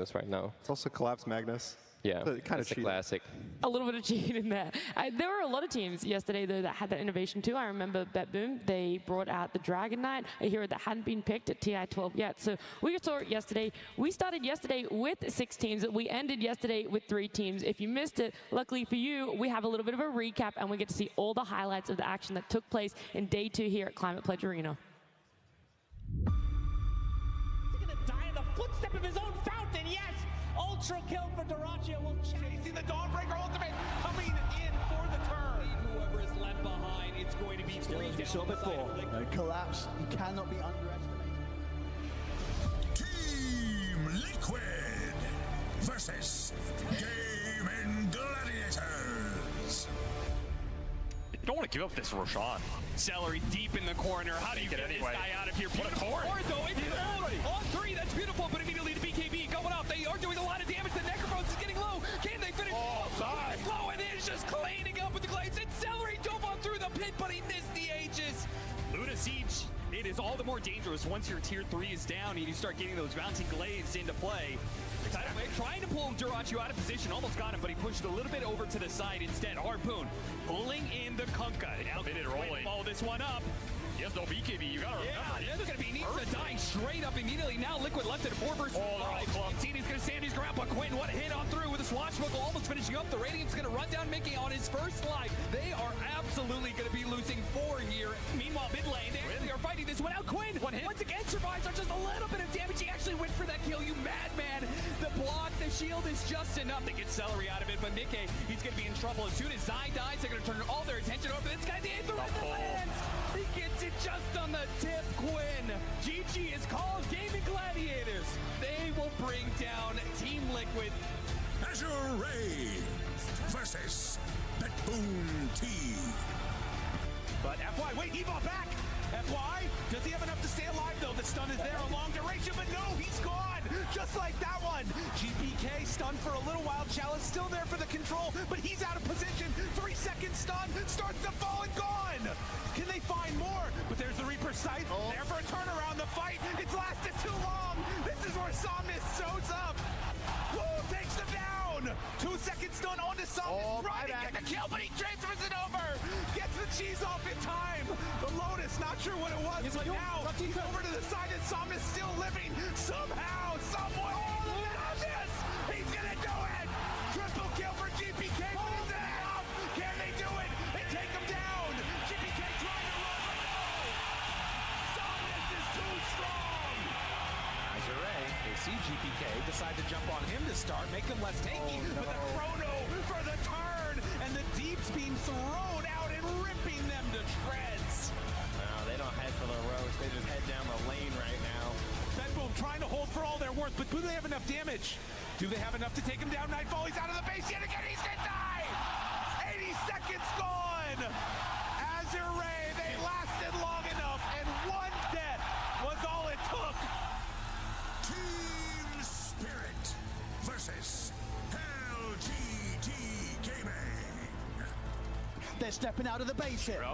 Magnus right now. It's also Collapse Magnus. Yeah, kind of a classic. A little bit of cheat in there. There were a lot of teams yesterday, though, that had that innovation, too. I remember BetBoom, they brought out the Dragon Knight, a hero that hadn't been picked at TI12 yet. So we saw it yesterday. We started yesterday with 6 teams. We ended yesterday with 3 teams. If you missed it, luckily for you, we have a little bit of a recap, and we get to see all the highlights of the action that took place in Day 2 here at Climate Pledge Arena. He's going to die in the footstep of his own fountain, yes! Ultra kill for Dyrachyo will chasing the Dawnbreaker ultimate coming in for the turn. Whoever is left behind, it's going to be three down. We saw before. No collapse. You cannot be underestimated. Team Liquid versus Game Gladiators. You don't want to give up this Roshan. Celery deep in the corner. How do you get this guy out of here? What a torrent. Though, on 3, that's beautiful, but immediately to BKB going up. They are doing a lot of damage. The Necrophones is getting low. Can they finish? Slow, and it's just cleaning up with the glaives. And Celery dove on through the pit, but he missed the Aegis. Luna Siege, it is all the more dangerous once your tier 3 is down and you start getting those bouncing glaives into play. Trying to pull Dyrachyo out of position, almost got him, but he pushed a little bit over to the side instead. Harpoon pulling in the Kunkka. Now rolling. Follow this one up. He has no BKB, you gotta remember. Yeah, look at him. He needs to die straight up immediately. Now Liquid left at 4 versus 5. He's gonna stand his ground, but Quinn, what a hit on through with a swashbuckle, almost finishing up. The Radiant's gonna run down Mickey on his first life. They are absolutely gonna be losing 4 here. Meanwhile, mid lane, they are fighting this one out. Quinn, once again, survives on just a little bit of damage. He actually went for that kill, you madman. The block, the shield is just enough to get Celery out of it, but Mickey, he's gonna be in trouble. As soon as Zai dies, they're gonna turn all their attention over to this guy. The Aether lands. He gets it just on the tip, Quinn. GG is called Gaming Gladiators. They will bring down Team Liquid. Azure Ray versus BetBoom T. But FY, wait, Evo back! FY, does he have enough to stay alive though? The stun is there, a long duration, but no, he's gone! Just like that one! GPK stunned for a little while, Chalice still there for the control, but he's out of position. 3-second stun, starts to fall and gone! Can they find more? But there's the Reaper sight, there for a turnaround, the fight, it's lasted too long! This is where Somnus shows up! Woo, takes him down! 2-second stun onto Somnus, trying to get the kill, but he transfers it over! Gets the cheese off in time! The Lotus, not sure what it was, but now he's over to the side and Somnus still living! Somehow, someway! Oh, Madness! He's gonna do it! Triple kill for GPK, but is it enough? Can they do it? They take him down! GPK trying to run, but no! Somnus is too strong! Azure, they see GPK, decide to jump on him to start, make him less tanky, but the chrono for the turn, and the deeps being thrown out and ripping them to shreds. No, they don't head for the roast. They just head down the lane right now. BetBoom trying to hold for all their worth, but do they have enough damage? Do they have enough to take him down? Nightfall, he's out of the base yet again, he's gonna die! 80 seconds gone! Azure, they lasted long enough, and 1 death was all it took. Team Spirit versus LGT Gaming. They're stepping out of the base here.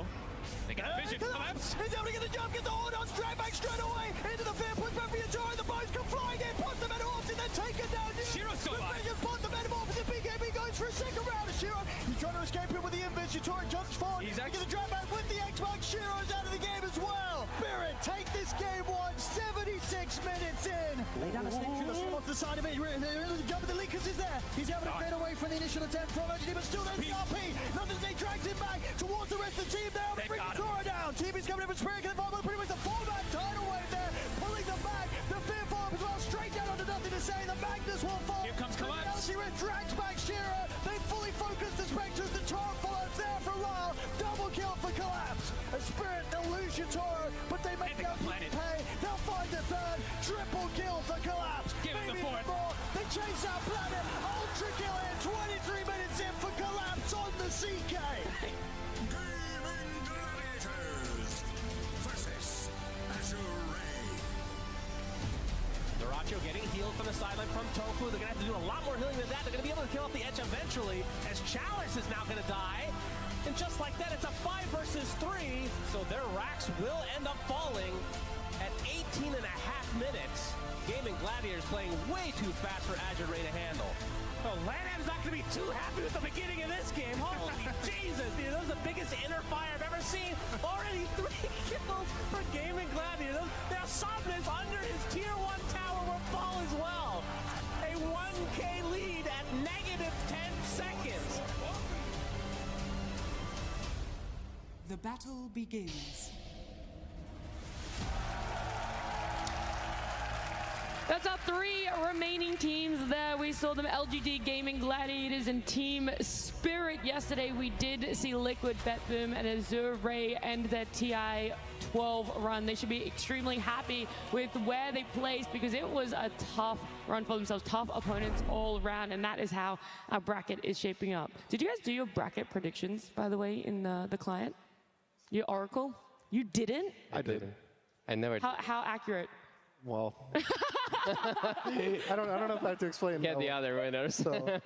They got vision. Collapse. He's able to get the jump, get the hold on, straight back straight away into the fair push back for Yajara. The boys come flying in, put the metamorph, and then take it down. Shiro's still alive. Put the metamorph, and BKB goes for a second round. Shiro, he's trying to escape him with the invis. Yajara jumps forward. He's actually the drop back with the Xbox. Shiro's out of the game as well. Spirit take this game 1, 76 minutes in. Lay down a snake through the swim off the side of it. The jump of the Leakers is there. He's able to get away from the initial attempt from Urgently, but still there's the RP. Nothing, they dragged him back towards the rest of the team now. They bring Yajara down. TV's coming in for Spirit, can follow pretty much the fullback tidal wave there, pulling them back. The fear fall up as well, straight down onto nothing to say. The Magnus won't fall. Here comes Collapse. She drags back Shira. They fully focus the Spectres. The Taunt follows there for a while. Double kill for Collapse. A Spirit, they'll lose Yajara, but they make no pay. They'll find the third. Triple kill for Collapse. Give him the fourth. They chase out Planet. Ultra kill in. 23 minutes in for Collapse on the CK. Dyrachyo getting healed from the sideline from Tofu. They're going to have to do a lot more healing than that. They're going to be able to kill off the edge eventually, as Chalice is now going to die. And just like that, it's a 5 versus 3, so their racks will end up falling. At 18 and a half minutes, Gaming Gladiators playing way too fast for Azure Ray to handle. Oh, Lanham's not going to be too happy with the beginning of this game. Holy Jesus, dude, that was the biggest inner fire I've ever seen. Already 3 kills for Gaming Gladiators. Now Softness under his tier 1 tower will fall as well. A 1K lead at negative 10 seconds. The battle begins. That's our 3 remaining teams there. We saw them, LGD, Gaming Gladiators, and Team Spirit. Yesterday, we did see Liquid, BetBoom, and Azure Ray end their TI12 run. They should be extremely happy with where they placed because it was a tough run for themselves, tough opponents all around, and that is how our bracket is shaping up. Did you guys do your bracket predictions, by the way, in the client? Your Oracle? You didn't? I did. I never did. How accurate? Well, I don't know if I have to explain. Get the other winners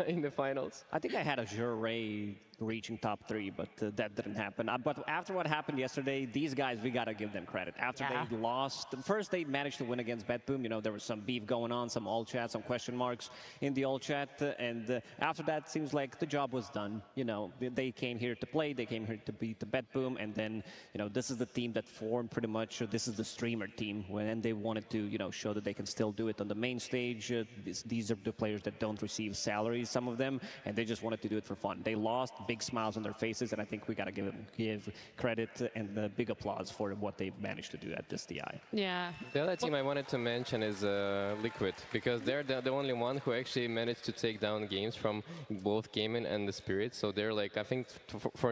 in the finals. I think I had Azure Ray reaching top 3, but that didn't happen. But after what happened yesterday, these guys, we got to give them credit. After they lost, first they managed to win against BetBoom. You know, there was some beef going on, some all chat, some question marks in the all chat. And after that, seems like the job was done. You know, they came here to play. They came here to beat the BetBoom. And then, you know, this is the team that formed pretty much. This is the streamer team. When they wanted to, you know, show that they can still do it on the main stage. These are the players that don't receive salaries, some of them, and they just wanted to do it for fun. They lost, big smiles on their faces, and I think we got to give credit and the big applause for what they managed to do at this TI. Yeah. The other team I wanted to mention is Liquid, because they're the only one who actually managed to take down games from both Gaming and the Spirit. So they're like, I think,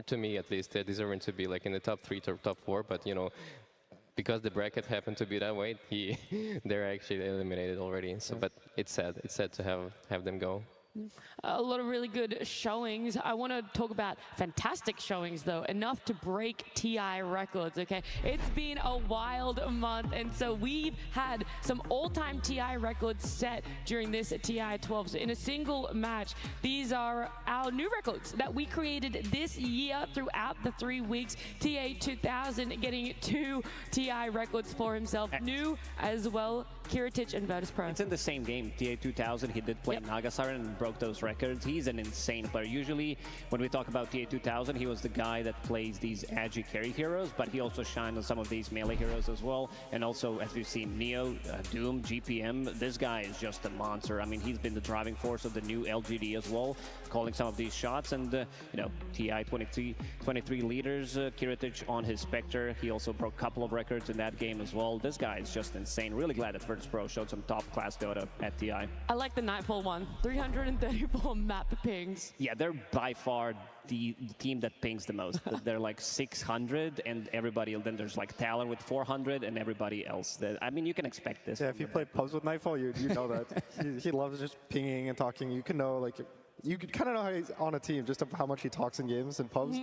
to me at least, they're deserving to be like in the top 3 to top 4, but you know, because the bracket happened to be that way, they're actually eliminated already. So, but it's sad. It's sad to have them go. A lot of really good showings. I want to talk about fantastic showings, though, enough to break TI records, okay? It's been a wild month, and so we've had some all-time TI records set during this TI12. So in a single match, these are our new records that we created this year throughout the 3 weeks. TI2000 getting 2 TI records for himself, new as well. Kiritich and Virtus Pro. It's in the same game. TI2000, he did play Nagasaren and broke those records. He's an insane player. Usually, when we talk about TI2000, he was the guy that plays these agi carry heroes, but he also shined on some of these melee heroes as well. And also, as we've seen, Neo, Doom, GPM, this guy is just a monster. I mean, he's been the driving force of the new LGD as well, calling some of these shots. And, you know, TI23 leaders, Kiritich on his Spectre. He also broke a couple of records in that game as well. This guy is just insane. Really glad that Virtus Pro showed some top-class Dota at TI. I like the Nightfall one. 334 map pings. Yeah, they're by far the team that pings the most. They're like 600, and everybody, then there's like Talon with 400, and everybody else. I mean, you can expect this. Yeah, if you play pubs with Nightfall, you know that. he loves just pinging and talking. You can know, like, you can kind of know how he's on a team, just how much he talks in games and pubs.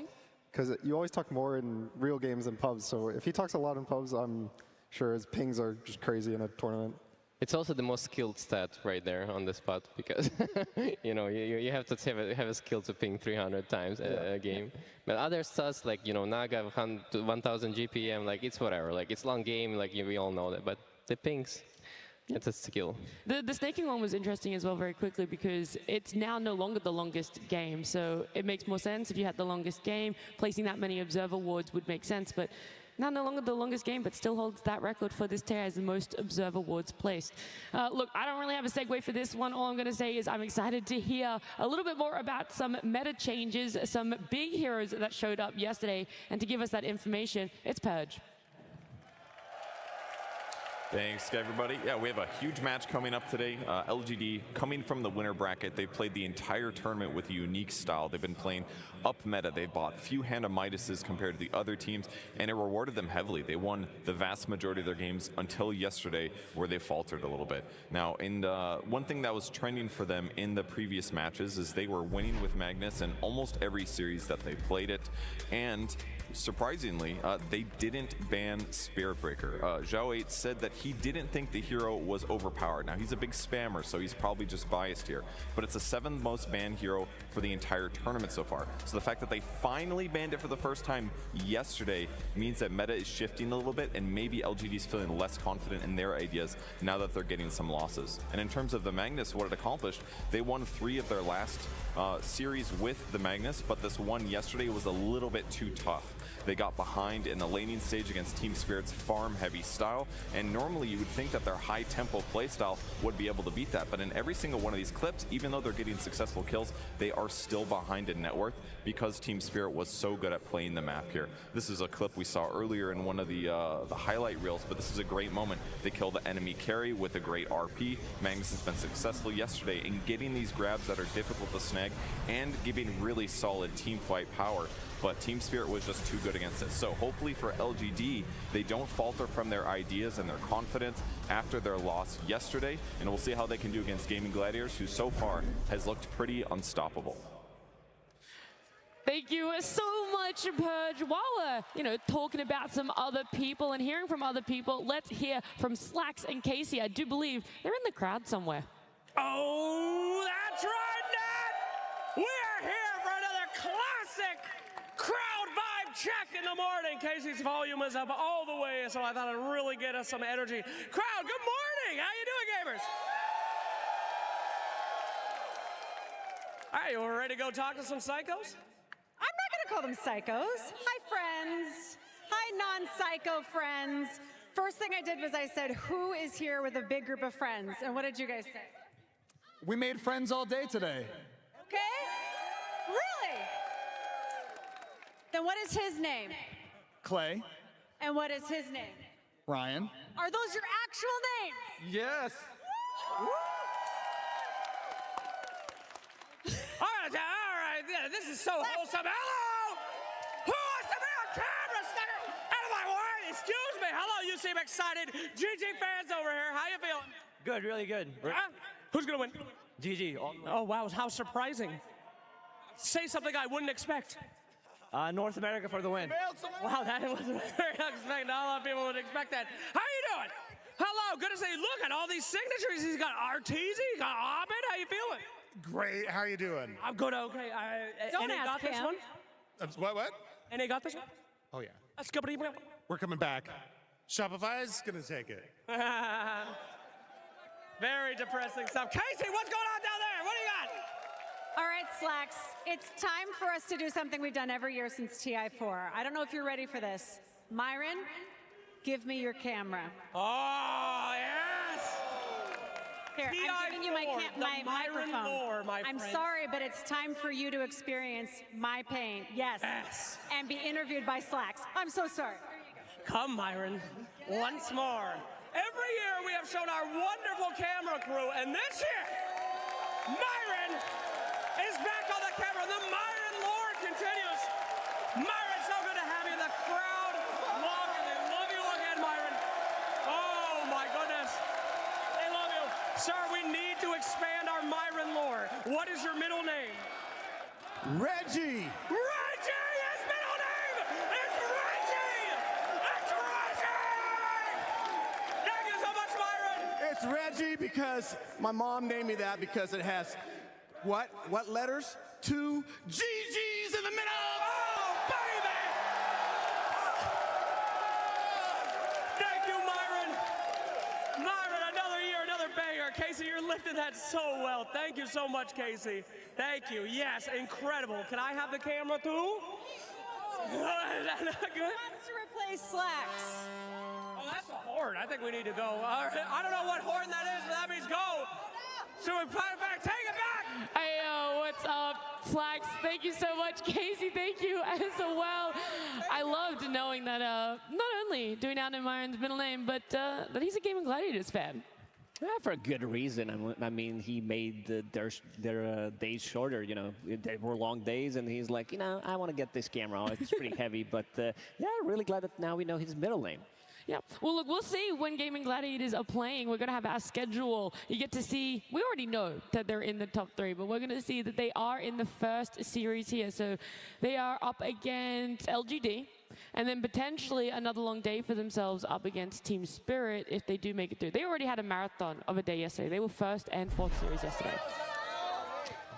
Because you always talk more in real games than pubs. So if he talks a lot in pubs, I'm sure his pings are just crazy in a tournament. It's also the most skilled stat right there on the spot, because you know you have to have a skill to ping 300 times a game. But other stats like, you know, Naga 1000 GPM, like it's whatever, like it's long game, like we all know that. But the pings, it's a skill. The snaking one was interesting as well, very quickly, because it's now no longer the longest game. So it makes more sense if you had the longest game. Placing that many observer wards would make sense, but now no longer the longest game, but still holds that record for this tier as the most observer wards placed. Look, I don't really have a segue for this one. All I'm going to say is I'm excited to hear a little bit more about some meta changes, some big heroes that showed up yesterday, and to give us that information, it's Purge. Thanks, everybody. Yeah, we have a huge match coming up today. LGD coming from the winner bracket. They've played the entire tournament with a unique style. They've been playing up meta. They bought few Hand of Midases compared to the other teams, and it rewarded them heavily. They won the vast majority of their games until yesterday, where they faltered a little bit. Now, one thing that was trending for them in the previous matches is they were winning with Magnus in almost every series that they played it, and surprisingly, they didn't ban Spirit Breaker. Zhao8 said that he didn't think the hero was overpowered. Now, he's a big spammer, so he's probably just biased here, but it's the 7th most banned hero for the entire tournament so far. So the fact that they finally banned it for the first time yesterday means that meta is shifting a little bit, and maybe LGD's feeling less confident in their ideas now that they're getting some losses. And in terms of the Magnus, what it accomplished, they won 3 of their last series with the Magnus, but this one yesterday was a little bit too tough. They got behind in the laning stage against Team Spirit's farm-heavy style, and normally you would think that their high-tempo playstyle would be able to beat that, but in every single one of these clips, even though they're getting successful kills, they are still behind in net worth because Team Spirit was so good at playing the map here. This is a clip we saw earlier in one of the highlight reels, but this is a great moment. They kill the enemy carry with a great RP. Magnus has been successful yesterday in getting these grabs that are difficult to snag and giving really solid team fight power, but Team Spirit was just too good against it. So hopefully for LGD, they don't falter from their ideas and their confidence after their loss yesterday, and we'll see how they can do against Gaming Gladiators, who so far has looked pretty unstoppable. Thank you so much, Purge. While we're, talking about some other people and hearing from other people, let's hear from Slacks and Casey. I do believe they're in the crowd somewhere. Oh, that's right, Nat! We are here for another classic crowd vibe check in the morning. Casey's volume is up all the way, so I thought it'd really get us some energy. Crowd, good morning! How you doing, gamers? All right, you ready to go talk to some psychos? I'm not going to call them psychos. Hi, friends. Hi, non-psycho friends. First thing I did was I said, who is here with a big group of friends? And what did you guys say? We made friends all day today. Okay? Really? Then what is his name? Clay. And what is his name? Ryan. Are those your actual names? Yes. All right, yeah, this is so wholesome. Hello! Who wants to be on camera? Stuck out of my way! Excuse me. Hello, you seem excited. GG fans over here. How you feeling? Good, really good. Who's gonna win? GG. Oh, wow, how surprising. Say something I wouldn't expect. North America for the win. Wow, that wasn't very unexpected. Not a lot of people would expect that. How you doing? Hello, good to see you. Look at all these signatures. He's got Arteezy, he's got Abed. How you feeling? Great. How are you doing? I'm good, okay. Don't Any got ask this him. one? What? Any got this one? Oh, yeah. Let's go. We're coming back. Shopify's going to take it. Very depressing stuff. Casey, what's going on down there? What do you got? All right, Slacks. It's time for us to do something we've done every year since TI4. I don't know if you're ready for this. Myron, give me your camera. Oh, yes! Here, I'm giving you my microphone. Lore, my I'm friend. sorry, but it's time for you to experience my pain. Yes. And be interviewed by Slacks. I'm so sorry. Come, Myron. Once more. Every year we have shown our wonderful camera crew, and this year, Myron is back on the camera. The Myron lore continues. Myron, so good to have you. The crowd loves you. They love you again, Myron. Oh, my goodness. They love you. Sir, we need to expand our Myron lore. What is your middle name? Reggie. Reggie! His middle name is Reggie! It's Reggie! Thank you so much, Myron. It's Reggie because my mom named me that because it has what letters? 2 GGs in the middle. Oh, baby! Thank you, Myron. Myron, another year, another banger. Casey, you're lifting that so well. Thank you so much, Casey. Thank you. Yes, incredible. Can I have the camera too? Is that not good? Wants to replace Slacks. Oh, that's a horn. I think we need to go. All right. I don't know what horn that is, but that means go. Should we put it back? Take it back! Hey, what's up, Slacks? Thank you so much. Casey, thank you as well. I loved knowing that not only do we now know Myron's middle name, but that he's a Gaming Gladiators fan. Yeah, for a good reason. I mean, he made their days shorter. They were long days, and he's like, I want to get this camera. It's pretty heavy, but yeah, really glad that now we know his middle name. Yeah. Well, look, we'll see when Gaming Gladiators are playing. We're going to have our schedule. You get to see, we already know that they're in the top 3, but we're going to see that they are in the first series here. So they are up against LGD, And then potentially another long day for themselves up against Team Spirit if they do make it through. They already had a marathon of a day yesterday. They were first and fourth series yesterday.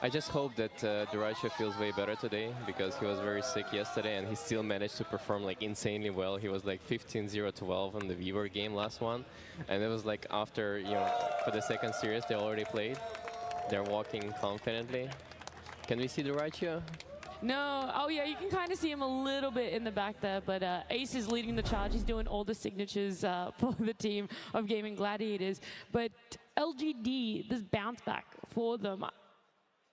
I just hope that Duracio feels way better today because he was very sick yesterday and he still managed to perform like insanely well. He was like 15-0-12 on the Weaver game last one. And it was like after, you know, for the second series they already played. They're walking confidently. Can we see Duracio? No, oh yeah, you can kind of see him a little bit in the back there, but Ace is leading the charge. He's doing all the signatures for the team of Gaming Gladiators. But LGD, this bounce back for them.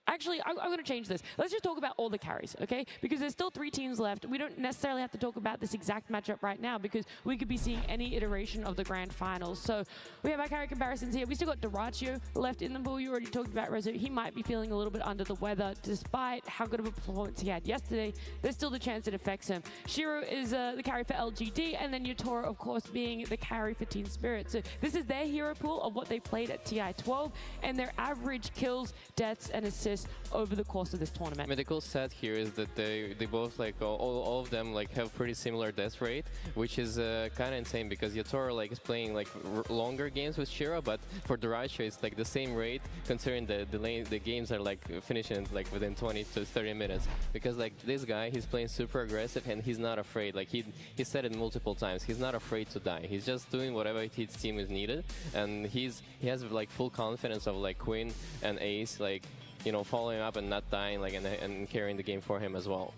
Actually, I'm going to change this. Let's just talk about all the carries, okay? Because there's still 3 teams left. We don't necessarily have to talk about this exact matchup right now because we could be seeing any iteration of the grand finals. So we have our carry comparisons here. We still got Duracio left in the pool. You already talked about Rezo. He might be feeling a little bit under the weather despite how good of a performance he had yesterday. There's still the chance it affects him. Shiro is the carry for LGD, and then Yotoro, of course, being the carry for Team Spirit. So this is their hero pool of what they played at TI12 and their average kills, deaths, and assists over the course of this tournament. I mean, the cool stat here is that they both like all of them like have pretty similar death rate, which is kind of insane because Yotoro like is playing like longer games with Shiro, but for Duracio it's like the same rate considering the games are like finishing like within 20 to 30 minutes because like this guy, he's playing super aggressive and he's not afraid. Like he said it multiple times, he's not afraid to die. He's just doing whatever his team is needed, and he has like full confidence of like Quinn and Ace, like, you know, following up and not dying, like, and carrying the game for him as well.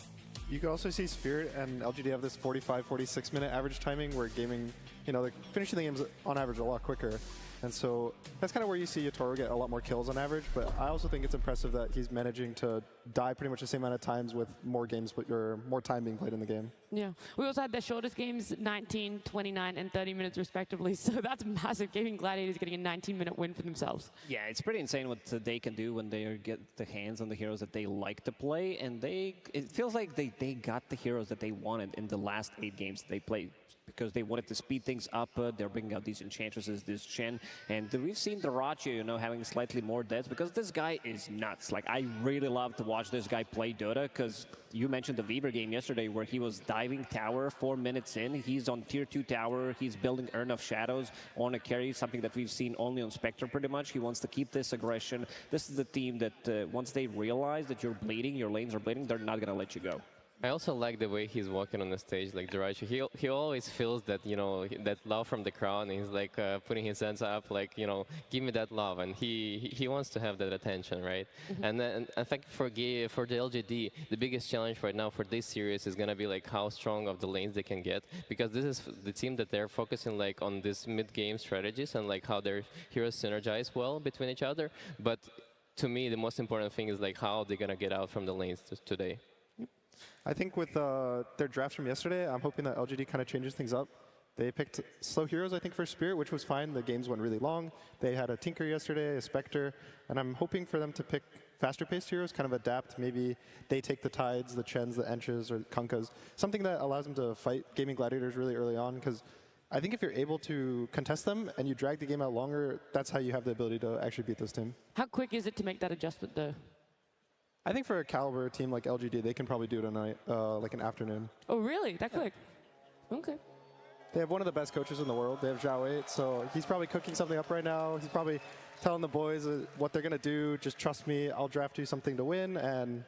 You can also see Spirit and LGD have this 45-46 minute average timing where Gaming, you know, they're finishing the games on average a lot quicker. And so that's kind of where you see Yotoro get a lot more kills on average, but I also think it's impressive that he's managing to die pretty much the same amount of times with more games, or more time being played in the game. Yeah. We also had their shortest games, 19, 29, and 30 minutes respectively, so that's massive. Gaming Gladiators getting a 19-minute win for themselves. Yeah, it's pretty insane what they can do when they get the hands on the heroes that they like to play, and it feels like they got the heroes that they wanted in the last 8 games they played, because they wanted to speed things up. They're bringing out these enchantresses, this Chen, and we've seen Duracio, you know, having slightly more deaths because this guy is nuts. Like, I really love to watch this guy play Dota because you mentioned the Weaver game yesterday where he was diving tower 4 minutes in. He's on tier 2 tower. He's building Urn of Shadows on a carry, something that we've seen only on Spectre pretty much. He wants to keep this aggression. This is the team that once they realize that you're bleeding, your lanes are bleeding, they're not going to let you go. I also like the way he's walking on the stage, like Duracio. He always feels that, you know, that love from the crowd, and he's like putting his hands up, like, you know, give me that love, and he wants to have that attention, right? Mm-hmm. And then I think for the LGD, the biggest challenge right now for this series is gonna be like how strong of the lanes they can get, because this is the team that they're focusing like on this mid-game strategies and like how their heroes synergize well between each other. But to me, the most important thing is like how they're gonna get out from the lanes today. I think with their drafts from yesterday, I'm hoping that LGD kind of changes things up. They picked slow heroes, I think, for Spirit, which was fine. The games went really long. They had a Tinker yesterday, a Spectre, and I'm hoping for them to pick faster-paced heroes, kind of adapt. Maybe they take the Tides, the Chens, the Enches, or Kunkas, something that allows them to fight Gaming Gladiators really early on, because I think if you're able to contest them and you drag the game out longer, that's how you have the ability to actually beat this team. How quick is it to make that adjustment, though? I think for a caliber team like LGD, they can probably do it in like an afternoon. Oh, really? That quick? Okay. They have one of the best coaches in the world. They have Zhao 8, so he's probably cooking something up right now. He's probably telling the boys what they're going to do. Just trust me. I'll draft you something to win, and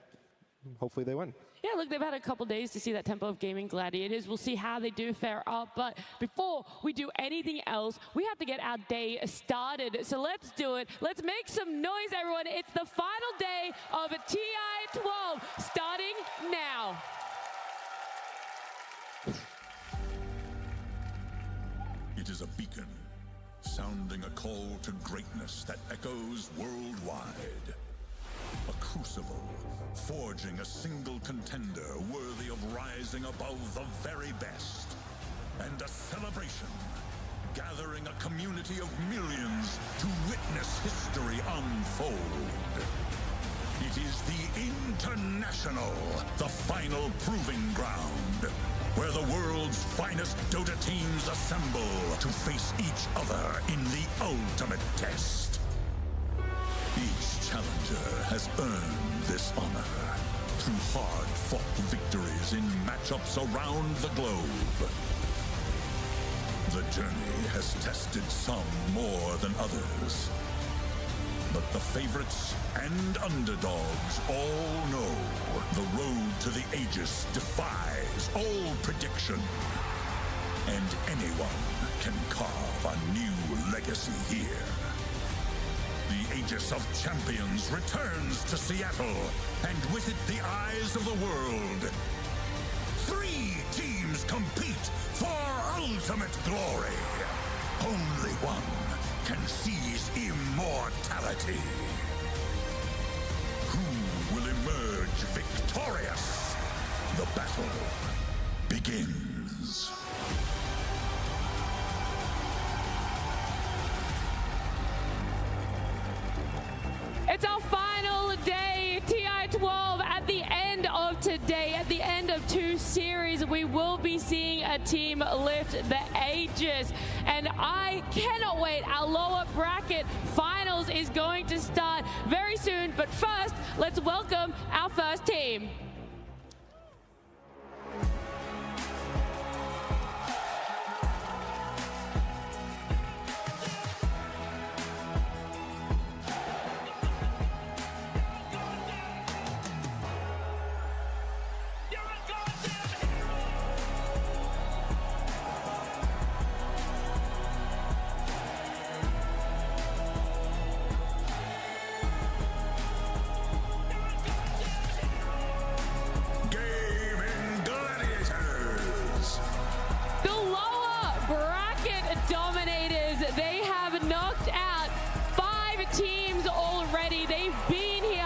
hopefully they win. Yeah, look, they've had a couple days to see that tempo of Gaming Gladiators. We'll see how they do fare up. But before we do anything else, we have to get our day started. So let's do it. Let's make some noise, everyone. It's the final day of a TI12, starting now. It is a beacon, sounding a call to greatness that echoes worldwide. A crucible, forging a single contender worthy of rising above the very best. And a celebration, gathering a community of millions to witness history unfold. It is the International, the final proving ground, where the world's finest Dota teams assemble to face each other in the ultimate test. Each challenger has earned this honor, to hard-fought victories in matchups around the globe. The journey has tested some more than others. But the favorites and underdogs all know the road to the Aegis defies all prediction. And anyone can carve a new legacy here. The Aegis of Champions returns to Seattle, and with it the eyes of the world. 3 teams compete for ultimate glory. Only one can seize immortality. Who will emerge victorious? The battle begins. It's our final day, TI12, at the end of today, at the end of 2 series, we will be seeing a team lift the Aegis. And I cannot wait. Our lower bracket finals is going to start very soon. But first, let's welcome our first team. Dominators, they have knocked out 5 teams already. They've been here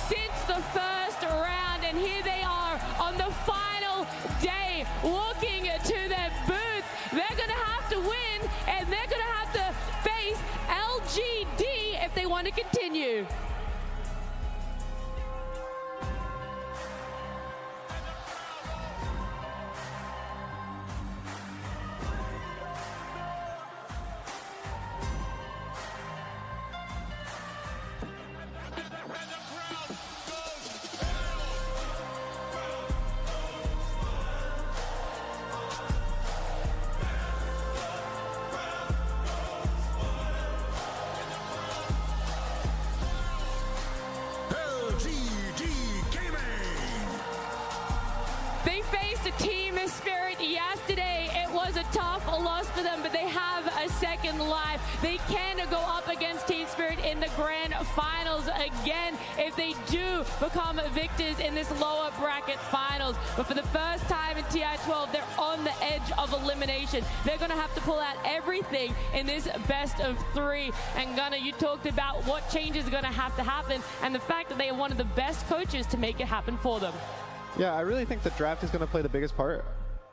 since the first round, and here they are on the final day, walking to their booths. They're going to have to win, and they're going to have to face LGD if they want to continue. They faced a team spirit yesterday. It was a tough loss for them, but they have a second life. They can go up against Team Spirit in the grand finals again if they do become victors in this lower bracket finals. But for the first time in TI12, they're on the edge of elimination. They're going to have to pull out everything in this best of 3. And Gunnar, you talked about what changes are going to have to happen and the fact that they are one of the best coaches to make it happen for them. Yeah, I really think the draft is going to play the biggest part.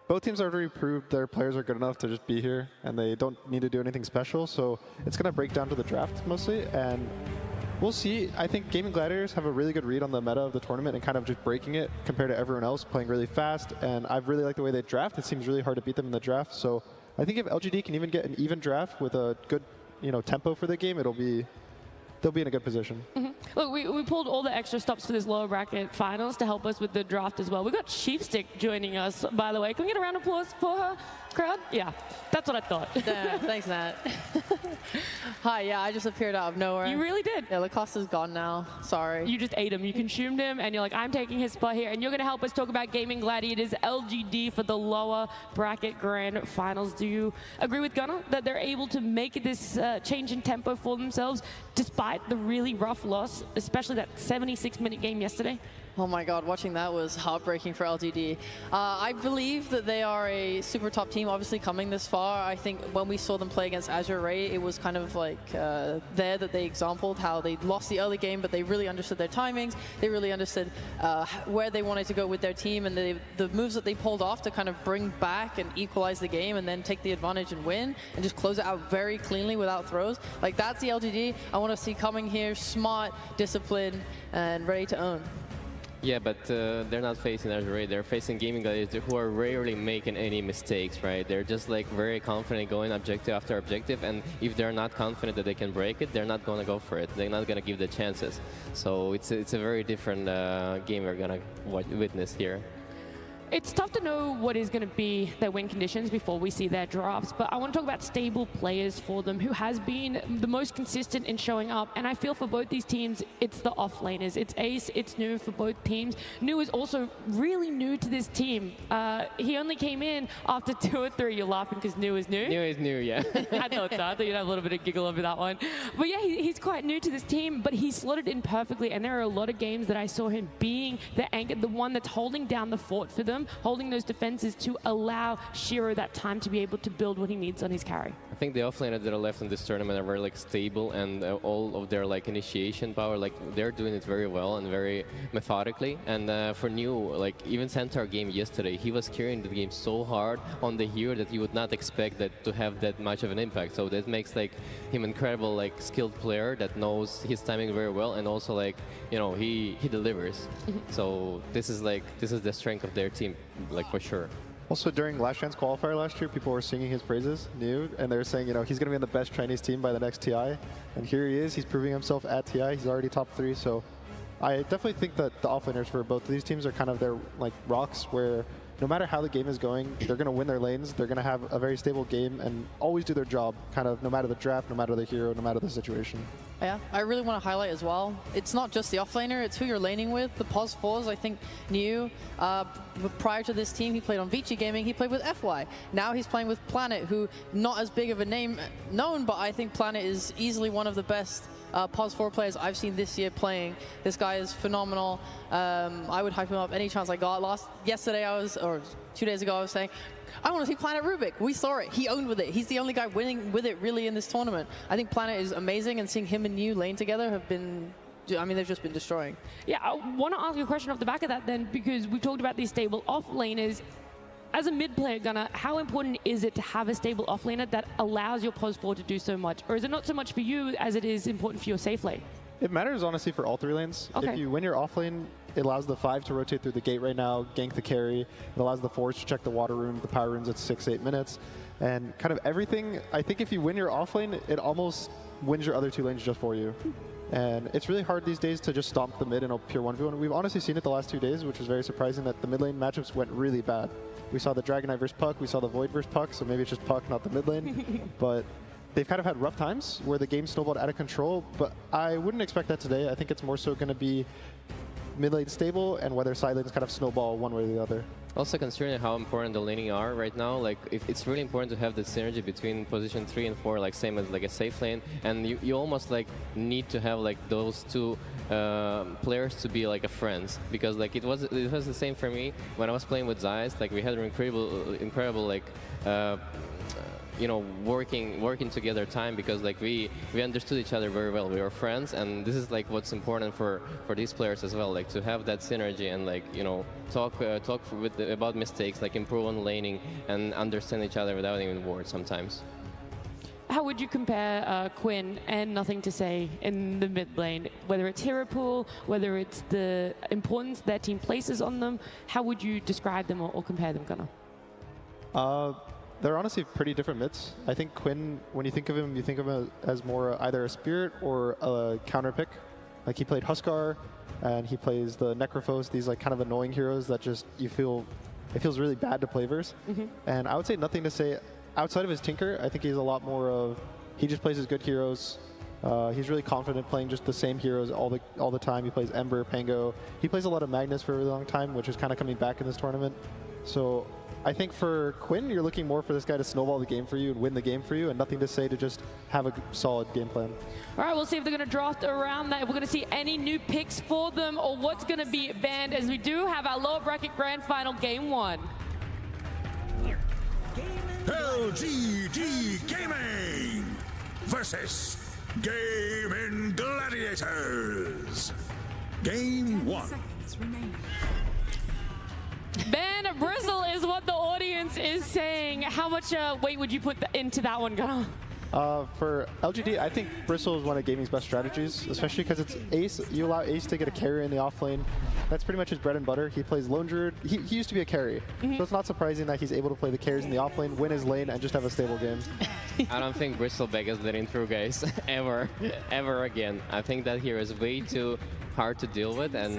Both teams already proved their players are good enough to just be here, and they don't need to do anything special, so it's going to break down to the draft mostly, and we'll see. I think Gaming Gladiators have a really good read on the meta of the tournament and kind of just breaking it compared to everyone else, playing really fast, and I really like the way they draft. It seems really hard to beat them in the draft, so I think if LGD can even get an even draft with a good tempo for the game, they'll be in a good position. Look, we pulled all the extra stops for this lower bracket finals to help us with the draft as well. We've got Sheepstick joining us, by the way. Can we get a round of applause for her, crowd? Yeah, that's what I thought. Thanks, Nat. Hi, yeah, I just appeared out of nowhere. You really did. Yeah, Lacosta's gone now. Sorry. You just ate him. You consumed him, and you're like, I'm taking his spot here. And you're going to help us talk about Gaming Gladiators LGD for the lower bracket grand finals. Do you agree with Gunnar that they're able to make this change in tempo for themselves despite the really rough loss, especially that 76-minute game yesterday? Oh my God, watching that was heartbreaking for LGD. I believe that they are a super top team, obviously coming this far. I think when we saw them play against Azure Ray, it was kind of like there that they exampled how they lost the early game, but they really understood their timings. They really understood where they wanted to go with their team, and the moves that they pulled off to kind of bring back and equalize the game and then take the advantage and win and just close it out very cleanly without throws. Like, that's the LGD I want to see coming here, smart, disciplined, and ready to own. Yeah, but they're not facing Azure Ray. They're facing gaming gladiators who are rarely making any mistakes, right? They're just like very confident going objective after objective, and if they're not confident that they can break it, they're not going to go for it. They're not going to give the chances. So it's a very different game we're going to witness here. It's tough to know what is going to be their win conditions before we see their drafts, but I want to talk about stable players for them who has been the most consistent in showing up. And I feel for both these teams, it's the off-laners. It's Ace, it's New for both teams. New is also really new to this team. He only came in after 2 or 3. You're laughing because New is new? New is new, yeah. I thought so. I thought you'd have a little bit of giggle over that one. But yeah, he's quite new to this team, but he slotted in perfectly. And there are a lot of games that I saw him being the anchor, the one that's holding down the fort for them, holding those defenses to allow Shiro that time to be able to build what he needs on his carry. I think the offlaners that are left in this tournament are very like stable, and all of their like initiation power, like they're doing it very well and very methodically. And for New, like even Centaur game yesterday, he was carrying the game so hard on the hero that you would not expect that to have that much of an impact. So that makes like him incredible, like skilled player that knows his timing very well, and also like, you know, he delivers. So this is the strength of their team, like for sure. Also, during Last Chance qualifier last year, people were singing his praises, New, and they were saying, you know, he's going to be on the best Chinese team by the next TI. And here he is. He's proving himself at TI. He's already top 3. So I definitely think that the offlaners for both of these teams are kind of their like rocks, where no matter how the game is going, they're going to win their lanes. They're going to have a very stable game and always do their job, kind of no matter the draft, no matter the hero, no matter the situation. Yeah, I really want to highlight as well, it's not just the offlaner, it's who you're laning with. The Pos 4s, I think, New, prior to this team, he played on Vici Gaming, he played with FY. Now he's playing with Planet, who not as big of a name known, but I think Planet is easily one of the best Pos 4 players I've seen this year playing. This guy is phenomenal. I would hype him up any chance I got. Yesterday or 2 days ago, I was saying, I want to see Planet Rubik. We saw it. He owned with it. He's the only guy winning with it really in this tournament. I think Planet is amazing, and seeing him and New lane together have been, I mean, they've just been destroying. Yeah, I want to ask you a question off the back of that then, because we've talked about these stable off-laners. As a mid-player gunner, how important is it to have a stable off-laner that allows your Pos 4 to do so much? Or is it not so much for you as it is important for your safe lane? It matters, honestly, for all 3 lanes. Okay. If you win your offlane, it allows the 5 to rotate through the gate right now, gank the carry. It allows the 4s to check the water runes, the power runes at 6-8 minutes. And kind of everything, I think if you win your offlane, it almost wins your other 2 lanes just for you. And it's really hard these days to just stomp the mid in a pure 1v1. We've honestly seen it the last 2 days, which was very surprising that the mid lane matchups went really bad. We saw the Dragon Knight versus Puck, we saw the Void versus Puck, so maybe it's just Puck, not the mid lane. But they've kind of had rough times where the game snowballed out of control, but I wouldn't expect that today. I think it's more so going to be mid lane stable and whether side lanes kind of snowball one way or the other. Also considering how important the laning are right now, like it's really important to have the synergy between position 3 and 4, like same as like a safe lane, and you almost like need to have like those 2 players to be like a friends, because like it was the same for me when I was playing with Zeiss. Like we had an incredible like you know, working together time, because like we understood each other very well. We were friends, and this is like what's important for these players as well, like to have that synergy and like, you know, talk about mistakes, like improve on laning and understand each other without even words sometimes. How would you compare Quinn and Nothing to Say in the mid lane? Whether it's hero pool, whether it's the importance their team places on them, how would you describe them or compare them, Gunnar? They're honestly pretty different mids. I think Quinn, when you think of him, you think of him as more either a spirit or a counter pick. Like he played Huskar, and he plays the Necrophos, these like kind of annoying heroes that just, it feels really bad to play versus. And I would say Nothing to Say, outside of his Tinker, I think he's a lot more of, he just plays his good heroes. He's really confident playing just the same heroes all the time. He plays Ember, Pango. He plays a lot of Magnus for a really long time, which is kind of coming back in this tournament. So I think for Quinn, you're looking more for this guy to snowball the game for you and win the game for you, and Nothing to Say to just have a solid game plan. All right, we'll see if they're going to draft around that, if we're going to see any new picks for them or what's going to be banned, as we do have our lower bracket grand final game 1. LGD Gaming versus Gaming Gladiators. Game 1. Ben Bristle is what the audience is saying. How much weight would you put into that one, Gunnar? For LGD, I think Bristle is one of gaming's best strategies, especially because it's Ace. You allow Ace to get a carry in the offlane. That's pretty much his bread and butter. He plays Lone Druid. He used to be a carry, so it's not surprising that he's able to play the carries in the offlane, win his lane, and just have a stable game. I don't think Bristleback is letting through, guys, ever again. I think that hero is way too hard to deal with, and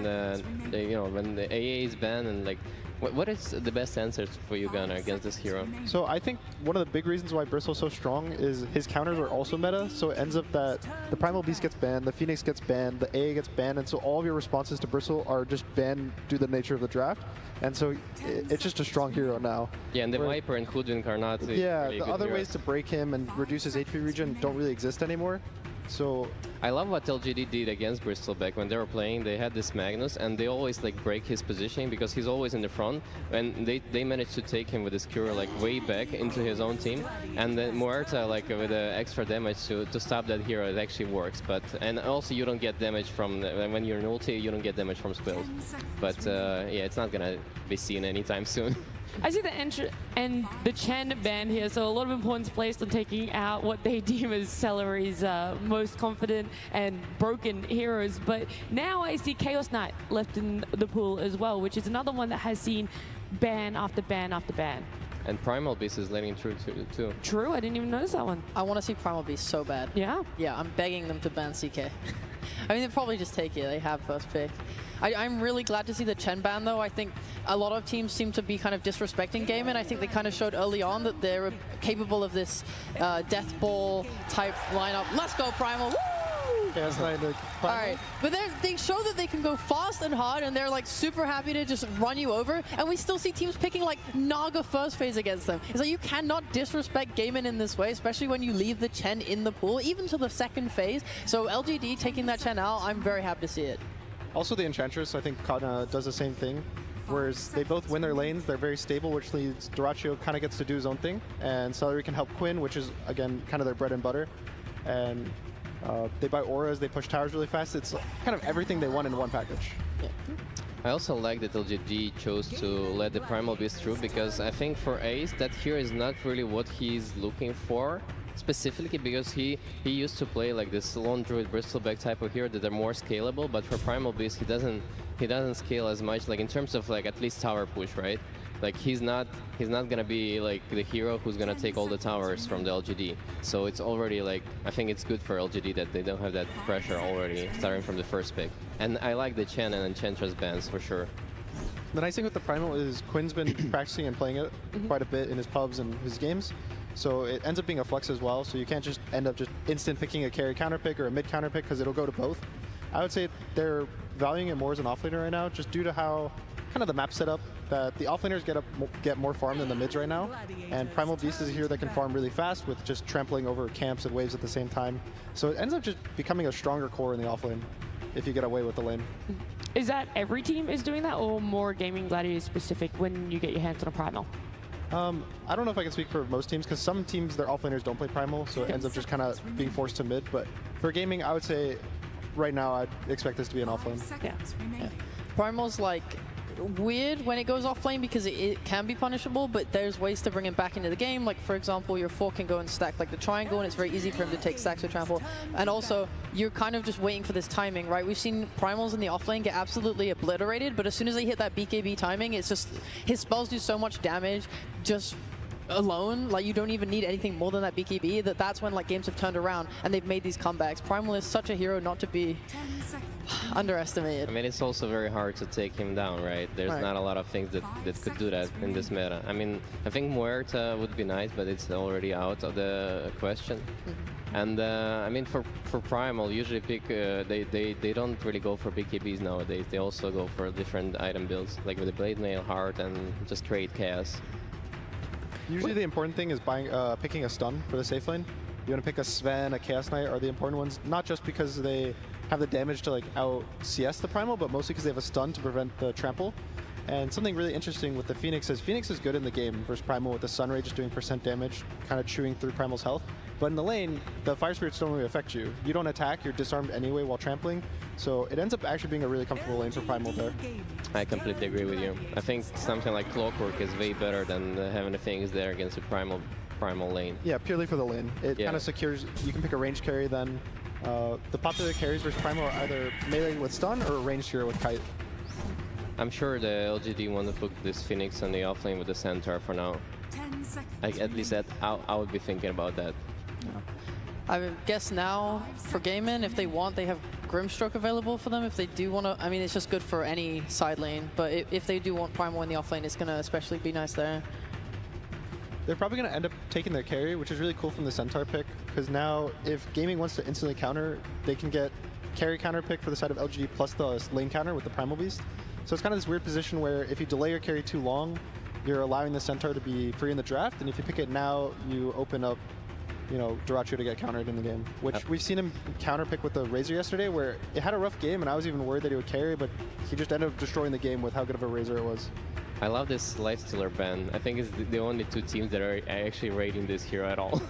you know, when the AA is banned and like. What is the best answers for you, Gunnar, against this hero? So I think one of the big reasons why Bristle's so strong is his counters are also meta, so it ends up that the Primal Beast gets banned, the Phoenix gets banned, the AA gets banned, and so all of your responses to Bristle are just banned due to the nature of the draft. And so it's just a strong hero now. Yeah, and the Viper and Hood Incarnate. Yeah, really the other heroes. ways to break him and reduce his HP regen don't really exist anymore. So I love what LGD did against Bristleback when they were playing. They had this Magnus, and they always like break his positioning because he's always in the front. And they managed to take him with his cure like way back into his own team. And then Muerta like with the extra damage to stop that hero, it actually works. But and also you don't get damage from when you're in ulti, you don't get damage from spells. But yeah, it's not gonna be seen anytime soon. I see the and the Chen ban here, so a lot of importance placed on taking out what they deem as Celery's most confident and broken heroes. But now I see Chaos Knight left in the pool as well, which is another one that has seen ban after ban after ban. And Primal Beast is letting through too. True, I didn't even notice that one. I want to see Primal Beast so bad. Yeah? Yeah, I'm begging them to ban CK. I mean, they'll probably just take it. They have first pick. I'm really glad to see the Chen ban, though. I think a lot of teams seem to be kind of disrespecting Game, and I think they kind of showed early on that they're capable of this death ball type lineup. Let's go, Primal! Woo! All right, but they show that they can go fast and hard, and they're like super happy to just run you over, and we still see teams picking like Naga first phase against them. It's like you cannot disrespect Gaimin in this way, especially when you leave the Chen in the pool, even to the second phase. So LGD taking that Chen out, I'm very happy to see it. Also the Enchantress, I think does the same thing. Whereas they both win their lanes, they're very stable, which leads Dyrachyo kind of gets to do his own thing. And Celery can help Quinn, which is, again, kind of their bread and butter. And they buy auras, they push towers really fast. It's kind of everything they want in one package. Yeah. I also like that LGD chose to let the Primal Beast through, because I think for Ace, that here is not really what he's looking for. Specifically because he used to play like this Lone Druid Bristleback type of hero that are more scalable, but for Primal Beast he doesn't scale as much, like in terms of like at least tower push, right? Like he's not gonna be like the hero who's gonna take all the towers from the LGD. So it's already like, I think it's good for LGD that they don't have that pressure already starting from the first pick. And I like the Chen and Enchantress bans for sure. The nice thing with the Primal is Quinn's been practicing and playing it quite a bit in his pubs and his games. So it ends up being a flex as well, so you can't just end up just instant picking a carry counter pick or a mid counter pick, because it'll go to both. I would say they're valuing it more as an offlaner right now, just due to how kind of the map setup that the offlaners get more farm than the mids right now. And Primal Beast is a hero that can farm really fast with just trampling over camps and waves at the same time. So it ends up just becoming a stronger core in the offlane if you get away with the lane. Is that every team is doing that, or more Gaming Gladiators specific when you get your hands on a Primal? I don't know if I can speak for most teams, because some teams, their offlaners don't play Primal, so it ends up just kind of being forced to mid. But for gaming, I would say right now I'd expect this to be an offlane. Yeah. Primal's like weird when it goes off lane because it can be punishable, but there's ways to bring him back into the game. Like, for example, your 4 can go and stack like the triangle, and it's very easy for him to take stacks with trample. And also, you're kind of just waiting for this timing, right? We've seen Primals in the off lane get absolutely obliterated, but as soon as they hit that BKB timing, it's just, his spells do so much damage just alone. Like, you don't even need anything more than that BKB. That's when like games have turned around and they've made these comebacks. Primal is such a hero not to be underestimated. I mean, it's also very hard to take him down, right? There's not a lot of things that could do that in this meta. I mean, I think Muerta would be nice, but it's already out of the question. And I mean, for Primal, usually pick they don't really go for BKBs nowadays. They also go for different item builds, like with the Blade Mail, Heart, and just trade Chaos. Usually the important thing is picking a stun for the safe lane. You want to pick a Sven, a Chaos Knight are the important ones, not just because they have the damage to like out CS the Primal, but mostly because they have a stun to prevent the trample. And something really interesting with the Phoenix is good in the game versus Primal with the Sunray just doing % damage, kind of chewing through Primal's health. But in the lane, the Fire Spirits don't really affect you. You don't attack, you're disarmed anyway while trampling. So it ends up actually being a really comfortable lane for Primal there. I completely agree with you. I think something like Clockwork is way better than having the things there against the Primal. Primal lane. Yeah, purely for the lane. It Yeah. kind of secures, you can pick a range carry then. The popular carries versus Primal are either melee with stun or a ranged hero with kite. I'm sure the LGD want to put this Phoenix on the offlane with the Centaur for now. 10 seconds. Like, at least that, I would be thinking about that. I would guess now for Gaimin, if they want, they have Grimstroke available for them. If they do want to, I mean, it's just good for any side lane. But if they do want Primal in the offlane, it's going to especially be nice there. They're probably going to end up taking their carry, which is really cool from the Centaur pick, because now if Gaming wants to instantly counter, they can get carry counter pick for the side of LGD plus the lane counter with the Primal Beast. So it's kind of this weird position where if you delay your carry too long, you're allowing the Centaur to be free in the draft, and if you pick it now, you open up, you know, Duracho to get countered in the game, which we've seen him counter pick with the Razor yesterday, where it had a rough game, and I was even worried that he would carry, but he just ended up destroying the game with how good of a Razor it was. I love this Lifestealer ban. I think it's the only two teams that are actually rating this hero at all.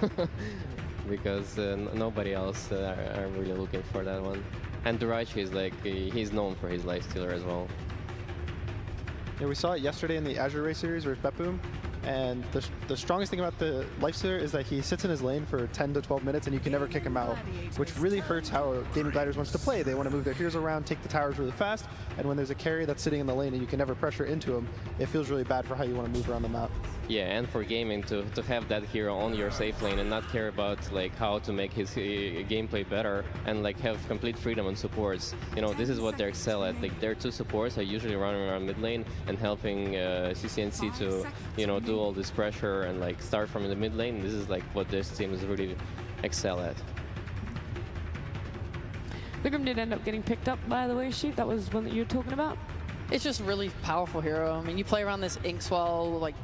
Because nobody else are really looking for that one. And Durachi is like, he's known for his Lifestealer as well. Yeah, we saw it yesterday in the Azure Ray series versus BetBoom, and the strongest thing about the Lifestealer is that he sits in his lane for 10 to 12 minutes and you can never kick him out, which really hurts how Gaming Gladiators wants to play. They want to move their heroes around, take the towers really fast, and when there's a carry that's sitting in the lane and you can never pressure into him, it feels really bad for how you want to move around the map. Yeah, and for Gaming to have that hero on your safe lane and not care about like how to make his gameplay better and like have complete freedom on supports. You know, this is what they excel at. Like their two supports are usually running around mid lane and helping CCNC to, you know, do all this pressure and like start from the mid lane. This is like what this team is really excel at. Bigum did end up getting picked up, by the way, Sheep. That was one that you were talking about. It's just really powerful hero. I mean, you play around this Inkswell, like,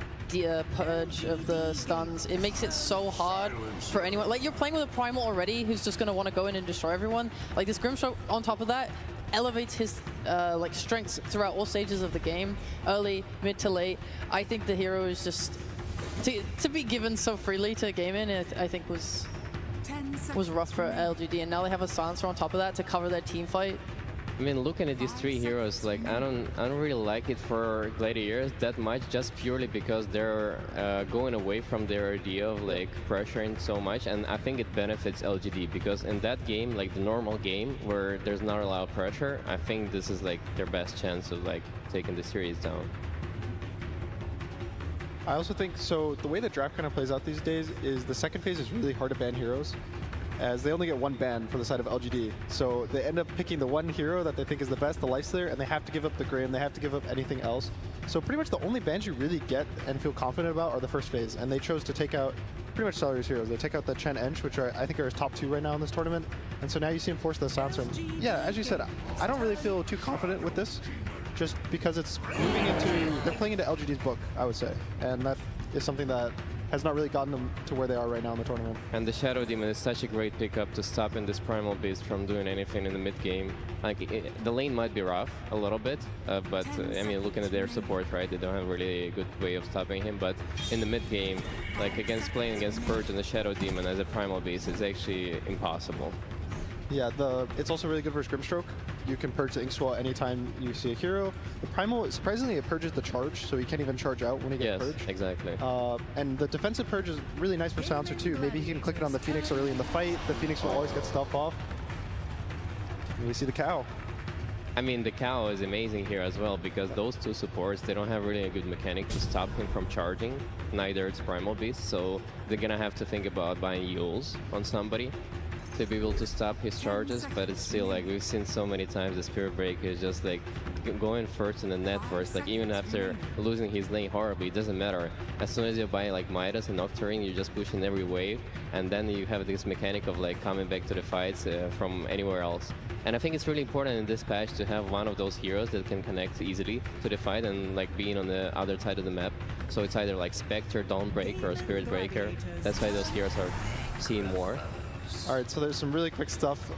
purge of the stuns. It makes it so hard for anyone. Like, you're playing with a Primal already who's just going to want to go in and destroy everyone. Like, this Grimstroke on top of that elevates his like strengths throughout all stages of the game, early, mid to late. I think the hero is just to be given so freely to Gaimin, I think was rough for LGD, and now they have a silencer on top of that to cover their team fight. I mean, looking at these three heroes, like I don't really like it for Gladiators that much, just purely because they're going away from their idea of like pressuring so much, and I think it benefits LGD because in that game, like the normal game where there's not a lot of pressure, I think this is like their best chance of like taking the series down. I also think, so the way the draft kind of plays out these days is the second phase is really hard to ban heroes, as they only get one ban for the side of LGD. So they end up picking the one hero that they think is the best, the Lifestealer, and they have to give up the Grim, they have to give up anything else. So pretty much the only bans you really get and feel confident about are the first phase, and they chose to take out pretty much Celery's heroes. They take out the Chen Ench, which I think are his top two right now in this tournament, and so now you see him force the silencer. And yeah, as you said, I don't really feel too confident with this, just because it's moving into, they're playing into LGD's book, I would say, and that is something that has not really gotten them to where they are right now in the tournament. And the Shadow Demon is such a great pickup to stopping this Primal Beast from doing anything in the mid game. Like the lane might be rough a little bit, but I mean, looking at their support, right, they don't have really a good way of stopping him. But in the mid game, like playing against Purge and the Shadow Demon as a Primal Beast is actually impossible. Yeah, it's also really good versus Grimstroke. You can purge the Inkswell anytime you see a hero. The Primal, surprisingly, it purges the charge, so he can't even charge out when he gets purged. Yes, exactly. And the defensive purge is really nice for Silencer too. Maybe he can click it on the Phoenix early in the fight. The Phoenix will always get stuff off. And we see the cow. I mean, the cow is amazing here as well, because those two supports, they don't have really a good mechanic to stop him from charging. Neither it's Primal Beast, so they're gonna have to think about buying Yules on somebody to be able to stop his charges, but it's still like we've seen so many times the Spirit Breaker is just like going first in the net first, like even after losing his lane horribly, it doesn't matter. As soon as you buy like Midas and Nocturne, you're just pushing every wave, and then you have this mechanic of like coming back to the fights from anywhere else. And I think it's really important in this patch to have one of those heroes that can connect easily to the fight and like being on the other side of the map. So it's either like Spectre, Dawnbreaker, or Spirit Breaker. That's why those heroes are seen more. All right, so there's some really quick stuff.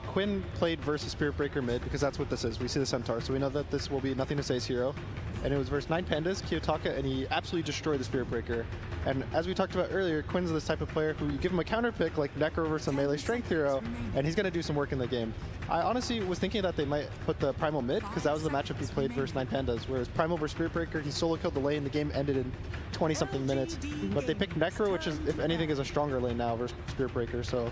Quinn played versus Spirit Breaker mid because that's what this is. We see the Centaur, so we know that this will be Nothing to Say's hero. and it was versus 9 Pandas, Kiyotaka, and he absolutely destroyed the Spirit Breaker. And as we talked about earlier, Quinn's this type of player who you give him a counter pick like Necro versus a melee strength hero, and he's going to do some work in the game. I honestly was thinking that they might put the Primal mid, because that was the matchup he played versus 9 Pandas, whereas Primal versus Spirit Breaker, he solo killed the lane, the game ended in 20-something minutes. But they picked Necro, which is, if anything, is a stronger lane now versus Spirit Breaker, so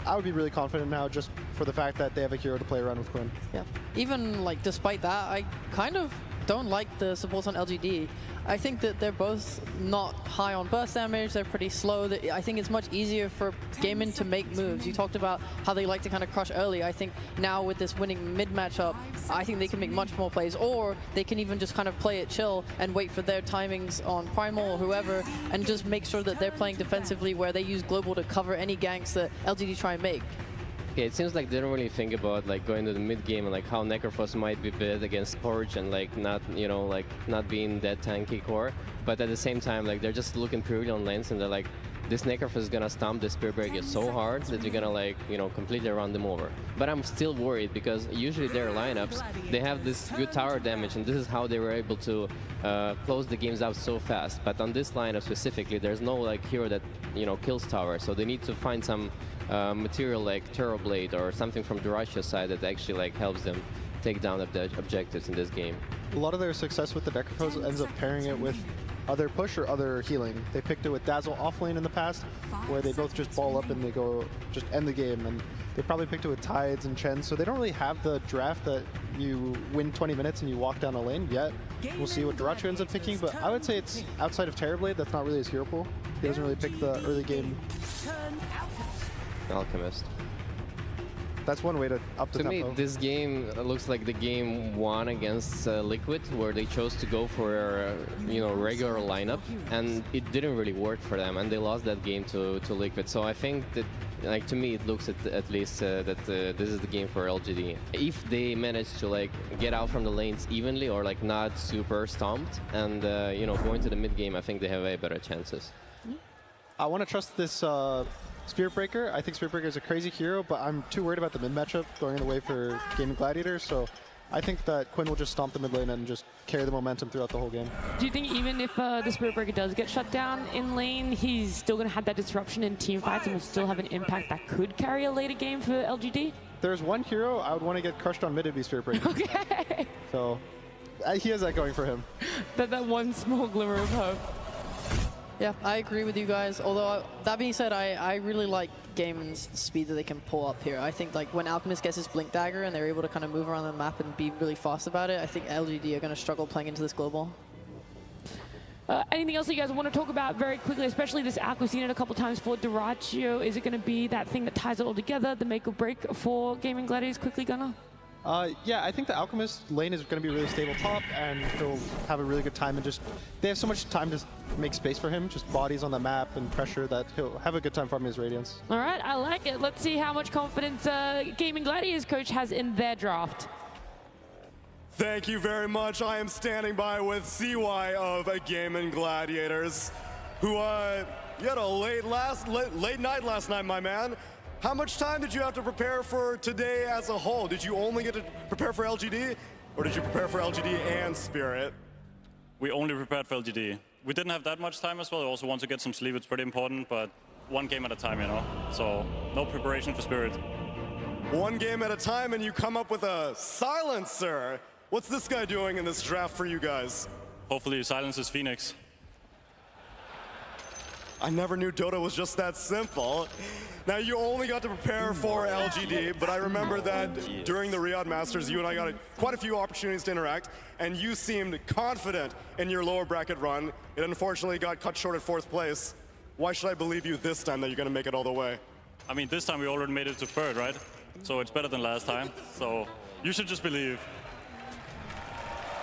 I would be really confident now just for the fact that they have a hero to play around with Quinn. Yeah. Even like despite that, I kind of don't like the supports on LGD. I think that they're both not high on burst damage, they're pretty slow. I think it's much easier for Gaimin to make moves. You talked about how they like to kind of crush early. I think now with this winning mid matchup, I think they can make much more plays, or they can even just kind of play it chill and wait for their timings on Primal or whoever, and just make sure that they're playing defensively where they use Global to cover any ganks that LGD try and make. Yeah, it seems like they don't really think about like going to the mid game and like how Necrophos might be bad against Porch and like not, you know, like not being that tanky core. But at the same time, like they're just looking purely on lanes and they're like, this Necrophos is gonna stomp the Spirit Breaker so hard that you're gonna like, you know, completely run them over. But I'm still worried because usually their lineups, they have this good tower damage and this is how they were able to close the games out so fast. But on this lineup specifically, there's no like hero that, you know, kills tower. So they need to find some material like Turbo Blade or something from Durashio's side that actually like helps them take down the objectives in this game. A lot of their success with the Necrophos ends up pairing it with other push or other healing. They picked it with Dazzle offlane in the past, where they both just ball up and they go just end the game. And they probably picked it with Tides and Chen, so they don't really have the draft that you win 20 minutes and you walk down a lane yet. We'll see what Durachio ends up picking, but I would say it's outside of Terrorblade, that's not really his hero pool. He doesn't really pick the early game. Alchemist. That's one way to up the tempo. To me, this game looks like the game won against Liquid, where they chose to go for you know, regular lineup, and it didn't really work for them, and they lost that game to Liquid. So I think that, like, to me, it looks at least that this is the game for LGD. If they manage to like get out from the lanes evenly or like not super stomped, and you know, going to the mid game, I think they have way better chances. I want to trust this Spirit Breaker. I think Spirit Breaker is a crazy hero, but I'm too worried about the mid matchup going in the way for Gaming Gladiators, so I think that Quinn will just stomp the mid lane and just carry the momentum throughout the whole game. Do you think even if the Spirit Breaker does get shut down in lane, he's still going to have that disruption in team fights and will still have an impact that could carry a later game for LGD? There's one hero I would want to get crushed on mid, it'd be Spirit Breaker. Okay. So he has that going for him. that one small glimmer of hope. Yeah, I agree with you guys. Although, that being said, I really like Gaimin's speed that they can pull up here. I think like when Alchemist gets his Blink Dagger and they're able to kind of move around the map and be really fast about it, I think LGD are going to struggle playing into this global. Anything else that you guys want to talk about very quickly, especially this arc? We've seen it a couple times for Durachio. Is it going to be that thing that ties it all together, the make or break for Gaming Gladiators? Quickly, Gunnar? Yeah, I think the Alchemist lane is going to be really stable top, and he'll have a really good time, and just they have so much time to make space for him, just bodies on the map and pressure, that he'll have a good time farming his Radiance. All right, I like it. Let's see how much confidence Gaming Gladiators coach has in their draft. Thank you very much. I am standing by with CY of Gaming Gladiators, who you had a late night last night, my man. How much time did you have to prepare for today as a whole? Did you only get to prepare for LGD, or did you prepare for LGD and Spirit? We only prepared for LGD. We didn't have that much time as well. I also want to get some sleep. It's pretty important, but one game at a time, you know? So no preparation for Spirit. One game at a time, and you come up with a silencer. What's this guy doing in this draft for you guys? Hopefully he silences Phoenix. I never knew Dota was just that simple. Now, you only got to prepare for LGD, but I remember that during the Riyadh Masters, you and I got quite a few opportunities to interact, and you seemed confident in your lower bracket run. It unfortunately got cut short at 4th place. Why should I believe you this time that you're going to make it all the way? I mean, this time we already made it to 3rd, right? So it's better than last time. So you should just believe.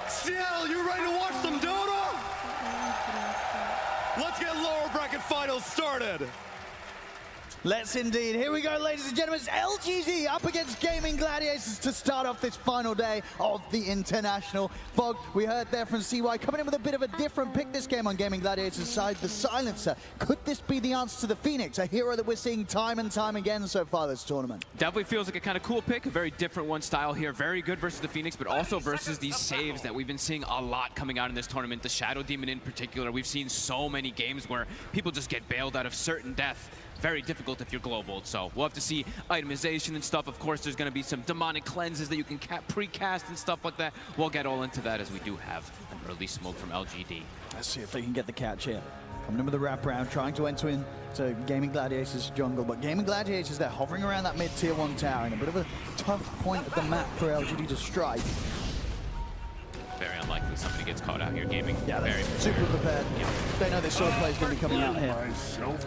Seattle, you ready to watch some Dota? Let's get lower bracket finals started. Let's indeed. Here we go, ladies and gentlemen. It's LGD up against Gaming Gladiators to start off this final day of the International. Fog, we heard there from CY coming in with a bit of a different pick this game on Gaming Gladiators' side, the Silencer. Could this be the answer to the Phoenix, a hero that we're seeing time and time again so far this tournament? Definitely feels like a kind of cool pick, a very different one style here. Very good versus the Phoenix, but also versus these saves that we've been seeing a lot coming out in this tournament. The Shadow Demon in particular, we've seen so many games where people just get bailed out of certain death. Very difficult if you're global, so we'll have to see itemization and stuff. Of course, there's going to be some demonic cleanses that you can pre-cast and stuff like that. We'll get all into that as we do have an early smoke from LGD. Let's see if they can get the catch here. Coming in with a wraparound, trying to enter into Gaming Gladiators' jungle, but Gaming Gladiators, they're hovering around that mid-tier 1 tower in a bit of a tough point of the map for LGD to strike. Very unlikely somebody gets caught out here gaming. Yeah, they're very super prepared. Yeah. They know this sword play is going to be coming out here.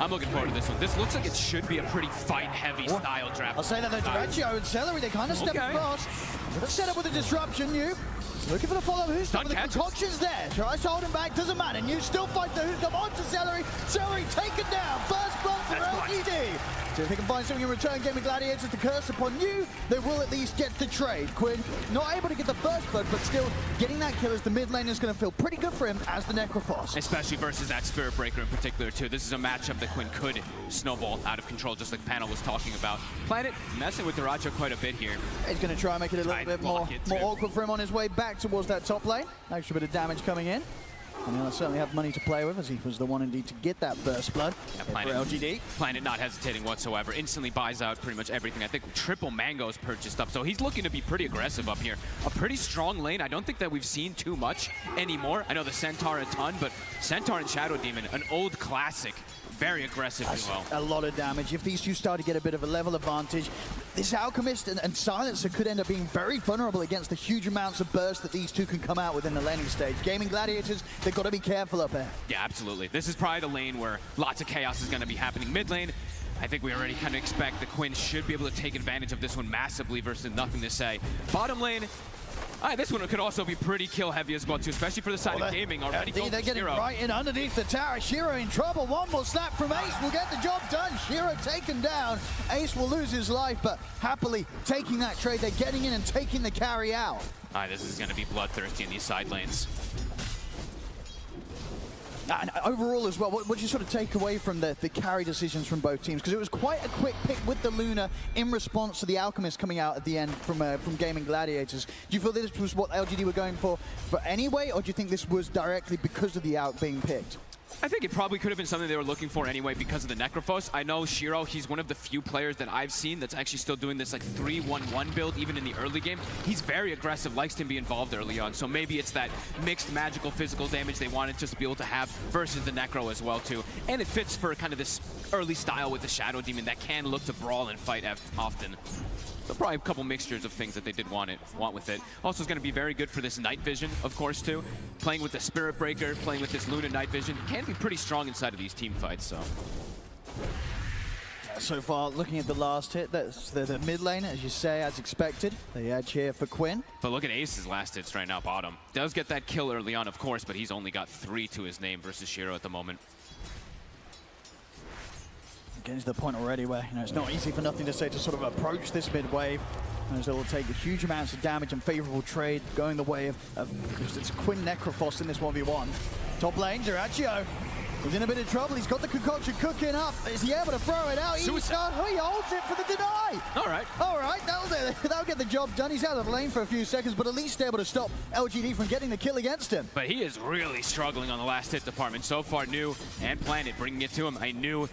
I'm looking forward to this one. This looks like it should be a pretty fight-heavy style draft. I'll say that though, Duraccio and Celery, they kind of step across. Let's set up with a disruption, you. Looking for the follow-up. Who's the concoction's there? Tries to hold him back, doesn't matter. You still fight the hook up onto Celery. Celery taken down. First blood for LGD. So if they can find something in return, Gaming Gladiators to curse upon you, they will at least get the trade. Quinn not able to get the first blood, but still getting that kill as the mid lane is going to feel pretty good for him as the Necrophos. Especially versus that Spirit Breaker in particular, too. This is a matchup that Quinn could snowball out of control, just like Panel was talking about. Planet messing with Duracho quite a bit here. He's going to try and make it a little bit more awkward for him on his way back towards that top lane. Extra bit of damage coming in. And he'll certainly have money to play with, as he was the one indeed to get that first blood for LGD. Planet not hesitating whatsoever. Instantly buys out pretty much everything. I think triple mangoes purchased up, so he's looking to be pretty aggressive up here. A pretty strong lane. I don't think that we've seen too much anymore. I know the Centaur a ton, but Centaur and Shadow Demon, an old classic. Very aggressive as well. A lot of damage. If these two start to get a bit of a level advantage, this Alchemist and Silencer could end up being very vulnerable against the huge amounts of burst that these two can come out within the laning stage. Gaming Gladiators, they've got to be careful up there. Yeah, absolutely. This is probably the lane where lots of chaos is going to be happening. Mid lane, I think we already kind of expect the Quinn should be able to take advantage of this one massively versus nothing to say. Bottom lane, this one could also be pretty kill heavy as well too, especially for the side of gaming already. They're getting right in underneath the tower. Shiro in trouble. One more slap from Ace will get the job done. Shiro taken down. Ace will lose his life, but happily taking that trade. They're getting in and taking the carry out. This is going to be bloodthirsty in these side lanes. And overall as well, what did you sort of take away from the carry decisions from both teams? Because it was quite a quick pick with the Luna in response to the Alchemist coming out at the end from Gaming Gladiators. Do you feel this was what LGD were going for anyway, or do you think this was directly because of the Alch being picked? I think it probably could have been something they were looking for anyway because of the Necrophos. I know Shiro, he's one of the few players that I've seen that's actually still doing this like 3-1-1 build even in the early game. He's very aggressive, likes to be involved early on, so maybe it's that mixed magical physical damage they wanted just to be able to have versus the Necro as well too. And it fits for kind of this early style with the Shadow Demon that can look to brawl and fight often. So probably a couple mixtures of things that they did want with it. Also, it's going to be very good for this night vision, of course, too. Playing with the Spirit Breaker, playing with this Luna night vision can be pretty strong inside of these team fights. So far, looking at the last hit, that's the mid lane, as you say, as expected. The edge here for Quinn. But look at Ace's last hits right now, bottom. Does get that kill early on, of course, but he's only got 3 to his name versus Shiro at the moment. Getting to the point already where it's not easy for nothing to say to sort of approach this mid wave, as it will take huge amounts of damage and favorable trade going the way of it's Quinn Necrophos in this 1v1. Top lane, Duraccio. He's in a bit of trouble. He's got the concoction cooking up. Is he able to throw it out? He holds it for the deny. All right, that'll get the job done. He's out of the lane for a few seconds, but at least able to stop LGD from getting the kill against him. But he is really struggling on the last hit department. So far, New and Planet bringing it to him. I knew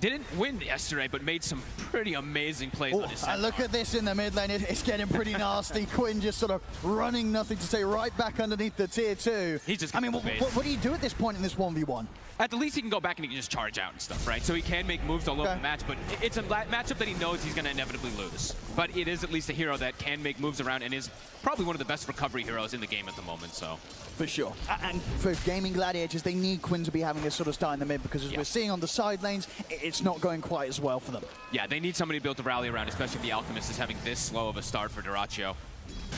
didn't win yesterday, but made some pretty amazing plays on his Centaur. Look at this in the mid lane. It's getting pretty nasty. Quinn just sort of running nothing to say right back underneath the tier 2. He's just what do you do at this point in this 1v1? At the least he can go back and he can just charge out and stuff, right? So he can make moves all over the match, but it's a matchup that he knows he's going to inevitably lose. But it is at least a hero that can make moves around and is probably one of the best recovery heroes in the game at the moment, so. For sure. And for Gaming Gladiators, they need Quinn to be having this sort of start in the mid because as we're seeing on the side lanes, it's not going quite as well for them. Yeah, they need somebody to be able to rally around, especially if the Alchemist is having this slow of a start for Duraccio.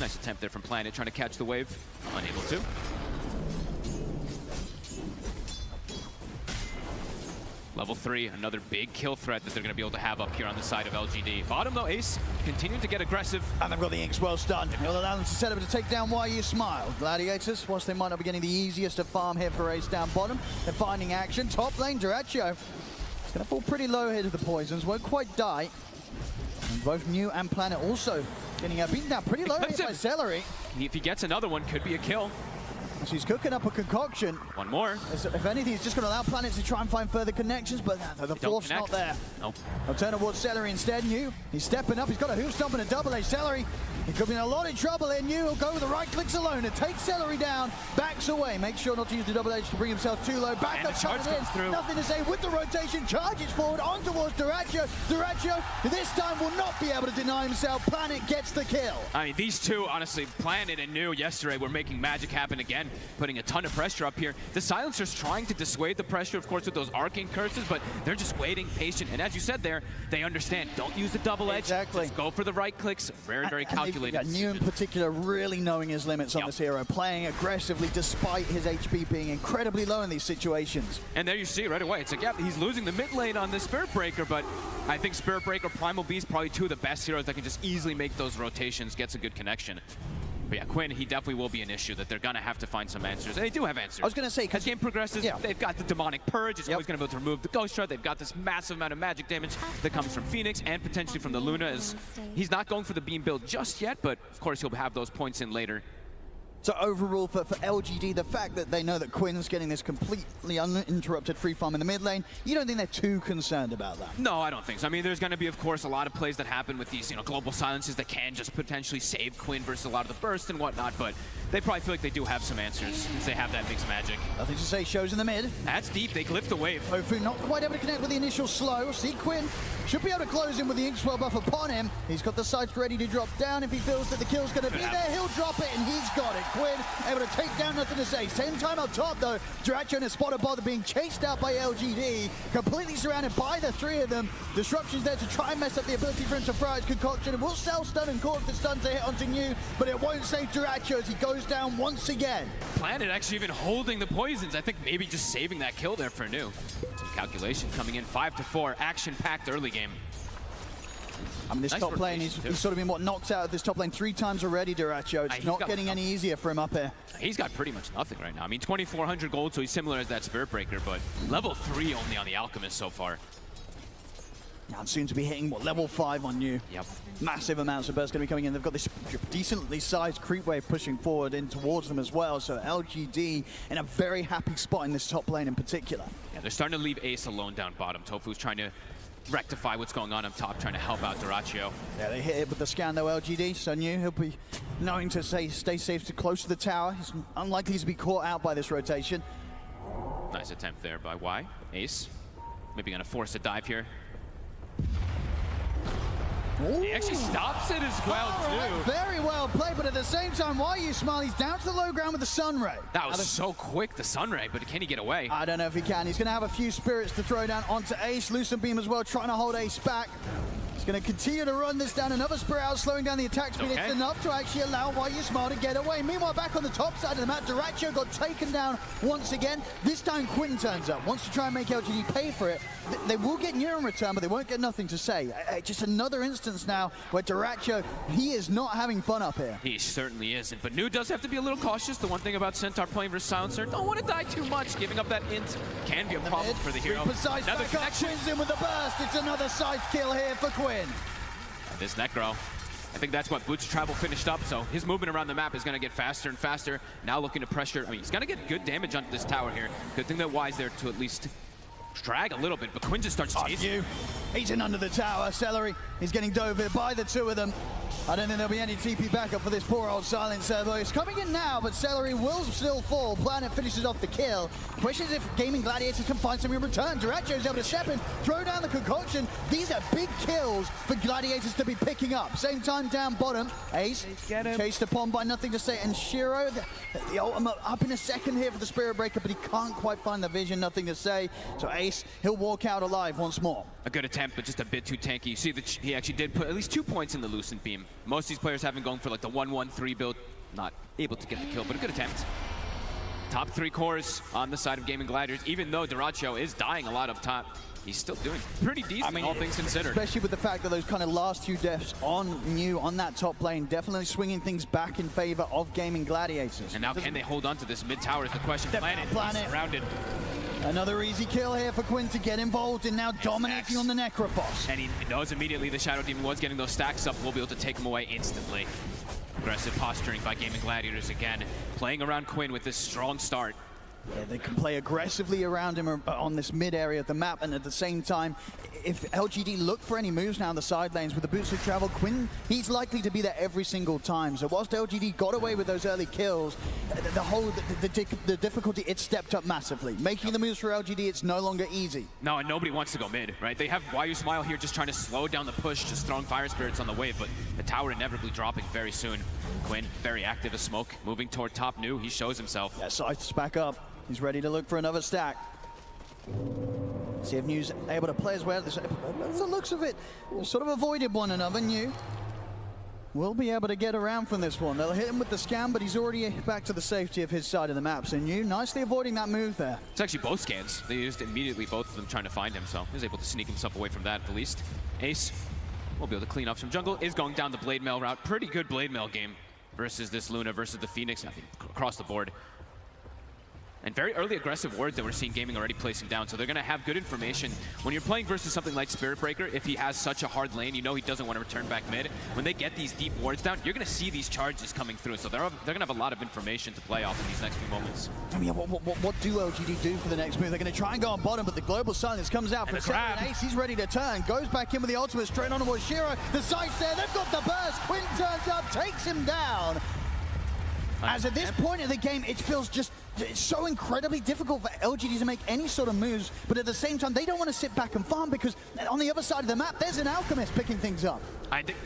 Nice attempt there from Planet, trying to catch the wave. Unable to. Level 3, another big kill threat that they're going to be able to have up here on the side of LGD. Bottom though, Ace continuing to get aggressive. And they've got the Inks well stunned. It'll allow them to set up to take down YU Smile. Gladiators, whilst they might not be getting the easiest of farm here for Ace down bottom, they're finding action. Top lane, Duracho. It's going to fall pretty low here to the poisons, won't quite die. And both New and Planet also getting beaten down pretty low here by Celery. If he gets another one, could be a kill. She's cooking up a concoction. One more. If anything, it's just going to allow Planet to try and find further connections, but the force not there. Nope. I'll turn towards Celery instead. New, he's stepping up. He's got a hoof stomp and a double A. Celery, he could be in a lot of trouble here. New will go with the right clicks alone and take Celery down. Backs away. Make sure not to use the double H to bring himself too low. Back up coming in. Nothing to say with the rotation. Charges forward on towards Duracho. Duracho this time will not be able to deny himself. Planet gets the kill. I mean, these two, honestly, Planet and New yesterday were making magic happen again, putting a ton of pressure up here. The Silencer's trying to dissuade the pressure, of course, with those arcane curses, but they're just waiting, patient. And as you said there, they understand. Don't use the double edge. Exactly. Just go for the right clicks. Very, very calculated. New in particular really knowing his limits on this hero, playing aggressively despite his HP being incredibly low in these situations. And there you see right away. It's like, yeah, he's losing the mid lane on the Spirit Breaker, but I think Spirit Breaker, Primal Beast, probably two of the best heroes that can just easily make those rotations, gets a good connection. But yeah, Quinn, he definitely will be an issue that they're going to have to find some answers. And they do have answers. I was going to say, as game progresses, they've got the Demonic Purge. It's always going to be able to remove the Ghost Shard. They've got this massive amount of magic damage that comes from Phoenix and potentially from the Luna. As he's not going for the beam build just yet, but of course he'll have those points in later. So overall for LGD, the fact that they know that Quinn's getting this completely uninterrupted free farm in the mid lane, you don't think they're too concerned about that? No, I don't think so. I mean, there's going to be, of course, a lot of plays that happen with these, global silences that can just potentially save Quinn versus a lot of the burst and whatnot, but they probably feel like they do have some answers since they have that mixed magic. Nothing to say, shows in the mid. That's deep. They lift the wave. Tofu not quite able to connect with the initial slow. See Quinn should be able to close in with the Inkswell buff upon him. He's got the sights ready to drop down. If he feels that the kill's going to be there, he'll drop it, and he's got it. Quinn able to take down, nothing to say. Same time up top, though. Duracho and his spotter bother being chased out by LGD, completely surrounded by the three of them. Disruption's there to try and mess up the ability for him to throw his concoction. It will self-stun and cause the stun to hit onto New, but it won't save Duracho as he goes down once again. Planet actually even holding the poisons. I think maybe just saving that kill there for New. Some calculation coming in 5-4, action-packed early game. I mean, this top lane, he's sort of been knocked out of this top lane 3 times already, Duracho. It's not getting any easier for him up here. He's got pretty much nothing right now. I mean, 2,400 gold, so he's similar as that Spirit Breaker, but level 3 only on the Alchemist so far. Now soon to be hitting, level 5 on New. Yep. Massive amounts of burst going to be coming in. They've got this decently sized creep wave pushing forward in towards them as well. So LGD in a very happy spot in this top lane in particular. Yeah, they're starting to leave Ace alone down bottom. Tofu's trying to rectify what's going on up top, trying to help out Duracho. Yeah, they hit it with the scan though, LGD. So New, he'll be knowing to stay safe to close to the tower. He's unlikely to be caught out by this rotation. Nice attempt there by Y. Ace. Maybe going to force a dive here. Ooh. He actually stops it as well, too. Very well played, but at the same time, YU Smile, he's down to the low ground with the Sun Ray. That was so quick, the Sun Ray, but can he get away? I don't know if he can. He's going to have a few spirits to throw down onto Ace. Lucent Beam as well, trying to hold Ace back. He's going to continue to run this down. Another spirit out, slowing down the attack speed. It's enough to actually allow YU Smile to get away. Meanwhile, back on the top side of the map, Duracho got taken down once again. This time, Quinn turns up, wants to try and make LGD pay for it. They will get near in return, but they won't get nothing to say. Just another instance now where Duracho, he is not having fun up here. He certainly isn't, but New does have to be a little cautious. The one thing about Centaur playing versus Silencer, don't want to die too much. Giving up that int can be a problem for the hero. Precise another back up, Quinn's in with the burst. It's another side kill here for Quinn. This Necro, I think that's what Boots Travel finished up, so his movement around the map is going to get faster and faster. Now looking to pressure, I mean, he's going to get good damage onto this tower here. Good thing that Y's there to at least drag a little bit, but Quinn just starts chasing. He's in under the tower. Celery, he's getting dove here by the two of them. I don't think there'll be any TP backup for this poor old Silencer. He's coming in now, but Celery will still fall. Planet finishes off the kill. Questions if Gaming Gladiators can find something in return. Duracho is able to step in, throw down the concoction. These are big kills for Gladiators to be picking up. Same time down bottom. Ace chased upon by nothing to say. And Shiro, the ultimate up in a second here for the Spirit Breaker, but he can't quite find the vision, nothing to say. So Ace, he'll walk out alive once more. A good attempt, but just a bit too tanky. You see that he actually did put at least 2 points in the Lucent Beam. Most of these players have been going for like the 1-1-3 build. Not able to get the kill, but a good attempt. top 3 cores on the side of Gaming Gladiators. Even though Duracio is dying a lot up top, he's still doing pretty decent, all things considered. Especially with the fact that those kind of last 2 deaths on New on that top lane, definitely swinging things back in favor of Gaming Gladiators. And now can they hold on to this mid tower is the question. Planet surrounded. Another easy kill here for Quinn to get involved and now dominating on the Necrophos. And he knows immediately the Shadow Demon was getting those stacks up. We'll be able to take him away instantly. Aggressive posturing by Gaming Gladiators again. Playing around Quinn with this strong start. Yeah, they can play aggressively around him on this mid area of the map, and at the same time, if LGD look for any moves now in the side lanes with the boots of travel, Quinn, he's likely to be there every single time. So whilst LGD got away with those early kills, the difficulty, it stepped up massively. Making the moves for LGD, it's no longer easy. No, and nobody wants to go mid, right? They have Wayu Smile here just trying to slow down the push, just throwing Fire Spirits on the wave, but the tower inevitably dropping very soon. Quinn, very active as Smoke, moving toward top New. He shows himself. Yeah, Scythe's back up. He's ready to look for another stack. See if New's able to play as well. The looks of it, sort of avoided one another. New will be able to get around from this one. They'll hit him with the scam, but he's already back to the safety of his side of the map. So New nicely avoiding that move there. It's actually both scans. They used immediately, both of them trying to find him, so he was able to sneak himself away from that at the least. Ace will be able to clean up some jungle, is going down the Blade Mail route. Pretty good Blade Mail game versus this Luna versus the Phoenix, I think, across the board. And very early aggressive wards that we're seeing Gaming already placing down, so they're going to have good information. When you're playing versus something like Spirit Breaker, if he has such a hard lane, you know he doesn't want to return back mid. When they get these deep wards down, you're going to see these charges coming through, so they're going to have a lot of information to play off in these next few moments. I mean, what do LGD do for the next move? They're going to try and go on bottom, but the Global Silence comes out for a second. Ace, he's ready to turn, goes back in with the ultimate straight on towards Shiro. The sight's there, they've got the burst. Quinn turns up, takes him down. As at this point in the game, it feels just so incredibly difficult for LGD to make any sort of moves, but at the same time, they don't want to sit back and farm because on the other side of the map, there's an Alchemist picking things up.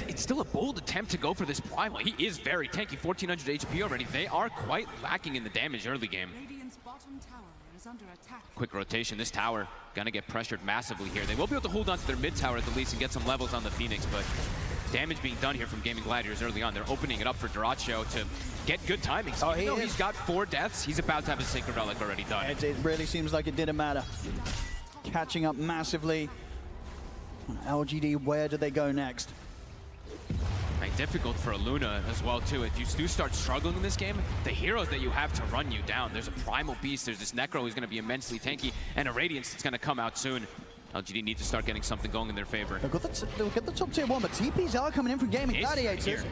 It's still a bold attempt to go for this Primal. He is very tanky, 1400 HP already. They are quite lacking in the damage early game. Radiant's bottom tower is under attack. Quick rotation, this tower gonna get pressured massively here. They will be able to hold on to their mid tower at the least and get some levels on the Phoenix, but damage being done here from Gaming Gladiators early on. They're opening it up for Duracio to get good timing. So even though he's got 4 deaths, he's about to have his Sacred Relic already done. It really seems like it didn't matter. Catching up massively. LGD, where do they go next? Difficult for a Luna as well too. If you do start struggling in this game, the heroes that you have to run you down, there's a Primal Beast, there's this Necro who's going to be immensely tanky, and a Radiance that's going to come out soon. LGD need to start getting something going in their favor. They've got the top tier 1, but TPs are coming in from Gaming Gladiators.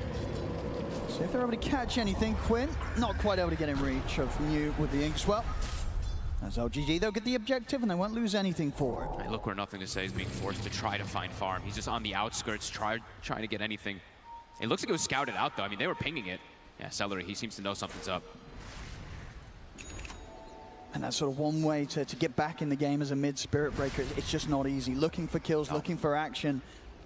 See if they're able to catch anything. Quinn, not quite able to get in reach of New with the Inkswell. As LGD, they'll get the objective and they won't lose anything for it. Hey, look where Nothing to Say is being forced to try to find farm. He's just on the outskirts, trying to get anything. It looks like it was scouted out though. I mean, they were pinging it. Yeah, Celery, he seems to know something's up. And that's sort of one way to get back in the game as a mid Spirit Breaker. It's just not easy. Looking for kills, looking for action.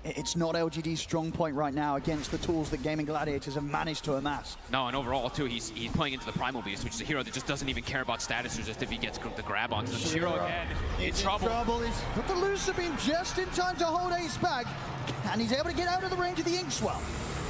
It's not LGD's strong point right now against the tools that Gaming Gladiators have managed to amass. No, and overall too, he's playing into the Primal Beast, which is a hero that just doesn't even care about status or just if he gets the grab onto the Shiro again. In trouble. He's put the Lucibeam just in time to hold Ace back, and he's able to get out of the range of the Inkswell.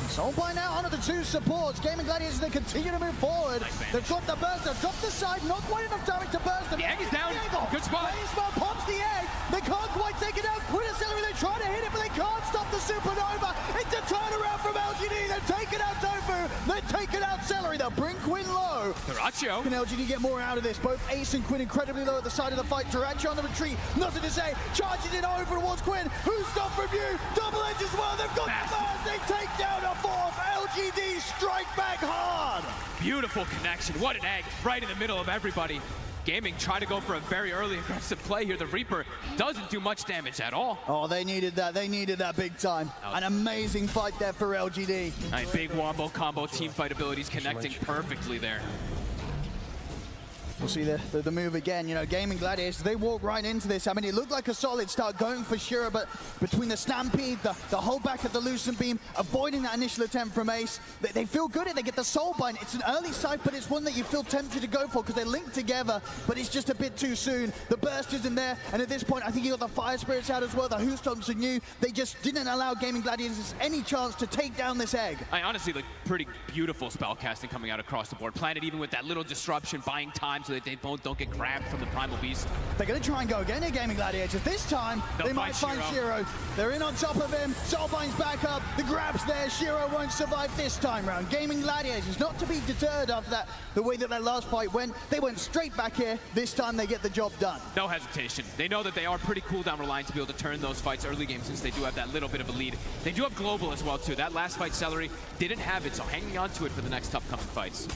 Soulbind now onto the 2 supports. Gaming Gladiators, they continue to move forward. They've got the burst, they've dropped the side, not quite enough damage to burst them. The egg is down. Good spot. Baseball pops the egg. They can't quite take it out. Quintessentially, they try to hit it, but they can't stop the Supernova. It's a turnaround from LGD. They've taken out Tofu. They've taken out Celery. They'll bring Quinn low. Duracio. Can LGD get more out of this? Both Ace and Quinn incredibly low at the side of the fight. Duracio on the retreat. Nothing to say. Charges it over towards Quinn. Who's stopped from you? Double edge as well. They've got the burst. They take down a 4th. LGD strike back hard. Beautiful connection. What an egg right in the middle of everybody. Gaming try to go for a very early aggressive play here. The Reaper doesn't do much damage at all. Oh, they needed that. They needed that big time. An amazing fight there for LGD. A big wombo combo team fight abilities connecting perfectly there. We'll see the move again. You know, Gaming Gladiators, they walk right into this. I mean, it looked like a solid start going for Shiro, but between the Stampede, the holdback of the Lucent Beam, avoiding that initial attempt from Ace, they feel good. They get the Soulbind. It's an early sight, but it's one that you feel tempted to go for because they're linked together, but it's just a bit too soon. The burst isn't there, and at this point, I think you got the Fire Spirits out as well. The Hoostomps are new. They just didn't allow Gaming Gladiators any chance to take down this egg. I honestly, like, pretty beautiful spell casting coming out across the board. Planet even with that little disruption, buying time, so that they both don't get grabbed from the Primal Beast. They're going to try and go again here, Gaming Gladiators. This time, they might find Shiro. They're in on top of him. Soulbind's back up. The grab's there. Shiro won't survive this time round. Gaming Gladiators, not to be deterred after that, the way that their last fight went. They went straight back here. This time they get the job done. No hesitation. They know that they are pretty cooldown reliant to be able to turn those fights early game since they do have that little bit of a lead. They do have Global as well, too. That last fight, Celery didn't have it, so hanging on to it for the next upcoming fights.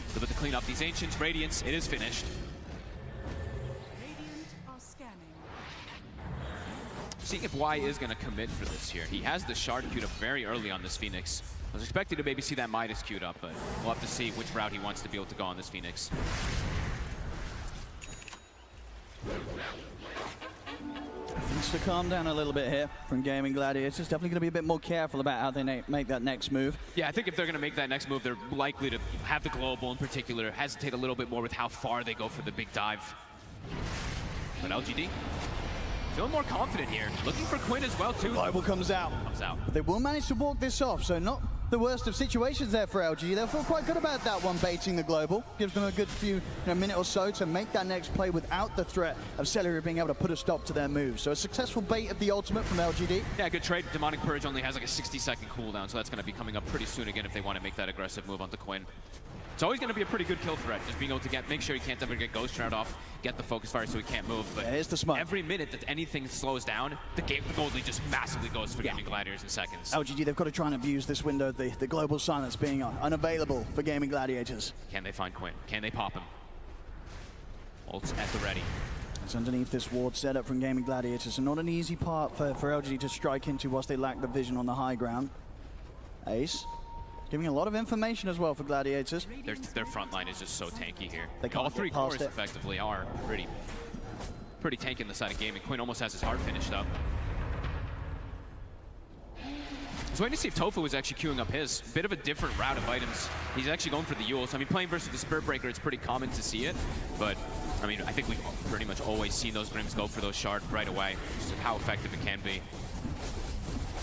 So with the clean up these Ancients, Radiance, it is finished. Seeing if Y is going to commit for this here. He has the Shard queued up very early on this Phoenix. I was expecting to maybe see that Midas queued up, but we'll have to see which route he wants to be able to go on this Phoenix. Things to calm down a little bit here from Gaming Gladiators. Definitely going to be a bit more careful about how they make that next move. Yeah, I think if they're going to make that next move, they're likely to have the Global in particular, hesitate a little bit more with how far they go for the big dive. But LGD, feeling more confident here. Looking for Quinn as well, too. Global comes out. They will manage to walk this off, so not the worst of situations there for LG. They'll feel quite good about that one, baiting the Global. Gives them a good few minute or so to make that next play without the threat of Celery being able to put a stop to their move. So a successful bait of the ultimate from LGD. Yeah, good trade. Demonic Purge only has like a 60-second cooldown, so that's going to be coming up pretty soon again if they want to make that aggressive move onto Quinn. It's always going to be a pretty good kill threat, just being able to make sure he can't ever get Ghost Shroud off, get the focus fire so he can't move. But here's the smoke. Every minute that anything slows down, the gold lead just massively goes for Gaming Gladiators in seconds. LGD, they've got to try and abuse this window, the global silence being unavailable for Gaming Gladiators. Can they find Quinn? Can they pop him? Ult's at the ready. It's underneath this ward setup from Gaming Gladiators, and not an easy part for LGD to strike into whilst they lack the vision on the high ground. Ace. Giving a lot of information as well for Gladiators. Their front line is just so tanky here. All three cores effectively are pretty tanky on the side of Gaming. Quinn almost has his heart finished up. So waiting to see if Tofu is actually queuing up his. Bit of a different route of items. He's actually going for the Yules. I mean, playing versus the Spirit Breaker, it's pretty common to see it. But, I mean, I think we've pretty much always seen those Grims go for those Shard right away. Just how effective it can be.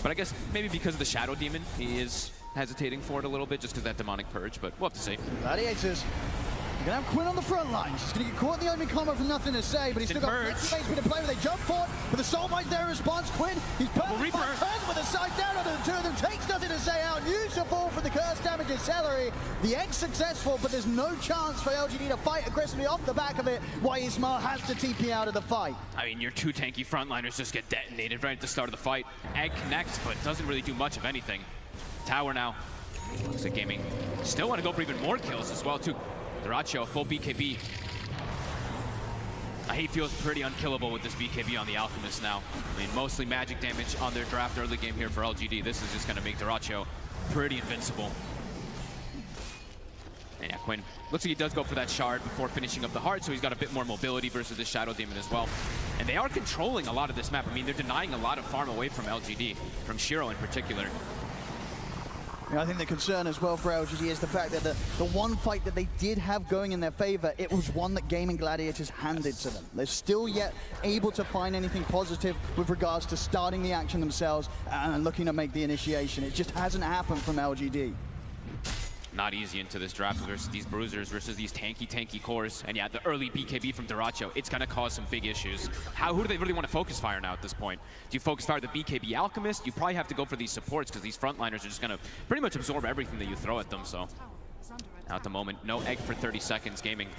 But I guess maybe because of the Shadow Demon, he is hesitating for it a little bit just because that Demonic Purge, but we'll have to see. Gladiators, you're going to have Quinn on the front lines. He's going to get caught in the opening combat for nothing to say, but he's still got plenty of space to play with. They jump for it, but the Soulbite there responds. Quinn, he's perfectly fine, turns with a side down onto the two of them, takes nothing to say out, useful for the curse damage of Celery. The X successful, but there's no chance for LGD to fight aggressively off the back of it, while Ismail has to TP out of the fight. I mean, your two tanky frontliners just get detonated right at the start of the fight. Egg connects, but doesn't really do much of anything. Tower now. Looks like Gaming still want to go for even more kills as well, too. Duracho, full BKB. He feels pretty unkillable with this BKB on the Alchemist now. I mean, mostly magic damage on their draft early game here for LGD. This is just going to make Duracho pretty invincible. And yeah, Quinn looks like he does go for that Shard before finishing up the heart, so he's got a bit more mobility versus the Shadow Demon as well. And they are controlling a lot of this map. I mean, they're denying a lot of farm away from LGD, from Shiro in particular. I think the concern as well for LGD is the fact that the one fight that they did have going in their favor, it was one that Gaming Gladiators handed to them. They're still yet able to find anything positive with regards to starting the action themselves and looking to make the initiation. It just hasn't happened from LGD. Not easy into this draft versus these bruisers versus these tanky cores. And yeah, the early BKB from Duracho, it's going to cause some big issues. Who do they really want to focus fire now at this point? Do you focus fire the BKB Alchemist? You probably have to go for these supports because these frontliners are just going to pretty much absorb everything that you throw at them. So now at the moment, no egg for 30 seconds. Gaming.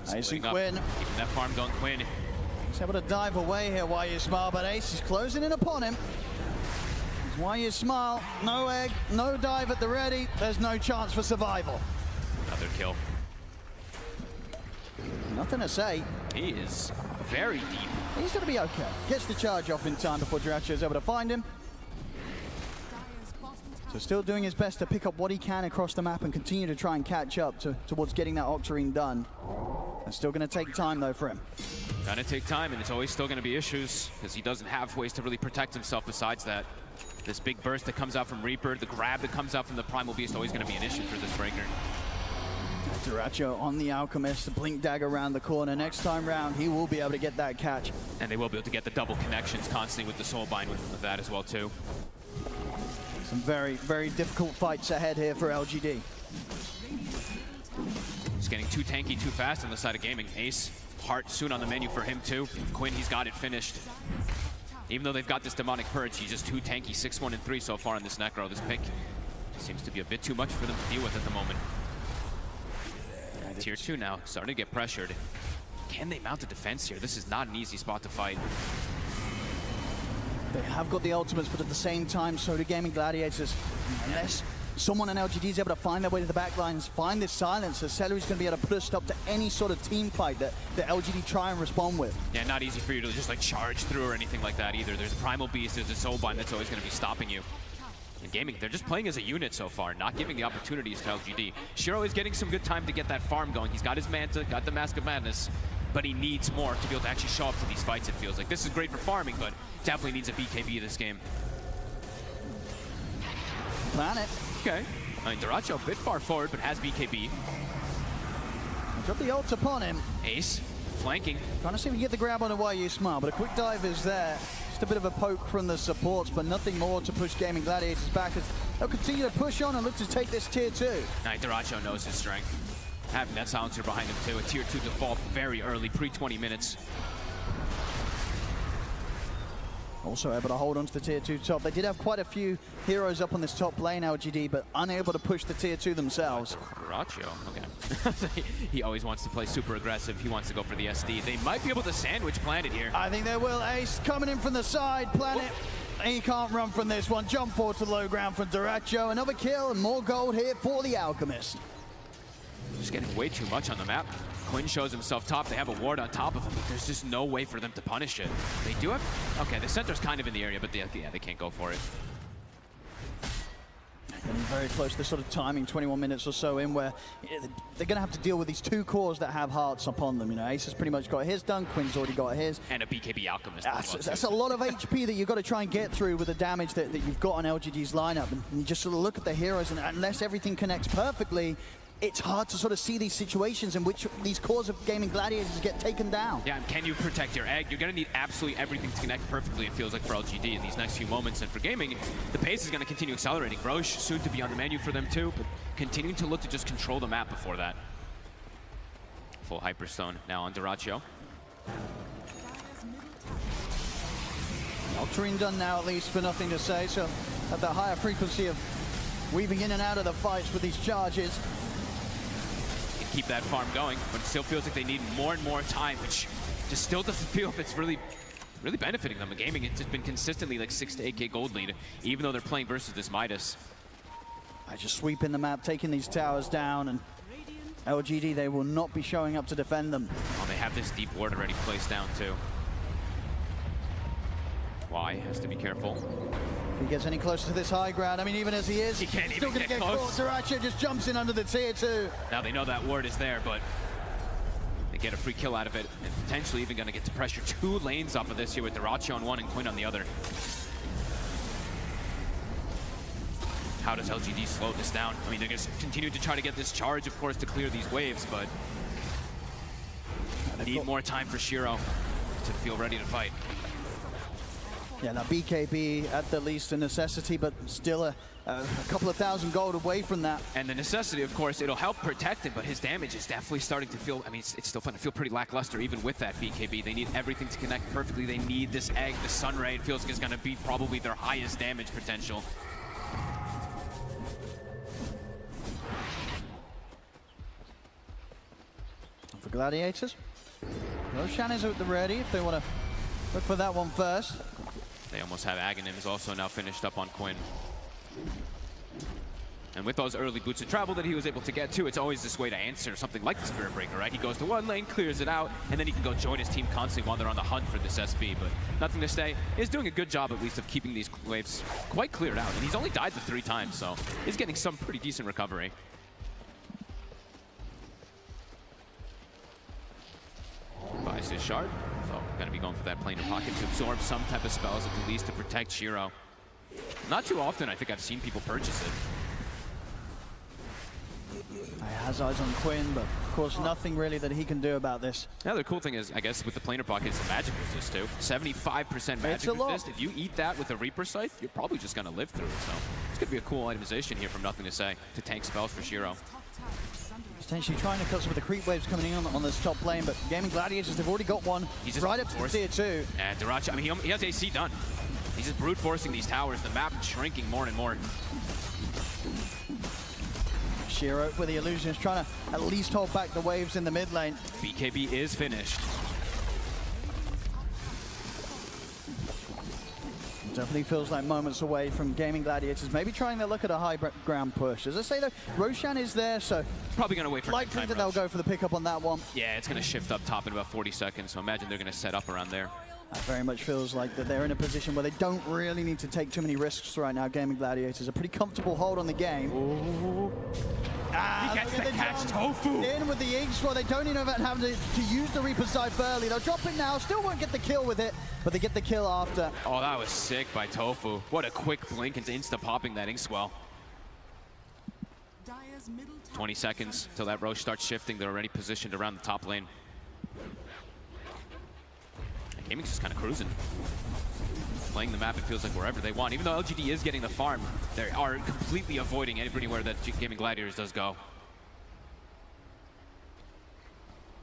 Nice and Quinn. Keeping that farm going, Quinn. He's able to dive away here while you smile, but Ace is closing in upon him. Why you smile, no egg, no dive at the ready, there's no chance for survival. Another kill. Nothing to say. He is very deep. He's going to be okay. Gets the charge off in time before Duracho is able to find him. So still doing his best to pick up what he can across the map and continue to try and catch up towards getting that Octarine done. It's still going to take time though for him. Gonna take time, and it's always still going to be issues because he doesn't have ways to really protect himself besides that. This big burst that comes out from Reaper, the grab that comes out from the Primal Beast, always going to be an issue for this Breaker. Duracho on the Alchemist, the Blink Dagger around the corner. Next time round, he will be able to get that catch. And they will be able to get the double connections constantly with the Soulbind with that as well, too. Some very, very difficult fights ahead here for LGD. Just getting too tanky too fast on the side of gaming. Ace, Heart soon on the menu for him too. Quinn, he's got it finished. Even though they've got this demonic purge, he's just too tanky. 6-1 and 3 so far in this Necro. This pick seems to be a bit too much for them to deal with at the moment. Tier 2 now, starting to get pressured. Can they mount a defense here? This is not an easy spot to fight. They have got the ultimates, but at the same time, so do Gaming Gladiators. Unless someone in LGD is able to find their way to the back lines, find this silence, Celery's going to be able to put a stop to any sort of team fight that LGD try and respond with. Yeah, not easy for you to just like charge through or anything like that either. There's a Primal Beast, there's a Soulbind that's always going to be stopping you. In gaming, they're just playing as a unit so far, not giving the opportunities to LGD. Shiro is getting some good time to get that farm going. He's got his Manta, got the Mask of Madness, but he needs more to be able to actually show up to these fights, it feels like. This is great for farming, but definitely needs a BKB this game. Planet. Okay. I mean, Duracho a bit far forward, but has BKB. Drop the ult upon him. Ace, flanking. Trying to see if we can get the grab on a YU Smart, but a quick dive is there. Just a bit of a poke from the supports, but nothing more to push Gaming Gladiators back as they'll continue to push on and look to take this tier 2. Now, Duracho knows his strength. Having that silencer behind him too, a tier 2 default very early, pre-20 minutes. Also able to hold on to the tier 2 top. They did have quite a few heroes up on this top lane, LGD, but unable to push the tier 2 themselves. Duracho, okay. He always wants to play super aggressive. He wants to go for the SD. They might be able to sandwich Planet here. I think they will. Ace coming in from the side. Planet, he can't run from this one. Jump forward to low ground from Duracho. Another kill and more gold here for the Alchemist. Just getting way too much on the map. Quinn shows himself top. They have a ward on top of him, but there's just no way for them to punish it. They do have... Okay, the center's kind of in the area, but yeah, they can't go for it. Getting very close to this sort of timing, 21 minutes or so in, where they're going to have to deal with these two cores that have hearts upon them. You know, Ace has pretty much got his done. Quinn's already got his. And a BKB Alchemist. That's a lot of HP that you've got to try and get through with the damage that you've got on LGD's lineup. And you just sort of look at the heroes, and unless everything connects perfectly, it's hard to sort of see these situations in which these cores of Gaming Gladiators get taken down. Yeah, and can you protect your egg? You're going to need absolutely everything to connect perfectly, it feels like, for LGD in these next few moments. And for gaming, the pace is going to continue accelerating. Roche soon to be on the menu for them too, but continuing to look to just control the map before that. Full Hyperstone now on Duracho. Octarine done now, at least, for nothing to say. So at that higher frequency of weaving in and out of the fights with these charges. Keep that farm going, but it still feels like they need more and more time, which just still doesn't feel if it's really benefiting them. The gaming, it's just been consistently like 6 to 8K gold lead, even though they're playing versus this Midas. I just sweeping the map, taking these towers down, and LGD, they will not be showing up to defend them. Oh, they have this deep ward already placed down too. Y has to be careful. If he gets any closer to this high ground, I mean, even as he is, he can't still even gonna get close. Duracho just jumps in under the tier 2. Now they know that ward is there, but they get a free kill out of it, and potentially even gonna get to pressure 2 lanes off of this here with Duracho on one and Quinn on the other. How does LGD slow this down? I mean, they're gonna continue to try to get this charge, of course, to clear these waves, but need more time for Shiro to feel ready to fight. Yeah, now BKB at the least a necessity, but still a couple of thousand gold away from that. And the necessity, of course, it'll help protect him, but his damage is definitely starting to feel, I mean, it's still fun to feel pretty lackluster even with that BKB. They need everything to connect perfectly. They need this egg. The Sunray, it feels like, is going to be probably their highest damage potential. For Gladiators, Roshan is at the ready if they want to look for that one first. They almost have Aghanim is also now finished up on Quinn. And with those early boots of travel that he was able to get to, it's always this way to answer something like the Spirit Breaker, right? He goes to one lane, clears it out, and then he can go join his team constantly while they're on the hunt for this SB. But nothing to stay is doing a good job, at least, of keeping these waves quite cleared out. And he's only died the 3 times, so he's getting some pretty decent recovery. Buys his shard, so gonna be going for that planar pocket to absorb some type of spells at the least to protect Shiro. Not too often I think I've seen people purchase it. He has eyes on Quinn, but of course nothing really that he can do about this. Now the cool thing is, I guess with the planar pocket, it's a magic resist too. 75% magic resist. If you eat that with a Reaper Scythe, you're probably just gonna live through it. So it's gonna be a cool itemization here from Nothing to Say to tank spells for Shiro. Potentially trying to cut some of the creep waves coming in on this top lane, but Gaming Gladiators, they've already got one right up to tier 2. And Durachi, I mean, he has AC done. He's just brute forcing these towers. The map is shrinking more and more. Shiro with the illusions, trying to at least hold back the waves in the mid lane. BKB is finished. Definitely feels like moments away from Gaming Gladiators, maybe trying to look at a high ground push. As I say though, Roshan is there, so probably going to wait for likely that they'll go for the pickup on that one. Yeah, it's going to shift up top in about 40 seconds, so imagine they're going to set up around there. That very much feels like that they're in a position where they don't really need to take too many risks right now. Gaming Gladiators, a pretty comfortable hold on the game. Ooh. He gets the catch, Tofu! In with the Inks, well, they don't even have to use the Reaper's Dive early. They'll drop it now, still won't get the kill with it, but they get the kill after. Oh, that was sick by Tofu. What a quick blink into insta-popping that Inkswell. 20 seconds till that Roche starts shifting. They're already positioned around the top lane. And Gaming's just kind of cruising. Playing the map, it feels like wherever they want. Even though LGD is getting the farm, they are completely avoiding everywhere that Gaming Gladiators does go.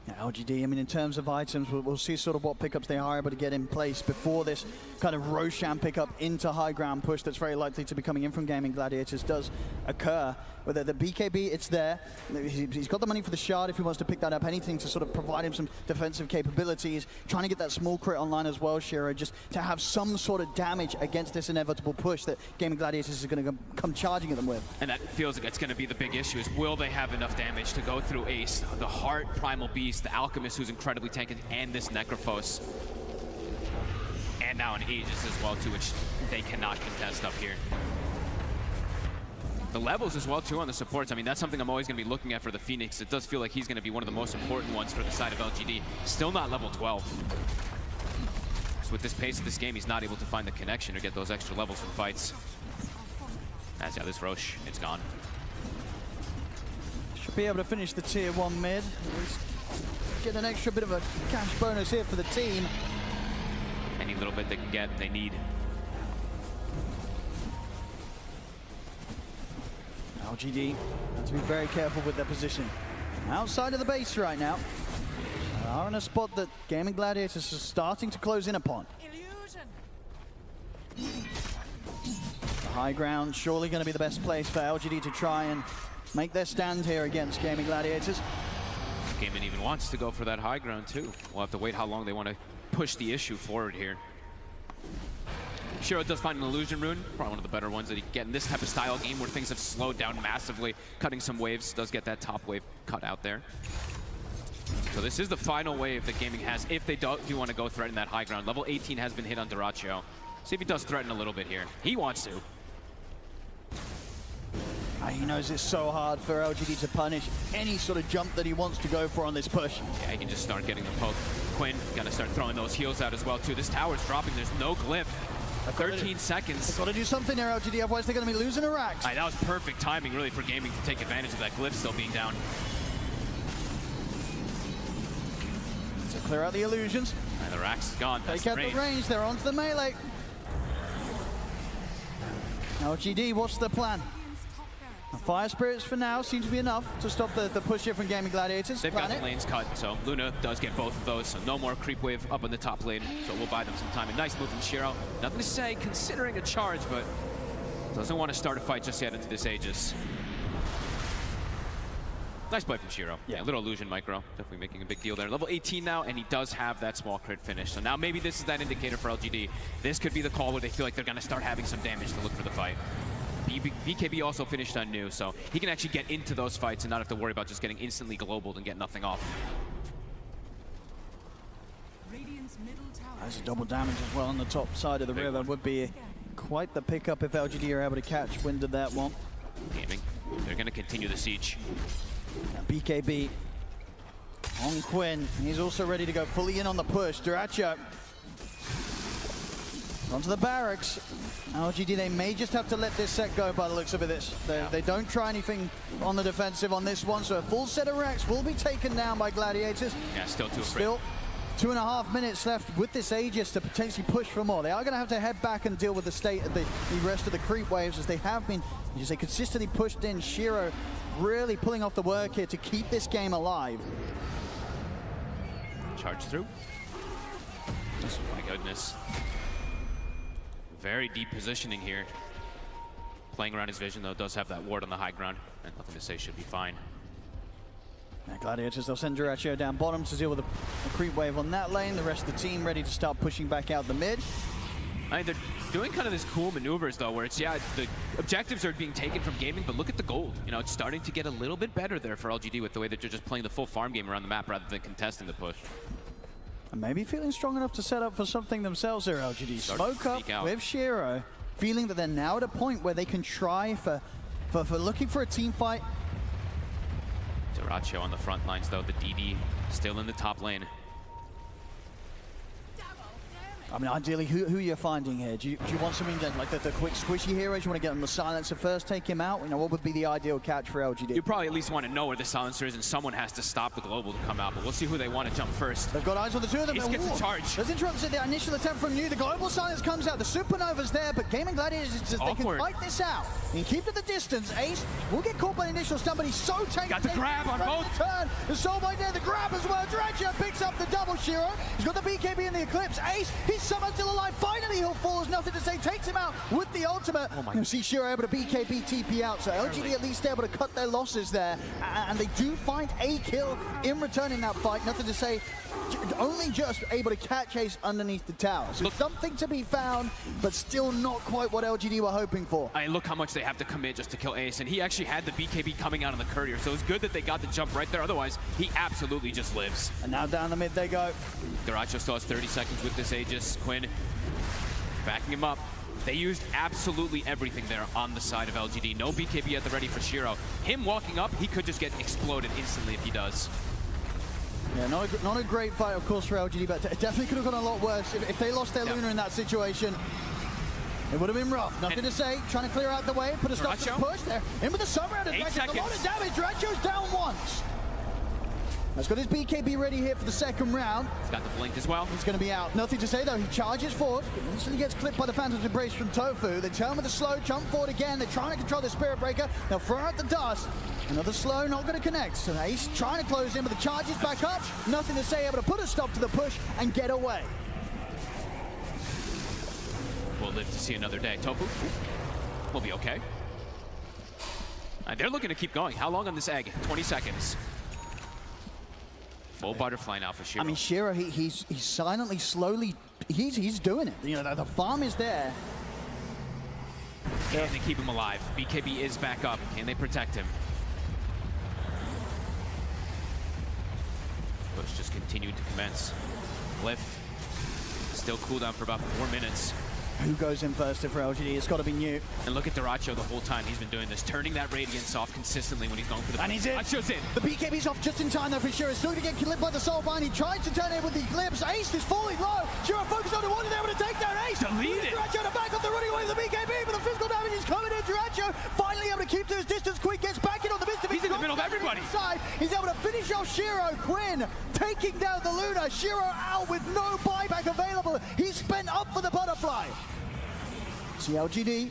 Yeah, LGD, I mean, in terms of items, we'll see sort of what pickups they are able to get in place before this kind of Roshan pickup into high ground push that's very likely to be coming in from Gaming Gladiators does occur. But the BKB, it's there. He's got the money for the shard if he wants to pick that up. Anything to sort of provide him some defensive capabilities. Trying to get that small crit online as well, Shiro, just to have some sort of damage against this inevitable push that Gaming Gladiators is going to come charging at them with. And that feels like it's going to be the big issue, is will they have enough damage to go through Ace, the Heart, Primal Beast, the Alchemist, who's incredibly tanky, and this Necrophos. And now an Aegis as well, too, which they cannot contest up here. The levels as well, too, on the supports. I mean, that's something I'm always going to be looking at for the Phoenix. It does feel like he's going to be one of the most important ones for the side of LGD. Still not level 12. So with this pace of this game, he's not able to find the connection or get those extra levels from fights. As yeah, this Roche, it's gone. Should be able to finish the tier 1 mid. Get an extra bit of a cash bonus here for the team. Any little bit they can get, they need. LGD have to be very careful with their position. Outside of the base right now. They are in a spot that Gaming Gladiators are starting to close in upon. The high ground surely going to be the best place for LGD to try and make their stand here against Gaming Gladiators. Gaming even wants to go for that high ground too. We'll have to wait how long they want to push the issue forward here. Shiro does find an illusion rune, probably one of the better ones that he can get in this type of style game where things have slowed down massively. Cutting some waves, does get that top wave cut out there. So this is the final wave that Gaming has if they do want to go threaten that high ground. Level 18 has been hit on Duraccio. See if he does threaten a little bit here. He wants to. He knows it's so hard for LGD to punish any sort of jump that he wants to go for on this push. Yeah, he can just start getting the poke. Quinn, gotta start throwing those heals out as well too. This tower's dropping, there's no glyph. 13 seconds. They've got to do something there, LGD, otherwise they're going to be losing a Rax. That was perfect timing, really, for Gaming to take advantage of that glyph still being down. So clear out the illusions. And the Rax is gone. Take out the range, they're onto the melee. LGD, what's the plan? Fire Spirits for now seem to be enough to stop the push here from Gaming Gladiators. They've got the lanes cut, so Luna does get both of those, so no more creep wave up on the top lane, so we'll buy them some time. A nice move from Shiro. Nothing to say, considering a charge, but doesn't want to start a fight just yet into this Aegis. Nice play from Shiro. Yeah, little illusion micro. Definitely making a big deal there. Level 18 now, and he does have that small crit finish. So now maybe this is that indicator for LGD. This could be the call where they feel like they're going to start having some damage to look for the fight. BKB also finished on new, so he can actually get into those fights and not have to worry about just getting instantly globaled and get nothing off. That's a double damage as well on the top side of the river. Would be quite the pickup if LGD are able to catch wind of that one. Gaming, they're going to continue the siege. Now BKB on Quinn. He's also ready to go fully in on the push. Duraccio onto the barracks. LGD, they may just have to let this set go by the looks of it. They don't try anything on the defensive on this one, so a full set of racks will be taken down by Gladiators. Yeah, still too afraid. Still 2.5 minutes left with this Aegis to potentially push for more. They are going to have to head back and deal with the state of the rest of the creep waves as they have been, as they consistently pushed in. Shiro really pulling off the work here to keep this game alive. Charge through. Oh my goodness. Very deep positioning here. Playing around his vision, though, does have that ward on the high ground. And nothing to say, should be fine. Now Gladiators, they'll send Duracio down bottom to deal with a creep wave on that lane. The rest of the team ready to start pushing back out the mid. I mean, they're doing kind of this cool maneuvers, though, where it's, yeah, the objectives are being taken from gaming, but look at the gold. You know, it's starting to get a little bit better there for LGD with the way that they're just playing the full farm game around the map rather than contesting the push. And maybe feeling strong enough to set up for something themselves here, LGD. Smoke up with Shiro, feeling that they're now at a point where they can try for looking for a team fight. Duracio on the front lines, though. The DD still in the top lane. I mean, ideally, who you're finding here? Do you want something like the quick squishy heroes? You want to get on the silencer first, take him out? You know, what would be the ideal catch for LGD? You probably at least want to know where the silencer is, and someone has to stop the global to come out, but we'll see who they want to jump first. They've got eyes on the two of them. Ace gets a charge. There's interrupts at the initial attempt from New. The global silence comes out. The supernova's there, but Gaming Gladiators, they can fight this out. And keep to the distance. Ace will get caught by an initial stun, but he's so tanky. Got the grab on both. Turn. The Soulblade there, the grab as well. Duracio picks up the double Shiro. He's got the BKB in the Eclipse. Ace, he's somehow still alive. Finally, he'll fall. There's nothing to say. Takes him out with the ultimate. You see Shiro able to BKB TP out. So LGD at least able to cut their losses there. And they do find a kill in return in that fight. Nothing to say. Only just able to catch Ace underneath the tower. So something to be found, but still not quite what LGD were hoping for. I mean, look how much they have to commit just to kill Ace. And he actually had the BKB coming out on the courier. So it's good that they got the jump right there. Otherwise, he absolutely just lives. And now down the mid they go. Duracio still has 30 seconds with this Aegis. Quinn backing him up. They used absolutely everything there on the side of LGD. No BKB at the ready for Shiro. Him walking up, he could just get exploded instantly if he does. Yeah, not a great fight, of course, for LGD, but it definitely could have gone a lot worse. If they lost their Luna in that situation, it would have been rough. Nothing to say. Trying to clear out the way, put a stop to the push there. In with the summer out of Dragon. A lot of damage. Duracio's down once. He's got his BKB ready here for the second round. He's got the blink as well. He's going to be out. Nothing to say, though. He charges forward. Instantly gets clipped by the Phantom's Embrace from Tofu. They tell him with a slow jump forward again. They're trying to control the Spirit Breaker. They'll throw out the dust. Another slow, not going to connect. So Ace trying to close in, but the charge is back up. Nothing to say, able to put a stop to the push and get away. We'll live to see another day. Tofu will be okay. They're looking to keep going. How long on this egg? 20 seconds. Full butterfly now for Shiro. I mean, Shiro, he's silently, slowly, he's doing it. You know, the farm is there. Can they keep him alive? BKB is back up. Can they protect him? Push just continued to commence. Glyph still cooldown for about 4 minutes. Who goes in first for LGD? It's got to be New. And look at Duracio the whole time he's been doing this, turning that Radiance off consistently when he's going for the... And he's in. Duracio's in. The BKB's off just in time though for Shiro. Still going to get clipped by the Soulbind. He tried to turn it with the Eclipse. Ace is falling low. Shiro focused on the one and able to take down Ace. Delete it. Duracio to back up the running away with the BKB, but the physical damage is coming in. Duracio finally able to keep to his distance. Quinn gets back in on the midst of it. He's in the middle of everybody. He's able to finish off Shiro. Quinn taking down the Luna. Shiro out with no buyback available. He's spent up for the butterfly. See LGD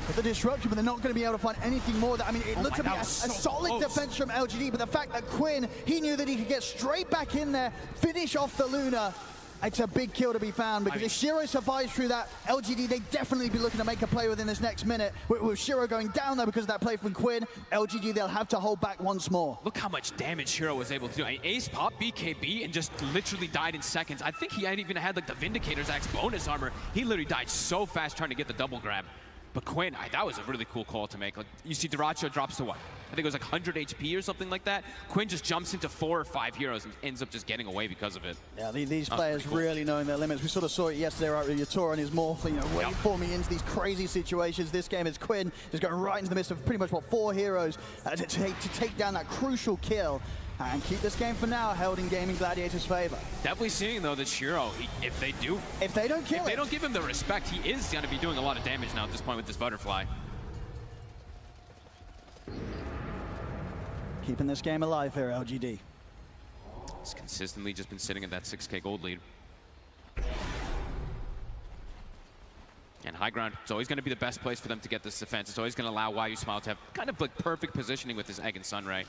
with the disruption, but they're not going to be able to find anything more. I mean, it looked to be a solid defense from LGD, but the fact that Quinn, he knew that he could get straight back in there, finish off the Luna. It's a big kill to be found, because if Shiro survives through that, LGD, they definitely be looking to make a play within this next minute. With Shiro going down, though, because of that play from Quinn, LGD, they'll have to hold back once more. Look how much damage Shiro was able to do. I mean, Ace popped BKB and just literally died in seconds. I think he had even had like the Vindicator's Axe bonus armor. He literally died so fast trying to get the double grab. But Quinn, that was a really cool call to make. Like, you see Duracio drops to what? I think it was like 100 HP or something like that. Quinn just jumps into 4 or 5 heroes and ends up just getting away because of it. Yeah, these players really knowing their limits. We sort of saw it yesterday, right, with Yator and his morph, waveforming into these crazy situations. This game is Quinn just going right into the midst of pretty much, 4 heroes to take down that crucial kill. And keep this game for now held in Gaming Gladiators' favor. Definitely seeing, though, that Shiro, if they don't give him the respect, he is going to be doing a lot of damage now at this point with this butterfly. Keeping this game alive here, LGD. He's consistently just been sitting at that 6K gold lead. And high ground, it's always going to be the best place for them to get this defense. It's always going to allow YU Smile to have kind of like perfect positioning with his Egg and Sunray.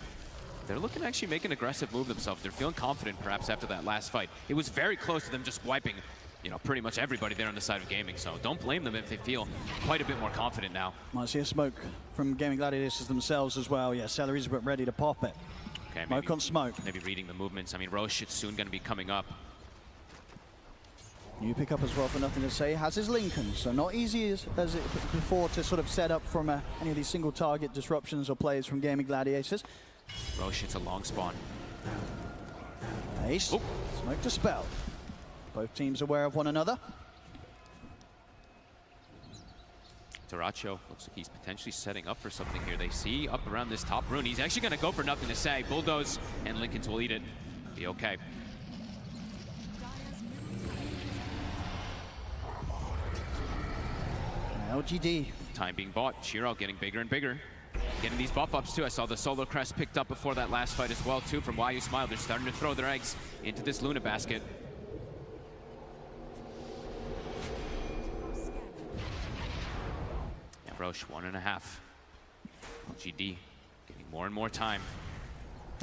They're looking to actually make an aggressive move themselves. They're feeling confident perhaps after that last fight. It was very close to them just wiping, you know, pretty much everybody there on the side of gaming. So don't blame them if they feel quite a bit more confident now. Might see a smoke from Gaming Gladiators themselves as well. Yeah, Celery's about ready to pop it. Okay, smoke on smoke. Maybe reading the movements. I mean, Roche is soon going to be coming up. New pickup as well for Nothing to Say. Has his Lincoln, so not easy as it before to sort of set up from any of these single target disruptions or plays from Gaming Gladiators. Roche, it's a long spawn. Ace, smoke dispelled. Both teams aware of one another. Taracho looks like he's potentially setting up for something here. They see up around this top rune. He's actually going to go for Nothing to Say. Bulldoze and Lincolns will eat it. Be okay. LGD. Time being bought. Shiro getting bigger and bigger. Getting these buff ups too. I saw the Solar Crest picked up before that last fight as well too from YU Smile. They're starting to throw their eggs into this Luna basket. Yeah, Roche 1.5. LGD getting more and more time.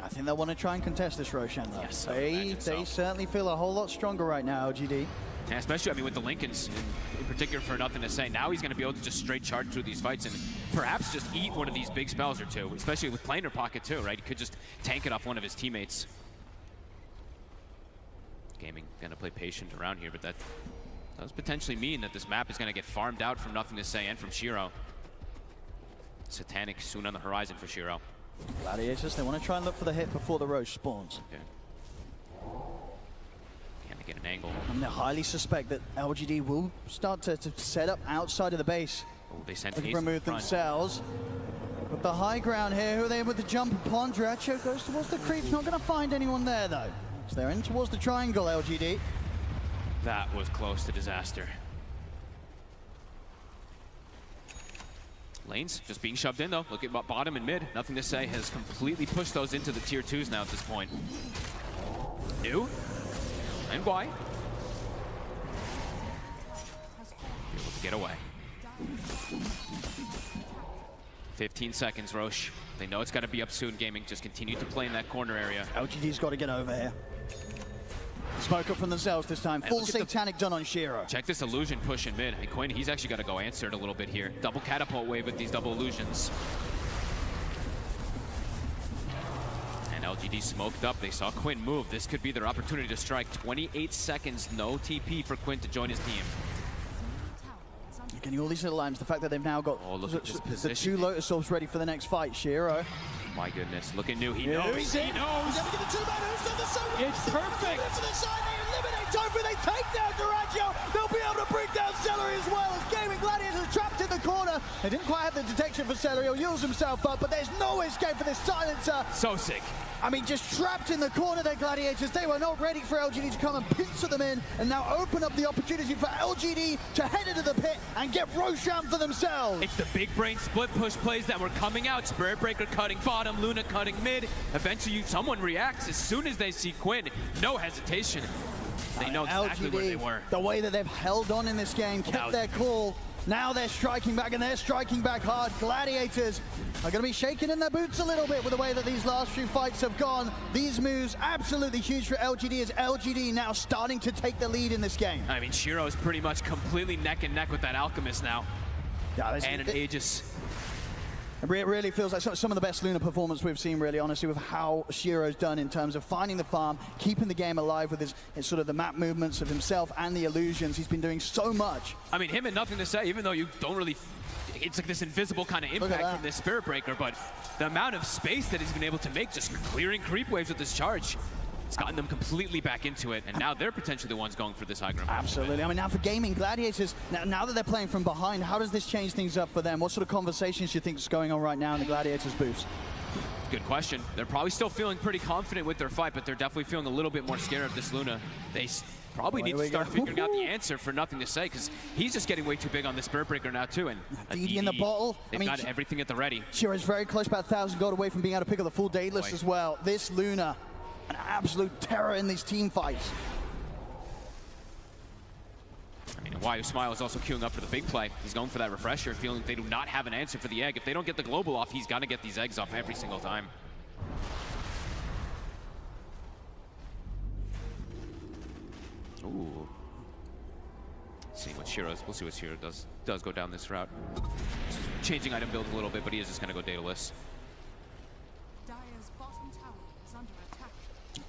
I think they want to try and contest this Roshan though. Yes, they certainly feel a whole lot stronger right now, LGD. Yeah, especially, I mean, with the Lincolns in particular for Nothing to Say. Now he's going to be able to just straight charge through these fights and perhaps just eat one of these big spells or two, especially with Planar Pocket too, right? He could just tank it off one of his teammates. Gaming going to play patient around here, but that does potentially mean that this map is going to get farmed out from Nothing to Say and from Shiro. Satanic soon on the horizon for Shiro. Gladiators, they want to try and look for the hit before the Roche spawns. Okay. Can they get an angle? And they highly suspect that LGD will start to set up outside of the base. Oh, they sent Ace Ace remove themselves. But the high ground here, who are they able to jump upon? Dracho goes towards the creeps, not going to find anyone there though. So they're in towards the triangle, LGD. That was close to disaster. Lanes just being shoved in though. Look at bottom and mid. Nothing to Say has completely pushed those into the tier 2s now at this point. New and Y. Able to get away. 15 seconds, Roche. They know it's got to be up soon, Gaming. Just continue to play in that corner area. LGD's got to get over here. Smoke up from themselves this time. Full Satanic done on Shiro. Check this illusion push in mid. And Quinn, he's actually got to go answer it a little bit here. Double catapult wave with these double illusions. And LGD smoked up. They saw Quinn move. This could be their opportunity to strike. 28 seconds, no TP for Quinn to join his team. Getting all these little lines, the fact that they've now got the 2 Lotus Orbs ready for the next fight. Shiro. My goodness, looking new. He knows. He knows. He's going to get the 2-man. It's perfect. To the side, they eliminate Tofu. They take down Duraggio. They'll be able to bring down Celery as well. As Gaming Gladiators are trapped in the corner. They didn't quite have the detection for Celery. He'll use himself up, but there's no escape for this silencer. So sick. I mean, just trapped in the corner there, Gladiators. They were not ready for LGD to come and pincer them in, and now open up the opportunity for LGD to head into the pit and get Roshan for themselves. It's the big brain split push plays that were coming out. Spirit Breaker cutting bottom, Luna cutting mid. Eventually, someone reacts as soon as they see Quinn. No hesitation. They know exactly where they were. The way that they've held on in this game, kept their call. Now they're striking back, and they're striking back hard. Gladiators are going to be shaking in their boots a little bit with the way that these last few fights have gone. These moves absolutely huge for LGD, as LGD now starting to take the lead in this game. I mean, Shiro is pretty much completely neck and neck with that Alchemist now. Yeah, and an Aegis. It really feels like some of the best Luna performance we've seen, really, honestly, with how Shiro's done in terms of finding the farm, keeping the game alive with his sort of the map movements of himself and the illusions. He's been doing so much. I mean, him and Nothing to Say, even though you don't really, it's like this invisible kind of impact from this Spirit Breaker, but the amount of space that he's been able to make just clearing creep waves with this charge, it's gotten them completely back into it, and now they're potentially the ones going for this high ground. Absolutely. I mean, now for Gaming Gladiators, now that they're playing from behind, how does this change things up for them? What sort of conversations do you think is going on right now in the Gladiators booth? Good question. They're probably still feeling pretty confident with their fight, but they're definitely feeling a little bit more scared of this Luna. They probably need to start figuring out the answer for Nothing to Say, because he's just getting way too big on the Spirit Breaker now too. And DD in the bottle. They've got everything at the ready. Shiro's very close, about 1,000 gold away from being able to pick up the full day list as well. This Luna, an absolute terror in these team fights. I mean, Why Smile is also queuing up for the big play. He's going for that refresher, feeling they do not have an answer for the egg. If they don't get the global off, he's got to get these eggs off every single time. Ooh. We'll see what Shiro does go down this route. Changing item build a little bit, but he is just going to go dataless. Dire's bottom tower is under attack.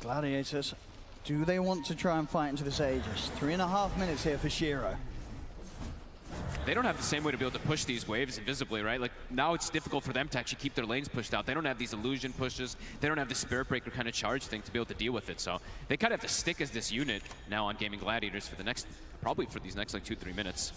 Gladiators, do they want to try and fight into this Aegis? 3.5 minutes here for Shiro. They don't have the same way to be able to push these waves invisibly, right? Like, now it's difficult for them to actually keep their lanes pushed out. They don't have these illusion pushes. They don't have the Spirit Breaker kind of charge thing to be able to deal with it. So they kind of have to stick as this unit now on Gaming Gladiators for the next, probably for these next like 2-3 minutes.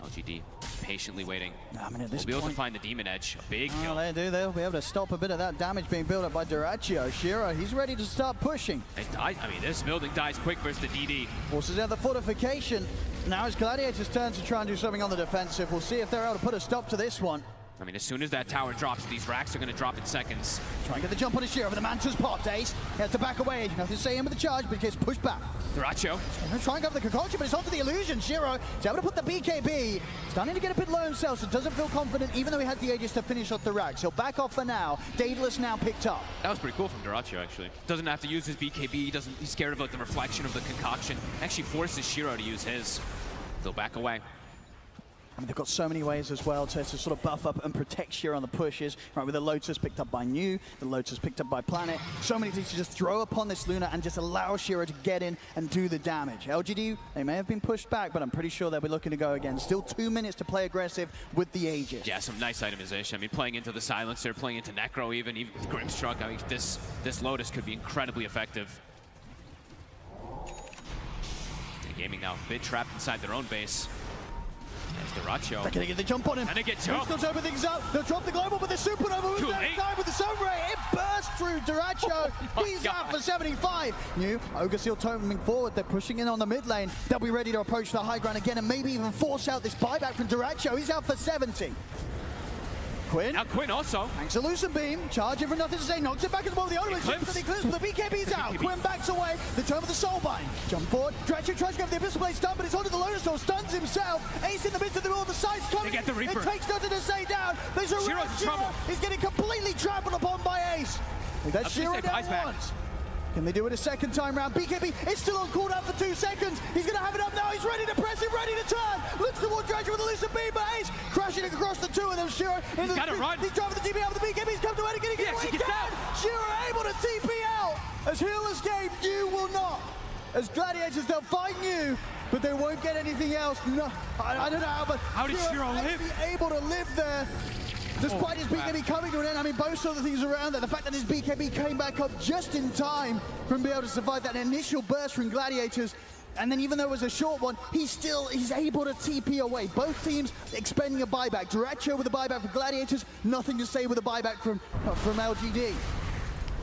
LGD patiently waiting. I mean, at this we'll be able point, to find the Demon Edge. A big kill. They do. They'll be able to stop a bit of that damage being built up by Duraccio. Shiro, he's ready to start pushing. It dies. I mean, this building dies quick versus the DD. Forces out the fortification. Now it's Gladiator's turn to try and do something on the defensive. We'll see if they're able to put a stop to this one. I mean, as soon as that tower drops, these racks are going to drop in seconds. Try and get the jump on his Shiro, but the Manta's popped. Ace, he has to back away. Nothing to say him with the charge, but he gets pushed back. Duracho. Try and go for the concoction, but it's onto the illusion. Shiro is able to put the BKB. Starting to get a bit low himself, so doesn't feel confident, even though he had the Aegis to finish off the racks. He'll back off for now. Daedalus now picked up. That was pretty cool from Duracho, actually. Doesn't have to use his BKB. He's scared of like the reflection of the concoction. Actually forces Shiro to use his. They'll back away. I mean, they've got so many ways as well to sort of buff up and protect Shiro on the pushes. Right, with the Lotus picked up by New, the Lotus picked up by Planet. So many things to just throw upon this Luna and just allow Shiro to get in and do the damage. LGD, they may have been pushed back, but I'm pretty sure they'll be looking to go again. Still 2 minutes to play aggressive with the Aegis. Yeah, some nice itemization. I mean, playing into the Silencer, playing into Necro, even with Grimstruck. I mean, this Lotus could be incredibly effective. Gaming now a bit trapped inside their own base. There's Duracho. They're gonna get the jump on him. And it gets jumped. He's open things up. They'll drop the global, but the Supernova moves outside with the Sunray. It bursts through Duracho. He's out for 75. New Ogre Seal toteming forward. They're pushing in on the mid lane. They'll be ready to approach the high ground again and maybe even force out this buyback from Duracho. He's out for 70. Quinn. Now Quinn also. Thanks to Lucent Beam. Charging for nothing to say. Knocks it back at the ball. The other Eclipse. The Eclipse, but the BKB's out. Quinn backs away. The turn with the Soulbind. Jump forward. Duracho tries to go for the Abyssal Blade stun, but it's onto the Lotus Soul. Stuns himself. Ace in the midst of the middle. The side's coming. They get the Reaper. It takes nothing to say down. There's a Shiro's in trouble. He's getting completely trampled upon by Ace. That's Shiro down once. Can they do it a second time round? BKB is still on cooldown for 2 seconds. He's going to have it up now. He's ready to press him, ready to turn. Looks towards Duracho with a Lucent Beam, but Ace crashing across the two of them. Shiro. He's got to run. He's driving the TP out with the BKB. He's come to it again. Yes, he gets out. Shiro able to TP out. As Healer's game, you will not. As Gladiators, they'll find you, but they won't get anything else. No, I don't know how, but how did Shiro live? Able to live there. Despite his BKB coming to an end, I mean, both of the things around there. The fact that his BKB came back up just in time from being able to survive that initial burst from Gladiators. And then even though it was a short one, he's able to TP away. Both teams expending a buyback. Duracho with a buyback for Gladiators, nothing to say with a buyback from LGD.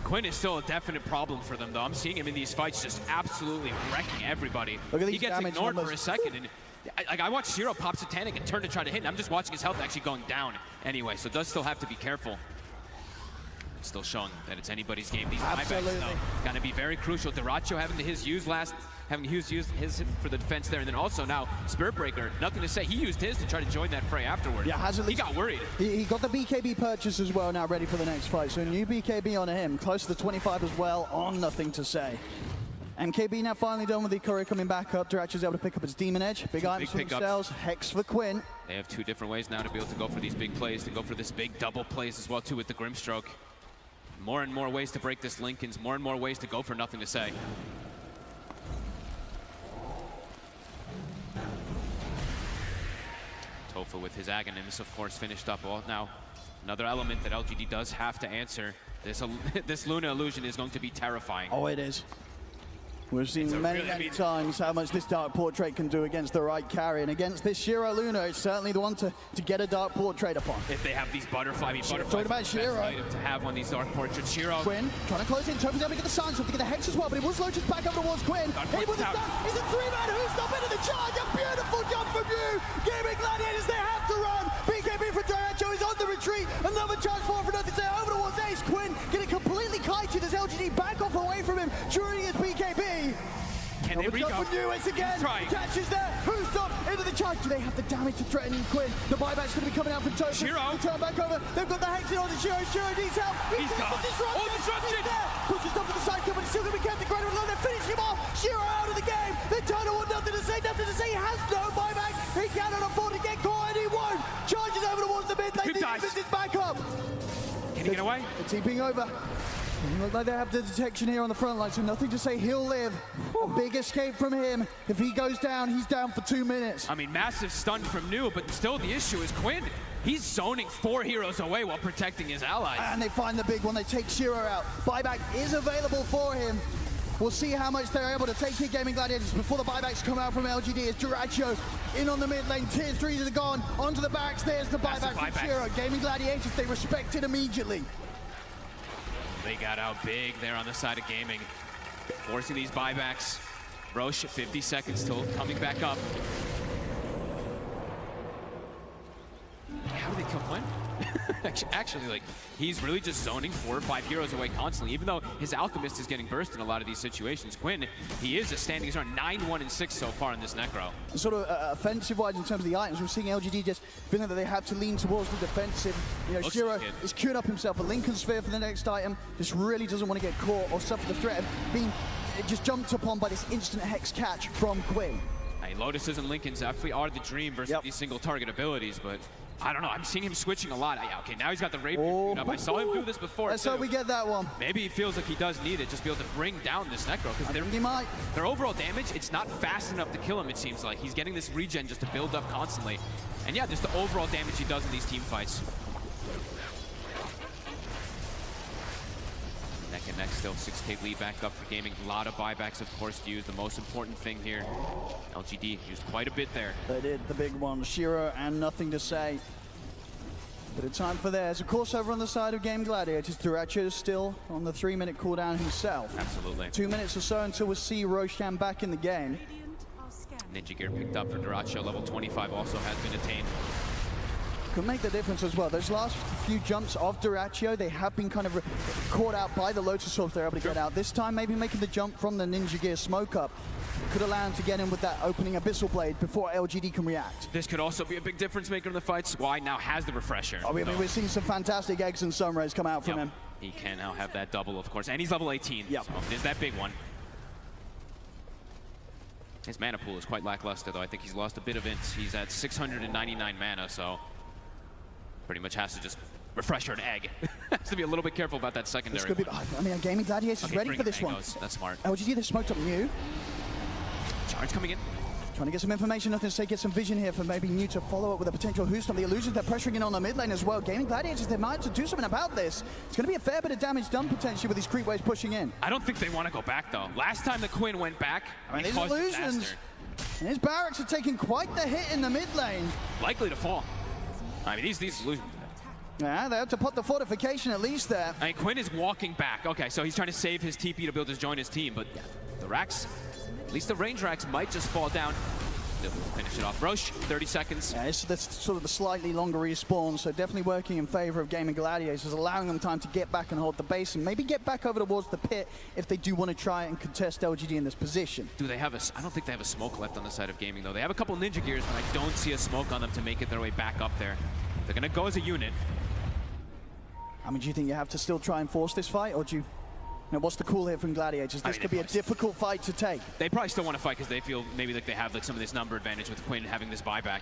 Quinn is still a definite problem for them, though. I'm seeing him in these fights just absolutely wrecking everybody. Look at these he gets damage ignored numbers. for a second, and I watched Shiro pop Satanic and turn to try to hit, and I'm just watching his health actually going down anyway, so does still have to be careful. It's still showing that it's anybody's game. These buybacks, though, gotta be very crucial. Duracho having his use his for the defense there, and then also now Spirit Breaker, nothing to say. He used his to try to join that fray afterwards. Yeah, he got worried. He got the BKB purchase as well, now ready for the next fight. So a new BKB on him, close to 25 as well, on nothing to say. MKB now finally done with the Courier coming back up. Duracho's able to pick up his Demon Edge. Big items for themselves. Hex for Quinn. They have 2 different ways now to be able to go for these big plays, to go for this big double plays as well too with the Grimstroke. More and more ways to break this Linken's, more and more ways to go for nothing to say. Tofa with his Aghanim's, of course, finished up. Well, now, another element that LGD does have to answer. This Luna illusion is going to be terrifying. Oh, it is. We've seen many times how much this Dark Portrait can do against the right carry, and against this Shiro Luna, it's certainly the one to get a Dark Portrait upon. If they have these butterfly, talking about Shiro. To have one of these Dark Portraits. Shiro. Quinn trying to close in, Toby's able to get the silence, to get the Hex as well, but it was Lotus back up towards Quinn. He with the stun, he's a 3-man who's stop into the charge, a beautiful jump from you. Gaming Gladiators, they have to run. BKB for Duracho is on the retreat, another charge forward for nothing to say, over towards Ace. Quinn getting completely kited as LGD back off away from him during his BKB. Can they re-go? It's again. Catches there. Who's up into the charge? Do they have the damage to threaten Quinn? The buyback's going to be coming out from Token. Shiro. Turn back over. They've got the Hexen on the Shiro. Shiro needs help. He's gone. Oh, disruption. He's there. Pushes up to the side, but he's still going to be kept. The Greater alone. They're finishing him off. Shiro out of the game. The Total want nothing to say. Nothing to say. He has no buyback. He cannot afford to get caught, and he won't. Charges over towards the mid lane. This is back up. Can he get away? The TPing over. Look like they have the detection here on the front line, so nothing to say. He'll live. A big escape from him. If he goes down, he's down for 2 minutes. I mean, massive stun from New, but still the issue is Quinn. He's zoning 4 heroes away while protecting his allies. And they find the big one. They take Shiro out. Buyback is available for him. We'll see how much they're able to take here, Gaming Gladiators, before the buybacks come out from LGD. As Duracho in on the mid lane. Tier 3s are gone. Onto the backs. There's the buyback from Shiro. Gaming Gladiators, they respect it immediately. They got out big there on the side of Gaming, forcing these buybacks. Roche, 50 seconds till coming back up. How do they kill Quinn? Actually, like, he's really just zoning 4 or 5 heroes away constantly, even though his Alchemist is getting burst in a lot of these situations. Quinn, he is just standing his ground, 9-1-6 so far in this Necro. Sort of offensive-wise in terms of the items, we're seeing LGD just feeling that they have to lean towards the defensive. You know, Shiro is queuing up himself a Lincoln Sphere for the next item, just really doesn't want to get caught or suffer the threat of being just jumped upon by this instant Hex catch from Quinn. Hey, Lotuses and Lincolns definitely are the dream versus these single target abilities, but I don't know, I'm seeing him switching a lot. Okay, now he's got the Rapier up. I saw him do this before. That's how we get that one. Maybe he feels like he does need it, just be able to bring down this Necro, because their overall damage, it's not fast enough to kill him, it seems like. He's getting this regen just to build up constantly. And yeah, just the overall damage he does in these team fights. Neck and neck still, 6K lead back up for Gaming. A lot of buybacks, of course, to use. The most important thing here, LGD used quite a bit there. They did, the big one. Shiro and nothing to say. Bit of time for theirs. Of course, over on the side of Game Gladiators, Duracho is still on the 3-minute cooldown himself. Absolutely. 2 minutes or so until we see Roshan back in the game. Ninja gear picked up for Duracho. Level 25 also has been attained. Could make the difference as well. Those last few jumps of Duracho, they have been kind of caught out by the Lotus Orb. They're able to get out. This time, maybe making the jump from the Ninja Gear smoke up could allow him to get in with that opening Abyssal Blade before LGD can react. This could also be a big difference maker in the fight. Squai now has the Refresher. Oh, I mean, we're seeing some fantastic eggs and sunrays come out from him. He can now have that double, of course, and he's level 18. Yep. So there's that big one. His mana pool is quite lackluster, though. I think he's lost a bit of it. He's at 699 mana, so pretty much has to just refresh an egg. Has to be a little bit careful about that secondary. This could be, I mean, Gaming Gladiators is ready for this one. That's smart. LGD, they smoked up New. Charge coming in. Trying to get some information, nothing to say, get some vision here for maybe New to follow up with a potential Who's on the illusions. They're pressuring in on the mid lane as well. Gaming Gladiators, they might have to do something about this. It's going to be a fair bit of damage done potentially with these creep waves pushing in. I don't think they want to go back, though. Last time the Quinn went back, I mean, these illusions. And his barracks are taking quite the hit in the mid lane. Likely to fall. I mean, these illusions. Yeah, they have to put the fortification at least there. I mean, Quinn is walking back. Okay, so he's trying to save his TP to be able to join his team, but the racks, at least the range racks, might just fall down. They'll finish it off. Roche, 30 seconds. Yeah, that's sort of the slightly longer respawn, so definitely working in favor of Gaming Gladiators, allowing them time to get back and hold the base and maybe get back over towards the pit if they do want to try and contest LGD in this position. Do they have I don't think they have a smoke left on the side of Gaming, though. They have a couple Ninja Gears, but I don't see a smoke on them to make it their way back up there. They're going to go as a unit. I mean, do you think you have to still try and force this fight, or do you know, what's the call here from Gladiators? This could be a difficult fight to take. They probably still want to fight because they feel maybe like they have like some of this number advantage with Quinn having this buyback.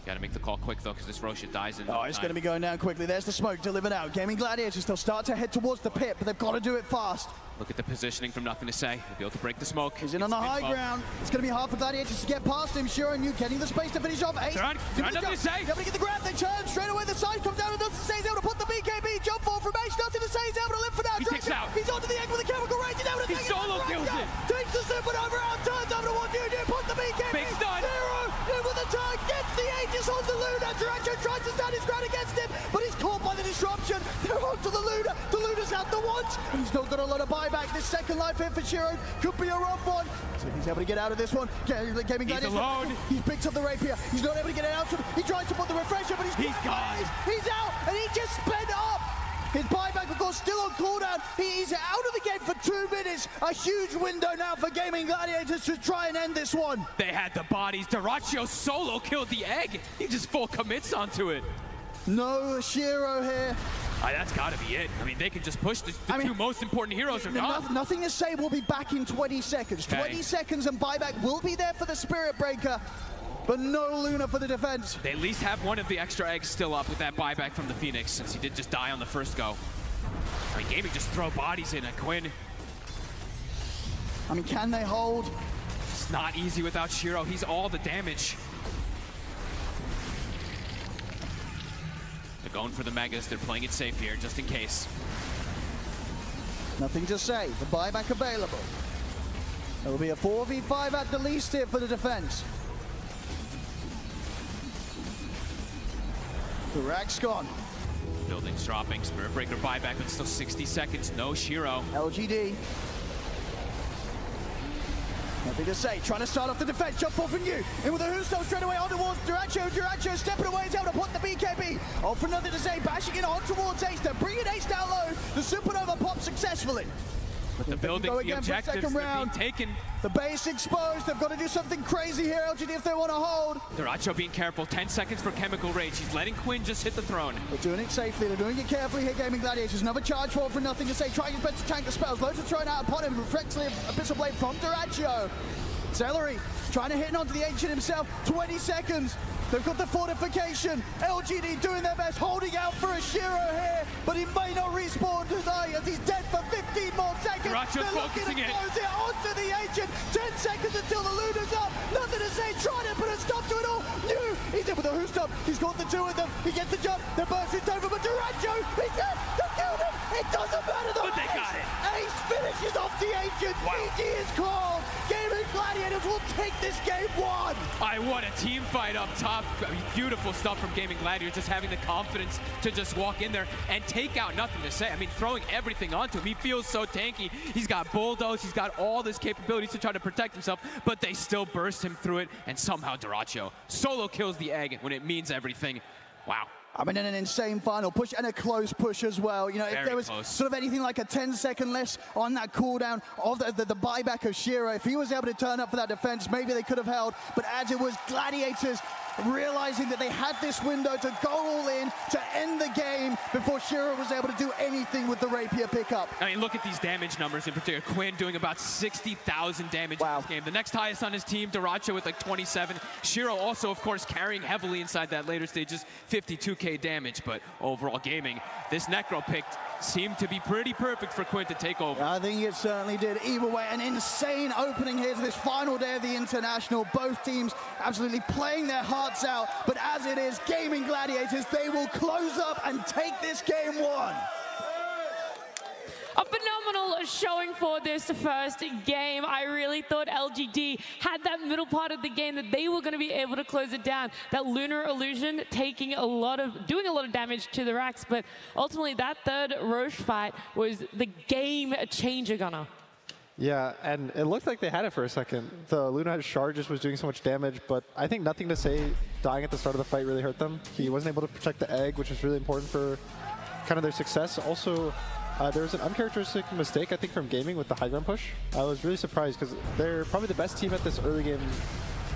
Got to make the call quick, though, because this Roche dies in no time. It's going to be going down quickly. There's the smoke delivered out. Gaming Gladiators, they'll start to head towards the pit, but they've got to do it fast. Look at the positioning from Nothing to Say. They'll be able to break the smoke. He's in on the high ground. It's going to be hard for Gladiators to get past him. Shiro and New getting the space to finish off. Ace. They're on Nothing to Say. Able to get the grab. They turn straight away. The side comes down and Nothing to Say. He's able to put the BKB jump forward from Ace. Nothing to Say. He's able to live for now. He takes out. He's onto the egg with a chemical range. He's able to take it. He solo kills it. Takes the super over out. Turns over to one New. Put the BKB. Big stun. Zero. In with the turn. Gets the Aegis on the Luna. Duracho tries to stand his ground against him, but he's caught by the disruption. They're onto the Luna. The Luna's out the once. And he's still got a lot of buyback. This second life hit for Shiro could be a rough one. So if he's able to get out of this one, Gaming Gladiators. He's alone. He's picked up the rapier. He's not able to get it out. He tries to put the refresher, but he's gone. He's out, and he just sped up. His buyback, of course, course, still on cooldown. He's out of the game for 2 minutes. A huge window now for Gaming Gladiators to try and end this one. They had the bodies. Dyrachyo solo killed the egg. He just full commits onto it. No Shiro here. That's got to be it. I mean, they can just push the two most important heroes are gone. Nothing to say, we'll be back in 20 seconds. 20 seconds and buyback will be there for the Spirit Breaker, but no Luna for the defense. They at least have one of the extra eggs still up with that buyback from the Phoenix, since he did just die on the first go. I mean, Gaming just throw bodies in at Quinn. I mean, can they hold? It's not easy without Shiro. He's all the damage. They're going for the Megas. They're playing it safe here, just in case. Nothing to say. The buyback available. There will be a 4v5 at the least here for the defense. The rack's gone. Buildings dropping. Spirit Breaker buyback, but still 60 seconds. No Shiro. LGD. Nothing to say. Trying to start off the defense. Jump off from you. In with the Whosto straight away on towards Dyrachyo. Dyrachyo stepping away. He's able to put the BKB. Oh, for nothing to say. Bashing it on towards Ace. They're bringing Ace down low. The Supernova pops successfully. But the building, the objectives are being taken. The base exposed. They've got to do something crazy here, LGD, if they want to hold. Dyrachyo being careful. 10 seconds for Chemical Rage. He's letting Quinn just hit the throne. They're doing it safely. They're doing it carefully here, Gaming Gladiators. Another charge forward for nothing to say. Trying his best to tank the spells. Loads are thrown out upon him. Reflexively, Abyssal Blade from Dyrachyo. Celery trying to hit onto the Ancient himself. 20 seconds. They've got the fortification. LGD doing their best, holding out for a Shiro here, but he may not respawn tonight as he's dead for 15 more seconds. Dyrachyo's focusing it. Close it onto the Ancient. 10 seconds until the Luna's up. Nothing to say. Trying to put a stop to it all. New. He's in with the Whosto. He's got the two of them. He gets the jump. The burst is over, but Dyrachyo, he's dead. They killed him. It doesn't matter. But they got it. Ace finishes off the Ancient. GG is called. Gaming Gladiators will take this game 1. What a team fight up top. I mean, beautiful stuff from Gaming Gladiators, just having the confidence to just walk in there and take out. Nothing to say. I mean, throwing everything onto him. He feels so tanky. He's got bulldoze. He's got all this capabilities to try to protect himself, but they still burst him through it, and somehow Dyrachyo solo kills the egg when it means everything. Wow. I mean, an insane final push and a close push as well. You know, if there was sort of anything like a 10-second less on that cooldown of the buyback of Shiro, if he was able to turn up for that defense, maybe they could have held. But as it was, Gladiators realizing that they had this window to go all in to end the game before Shiro was able to do anything with the rapier pickup. I mean, look at these damage numbers in particular. Quinn doing about 60,000 damage in this game. The next highest on his team, Dyrachyo with like 27. Shiro also, of course, carrying heavily inside that later stages, 52k damage. But overall Gaming, this Necro pick seemed to be pretty perfect for Quinn to take over. I think it certainly did. Either way, an insane opening here to this final day of the International. Both teams absolutely playing their hearts out. But as it is, Gaming Gladiators, they will close up and take this game 1. A phenomenal showing for this first game. I really thought LGD had that middle part of the game that they were going to be able to close it down. That Lunar Illusion doing a lot of damage to the racks, but ultimately that third Roche fight was the game changer, Gunnar. Yeah, and it looked like they had it for a second. The Luna Shard just was doing so much damage, but I think nothing to say dying at the start of the fight really hurt them. He wasn't able to protect the egg, which was really important for kind of their success. Also, there was an uncharacteristic mistake, I think, from Gaming with the high ground push. I was really surprised because they're probably the best team at this early game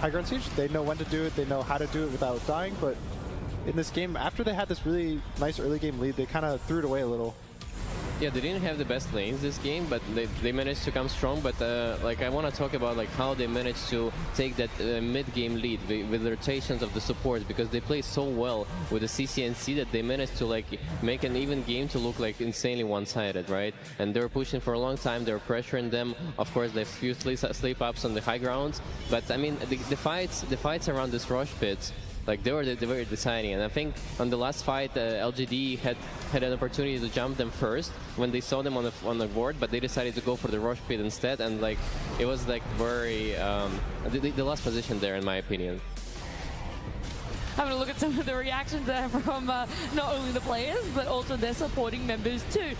high ground siege. They know when to do it, they know how to do it without dying, but in this game, after they had this really nice early game lead, they kind of threw it away a little. Yeah, they didn't have the best lanes this game, but they managed to come strong. But like I want to talk about like how they managed to take that mid-game lead with the rotations of the supports, because they play so well with the CCNC that they managed to like make an even game to look like insanely one-sided, right? And they were pushing for a long time. They were pressuring them. Of course, they have few sleep-ups on the high grounds. But I mean, the fights around this rush pits, like they were deciding, and I think on the last fight, LGD had an opportunity to jump them first when they saw them on the board, but they decided to go for the rush pit instead, and like it was like very the last position there, in my opinion. Having a look at some of the reactions there from not only the players but also their supporting members too.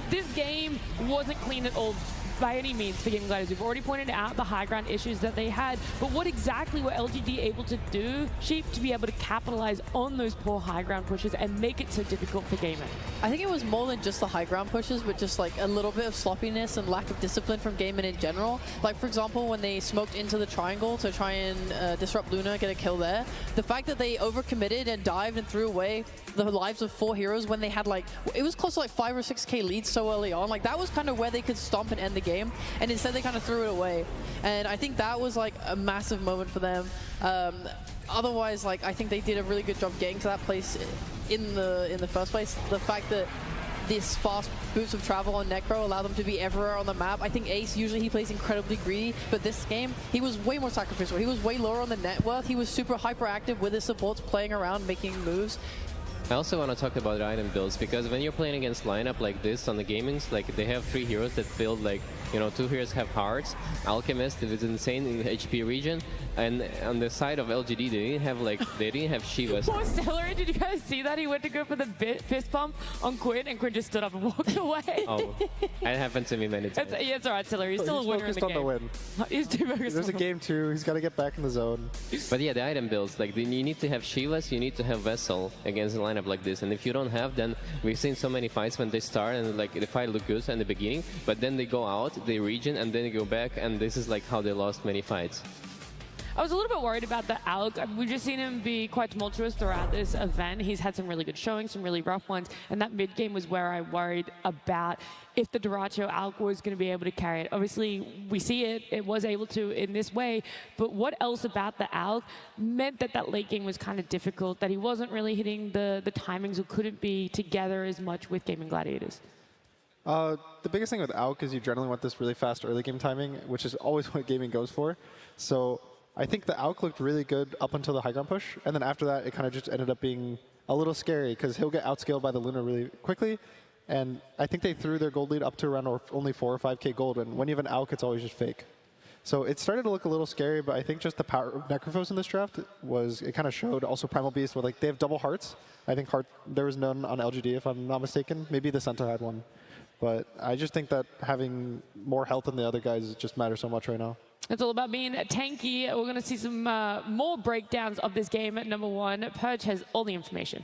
This game wasn't clean at all. by any means for Gaming Gladiators. We've already pointed out the high ground issues that they had, but what exactly were LGD able to do, Sheep, to be able to capitalize on those poor high ground pushes and make it so difficult for Gaming? I think it was more than just the high ground pushes, but just like a little bit of sloppiness and lack of discipline from Gaming in general. Like, for example, when they smoked into the triangle to try and disrupt Luna, get a kill there, the fact that they overcommitted and dived and threw away the lives of 4 heroes when they had like, it was close to like 5 or 6k leads so early on. Like, that was kind of where they could stomp and end the game, and instead they kind of threw it away. And I think that was like a massive moment for them. Otherwise, like, I think they did a really good job getting to that place in the first place. The fact that this fast boots of travel on Necro allow them to be everywhere on the map. I think Ace, usually he plays incredibly greedy, but this game, he was way more sacrificial. He was way lower on the net worth. He was super hyperactive with his supports, playing around, making moves. I also want to talk about item builds, because when you're playing against lineup like this on the gamings, like they have 3 heroes that build like, you know, 2 heroes have hearts, Alchemist is insane in the HP region, and on the side of LGD they didn't have Shivas. Poor Celery, did you guys see that? He went to go for the fist pump on Quinn, and Quinn just stood up and walked away. Oh, that happened to me many times. Yeah, it's alright, Celery. He's still a winner in the game. The win. He's too focused. There's a game 2. He's got to get back in the zone. But yeah, the item builds, like you need to have Shivas, you need to have Vessel against a lineup like this, and if you don't have, then we've seen so many fights when they start and like the fight look good in the beginning, but then they go out, they regen, and then they go back, and this is like how they lost many fights. I was a little bit worried about the Alk. We've just seen him be quite tumultuous throughout this event. He's had some really good showings, some really rough ones, and that mid game was where I worried about if the Duracho Alk was going to be able to carry it. Obviously, we see it was able to in this way, but what else about the Alk meant that that late game was kind of difficult, that he wasn't really hitting the timings or couldn't be together as much with Gaming Gladiators? The biggest thing with Alk is you generally want this really fast early game timing, which is always what gaming goes for. So I think the Alk looked really good up until the high ground push, and then after that it kind of just ended up being a little scary because he'll get outscaled by the Luna really quickly, and I think they threw their gold lead up to around only 4 or 5k gold, and when you have an Alk, it's always just fake. So it started to look a little scary, but I think just the power of Necrophos in this draft it kind of showed. Also Primal Beast, where like they have double hearts. I think there was none on LGD if I'm not mistaken. Maybe the Centaur had one. But I just think that having more health than the other guys just matters so much right now. It's all about being tanky. We're going to see some more breakdowns of this game at number 1. Purge has all the information.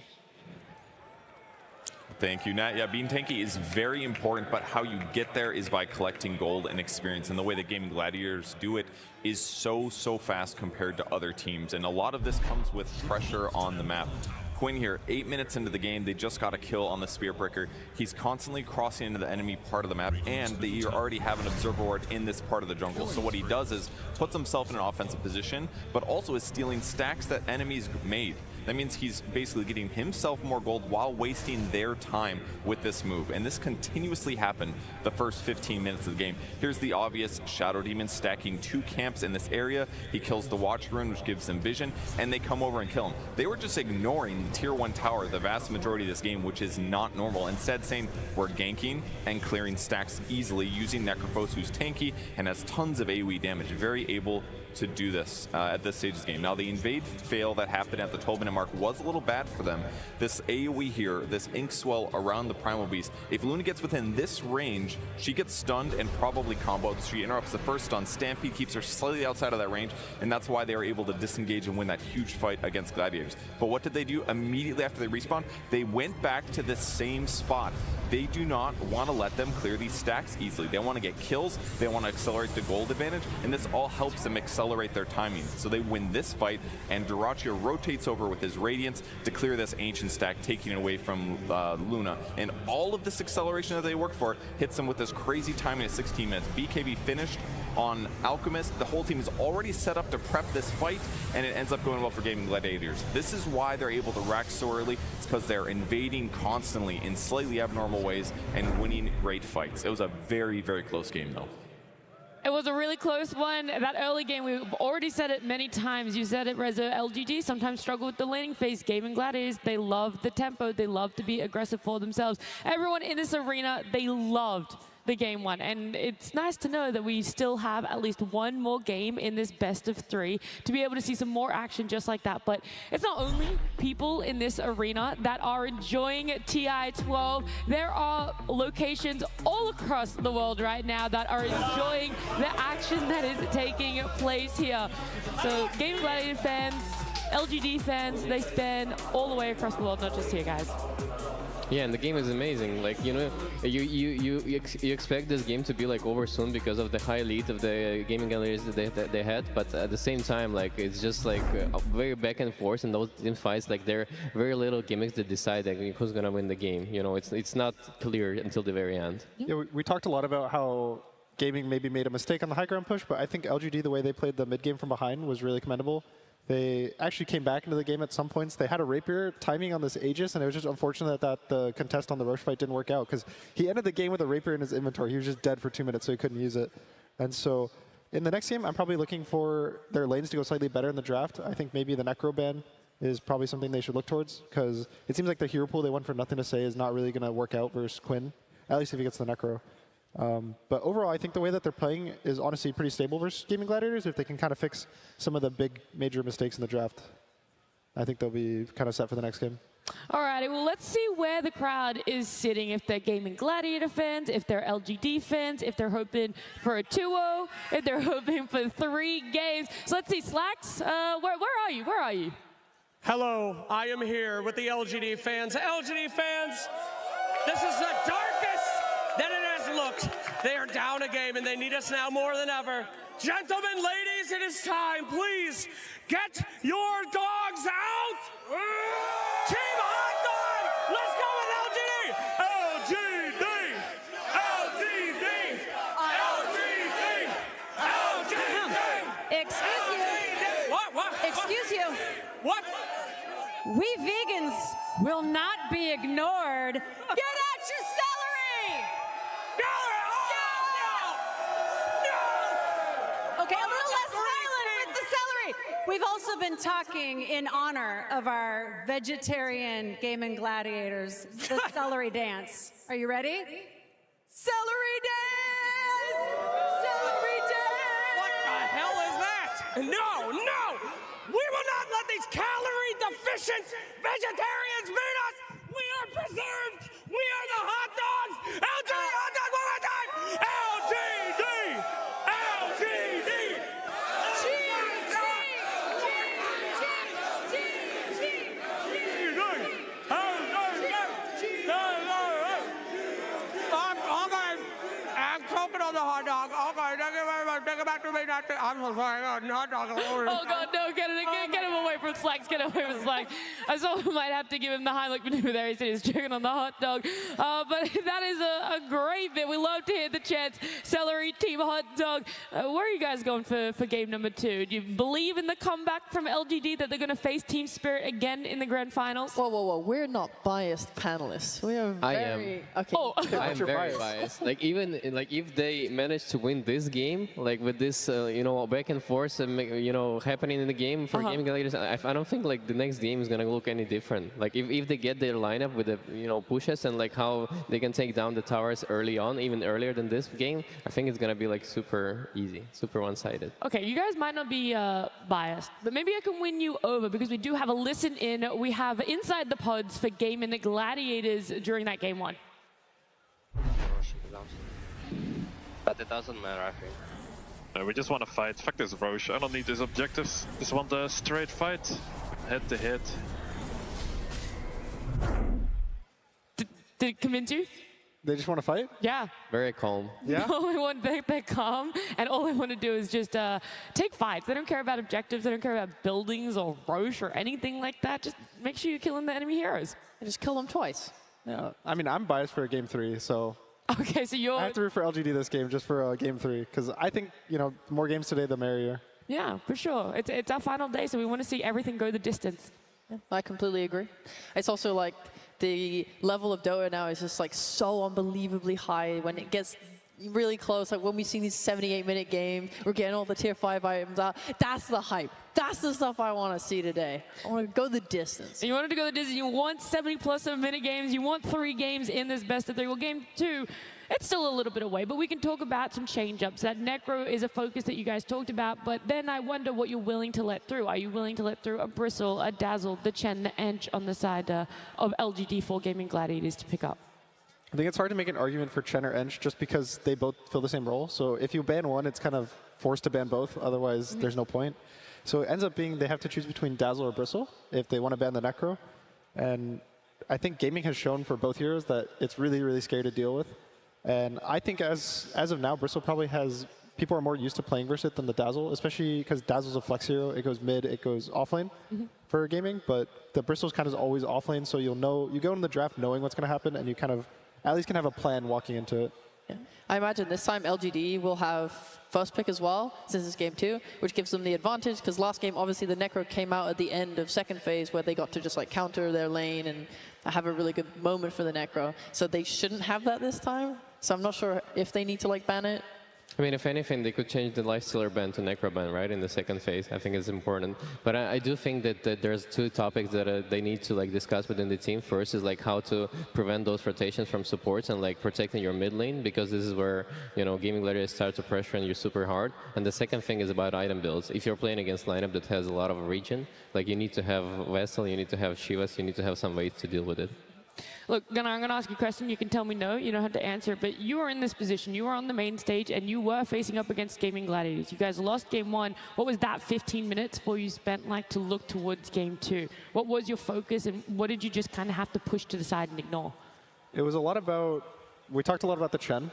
Thank you, Nat. Yeah, being tanky is very important, but how you get there is by collecting gold and experience. And the way that Gaming Gladiators do it is so fast compared to other teams. And a lot of this comes with pressure on the map. Quinn here, 8 minutes into the game, they just got a kill on the Spear Breaker. He's constantly crossing into the enemy part of the map, and they already have an Observer Ward in this part of the jungle. So what he does is puts himself in an offensive position, but also is stealing stacks that enemies made. That means he's basically getting himself more gold while wasting their time with this move. And this continuously happened the first 15 minutes of the game. Here's the obvious Shadow Demon stacking 2 camps in this area. He kills the Watch Rune, which gives them vision, and they come over and kill him. They were just ignoring the tier 1 tower the vast majority of this game, which is not normal. Instead saying, we're ganking and clearing stacks easily using Necrophos, who's tanky and has tons of AoE damage. Very able to do this at this stage of the game. Now, the invade fail that happened at the 12-minute mark was a little bad for them. This AoE here, this ink swell around the Primal Beast, if Luna gets within this range, she gets stunned and probably comboed. She interrupts the first stun. Stampede keeps her slightly outside of that range, and that's why they were able to disengage and win that huge fight against Gladiators. But what did they do immediately after they respawned? They went back to the same spot. They do not want to let them clear these stacks easily. They want to get kills, they want to accelerate the gold advantage, and this all helps them accelerate their timing. So they win this fight, and Duracho rotates over with his Radiance to clear this Ancient stack, taking it away from Luna. And all of this acceleration that they worked for hits them with this crazy timing at 16 minutes. BKB finished on Alchemist. The whole team is already set up to prep this fight, and it ends up going well for Gaming Gladiators. This is why they're able to rack so early. It's because they're invading constantly in slightly abnormal ways and winning great fights. It was a very close game, though. It was a really close one. That early game, we've already said it many times. You said it, Reza. LGD sometimes struggle with the laning phase. Gaming Gladiators, they love the tempo. They love to be aggressive for themselves. Everyone in this arena, they loved the game one. And it's nice to know that we still have at least one more game in this best of 3 to be able to see some more action just like that. But it's not only people in this arena that are enjoying TI12. There are locations all across the world right now that are enjoying the action that is taking place here. So Gaming Gladiator fans, LGD fans, they span all the way across the world, not just here, guys. Yeah, and the game is amazing. Like, you know, you expect this game to be like over soon because of the high lead of the gaming galleries that they had, but at the same time, like, it's just like very back and forth, and those team fights, like, there are very little gimmicks that decide like, who's gonna win the game. You know, it's not clear until the very end. Yeah, we talked a lot about how gaming maybe made a mistake on the high ground push, but I think LGD, the way they played the mid game from behind was really commendable. They actually came back into the game at some points. They had a rapier timing on this Aegis, and it was just unfortunate that the contest on the Roche fight didn't work out, because he ended the game with a rapier in his inventory. He was just dead for 2 minutes, so he couldn't use it. And so in the next game, I'm probably looking for their lanes to go slightly better in the draft. I think maybe the Necro ban is probably something they should look towards, because it seems like the hero pool they won for Nothing to Say is not really going to work out versus Quinn, at least if he gets the Necro. But overall, I think the way that they're playing is honestly pretty stable versus Gaming Gladiators. If they can kind of fix some of the big major mistakes in the draft, I think they'll be kind of set for the next game. Alrighty, well, let's see where the crowd is sitting. If they're Gaming Gladiator fans, if they're LGD fans, if they're hoping for a 2-0, if they're hoping for 3 games. So let's see, Slacks, where are you? Where are you? Hello, I am here with the LGD fans. LGD fans, this is the darkest that it has looked. They are down a game and they need us now more than ever. Gentlemen, ladies, it is time. Please get your dogs out. Team Hot Dog, let's go with LGD. LGD, LGD, LGD, LGD. Excuse you. What? Excuse you. What? We vegans will not be ignored. Get out your celery! Okay, a little less violent with the celery. We've also been talking in honor of our vegetarian Gaming Gladiators, the celery dance. Are you ready? Celery dance! Celery dance! What the hell is that? No, no! We will not let these calorie-deficient vegetarians beat us! We are preserved! We are the hot dogs! LGD hot dog one more time! LGD! LGD! I'm choking on the hot dog. Okay, thank you very much. Take it back to me. I'm so sorry. Hot dog. Oh God, no! Get him away from Slacks! Get away from Slacks! I saw we might have to give him the Heimlich maneuver there. He said he's choking on the hot dog. But that is a great bit. We love to hear the chants. Celery, Team Hot Dog. Where are you guys going for game number 2? Do you believe in the comeback from LGD that they're going to face Team Spirit again in the grand finals? Whoa, whoa, whoa! We're not biased panelists. We are very. I am. Okay. Oh. I'm very biased. Like, even like if they manage to win this game, like with this you know, back and forth you know, happening in the game for Gaming Gladiators, I don't think like the next game is gonna look any different. Like if they get their lineup with the, you know, pushes and like how they can take down the towers early on, even earlier than this game, I think it's gonna be like super easy, super one-sided. Okay, you guys might not be biased, but maybe I can win you over because we do have a listen in. We have Inside the Pods for Gaming Gladiators during that game 1. But it doesn't matter, I think. No, we just want to fight. Fuck this Roche. I don't need these objectives. Just want a straight fight. Head to head. Did it convince you? They just want to fight? Yeah. Very calm. Yeah? All they want, they're calm, and all they want to do is just take fights. They don't care about objectives. They don't care about buildings or Roche or anything like that. Just make sure you're killing the enemy heroes. And just kill them twice. Yeah. I mean, I'm biased for game 3, so... Okay, so you're... I have to root for LGD this game just for game 3, because I think, you know, the more games today, the merrier. Yeah, for sure. It's our final day, so we want to see everything go the distance. Yeah, I completely agree. It's also like the level of Dota now is just like so unbelievably high when it gets really close. Like when we see these 78-minute games, we're getting all the tier 5 items out. That's the hype. That's the stuff I want to see today. I want to go the distance. And you wanted to go the distance. You want 70+ minute games. You want 3 games in this best of 3. Well, game 2, it's still a little bit away, but we can talk about some change-ups. That Necro is a focus that you guys talked about, but then I wonder what you're willing to let through. Are you willing to let through a Bristle, a Dazzle, the Chen, the Ench on the side of LGD4 Gaming Gladiators to pick up? I think it's hard to make an argument for Chen or Ench just because they both fill the same role. So if you ban one, it's kind of forced to ban both. Otherwise, there's no point. So it ends up being they have to choose between Dazzle or Bristle if they want to ban the Necro. And I think gaming has shown for both heroes that it's really, really scary to deal with. And I think as of now, Bristle probably has people are more used to playing versus it than the Dazzle, especially because Dazzle's a flex hero. It goes mid, it goes offlane for gaming, but the Bristle's kind of always offlane, so you'll know, you go in the draft knowing what's going to happen, and you kind of at least can have a plan walking into it. Yeah. I imagine this time LGD will have first pick as well, since it's game 2, which gives them the advantage, because last game, obviously, the Necro came out at the end of second phase, where they got to just like counter their lane and have a really good moment for the Necro. So they shouldn't have that this time. So I'm not sure if they need to like ban it. I mean, if anything, they could change the Lifestealer ban to Necro ban, right, in the second phase. I think it's important. But I do think that there's 2 topics that they need to like discuss within the team. First is like how to prevent those rotations from supports and like protecting your mid lane, because this is where, you know, Gaming Gladiators start to pressure on you super hard. And the second thing is about item builds. If you're playing against lineup that has a lot of regen, like you need to have Vessel, you need to have Shivas, you need to have some ways to deal with it. Look, Gunnar, I'm going to ask you a question. You can tell me no. You don't have to answer. But you were in this position. You were on the main stage, and you were facing up against Gaming Gladiators. You guys lost game 1. What was that 15 minutes before you spent like to look towards game 2? What was your focus, and what did you just kind of have to push to the side and ignore? It was a lot about, we talked a lot about the Chen,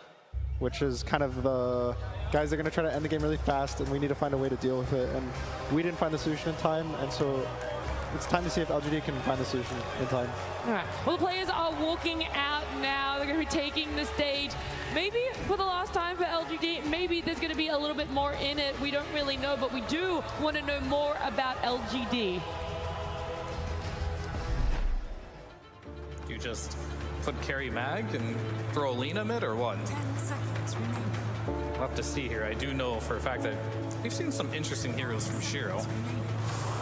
which is kind of the guys that are going to try to end the game really fast, and we need to find a way to deal with it. And we didn't find the solution in time, and so it's time to see if LGD can find the solution in time. All right. Well, the players are walking out now. They're going to be taking the stage. Maybe for the last time for LGD, maybe there's going to be a little bit more in it. We don't really know, but we do want to know more about LGD. You just put carry mag and throw Lina mid or what? 10 seconds remaining. We'll have to see here. I do know for a fact that we've seen some interesting heroes from Shiro.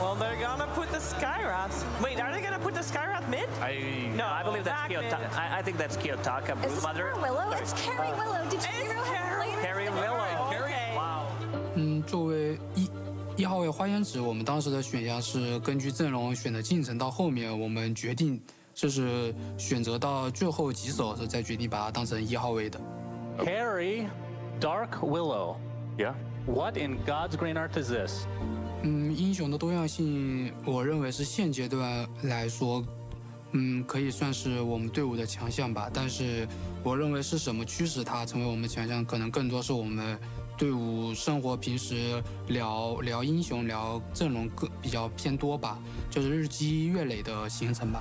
Well, they're gonna put the Skyrath. Wait, are they gonna put the Skyrath mid? No, I believe that's Kiyotaka. I think that's Kiyotaka. Is this Mother. Willow? It's Carry Willow. Did you know Carry Willow. Okay. Wow. 作为一号位花烟池，我们当时的选项是根据阵容选的进程，到后面我们决定就是选择到最后几手的时候再决定把它当成1号位的。Carry Dark Willow. Yeah. What in God's green earth is this? 英雄的多样性，我认为是现阶段来说，可以算是我们队伍的强项吧。但是我认为是什么驱使它成为我们强项，可能更多是我们队伍生活平时聊英雄、聊阵容比较偏多吧，就是日积月累的形成吧。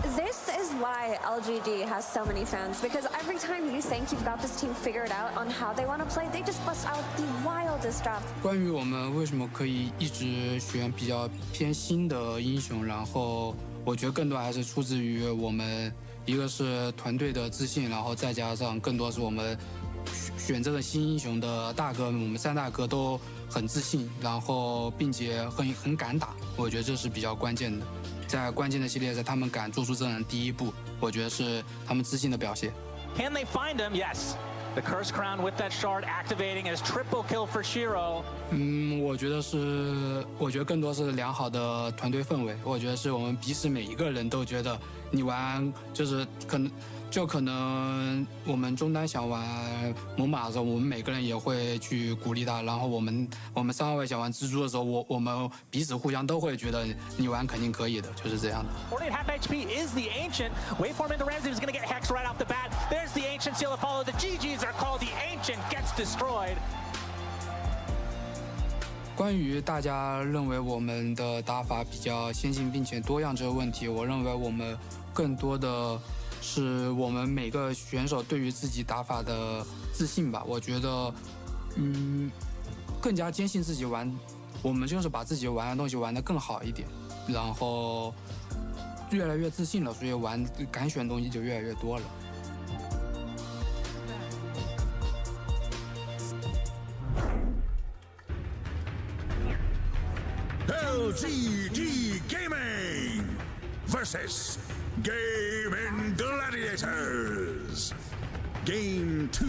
This is why LGD has so many fans, because every time you think you've got this team figured out on how they want to play, they just bust out the wildest draft. 关于我们为什么可以一直选比较偏新的英雄，然后我觉得更多还是出自于我们一个是团队的自信，然后再加上更多是我们选这个新英雄的大哥，我们3大哥都很自信，然后并且很敢打，我觉得这是比较关键的。在关键的系列赛，他们敢做出这样的第一步，我觉得是他们自信的表现。Can they find him? Yes. The Curse Crown with that shard activating as triple kill for Shiro. 我觉得更多是良好的团队氛围。我觉得是我们彼此每一个人都觉得你玩就是可能我们中单想玩猛犸的时候，我们每个人也会去鼓励他。然后我们3号位想玩蜘蛛的时候，我们彼此互相都会觉得你玩肯定可以的，就是这样的。48 half HP is the Ancient. Waveform into Ramsey is going to get Hex right off the bat. There's the Ancient seal to follow. The GGs are called. The Ancient gets destroyed. 关于大家认为我们的打法比较先进并且多样这个问题，我认为我们更多的是我们每个选手对于自己打法的自信吧。我觉得，更加坚信自己玩，我们就是把自己玩的东西玩得更好一点，然后越来越自信了，所以敢选的东西就越来越多了。LGD Gaming versus Gaming Gladiators. Game 2.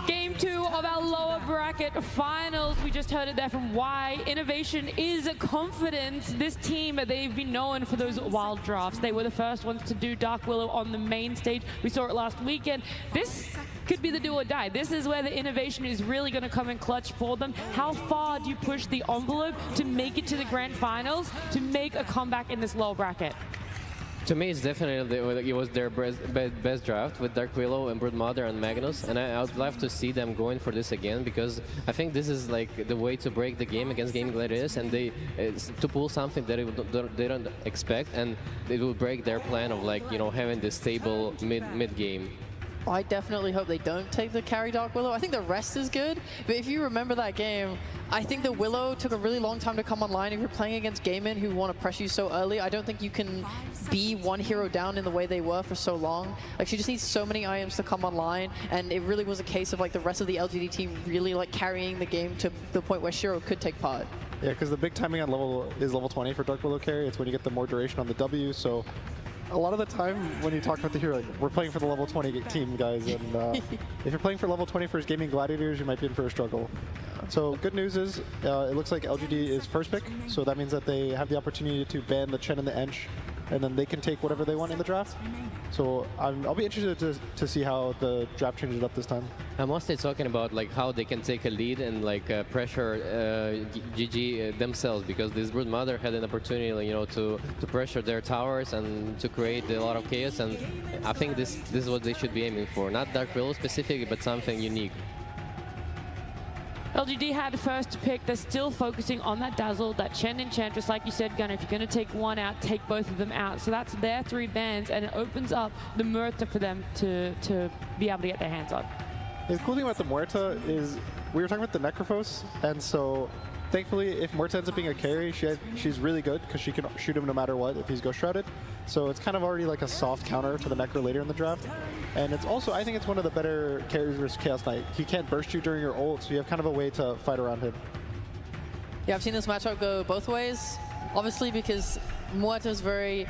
Game 2 of our lower bracket finals. We just heard it there from Y. Innovation is confidence. This team, they've been known for those wild drafts. They were the first ones to do Dark Willow on the main stage. We saw it last weekend. This could be the do or die. This is where the innovation is really going to come in clutch for them. How far do you push the envelope to make it to the grand finals, to make a comeback in this low bracket? To me, it's definitely it was their best draft with Dark Willow and Broodmother and Magnus, and I would love to see them going for this again, because I think this is like the way to break the game against Gaming Gladiators, and to pull something that they don't expect, and it will break their plan of, like, you know, having this stable mid game. I definitely hope they don't take the carry Dark Willow. I think the rest is good, but if you remember that game, I think the Willow took a really long time to come online. If you're playing against Gaimin who want to press you so early, I don't think you can be one hero down in the way they were for so long. Like, she just needs so many items to come online, and it really was a case of like the rest of the LGD team really like carrying the game to the point where Shiro could take part. Yeah, because the big timing on level 20 for Dark Willow carry. It's when you get the more duration on the W, so a lot of the time when you talk about the hero, like, we're playing for the level 20 team, guys, and if you're playing for level 20 for Gaming Gladiators, you might be in for a struggle. So good news is, it looks like LGD is first pick, so that means that they have the opportunity to ban the Chen and the Ench, and then they can take whatever they want in the draft. So I'll be interested to see how the draft changes up this time. I'm mostly talking about like how they can take a lead and like pressure GG themselves, because this Broodmother had an opportunity, you know, to pressure their towers and to create a lot of chaos, and I think this is what they should be aiming for. Not Dark Willow specifically, but something unique. LGD had first pick. They're still focusing on that Dazzle, that Chen Enchantress. Like you said, Gunnar, if you're going to take one out, take both of them out. So that's their 3 bans, and it opens up the Muerta for them to be able to get their hands on. The cool thing about the Muerta is we were talking about the Necrophos, and so thankfully, if Muerta ends up being a carry, she's really good because she can shoot him no matter what if he's Ghost Shrouded. So it's kind of already like a soft counter to the Necro later in the draft. And it's also, I think it's one of the better carries versus Chaos Knight. He can't burst you during your ult, so you have kind of a way to fight around him. Yeah, I've seen this matchup go both ways. Obviously, because Muerta is very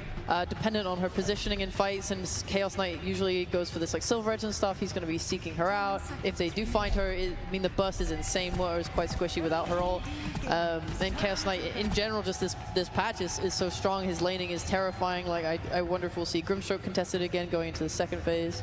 dependent on her positioning in fights, and Chaos Knight usually goes for this like Silver Edge and stuff. He's going to be seeking her out. If they do find her, I mean, the burst is insane. Muerta is quite squishy without her ult. And Chaos Knight, in general, just this patch is so strong. His laning is terrifying. Like, I wonder if we'll see Grimstroke contested again going into the second phase.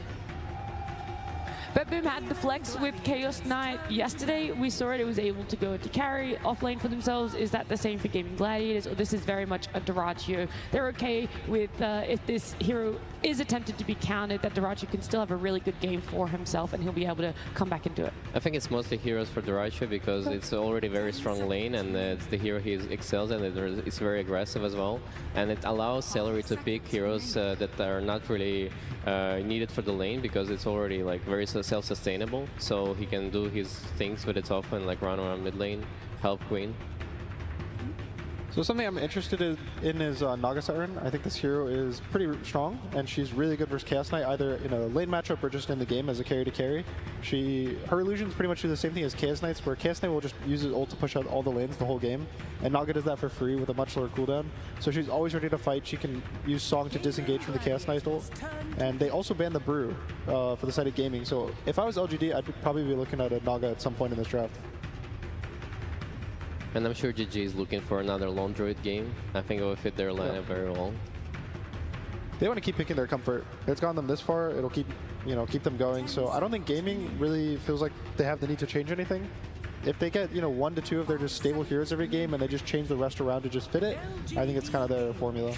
BetBoom had the flex with Chaos Knight yesterday. We saw it. It was able to go into carry, off lane for themselves. Is that the same for Gaming Gladiators, or this is very much a Dyrachyo? They're okay with if this hero is attempted to be countered, that Dyrachyo can still have a really good game for himself, and he'll be able to come back and do it. I think it's mostly heroes for Dyrachyo because it's already very strong lane, and it's the hero he excels in. It's very aggressive as well, and it allows Celery to pick heroes that are not really needed for the lane, because it's already like very self-sustainable, so he can do his things with it often, like run around mid lane, help Queen. So something I'm interested in is Naga Siren. I think this hero is pretty strong, and she's really good versus Chaos Knight, either in a lane matchup or just in the game as a carry to carry. Her illusions pretty much do the same thing as Chaos Knight's, where Chaos Knight will just use his ult to push out all the lanes the whole game, and Naga does that for free with a much lower cooldown. So she's always ready to fight. She can use Song to disengage from the Chaos Knight ult, and they also banned the Brew for the side of gaming. So if I was LGD, I'd probably be looking at a Naga at some point in this draft. And I'm sure GG is looking for another Lone Druid game. I think it will fit their lineup very well. They want to keep picking their comfort. It's gotten them this far. It'll keep them going. So I don't think gaming really feels like they have the need to change anything. If they get 1 to 2 of their just stable heroes every game, and they just change the rest around to just fit it, I think it's kind of their formula.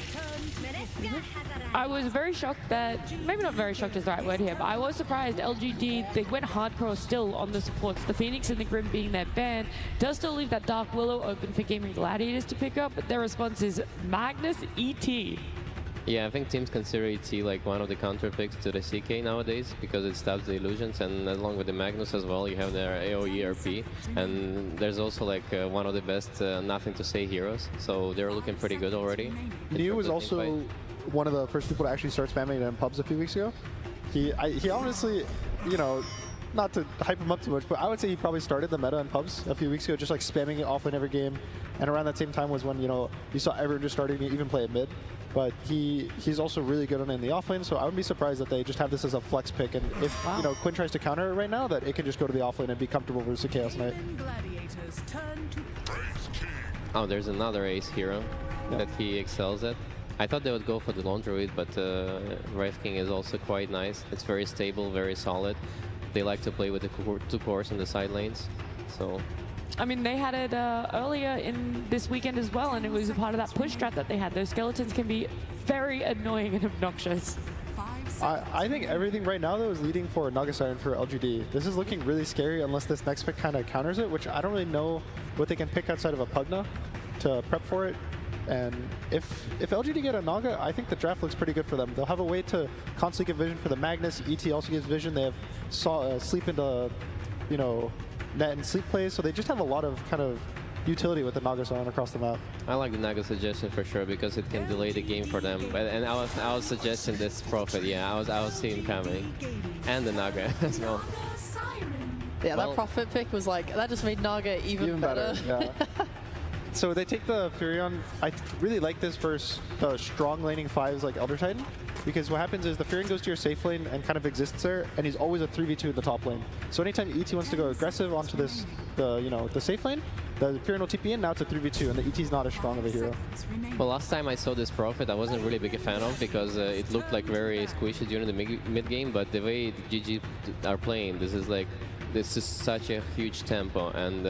I was very shocked that, maybe not very shocked is the right word here, but I was surprised LGD, they went hardcore still on the supports. The Phoenix and the Grim being their ban does still leave that Dark Willow open for Gaming Gladiators to pick up, but their response is Magnus ET. Yeah, I think teams consider ET like one of the counter picks to the CK nowadays, because it stops the illusions, and along with the Magnus as well, you have their AoE RP, and there's also like one of the best nothing to say heroes, so they're looking pretty good already. Niu was also one of the first people to actually start spamming it in pubs a few weeks ago. He honestly, not to hype him up too much, but I would say he probably started the meta in pubs a few weeks ago, just like spamming it offlane every game. And around that same time was when, you know, you saw everyone just starting to even play at mid. But he's also really good on it in the offlane, so I wouldn't be surprised that they just have this as a flex pick. And if you know Quinn tries to counter it right now, that it can just go to the offlane and be comfortable versus the Chaos Knight. Oh, there's another ace hero that he excels at. I thought they would go for the Lone Druid, but Wraith King is also quite nice. It's very stable, very solid. They like to play with the two cores in the side lanes, so. I mean, they had it earlier in this weekend as well, and it was a part of that push strat that they had. Those skeletons can be very annoying and obnoxious. I think everything right now, though, is leading for Naga Siren for LGD. This is looking really scary unless this next pick kind of counters it, which I don't really know what they can pick outside of a Pugna to prep for it. And if LGD get a Naga, I think the draft looks pretty good for them. They'll have a way to constantly give vision for the Magnus. ET also gives vision. They have sleep into, you know, net and sleep plays, so they just have a lot of kind of utility with the Naga Siren across the map. I like the Naga suggestion for sure because it can delay the game for them. And I was suggesting this Prophet. Yeah, I was seeing coming, and the Naga as well. Yeah, that Prophet pick was like that just made Naga even better. Yeah. So they take the Furion. I really like this versus the strong laning 5s like Elder Titan, because what happens is the Furion goes to your safe lane and kind of exists there, and he's always a 3v2 in the top lane. So anytime ET wants to go aggressive onto this, the safe lane, the Furion will TP in. Now it's a 3v2, and the ET's not as strong of a hero. Well, last time I saw this Prophet, I wasn't really big a fan of because it looked like very squishy during the mid game. But the way the GG are playing, this is such a huge tempo, and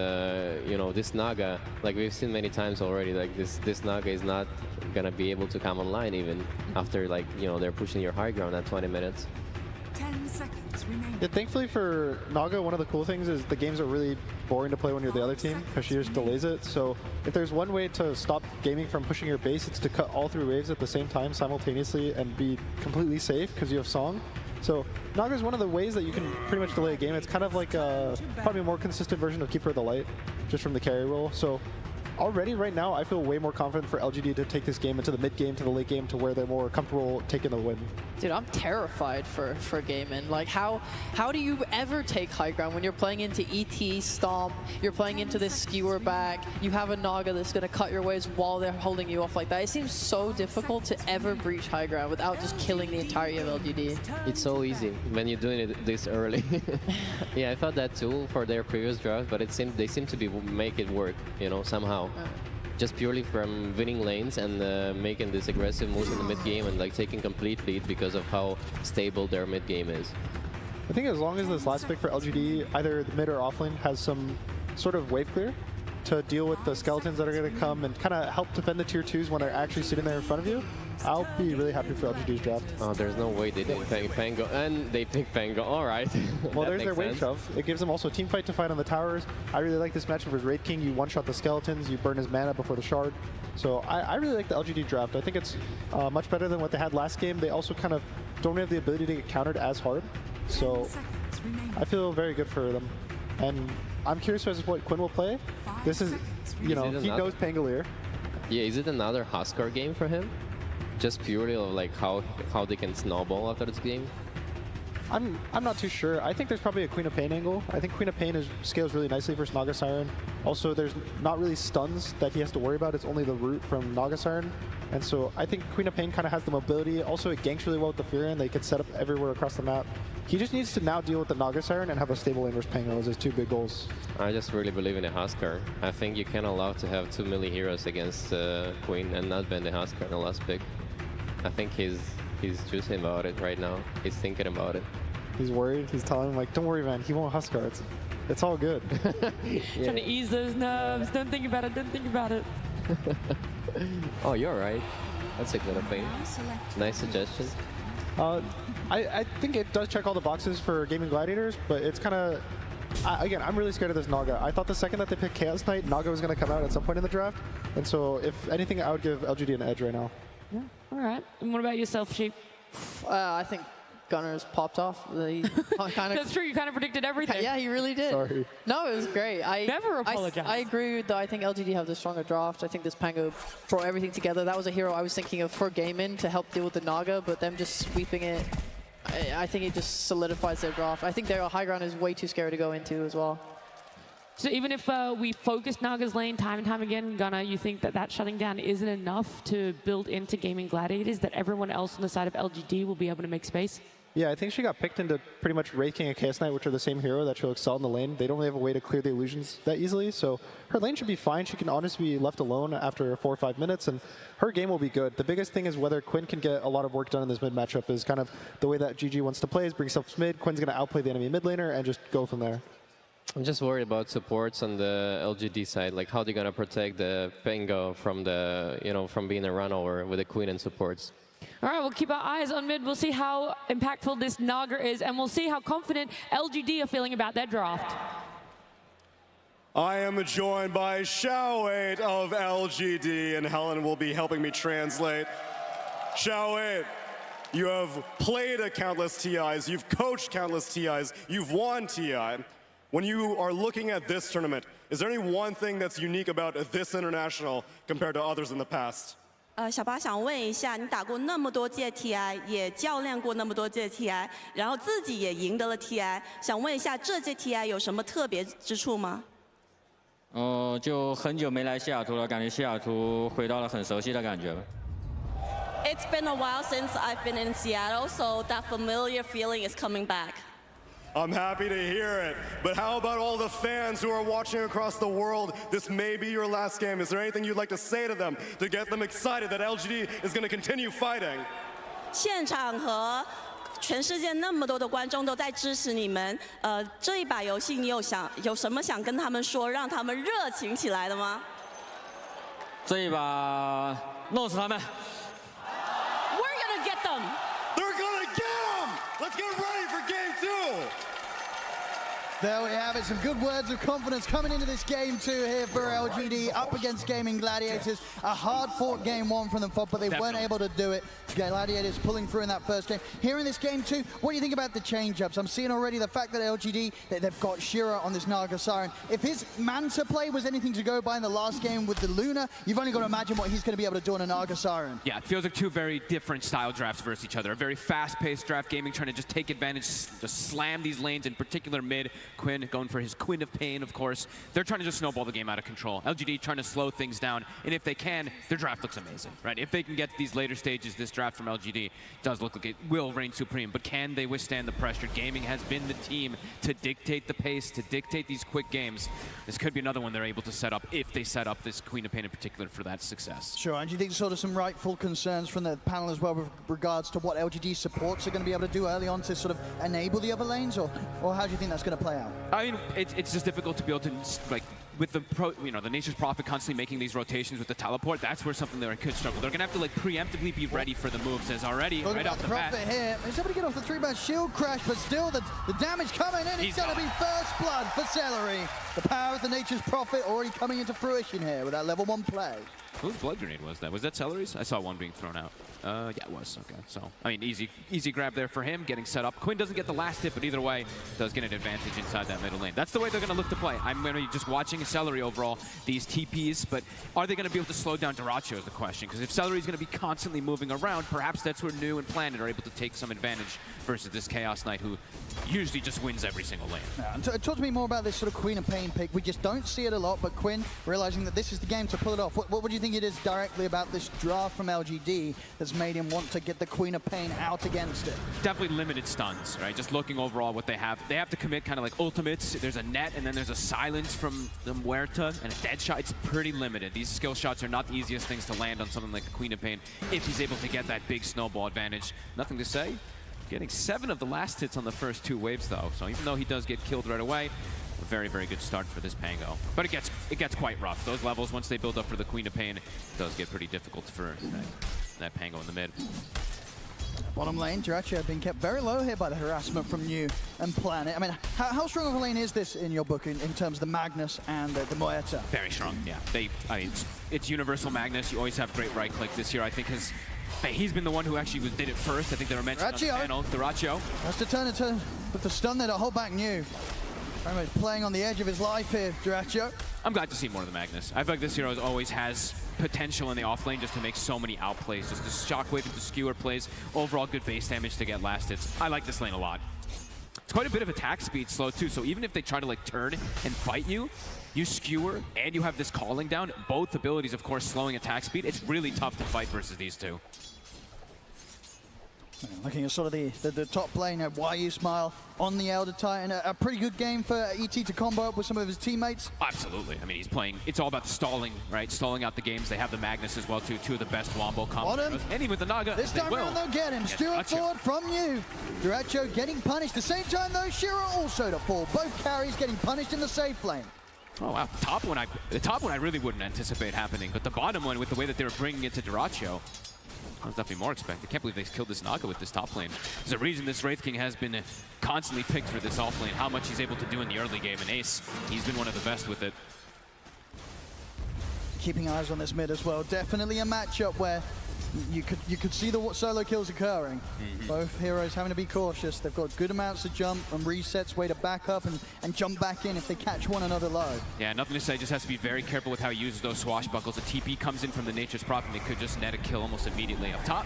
you know, this Naga, like we've seen many times already, like this Naga is not gonna be able to come online even after, like, you know, they're pushing your high ground at 20 minutes. 10 seconds remaining. Yeah, thankfully for Naga, one of the cool things is the games are really boring to play when you're the other team because she just delays it. So if there's one way to stop gaming from pushing your base, it's to cut all 3 waves at the same time simultaneously and be completely safe because you have Song. So Naga is one of the ways that you can pretty much delay a game. It's kind of like probably a more consistent version of Keeper of the Light, just from the carry role. So already right now, I feel way more confident for LGD to take this game into the mid game to the late game to where they're more comfortable taking the win. Dude, I'm terrified for Gaimin. Like, how do you ever take high ground when you're playing into ET, Stomp, you're playing into this Skewer back, you have a Naga that's going to cut your waves while they're holding you off like that. It seems so difficult to ever breach high ground without just killing the entirety of LGD. It's so easy when you're doing it this early. Yeah, I thought that too for their previous draft, but they seem to be make it work, you know, somehow. Just purely from winning lanes and making this aggressive moves in the mid game and like taking complete lead because of how stable their mid game is. I think as long as this last pick for LGD, either the mid or offlane, has some sort of wave clear to deal with the skeletons that are going to come and kind of help defend the tier 2s when they're actually sitting there in front of you, I'll be really happy for LGD's draft. Oh, there's no way they didn't pick Pango, and they picked Pango. All right. Well, there's their wave shove. It gives them also a team fight to fight on the towers. I really like this matchup versus Raid King. You one-shot the skeletons, you burn his mana before the shard. So I really like the LGD draft. I think it's much better than what they had last game. They also kind of don't have the ability to get countered as hard. So I feel very good for them. And I'm curious as to what Quinn will play. This is, you know, he knows Pangolier. Yeah, is it another Huskar game for him? Just purely of like how they can snowball after this game? I'm not too sure. I think there's probably a Queen of Pain angle. I think Queen of Pain scales really nicely versus Naga Siren. Also, there's not really stuns that he has to worry about. It's only the root from Naga Siren. And so I think Queen of Pain kind of has the mobility. Also, it ganks really well with the Furion. They can set up everywhere across the map. He just needs to now deal with the Naga Siren and have a stable lane versus Pango as his 2 big goals. I just really believe in the Huskar. I think you can't allow to have 2 melee heroes against Queen and not ban the Huskar in the last pick. I think he's juicing about it right now. He's thinking about it. He's worried. He's telling him, like, don't worry, man. He won't Huskar. It's all good. Yeah. Trying to ease those nerves. Don't think about it. Don't think about it. Oh, you're right. That's a good opinion. Nice suggestion. I think it does check all the boxes for Gaming Gladiators, but it's kind of... Again, I'm really scared of this Naga. I thought the second that they picked Chaos Knight, Naga was going to come out at some point in the draft. And so, if anything, I would give LGD an edge right now. Yeah. All right. And what about yourself, Sheep? I think Gunner's popped off. That's true. You kind of predicted everything. Yeah, he really did. Sorry. No, it was great. Never apologize. I agree, though. I think LGD have the stronger draft. I think this Pango brought everything together. That was a hero I was thinking of for Gaimin to help deal with the Naga, but them just sweeping it I think it just solidifies their draft. I think their high ground is way too scary to go into as well. So even if we focus Naga's lane time and time again, Gunnar, you think that that shutting down isn't enough to build into Gaming Gladiators, that everyone else on the side of LGD will be able to make space? Yeah, I think she got picked into pretty much Wraith King and Chaos Knight, which are the same hero that she'll excel in the lane. They don't really have a way to clear the illusions that easily, so her lane should be fine. She can honestly be left alone after 4 or 5 minutes, and her game will be good. The biggest thing is whether Quinn can get a lot of work done in this mid matchup is kind of the way that GG wants to play, is bring stuff mid. Quinn's going to outplay the enemy mid laner and just go from there. I'm just worried about supports on the LGD side, like how they're going to protect the Pango from the, from being a runover with the Queen and supports. All right, we'll keep our eyes on mid. We'll see how impactful this Naga is, and we'll see how confident LGD are feeling about their draft. I am joined by Xiao8 of LGD, and Helen will be helping me translate. Xiao8, you have played at countless TIs, you've coached countless TIs, you've won TI. When you are looking at this tournament, is there any one thing that's unique about this international compared to others in the past? 小八想问一下，你打过那么多届 TI， 也教练过那么多届 TI， 然后自己也赢得了 TI， 想问一下这届 TI 有什么特别之处吗？就很久没来西雅图了，感觉西雅图回到了很熟悉的感觉。It's been a while since I've been in Seattle, so that familiar feeling is coming back. I'm happy to hear it. But how about all the fans who are watching across the world? This may be your last game. Is there anything you'd like to say to them to get them excited that LGD is going to continue fighting? 现场和全世界那么多的观众都在支持你们，这一把游戏你有什么想跟他们说，让他们热情起来的吗？这一把弄死他们。We're gonna get them. They're gonna get them. Let's get ready for game 2. There we have it, some good words of confidence coming into this game 2 here for LGD up against Gaming Gladiators. A hard-fought game 1 from them, but they weren't able to do it. Gladiators pulling through in that first game. Here in this game 2, what do you think about the change-ups? I'm seeing already the fact that LGD, they've got Shira on this Naga Siren. If his Manta play was anything to go by in the last game with the Luna, you've only got to imagine what he's going to be able to do on a Naga Siren. Yeah, it feels like two very different style drafts versus each other. A very fast-paced draft, Gaming trying to just take advantage, just slam these lanes, in particular mid. Quinn going for his Queen of Pain, of course. They're trying to just snowball the game out of control. LGD trying to slow things down, and if they can, their draft looks amazing, right? If they can get to these later stages, this draft from LGD does look like it will reign supreme, but can they withstand the pressure? Gaming has been the team to dictate the pace, to dictate these quick games. This could be another one they're able to set up if they set up this Queen of Pain in particular for that success. Sure, and do you think sort of some rightful concerns from the panel as well with regards to what LGD supports are going to be able to do early on to sort of enable the other lanes, or how do you think that's going to play out? I mean, it's just difficult to be able to, like, with the the Nature's Prophet constantly making these rotations with the teleport, that's where something there could struggle. They're going to have to, like, preemptively be ready for the moves, as already, right off the bat. Here. Is somebody get off the 3-man shield crash, but still the damage coming in. It's going to be first blood for Celery. The power of the Nature's Prophet already coming into fruition here with that level 1 play. Whose blood grenade was that? Was that Celery's? I saw one being thrown out. Yeah, it was. Okay, so, I mean, easy grab there for him, getting set up. Quinn doesn't get the last hit, but either way, does get an advantage inside that middle lane. That's the way they're going to look to play. I'm going to be just watching Celery overall, these TPs, but are they going to be able to slow down Duracho is the question, because if Celery's going to be constantly moving around, perhaps that's where New and Planet are able to take some advantage versus this Chaos Knight, who usually just wins every single lane. Yeah, talk to me more about this sort of Queen of Pain pick. We just don't see it a lot, but Quinn, realizing that this is the game to pull it off. What do you think it is directly about this draft from LGD that's made him want to get the Queen of Pain out against it? Definitely limited stuns, right? Just looking overall what they have to commit kind of like ultimates. There's a net, and then there's a silence from the Muerta, and a dead shot. It's pretty limited. These skill shots are not the easiest things to land on something like the Queen of Pain if he's able to get that big snowball advantage. Nothing to say. Getting 7 of the last hits on the first 2 waves, though. So even though he does get killed right away, a very, very good start for this Pango. But it gets quite rough. Those levels, once they build up for the Queen of Pain, it does get pretty difficult for that Pango in the mid. Bottom lane, Duracho been kept very low here by the harassment from New and Planet. I mean, how strong of a lane is this in your book in terms of the Magnus and the Muerta? Very strong, yeah. I mean, it's universal Magnus. You always have great right click. This year, I think, he's been the one who actually did it first. I think they were mentioned on the panel. Duracho. Has to turn it with the stun there to hold back New. Very much playing on the edge of his life here, Duracho. I'm glad to see more of the Magnus. I feel like this hero always has potential in the off lane just to make so many outplays. Just the shockwave into skewer plays, overall good base damage to get last hits. I like this lane a lot. It's quite a bit of attack speed slow too, so even if they try to like turn and fight you, you skewer and you have this calling down, both abilities of course slowing attack speed, it's really tough to fight versus these two. Looking at sort of the top lane, YU Smile on the Elder Titan. A pretty good game for ET to combo up with some of his teammates. Absolutely. I mean, he's playing, it's all about the stalling, right? Stalling out the games. They have the Magnus as well, too. Two of the best Wombo combos. And even with the Naga, this time around they'll get him. Stewart forward from you. Duracho getting punished. The same time though, Shiro also to fall. Both carries getting punished in the safe lane. Oh wow, the top one I really wouldn't anticipate happening, but the bottom one with the way that they were bringing it to Duracho, I was definitely more expected. I can't believe they killed this Naga with this top lane. There's a reason this Wraith King has been constantly picked for this off lane, how much he's able to do in the early game. And Ace, he's been one of the best with it. Keeping eyes on this mid as well. Definitely a matchup where you could see the solo kills occurring. Both heroes having to be cautious. They've got good amounts of jump and resets, way to back up and jump back in if they catch one another low. Yeah, nothing to say, just has to be very careful with how he uses those swashbuckles. The TP comes in from the Nature's Prophet and they could just net a kill almost immediately. Up top,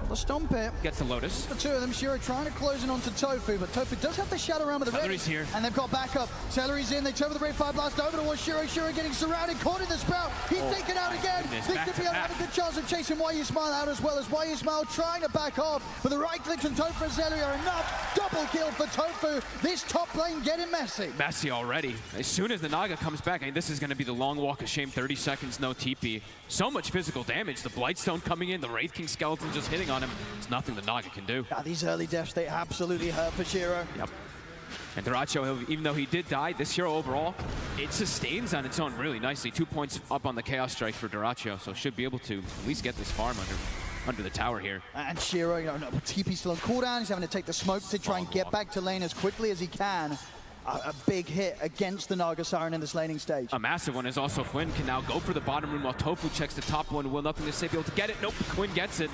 the Stomp It. Gets the Lotus. The two of them, Shiro trying to close in onto Tofu, but Tofu does have the shadow around with the Celery's here. And they've got backup. Celery's in, they turn with the Ray 5 blast over towards Shiro. Shiro getting surrounded, caught in the sprout. He's taken out again. Goodness, This could be able to have a good chance of chasing YU Smile out as well as YU Smile trying to back off. But the right clicks from Tofu and Celery are enough. Double kill for Tofu. This top lane getting messy. Messy already. As soon as the Naga comes back, I mean, this is going to be the long walk of shame. 30 seconds, no TP. So much physical damage. The Blightstone coming in, the Wraith King skeleton just hitting on him. It's nothing the Naga can do. These early deaths, they absolutely hurt for Shiro. Yep. And Duracho, even though he did die, this hero overall, it sustains on its own really nicely. 2 points up on the Chaos Strike for Duracho, so should be able to at least get this farm under the tower here. And Shiro, TP still on cooldown. He's having to take the smoke to try and get back to lane as quickly as he can. A big hit against the Naga Siren in this laning stage. A massive one is also Quinn can now go for the bottom room while Tofu checks the top one. Will nothing to say be able to get it. Nope, Quinn gets it.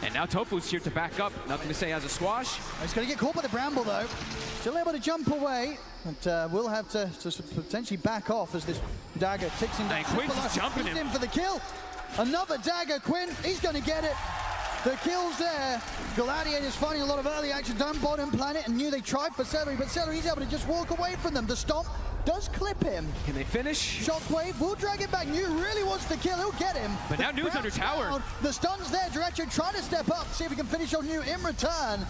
And now Tofu's here to back up. Nothing to say, has a squash. He's going to get caught by the bramble though. Still able to jump away. But will have to potentially back off as this dagger ticks him down. And Quinn's just jumping He's him. in for the kill. Another dagger, Quinn. He's going to get it. The kill's there. Gladiators finding a lot of early action down bottom planet and knew they tried for Celery, but Celery's able to just walk away from them. The stomp does clip him. Can they finish? Shockwave will drag it back. New really wants the kill. He'll get him. But now New's under tower. Down. The stun's there. Duracho trying to step up, see if he can finish on New in return.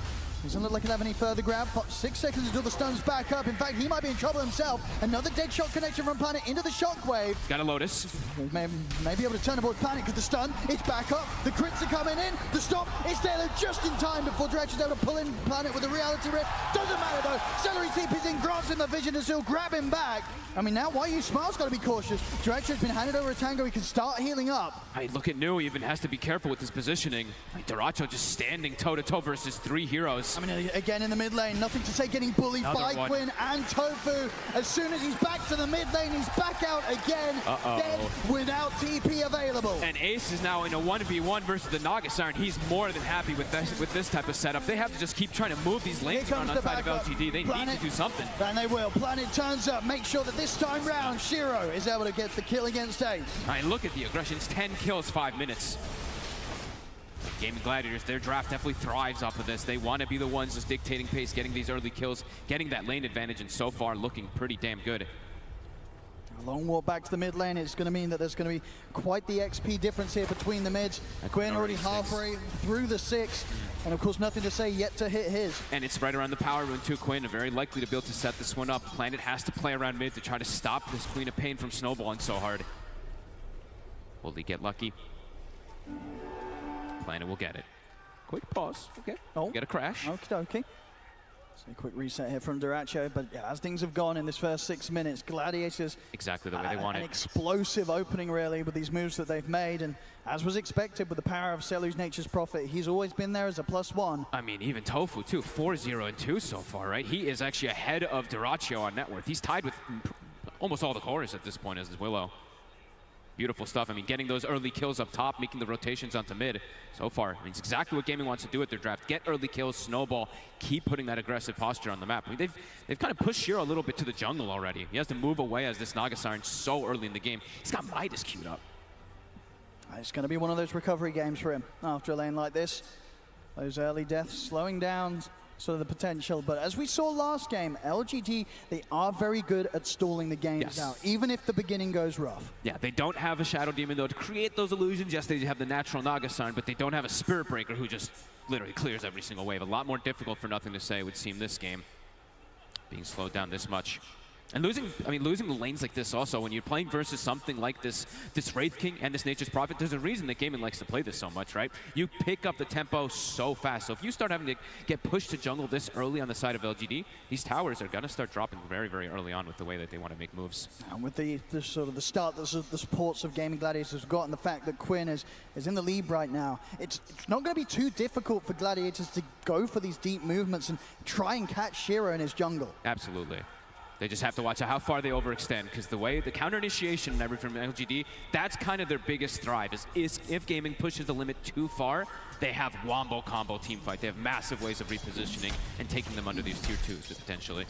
Doesn't look like he'll have any further grab. 6 seconds until the stun's back up. In fact, he might be in trouble himself. Another dead shot connection from Planet into the Shockwave. Got a Lotus. May be able to turn aboard Planet because the stun, it's back up. The crits are coming in. The stop is there just in time before Duracho's able to pull in Planet with a reality rip. Doesn't matter though. Celery TP's in, grants him the vision to still grab him back. I mean, now YU Smile's got to be cautious. Duracho's been handed over a Tango. He can start healing up. I mean, look at New, even has to be careful with his positioning. Like, Duracho just standing toe-to-toe versus 3 heroes. I mean, again in the mid lane, nothing to say, getting bullied by Quinn and Tofu. As soon as he's back to the mid lane, he's back out again, dead without TP available. And Ace is now in a 1v1 versus the Naga Siren. He's more than happy with this type of setup. They have to just keep trying to move these lanes around on side of LGD. They need to do something. And they will. Planet turns up, make sure that this time round, Shiro is able to get the kill against Ace. All right, look at the aggression. It's 10 kills, 5 minutes. Gaming Gladiators, their draft definitely thrives off of this. They want to be the ones just dictating pace, getting these early kills, getting that lane advantage, and so far looking pretty damn good. A long walk back to the mid lane. It's going to mean that there's going to be quite the XP difference here between the mids. Quinn already halfway through the 6, and of course nothing to say yet to hit his. And it's right around the power rune too. Quinn very likely to be able to set this one up. Planet has to play around mid to try to stop this Queen of Pain from snowballing so hard. Will he get lucky? Planet will get it. Quick pause. Okay. Oh. Get a crash. Okay. So a quick reset here from Duracho, but yeah, as things have gone in this first 6 minutes, Gladiators exactly the way they want an it. Explosive opening really with these moves that they've made, and as was expected with the power of Celu's Nature's Prophet, he's always been there as a +1. I mean, even Tofu too, 4-0 and 2 so far, right? He is actually ahead of Duracho on net worth. He's tied with almost all the chorus at this point as is Willow. Beautiful stuff. I mean, getting those early kills up top, making the rotations onto mid. So far, I mean, it's exactly what gaming wants to do with their draft. Get early kills, snowball, keep putting that aggressive posture on the map. I mean, they've kind of pushed Shiro a little bit to the jungle already. He has to move away as this Naga Siren so early in the game. He's got Midas queued up. It's going to be one of those recovery games for him after a lane like this. Those early deaths slowing down sort of the potential. But as we saw last game, LGD, they are very good at stalling the games out, even if the beginning goes rough. Yeah, they don't have a Shadow Demon, though, to create those illusions. Yes, they have the natural Naga-san, but they don't have a Spirit Breaker who just literally clears every single wave. A lot more difficult for Nothing to Say, it would seem, this game, being slowed down this much. And losing the lanes like this also, when you're playing versus something like this Wraith King and this Nature's Prophet, there's a reason that Gaming likes to play this so much, right? You pick up the tempo so fast. So if you start having to get pushed to jungle this early on the side of LGD, these towers are going to start dropping very, very early on with the way that they want to make moves. And with the sort of the start that the supports of Gaming Gladiators have got, and the fact that Quinn is in the lead right now, it's not going to be too difficult for Gladiators to go for these deep movements and try and catch Shiro in his jungle. Absolutely. They just have to watch out how far they overextend, because the way the counter initiation and everything from LGD, that's kind of their biggest thrive, is if Gaming pushes the limit too far, they have wombo combo team fight. They have massive ways of repositioning and taking them under these tier 2s potentially.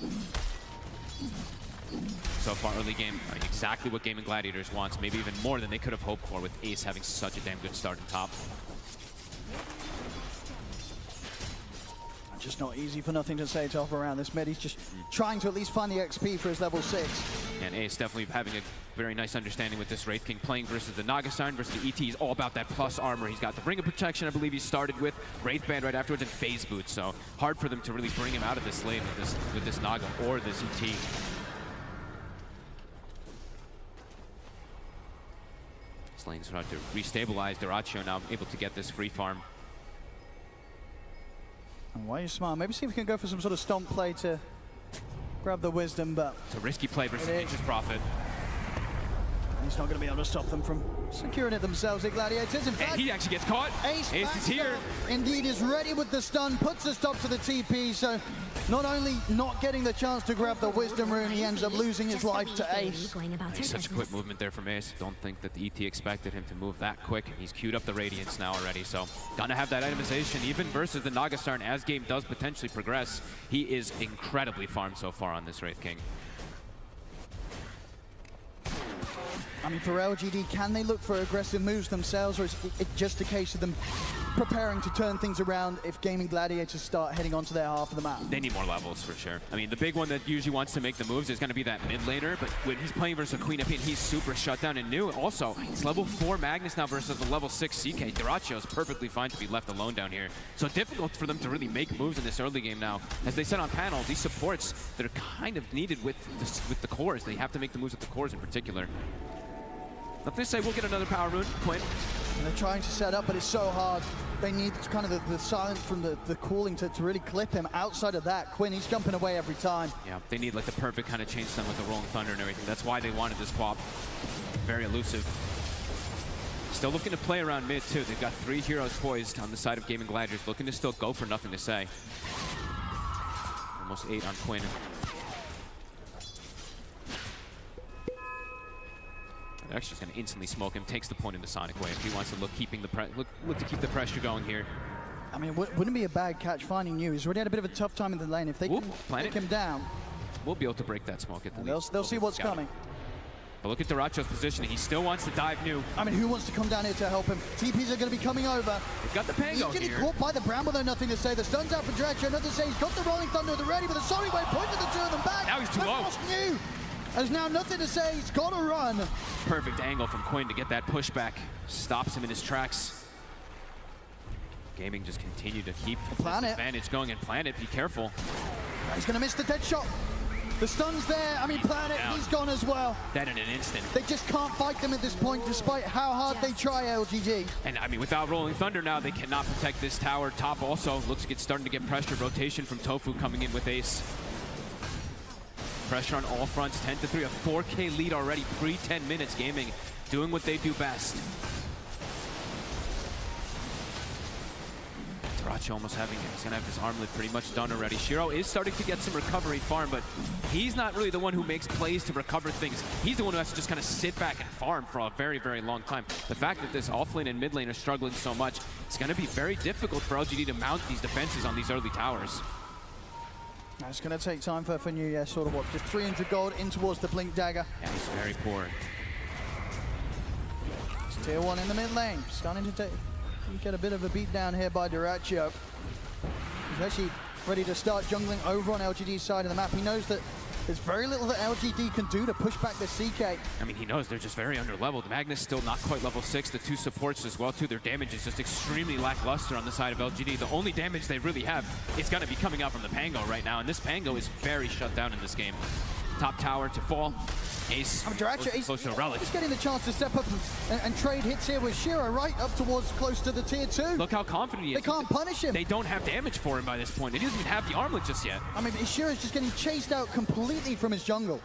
So far early game, exactly what Gaming Gladiators wants, maybe even more than they could have hoped for with Ace having such a damn good start in top. Just not easy for Nothing to Say to hop around this mid. He's just trying to at least find the XP for his level 6. And Ace definitely having a very nice understanding with this Wraith King, playing versus the Naga-san, versus the ET. He's all about that plus armor. He's got the Ring of Protection, I believe he started with, Wraith Band right afterwards, and Phase Boot. So hard for them to really bring him out of this lane with this Naga or this ET. This lane's about to restabilize. Dyrachyo now able to get this free farm. And why are you smart? Maybe see if we can go for some sort of stomp play to grab the wisdom, but it's a risky play versus Nature's Prophet. He's not going to be able to stop them from securing it themselves, the Gladiators. In fact, and he actually gets caught. Ace is here. Indeed is ready with the stun, puts a stop to the TP, so not only not getting the chance to grab the Wisdom Rune, he ends up losing his life to Ace. Such a quick movement there from Ace. Don't think that the ET expected him to move that quick. He's queued up the Radiance now already, so gonna have that itemization even versus the Naga-san as game does potentially progress. He is incredibly farmed so far on this Wraith King. I mean, for LGD, can they look for aggressive moves themselves, or is it just a case of them preparing to turn things around if Gaming Gladiators start heading onto their half of the map? They need more levels for sure. I mean, the big one that usually wants to make the moves is going to be that mid laner, but when he's playing versus a Queen of Pain, he's super shut down and new. Also, it's level 4 Magnus now versus a level 6 CK. Dyrachyo is perfectly fine to be left alone down here. So difficult for them to really make moves in this early game now. As they said on panel, these supports that are kind of needed with the cores, they have to make the moves with the cores in particular. Nothing to Say we'll get another power rune, Quinn. And they're trying to set up, but it's so hard. They need kind of the silence from the calling to really clip him. Outside of that, Quinn, he's jumping away every time. Yeah, they need like the perfect kind of chain stun with the Rolling Thunder and everything. That's why they wanted this quap. Very elusive. Still looking to play around mid too. They've got 3 heroes poised on the side of Gaming Gladiators, looking to still go for Nothing to Say. Almost 8 on Quinn. They're actually just going to instantly smoke him. Takes the point in the Sonic Wave. He wants to look to keep the pressure going here. I mean, wouldn't be a bad catch finding you. He's already had a bit of a tough time in the lane. If they can take him down, we'll be able to break that smoke at the least. They'll see what's coming. But look at Dyrachyo's positioning. He still wants to dive new. I mean, who wants to come down here to help him? TPs are going to be coming over. They've got the Pango He's getting here. caught by the Bramble, though. Nothing to Say. The stun's out for Dyrachyo. Nothing to Say. He's got the Rolling Thunder ready, but the Sonic Wave pointed the 2 of them back. Now he's too low. New. There's now Nothing to Say. He's got to run. Perfect angle from Quinn to get that pushback. Stops him in his tracks. Gaming just continue to keep the advantage going, and Planet, be careful. He's going to miss the dead shot. The stun's there. I mean, Planet, he's gone as well. That in an instant. They just can't fight them at this point, despite how hard they try, LGD. And I mean, without Rolling Thunder now, they cannot protect this tower. Top also looks like it's starting to get pressure. Rotation from Tofu coming in with Ace. Pressure on all fronts, 10-3, a 4K lead already pre-10 minutes. Gaming doing what they do best. Dyrachyo almost he's gonna have his armlet pretty much done already. Shiro is starting to get some recovery farm, but he's not really the one who makes plays to recover things. He's the one who has to just kind of sit back and farm for a very, very long time. The fact that this offlane and mid lane are struggling so much, it's gonna be very difficult for LGD to mount these defenses on these early towers. It's going to take time for New Year, sort of what, just 300 gold in towards the Blink Dagger. Yeah, he's very poor. Tier 1 in the mid lane, starting to get a bit of a beat down here by Dyrachyo. He's actually ready to start jungling over on LGD's side of the map. He knows that there's very little that LGD can do to push back the CK. I mean, he knows they're just very underleveled. Magnus still not quite level 6. The two supports as well, too. Their damage is just extremely lackluster on the side of LGD. The only damage they really have is going to be coming out from the Pango right now, and this Pango is very shut down in this game. Top tower to fall. Ace close to a Relic. He's getting the chance to step up and trade hits here with Shiro right up towards close to the tier 2. Look how confident he is. They can't punish him. They don't have damage for him by this point. He doesn't even have the armlet just yet. I mean, Shiro's just getting chased out completely from his jungle.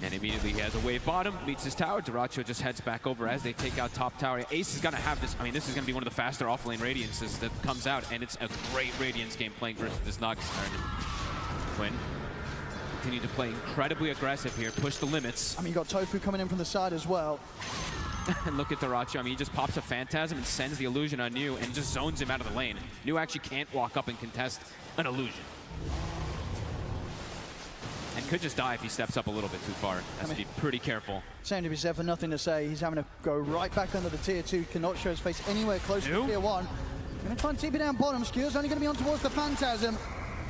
And immediately he has a wave bottom, meets his tower. Dyrachyo just heads back over as they take out top tower. Ace is going to have this. I mean, this is going to be one of the faster off-lane Radiances that comes out, and it's a great Radiance game playing versus this Nox. Quinn continue to play incredibly aggressive here, push the limits. I mean, you got Tofu coming in from the side as well. And look at Dyrachyo. I mean, he just pops a Phantasm and sends the illusion on New and just zones him out of the lane. New actually can't walk up and contest an illusion. And could just die if he steps up a little bit too far. Has to be pretty careful. Same to be said for nothing to say. He's having to go right back under the tier 2. Cannot show his face anywhere close to tier 1. Gonna try and TP down bottom. Skew's only gonna be on towards the Phantasm.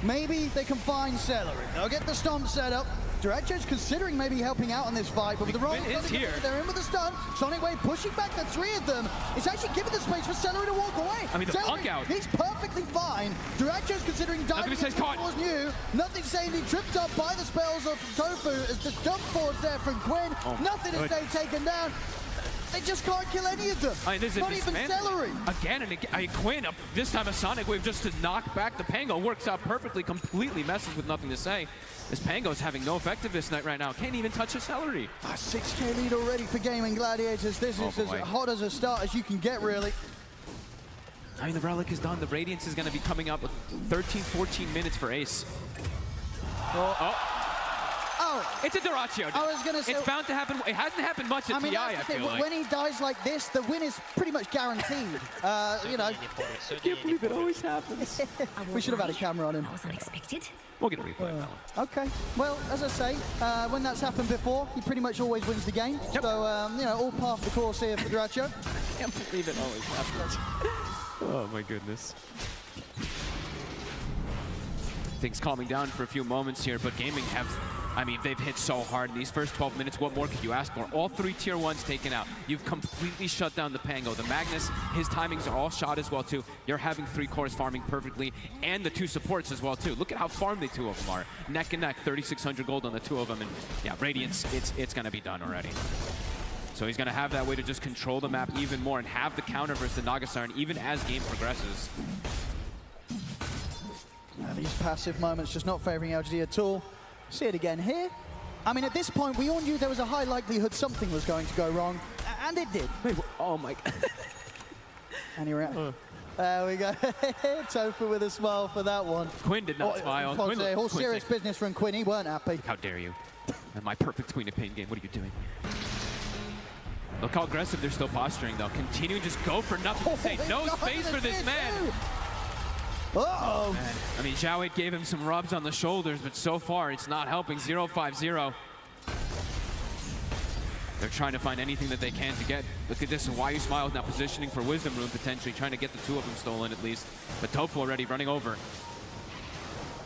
Maybe they can find Celery. They'll get the stomp set up. Dyrachyo's considering maybe helping out on this fight, but with the wrong here. They're in with the stun. Sonic Wave pushing back the 3 of them. It's actually giving the space for Celery to walk away. I mean, the Celery, punk out. He's perfectly fine. Dyrachyo's considering diving towards New. Nothing saying he tripped up by the spells of Tofu as the jump forward there from Quinn. Nothing is they taken down. They just can't kill any of them. I mean, Not even Celery. Again and again. Quinn, this time a Sonic Wave just to knock back the Pango. Works out perfectly, completely messes with nothing to say. This Pango is having no effectiveness right now. Can't even touch a Celery. A 6K lead already for Gaming Gladiators. This is as hot as a start as you can get, really. I mean, the Relic is done. The Radiance is going to be coming up with 13, 14 minutes for Ace. Oh, it's a Dyrachyo. I was going to say... It's bound to happen. It hasn't happened much at TI, I feel like. When he dies like this, the win is pretty much guaranteed. You know. I can't believe it always happens. We should have had a camera on him. Was unexpected. We'll get a replay of that one. Okay. Well, as I say, when that's happened before, he pretty much always wins the game. Yep. So, you know, all part of the course here for Dyrachyo. I can't believe it always happens. Oh, my goodness. Things calming down for a few moments here, but Gaming have... I mean, they've hit so hard in these first 12 minutes. What more could you ask for? All 3 tier 1s taken out. You've completely shut down the Pango. The Magnus, his timings are all shot as well, too. You're having 3 cores farming perfectly, and the 2 supports as well, too. Look at how farmed the 2 of them are. Neck and neck, 3,600 gold on the 2 of them. And yeah, Radiance, it's going to be done already. So he's going to have that way to just control the map even more and have the counter versus the Nagasarn even as game progresses. And these passive moments just not favoring LGD at all. See it again here. I mean, at this point, we all knew there was a high likelihood something was going to go wrong, and it did. Wait, oh my God. And you're out. There we go. Tofu with a smile for that one. Quinn did not smile. All serious business from Quinn. He weren't happy. How dare you? And my perfect Queen of Pain game. What are you doing? Look how aggressive they're still posturing, though. Continue, just go for nothing to say. No space for this man. Uh-oh. Man. I mean, Zhao 8 gave him some rubs on the shoulders, but so far it's not helping. 0-5-0. They're trying to find anything that they can to get. Look at this, Why You Smile is now positioning for Wisdom Rune, potentially trying to get the 2 of them stolen at least. But Tofu already running over.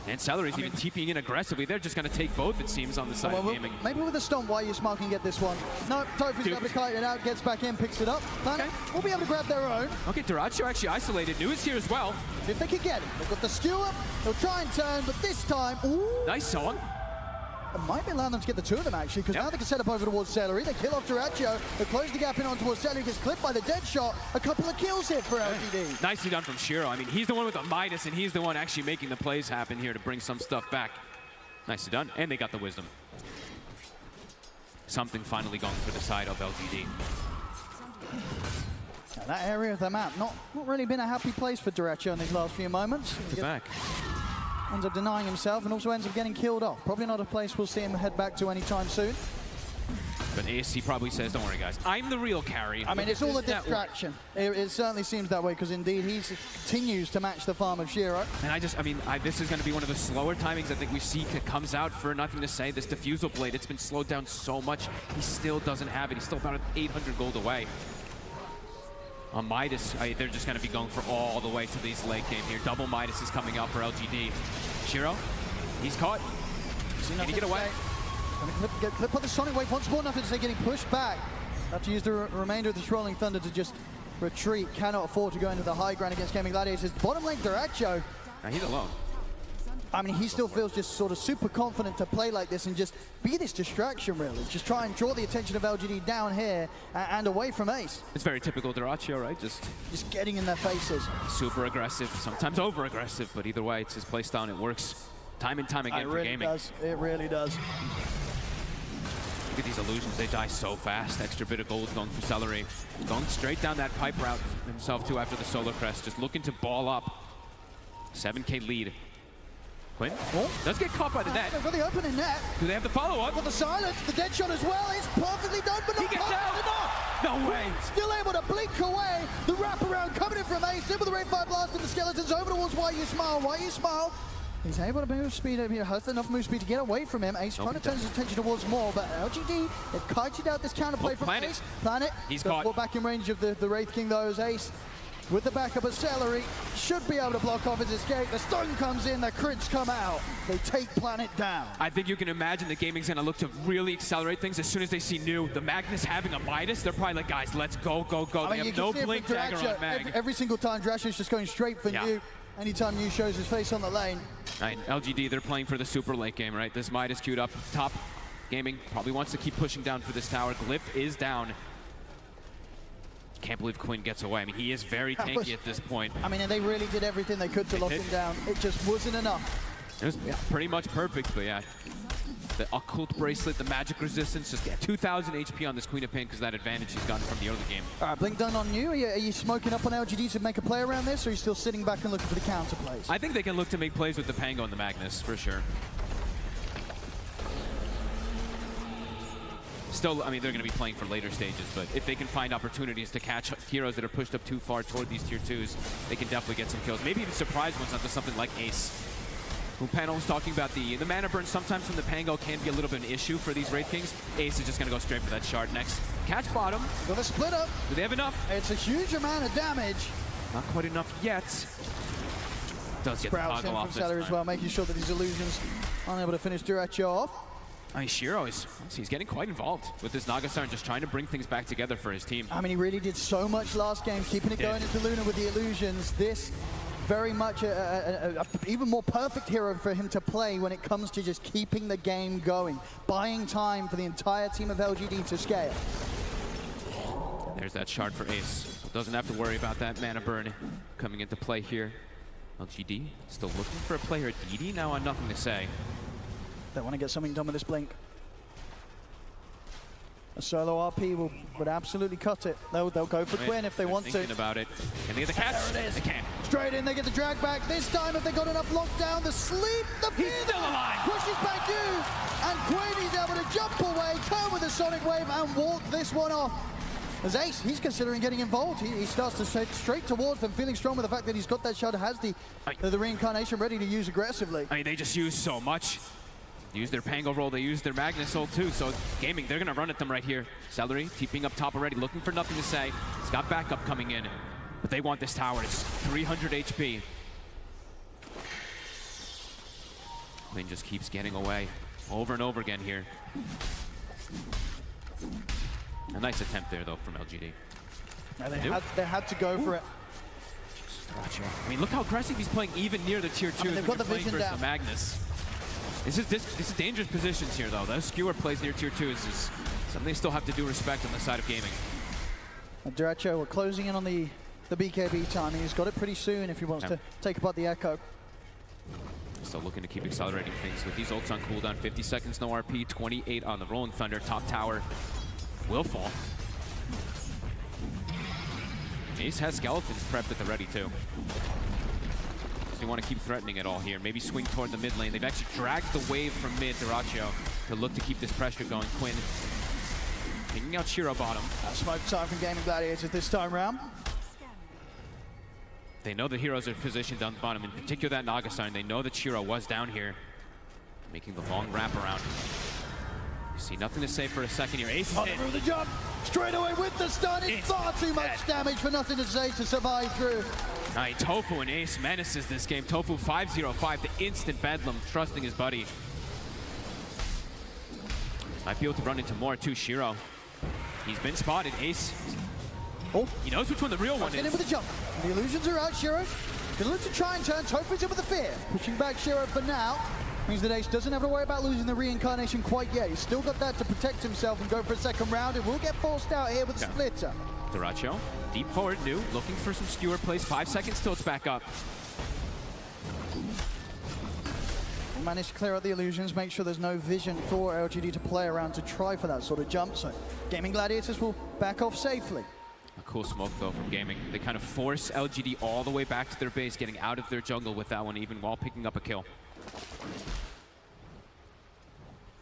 And Celery's even TPing in aggressively. They're just going to take both, it seems, on the side of Gaming. Maybe with a stomp, Why You Smile can get this one. No, Tofu's able to kite it out, gets back in, picks it up. Okay. We'll be able to grab their own. Okay, Dyrachyo actually isolated. New is here as well. If they can get it. They've got the skewer. They'll try and turn, but this time, ooh. Nice song. It might be allowing them to get the 2 of them, actually, because now they can set up over towards Celery. They kill off Dyrachyo. They close the gap in on towards Celery. Gets clipped by the dead shot. A couple of kills here for LGD. Nicely done from Shiro. I mean, he's the one with the Midas, and he's the one actually making the plays happen here to bring some stuff back. Nicely done. And they got the Wisdom. Something finally going for the side of LGD. Now, that area of the map, not really been a happy place for Dyrachyo in these last few moments. Back. Ends up denying himself and also ends up getting killed off. Probably not a place we'll see him head back to anytime soon. But Ace, he probably says, don't worry, guys. I'm the real carry. I mean, it's all a distraction. It certainly seems that way, because indeed he continues to match the farm of Shiro. And this is going to be one of the slower timings I think we see. Comes out for nothing to say. This diffusal blade, it's been slowed down so much. He still doesn't have it. He's still about 800 gold away. On Midas, they're just going to be going for all the way to this late game here. Double Midas is coming out for LGD. Shiro, he's caught. Can he get away? Clip on the Sonic Wave once more, nothing to say, getting pushed back. Have to use the remainder of this Rolling Thunder to just retreat. Cannot afford to go into the high ground against Gaming Gladiators. Bottom lane, Duracho. Now he's alone. I mean, he still feels just sort of super confident to play like this and just be this distraction, really. Just try and draw the attention of LGD down here and away from Ace. It's very typical Duracho, right? Just getting in their faces. Super aggressive, sometimes over-aggressive, but either way, it's his playstyle and it works time and time again for gaming. It really does. Look at these illusions, they die so fast. Extra bit of gold going for Celery. Going straight down that pipe route himself too after the Solar Crest, just looking to ball up. 7K lead. Quinn does get caught by the net. They've got the opening net. Do they have the follow-up? Got the silence, the dead shot as well. It's perfectly done, but not he gets out. enough. No way. Still able to blink away. The wraparound coming in from Ace. In with the Raid 5 blast and the skeletons over towards Why You Smile. Why You Smile. He's able to move speed over here, has enough move speed to get away from him. Ace trying to turn his attention towards more, but LGD, they've kited out this counterplay from Planet. Ace. Planet, he's caught. Back in range of the Wraith King though, as Ace, with the backup of Celery, should be able to block off his escape. The stun comes in, the crits come out. They take Planet down. I think you can imagine the gaming's gonna look to really accelerate things as soon as they see New. The Magnus having a Midas, they're probably like, guys, let's go, go, go. I mean, they have no blink dagger on Mag. Every single time Drasher's just going straight for New. Anytime New shows his face on the lane. Right, LGD, they're playing for the super late game, right? This Midas queued up top. Gaming probably wants to keep pushing down for this tower. Glyph is down. Can't believe Quinn gets away. I mean, he is very tanky at this point. I mean, and they really did everything they could to lock him down. It just wasn't enough. It was pretty much perfect, but yeah. The occult bracelet, the magic resistance, just 2,000 HP on this Queen of Pain because that advantage he's gotten from the early game. All right, Blink done on you. Are you smoking up on LGD to make a play around this, or are you still sitting back and looking for the counter plays? I think they can look to make plays with the Pango and the Magnus, for sure. Still, I mean, they're going to be playing for later stages, but if they can find opportunities to catch heroes that are pushed up too far toward these tier 2s, they can definitely get some kills. Maybe even surprise ones onto something like Ace. Panel was talking about the mana burn sometimes from the Pango can be a little bit of an issue for these Wraith Kings. Ace is just going to go straight for that shard next. Catch bottom. Gonna split up. Do they have enough? It's a huge amount of damage. Not quite enough yet. Does get the toggle off this time. As well, making sure that these illusions aren't able to finish Duracho off. I mean, Shiro he's getting quite involved with this Nagastar and just trying to bring things back together for his team. I mean, he really did so much last game, keeping it going into Luna with the illusions. This very much a even more perfect hero for him to play when it comes to just keeping the game going, buying time for the entire team of LGD to scale. There's that shard for Ace. Doesn't have to worry about that mana burn coming into play here. LGD still looking for a player. DD now on nothing to say. They want to get something done with this Blink. A solo RP would absolutely cut it. They'll go for Quinn if they want to. Thinking about it. Can they get the catch? There it is. They can. Straight in, they get the drag back. This time, if they got enough lockdown, the sleep, the fear. He's still alive. Pushes back you. And Quinn is able to jump away, turn with a Sonic Wave, and walk this one off. As Ace, he's considering getting involved. He starts to head straight towards them, feeling strong with the fact that he's got that shard, has the reincarnation ready to use aggressively. I mean, they just use so much. Use their Pango roll, they use their Magnus ult too, so Gaming, they're gonna run at them right here. Celery, TPing up top already, looking for nothing to say. He's got backup coming in, but they want this tower. It's 300 HP. Quinn just keeps getting away over and over again here. A nice attempt there, though, from LGD. Yeah, they had to go for it. Gotcha. I mean, look how aggressive he's playing even near the tier 2s when you're playing versus the Magnus. This is dangerous positions here, though. Those skewer plays near tier 2s is something they still have to do respect on the side of Gaming. Duracho, we're closing in on the BKB timing. He's got it pretty soon if he wants to take apart the Echo. Still looking to keep accelerating things with these ults on cooldown. 50 seconds, no RP, 28 on the Rolling Thunder. Top tower will fall. Ace has skeletons prepped at the ready, too. So you want to keep threatening it all here. Maybe swing toward the mid lane. They've actually dragged the wave from mid, Duracho, to look to keep this pressure going. Quinn Pinging out Shiro bottom. Smoke time from Gaming Gladiators this time round. They know the heroes are positioned down the bottom, in particular that Nagasarn. They know that Shiro was down here, making the long wraparound. You see nothing to say for a second here. Ace is hit. Through the jump, straight away with the stun. It's far too much damage for nothing to say to survive through. All right, Tofu and Ace menaces this game. Tofu 5-0-5, the instant bedlam, trusting his buddy. Might be able to run into more too, Shiro. He's been spotted, Ace. Oh, he knows which one the real one is. In with the jump. The illusions are out, Shiro. Gonna look to try and turn. Tofu's in with the fear. Pushing back Shiro for now. Means that Ace doesn't have to worry about losing the reincarnation quite yet. He's still got that to protect himself and go for a second round. It will get forced out here with the splitter. Duracho, deep forward, new, looking for some skewer plays. 5 seconds till it's back up. Managed to clear out the illusions, make sure there's no vision for LGD to play around to try for that sort of jump. So Gaming Gladiators will back off safely. A cool smoke though from Gaming. They kind of force LGD all the way back to their base, getting out of their jungle with that one, even while picking up a kill.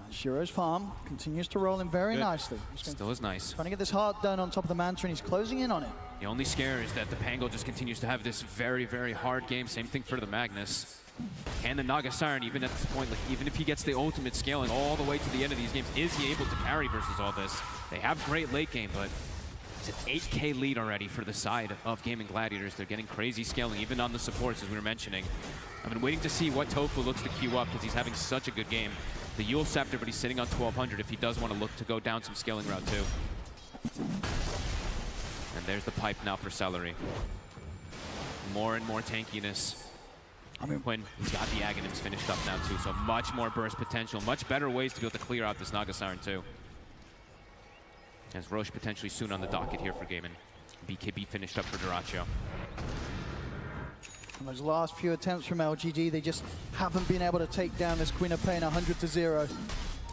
And Shiro's farm continues to roll in very nicely. Still is nice. Trying to get this hard done on top of the Manta, and he's closing in on it. The only scare is that the Pango just continues to have this very, very hard game. Same thing for the Magnus. Can the Nagasarn, even at this point, like, even if he gets the ultimate scaling all the way to the end of these games, is he able to carry versus all this? They have great late game, but it's an 8K lead already for the side of Gaming Gladiators. They're getting crazy scaling, even on the supports, as we were mentioning. I've been waiting to see what Tofu looks to queue up because he's having such a good game. The Yule Scepter, but he's sitting on 1200 if he does want to look to go down some scaling route too. And there's the pipe now for Celery. More and more tankiness. I mean, when he's got the Aghanims finished up now too, so much more burst potential, much better ways to be able to clear out this Nagasarn too. As Roche potentially soon on the docket here for Gaming. BKB finished up for Duracho. And those last few attempts from LGD, they just haven't been able to take down this Queen of Pain 100-0.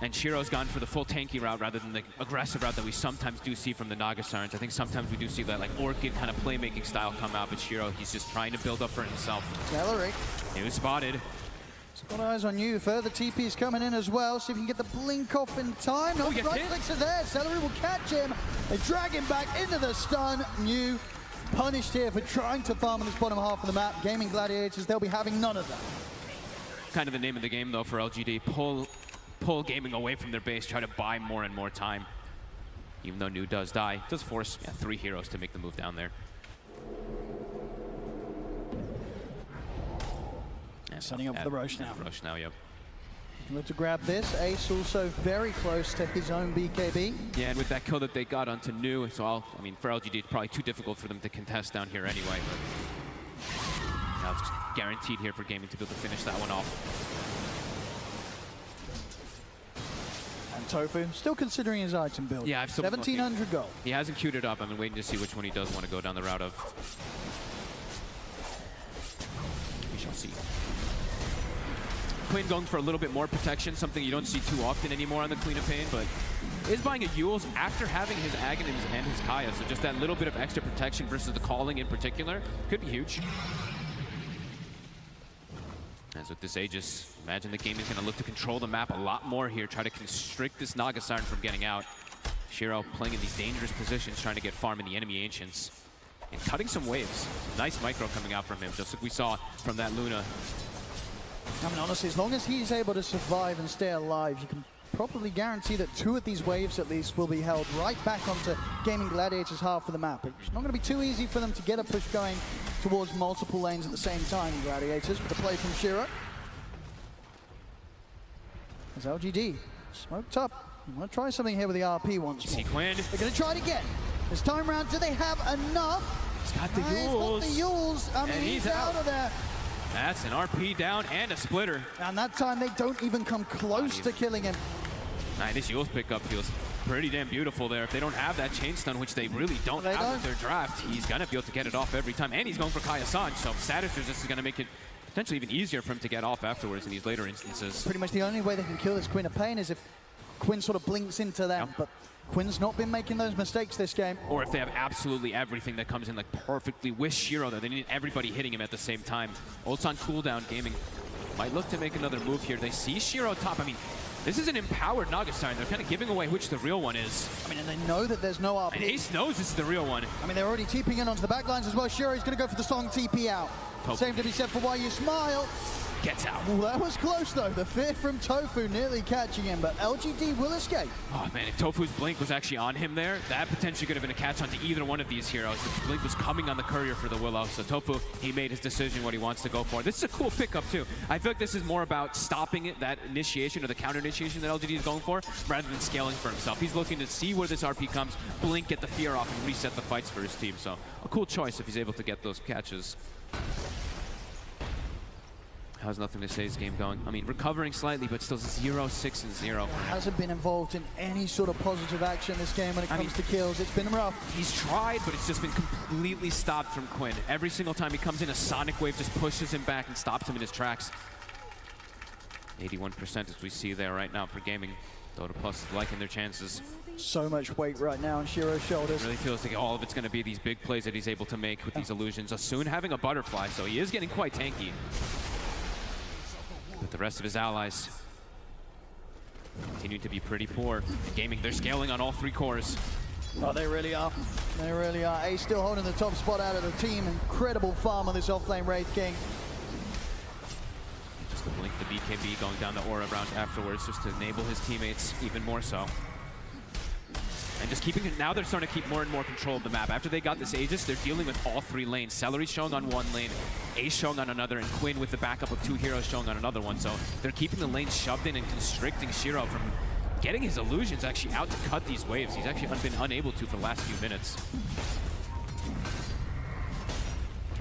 And Shiro's gone for the full tanky route rather than the aggressive route that we sometimes do see from the Nagasarns. I think sometimes we do see that like Orchid kind of playmaking style come out, but Shiro, he's just trying to build up for himself. Celery. New spotted. Got eyes on you. Further TP's coming in as well. See if he can get the blink off in time. No, right clicks are there. Celery will catch him. They drag him back into the stun. New punished here for trying to farm on this bottom half of the map. Gaming Gladiators, they'll be having none of that. Kind of the name of the game though for LGD. Pull Gaming away from their base, try to buy more and more time. Even though New does die, does force 3 heroes to make the move down there. Setting up for the Roche now. Roche now, yep. Look to grab this. Ace also very close to his own BKB. Yeah, and with that kill that they got onto New, so I mean, for LGD, it's probably too difficult for them to contest down here anyway. But now it's guaranteed here for Gaming to be able to finish that one off. And Tofu still considering his item build. Yeah, I've still 1700 gold. He hasn't queued it up. I've been waiting to see which one he does want to go down the route of. We shall see. Quinn going for a little bit more protection, something you don't see too often anymore on the Queen of Pain, but is buying a Yule's after having his Aghanims and his Kaya, so just that little bit of extra protection versus the calling in particular could be huge. As with this Aegis, imagine the game is going to look to control the map a lot more here, try to constrict this Nagasarn from getting out. Shiro playing in these dangerous positions, trying to get farm in the enemy Ancients. And cutting some waves. Nice micro coming out from him, just like we saw from that Luna. I mean, honestly, as long as he's able to survive and stay alive, you can probably guarantee that 2 of these waves at least will be held right back onto Gaming Gladiators' half of the map. It's not going to be too easy for them to get a push going towards multiple lanes at the same time, Gladiators, with the play from Shiro. As LGD smoked up. I'm going to try something here with the RP once more. Quinn. They're going to try it again. This time round, do they have enough? He's got the Yules. He's got the Yules. I mean, he's out of there. That's an RP down and a splitter. And that time they don't even come close to killing him. This Yule's pickup feels pretty damn beautiful there. If they don't have that chain stun, which they really don't have with their draft, he's gonna be able to get it off every time. And he's going for Kaya-san, so status resist is gonna make it potentially even easier for him to get off afterwards in these later instances. Pretty much the only way they can kill this Queen of Pain is if Quinn sort of blinks into them. But Quinn's not been making those mistakes this game. Or if they have absolutely everything that comes in like perfectly with Shiro, though. They need everybody hitting him at the same time. Ult's on cooldown. Gaming might look to make another move here. They see Shiro top. I mean, This is an empowered Nagastar. They're kind of giving away which the real one is. I mean, and they know that there's no RP. And Ace knows this is the real one. I mean, they're already TPing in onto the back lines as well. Shiro's going to go for the Song TP out. Same to be said for Why You Smile. Gets out. Well, that was close, though. The fear from Tofu nearly catching him, but LGD will escape. Oh, man, if Tofu's blink was actually on him there, that potentially could have been a catch onto either one of these heroes. The blink was coming on the courier for the Willow, so Tofu, he made his decision what he wants to go for. This is a cool pickup, too. I feel like this is more about stopping it, that initiation or the counter initiation that LGD is going for, rather than scaling for himself. He's looking to see where this RP comes, blink, get the fear off, and reset the fights for his team. So a cool choice if he's able to get those catches. Has nothing to say his game going. I mean, recovering slightly, but still 0-6-0. Hasn't been involved in any sort of positive action this game when it comes to kills. It's been rough. He's tried, but it's just been completely stopped from Quinn. Every single time he comes in, a Sonic Wave just pushes him back and stops him in his tracks. 81% as we see there right now for gaming. Dota Plus is liking their chances. So much weight right now on Shiro's shoulders. It really feels like all of it's going to be these big plays that he's able to make with these illusions. Soon having a butterfly, so he is getting quite tanky. But the rest of his allies continue to be pretty poor. And gaming, they're scaling on all 3 cores. Oh, they really are. They really are. Ace still holding the top spot out of the team. Incredible farm on this offlane Wraith King. Just the blink, the BKB going down the aura round afterwards just to enable his teammates even more so. And just keeping it, now they're starting to keep more and more control of the map. After they got this Aegis, they're dealing with all 3 lanes. Celery showing on one lane, Ace showing on another, and Quinn with the backup of 2 heroes showing on another one. So they're keeping the lane shoved in and constricting Shiro from getting his illusions actually out to cut these waves. He's actually been unable to for the last few minutes.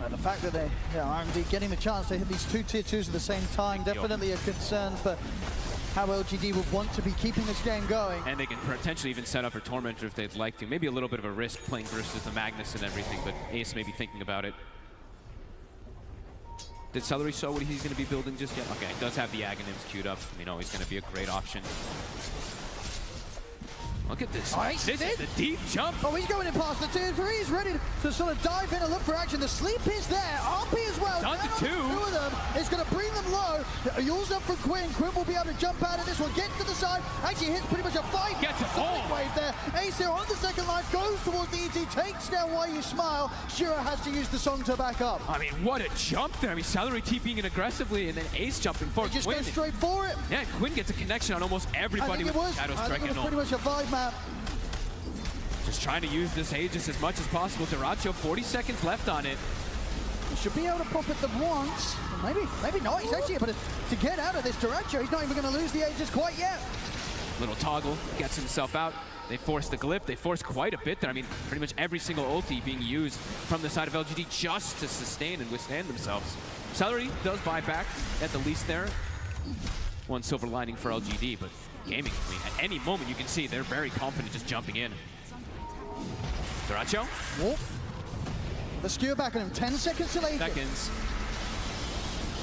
And the fact that they are indeed getting the chance to hit these 2 tier 2s at the same time, definitely a concern for how LGD would want to be keeping this game going. And they can potentially even set up for Tormentor if they'd like to. Maybe a little bit of a risk playing versus the Magnus and everything, but Ace may be thinking about it. Did Celery show what he's going to be building just yet? Okay, he does have the Aghanims queued up. We know he's going to be a great option. Look at this. Nice. This is the deep jump. Oh, he's going in past the tier 3. He's ready to sort of dive in and look for action. The sleep is there. RP as well. Down to 2. 2 of them. It's going to bring them low. Yours up for Quinn. Quinn will be able to jump out of this one. Gets to the side. Actually hits pretty much a 5. Gets it all. Wave there. Ace here on the second life. Goes towards the ET. Takes down Why You Smile. Shiro has to use the song to back up. I mean, what a jump there. I mean, Celery TPing in aggressively and then Ace jumping for Just Quinn. goes straight for it. Yeah, Quinn gets a connection on almost everybody with Shadow Strike and all. Pretty much a 5 map. Just trying to use this Aegis as much as possible. Duracho, 40 seconds left on it. He should be able to pop it the once. Well, maybe not. He's actually able to get out of this Duracho. He's not even going to lose the Aegis quite yet. Little toggle, gets himself out. They force the glyph. They force quite a bit there. I mean, pretty much every single ulti being used from the side of LGD just to sustain and withstand themselves. Celery does buy back at the least there. One silver lining for LGD, but gaming, I mean, at any moment you can see they're very confident just jumping in. Duracho. The skewer back on him. 10 seconds till Aegis. Seconds.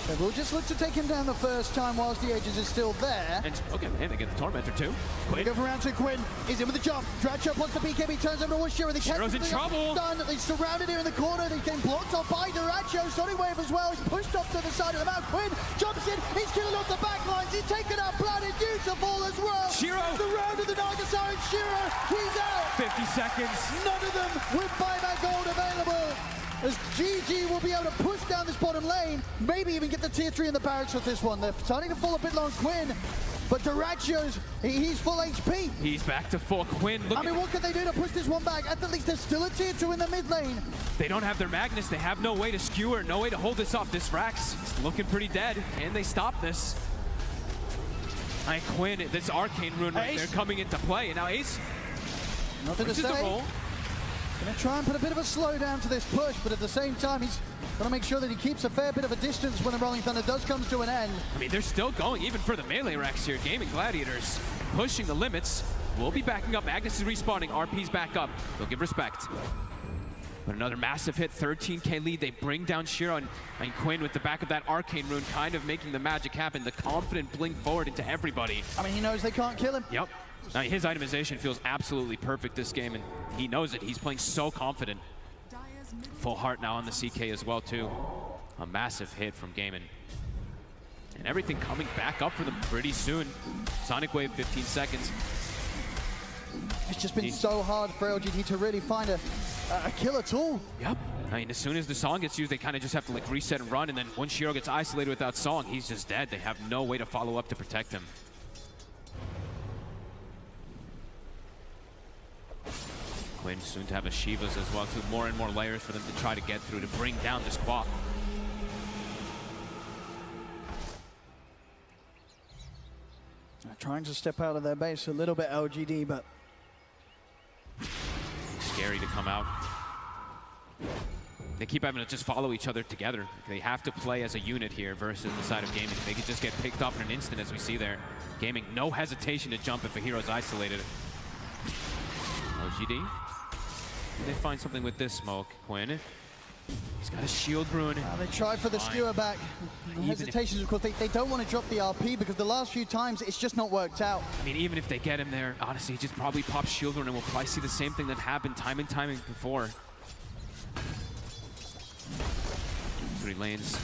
They will just look to take him down the first time whilst the Aegis is still there. And, okay, and they get the Tormentor too. They go for round 2. Quinn is in with the jump. Duracho wants the BKB, turns over towards Shiro. Shiro's in trouble. Done. He's surrounded here in the corner. He's getting blocked off by Duracho. Sonic Wave as well. He's pushed off to the side of the map. Quinn jumps in. He's killing off the back lines. He's taken out Blooded Beautiful as well. Shiro. The round of the Nagastar and Shiro. He's out. 50 seconds. None of them with buyback gold available. As GG will be able to push down this bottom lane, maybe even get the tier 3 in the barracks with this one. They're starting to fall a bit low on Quinn, but Duracho's, he's full HP. He's back to full. Quinn, look. I mean, what can they do to push this one back? At the least, there's still a tier 2 in the mid lane. They don't have their Magnus. They have no way to skewer, no way to hold this off. This Rax is looking pretty dead. Can they stop this? And Quinn, this Arcane Rune right there coming into play. And now Ace. Nothing to say. Gonna try and put a bit of a slowdown to this push, but at the same time, he's gonna make sure that he keeps a fair bit of a distance when the Rolling Thunder does come to an end. I mean, they're still going, even for the melee racks here. Gaming Gladiators pushing the limits. We'll be backing up. Magnus is respawning. RP's back up. They'll give respect. But another massive hit, 13k lead. They bring down Shiro and Quinn with the back of that Arcane Rune, kind of making the magic happen. The confident blink forward into everybody. I mean, he knows they can't kill him. Yep. Now, his itemization feels absolutely perfect this game, and he knows it. He's playing so confident. Full heart now on the CK as well, too. A massive hit from Gaiman. And everything coming back up for them pretty soon. Sonic Wave, 15 seconds. It's just been so hard for LGD to really find a kill at all. Yep. I mean, as soon as the song gets used, they kind of just have to like reset and run, and then once Shiro gets isolated without song, he's just dead. They have no way to follow up to protect him. Quinn soon to have a Shivas as well, too. More and more layers for them to try to get through to bring down this Quap. Trying to step out of their base a little bit, LGD, but scary to come out. They keep having to just follow each other together. They have to play as a unit here versus the side of Gaming. They could just get picked off in an instant, as we see there. Gaming, no hesitation to jump if a hero's isolated. LGD. They find something with this smoke. Quinn. He's got a shield rune. They try for the skewer back. The hesitations, of course, they don't want to drop the RP because the last few times it's just not worked out. I mean, even if they get him there, honestly, he just probably pops shield rune and we'll probably see the same thing that happened time and time before. 3 lanes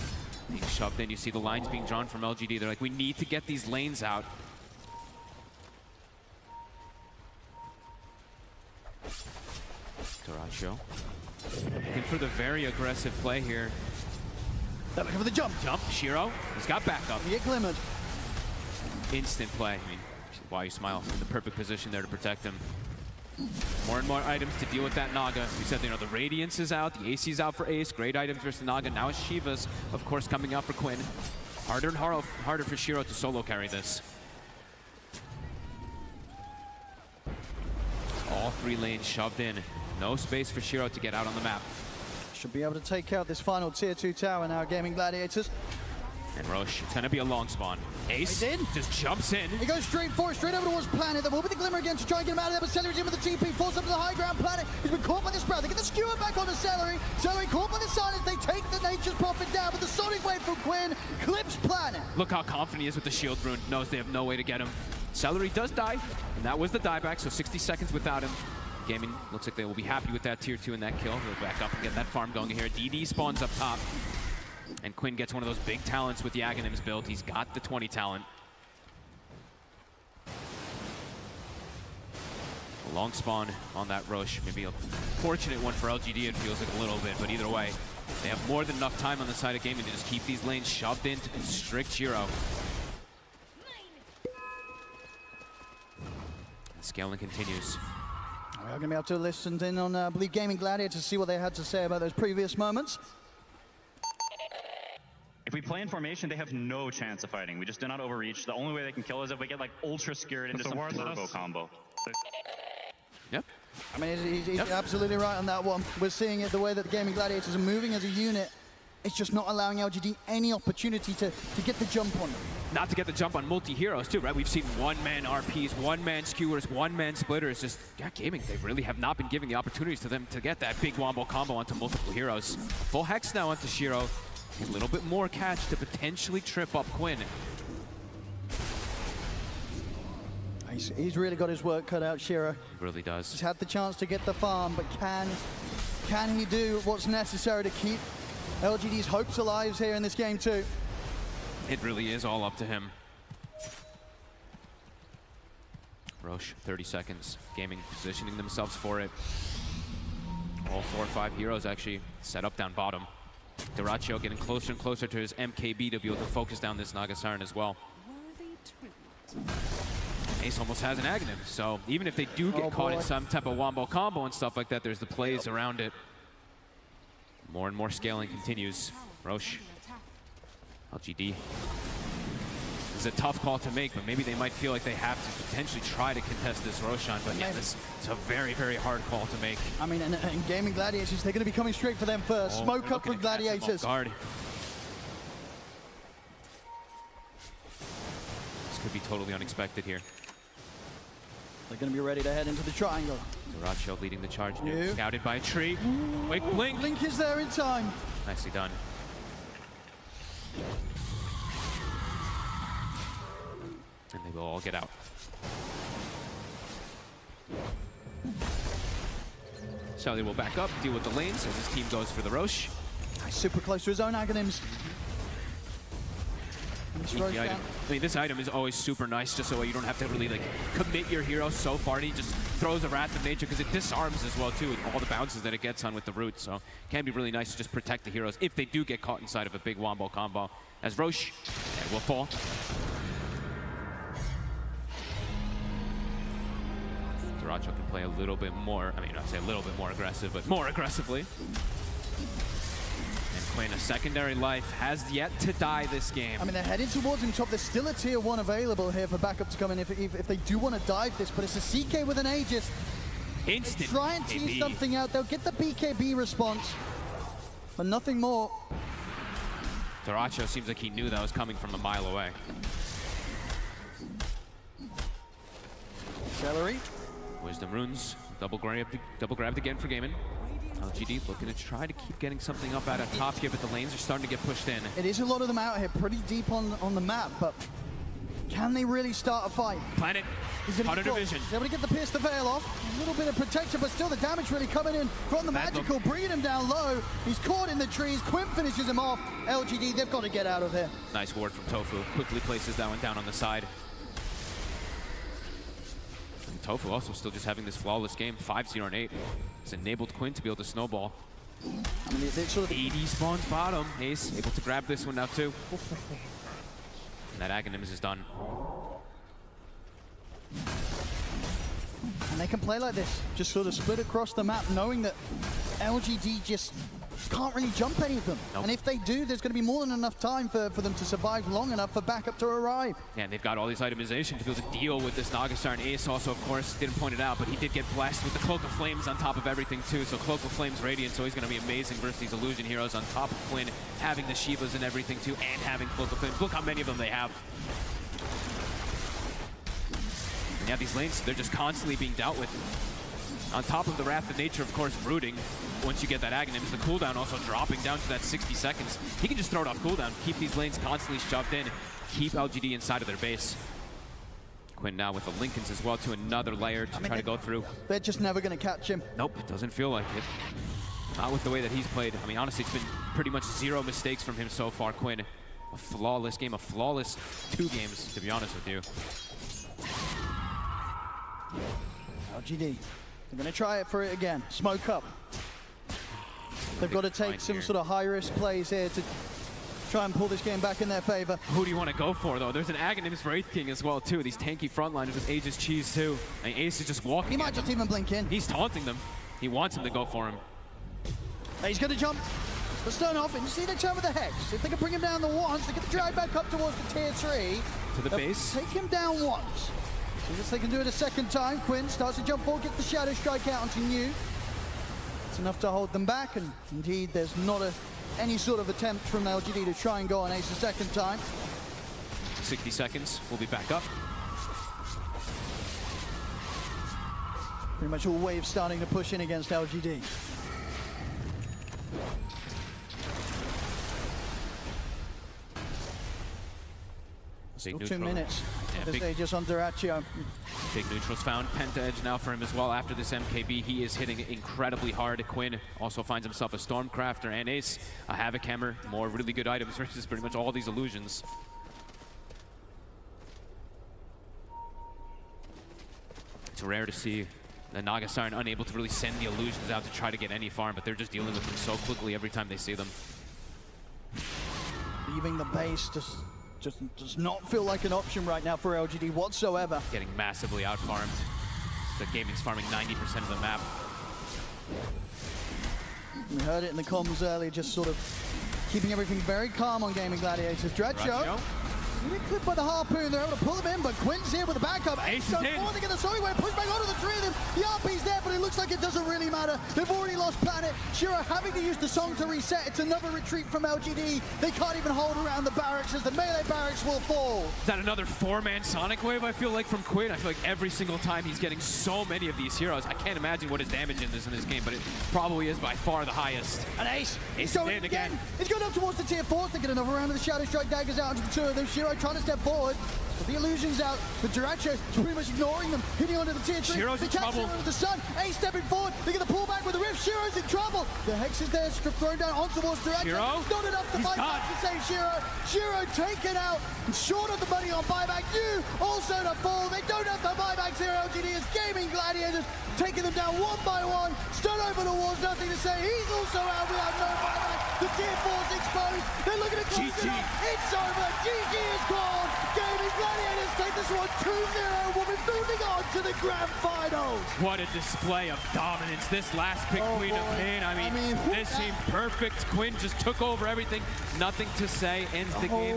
being shoved in. You see the lines being drawn from LGD. They're like, we need to get these lanes out. Daracho. Looking for the very aggressive play here. They're looking for the jump. Jump, Shiro. He's got backup. He glimmered. Instant play. I mean, why you smile. In the perfect position there to protect him. More and more items to deal with that Naga. We said, you know, the Radiance is out, the AC is out for Ace. Great items versus Naga. Now it's Shivas, of course, coming out for Quinn. Harder and harder for Shiro to solo carry this. All 3 lanes shoved in. No space for Shiro to get out on the map. Should be able to take out this final tier 2 tower now, Gaming Gladiators. And Roche, it's gonna be a long spawn. Ace just jumps in. He goes straight forward, straight over towards Planet. There will be the Glimmer again to try and get him out of there, but Celery's in with the TP, falls up to the high ground. Planet, he's been caught by the Sprout. They get the skewer back onto Celery. Celery caught by the Silence. They take the Nature's Prophet down, but the Sonic Wave from Quinn clips Planet. Look how confident he is with the shield rune. Knows they have no way to get him. Celery does die, and that was the dieback, so 60 seconds without him. Gaming looks like they will be happy with that tier 2 and that kill. They'll back up and get that farm going here. DD spawns up top. And Quinn gets one of those big talents with the Aghanims build. He's got the 20 talent. A long spawn on that Roche. Maybe a fortunate one for LGD, it feels like a little bit, but either way, they have more than enough time on the side of Gaming to just keep these lanes shoved in to constrict Shiro. Scaling continues. We're going to be able to listen in on, I believe, Gaming Gladiator to see what they had to say about those previous moments. If we play in formation, they have no chance of fighting. We just do not overreach. The only way they can kill is if we get like ultra scared into some turbo combo. Yep. I mean, he's absolutely right on that one. We're seeing it the way that the Gaming Gladiators are moving as a unit. It's just not allowing LGD any opportunity to get the jump on them. Not to get the jump on multi-heroes too, right? We've seen one-man RPs, one-man skewers, one-man splitters. Just, yeah, Gaming, they really have not been giving the opportunities to them to get that big wombo combo onto multiple heroes. Full Hex now onto Shiro. A little bit more catch to potentially trip up Quinn. He's really got his work cut out, Shiro. He really does. He's had the chance to get the farm, but can he do what's necessary to keep LGD's hopes alive here in this game too? It really is all up to him. Roche, 30 seconds. Gaming positioning themselves for it. All 4 or 5 heroes actually set up down bottom. Daracho getting closer and closer to his MKB to be able to focus down this Naga Siren as well. Ace almost has an Aghanim, so even if they do get caught in some type of wombo combo and stuff like that, there's the plays around it. More and more scaling continues. Roche, LGD. This is a tough call to make, but maybe they might feel like they have to potentially try to contest this Roshan, but yeah, this is a very, very hard call to make. I mean, and Gaming Gladiators, they're going to be coming straight for them first. Smoke up from Gladiators. Guard. This could be totally unexpected here. They're going to be ready to head into the triangle. Daracho leading the charge now. Scouted by a tree. Wait, Blink. Blink is there in time. Nicely done. And they will all get out. Sally will back up, deal with the lanes as his team goes for the Roche. Super close to his own Aghanims. Sneaky item. I mean, this item is always super nice, just so you don't have to really like commit your hero so far. And he just throws a Wrath of Nature because it disarms as well too, with all the bounces that it gets on with the root. So it can be really nice to just protect the heroes if they do get caught inside of a big wombo combo. As Roche will fall. Duracho can play a little bit more. I mean, I'd say a little bit more aggressive, but more aggressively. Quinn, a secondary life, has yet to die this game. I mean, they're heading towards him top. There's still a tier 1 available here for backup to come in if they do want to dive this, but it's a CK with an Aegis. Instant Try and tease something out. They'll get the BKB response, but nothing more. Duracho seems like he knew that was coming from a mile away. Celery. Wisdom runes, double grabbed again for Gaimin. LGD looking to try to keep getting something up out of top here, but the lanes are starting to get pushed in. It is a lot of them out here, pretty deep on the map, but can they really start a fight? Planet, Hunter Division. He's able to get the Pierce the Veil off. A little bit of protection, but still the damage really coming in from the Magical, bringing him down low. He's caught in the trees. Quinn finishes him off. LGD, they've got to get out of here. Nice ward from Tofu. Quickly places that one down on the side. And Tofu also still just having this flawless game, 5-0 and 8. It's enabled Quinn to be able to snowball. I mean, sort of 80 spawns bottom. Ace able to grab this one now too. And that Aghanims is done. And they can play like this, just sort of split across the map, knowing that LGD just can't really jump any of them. Nope. And if they do, there's going to be more than enough time for them to survive long enough for backup to arrive. Yeah, and they've got all these itemization to be able to deal with this Nagastar. And Ace also, of course, didn't point it out, but he did get blessed with the Cloak of Flames on top of everything too. So Cloak of Flames Radiant, so he's going to be amazing versus these Illusion heroes on top of Quinn, having the Shivas and everything too, and having Cloak of Flames. Look how many of them they have. And yeah, these lanes, they're just constantly being dealt with. On top of the Wrath of Nature, of course, rooting. Once you get that Aghanims, the cooldown also dropping down to that 60 seconds. He can just throw it off cooldown, keep these lanes constantly shoved in, keep LGD inside of their base. Quinn now with the Lincolns as well to another layer to try to go through. They're just never going to catch him. Nope, it doesn't feel like it. Not with the way that he's played. I mean, honestly, it's been pretty much 0 mistakes from him so far, Quinn. A flawless game, a flawless 2 games, to be honest with you. LGD. They're going to try it for it again. Smoke up. They've got to take some sort of high-risk plays here to try and pull this game back in their favor. Who do you want to go for, though? There's an Aghanims Wraith King as well, too. These tanky frontliners with Aegis Cheese, too. I mean, Ace is just walking. He might just even blink in. He's taunting them. He wants him to go for him. He's going to jump the stone off, and you see the turn with the Hex. If they can bring him down the once, they get the drag back up towards the tier 3. To the base. Take him down once. So if they can do it a second time, Quinn starts to jump forward, get the Shadow Strike out onto New. It's enough to hold them back, and indeed there's not any sort of attempt from LGD to try and go on Ace a second time. 60 seconds, we'll be back up. Pretty much all waves starting to push in against LGD. Still 2 minutes. Yeah, Big, just on Duracho. Big neutrals found. Penta Edge now for him as well. After this MKB, he is hitting incredibly hard. Quinn also finds himself a Stormcrafter and Ace, a Havoc Hammer, more really good items versus pretty much all these illusions. It's rare to see the Nagastar unable to really send the illusions out to try to get any farm, but they're just dealing with them so quickly every time they see them. Leaving the base just does not feel like an option right now for LGD whatsoever. Getting massively out-farmed. The gaming's farming 90% of the map. We heard it in the comms earlier, just sort of keeping everything very calm on Gaming Gladiators. Duracho. Really clipped by the harpoon, they're able to pull him in, but Quinn's here with the backup. Ace is in. They get the sorry way, push back onto the 3 of them. The RP's there, but it looks like it doesn't really matter. They've already lost Planet. Shiro having to use the song to reset. It's another retreat from LGD. They can't even hold around the barracks as the melee barracks will fall. Is that another 4-man Sonic Wave, I feel like, from Quinn? I feel like every single time he's getting so many of these heroes. I can't imagine what his damage in this game, but it probably is by far the highest. And Ace is going in again. He's going up towards the tier 4s. They get another round of the Shadow Strike daggers out into the 2 of them. Shiro trying to step forward. But the illusion's out. The Duracho is pretty much ignoring them, hitting onto the tier 3. Shiro's in trouble. With the sun. Ace stepping forward. They're going to pull back with the Rift. Shiro's in trouble. The Hex is there, thrown down on towards Duracho. Shiro? Not enough to fight back to save Shiro. Shiro taken out. Short of the money on buyback. You also to fall. They don't have the buybacks here. LGD is Gaming Gladiators, taking them down one by one. Stun over the walls, nothing to say. He's also out. We have no buyback. The tier 4's exposed. They're looking to close it up. It's over. GG is gone. Gaming Gladiators take this one 2-0. We'll be moving on to the grand finals. What a display of dominance. This last pick, Queen of Pain. I mean this seemed perfect. Quinn just took over everything. Nothing to say. Ends the game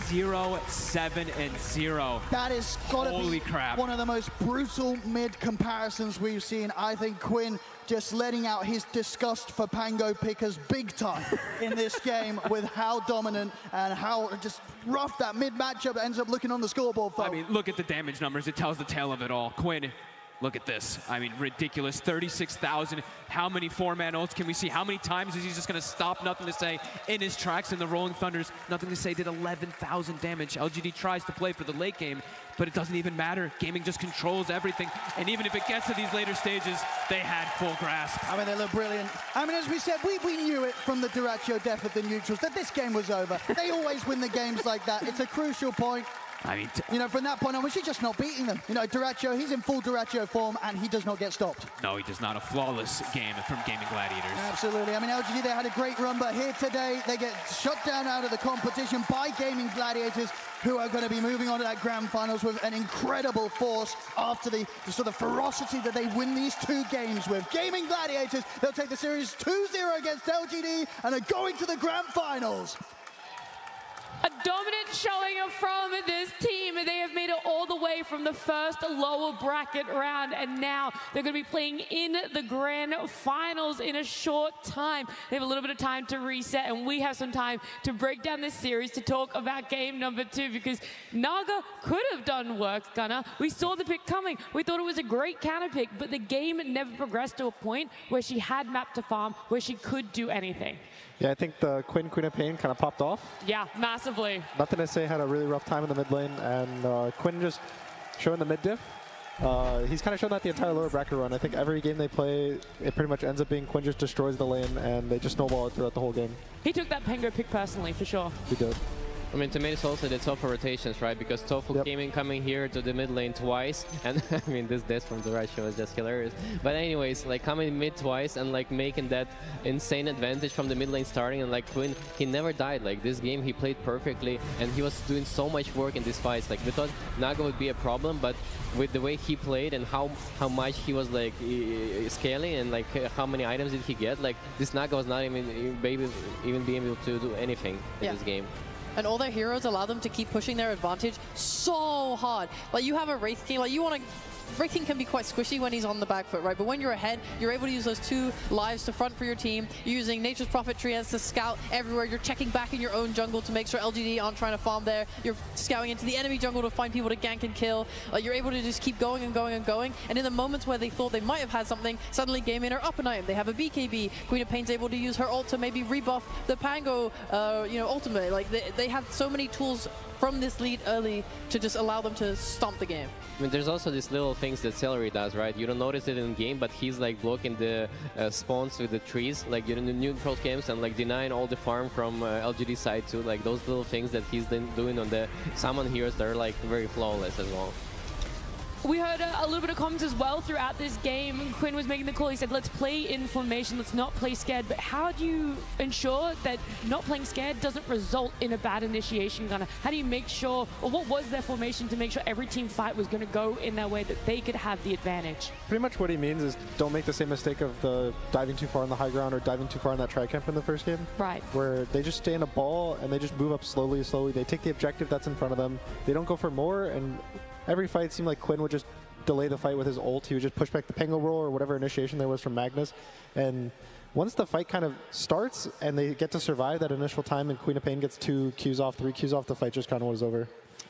0-7-0. That is gotta Holy be crap. one of the most brutal mid comparisons we've seen. I think Quinn just letting out his disgust for Pango pickers big time in this game with how dominant and how just rough that mid matchup ends up looking on the scoreboard. I mean, look at the damage numbers. It tells the tale of it all. Quinn, look at this. I mean, ridiculous. 36,000. How many 4-man ults can we see? How many times is he just going to stop? Nothing to say in his tracks. And the Rolling Thunders, nothing to say, did 11,000 damage. LGD tries to play for the late game, but it doesn't even matter. Gaming just controls everything. And even if it gets to these later stages, they had full grasp. I mean, they look brilliant. I mean, as we said, we knew it from the Duracho death at the neutrals that this game was over. They always win the games like that. It's a crucial point. I mean, you know, from that point on, she's just not beating them. You know, Duracho, he's in full Duracho form, and he does not get stopped. No, he does not. A flawless game from Gaming Gladiators. Absolutely. I mean, LGD, they had a great run, but here today, they get shut down out of the competition by Gaming Gladiators, who are going to be moving on to that grand finals with an incredible force after the sort of ferocity that they win these 2 games with. Gaming Gladiators, they'll take the series 2-0 against LGD and are going to the grand finals. A dominant showing from this team. They have made it all the way from the first lower bracket round, and now they're going to be playing in the grand finals in a short time. They have a little bit of time to reset, and we have some time to break down this series to talk about game number 2, because Naga could have done work, Gunnar. We saw the pick coming. We thought it was a great counter pick, but the game never progressed to a point where she had map to farm, where she could do anything. Yeah, I think the Queen of Pain kind of popped off. Yeah, massively. Nothing to say, had a really rough time in the mid lane, and Quinn just showing the mid diff. He's kind of shown that the entire lower bracket run. I think every game they play, it pretty much ends up being Quinn just destroys the lane, and they just snowball it throughout the whole game. He took that Pango pick personally, for sure. He did. I mean, to me, it's also the Tofu rotations, right? Because Tofu Gaming coming here to the mid lane twice, and I mean, this death from the right show is just hilarious. But anyways, like coming mid twice and like making that insane advantage from the mid lane starting, and like Quinn, he never died. Like this game, he played perfectly, and he was doing so much work in these fights. Like we thought Naga would be a problem, but with the way he played and how much he was like scaling and like how many items did he get, like this Naga was not even being able to do anything in this game. And all their heroes allow them to keep pushing their advantage so hard. Like you have a Wraith King, like you want to... Wraith King can be quite squishy when he's on the back foot, right? But when you're ahead, you're able to use those 2 lives to front for your team. You're using Nature's Prophet Treants to scout everywhere. You're checking back in your own jungle to make sure LGD aren't trying to farm there. You're scouting into the enemy jungle to find people to gank and kill. You're able to just keep going and going and going. And in the moments where they thought they might have had something, suddenly Gaming are up an item. They have a BKB. Queen of Pain's able to use her ult to maybe rebuff the Pango, ultimate. Like they have so many tools from this lead early to just allow them to stomp the game. I mean, there's also these little things that Celery does, right? You don't notice it in game, but he's like blocking the spawns with the trees, like in the neutral camps, and like denying all the farm from LGD side too. Like those little things that he's then doing on the summon heroes, they're like very flawless as well. We heard a little bit of comments as well throughout this game. Quinn was making the call. He said, let's play in formation, let's not play scared. But how do you ensure that not playing scared doesn't result in a bad initiation, Gunner? How do you make sure, or what was their formation to make sure every team fight was going to go in that way that they could have the advantage? Pretty much what he means is don't make the same mistake of the diving too far on the high ground or diving too far on that tri-camp in the first game. Right. Where they just stay in a ball and they just move up slowly. They take the objective that's in front of them. They don't go for more, and every fight seemed like Quinn would just delay the fight with his ult. He would just push back the Pango roll or whatever initiation there was from Magnus. And once the fight kind of starts and they get to survive that initial time and Queen of Pain gets 2 Qs off, 3 Qs off, the fight just kind of was over.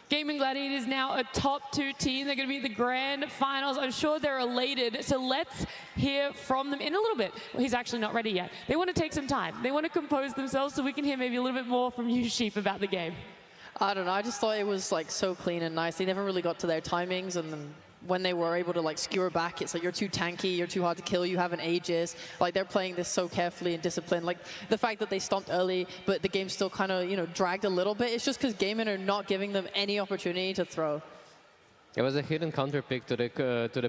Gaming Gladiators now a top 2 team. They're going to be the grand finals. I'm sure they're elated. So let's hear from them in a little bit. Well, he's actually not ready yet. They want to take some time. They want to compose themselves so we can hear maybe a little bit more from you, Sheep, about the game. I don't know. I just thought it was like so clean and nice. They never really got to their timings, and then when they were able to like skewer back, it's like you're too tanky, you're too hard to kill, you have an Aegis. Like they're playing this so carefully and disciplined. Like the fact that they stomped early, but the game still kind of dragged a little bit. It's just because Gaming are not giving them any opportunity to throw. It was a hidden counter pick to the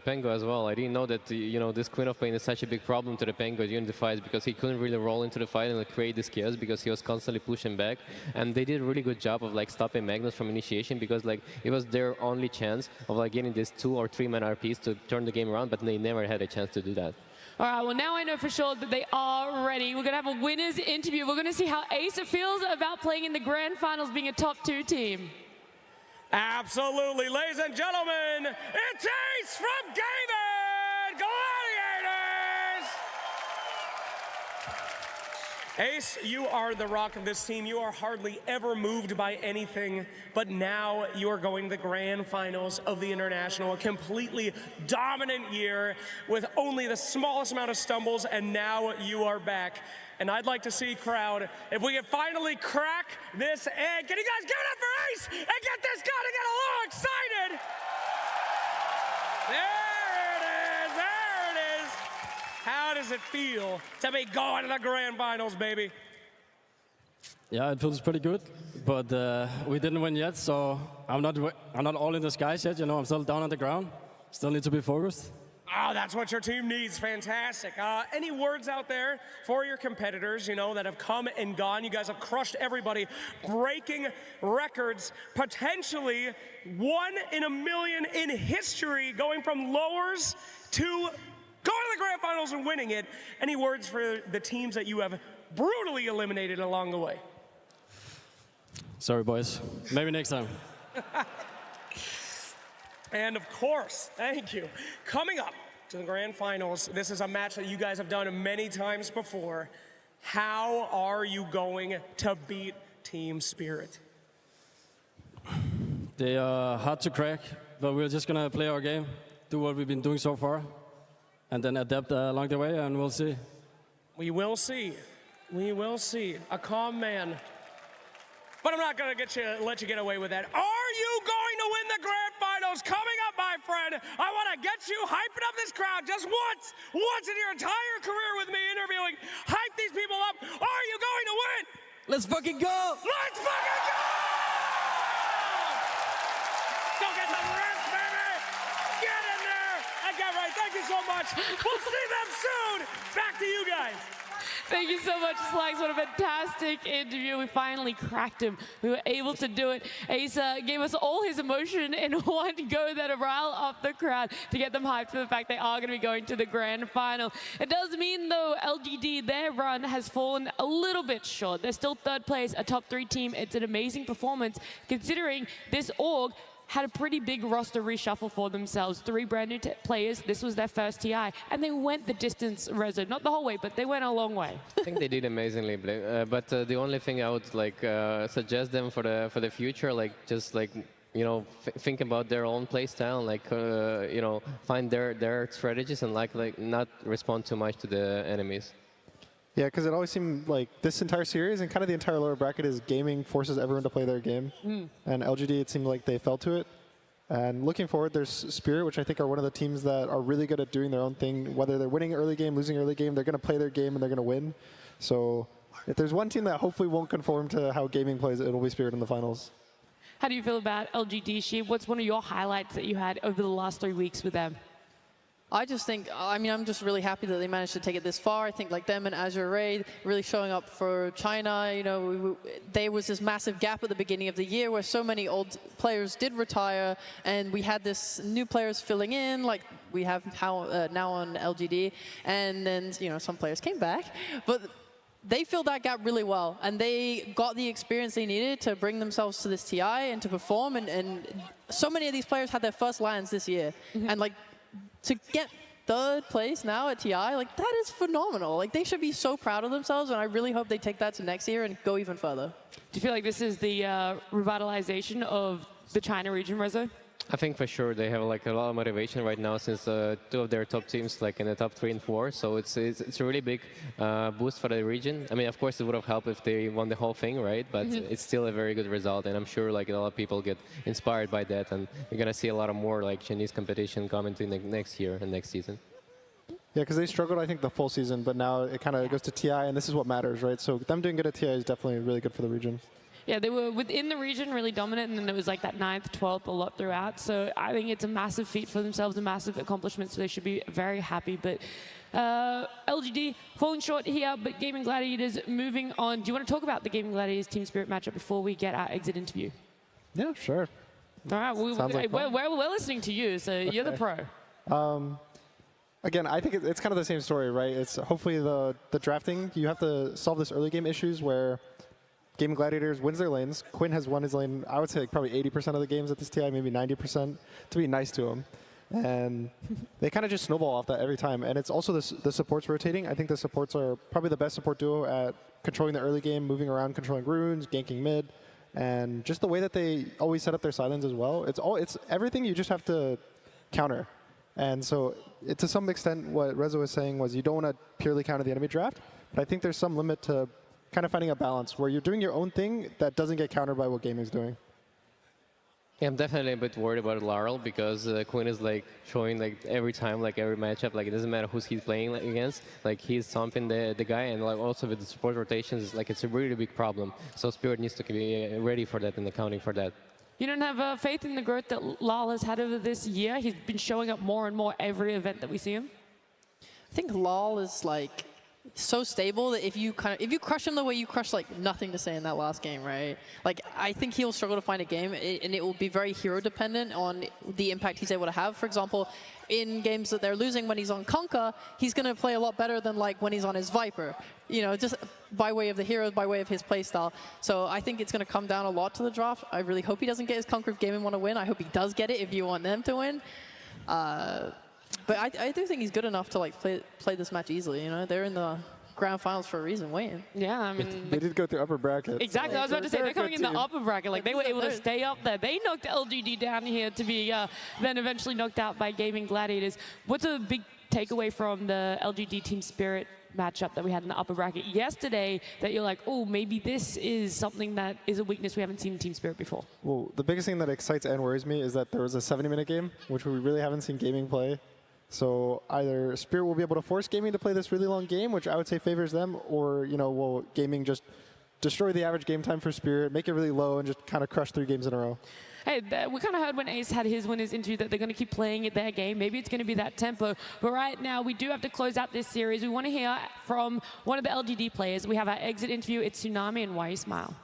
Pengo as well. I didn't know that this Queen of Pain is such a big problem to the Pengo during the fights because he couldn't really roll into the fight and create this chaos because he was constantly pushing back. And they did a really good job of like stopping Magnus from initiation because like it was their only chance of like getting these 2 or 3 man RPs to turn the game around, but they never had a chance to do that. All right, well, now I know for sure that they are ready. We're going to have a winners interview. We're going to see how Ace feels about playing in the grand finals, being a top 2 team. Absolutely, ladies and gentlemen, it's Ace from Gaming Gladiators! Ace, you are the rock of this team. You are hardly ever moved by anything, but now you are going to the grand finals of the International, a completely dominant year with only the smallest amount of stumbles, and now you are back. And I'd like to see, crowd, if we can finally crack this egg. Can you guys give it up for Ace and get this guy to get a little excited? There it is, there it is. How does it feel to be going to the grand finals, baby? Yeah, it feels pretty good, but we didn't win yet, so I'm not all in the skies yet. I'm still down on the ground. Still need to be focused. Oh, that's what your team needs. Fantastic. Any words out there for your competitors, that have come and gone? You guys have crushed everybody, breaking records, potentially 1 in a million in history, going from lowers to going to the grand finals and winning it. Any words for the teams that you have brutally eliminated along the way? Sorry, boys. Maybe next time. And of course, thank you. Coming up to the grand finals, this is a match that you guys have done many times before. How are you going to beat Team Spirit? They are hard to crack, but we're just going to play our game, do what we've been doing so far, and then adapt along the way, and we'll see. We will see. We will see. A calm man. But I'm not going to let you get away with that. Are you going to win the grand finals? Coming up, my friend, I want to get you hyping up this crowd just once in your entire career with me interviewing. Hype these people up. Are you going to win? Let's fucking go! Let's fucking go! Go get some rest, baby! Get in there and get right. Thank you so much. We'll see them soon. Back to you guys. Thank you so much, Slacks. What a fantastic interview. We finally cracked him. We were able to do it. Ace gave us all his emotion in one go that rile up the crowd to get them hyped for the fact they are going to be going to the grand final. It does mean, though, LGD, their run has fallen a little bit short. They're still 3rd place, a top 3 team. It's an amazing performance considering this org had a pretty big roster reshuffle for themselves. 3 brand new players. This was their first TI, and they went the distance, Rezo. Not the whole way, but they went a long way. I think they did amazingly, but the only thing I would suggest them for the future, think about their own play style, find their strategies and not respond too much to the enemies. Yeah, because it always seemed like this entire series and kind of the entire lower bracket is Gaming forces everyone to play their game. And LGD, it seemed like they fell to it. And looking forward, there's Spirit, which I think are one of the teams that are really good at doing their own thing. Whether they're winning early game, losing early game, they're going to play their game and they're going to win. So if there's one team that hopefully won't conform to how Gaming plays, it'll be Spirit in the finals. How do you feel about LGD, Sheep? What's one of your highlights that you had over the last 3 weeks with them? I just think, I'm just really happy that they managed to take it this far. I think them and Azure Ray really showing up for China. There was this massive gap at the beginning of the year where so many old players did retire, and we had this new players filling in, like we have now on LGD, and then some players came back, but they filled that gap really well, and they got the experience they needed to bring themselves to this TI and to perform, and so many of these players had their first lands this year, and to get 3rd place now at TI, that is phenomenal. They should be so proud of themselves, and I really hope they take that to next year and go even further. Do you feel like this is the revitalization of the China region, Rezo? I think for sure they have like a lot of motivation right now since 2 of their top teams like in the top 3 and 4. So it's a really big boost for the region. I mean, of course, it would have helped if they won the whole thing, right? But it's still a very good result, and I'm sure like a lot of people get inspired by that, and we're gonna see a lot of more like Chinese competition coming to next year and next season. Yeah, because they struggled, I think, the full season, but now it kind of goes to TI, and this is what matters, right? So them doing good at TI is definitely really good for the region. Yeah, they were within the region really dominant, and then it was like that 9th, 12th a lot throughout. So I think it's a massive feat for themselves, a massive accomplishment, so they should be very happy. But LGD falling short here, but Gaming Gladiators moving on. Do you want to talk about the Gaming Gladiators Team Spirit matchup before we get our exit interview? Yeah, sure. All right, we're listening to you, so you're the pro. Again, I think it's kind of the same story, right? It's hopefully the drafting. You have to solve this early game issues where Gaming Gladiators wins their lanes. Quinn has won his lane, I would say like probably 80% of the games at this TI, maybe 90%, to be nice to him. And they kind of just snowball off that every time. And it's also the supports rotating. I think the supports are probably the best support duo at controlling the early game, moving around, controlling runes, ganking mid, and just the way that they always set up their silence as well. It's everything you just have to counter. And so to some extent, what Rezo was saying was you don't want to purely counter the enemy draft, but I think there's some limit to kind of finding a balance where you're doing your own thing that doesn't get countered by what gaming's doing. Yeah, I'm definitely a bit worried about Laurel because Quinn is like showing like every time, like every matchup, like it doesn't matter who's he's playing against, like he's stomping the guy, and like also with the support rotations, like it's a really big problem. So Spirit needs to be ready for that and accounting for that. You don't have faith in the growth that Lal has had over this year? He's been showing up more and more every event that we see him. I think Lal is like so stable that if you crush him the way you crushed like Nothing to Say in that last game, right? Like I think he'll struggle to find a game, and it will be very hero dependent on the impact he's able to have. For example, in games that they're losing when he's on Conquer, he's going to play a lot better than like when he's on his Viper. You know, just by way of the hero, by way of his playstyle. So I think it's going to come down a lot to the draft. I really hope he doesn't get his Conquer if Gaming want to win. I hope he does get it if you want them to win. But I do think he's good enough to like play this match easily. You know, they're in the grand finals for a reason, waiting. Yeah, I mean they did go through upper bracket. Exactly, I was about to say they're coming in the upper bracket. Like they were able to stay up there. They knocked LGD down here to be then eventually knocked out by Gaming Gladiators. What's a big takeaway from the LGD Team Spirit matchup that we had in the upper bracket yesterday that you're like, oh, maybe this is something that is a weakness we haven't seen in Team Spirit before? Well, the biggest thing that excites and worries me is that there was a 70-minute game, which we really haven't seen Gaming play. So either Spirit will be able to force Gaming to play this really long game, which I would say favors them, or will Gaming just destroy the average game time for Spirit, make it really low, and just kind of crush 3 games in a row. Hey, we kind of heard when Ace had his winners interview that they're going to keep playing at their game. Maybe it's going to be that tempo. But right now, we do have to close out this series. We want to hear from one of the LGD players. We have our exit interview. It's Tsunami and Why You Smile.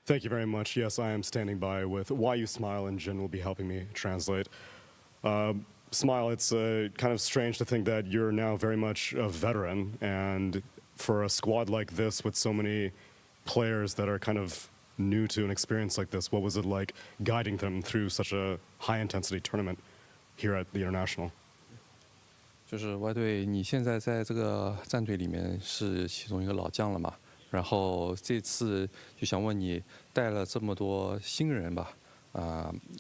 Thank you very much. Yes, I am standing by with Why You Smile, and Jin will be helping me translate. Smile, it's kind of strange to think that you're now very much a veteran, and for a squad like this with so many players that are kind of new to an experience like this, what was it like guiding them through such a high-intensity tournament here at the International? 就是外队，你现在在这个战队里面是其中一个老将了嘛？然后这次就想问你，带了这么多新人吧，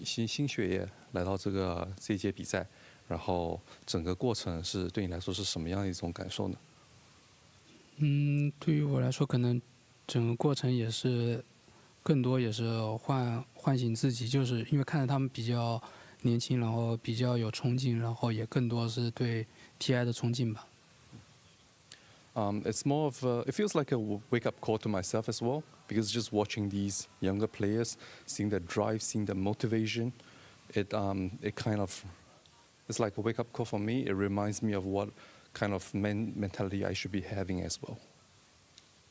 新血液来到这一届比赛，然后整个过程是对你来说是什么样的一种感受呢？对于我来说，可能整个过程也是更多也是唤醒自己，就是因为看着他们比较年轻，然后比较有冲劲，然后也更多是对 TI 的冲劲吧。It's more of it feels like a wake-up call to myself as well, because just watching these younger players, seeing their drive, seeing their motivation, it kind of it's like a wake-up call for me. It reminds me of what kind of mentality I should be having as well.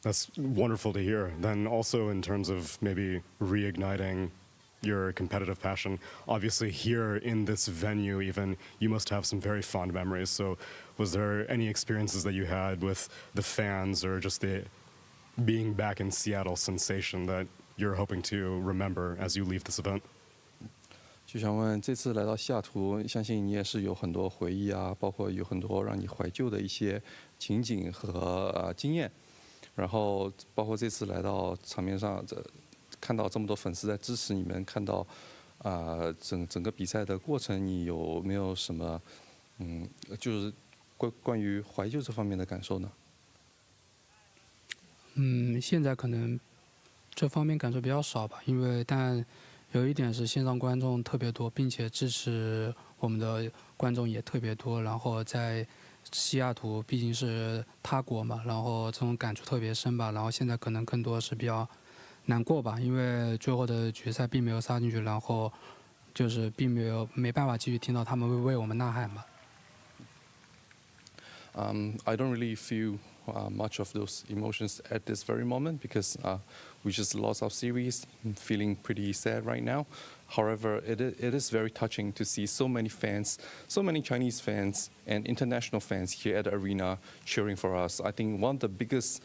That's wonderful to hear. Then also in terms of maybe reigniting your competitive passion, obviously here in this venue even, you must have some very fond memories. So was there any experiences that you had with the fans or just the being back in Seattle sensation that you're hoping to remember as you leave this event? 就想问，这次来到西雅图，相信你也是有很多回忆啊，包括有很多让你怀旧的一些情景和经验。然后包括这次来到场面上，看到这么多粉丝在支持你们，看到整个比赛的过程，你有没有什么就是关于怀旧这方面的感受呢？现在可能这方面感受比较少吧，但有一点是线上观众特别多，并且支持我们的观众也特别多。然后在西雅图毕竟是他国嘛，然后这种感触特别深吧。然后现在可能更多是比较难过吧，因为最后的决赛并没有杀进去，然后就是没办法继续听到他们为我们呐喊吧。I don't really feel much of those emotions at this very moment because we just lost our series. I'm feeling pretty sad right now. However, it is very touching to see so many fans, so many Chinese fans and international fans here at the arena cheering for us. I think one of the biggest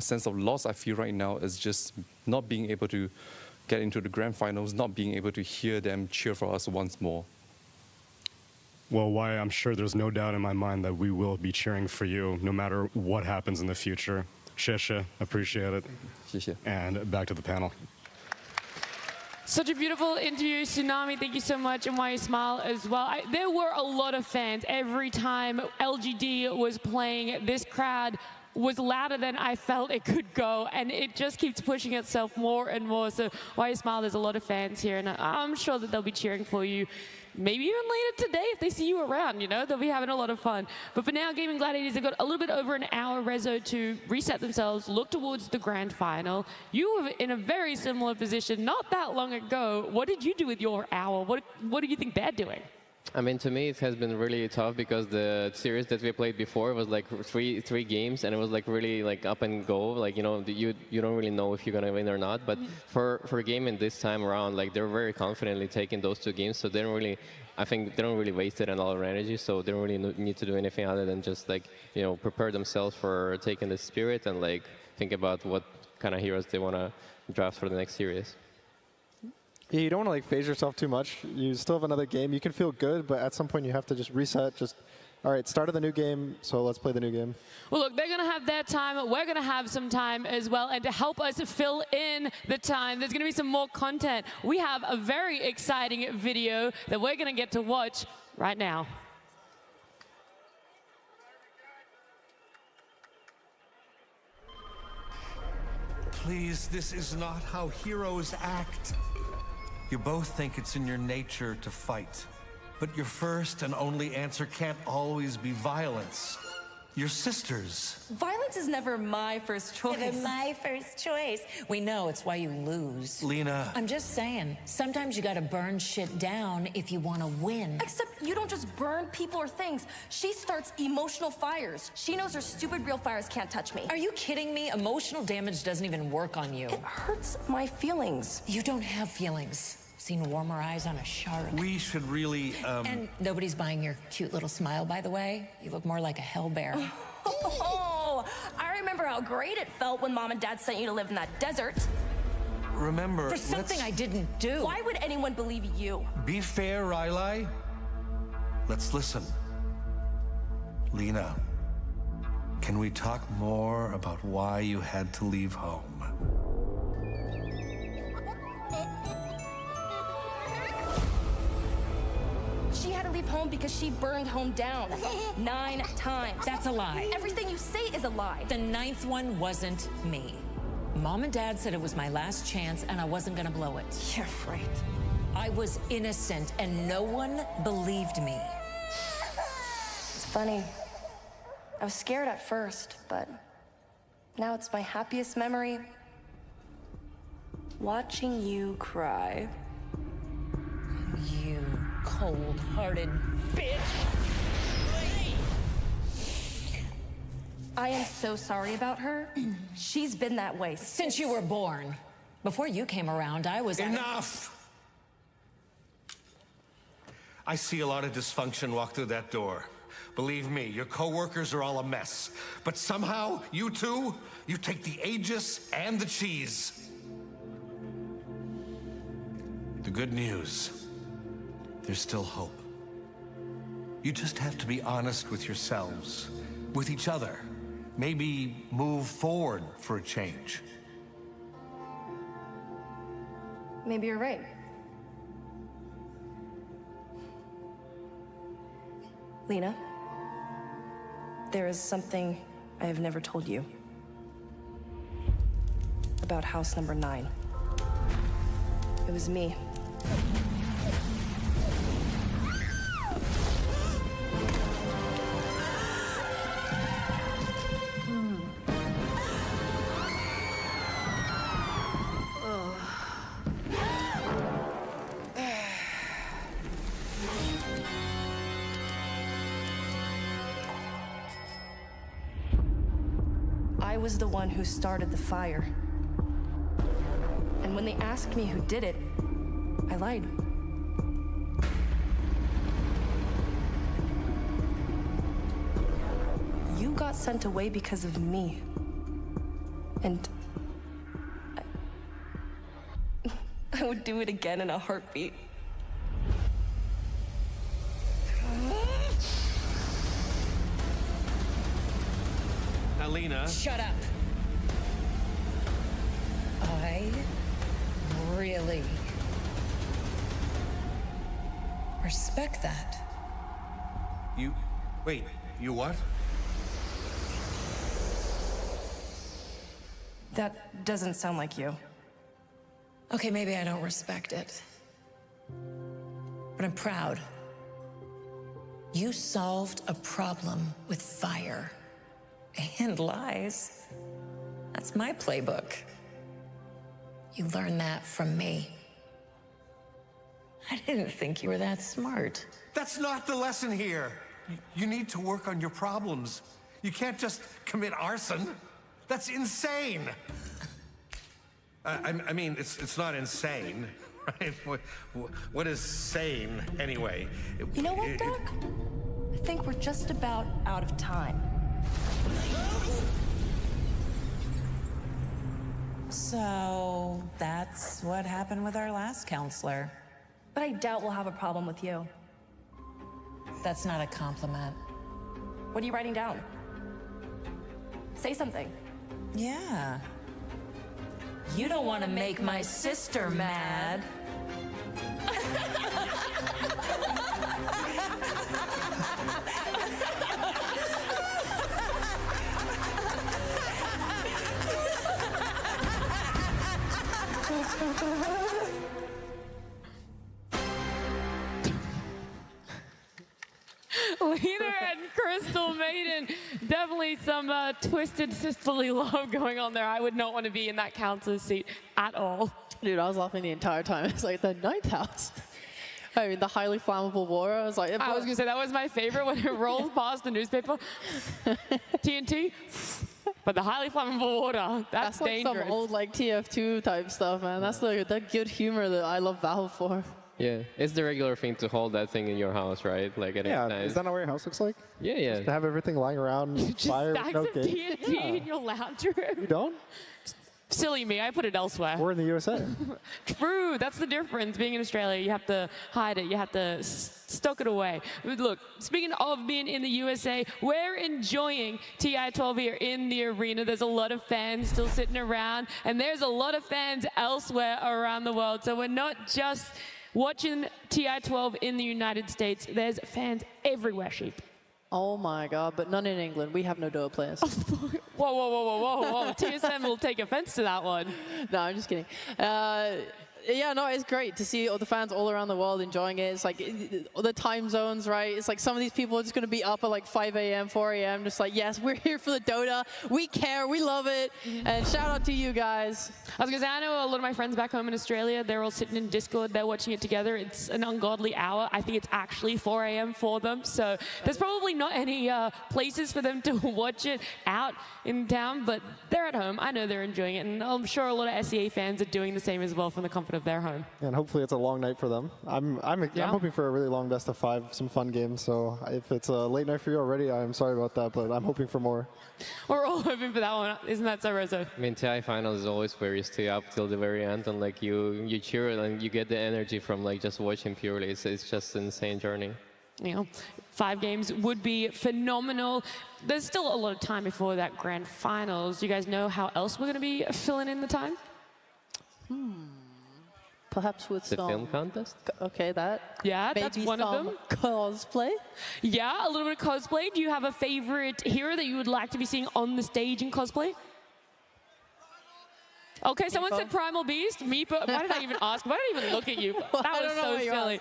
sense of loss I feel right now is just not being able to get into the grand finals, not being able to hear them cheer for us once more. Well, Wai, I'm sure there's no doubt in my mind that we will be cheering for you no matter what happens in the future. Shesha, appreciate it. 谢谢. And back to the panel. Such a beautiful interview, Tsunami. Thank you so much, and why you smile as well. There were a lot of fans every time LGD was playing. This crowd was louder than I felt it could go, and it just keeps pushing itself more and more. So why you smile? There's a lot of fans here, and I'm sure that they'll be cheering for you. Maybe even later today if they see you around, you know, they'll be having a lot of fun. But for now, Gaming Gladiators have got a little bit over an hour, Rezo, to reset themselves, look towards the grand final. You were in a very similar position not that long ago. What did you do with your hour? What do you think they're doing? I mean, to me, it has been really tough because the series that we played before was like three games, and it was like really like up and go. Like, you know, you don't really know if you're gonna win or not. But for gaming this time around, like they're very confidently taking those two games, so they don't really. I think they don't really waste it on all their energy, so they don't really need to do anything other than just like, you know, prepare themselves for taking the spirit and like think about what kind of heroes they want to draft for the next series. Yeah, you don't want to like phase yourself too much. You still have another game. You can feel good, but at some point you have to just reset. Just, all right, started the new game, so let's play the new game. Well, look, they're going to have their time. We're going to have some time as well. And to help us fill in the time, there's going to be some more content. We have a very exciting video that we're going to get to watch right now. Please, this is not how heroes act. You both think it's in your nature to fight. But your first and only answer can't always be violence. You're sisters. Violence is never my first choice. Never my first choice. We know it's why you lose. Lena. I'm just saying, sometimes you gotta burn shit down if you wanna win. Except you don't just burn people or things. She starts emotional fires. She knows her stupid real fires can't touch me. Are you kidding me? Emotional damage doesn't even work on you. It hurts my feelings. You don't have feelings. Seen warmer eyes on a shark. We should really, And nobody's buying your cute little smile, by the way. You look more like a hell bear. Oh, I remember how great it felt when Mom and Dad sent you to live in that desert. Remember, For something I didn't do. Why would anyone believe you? Be fair, Riley. Let's listen. Lena, can we talk more about why you had to leave home? She had to leave home because she burned home down 9 times. That's a lie. Everything you say is a lie. The 9th one wasn't me. Mom and Dad said it was my last chance and I wasn't gonna blow it. You're right. I was innocent and no one believed me. It's funny. I was scared at first, but now it's my happiest memory. Watching you cry. You cold-hearted bitch. I am so sorry about her. She's been that way Since you were born. Before you came around, I was... Enough! I see a lot of dysfunction walk through that door. Believe me, your coworkers are all a mess. But somehow, you two, you take the Aegis and the cheese. The good news, there's still hope. You just have to be honest with yourselves, with each other. Maybe move forward for a change. Maybe you're right. Lena, there is something I have never told you about house number 9. It was me. I was the one who started the fire. And when they asked me who did it, I lied. You got sent away because of me. And I would do it again in a heartbeat. Alina. Shut up. I really respect that. Wait, you what? That doesn't sound like you. Okay, maybe I don't respect it, but I'm proud. You solved a problem with fire and lies. That's my playbook. You learned that from me. I didn't think you were that smart. That's not the lesson here. You need to work on your problems. You can't just commit arson. That's insane. I mean, it's not insane, right? What is sane, anyway? You know what, Doc? I think we're just about out of time. So that's what happened with our last counselor. But I doubt we'll have a problem with you. That's not a compliment. What are you writing down? Say something. Yeah. You don't want to make my sister mad. Leader and Crystal Maiden, definitely some twisted sisterly love going on there. I would not want to be in that counselor's seat at all. Dude, I was laughing the entire time. It's like the 9th house. I mean, the highly flammable water. I was like, I was gonna say that was my favorite when it rolls past the newspaper. TNT. But the highly flammable water, that's like dangerous. some old like TF2 type stuff, man. That's the good humor that I love Valve for. Yeah, it's the regular thing to hold that thing in your house, right? Like at any time. Is that not what your house looks like? Yeah, yeah. Just to have everything lying around, fire, Stacks no of game. TNT in your lounge room. You don't? Silly me, I put it elsewhere. We're in the USA. True, that's the difference. Being in Australia, you have to hide it. You have to stock it away. Look, speaking of being in the USA, we're enjoying TI12 here in the arena. There's a lot of fans still sitting around, and there's a lot of fans elsewhere around the world. So we're not just watching TI12 in the United States. There's fans everywhere, Sheep. Oh my god, but none in England. We have no Dota players. Whoa. TSM will take offense to that one. No, I'm just kidding. Yeah, no, it's great to see all the fans all around the world enjoying it. It's like the time zones, right? It's like some of these people are just going to be up at like 5 a.m., 4 a.m. just like, yes, we're here for the Dota. We care. We love it. And shout out to you guys. I was going to say, I know a lot of my friends back home in Australia, they're all sitting in Discord. They're watching it together. It's an ungodly hour. I think it's actually 4 a.m. for them. So there's probably not any places for them to watch it out in town, but they're at home. I know they're enjoying it. And I'm sure a lot of SEA fans are doing the same as well from the comfort of their home. And hopefully it's a long night for them. I'm hoping for a really long best of 5, some fun games. So if it's a late night for you already, I'm sorry about that, but I'm hoping for more. We're all hoping for that one. Isn't that so, Rosa? I mean, TI finals is always where you stay up till the very end and like you cheer and you get the energy from like just watching purely. It's just an insane journey. You know, 5 games would be phenomenal. There's still a lot of time before that grand finals. Do you guys know how else we're going to be filling in the time? Perhaps with The some... film contest? Okay, that. Yeah, that's Maybe one of some them. Cosplay? Yeah, a little bit of cosplay. Do you have a favorite hero that you would like to be seeing on the stage in cosplay? Okay, someone said Primal Beast. Meepo. Why did I even ask? Why did I even look at you? That was so silly.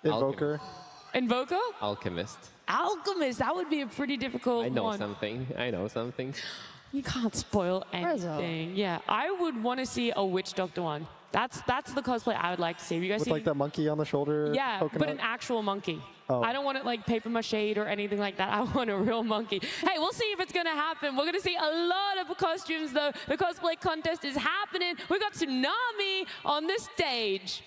Invoker. Invoker? Alchemist. Alchemist. That would be a pretty difficult I know one. something. I know something. You can't spoil anything. Yeah, I would want to see a Witch Doctor one. That's the cosplay I would like to see. Have you guys With seen? like that monkey on the shoulder. Yeah, poking but out? an actual monkey. Oh. I don't want it like paper mache or anything like that. I want a real monkey. Hey, we'll see if it's gonna happen. We're gonna see a lot of costumes though. The cosplay contest is happening. We got Tsunami on the stage.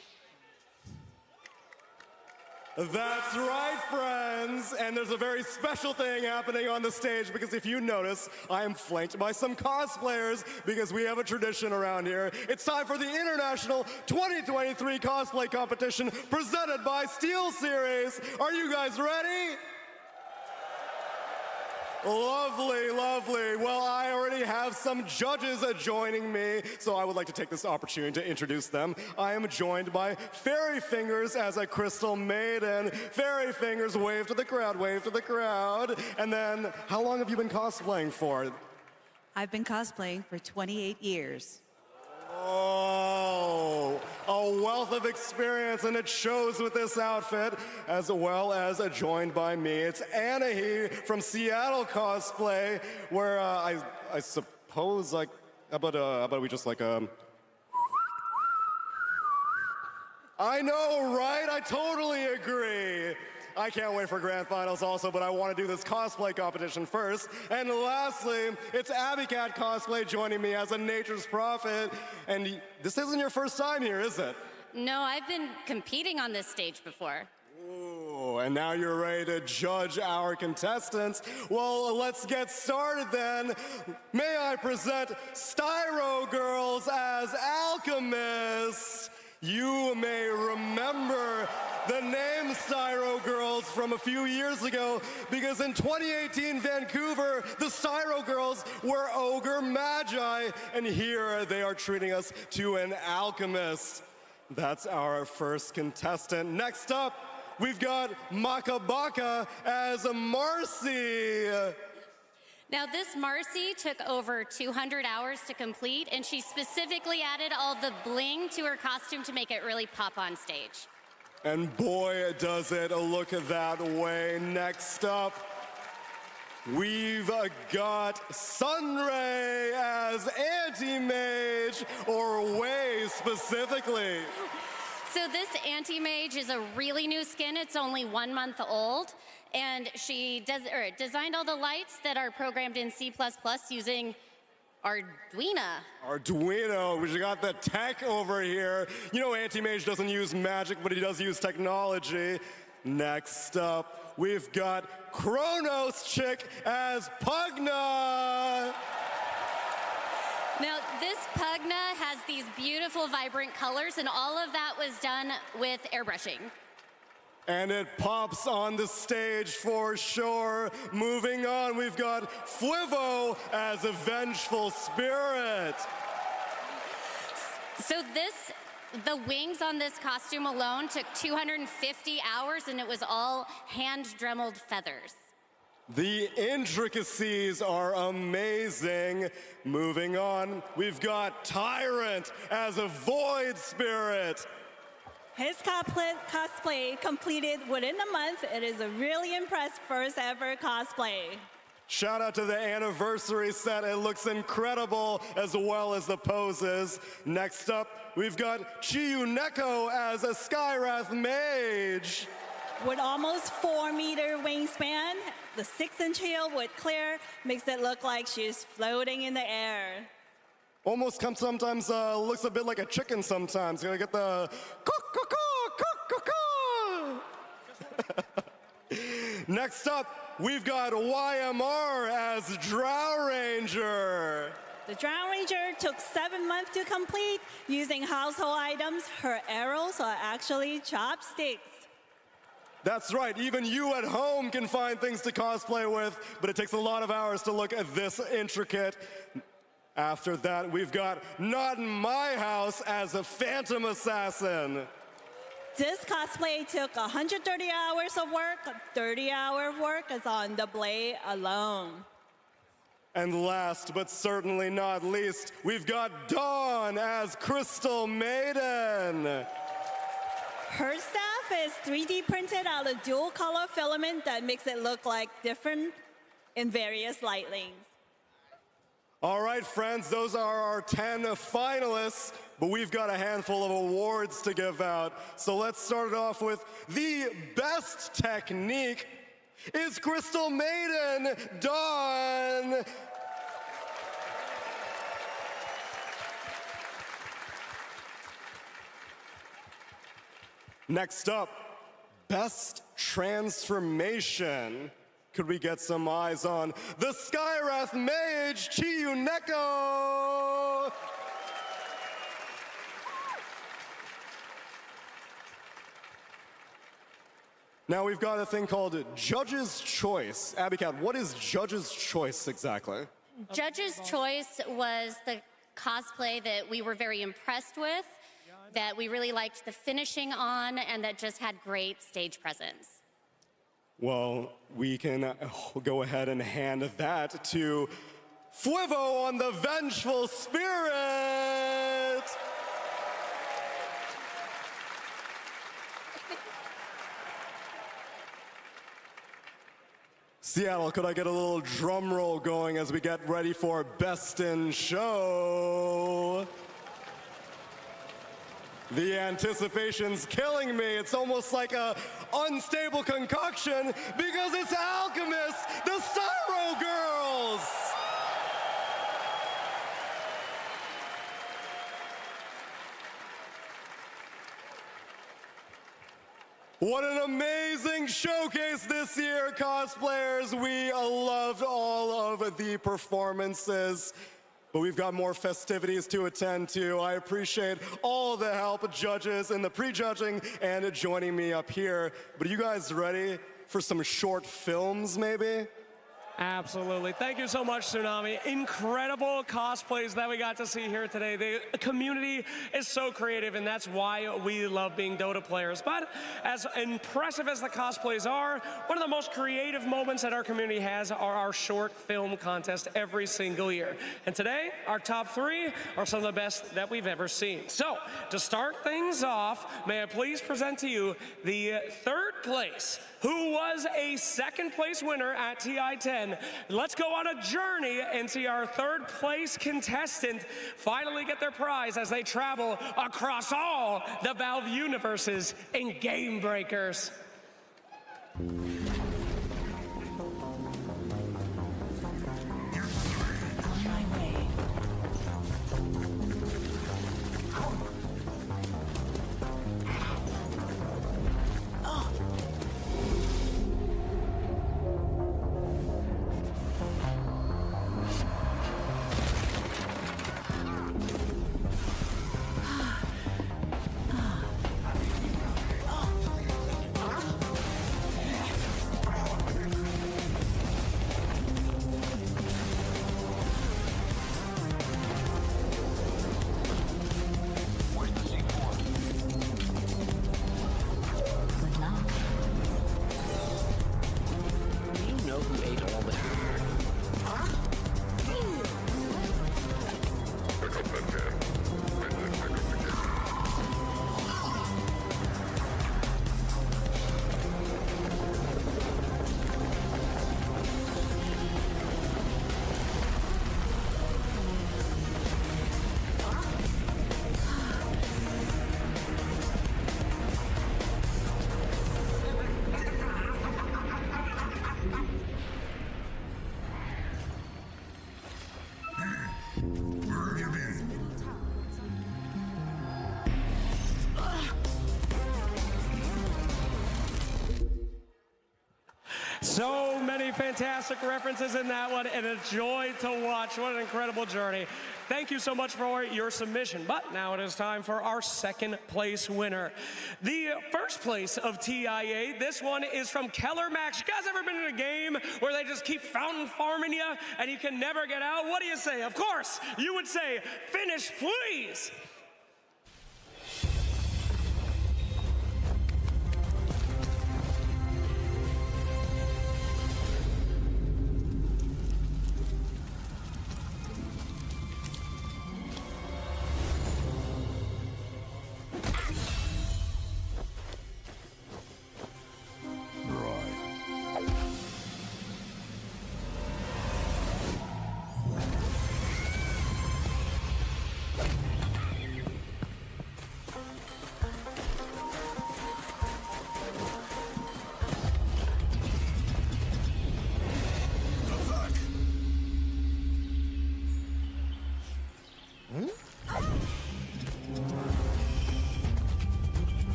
That's right, friends. And there's a very special thing happening on the stage because if you notice, I am flanked by some cosplayers because we have a tradition around here. It's time for the International 2023 Cosplay Competition presented by SteelSeries. Are you guys ready? Lovely, lovely. Well, I already have some judges joining me, so I would like to take this opportunity to introduce them. I am joined by Fairy Fingers as a Crystal Maiden. Fairy Fingers, wave to the crowd, wave to the crowd. And then, how long have you been cosplaying for? I've been cosplaying for 28 years. Oh, a wealth of experience, and it shows with this outfit, as well as joined by me. It's Anahi from Seattle Cosplay, where I suppose, like, how about we just like I know, right? I totally agree. I can't wait for grand finals also, but I want to do this cosplay competition first. And lastly, it's Abby Cat Cosplay joining me as a nature's prophet. And this isn't your first time here, is it? No, I've been competing on this stage before. Ooh, and now you're ready to judge our contestants. Well, let's get started then. May I present Styro Girls as Alchemists. You may remember the name Styro Girls from a few years ago because in 2018 Vancouver, the Styro Girls were ogre magi, and here they are treating us to an alchemist. That's our first contestant. Next up, we've got Makabaka as Marcy. Now, this Marcy took over 200 hours to complete, and she specifically added all the bling to her costume to make it really pop on stage. And boy, does it look that way. Next up, we've got Sunray as Anti-Mage, or Wei specifically. So this Anti-Mage is a really new skin. It's only 1 month old. And she designed all the lights that are programmed in C++ using Arduino. Arduino, we got the tech over here. You know Anti-Mage doesn't use magic, but he does use technology. Next up, we've got Kronos Chick as Pugna. Now, this Pugna has these beautiful, vibrant colors, and all of that was done with airbrushing. And it pops on the stage for sure. Moving on, we've got Flivo as a vengeful spirit. So the wings on this costume alone took 250 hours, and it was all hand-dremeled feathers. The intricacies are amazing. Moving on, we've got Tyrant as a void spirit. His cosplay completed within a month. It is a really impressive first ever cosplay. Shout out to the anniversary set. It looks incredible, as well as the poses. Next up, we've got Chiyuneko as a Skywrath Mage. With almost 4-meter wingspan, the 6-inch heel with clear makes it look like she's floating in the air. Almost sometimes looks a bit like a chicken sometimes. You gotta get the Next up, we've got YMR as Drow Ranger. The Drow Ranger took 7 months to complete. Using household items, her arrows are actually chopsticks. That's right, even you at home can find things to cosplay with, but it takes a lot of hours to look at this intricate. After that, we've got Not in My House as a Phantom Assassin. This cosplay took 130 hours of work. 30 hours of work is on the blade alone. And last but certainly not least, we've got Dawn as Crystal Maiden. Her staff is 3D printed out of dual color filament that makes it look like different in various lightings. All right, friends, those are our 10 finalists, but we've got a handful of awards to give out. So let's start it off with the best technique is Crystal Maiden, Dawn. Next up, best transformation. Could we get some eyes on the Skywrath Mage, Chiyuneko? Now we've got a thing called Judge's Choice. Abby Cat, what is Judge's Choice exactly? Judge's Choice was the cosplay that we were very impressed with, that we really liked the finishing on, and that just had great stage presence. Well, we can go ahead and hand that to Fuevo on the Vengeful Spirit. Seattle, could I get a little drum roll going as we get ready for Best in Show? The anticipation's killing me. It's almost like a unstable concoction because it's Alchemist, the Styro Girls! What an amazing showcase this year, cosplayers. We loved all of the performances. But we've got more festivities to attend to. I appreciate all the help, judges, in the pre-judging and joining me up here. But are you guys ready for some short films, maybe? Absolutely. Thank you so much, Tsunami. Incredible cosplays that we got to see here today. The community is so creative, and that's why we love being Dota players. But as impressive as the cosplays are, one of the most creative moments that our community has are our short film contest every single year. And today, our top 3 are some of the best that we've ever seen. So, to start things off, may I please present to you the 3rd place, who was a 2nd place winner at TI10. Let's go on a journey and see our 3rd place contestant finally get their prize as they travel across all the Valve universes in Game Breakers. So many fantastic references in that one, and a joy to watch. What an incredible journey. Thank you so much for your submission. But now it is time for our second place winner. The first place of TI8, this one is from Keller Max. You guys ever been in a game where they just keep fountain farming you and you can never get out? What do you say? Of course, you would say, finish, please.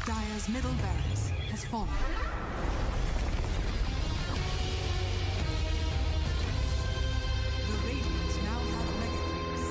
Dire's middle barracks has fallen. The Radiant now have Mega Creeps.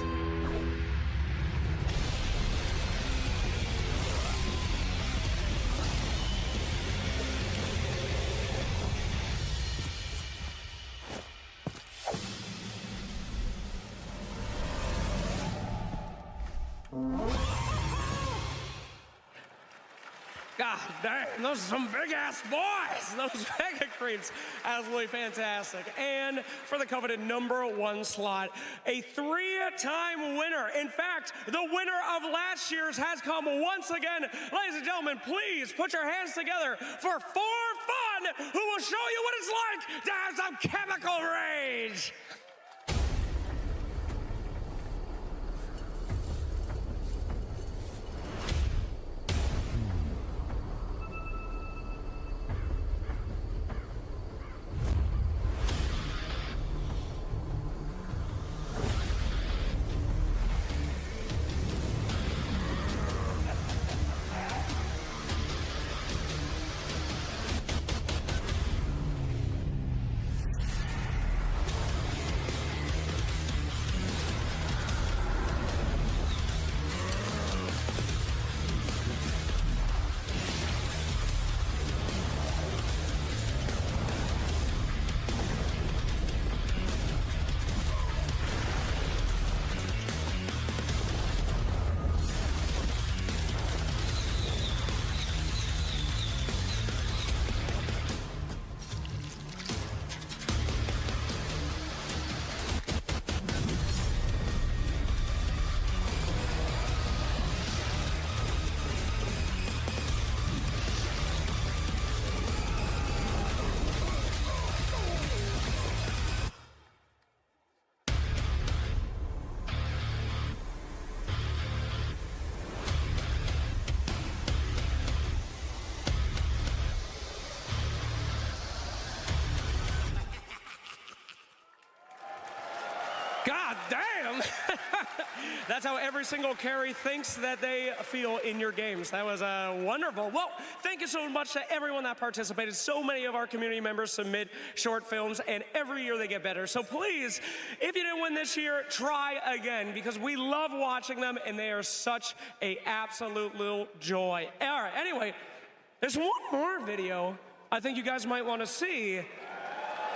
God damn, those are some big-ass boys. Those Mega Creeps, absolutely fantastic. And for the coveted #1 slot, a 3-time winner. In fact, the winner of last year's has come once again. Ladies and gentlemen, please put your hands together for 4Fun, who will show you what it's like to have some chemical rage. God damn! That's how every single carry thinks that they feel in your games. That was wonderful. Well, thank you so much to everyone that participated. So many of our community members submit short films, and every year they get better. So please, if you didn't win this year, try again, because we love watching them, and they are such a absolute little joy. All right, anyway, there's one more video I think you guys might want to see.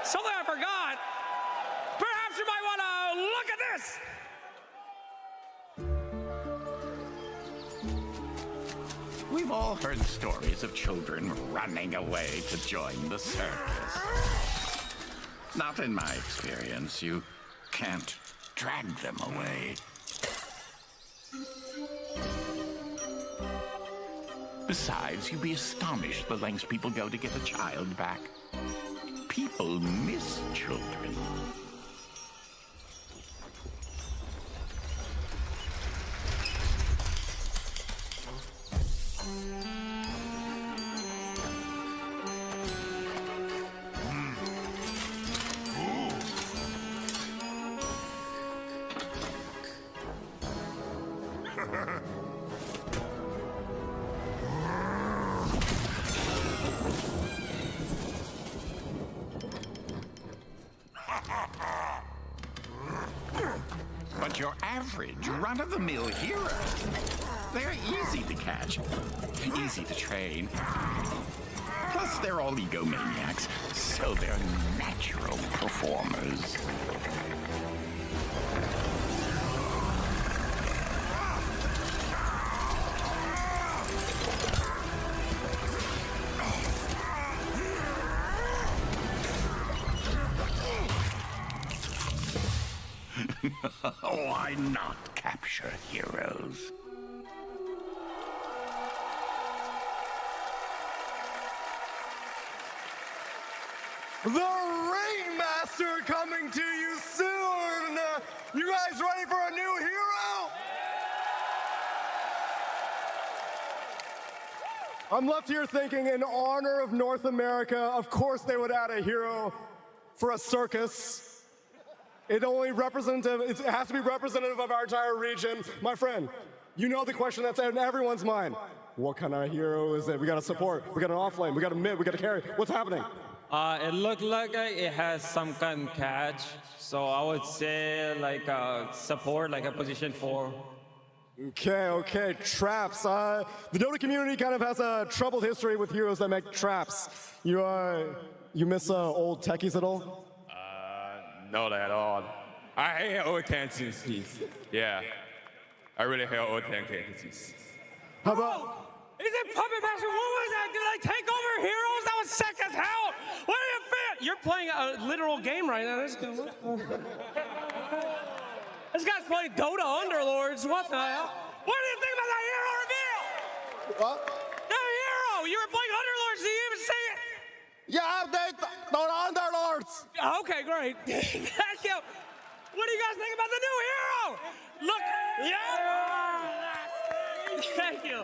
Something I forgot. Perhaps you might want to look at this. We've all heard stories of children running away to join the circus. Not in my experience. You can't drag them away. Besides, you'd be astonished the lengths people go to get a child back. People miss children. your average, run-of-the-mill hero. They're easy to catch, easy to train. Plus, they're all egomaniacs, so they're natural performers. Why not capture heroes? The Ringmaster coming to you soon! You guys ready for a new hero? I'm left here thinking, in honor of North America, of course they would add a hero for a circus. It has to be representative of our entire region. My friend, you know the question that's in everyone's mind. What kind of hero is it? We got a support, we got an offlane, we got a mid, we got a carry. What's happening? It looked like it has some kind of catch, so I would say like support, like a position 4. Okay, traps. The Dota community kind of has a troubled history with heroes that make traps. You miss old techies at all? Not at all. I hate old tendencies. Yeah, I really hate old tendencies. How about? Is it Puppet Master? What was that? Did I take over heroes? That was sick as hell. What do you fit? You're playing a literal game right now. This guy's playing Dota Underlords. What the hell? What do you think about that hero reveal? What? The hero! You were playing Underlords. Did you even see it? Yeah, they Dota Underlords. Okay, great. Thank you. What do you guys think about the new hero? Look, yeah. Thank you.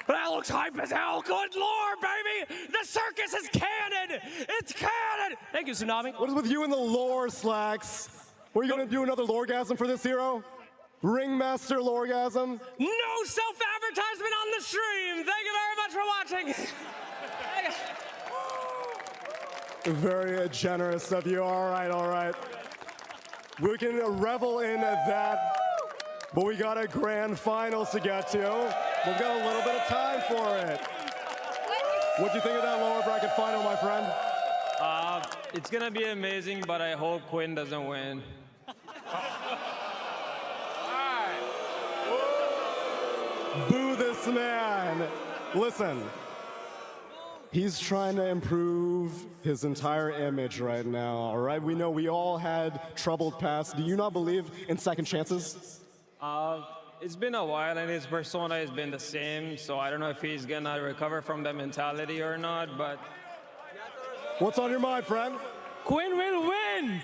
That looks hype as hell. Good lord, baby. The circus is canon. It's canon. Thank you, Tsunami. What is with you and the lore, Slacks? What, are you going to do another loregasm for this hero? Ringmaster loregasm? No self-advertisement on the stream. Thank you very much for watching. Very generous of you. All right. We can revel in that, but we got a grand finals to get to. We've got a little bit of time for it. What do you think of that lower bracket final, my friend? It's gonna be amazing, but I hope Quinn doesn't win. Boo this man. Listen, he's trying to improve his entire image right now, all right? We know we all had troubled past. Do you not believe in second chances? It's been a while and his persona has been the same, so I don't know if he's gonna recover from that mentality or not, but... What's on your mind, friend? Quinn will win!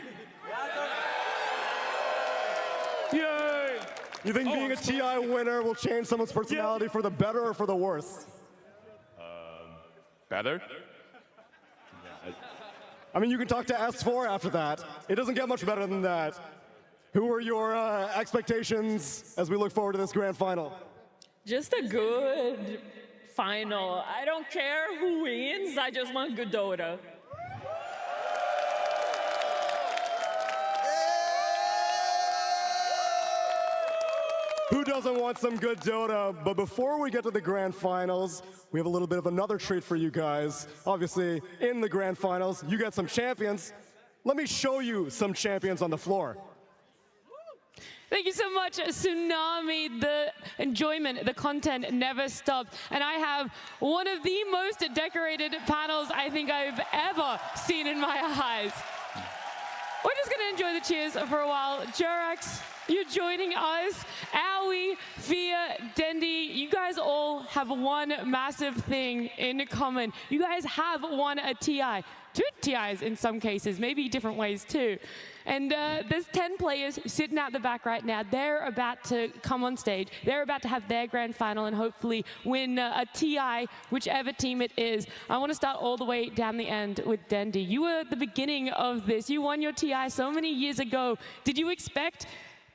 Yay! You think being a TI winner will change someone's personality for the better or for the worse? Better? I mean, you can talk to S4 after that. It doesn't get much better than that. Who are your expectations as we look forward to this grand final? Just a good final. I don't care who wins, I just want good Dota. Who doesn't want some good Dota? But before we get to the grand finals, we have a little bit of another treat for you guys. Obviously, in the grand finals, you got some champions. Let me show you some champions on the floor. Thank you so much, Tsunami. The enjoyment, the content never stops. And I have one of the most decorated panels I think I've ever seen in my eyes. We're just going to enjoy the cheers for a while. Jurax, you're joining us. Aoi, Fia, Dendi, you guys all have one massive thing in common. You guys have won a TI. 2 TIs in some cases, maybe different ways too. And there's 10 players sitting out the back right now. They're about to come on stage. They're about to have their grand final and hopefully win a TI, whichever team it is. I want to start all the way down the end with Dendi. You were at the beginning of this. You won your TI so many years ago. Did you expect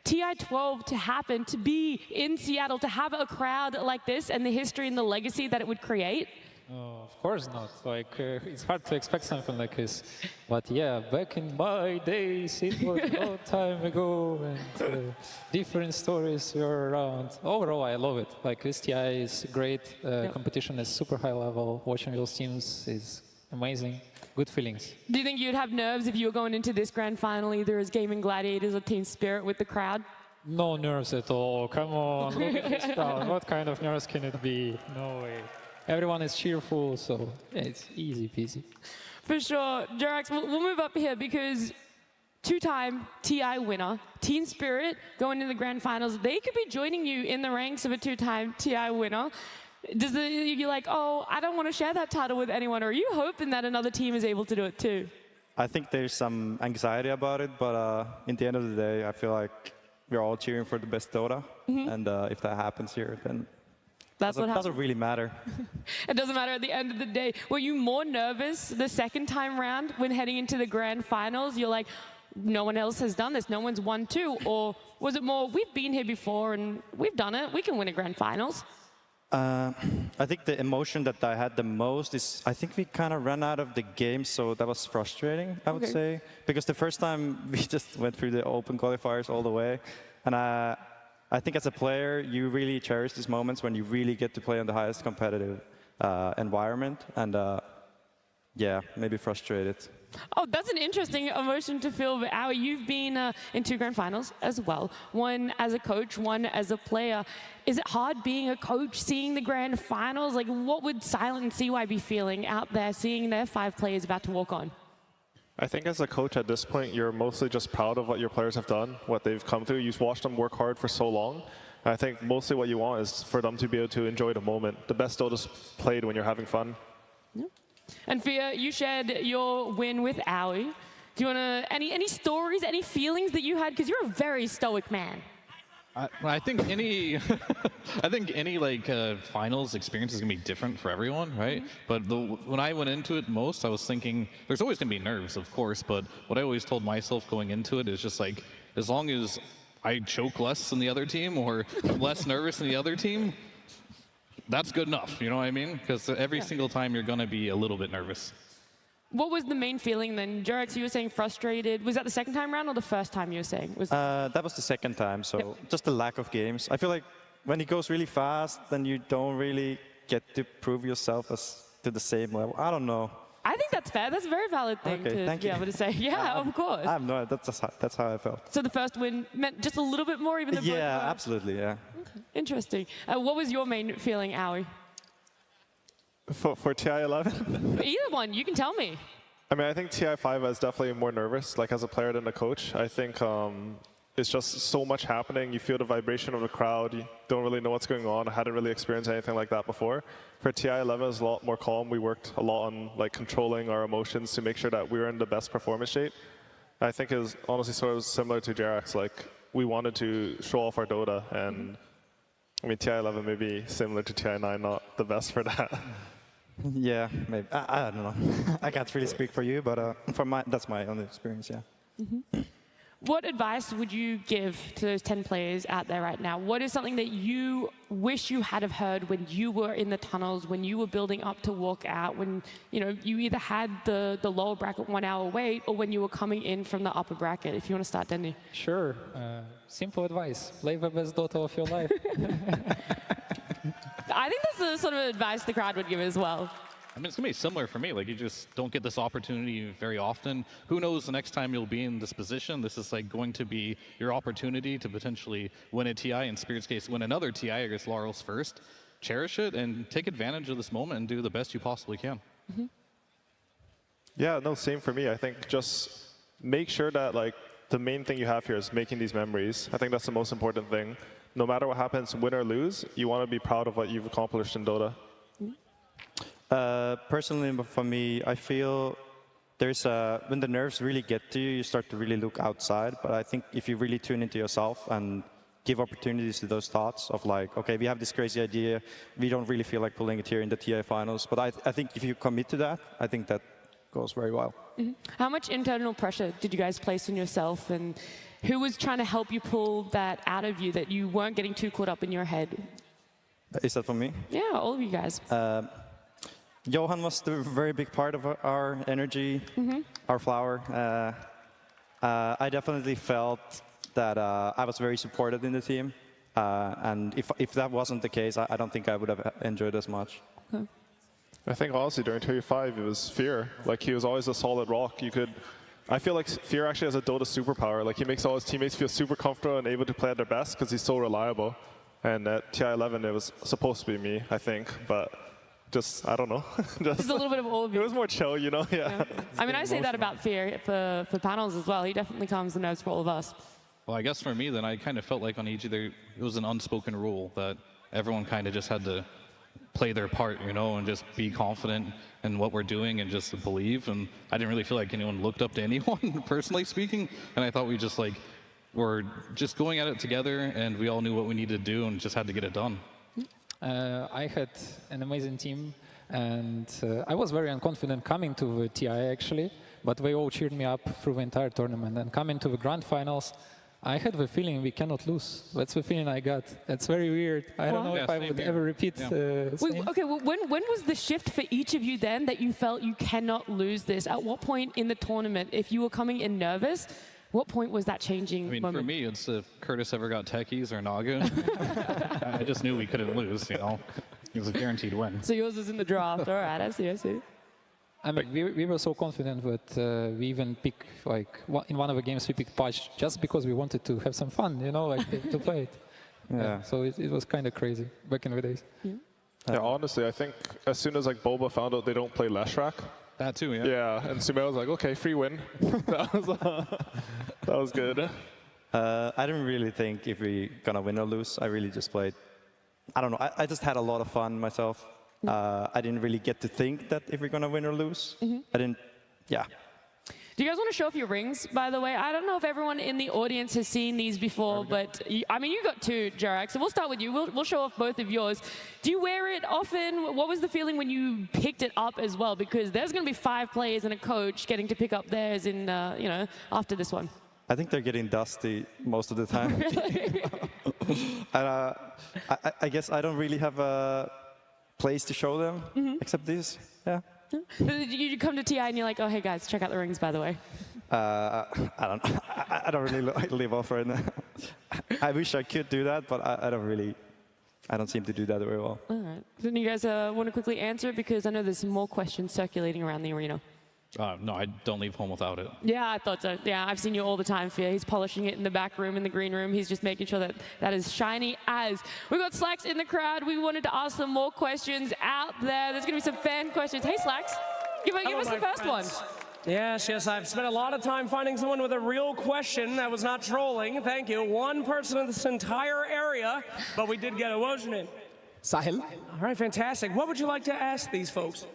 TI12 to happen, to be in Seattle, to have a crowd like this and the history and the legacy that it would create? Of course not. Like, it's hard to expect something like this. But yeah, back in my days, it was a long time ago, and different stories were around. Overall, I love it. Like, this TI is great. Competition is super high level. Watching those teams is amazing. Good feelings. Do you think you'd have nerves if you were going into this grand final, either as Gaming Gladiators or Team Spirit with the crowd? No nerves at all. Come on, look at this crowd. What kind of nerves can it be? No way. Everyone is cheerful, so yeah, it's easy peasy. For sure. Jerax, we'll move up here because two-time TI winner, Team Spirit, going into the grand finals, they could be joining you in the ranks of a two-time TI winner. You're like, oh, I don't want to share that title with anyone, or are you hoping that another team is able to do it too? I think there's some anxiety about it, but in the end of the day, I feel like we're all cheering for the best Dota, and if that happens here, then it doesn't really matter. It doesn't matter at the end of the day. Were you more nervous the second time round when heading into the grand finals? You're like, no one else has done this, no one's won too, or was it more, we've been here before and we've done it, we can win a grand finals? I think the emotion that I had the most is, I think we kind of ran out of the game, so that was frustrating, I would say. Because the first time we just went through the open qualifiers all the way. And I think as a player, you really cherish these moments when you really get to play on the highest competitive environment. And yeah, maybe frustrated. Oh, that's an interesting emotion to feel. But Aoi, you've been in two grand finals as well. One as a coach, one as a player. Is it hard being a coach, seeing the grand finals? Like, what would Silent and CY be feeling out there, seeing their 5 players about to walk on? I think as a coach at this point, you're mostly just proud of what your players have done, what they've come through. You've watched them work hard for so long. And I think mostly what you want is for them to be able to enjoy the moment. The best Dota's played when you're having fun. And Fia, you shared your win with Aoi. Do you want to, any stories, any feelings that you had? Because you're a very stoic man. I think any, like finals experience is gonna be different for everyone, right? But when I went into it most, I was thinking there's always gonna be nerves, of course. But what I always told myself going into it is just like, as long as I choke less than the other team or I'm less nervous than the other team, that's good enough. You know what I mean? Because every single time you're gonna be a little bit nervous. What was the main feeling then? Jerax, you were saying frustrated. Was that the second time round or the first time you were saying? That was the second time, so just the lack of games. I feel like when it goes really fast, then you don't really get to prove yourself as to the same level. I don't know. I think that's fair. That's a very valid thing to be able to say. Yeah, of course. I have no idea. That's how I felt. So the first win meant just a little bit more, even though yeah, absolutely, yeah. Okay. Interesting. What was your main feeling, Aoi? For TI11? Either one, you can tell me. I mean, I think TI5 is definitely more nervous, like as a player than the coach. I think it's just so much happening. You feel the vibration of the crowd. You don't really know what's going on. I hadn't really experienced anything like that before. For TI11, it's a lot more calm. We worked a lot on like controlling our emotions to make sure that we were in the best performance shape. I think it was honestly sort of similar to Jerax. Like we wanted to show off our Dota, and I mean TI11 may be similar to TI9, not the best for that. Yeah, maybe. I don't know. I can't really speak for you, but that's my own experience, yeah. Mm-hmm. What advice would you give to those 10 players out there right now? What is something that you wish you had have heard when you were in the tunnels, when you were building up to walk out, when you either had the lower bracket 1 hour wait, or when you were coming in from the upper bracket? If you want to start, Denny. Sure. Simple advice. Play the best Dota of your life. I think that's the sort of advice the crowd would give as well. I mean, it's gonna be similar for me. Like, you just don't get this opportunity very often. Who knows the next time you'll be in this position? This is like going to be your opportunity to potentially win a TI, in Spirit's case, win another TI against Laurels first. Cherish it and take advantage of this moment and do the best you possibly can. Mm-hmm. Yeah, no, same for me. I think just make sure that like the main thing you have here is making these memories. I think that's the most important thing. No matter what happens, win or lose, you want to be proud of what you've accomplished in Dota. Personally, for me, I feel there's when the nerves really get to you, you start to really look outside. But I think if you really tune into yourself and give opportunities to those thoughts of like, okay, we have this crazy idea, we don't really feel like pulling it here in the TI finals. But I think if you commit to that, I think that goes very well. Mm-hmm. How much internal pressure did you guys place on yourself, and who was trying to help you pull that out of you, that you weren't getting too caught up in your head? Is that for me? Yeah, all of you guys. Johan was the very big part of our energy, our flower. I definitely felt that I was very supported in the team. And if that wasn't the case, I don't think I would have enjoyed as much. I think honestly during TI12 it was Fear. Like he was always a solid rock. I feel like Fear actually has a Dota superpower. Like he makes all his teammates feel super comfortable and able to play at their best because he's so reliable. And at TI11 it was supposed to be me, I think, but I don't know. Just a little bit of all of you. It was more chill, you know? Yeah. I mean, I say that about Fear for panels as well. He definitely calms the nerves for all of us. Well, I guess for me, then I kind of felt like on EG it was an unspoken rule that everyone kind of just had to play their part, you know, and just be confident in what we're doing and just believe. And I didn't really feel like anyone looked up to anyone, personally speaking. And I thought we just were just going at it together, and we all knew what we needed to do and just had to get it done. I had an amazing team, and I was very unconfident coming to the TI actually, but they all cheered me up through the entire tournament. And coming to the grand finals, I had the feeling we cannot lose. That's the feeling I got. It's very weird. I don't know if I would ever repeat. Okay, well, when was the shift for each of you then that you felt you cannot lose this? At what point in the tournament, if you were coming in nervous, what point was that changing? I mean, for me, it's if Curtis ever got techies or Naga. I just knew we couldn't lose, you know. It was a guaranteed win. So yours was in the draft. All right, I see. I mean, we were so confident that we even picked, in one of the games we picked Patch just because we wanted to have some fun, you know, to play it. Yeah. So it was kind of crazy back in the days. Yeah, honestly, I think as soon as Boba found out they don't play Leshrac. That too, yeah. Yeah, and Sumail was like, okay, free win. that was good. I didn't really think if we gonna win or lose. I really just played. I don't know. I just had a lot of fun myself. I didn't really get to think that if we're gonna win or lose. I didn't. Yeah. Do you guys want to show off your rings, by the way? I don't know if everyone in the audience has seen these before, but I mean, you got two, Jarak, so we'll start with you. We'll show off both of yours. Do you wear it often? What was the feeling when you picked it up as well? Because there's going to be 5 players and a coach getting to pick up theirs in, after this one. I think they're getting dusty most of the time. Really? And, I guess I don't really have a place to show them except this. Yeah. You come to TI and you're like, oh, hey guys, check out the rings, by the way. I don't really live off right now. I wish I could do that, but I don't seem to do that very well. All right. Do you guys want to quickly answer? Because I know there's some more questions circulating around the arena. No, I don't leave home without it. Yeah, I thought so. Yeah, I've seen you all the time, Fia. He's polishing it in the back room, in the green room. He's just making sure that that is shiny as. We've got Slacks in the crowd. We wanted to ask some more questions out there. There's going to be some fan questions. Hey, Slacks, give us the first one. Yes, I've spent a lot of time finding someone with a real question that was not trolling. Thank you. One person in this entire area, but we did get a Wojin in. Sahil. All right, fantastic. What would you like to ask these folks?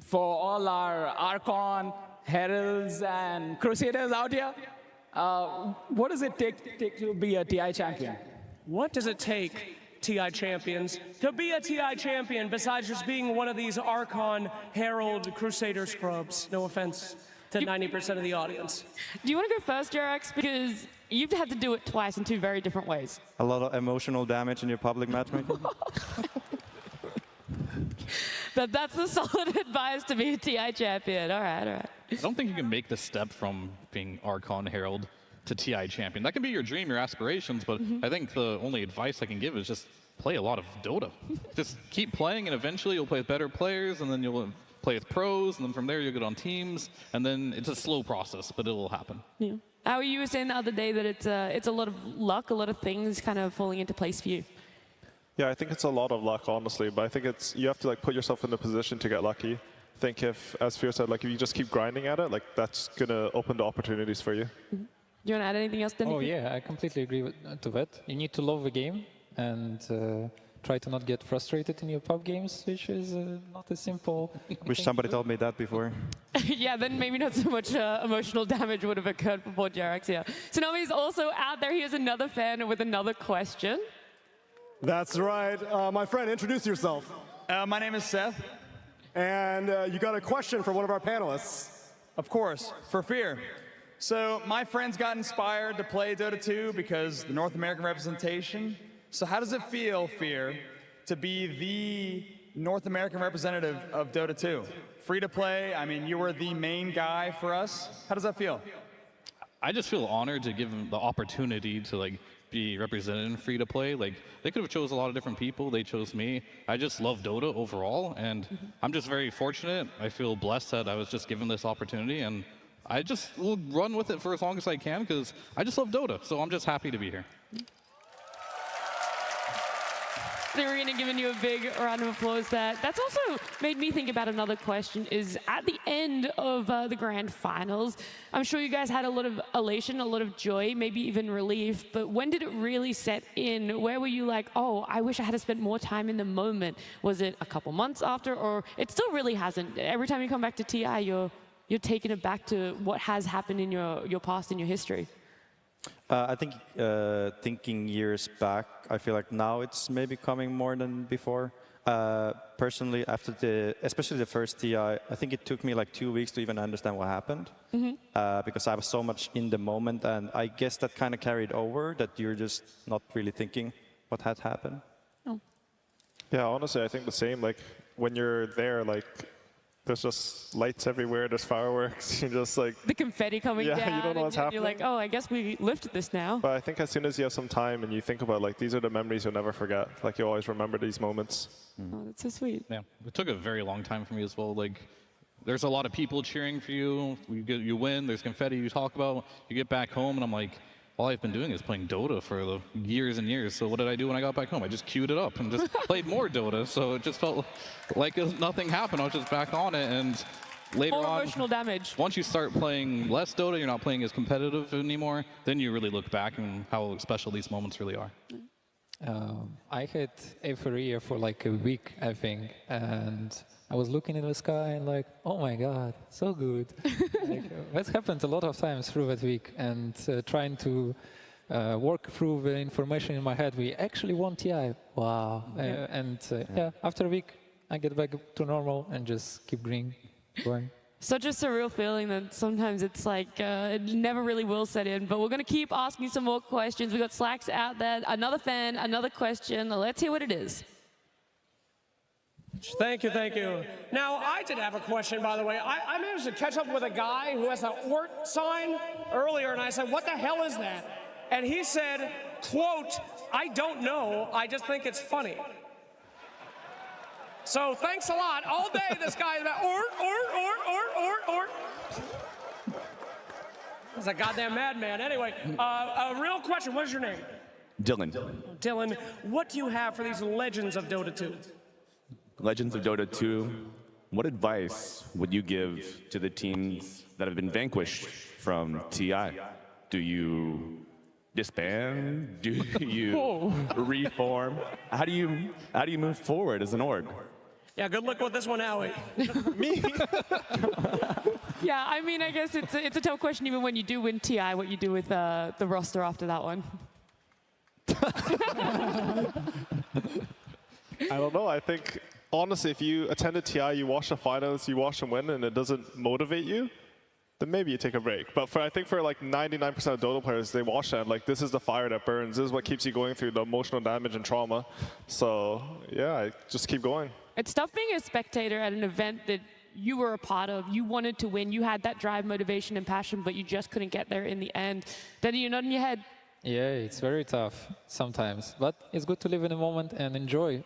For all our Archon, Heralds, and Crusaders out here, what does it take to be a TI champion? What does it take, TI champions, to be a TI champion besides just being one of these Archon, Herald, Crusader scrubs? No offense to 90% of the audience. Do you want to go first, Jerax? Because you've had to do it twice in 2 very different ways. A lot of emotional damage in your public matchmaking. That's the solid advice to be a TI champion. All right. I don't think you can make the step from being Archon Herald to TI champion. That can be your dream, your aspirations, but I think the only advice I can give is just play a lot of Dota. Just keep playing, and eventually you'll play with better players, and then you'll play with pros, and then from there you'll get on teams, and then it's a slow process, but it will happen. Yeah. How you were saying the other day that it's a lot of luck, a lot of things kind of falling into place for you. Yeah, I think it's a lot of luck, honestly, but I think you have to put yourself in the position to get lucky. I think if, as Fear said, if you just keep grinding at it, that's gonna open the opportunities for you. Do you want to add anything else, Danny? Oh yeah, I completely agree to that. You need to love the game and try to not get frustrated in your pub games, which is not a simple. Wish somebody told me that before. Yeah, then maybe not so much emotional damage would have occurred for poor Jerax here. So now he's also out there. Here's another fan with another question. That's right. My friend, introduce yourself. My name is Seth. And you got a question for one of our panelists. Of course, for Fear. So my friends got inspired to play Dota 2 because the North American representation. So how does it feel, Fear, to be the North American representative of Dota 2. Free to play, I mean, you were the main guy for us. How does that feel? I just feel honored to give them the opportunity to like be represented in free to play. Like they could have chose a lot of different people. They chose me. I just love Dota overall, and I'm just very fortunate. I feel blessed that I was just given this opportunity, and I just will run with it for as long as I can because I just love Dota. So I'm just happy to be here. Serena giving you a big round of applause there. That's also made me think about another question is at the end of the grand finals, I'm sure you guys had a lot of elation, a lot of joy, maybe even relief, but when did it really set in? Where were you like, oh, I wish I had spent more time in the moment? Was it a couple months after, or it still really hasn't? Every time you come back to TI, you're taking it back to what has happened in your past, in your history. I think thinking years back, I feel like now it's maybe coming more than before. Personally, after especially the first TI, I think it took me like 2 weeks to even understand what happened. Because I was so much in the moment, and I guess that kind of carried over, that you're just not really thinking what had happened. Oh. Yeah, honestly, I think the same. Like, when you're there, like, there's just lights everywhere, there's fireworks, you're just like... The confetti coming down, you don't know what's and happening. you're like, oh, I guess we lifted this now. But I think as soon as you have some time and you think about, like, these are the memories you'll never forget. Like, you always remember these moments. Oh, that's so sweet. Yeah, it took a very long time for me as well. Like, there's a lot of people cheering for you. You win, there's confetti you talk about. You get back home, and I'm like, all I've been doing is playing Dota for the years and years. So what did I do when I got back home? I just queued it up and just played more Dota. So it just felt like nothing happened. I was just back on it, and later More on, emotional damage. once you start playing less Dota, you're not playing as competitive anymore, then you really look back and how special these moments really are. I had euphoria for like a week, I think, and I was looking in the sky and like, oh my God, so good. That happened a lot of times through that week, and trying to work through the information in my head. We actually won TI. Wow. Yeah, after a week, I get back to normal and just keep going. Such a surreal feeling that sometimes it's like it never really will set in. But we're going to keep asking some more questions. We got Slacks out there. Another fan, another question. Let's hear what it is. Thank you, thank you. Now, I did have a question, by the way. I managed to catch up with a guy who has an ORT sign earlier, and I said, what the hell is that? And he said, quote, I don't know, I just think it's funny. So thanks a lot. All day this guy is about ORT. He's a goddamn madman. Anyway, a real question, what is your name? Dylan. Dylan, what do you have for these legends of Dota 2? Legends of Dota 2, what advice would you give to the teams that have been vanquished from TI? Do you disband? Do you reform? How do you move forward as an org? Yeah, good luck with this one, Howie. Me? Yeah, I mean, I guess it's a tough question even when you do win TI, what you do with the roster after that one. I don't know. I think, honestly, if you attend a TI, you watch the finals, you watch them win, and it doesn't motivate you, then maybe you take a break. But I think for like 99% of Dota players, they watch that, like, this is the fire that burns. This is what keeps you going through the emotional damage and trauma. So, yeah, just keep going. It's tough being a spectator at an event that you were a part of. You wanted to win. You had that drive, motivation, and passion, but you just couldn't get there in the end. Then you're not in your head. Yeah, it's very tough sometimes, but it's good to live in the moment and enjoy,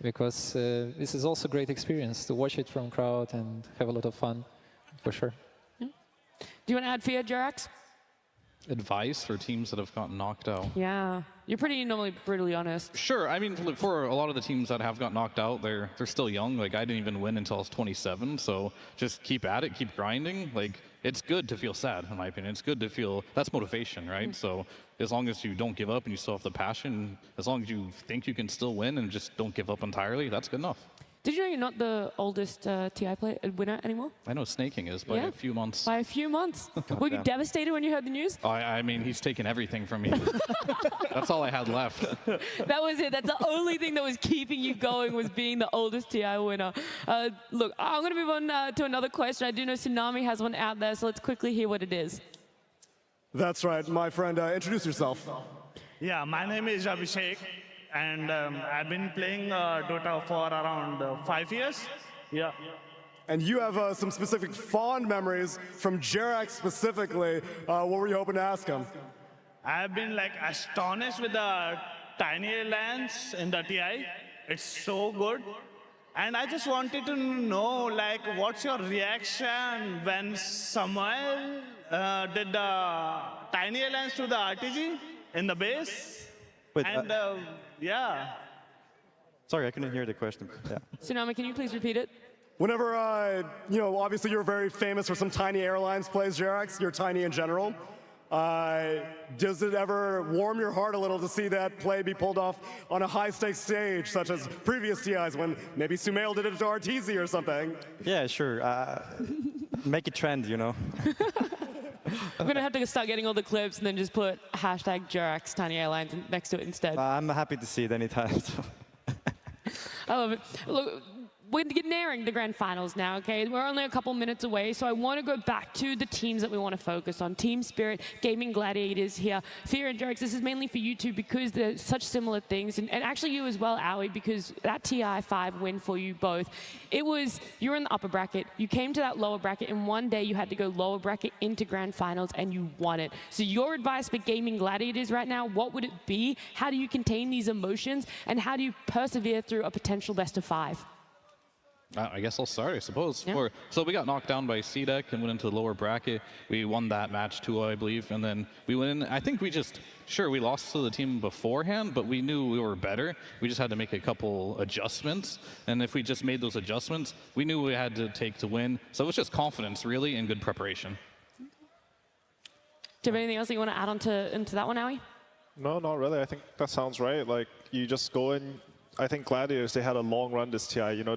because this is also a great experience to watch it from crowd and have a lot of fun, for sure. Yeah. Do you want to add fear, Jerax? Advice for teams that have gotten knocked out? Yeah, you're pretty normally brutally honest. Sure, I mean, for a lot of the teams that have got knocked out, they're still young. Like, I didn't even win until I was 27, so just keep at it, keep grinding. Like, it's good to feel sad, in my opinion. It's good to feel, that's motivation, right? So as long as you don't give up and you still have the passion, as long as you think you can still win and just don't give up entirely, that's good enough. Did you know you're not the oldest TI winner anymore? I know Snaking is by a few months. By a few months. Were you devastated when you heard the news? I mean, he's taken everything from me. That's all I had left. That was it. That's the only thing that was keeping you going, was being the oldest TI winner. Look, I'm going to move on to another question. I do know Tsunami has one out there, so let's quickly hear what it is. That's right, my friend. Introduce yourself. Yeah, my name is Abhishek, and I've been playing Dota for around 5 years. Yeah. And you have some specific fond memories from Jerax specifically. What were you hoping to ask him? I've been like astonished with the tiny lands in the TI. It's so good. And I just wanted to know, like, what's your reaction when Samuel did the tiny lands to the RTG in the base? Wait, and yeah. Sorry, I couldn't hear the question. Yeah. Tsunami, can you please repeat it? Whenever, obviously you're very famous for some Tiny Airlines plays, Jerax. You're tiny in general. Does it ever warm your heart a little to see that play be pulled off on a high-stakes stage, such as previous TIs, when maybe Sumail did it to RTZ or something? Yeah, sure. Make a trend, you know. I'm going to have to start getting all the clips and then just put hashtag Jerax Tiny Airlines next to it instead. I'm happy to see it anytime. So. I love it. Look, we're nearing the grand finals now, okay? We're only a couple minutes away, so I want to go back to the teams that we want to focus on. Team Spirit, Gaming Gladiators here. Fear and Jerax, this is mainly for you two because they're such similar things, and actually you as well, Aoi, because that TI5 win for you both, it was, you were in the upper bracket, you came to that lower bracket, and one day you had to go lower bracket into grand finals, and you won it. So your advice for Gaming Gladiators right now, what would it be? How do you contain these emotions, and how do you persevere through a potential best of 5? I guess I'll start, I suppose. Yeah. So we got knocked down by C-Deck and went into the lower bracket. We won that match 2-0, I believe, and then we went in. I think we just, sure, we lost to the team beforehand, but we knew we were better. We just had to make a couple adjustments, and if we just made those adjustments, we knew we had to take to win. So it was just confidence, really, and good preparation. Do you have anything else that you want to add on into that one, Aoi? No, not really. I think that sounds right. Like, you just go in. I think Gladiators, they had a long run this TI. You know,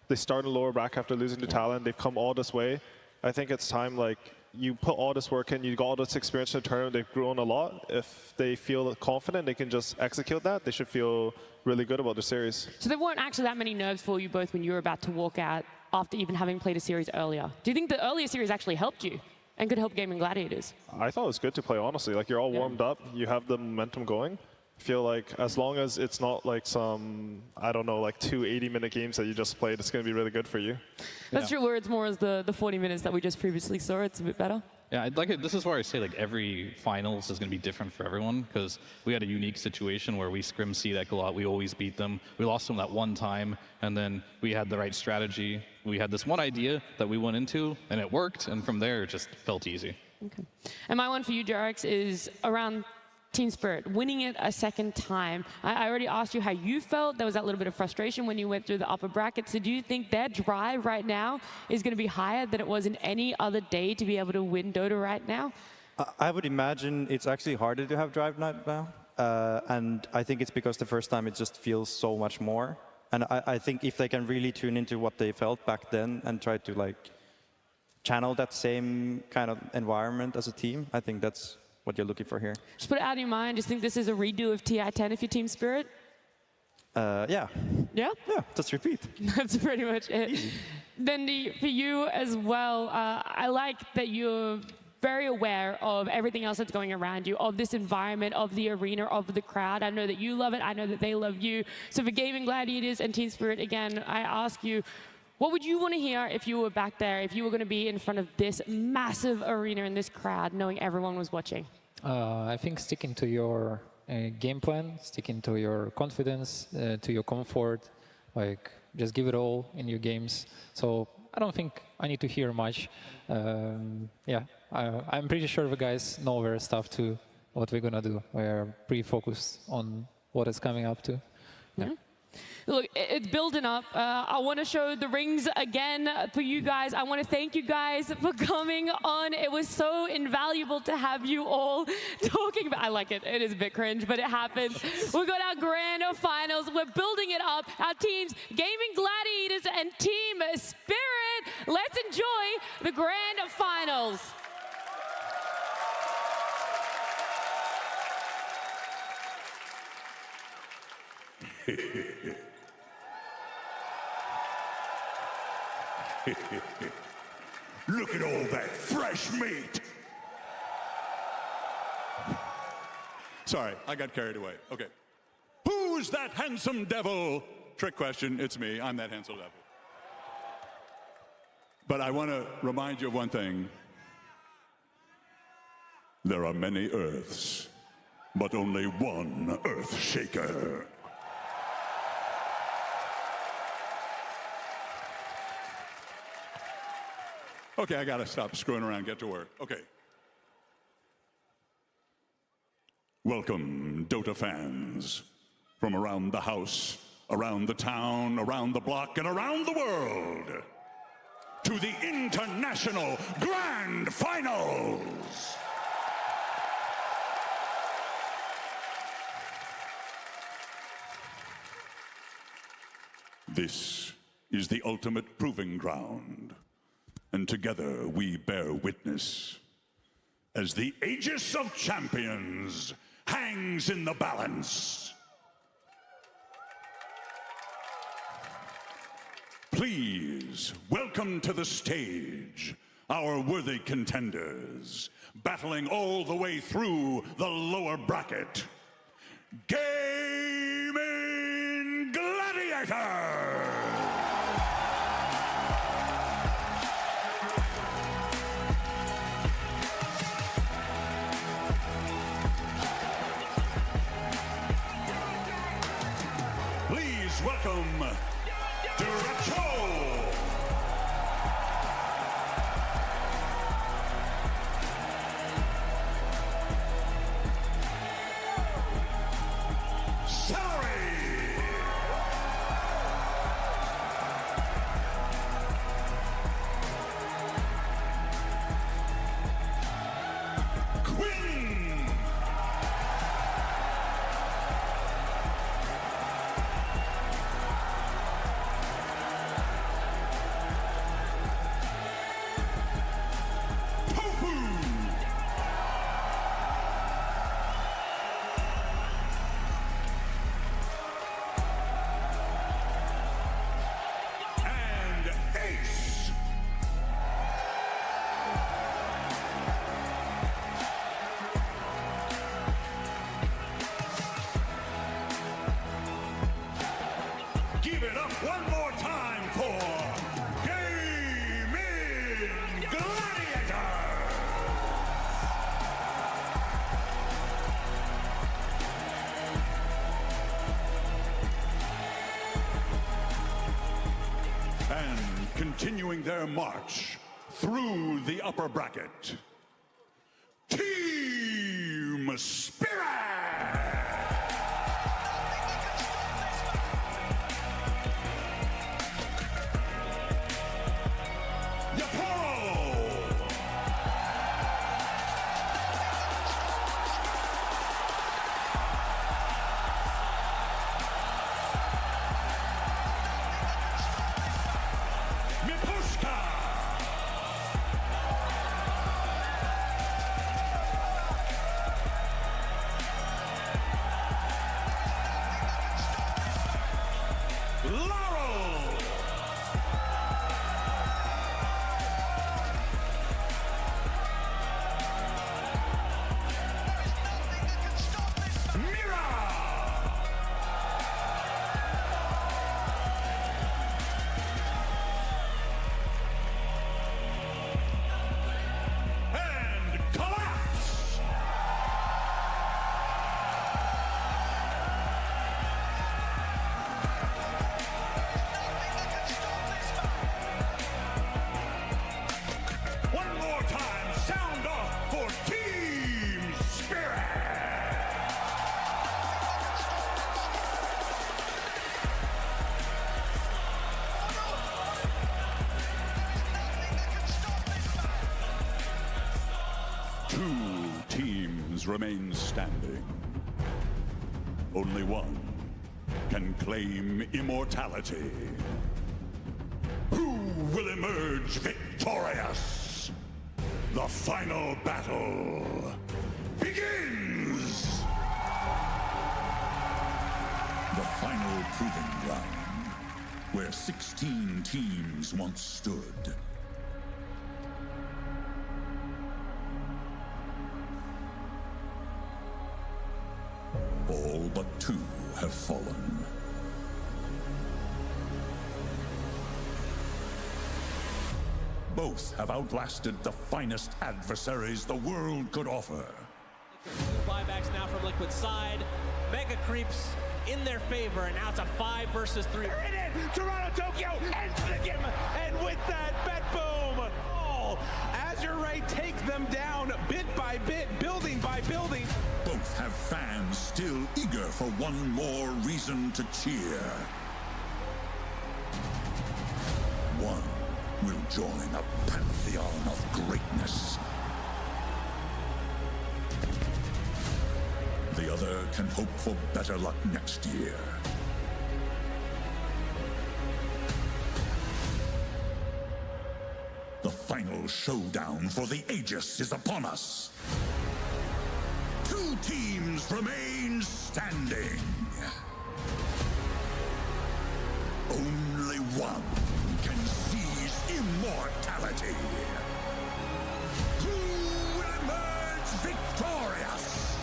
they started lower bracket after losing to Talon. They've come all this way. I think it's time, like, you put all this work in, you got all this experience in the tournament, they've grown a lot. If they feel confident, they can just execute that. They should feel really good about the series. So there weren't actually that many nerves for you both when you were about to walk out after even having played a series earlier. Do you think the earlier series actually helped you and could help Gaming Gladiators? I thought it was good to play, honestly. Like, you're all warmed up, you have the momentum going. I feel like as long as it's not like some, I don't know, like 2 80-minute games that you just played, it's going to be really good for you. That's true, where it's more as the 40 minutes that we just previously saw. It's a bit better. Yeah, I'd like it. This is where I say like every finals is going to be different for everyone because we had a unique situation where we scrimmed C-Deck a lot. We always beat them. We lost them that one time, and then we had the right strategy. We had this one idea that we went into, and it worked, and from there it just felt easy. Okay. And my one for you, Jerax, is around Team Spirit, winning it a second time. I already asked you how you felt. There was that little bit of frustration when you went through the upper bracket. So do you think their drive right now is going to be higher than it was in any other day to be able to win Dota right now? I would imagine it's actually harder to have drive night now. And I think it's because the first time it just feels so much more. And I think if they can really tune into what they felt back then and try to like channel that same kind of environment as a team, I think that's what you're looking for here. Just put it out of your mind. Just think this is a redo of TI10 if you're Team Spirit? Yeah. Yeah? Yeah, just repeat. That's pretty much it. Easy. Then for you as well, I like that you're very aware of everything else that's going around you, of this environment, of the arena, of the crowd. I know that you love it. I know that they love you. So for Gaming Gladiators and Team Spirit, again, I ask you, what would you want to hear if you were back there, if you were going to be in front of this massive arena and this crowd, knowing everyone was watching? I think sticking to your game plan, sticking to your confidence, to your comfort, like just give it all in your games. So I don't think I need to hear much. Yeah, I'm pretty sure the guys know their stuff too, what we're going to do. We're pretty focused on what it's coming up to. Yeah. Look, it's building up. I want to show the rings again for you guys. I want to thank you guys for coming on. It was so invaluable to have you all talking about. I like it. It is a bit cringe, but it happens. We got our grand finals. We're building it up. Our teams, Gaming Gladiators and Team Spirit. Let's enjoy the grand finals. Look at all that fresh meat. Sorry, I got carried away. Okay. Who Who's that handsome devil? Trick question, it's me, I'm that handsome devil. But I want to remind you of one thing. There are many Earths, but only one Earth Shaker. Okay, I gotta stop screwing around, get to work. Okay. Welcome, Dota fans, from around the house, around the town, around the block, and around the world, to the International Grand Finals! This is the ultimate proving ground, and together we bear witness as the Aegis of Champions hangs in the balance. Please welcome to the stage our worthy contenders, battling all the way through the lower bracket. Gaming Gladiators! Please welcome Dota. Give it up one more time for Gaming Gladiators! And continuing their march through the upper bracket, Team Spirit! Two teams remain standing. Only one can claim immortality. Who will emerge victorious? The final battle begins! The final proving ground, where 16 teams once stood. All but two have fallen. Both have outlasted the finest adversaries the world could offer. Buybacks now from Liquid's side. Mega creeps in their favor, and now it's a 5 versus 3. It is! Toronto, Tokyo ends the game, and with that, Bet Boom! Oh, Azure Ray takes them down bit by bit, building by building. Both have fans still eager for one more reason to cheer. One will join a pantheon of greatness. The other can hope for better luck next year. The final showdown for the Aegis is upon us. 2 teams remain standing. Only one can seize immortality. Who will emerge victorious?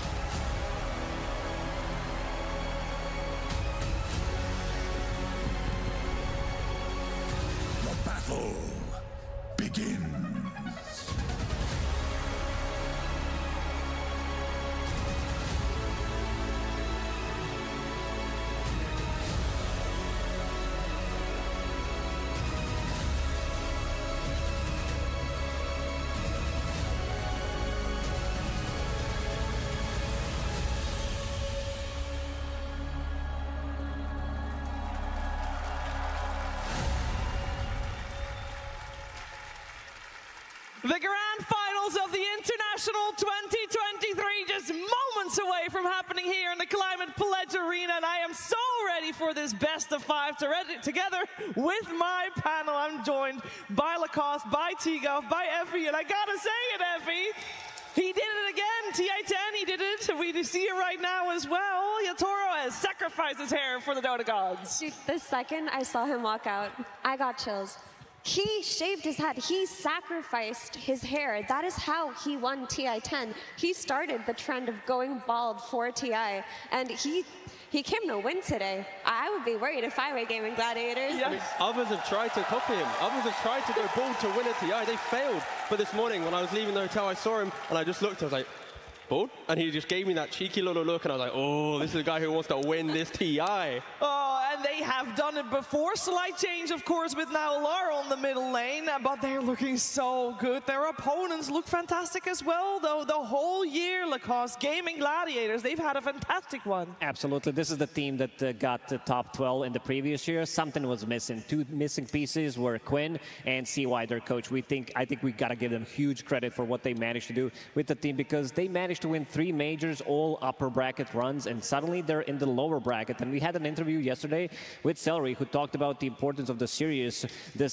The battle begins. The grand finals of the International 2023 just moments away from happening here in the Climate Pledge Arena, and I am so ready for this best of 5 together with my panel. I'm joined by Lacoste, by T-Golf, by Effie, and I gotta say it, Effie, he did it again. TI10, he did it. We see it right now as well. Yatoro has sacrificed his hair for the Dota gods. Dude, the second I saw him walk out, I got chills. He shaved his head. He sacrificed his hair. That is how he won TI10. He started the trend of going bald for TI, and he came to win today. I would be worried if I were Gaming Gladiators. I mean, others have tried to copy him. Others have tried to go bald to win a TI. They failed. But this morning, when I was leaving the hotel, I saw him, and I just looked. I was like, bald? And he just gave me that cheeky little look, and I was like, oh, this is a guy who wants to win this TI. Oh, and they have done it before. Slight change, of course, with now Lara on the middle lane, but they're looking so good. Their opponents look fantastic as well, though. The whole year, Lacoste, Gaming Gladiators, they've had a fantastic one. Absolutely. This is the team that got the top 12 in the previous year. Something was missing. 2 missing pieces were Quinn and CY, their coach. I think we got to give them huge credit for what they managed to do with the team, because they managed to win 3 majors, all upper bracket runs, and suddenly they're in the lower bracket. And we had an interview yesterday with Celery, who talked about the importance of the series, the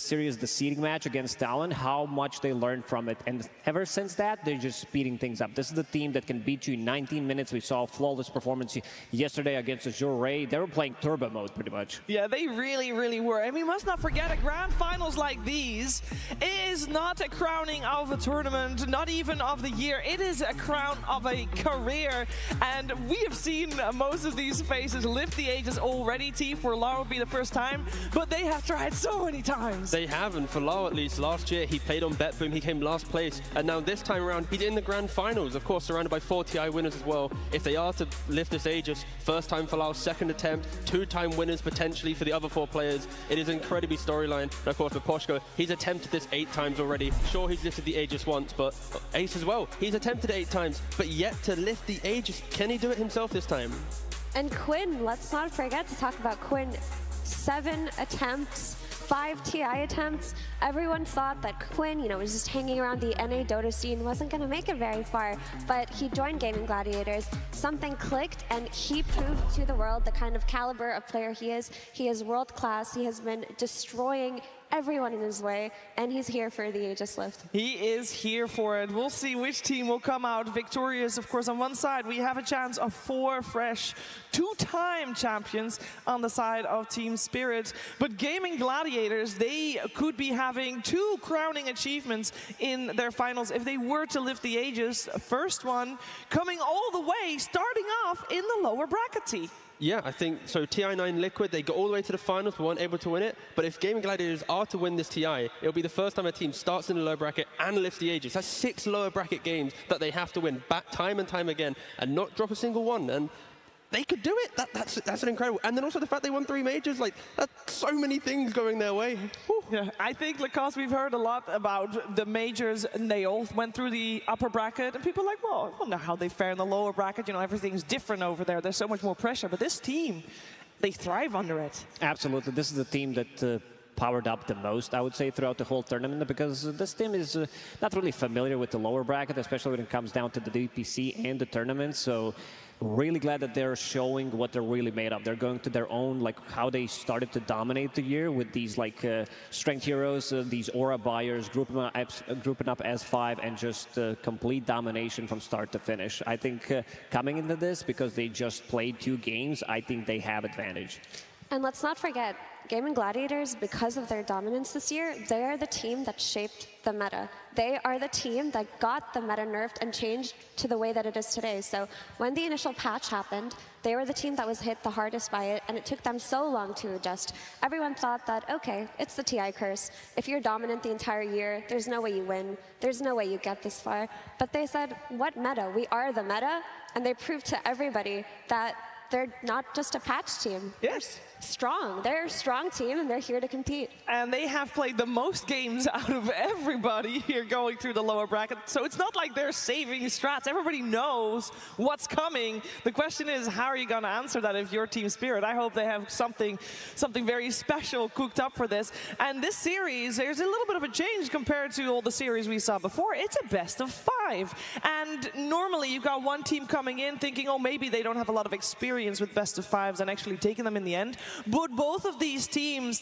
seeding match against Talon, how much they learned from it. And ever since that, they're just speeding things up. This is the team that can beat you in 19 minutes. We saw a flawless performance yesterday against Azure Ray. They were playing turbo mode pretty much. Yeah, they really, really were. And we must not forget, a grand finals like these is not a crowning of a tournament, not even of the year. It is a crown of a career, and we have seen most of these faces lift the Aegis already. T, for Lara will be the first time, but they have tried so many times. They have, and for Lara at least, last year he played on Bet Boom, he came last place, and now this time around he's in the grand finals, of course surrounded by 4 TI winners as well. If they are to lift this Aegis, first time for Lara, second attempt, 2-time winners potentially for the other 4 players. It is incredibly storyline, and of course for Poshko, he's attempted this 8 times already. Sure, he's lifted the Aegis once, but Ace as well, he's attempted 8 times, but yet to lift the Aegis. Can he do it himself this time? And Quinn, let's not forget to talk about Quinn. 7 attempts, 5 TI attempts. Everyone thought that Quinn, was just hanging around the NA Dota scene, wasn't going to make it very far, but he joined Gaming Gladiators. Something clicked, and he proved to the world the kind of caliber of player he is. He is world class. He has been destroying everyone in his way, and he's here for the Aegis lift. He is here for it. We'll see which team will come out victorious. Of course, on one side, we have a chance of 4 fresh 2-time champions on the side of Team Spirit. But Gaming Gladiators, they could be having 2 crowning achievements in their finals if they were to lift the Aegis. First one coming all the way, starting off in the lower bracket. Yeah, I think so. TI9 Liquid, they got all the way to the finals but weren't able to win it. But if Gaming Gladiators are to win this TI, it'll be the first time a team starts in the lower bracket and lifts the Aegis. That's 6 lower bracket games that they have to win back time and time again and not drop a single one. And they could do it. That's an incredible. And then also the fact they won 3 majors, like, that's so many things going their way. Whew. Yeah, I think, Lacoste, we've heard a lot about the majors, and they all went through the upper bracket, and people are like, well, I don't know how they fare in the lower bracket. You know, everything's different over there. There's so much more pressure. But this team, they thrive under it. Absolutely. This is the team that powered up the most, I would say, throughout the whole tournament, because this team is not really familiar with the lower bracket, especially when it comes down to the DPC and the tournament. So really glad that they're showing what they're really made of. They're going to their own, like how they started to dominate the year with these like strength heroes, these aura buyers, grouping up as 5, and just complete domination from start to finish. I think coming into this, because they just played 2 games, I think they have advantage. And let's not forget, Gaming Gladiators, because of their dominance this year, they are the team that shaped the meta. They are the team that got the meta nerfed and changed to the way that it is today. So when the initial patch happened, they were the team that was hit the hardest by it, and it took them so long to adjust. Everyone thought that, okay, it's the TI curse. If you're dominant the entire year, there's no way you win. There's no way you get this far. But they said, what meta? We are the meta. And they proved to everybody that they're not just a patch team. Yes. Strong. They're a strong team, and they're here to compete. And they have played the most games out of everybody here going through the lower bracket. So it's not like they're saving strats. Everybody knows what's coming. The question is, how are you going to answer that if you're Team Spirit? I hope they have something very special cooked up for this. And this series, there's a little bit of a change compared to all the series we saw before. It's a best of 5. And normally you've got one team coming in thinking, oh, maybe they don't have a lot of experience with best of 5s and actually taking them in the end. But both of these teams,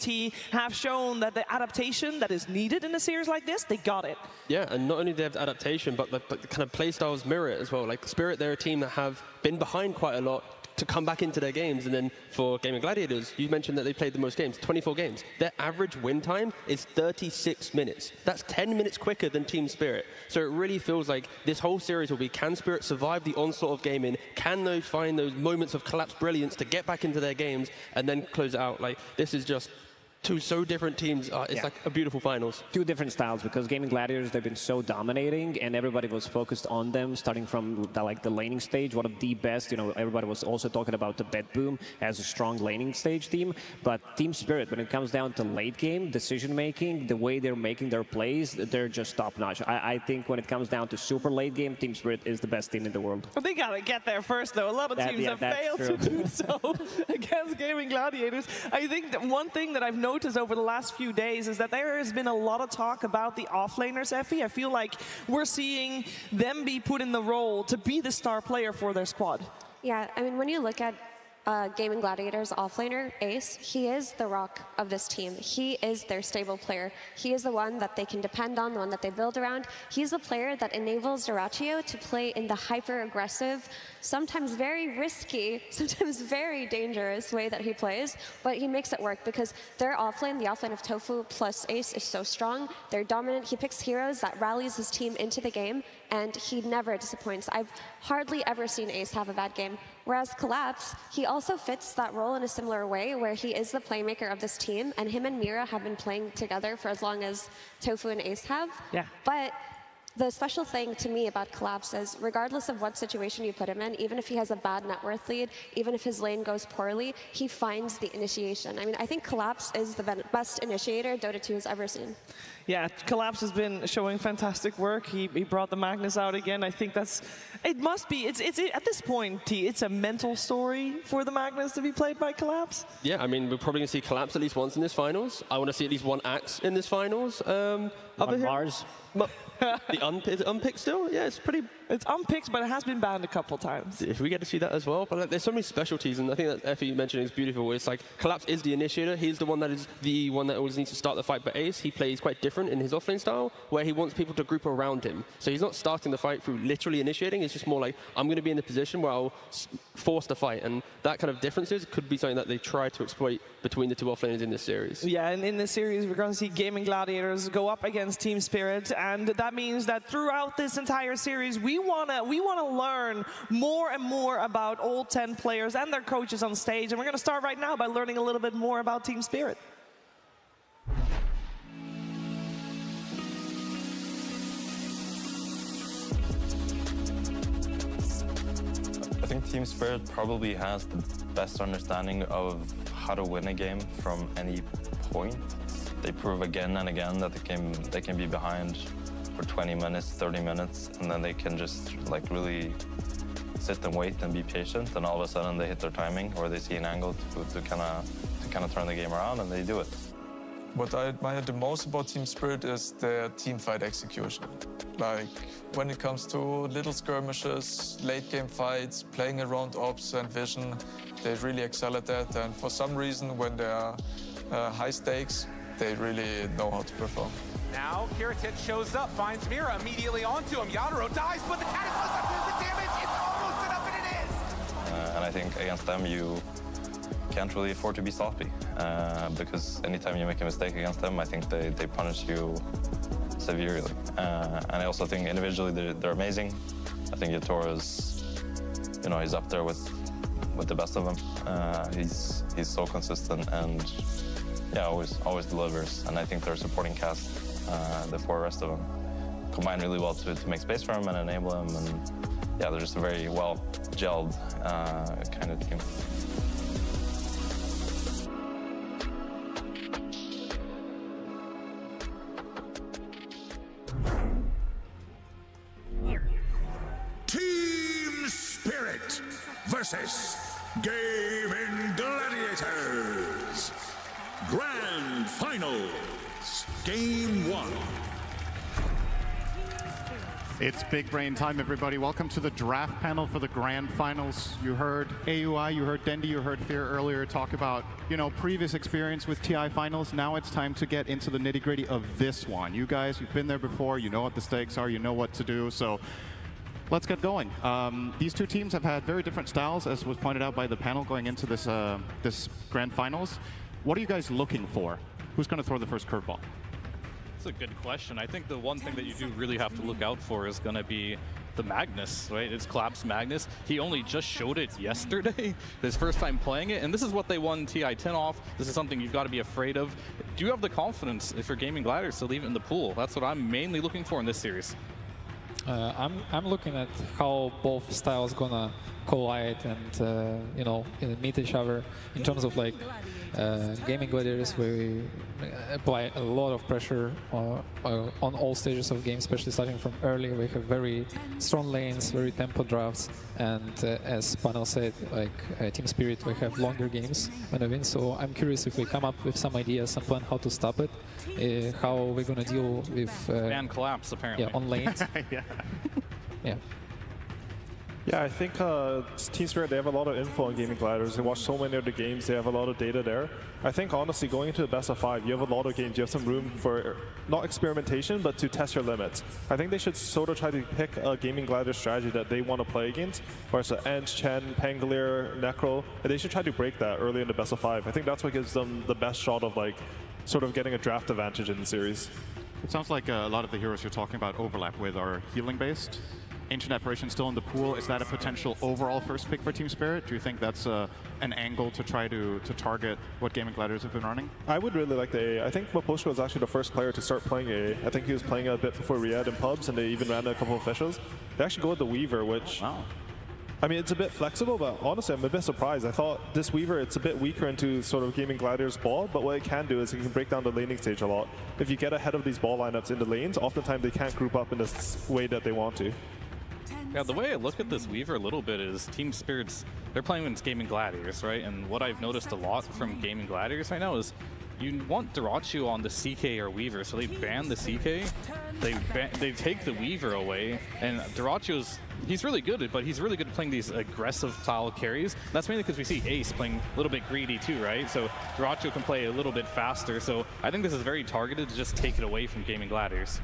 have shown that the adaptation that is needed in a series like this, they got it. Yeah, and not only do they have the adaptation, but the kind of play styles mirror it as well. Like Spirit, they're a team that have been behind quite a lot to come back into their games. And then for Gaming Gladiators, you mentioned that they played the most games, 24 games. Their average win time is 36 minutes. That's 10 minutes quicker than Team Spirit. So it really feels like this whole series will be, can Spirit survive the onslaught of gaming? Can they find those moments of collapse brilliance to get back into their games and then close it out? Like, this is just 2 so different teams. It's like a beautiful finals. 2 different styles, because Gaming Gladiators, they've been so dominating, and everybody was focused on them starting from the laning stage, one of the best. You know, everybody was also talking about the Bet Boom as a strong laning stage team. But Team Spirit, when it comes down to late game decision making, the way they're making their plays, they're just top notch. I think when it comes down to super late game, Team Spirit is the best team in the world. But they gotta get there first, though. A lot of teams have failed to do so against Gaming Gladiators. I think that one thing that I've noticed over the last few days is that there has been a lot of talk about the offlaners, Effie. I feel like we're seeing them be put in the role to be the star player for their squad. Yeah, I mean, when you look at Gaming Gladiators offlaner, Ace, he is the rock of this team. He is their stable player. He is the one that they can depend on, the one that they build around. He's the player that enables Duraccio to play in the hyper-aggressive, sometimes very risky, sometimes very dangerous way that he plays, but he makes it work because their offlane, the offlane of Tofu plus Ace, is so strong. They're dominant. He picks heroes that rallies his team into the game, and he never disappoints. I've hardly ever seen Ace have a bad game. Whereas Collapse, he also fits that role in a similar way, where he is the playmaker of this team, and him and Mira have been playing together for as long as Tofu and Ace have. Yeah. But the special thing to me about Collapse is, regardless of what situation you put him in, even if he has a bad net worth lead, even if his lane goes poorly, he finds the initiation. I mean, I think Collapse is the best initiator Dota 2 has ever seen. Yeah, Collapse has been showing fantastic work. He brought the Magnus out again. I think it must be, it's at this point, it's a mental story for the Magnus to be played by Collapse. Yeah, I mean, we're probably going to see Collapse at least once in this finals. I want to see at least one Axe in this finals. Mars. Is it unpicked still? Yeah, it's pretty... It's unpicked, but it has been banned a couple times. If we get to see that as well. But like, there's so many specialties, and I think that Effie mentioned is beautiful. It's like Collapse is the initiator. He's the one that always needs to start the fight. But Ace, he plays quite different different in his offlane style, where he wants people to group around him. So he's not starting the fight through literally initiating. It's just more like, I'm going to be in the position where I'll force the fight. And that kind of differences could be something that they try to exploit between the two offlaners in this series. Yeah, and in this series, we're going to see Gaming Gladiators go up against Team Spirit, and that means that throughout this entire series, we wanna learn more and more about all 10 players and their coaches on stage, and we're going to start right now by learning a little bit more about Team Spirit. I think Team Spirit probably has the best understanding of how to win a game from any point. They prove again and again that they can be behind for 20 minutes, 30 minutes, and then they can just like really sit and wait and be patient, and all of a sudden they hit their timing or they see an angle to kind of turn the game around, and they do it. What I admire the most about Team Spirit is their team fight execution. Like, when it comes to little skirmishes, late game fights, playing around ops and vision, they really excel at that. And for some reason, when there are high stakes, they really know how to perform. Now, Kiritic shows up, finds Mira immediately onto him. Yadro dies, but the Cataclysm up the damage. It's almost enough, and it is! And I think against them, you can't really afford to be sloppy, because anytime you make a mistake against them, I think they punish you severely. And I also think individually they're amazing. I think Yatoro's, he's up there with the best of them. He's so consistent and yeah, always delivers. And I think their supporting cast, the four rest of them, combine really well to make space for him and enable him. And yeah, they're just a very well gelled kind of team. Team Spirit versus Gaming Gladiators. Grand Finals, Game 1. It's big brain time, everybody. Welcome to the draft panel for the Grand Finals. You heard AUI, you heard Dendi, you heard Fear earlier talk about, previous experience with TI Finals. Now it's time to get into the nitty-gritty of this one. You guys, you've been there before. You know what the stakes are. You know what to do. So let's get going. These two teams have had very different styles, as was pointed out by the panel going into this this Grand Finals. What are you guys looking for? Who's going to throw the first curveball? That's a good question. I think the one thing that you do really have to look out for is going to be the Magnus, right? It's Collapse Magnus. He only just showed it yesterday, his first time playing it, and this is what they won TI10 off. This is something you've got to be afraid of. Do you have the confidence, if you're Gaming Gladiators, to leave it in the pool? That's what I'm mainly looking for in this series. I'm looking at how both styles gonna collide and meet each other in terms of like Gaming Gladiators, where we apply a lot of pressure on all stages of game, especially starting from early. We have very strong lanes, very tempo drafts, and as panel said, like Team Spirit, we have longer games when we win. So I'm curious if we come up with some ideas, some plan how to stop it, how we're gonna deal with and collapse apparently. Yeah, on lanes. Yeah. Yeah. Yeah, I think Team Spirit, they have a lot of info on Gaming Gladiators. They watch so many of the games. They have a lot of data there. I think, honestly, going into the best of 5, you have a lot of games. You have some room for, not experimentation, but to test your limits. I think they should sort of try to pick a Gaming Gladiator strategy that they want to play against, where it's Ent, Chen, Pangolier, Necro, and they should try to break that early in the best of 5. I think that's what gives them the best shot of, like, sort of getting a draft advantage in the series. It sounds like a lot of the heroes you're talking about overlap with are healing-based. Ancient Apparition still in the pool. Is that a potential overall first pick for Team Spirit? Do you think that's an angle to try to target what Gaming Gladiators have been running? I would really like the A. I think Maposhko was actually the first player to start playing A. I think he was playing a bit before Riyadh in pubs, and they even ran a couple of officials. They actually go with the Weaver, which... Wow. I mean, it's a bit flexible, but honestly, I'm a bit surprised. I thought this Weaver, it's a bit weaker into sort of Gaming Gladiators ball, but what it can do is it can break down the laning stage a lot. If you get ahead of these ball lineups in the lanes, oftentimes they can't group up in this way that they want to. Yeah, the way I look at this Weaver a little bit is Team Spirit's, they're playing against Gaming Gladiators, right? And what I've noticed a lot from Gaming Gladiators right now is you want Dyrachyo on the CK or Weaver, so they ban the CK, they take the Weaver away, and Dyrachyo's, he's really good, but he's really good at playing these aggressive style carries. That's mainly because we see Ace playing a little bit greedy too, right? So Dyrachyo can play a little bit faster, so I think this is very targeted to just take it away from Gaming Gladiators.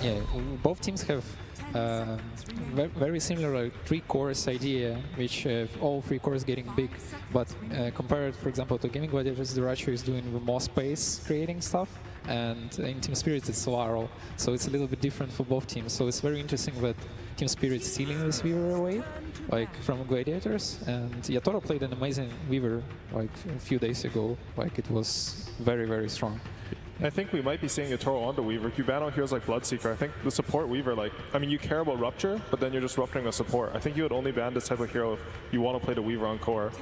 Yeah, both teams have very similar three cores idea, which all three cores getting big. But compared, for example, to Gaming Gladiators, Dyrachyo is doing the more space creating stuff, and in Team Spirit it's Laurel. So it's a little bit different for both teams. So it's very interesting that Team Spirit stealing this Weaver away, like from Gladiators. And Yatoro played an amazing Weaver like a few days ago. Like it was very strong. I think we might be seeing a Toro on the Weaver. You ban out heroes like Bloodseeker. I think the support Weaver, like, I mean, you care about Rupture, but then you're just rupturing a support. I think you would only ban this type of hero if you want to play the Weaver on core.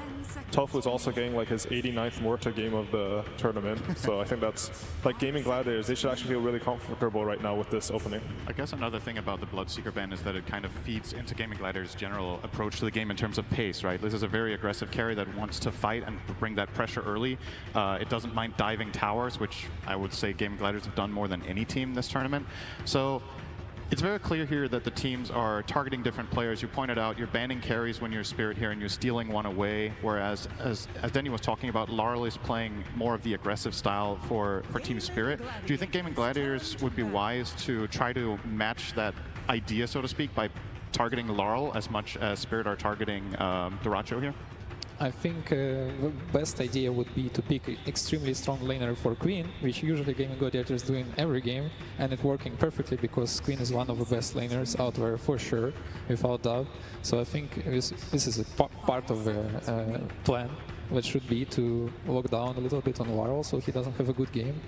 Tofu is also getting like his 89th Morta game of the tournament. So I think that's, like, Gaming Gladiators, they should actually feel really comfortable right now with this opening. I guess another thing about the Bloodseeker ban is that it kind of feeds into Gaming Gladiators' general approach to the game in terms of pace, right? This is a very aggressive carry that wants to fight and bring that pressure early. It doesn't mind diving towers, which I would say Gaming Gladiators have done more than any team this tournament. So it's very clear here that the teams are targeting different players. You pointed out you're banning carries when you're Spirit here and you're stealing one away, whereas as Denny was talking about, Laurel is playing more of the aggressive style for Team Spirit. Do you think Gaming Gladiators would be wise to try to match that idea, so to speak, by targeting Laurel as much as Spirit are targeting Dyrachyo here? I think the best idea would be to pick an extremely strong laner for Queen, which usually Gaming Gladiators do in every game, and it's working perfectly because Queen is one of the best laners out there for sure, without doubt. So I think this is a part of the plan, which should be to lock down a little bit on Laurel so he doesn't have a good game.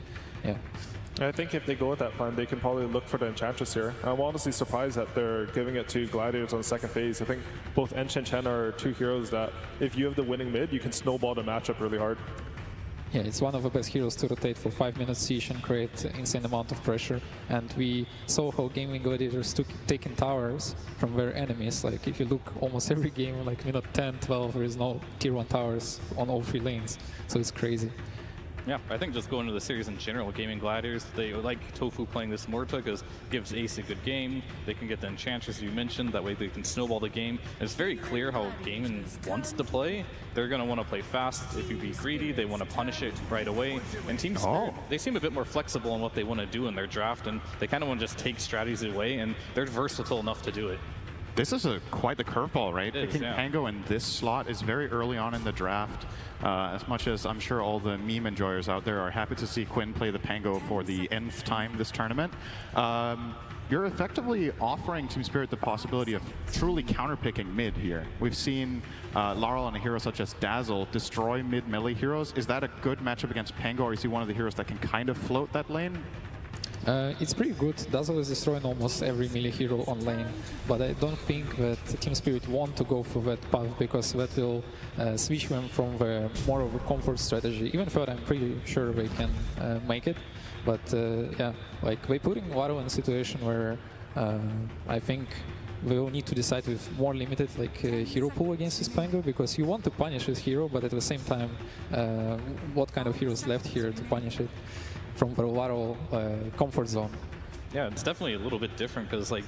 Yeah. I think if they go with that plan, they can probably look for the Enchantress here. I'm honestly surprised that they're giving it to Gladiators on the second phase. I think both Ench and Chen are two heroes that, if you have the winning mid, you can snowball the matchup really hard. Yeah, it's one of the best heroes to rotate for 5 minutes siege and create insane amount of pressure. And we saw how Gaming Gladiators took taking towers from their enemies. Like if you look almost every game, like minute 10, 12, there is no tier 1 towers on all 3 lanes. So it's crazy. Yeah, I think just going to the series in general, Gaming Gladiators, they like Tofu playing this Morta because it gives Ace a good game. They can get the Enchantress you mentioned, that way they can snowball the game. And it's very clear how Gaming wants to play. They're going to want to play fast. If you be greedy, they want to punish it right away. And Team Spirit, they seem a bit more flexible in what they want to do in their draft, and they kind of want to just take strategies away, and they're versatile enough to do it. This is quite the curveball, right? Picking yeah. Pango in this slot is very early on in the draft. As much as I'm sure all the meme enjoyers out there are happy to see Quinn play the Pango for the nth time this tournament. You're effectively offering Team Spirit the possibility of truly counterpicking mid here. We've seen Laurel and a hero such as Dazzle destroy mid melee heroes. Is that a good matchup against Pango, or is he one of the heroes that can kind of float that lane? It's pretty good. Dazzle is destroying almost every melee hero on lane, but I don't think that Team Spirit want to go for that path because that will switch them from the more of a comfort strategy. Even though I'm pretty sure they can make it, but yeah, like they putting Laurel in a situation where I think we will need to decide with more limited like hero pool against this Pango, because you want to punish this hero, but at the same time, what kind of heroes left here to punish it from the Laurel comfort zone? Yeah, it's definitely a little bit different because, like,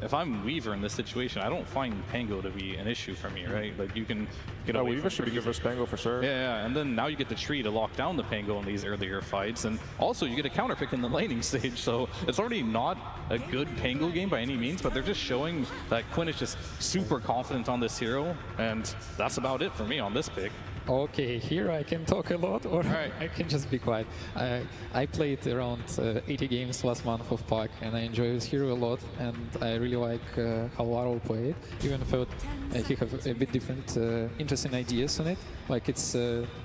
if I'm Weaver in this situation, I don't find Pango to be an issue for me, right? Like, you can get away Weaver should be good versus Pango for sure. Yeah, and then now you get the tree to lock down the Pango in these earlier fights, and also you get a counter pick in the laning stage, so it's already not a good Pango game by any means, but they're just showing that Quinn is just super confident on this hero, and that's about it for me on this pick. Okay, here I can talk a lot, or I can just be quiet. I played around 80 games last month of PAC, and I enjoy this hero a lot, and I really like how Laurel played, even though he have a bit different interesting ideas on it. Like it's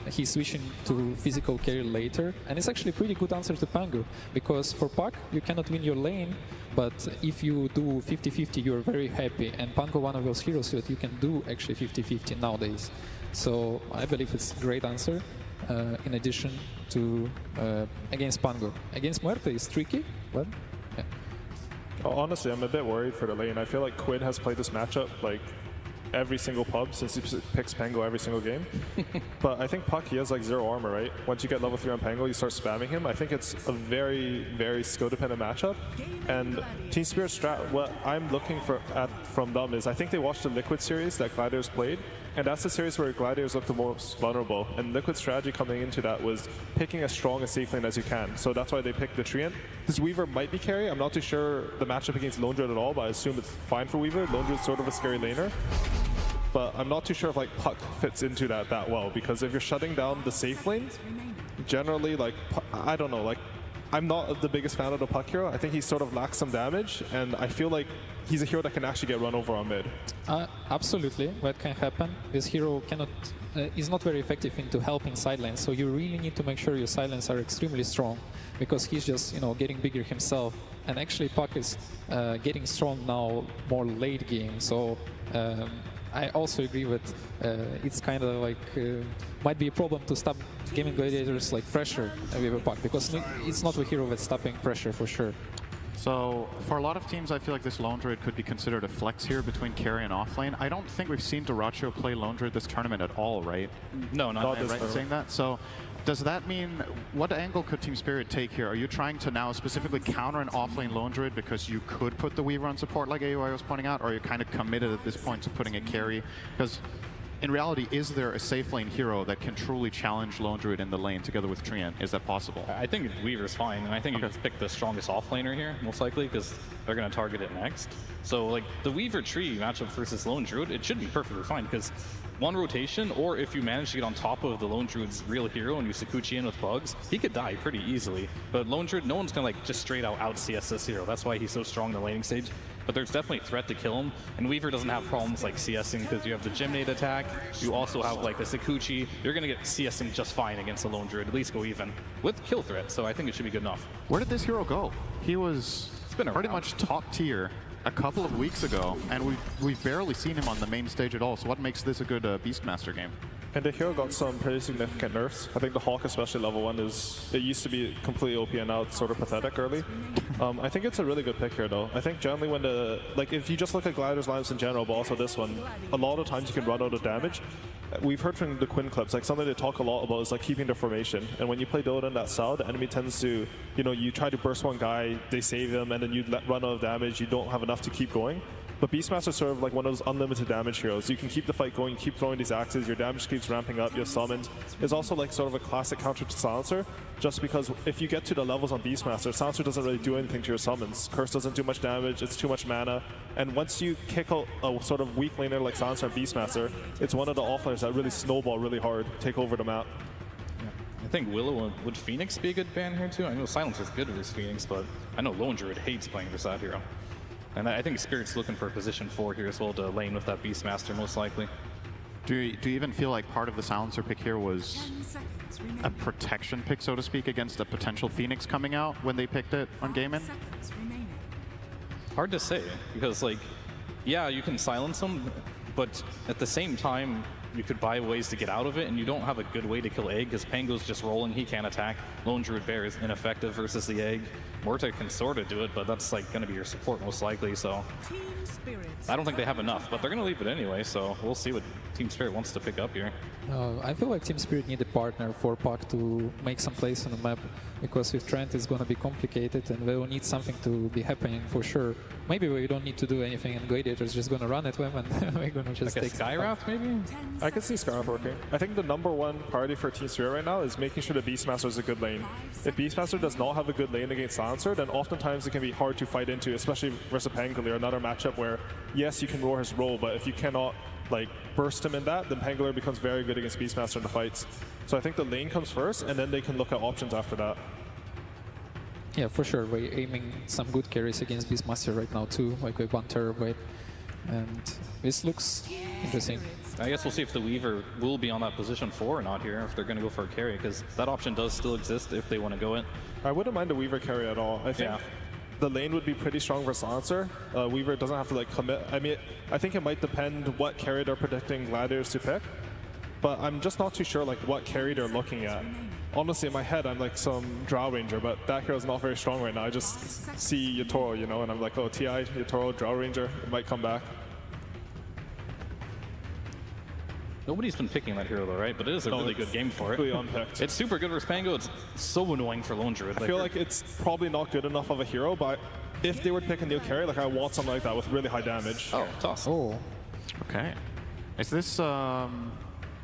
he's switching to physical carry later, and it's actually a pretty good answer to Pango, because for PAC you cannot win your lane, but if you do 50-50 you're very happy, and Pango one of those heroes that you can do actually 50-50 nowadays. So I believe it's a great answer, in addition to against Pango. Against Muerte is tricky, but yeah. Honestly, I'm a bit worried for the lane. I feel like Quinn has played this matchup like every single pub since he picks Pango every single game. But I think Puck, he has like 0 armor, right? Once you get level 3 on Pango, you start spamming him. I think it's a very, very skill-dependent matchup. And Team Spirit strat, what I'm looking from them is I think they watched the Liquid series that Gladiators played, and that's the series where Gladiators looked the most vulnerable. And Liquid's strategy coming into that was picking as strong a safe lane as you can. So that's why they picked the Treant. This Weaver might be carry. I'm not too sure the matchup against Lone Druid at all, but I assume it's fine for Weaver. Lone Druid's sort of a scary laner. But I'm not too sure if like Puck fits into that well, because if you're shutting down the safe lane, generally like, I don't know, like I'm not the biggest fan of the Puck hero. I think he sort of lacks some damage, and I feel like he's a hero that can actually get run over on mid. Absolutely, that can happen. This hero cannot is not very effective into helping side lanes, so you really need to make sure your side lanes are extremely strong, because he's just, you know, getting bigger himself. And actually Puck is getting strong now more late game, so I also agree with it's kind of like might be a problem to stop gaming gladiators like pressure with a Puck, because it's not a hero that's stopping pressure for sure. So for a lot of teams, I feel like this Lone Druid could be considered a flex here between carry and offlane. I don't think we've seen Dyrachyo play Lone Druid this tournament at all, right? No, not right in saying that. So does that mean, what angle could Team Spirit take here? Are you trying to now specifically counter an offlane Lone Druid because you could put the Weaver on support like AUI was pointing out, or are you kind of committed at this point to putting a carry? Because in reality, is there a safe lane hero that can truly challenge Lone Druid in the lane together with Treant? Is that possible? I think Weaver's fine, and I think you just pick the strongest offlaner here, most likely, because they're going to target it next. So, like, the Weaver tree matchup versus Lone Druid, it should be perfectly fine, because one rotation, or if you manage to get on top of the Lone Druid's real hero and you Sakuchi in with bugs, he could die pretty easily. But Lone Druid, no one's going to, like, just straight out CS this hero. That's why he's so strong in the laning stage. But there's definitely a threat to kill him, and Weaver doesn't have problems like CSing because you have the Gymnade attack, you also have like the Sakuchi. You're going to get CSing just fine against the Lone Druid, at least go even, with kill threat, so I think it should be good enough. Where did this hero go? He was pretty much top tier a couple of weeks ago, and we've barely seen him on the main stage at all, so what makes this a good Beastmaster game? And the hero got some pretty significant nerfs. I think the Hawk, especially level 1, it used to be completely OP and now it's sort of pathetic early. I think it's a really good pick here though. I think generally when if you just look at Gladiators lineups in general, but also this one, a lot of times you can run out of damage. We've heard from the Quinn clips, like something they talk a lot about is like keeping their formation. And when you play Dota in that style, the enemy tends to, you know, you try to burst one guy, they save him, and then you run out of damage, you don't have enough to keep going. But Beastmaster is sort of like one of those unlimited damage heroes. You can keep the fight going, you keep throwing these axes, your damage keeps ramping up, you have summons. It's also like sort of a classic counter to Silencer, just because if you get to the levels on Beastmaster, Silencer doesn't really do anything to your summons. Curse doesn't do much damage, it's too much mana. And once you kick out a sort of weak laner like Silencer and Beastmaster, it's one of the offlaners that really snowball really hard, take over the map. I think Willow, would Phoenix be a good ban here too? I know Silencer's good versus Phoenix, but I know Lone Druid hates playing versus that hero. And I think Spirit's looking for a position 4 here as well to lane with that Beastmaster most likely. Do you even feel like part of the Silencer pick here was a protection pick, so to speak, against a potential Phoenix coming out when they picked it on Game In? Hard to say, because like, yeah, you can silence them, but at the same time, you could buy ways to get out of it, and you don't have a good way to kill Egg, because Pango's just rolling, he can't attack. Lone Druid Bear is ineffective versus the Egg. Morta can sort of do it, but that's like going to be your support most likely, so I don't think they have enough, but they're going to leave it anyway, so we'll see what Team Spirit wants to pick up here. I feel like Team Spirit need a partner for Puck to make some plays on the map, because with Trent it's going to be complicated and they will need something to be happening for sure. Maybe we don't need to do anything and Gladiator's just going to run at them and we're going to just like take a Skywrath maybe? I can see Skywrath working. I think the #1 priority for Team Spirit right now is making sure that Beastmaster is a good lane. If Beastmaster does not have a good lane against Silencer, then oftentimes it can be hard to fight into, especially versus Pangolier, another matchup where, yes, you can roar his role, but if you cannot like burst him in that, then Pangolier becomes very good against Beastmaster in the fights. So I think the lane comes first, and then they can look at options after that. Yeah, for sure. We're aiming some good carries against Beastmaster right now too, like with 1 terabyte. And this looks interesting. I guess we'll see if the Weaver will be on that position 4 or not here, if they're going to go for a carry, because that option does still exist if they want to go it. I wouldn't mind a Weaver carry at all. I think the lane would be pretty strong for Silencer. Weaver doesn't have to like commit. I mean, I think it might depend what carry they're predicting Gladiators to pick, but I'm just not too sure like what carry they're looking at. Honestly, in my head, I'm like some Drow Ranger, but that hero's not very strong right now. I just see Yatoro, you know, and I'm like, oh, TI, Yatoro, Drow Ranger, it might come back. Nobody's been picking that hero though, right? But it is a really good game for it. Really unpicked. It's super good for Spango. It's so annoying for Lone Druid. I feel like it's probably not good enough of a hero, but if they were to pick a new carry, like I want something like that with really high damage. Oh, toss. Oh. Okay. Is this... I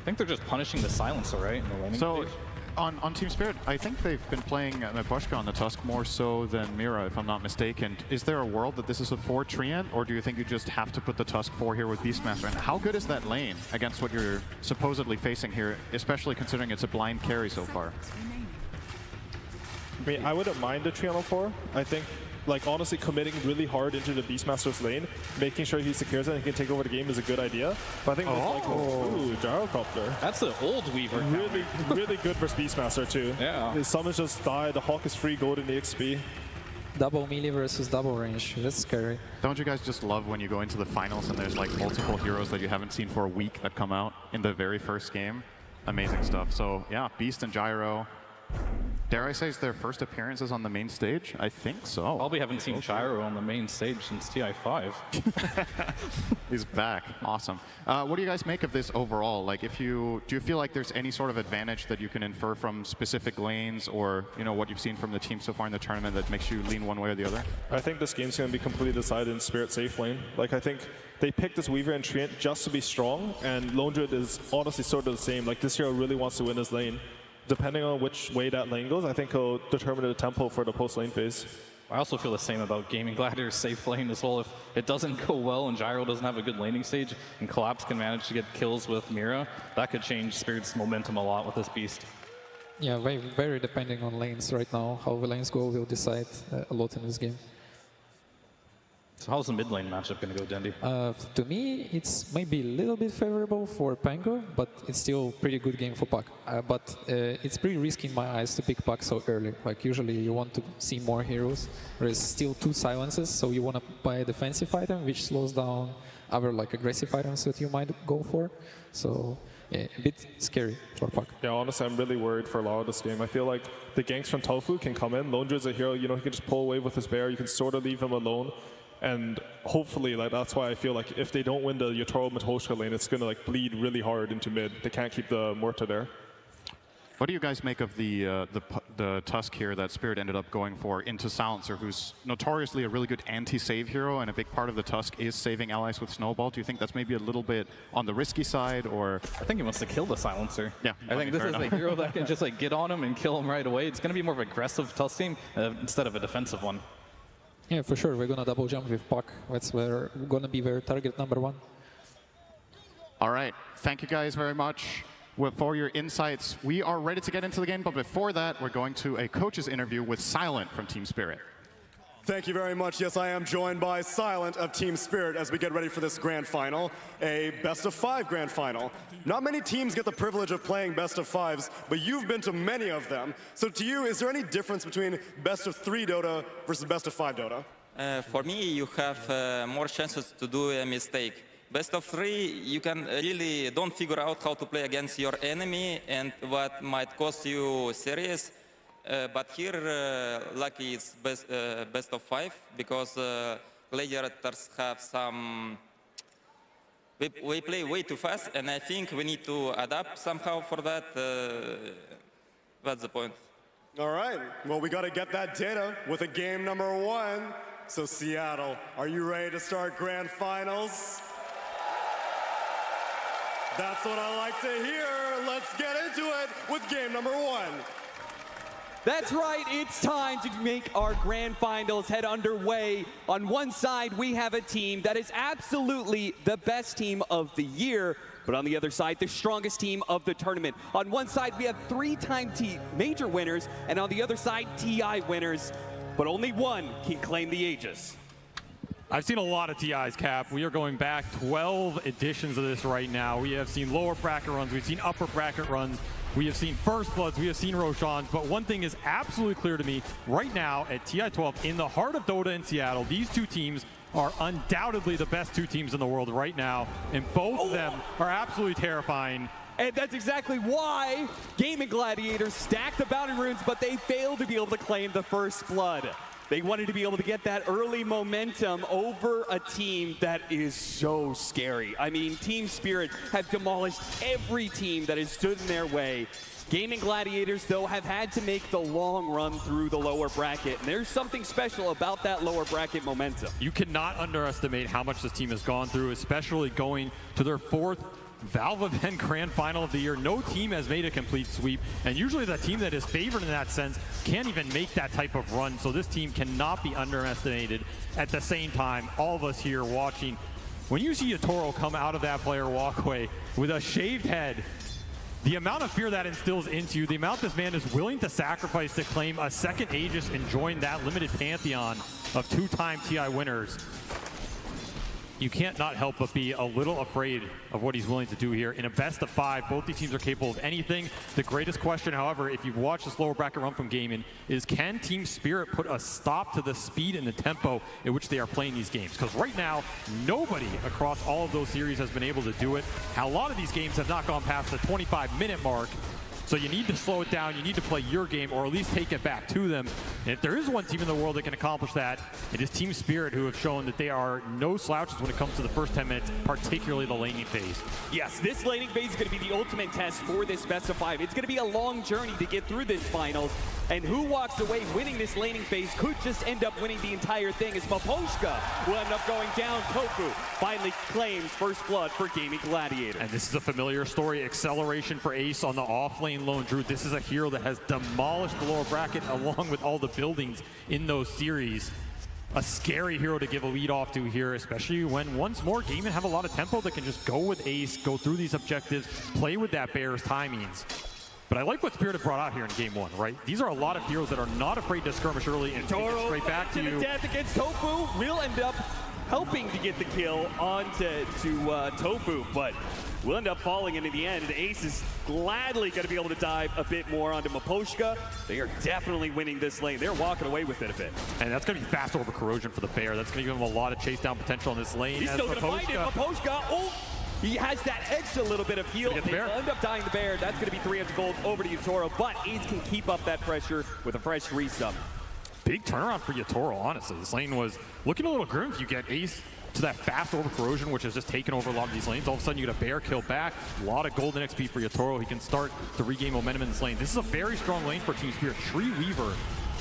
think they're just punishing the silencer, right? In the laning So, stage? on Team Spirit, I think they've been playing Nebushka on the Tusk more so than Mira, if I'm not mistaken. Is there a world that this is a 4 Treant, or do you think you just have to put the Tusk 4 here with Beastmaster? And how good is that lane against what you're supposedly facing here, especially considering it's a blind carry so far? I mean, I wouldn't mind a Triano 4. I think, like, honestly, committing really hard into the Beastmaster's lane, making sure he secures it and he can take over the game is a good idea. But I think that's like, ooh, Gyrocopter. That's an old Weaver. Really, really good versus Beastmaster, too. Yeah. His summons just die, the Hawk is free gold in the XP. Double melee versus double range. That's scary. Don't you guys just love when you go into the finals and there's like multiple heroes that you haven't seen for a week that come out in the very first game? Amazing stuff. So yeah, Beast and Gyro. Dare I say it's their first appearances on the main stage? I think so. Probably haven't seen Gyro on the main stage since TI5. He's back. Awesome. What do you guys make of this overall? Like, do you feel like there's any sort of advantage that you can infer from specific lanes, or what you've seen from the team so far in the tournament that makes you lean one way or the other? I think this game's going to be completely decided in Spirit safe lane. Like, I think they picked this Weaver and Treant just to be strong, and Lone Druid is honestly sort of the same. Like, this hero really wants to win his lane. Depending on which way that lane goes, I think he'll determine the tempo for the post lane phase. I also feel the same about Gaming Gladiator's safe lane as well. If it doesn't go well and Gyro doesn't have a good laning stage and Collapse can manage to get kills with Mira, that could change Spirit's momentum a lot with this Beast. Yeah, very, very depending on lanes right now. How the lanes go will decide a lot in this game. So how's the mid lane matchup going to go, Dendy? To me, it's maybe a little bit favorable for Pango, but it's still a pretty good game for Puck. But it's pretty risky in my eyes to pick Puck so early. Like, usually you want to see more heroes. There's still 2 silences, so you want to buy a defensive item, which slows down other like aggressive items that you might go for. So yeah, a bit scary for Puck. Yeah, honestly, I'm really worried for Lara this game. I feel like the ganks from Tofu can come in. Lone Druid's a hero, he can just pull away with his bear. You can sort of leave him alone. And hopefully, like, that's why I feel like if they don't win the Yotaro Matoshka lane, it's going to like bleed really hard into mid. They can't keep the Morta there. What do you guys make of the Tusk here that Spirit ended up going for into Silencer, who's notoriously a really good anti-save hero, and a big part of the Tusk is saving allies with Snowball? Do you think that's maybe a little bit on the risky side, or? I think he wants to kill the Silencer. Yeah, I think this is the hero that can just like get on him and kill him right away. It's going to be more of an aggressive Tusk team instead of a defensive one. Yeah, for sure. We're going to double jump with Puck. That's where we're going to be their target #1. All right. Thank you guys very much for your insights. We are ready to get into the game, but before that, we're going to a coach's interview with Silent from Team Spirit. Thank you very much. Yes, I am joined by Silent of Team Spirit as we get ready for this grand final, a best-of-5 grand final. Not many teams get the privilege of playing best-of-5s, but you've been to many of them. So to you, is there any difference between best-of-3 Dota versus best-of-5 Dota? For me, you have more chances to do a mistake. Best-of-3, you can really don't figure out how to play against your enemy and what might cost you serious. But here, lucky it's best of 5 because gladiators have some. We play way too fast, and I think we need to adapt somehow for that. That's the point. All right. Well, we got to get that data with a game #1. So Seattle, are you ready to start grand finals? That's what I like to hear. Let's get into it with game #1. That's right, it's time to make our grand finals head underway. On one side, we have a team that is absolutely the best team of the year, but on the other side, the strongest team of the tournament. On one side, we have 3-time major winners, and on the other side, TI winners, but only one can claim the Aegis. I've seen a lot of TIs, Cap. We are going back 12 editions of this right now. We have seen lower bracket runs, we've seen upper bracket runs, we have seen First Bloods, we have seen Roshans, but one thing is absolutely clear to me right now at TI12, in the heart of Dota in Seattle, these two teams are undoubtedly the best 2 teams in the world right now, and both of them are absolutely terrifying. And that's exactly why Gaming Gladiators stacked the Boundary Runes, but they failed to be able to claim the first blood. They wanted to be able to get that early momentum over a team that is so scary. I mean, Team Spirit have demolished every team that has stood in their way. Gaming Gladiators, though, have had to make the long run through the lower bracket, and there's something special about that lower bracket momentum. You cannot underestimate how much this team has gone through, especially going to their 4th Valve event grand final of the year. No team has made a complete sweep, and usually the team that is favored in that sense can't even make that type of run, so this team cannot be underestimated. At the same time, all of us here watching, when you see Yatoro come out of that player walkway with a shaved head, the amount of fear that instills into you, the amount this man is willing to sacrifice to claim a second Aegis and join that limited pantheon of 2-time TI winners, you can't not help but be a little afraid of what he's willing to do here. In a best of 5, both these teams are capable of anything. The greatest question, however, if you've watched this lower bracket run from Gaming, is can Team Spirit put a stop to the speed and the tempo in which they are playing these games? Because right now, nobody across all of those series has been able to do it. A lot of these games have not gone past the 25-minute mark. So you need to slow it down, you need to play your game, or at least take it back to them. And if there is one team in the world that can accomplish that, it is Team Spirit, who have shown that they are no slouches when it comes to the first 10 minutes, particularly the laning phase. Yes, this laning phase is going to be the ultimate test for this best of 5. It's going to be a long journey to get through this finals, and who walks away winning this laning phase could just end up winning the entire thing, as Maposhka will end up going down. Tofu finally claims first blood for Gaming Gladiator. And this is a familiar story. Acceleration for Ace on the off-lane lone. Drew, this is a hero that has demolished the lower bracket along with all the buildings in those series. A scary hero to give a lead off to here, especially when once more Gaming have a lot of tempo that can just go with Ace, go through these objectives, play with that Bear's timings. But I like what Spirit have brought out here in game 1, right? These are a lot of heroes that are not afraid to skirmish early and take it straight back to you. Death against Tofu will end up helping to get the kill onto Tofu, but will end up falling into the end. And Ace is gladly going to be able to dive a bit more onto Maposhka. They are definitely winning this lane. They're walking away with it a bit. And that's going to be fast over corrosion for the Bear. That's going to give him a lot of chase down potential in this lane. He's still going to find it. Maposhka, oh! He has that extra little bit of heal. They will end up dying the Bear. That's going to be 300 gold over to Yatoro, but Ace can keep up that pressure with a fresh resub. Big turnaround for Yatoro, honestly. This lane was looking a little grim if you get Ace to that fast over corrosion, which has just taken over a lot of these lanes. All of a sudden, you get a Bear kill back. A lot of golden XP for Yatoro. He can start to regain momentum in this lane. This is a very strong lane for Team Spirit. Tree Weaver,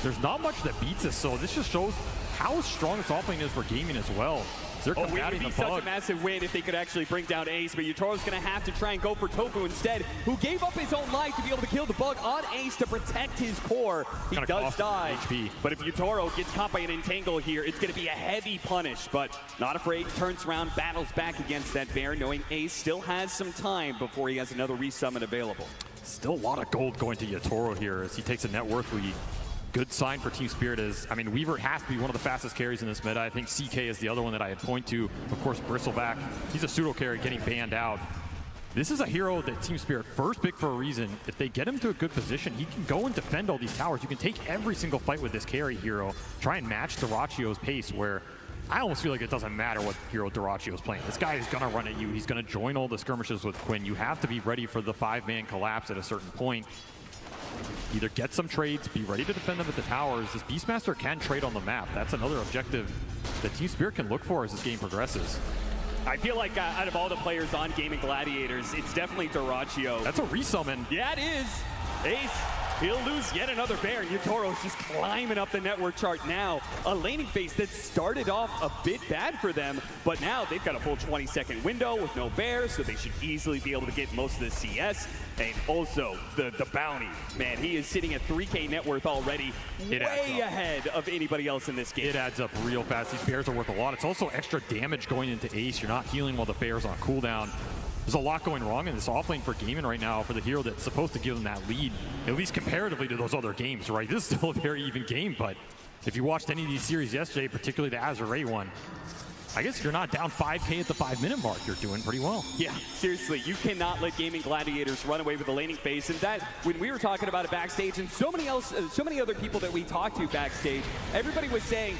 there's not much that beats this, so this just shows how strong this off lane is for Gaming as well. They're it would be such a massive win if they could actually bring down Ace, but Yatoro's going to have to try and go for Tofu instead, who gave up his own life to be able to kill the bug on Ace to protect his core. He does die, but if Yatoro gets caught by an entangle here, it's going to be a heavy punish, but not afraid, turns around, battles back against that Bear, knowing Ace still has some time before he has another resummon available. Still a lot of gold going to Yatoro here as he takes a net worth lead. Good sign for Team Spirit is, I mean, Weaver has to be one of the fastest carries in this meta. I think CK is the other one that I had point to. Of course, Bristleback, he's a pseudo carry getting banned out. This is a hero that Team Spirit first picked for a reason. If they get him to a good position, he can go and defend all these towers. You can take every single fight with this carry hero, try and match Duracchio's pace, where I almost feel like it doesn't matter what hero Duracchio's playing. This guy is gonna run at you. He's gonna join all the skirmishes with Quinn. You have to be ready for the 5-man collapse at a certain point. Either get some trades, be ready to defend them at the towers. This Beastmaster can trade on the map. That's another objective that Team Spirit can look for as this game progresses. I feel like out of all the players on Gaming Gladiators, it's definitely Duracchio. That's a resummon. Yeah, it is. Ace, he'll lose yet another Bear, and Yatoro's just climbing up the network chart now. A laning phase that started off a bit bad for them, but now they've got a full 20-second window with no Bear, so they should easily be able to get most of the CS. And also, the bounty. Man, he is sitting at 3K net worth already, way ahead of anybody else in this game. It adds up real fast. These Bears are worth a lot. It's also extra damage going into Ace. You're not healing while the Bear's on cooldown. There's a lot going wrong in this offlane for Gaming right now for the hero that's supposed to give them that lead, at least comparatively to those other games, right? This is still a very even game, but if you watched any of these series yesterday, particularly the Azure one, I guess if you're not down 5K at the 5-minute mark, you're doing pretty well. Yeah, seriously, you cannot let Gaming Gladiators run away with the laning phase. And that, when we were talking about it backstage, and so many other people that we talked to backstage, everybody was saying,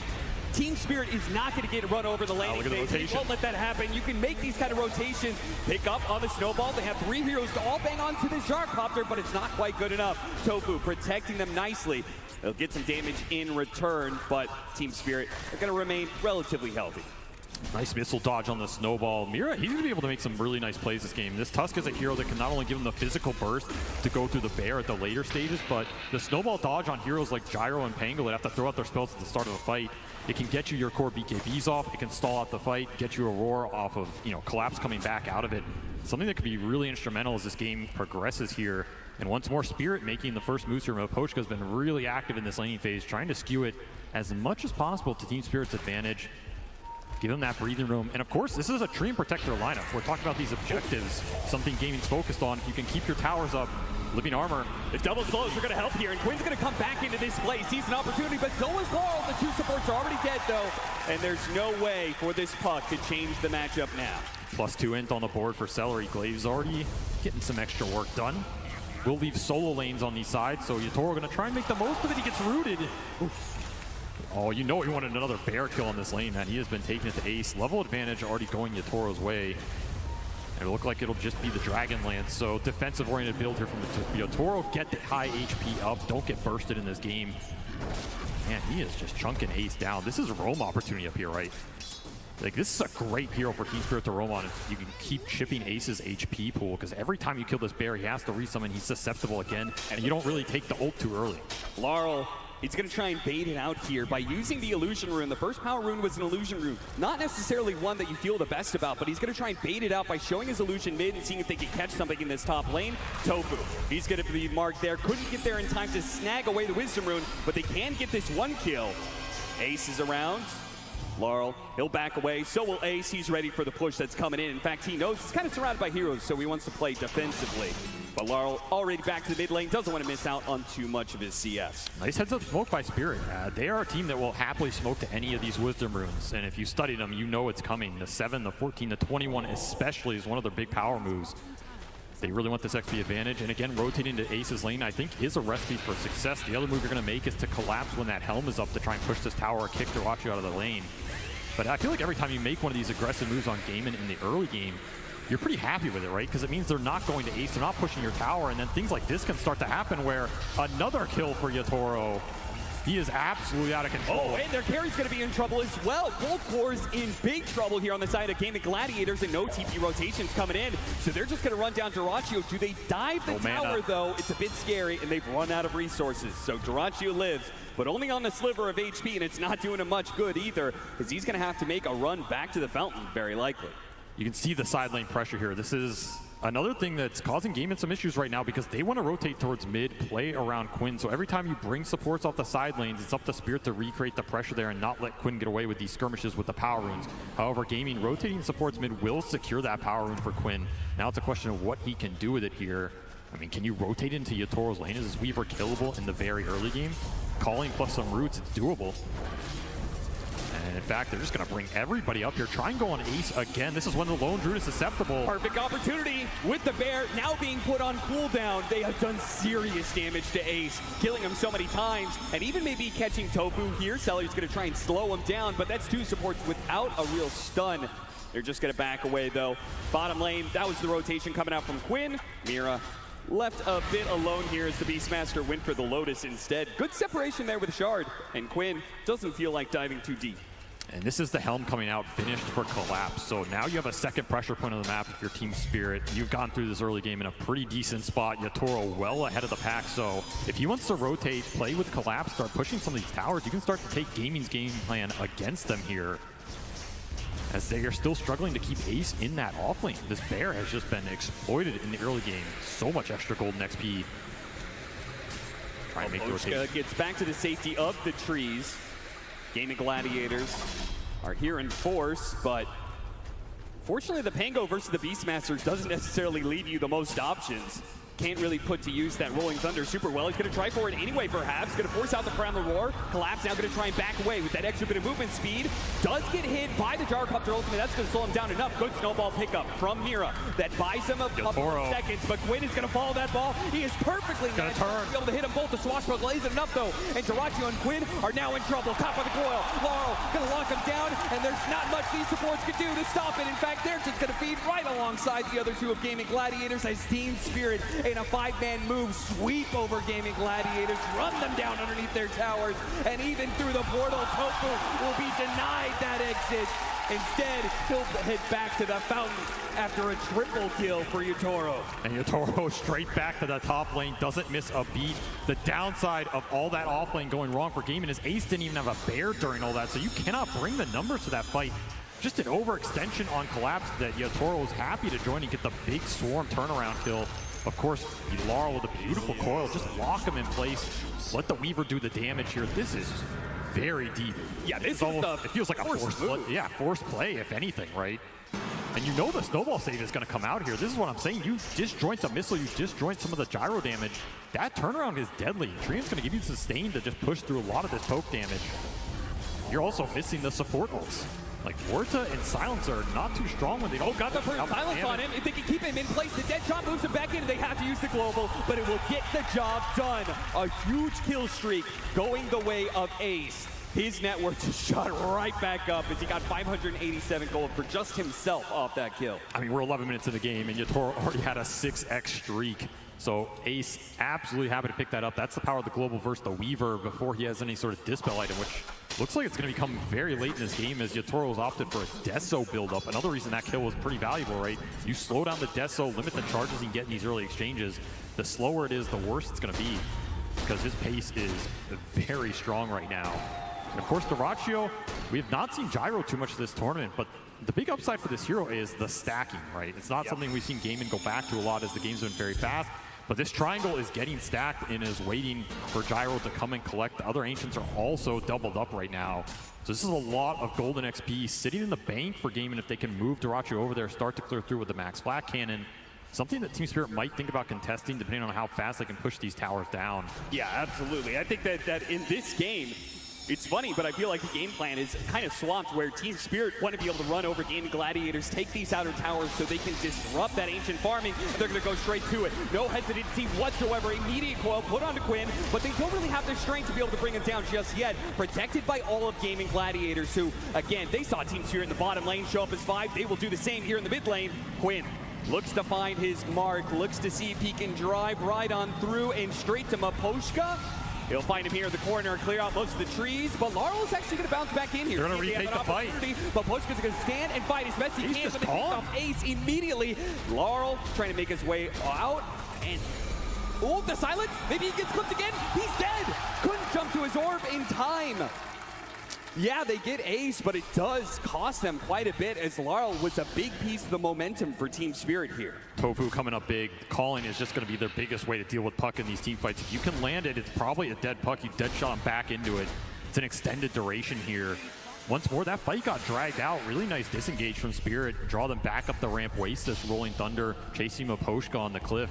Team Spirit is not going to get run over the landing look at the phase. They rotation. won't let that happen. You can make these kind of rotations, pick up on the snowball. They have 3 heroes to all bang onto the Sharkcopter, but it's not quite good enough. Tofu protecting them nicely. They'll get some damage in return, but Team Spirit are going to remain relatively healthy. Nice missile dodge on the snowball. Mira, he's going to be able to make some really nice plays this game. This Tusk is a hero that can not only give him the physical burst to go through the bear at the later stages, but the snowball dodge on heroes like Gyro and Pango that have to throw out their spells at the start of the fight. It can get you your core BKBs off. It can stall out the fight, get you a roar off of, Collapse coming back out of it. Something that could be really instrumental as this game progresses here. And once more, Spirit making the first moves here. Pochka has been really active in this laning phase, trying to skew it as much as possible to Team Spirit's advantage. Give them that breathing room. And of course, this is a Treant Protector lineup. We're talking about these objectives, something gaming's focused on. If you can keep your towers up, living armor. The double slows are going to help here, and Quinn's going to come back into this play. Sees an opportunity, but so is Laurel. The 2 supports are already dead, though, and there's no way for this puck to change the matchup now. +2 int on the board for Celery. Glaive's already getting some extra work done. We'll leave solo lanes on these sides, so Yatoro going to try and make the most of it. He gets rooted. Oof. Oh, he wanted another bear kill on this lane, man. He has been taking it to ace. Level advantage already going Yatoro's way. It'll look like it'll just be the Dragon Lance. So defensive-oriented build here from the Yatoro. Get the high HP up. Don't get bursted in this game. Man, he is just chunking ace down. This is a roam opportunity up here, right? Like, this is a great hero for Team Spirit to roam on. If you can keep chipping Ace's HP pool, because every time you kill this bear, he has to resummon. He's susceptible again, and you don't really take the ult too early. Laurel, he's going to try and bait it out here by using the Illusion Rune. The first power rune was an Illusion Rune. Not necessarily one that you feel the best about, but he's going to try and bait it out by showing his Illusion mid and seeing if they can catch something in this top lane. Tofu, he's going to be marked there. Couldn't get there in time to snag away the Wisdom Rune, but they can get this 1 kill. Ace is around. Laurel, he'll back away. So will Ace. He's ready for the push that's coming in. In fact, he knows he's kind of surrounded by heroes, so he wants to play defensively. But Laurel already back to the mid lane, doesn't want to miss out on too much of his CS. Nice heads up smoke by Spirit. They are a team that will happily smoke to any of these Wisdom Runes. And if you study them, you know it's coming. The 7, the 14, the 21 especially is one of their big power moves. They really want this XP advantage. And again, rotating to Ace's lane, I think, is a recipe for success. The other move you're going to make is to collapse when that helm is up to try and push this tower or kick to watch you out of the lane. But I feel like every time you make one of these aggressive moves on Gaimin in the early game, you're pretty happy with it, right? Because it means they're not going to ace, they're not pushing your tower, and then things like this can start to happen where another kill for Yatoro. He is absolutely out of control. Oh, and their carry's going to be in trouble as well. Both cores in big trouble here on the side of Gaimin Gladiators, and no TP rotations coming in. So they're just going to run down Duraccio. Do they dive the tower, though? It's a bit scary, and they've run out of resources. So Duraccio lives, but only on the sliver of HP, and it's not doing him much good either, because he's going to have to make a run back to the fountain, very likely. You can see the side lane pressure here. This is another thing that's causing Gaimin some issues right now because they want to rotate towards mid, play around Quinn. So every time you bring supports off the side lanes, it's up to Spirit to recreate the pressure there and not let Quinn get away with these skirmishes with the power runes. However, Gaming rotating supports mid will secure that power rune for Quinn. Now it's a question of what he can do with it here. I mean, can you rotate into Yatoro's lane? Is this Weaver killable in the very early game? Calling plus some roots, it's doable. And in fact, they're just going to bring everybody up here. Try and go on Ace again. This is when the Lone Druid is susceptible. Perfect opportunity with the bear now being put on cooldown. They have done serious damage to Ace, killing him so many times, and even maybe catching Tofu here. Celery's going to try and slow him down, but that's 2 supports without a real stun. They're just going to back away, though. Bottom lane, that was the rotation coming out from Quinn. Mira left a bit alone here as the Beastmaster went for the Lotus instead. Good separation there with Shard, and Quinn doesn't feel like diving too deep. And this is the Helm coming out finished for Collapse. So now you have a second pressure point on the map if you're Team Spirit. You've gone through this early game in a pretty decent spot. Yatoro well ahead of the pack. So if he wants to rotate, play with Collapse, start pushing some of these towers, you can start to take Gaming's game plan against them here, as they are still struggling to keep Ace in that off lane. This bear has just been exploited in the early game. So much extra golden XP. Try and make the rotation. Gets back to the safety of the trees. Gaming Gladiators are here in force, but fortunately the Pango versus the Beastmaster doesn't necessarily leave you the most options. can't really put to use that Rolling Thunder super well. He's going to try for it anyway, perhaps. Going to force out the Primal Roar. Collapse now going to try and back away with that extra bit of movement speed. Does get hit by the Gyrocopter ultimate. That's going to slow him down enough. Good snowball pickup from Mira. That buys him a couple of seconds, but Quinn is going to follow that ball. He is perfectly matched to be able to hit them both. The swashbuckle isn't enough, though. And Dyrachyo and Quinn are now in trouble. Caught by the coil. Laurel going to lock him down, and there's not much these supports can do to stop it. In fact, they're just going to feed right alongside the other two of Gaming Gladiators as Team Spirit in a 5-man move sweep over Gaming Gladiators, run them down underneath their towers, and even through the portal, Tofu will be denied that exit. Instead, he'll head back to the fountain after a triple kill for Yatoro. And Yatoro straight back to the top lane, doesn't miss a beat. The downside of all that off lane going wrong for Gaming is Ace didn't even have a bear during all that, so you cannot bring the numbers to that fight. Just an overextension on Collapse that Yatoro was happy to join and get the big swarm turnaround kill. Of course, Laurel with a beautiful coil, just lock him in place. Let the Weaver do the damage here. This is very deep. Yeah, this is almost, it feels like a forced play. Yeah, forced play, if anything, right? And you know the snowball save is going to come out here. This is what I'm saying. You disjoint the missile, you disjoint some of the gyro damage. That turnaround is deadly. Triumph's going to give you sustain to just push through a lot of this poke damage. You're also missing the support ults. Like, Warta and Silencer are not too strong when they don't. Oh, got the first silence on him. If they can keep him in place, the dead shot moves him back in. They have to use the global, but it will get the job done. A huge kill streak going the way of Ace. His net worth just shot right back up as he got 587 gold for just himself off that kill. I mean, we're 11 minutes in the game, and Yatoro already had a 6x streak. So Ace absolutely happy to pick that up. That's the power of the global versus the Weaver before he has any sort of dispel item, which looks like it's going to become very late in this game as Yatoro's opted for a Deso buildup. Another reason that kill was pretty valuable, right? You slow down the Deso, limit the charges you can get in these early exchanges. The slower it is, the worse it's going to be because his pace is very strong right now. And of course, Dyrachyo, we have not seen Gyro too much this tournament, but the big upside for this hero is the stacking, right? It's not something we've seen Gaming go back to a lot as the game's been very fast. But this triangle is getting stacked and is waiting for Gyro to come and collect. The other Ancients are also doubled up right now. So this is a lot of golden XP sitting in the bank for Gaming if they can move Dyrachyo over there, start to clear through with the max flat cannon. Something that Team Spirit might think about contesting depending on how fast they can push these towers down. Yeah, absolutely. I think that in this game, it's funny, but I feel like the game plan is kind of swamped where Team Spirit want to be able to run over Gaming Gladiators, take these outer towers so they can disrupt that ancient farming, and they're going to go straight to it. No hesitancy whatsoever. Immediate coil put onto Quinn, but they don't really have the strength to be able to bring him down just yet. Protected by all of Gaming Gladiators, who, again, they saw Team Spirit in the bottom lane show up as 5. They will do the same here in the mid lane. Quinn looks to find his mark, looks to see if he can drive right on through and straight to Maposhka. He'll find him here in the corner and clear out most of the trees, but Laurel is actually going to bounce back in here. They're going to retake the fight. But Pochka's going to stand and fight as best he can, but they pick off Ace immediately. Laurel trying to make his way out, and oh, the silence. Maybe he gets clipped again. He's dead. Couldn't jump to his orb in time. Yeah, they get Ace, but it does cost them quite a bit as Laurel was a big piece of the momentum for Team Spirit here. Tofu coming up big. Calling is just going to be their biggest way to deal with puck in these team fights. If you can land it, it's probably a dead puck. You dead shot him back into it. It's an extended duration here. Once more, that fight got dragged out. Really nice disengage from Spirit. Draw them back up the ramp. Waste this Rolling Thunder. Chasing Maposhka on the cliff.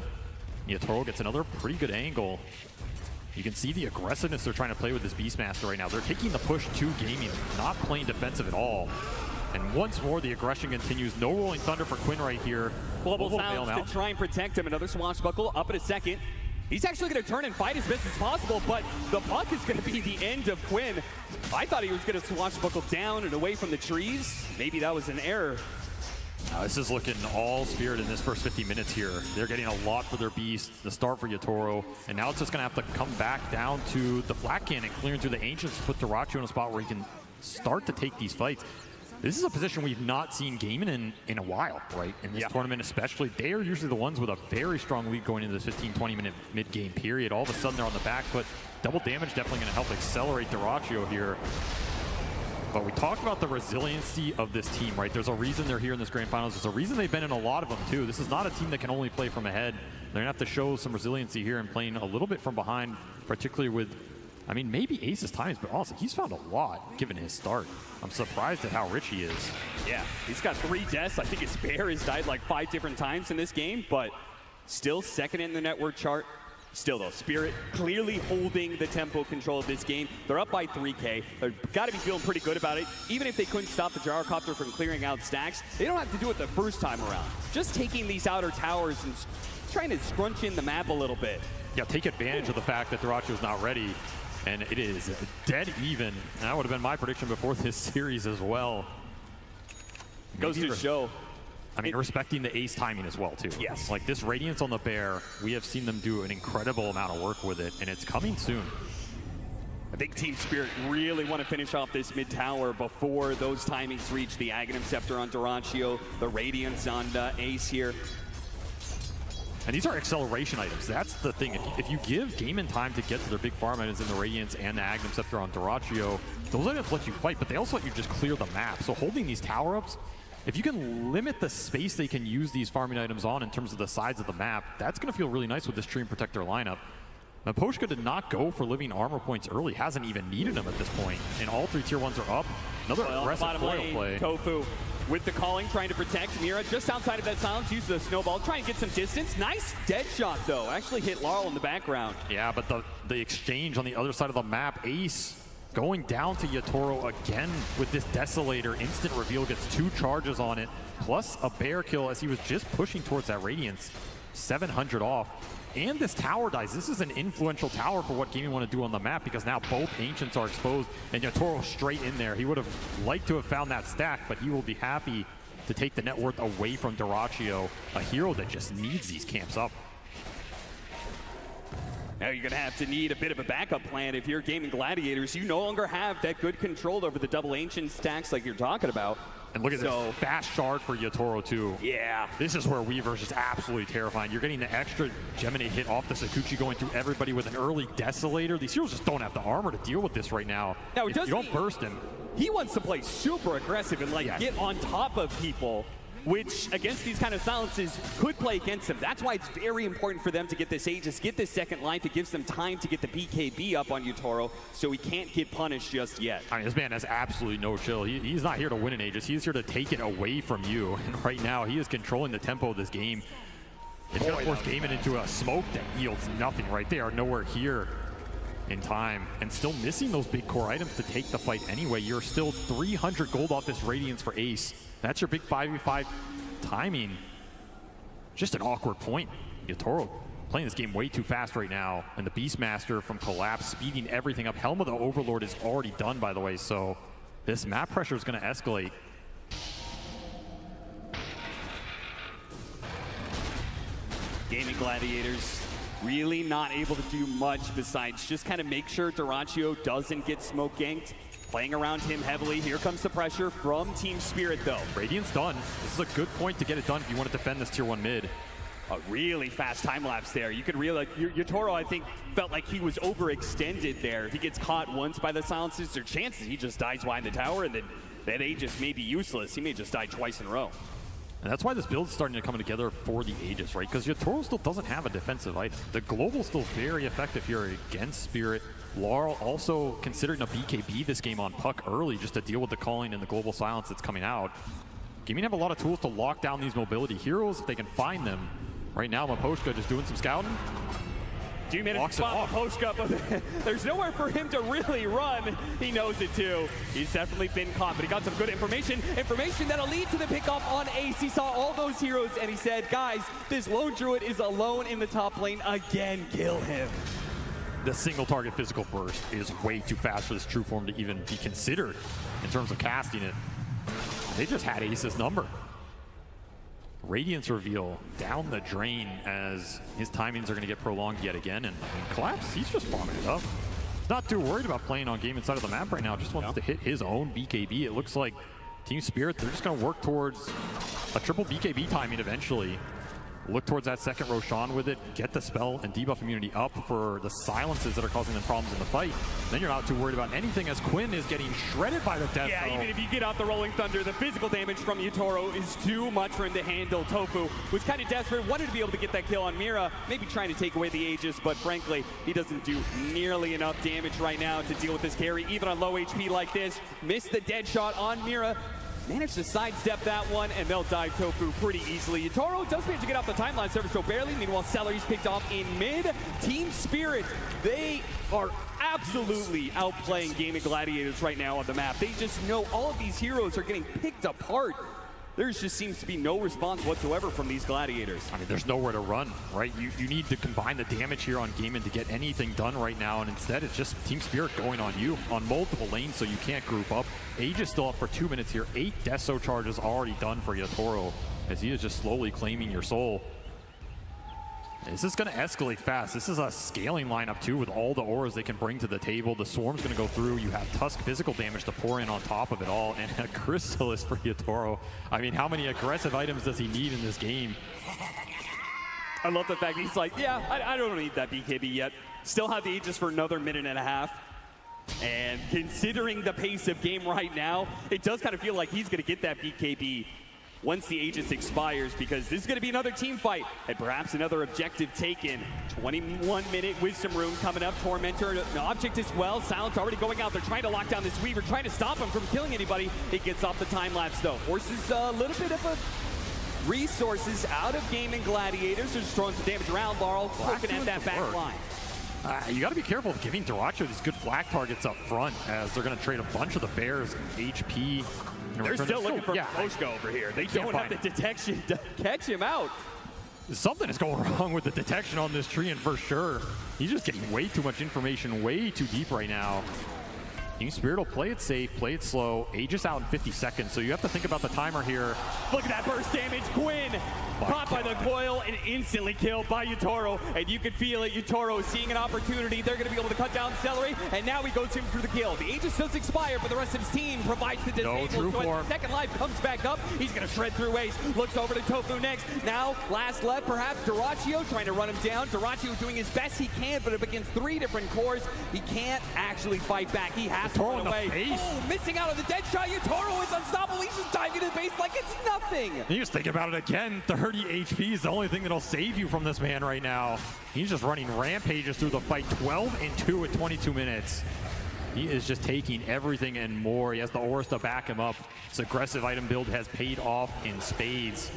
Yatoro gets another pretty good angle. You can see the aggressiveness they're trying to play with this Beastmaster right now. They're taking the push to Gaming, not playing defensive at all. And once more, the aggression continues. No Rolling Thunder for Quinn right here. Global sounds to try and protect him. Another swashbuckle up in a second. He's actually going to turn and fight as best as possible, but the puck is going to be the end of Quinn. I thought he was going to swashbuckle down and away from the trees. Maybe that was an error. This is looking all Spirit in this first 50 minutes here. They're getting a lot for their Beast, the start for Yatoro, and now it's just going to have to come back down to the flat cannon, clearing through the Ancients to put Dyrachyo in a spot where he can start to take these fights. This is a position we've not seen Gaming in a while, right? In this tournament especially. They are usually the ones with a very strong lead going into this 15-20 minute mid-game period. All of a sudden they're on the back foot. Double damage definitely going to help accelerate Dyrachyo here. But we talked about the resiliency of this team, right? There's a reason they're here in this grand finals. There's a reason they've been in a lot of them too. This is not a team that can only play from ahead. They're gonna have to show some resiliency here and playing a little bit from behind, particularly with, I mean, maybe Ace's times, but honestly, he's found a lot given his start. I'm surprised at how rich he is. Yeah, he's got 3 deaths. I think his bear has died like 5 different times in this game, but Still second in the network chart. Still though, Spirit clearly holding the tempo control of this game. They're up by 3K. They've got to be feeling pretty good about it. Even if they couldn't stop the gyrocopter from clearing out stacks, they don't have to do it the first time around. Just taking these outer towers and trying to scrunch in the map a little bit. Yeah, take advantage of the fact that Duracio's not ready. And it is dead even. And that would have been my prediction before this series as well. Goes to show. I mean, respecting the ace timing as well, too. Yes. Like this Radiance on the Bear, we have seen them do an incredible amount of work with it, and it's coming soon. I think Team Spirit really want to finish off this mid tower before those timings reach the Aghanim Scepter on Duracio, the Radiance on Ace here. And these are acceleration items. That's the thing. If you give Game time to get to their big farm items in the Radiance and the Aghanim Scepter on Duracio, those items let you fight, but they also let you just clear the map. So holding these tower-ups, if you can limit the space they can use these farming items on in terms of the sides of the map, that's going to feel really nice with this Treant Protector lineup. Now, Poshka did not go for living armor points early, hasn't even needed them at this point, and all 3 tier 1s are up. Another aggressive foil play. Tofu with the calling, trying to protect Mira just outside of that silence, uses a snowball, trying to get some distance. Nice dead shot, though. Actually hit Laurel in the background. Yeah, but the exchange on the other side of the map, Ace going down to Yatoro again with this Desolator. Instant reveal, gets 2 charges on it, plus a bear kill as he was just pushing towards that Radiance. 700 off. And this tower dies. This is an influential tower for what Gaming want to do on the map, because now both Ancients are exposed, and Yatoro straight in there. He would have liked to have found that stack, but he will be happy to take the net worth away from Duracio, a hero that just needs these camps up. Now you're going to have to need a bit of a backup plan if you're Gaming Gladiators. You no longer have that good control over the double Ancient stacks like you're talking about. And look at this fast shard for Yatoro too. Yeah. This is where Weaver's just absolutely terrifying. You're getting the extra Geminate hit off the Sakuchi, going through everybody with an early Desolator. These heroes just don't have the armor to deal with this right now. Now, if you don't burst him. He wants to play super aggressive and get on top of people, which against these kind of silences could play against them. That's why it's very important for them to get this Aegis, get this second life. It gives them time to get the BKB up on Yatoro, so he can't get punished just yet. I mean, this man has absolutely no chill. He's not here to win an Aegis. He's here to take it away from you. And right now, he is controlling the tempo of this game. It's going to force Gaiman into a smoke that yields nothing, right? They are nowhere here in time, and still missing those big core items to take the fight anyway. You're still 300 gold off this Radiance for Ace. That's your big 5v5 timing. Just an awkward point. Yatoro playing this game way too fast right now, and the Beastmaster from Collapse speeding everything up. Helm of the Overlord is already done, by the way, so this map pressure is going to escalate. Gaming Gladiators really not able to do much besides just kind of make sure Duracio doesn't get smoke ganked. Playing around him heavily. Here comes the pressure from Team Spirit, though. Radiant's done. This is a good point to get it done if you want to defend this tier 1 mid. A really fast time lapse there. You could realize Yatoro, I think, felt like he was overextended there. If he gets caught once by the silences, there are chances he just dies behind the tower, and then that Aegis may be useless. He may just die twice in a row. And that's why this build is starting to come together for the Aegis, right? Because Yatoro still doesn't have a defensive item. The Global's still very effective here against Spirit. Laurel also considering a BKB this game on Puck early just to deal with the calling and the global silence that's coming out. Gaming have a lot of tools to lock down these mobility heroes if they can find them. Right now, Maposhka just doing some scouting. 2 minutes to spot Maposhka, but there's nowhere for him to really run. He knows it too. He's definitely been caught, but he got some good information that'll lead to the pickoff on Ace. He saw all those heroes and he said, guys, this lone druid is alone in the top lane again. Kill him. The single target physical burst is way too fast for this true form to even be considered in terms of casting it. They just had Ace's number. Radiance reveal down the drain as his timings are going to get prolonged yet again. And Collapse, he's just farming it up. He's not too worried about playing on game inside of the map right now. Just wants to hit his own BKB. It looks like Team Spirit, they're just going to work towards a triple BKB timing eventually. Look towards that second Roshan with it, get the spell and debuff immunity up for the silences that are causing them problems in the fight. Then you're not too worried about anything as Quinn is getting shredded by the death. Yeah, even if you get out the Rolling Thunder, the physical damage from Yatoro is too much for him to handle. Tofu was kind of desperate, wanted to be able to get that kill on Mira, maybe trying to take away the Aegis, but frankly, he doesn't do nearly enough damage right now to deal with this carry, even on low HP like this. Missed the dead shot on Mira. managed to sidestep that one, and they'll dive Tofu pretty easily. Yatoro does manage to get off the timeline service so barely. Meanwhile, Celery's picked off in mid. Team Spirit, they are absolutely outplaying Gaming Gladiators right now on the map. They just know all of these heroes are getting picked apart. There just seems to be no response whatsoever from these Gladiators. I mean, there's nowhere to run, right? You need to combine the damage here on Gaming to get anything done right now, and instead it's just Team Spirit going on you on multiple lanes, so you can't group up. Age is still up for 2 minutes here. 8 Deso charges already done for Yatoro, as he is just slowly claiming your soul. This is going to escalate fast. This is a scaling lineup, too, with all the auras they can bring to the table. The Swarm's going to go through. You have Tusk physical damage to pour in on top of it all, and a Chrysalis for Yatoro. I mean, how many aggressive items does he need in this game? I love the fact that he's like, yeah, I don't need that BKB yet. Still have the Aegis for another minute and a half. And considering the pace of game right now, it does kind of feel like he's going to get that BKB once the Aegis expires, because this is going to be another team fight and perhaps another objective taken. 21-minute Wisdom Rune coming up. Tormentor, an object as well. Silence already going out. They're trying to lock down this Weaver, trying to stop him from killing anybody. It gets off the time lapse though. Forces a little bit of a resources out of Gaming Gladiators. They're just throwing some damage around. Laurel poking at that back line. You got to be careful of giving Duracho these good flak targets up front, as they're going to trade a bunch of the Bears HP. They're still looking for Poshko over here. They don't have the detection to catch him out. Something is going wrong with the detection on this tree, and for sure, he's just getting way too much information, way too deep right now. Team Spirit will play it safe, play it slow. Aegis out in 50 seconds, so you have to think about the timer here. Look at that burst damage. Quinn caught by the coil and instantly killed by Yatoro. And you can feel it. Yatoro is seeing an opportunity. They're going to be able to cut down Celery, and now he goes in for the kill. The Aegis does expire, but the rest of his team provides the disable. So as the second life comes back up, he's going to shred through Ace. Looks over to Tofu next. Now, last left, perhaps Duracho trying to run him down. Duracho doing his best he can, but up against 3 different cores, he can't actually fight back. He has to run away. Oh, missing out on the dead shot. Yatoro is unstoppable. He's just diving to the base like it's nothing. He was thinking about it again. 30 HP is the only thing that'll save you from this man right now. He's just running rampages through the fight. 12-2 at 22 minutes. He is just taking everything and more. He has the auras to back him up. This aggressive item build has paid off in spades.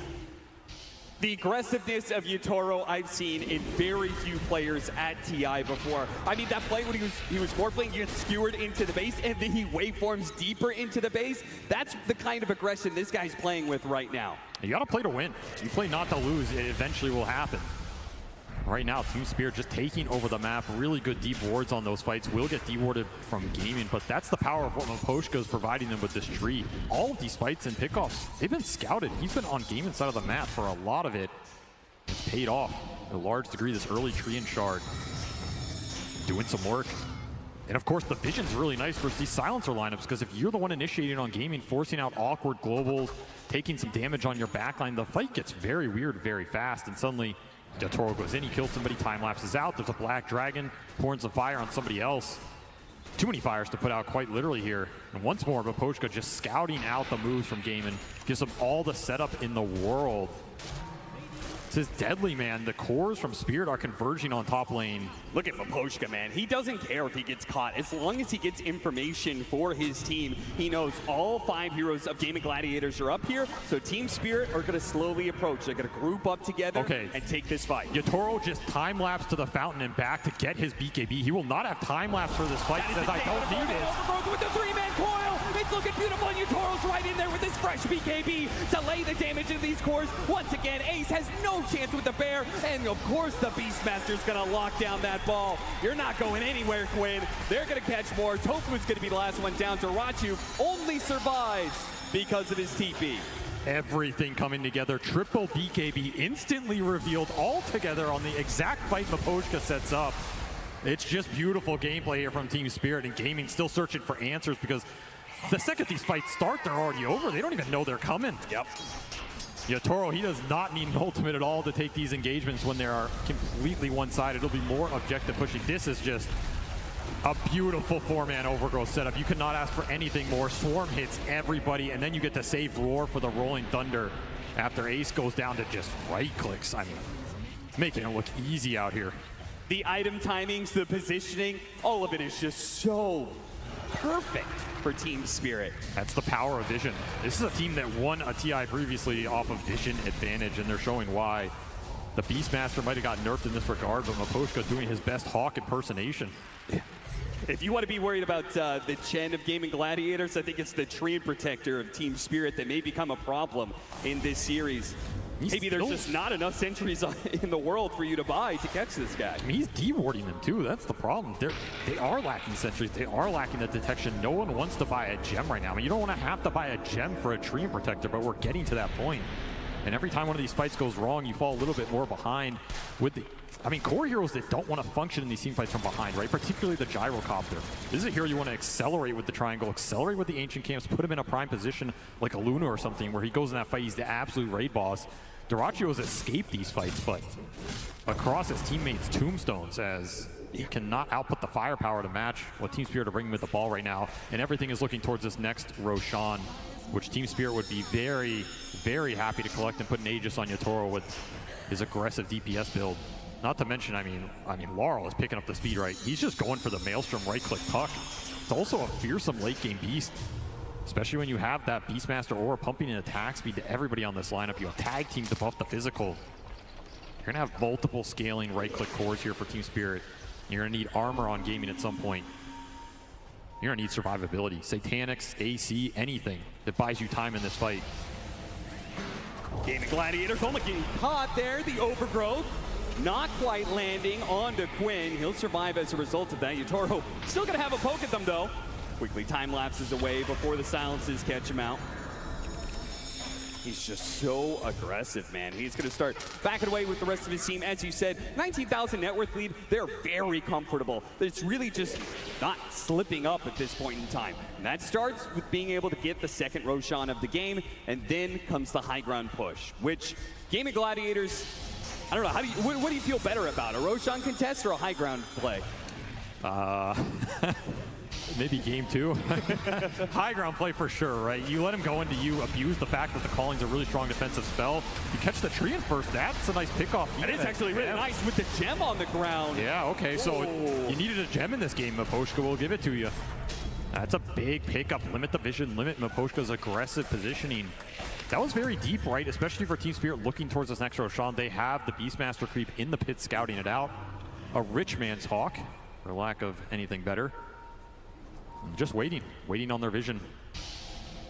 The aggressiveness of Yatoro I've seen in very few players at TI before. I mean, that play when he was morphling, he gets skewered into the base, and then he waveforms deeper into the base. That's the kind of aggression this guy's playing with right now. You gotta play to win. You play not to lose, it eventually will happen. Right now, Team Spirit just taking over the map. Really good deep wards on those fights. Will get dewarded from Gaming, but that's the power of what Maposhka is providing them with this tree. All of these fights and pickoffs, they've been scouted. He's been on Gaming side of the map for a lot of it. It's paid off to a large degree, this early tree and shard. Doing some work. And of course, the vision's really nice versus these silencer lineups, because if you're the one initiating on Gaming, forcing out awkward globals, taking some damage on your backline, the fight gets very weird very fast, and suddenly Yatoro goes in, he kills somebody, time lapses out, there's a black dragon, pours some fire on somebody else. Too many fires to put out quite literally here. And once more, Maposhka just scouting out the moves from Gaming, gives them all the setup in the world. This is deadly, man. The cores from Spirit are converging on top lane. Look at Maposhka, man. He doesn't care if he gets caught. As long as he gets information for his team, he knows all 5 heroes of Gaming Gladiators are up here. So Team Spirit are going to slowly approach. They're going to group up together and take this fight. Yatoro just time-lapse to the fountain and back to get his BKB. He will not have time-lapse for this fight because I don't need it. Overgrowth with the 3-man coil. It's looking beautiful, and Yatoro's right in there with his fresh BKB to lay the damage into these cores. Once again, Ace has no chance with the bear, and of course the Beastmaster's gonna lock down that ball. You're not going anywhere, Quinn. They're gonna catch more. Tofu's gonna be the last one down. Duracho only survives because of his TP. Everything coming together. Triple BKB instantly revealed all together on the exact fight Maposhka sets up. It's just beautiful gameplay here from Team Spirit, and Gaming still searching for answers, because the second these fights start, they're already over. They don't even know they're coming. Yep. Yatoro, he does not need an ultimate at all to take these engagements when they are completely one-sided. It'll be more objective pushing. This is just a beautiful 4-man overgrowth setup. You cannot ask for anything more. Swarm hits everybody, and then you get to save Roar for the Rolling Thunder after Ace goes down to just right-clicks. I mean, making it look easy out here. The item timings, the positioning, all of it is just so perfect for Team Spirit. That's the power of vision. This is a team that won a TI previously off of vision advantage, and they're showing why. The Beastmaster might have got nerfed in this regard, but Miposhka doing his best Hawk impersonation. If you want to be worried about the Chen of Gaming Gladiators, I think it's the Treant Protector of Team Spirit that may become a problem in this series. Maybe there's just not enough sentries in the world for you to buy to catch this guy. I mean, he's dewarding them too. That's the problem. They are lacking sentries. They are lacking the detection. No one wants to buy a gem right now. I mean, you don't want to have to buy a gem for a Treant Protector, but we're getting to that point. And every time one of these fights goes wrong, you fall a little bit more behind with the... I mean, core heroes that don't want to function in these team fights from behind, right? Particularly the Gyrocopter. This is a hero you want to accelerate with the triangle, accelerate with the Ancient Camps, put him in a prime position like a Luna or something where he goes in that fight, he's the absolute raid boss. Dyrachyo has escaped these fights, but across his teammates' tombstones as he cannot output the firepower to match what Team Spirit are bringing with the ball right now. And everything is looking towards this next Roshan, which Team Spirit would be very, very happy to collect and put an Aegis on Yatoro with his aggressive DPS build. Not to mention, I mean, Laurel is picking up the speed, right? He's just going for the Maelstrom right-click puck. It's also a fearsome late-game beast, especially when you have that Beastmaster aura pumping in attack speed to everybody on this lineup. You have tag teams to buff the physical. You're going to have multiple scaling right-click cores here for Team Spirit. You're going to need armor on gaming at some point. You're going to need survivability. Satanics, AC, anything that buys you time in this fight. Gaming Gladiators only getting caught there. The overgrowth not quite landing onto Quinn. He'll survive as a result of that. Yatoro still going to have a poke at them, though. Quickly time lapses away before the silences catch him out. He's just so aggressive, man. He's going to start backing away with the rest of his team. As you said, 19,000 net worth lead. They're very comfortable. It's really just not slipping up at this point in time. And that starts with being able to get the second Roshan of the game, and then comes the high ground push, which Gaming Gladiators, I don't know, what do you feel better about, a Roshan contest or a high ground play? Maybe game 2. High ground play for sure, right? You let him go into you, abuse the fact that the Calling's a really strong defensive spell. You catch the Treant first, that's a nice pickoff. That is actually really nice with the gem on the ground. Yeah, okay, so you needed a gem in this game. Miposhka will give it to you. That's a big pickup. Limit the vision, limit Miposhka's aggressive positioning. That was very deep, right? Especially for Team Spirit looking towards this next Roshan. They have the Beastmaster creep in the pit scouting it out. A rich man's Hawk, for lack of anything better. Just waiting on their vision.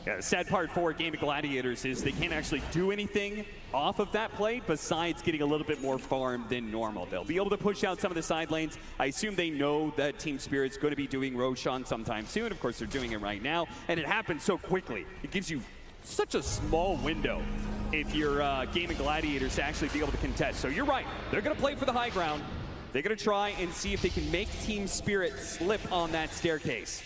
Yeah, the sad part for Gaming Gladiators is they can't actually do anything off of that play besides getting a little bit more farm than normal. They'll be able to push out some of the side lanes. I assume they know that Team Spirit's going to be doing Roshan sometime soon. Of course, they're doing it right now, and it happens so quickly. It gives you such a small window if you're Gaming Gladiators to actually be able to contest. So you're right. They're going to play for the high ground. They're going to try and see if they can make Team Spirit slip on that staircase.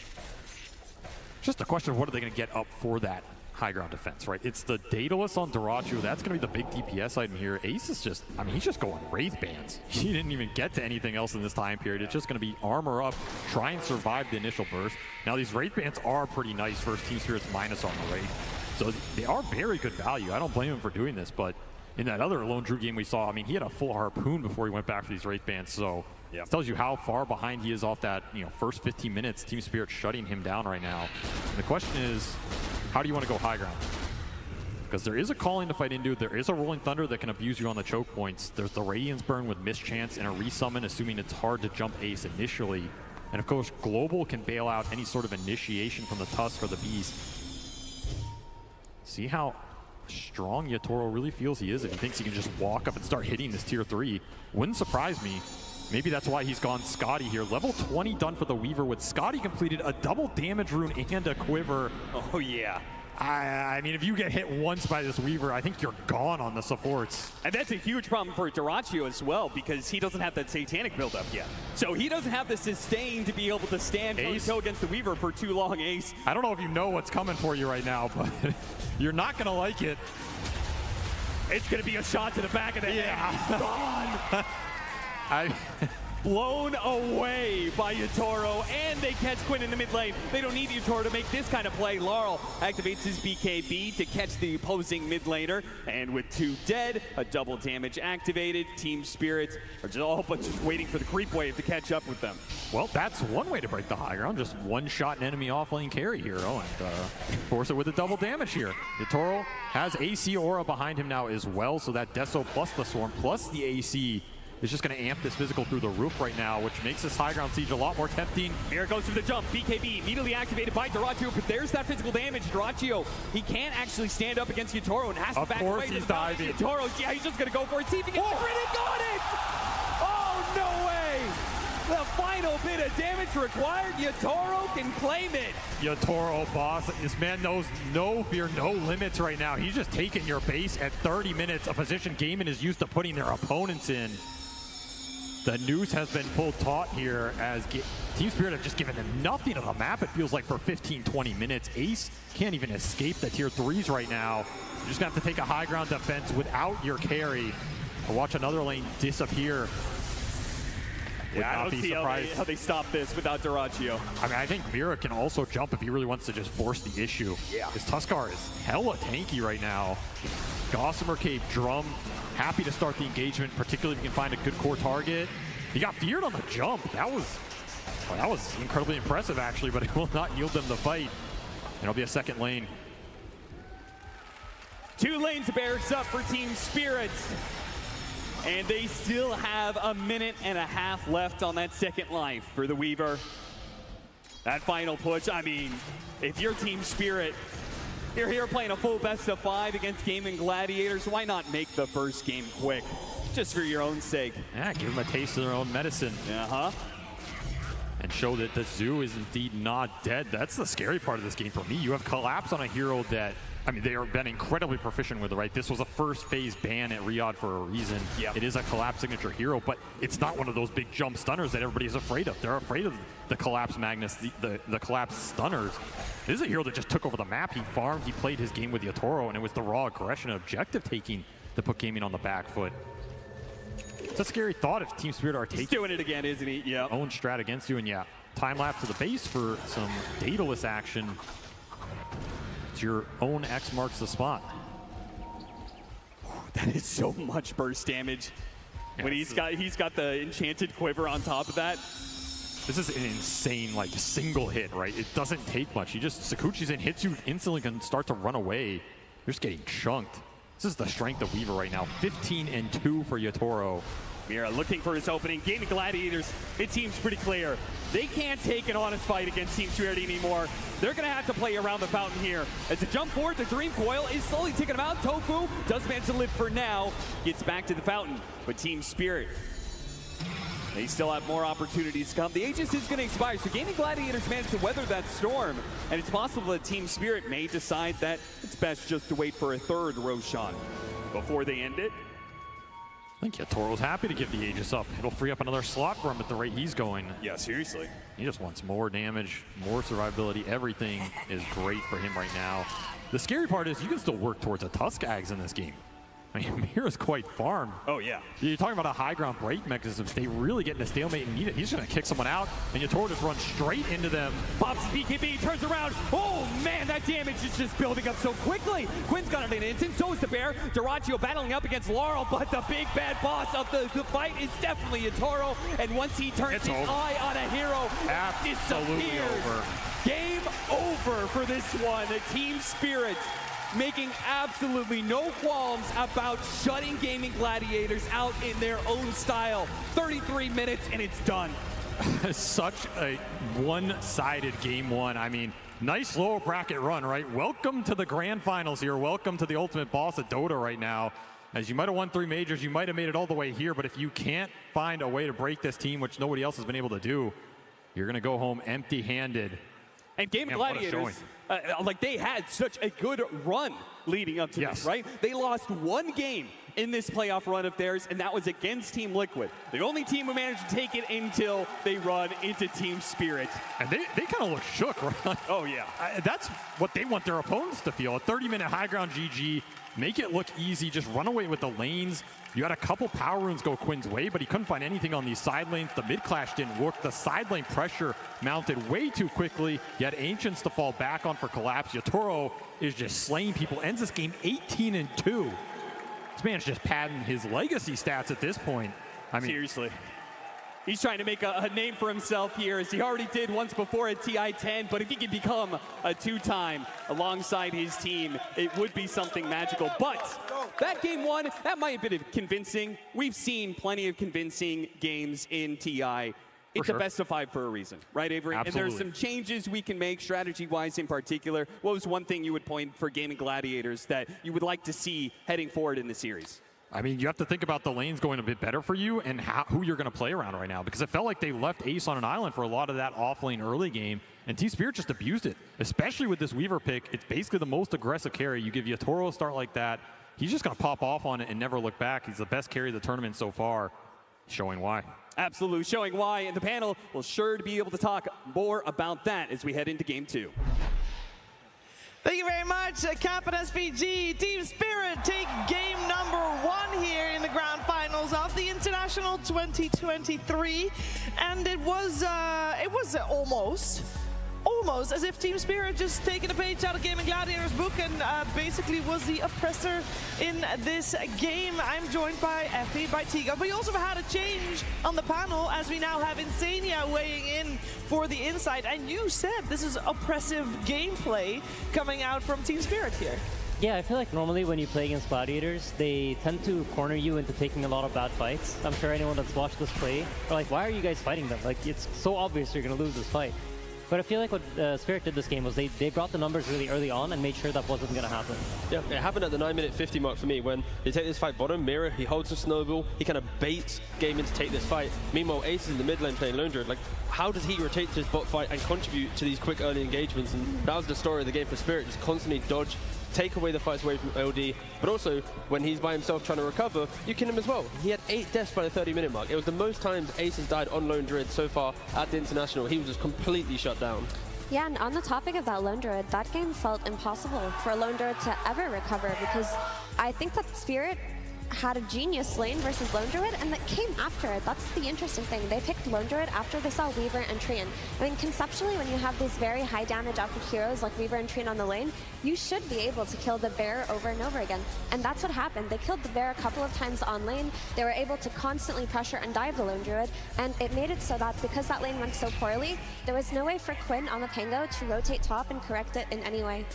Just a question of what are they going to get up for that high ground defense, right? It's the Daedalus on Dyrachyo. That's going to be the big DPS item here. Ace is just, I mean, he's just going Wraith Bands. He didn't even get to anything else in this time period. It's just going to be armor up, try and survive the initial burst. Now, these Wraith Bands are pretty nice versus Team Spirit's minus on the Wraith. So they are very good value. I don't blame him for doing this, but in that other Lone Drew game we saw, I mean, he had a full harpoon before he went back for these Wraith Bands. So it tells you how far behind he is off that, first 15 minutes. Team Spirit shutting him down right now. And the question is, how do you want to go high ground? Because there is a calling to fight into. There is a Rolling Thunder that can abuse you on the choke points. There's the Radiance Burn with Mischance and a resummon, assuming it's hard to jump Ace initially. And of course, Global can bail out any sort of initiation from the Tusk or the Beast. See how strong Yatoro really feels he is if he thinks he can just walk up and start hitting this tier 3. Wouldn't surprise me. Maybe that's why he's gone Scotty here. Level 20 done for the Weaver with Scotty completed a double damage rune and a quiver. Oh yeah. I mean, if you get hit once by this Weaver, I think you're gone on the supports. And that's a huge problem for Dyrachyo as well, because he doesn't have that Satanic buildup yet. So he doesn't have the sustain to be able to stand toe-to-toe against the Weaver for too long, Ace. I don't know if you know what's coming for you right now, but you're not going to like it. It's going to be a shot to the back of the head. He's gone. blown away by Yatoro, and they catch Quinn in the mid lane. They don't need Yatoro to make this kind of play. Laurel activates his BKB to catch the opposing mid laner, and with 2 dead, a double damage activated. Team Spirit are just all but just waiting for the creep wave to catch up with them. Well, that's one way to break the high ground. Just one-shot an enemy off-lane carry hero and force it with a double damage here. Yatoro has AC aura behind him now as well, so that Deso plus the Swarm plus the AC is just going to amp this physical through the roof right now, which makes this high ground siege a lot more tempting. Here goes for the jump. BKB immediately activated by Duraccio, but there's that physical damage. Duraccio, he can't actually stand up against Yatoro and has to back away. Of course he's diving. Yatoro, yeah, he's just going to go for it. See if he can crit it. Got it! Oh, no way! The final bit of damage required. Yatoro can claim it. Yatoro, boss. This man knows no fear, no limits right now. He's just taking your base at 30 minutes, a position Gaiman is used to putting their opponents in. The noose has been pulled taut here as Team Spirit have just given them nothing of the map, it feels like, for 15-20 minutes. Ace can't even escape the tier 3s right now. You're just going to have to take a high ground defense without your carry. Or watch another lane disappear. Yeah, I don't see how they stop this without Duraccio. I mean, I think Mira can also jump if he really wants to just force the issue. Yeah. His Tuskar is hella tanky right now. Gossamer Cape Drum, happy to start the engagement, particularly if you can find a good core target. He got feared on the jump. That was incredibly impressive, actually, but it will not yield them the fight. It'll be a second lane. 2 lanes barracks up for Team Spirit. And they still have a minute and a half left on that second life for the Weaver. That final push, I mean, if you're Team Spirit, you're here playing a full best of 5 against Gaming Gladiators, why not make the first game quick? Just for your own sake. Yeah, give them a taste of their own medicine. Uh-huh. And show that the zoo is indeed not dead. That's the scary part of this game for me. You have Collapse on a hero that, I mean, they have been incredibly proficient with it, right? This was a first phase ban at Riyadh for a reason. Yep. It is a Collapse signature hero, but it's not one of those big jump stunners that everybody's afraid of. They're afraid of the Collapse Magnus, the Collapse stunners. This is a hero that just took over the map. He farmed, he played his game with Yatoro, and it was the raw aggression and objective taking to put Gaming on the back foot. It's a scary thought if Team Spirit are taking He's doing it again, isn't he? Yeah. Own strat against you, and yeah, time lapse to the base for some dataless action. It's your own X marks the spot. That is so much burst damage. Yeah, when he's got the enchanted quiver on top of that. This is an insane, like, single hit, right? It doesn't take much. Sakuchi's in, hits you instantly, can start to run away. You're just getting chunked. This is the strength of Weaver right now. 15-2 for Yatoro. Mira looking for his opening. Gaming Gladiators, it seems pretty clear. They can't take an honest fight against Team Spirit anymore. They're going to have to play around the fountain here. As a jump forward, the Dream Coil is slowly taking him out. Tofu does manage to live for now. Gets back to the fountain. But Team Spirit, they still have more opportunities to come. The Aegis is going to expire, so Gaming Gladiators managed to weather that storm. And it's possible that Team Spirit may decide that it's best just to wait for a third Roshan before they end it. I think Yatoro's happy to give the Aegis up. It'll free up another slot for him at the rate he's going. Yeah, seriously. He just wants more damage, more survivability. Everything is great for him right now. The scary part is you can still work towards a Tusk Ags in this game. I mean, Mira's quite farmed. Oh, yeah. You're talking about a high ground break mechanism. They really get in a stalemate and need it. He's going to kick someone out, and Yatoro just runs straight into them. Pops BKB, turns around. Oh, man, that damage is just building up so quickly. Quinn's got it in an instant. So is the Bear. Duraccio battling up against Laurel, but the big bad boss of the fight is definitely Yatoro. And once he turns his eye on a hero, absolutely disappears. over. Game over for this one. Team Spirit making absolutely no qualms about shutting Gaming Gladiators out in their own style. 33 minutes and it's done. Such a one-sided game one. I mean, nice lower bracket run, right? Welcome to the grand finals here. Welcome to the ultimate boss of Dota right now. As you might have won 3 majors, you might have made it all the way here, but if you can't find a way to break this team, which nobody else has been able to do, you're going to go home empty-handed. And Gaming Gladiators, like they had such a good run leading up to this, right? They lost 1 game in this playoff run of theirs, and that was against Team Liquid. The only team who managed to take it until they run into Team Spirit. And they kind of look shook, right? Oh, yeah. That's what they want their opponents to feel. A 30-minute high ground GG, make it look easy, just run away with the lanes. You had a couple power runes go Quinn's way, but he couldn't find anything on these side lanes. The mid clash didn't work. The side lane pressure mounted way too quickly. You had Ancients to fall back on for collapse. Yatoro is just slaying people. Ends this game 18-2. This man's just padding his legacy stats at this point. I mean, seriously. He's trying to make a name for himself here, as he already did once before at TI10, but if he could become a two-time alongside his team, it would be something magical. But that game one, that might have been convincing. We've seen plenty of convincing games in TI. It's a best of 5 for a reason, right, Avery? Absolutely. And there's some changes we can make strategy-wise in particular. What was one thing you would point for Gaming Gladiators that you would like to see heading forward in the series? I mean, you have to think about the lanes going a bit better for you and who you're going to play around right now, because it felt like they left Ace on an island for a lot of that off lane early game, and Team Spirit just abused it, especially with this Weaver pick. It's basically the most aggressive carry. You give Yatoro a start like that, he's just going to pop off on it and never look back. He's the best carry of the tournament so far, showing why. Absolutely, showing why, and the panel will sure to be able to talk more about that as we head into Game 2. Thank you very much, Cap and SVG. Team Spirit take game number 1 here in the grand finals of the International 2023, and it was almost as if Team Spirit just taken a page out of Gaming Gladiators book and basically was the oppressor in this game. I'm joined by Effie, by Tiga, but we also had a change on the panel as we now have Insania weighing in for the insight. And you said this is oppressive gameplay coming out from Team Spirit here. Yeah, I feel like normally when you play against Gladiators, they tend to corner you into taking a lot of bad fights. I'm sure anyone that's watched this play are like, why are you guys fighting them? Like, it's so obvious you're going to lose this fight. But I feel like what Spirit did this game was they brought the numbers really early on and made sure that wasn't going to happen. Yeah, it happened at the 9-minute 50 mark for me when they take this fight bottom. Mira, he holds the snowball, he kind of baits Game in to take this fight. Meanwhile, Ace is in the mid lane playing Lone Druid. Like, how does he rotate to his bot fight and contribute to these quick early engagements? And that was the story of the game for Spirit, just constantly dodge, take away the fights away from LD, but also when he's by himself trying to recover, you kill him as well. He had 8 deaths by the 30-minute mark. It was the most times Ace has died on Lone Druid so far at the International. He was just completely shut down. Yeah, and on the topic of that Lone Druid, that game felt impossible for Lone Druid to ever recover, because I think that Spirit had a genius lane versus Lone Druid, and that came after it. That's the interesting thing. They picked Lone Druid after they saw Weaver and Treant. I mean, conceptually, when you have these very high damage output heroes like Weaver and Treant on the lane, you should be able to kill the bear over and over again. And that's what happened. They killed the bear a couple of times on lane. They were able to constantly pressure and dive the Lone Druid, and it made it so that because that lane went so poorly, there was no way for Quinn on the Pango to rotate top and correct it in any way.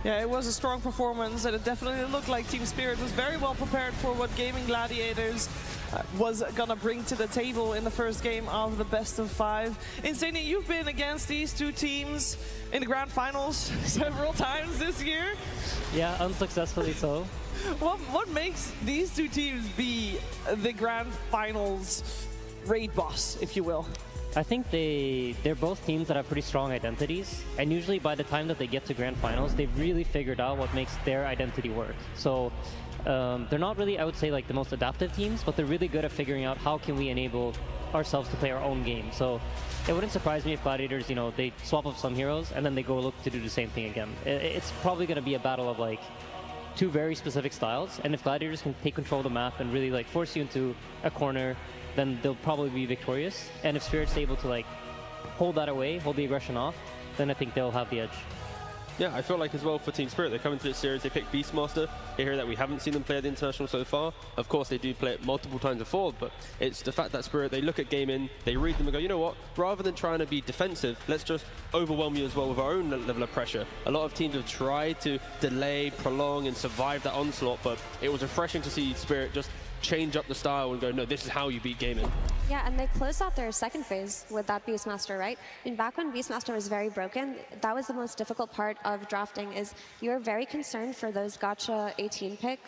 Yeah, it was a strong performance, and it definitely looked like Team Spirit was very well prepared for what Gaming Gladiators was gonna bring to the table in the first game of the best of 5. Insania, you've been against these two teams in the grand finals several times this year. Yeah, unsuccessfully so. What makes these two teams be the grand finals raid boss, if you will? I think they're both teams that have pretty strong identities, and usually by the time that they get to grand finals, they've really figured out what makes their identity work. So they're not really, I would say, like the most adaptive teams, but they're really good at figuring out how can we enable ourselves to play our own game. So it wouldn't surprise me if Gladiators, they swap up some heroes and then they go look to do the same thing again. It's probably going to be a battle of like 2 very specific styles, and if Gladiators can take control of the map and really like force you into a corner, then they'll probably be victorious. And if Spirit's able to like hold that away, hold the aggression off, then I think they'll have the edge. Yeah, I feel like as well for Team Spirit, they come into this series, they pick Beastmaster. They hear that we haven't seen them play at the International so far. Of course, they do play it multiple times before, but it's the fact that Spirit, they look at game in, they read them and go, you know what, rather than trying to be defensive, let's just overwhelm you as well with our own level of pressure. A lot of teams have tried to delay, prolong, and survive that onslaught, but it was refreshing to see Spirit just change up the style and go, no, this is how you beat gaming. Yeah, and they closed out their second phase with that Beastmaster, right? And back when Beastmaster was very broken, that was the most difficult part of drafting, is you were very concerned for those gacha 18 pick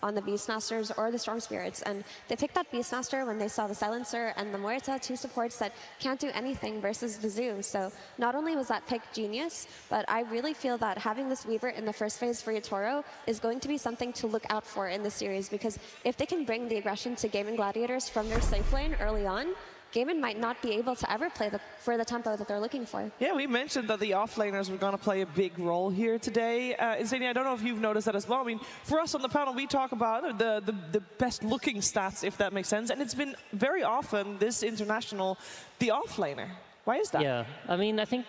on the Beastmasters or the Storm Spirits, and they picked that Beastmaster when they saw the Silencer and the Muerta, 2 supports that can't do anything versus the Zoo. So not only was that pick genius, but I really feel that having this Weaver in the first phase for Yatoro is going to be something to look out for in the series, because if they can bring the aggression to Gaming Gladiators from their safe lane early on, Gaming might not be able to ever play for the tempo that they're looking for. Yeah, we mentioned that the offlaners were going to play a big role here today. Zany, I don't know if you've noticed that as well. I mean, for us on the panel, we talk about the best-looking stats, if that makes sense, and it's been very often this international the offlaner. Why is that? Yeah, I mean, I think.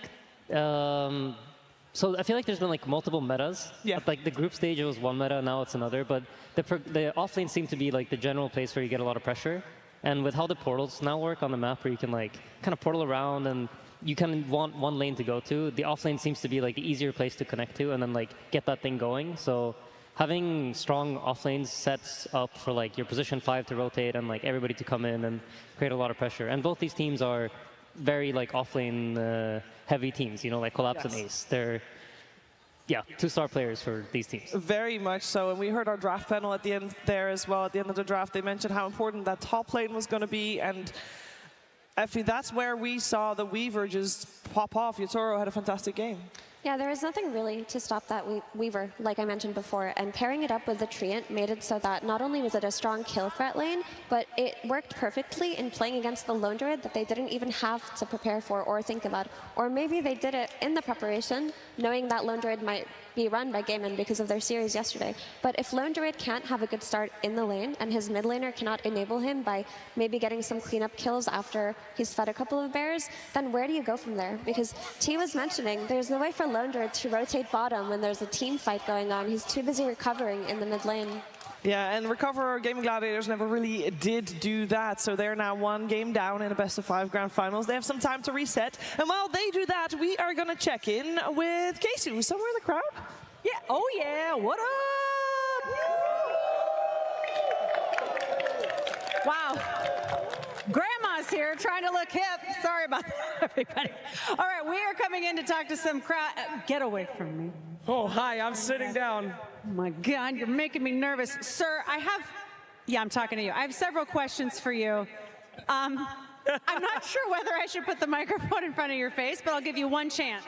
So I feel like there's been like multiple metas. Yeah. Like the group stage, it was one meta, now it's another. But the offlane seemed to be like the general place where you get a lot of pressure. And with how the portals now work on the map, where you can like kind of portal around and you kind of want one lane to go to, the offlane seems to be like the easier place to connect to and then like get that thing going. So having strong offlanes sets up for like your position 5 to rotate and like everybody to come in and create a lot of pressure. And both these teams are very like offlane heavy teams, you know, like Collapse and Ace. They're, yeah, 2-star players for these teams. Very much so, and we heard our draft panel at the end there as well. At the end of the draft, they mentioned how important that top lane was going to be, and Effie, that's where we saw the Weaver just pop off. Yatoro had a fantastic game. Yeah, there was nothing really to stop that Weaver, like I mentioned before, and pairing it up with the Treant made it so that not only was it a strong kill threat lane, but it worked perfectly in playing against the Lone Druid that they didn't even have to prepare for or think about. Or maybe they did it in the preparation, knowing that Lone Druid might be run by Gaiman because of their series yesterday. But if Lone Druid can't have a good start in the lane, and his mid laner cannot enable him by maybe getting some cleanup kills after he's fed a couple of bears, then where do you go from there? Because T was mentioning there's no way for Lone Druid to rotate bottom when there's a team fight going on. He's too busy recovering in the mid lane. Yeah, and Recover Gaming Gladiators never really did do that, so they're now 1 game down in a best-of-5 grand finals. They have some time to reset, and while they do that, we are going to check in with Casey, who's somewhere in the crowd. Yeah, oh yeah, what up? Wow. Grandma's here trying to look hip. Sorry about that, everybody. All right, we are coming in to talk to some crowd. Get away from me. Oh, hi, I'm sitting down. Oh my God, you're making me nervous. Sir, I'm talking to you. I have several questions for you. I'm not sure whether I should put the microphone in front of your face, but I'll give you one chance.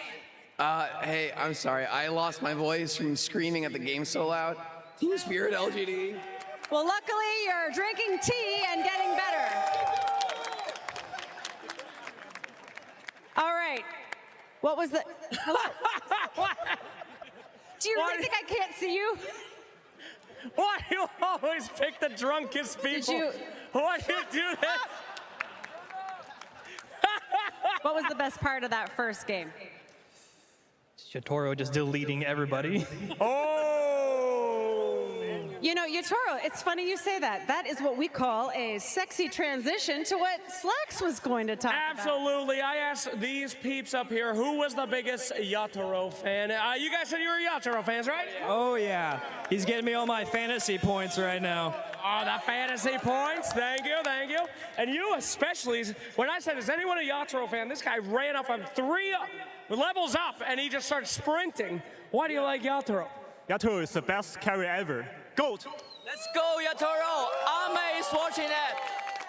Hey, I'm sorry. I lost my voice from screaming at the game so loud. Team Spirit LGD. Well, luckily, you're drinking tea and getting better. All right. What was the... Do you really think I can't see you? Why do you always pick the drunkest people? Why do you do that? What was the best part of that first game? Yatoro just deleting everybody. Oh! You know, Yatoro, it's funny you say that. That is what we call a sexy transition to what Slacks was going to talk about. Absolutely. I asked these peeps up here, who was the biggest Yatoro fan? You guys said you were Yatoro fans, right? Oh, yeah. He's getting me all my fantasy points right now. Oh, the fantasy points. Thank you, thank you. And you especially, when I said, is anyone a Yatoro fan? This guy ran up on 3 levels up, and he just started sprinting. Why do you like Yatoro? Yatoro is the best carry ever. GOAT! Let's go, Yatoro! Ame is watching it!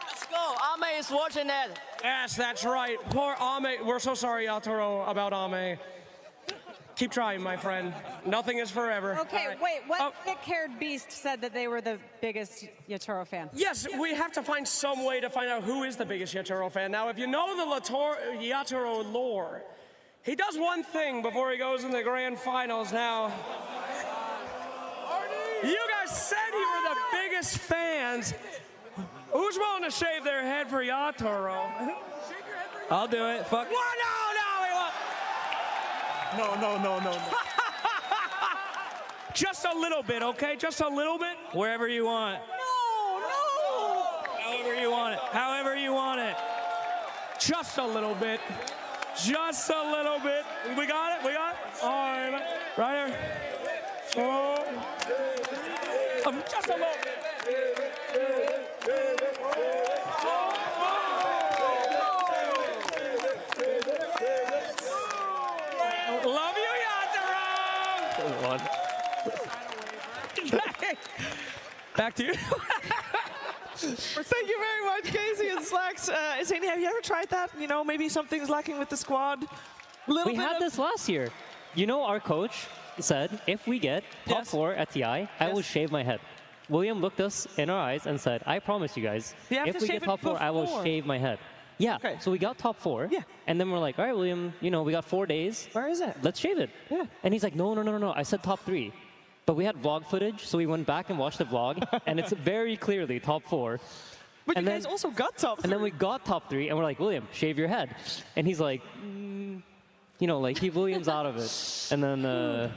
Let's go, Ame is watching it! Yes, that's right. Poor Ame. We're so sorry, Yatoro, about Ame. Keep trying, my friend. Nothing is forever. Okay, wait, what thick-haired beast said that they were the biggest Yatoro fan? Yes, we have to find some way to find out who is the biggest Yatoro fan. Now, if you know the Yatoro lore, he does one thing before he goes into the grand finals now. You guys said you were the biggest fans. Who's willing to shave their head for Yatoro? I'll do it. Fuck. What? No. Just a little bit, okay? Just a little bit? Wherever you want. No! However you want it. However you want it. Just a little bit. Just a little bit. We got it? We got it? All right. Right here. Oh. Just a little bit. Love you, Yatoro! Back to you. Thank you very much, Casey and Slacks. Zany, have you ever tried that? You know, maybe something's lacking with the squad? We had this last year. You know, our coach said, if we get top 4 at TI, I will shave my head. William looked us in our eyes and said, I promise you guys, if we get top 4, I will shave my head. Yeah. Okay. So we got top 4. Yeah. And then we're like, all right, William, you know, we got 4 days. Where is it? Let's shave it. Yeah. And he's like, no. I said top 3. But we had vlog footage, so we went back and watched the vlog, and it's very clearly top 4. But and you guys also got top 3. And then we got top 3, and we're like, William, shave your head. And he's like, you know, like, he Williams out of it. And then,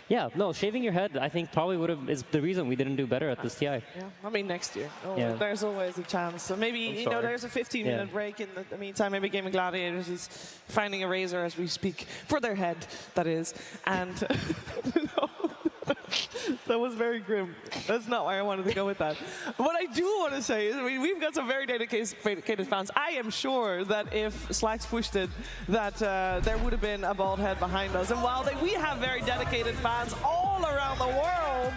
yeah, no, shaving your head, I think probably is the reason we didn't do better at this TI. Yeah, I mean, next year. Oh, Yeah. There's always a chance. So maybe, you know, there's a 15-minute break in the meantime. Maybe Gaming Gladiators is finding a razor as we speak, for their head, that is. And no, that was very grim. That's not why I wanted to go with that. What I do want to say is, I mean, we've got some very dedicated fans. I am sure that if Slacks pushed it, that there would have been a bald head behind us. And while we have very dedicated fans all around the world,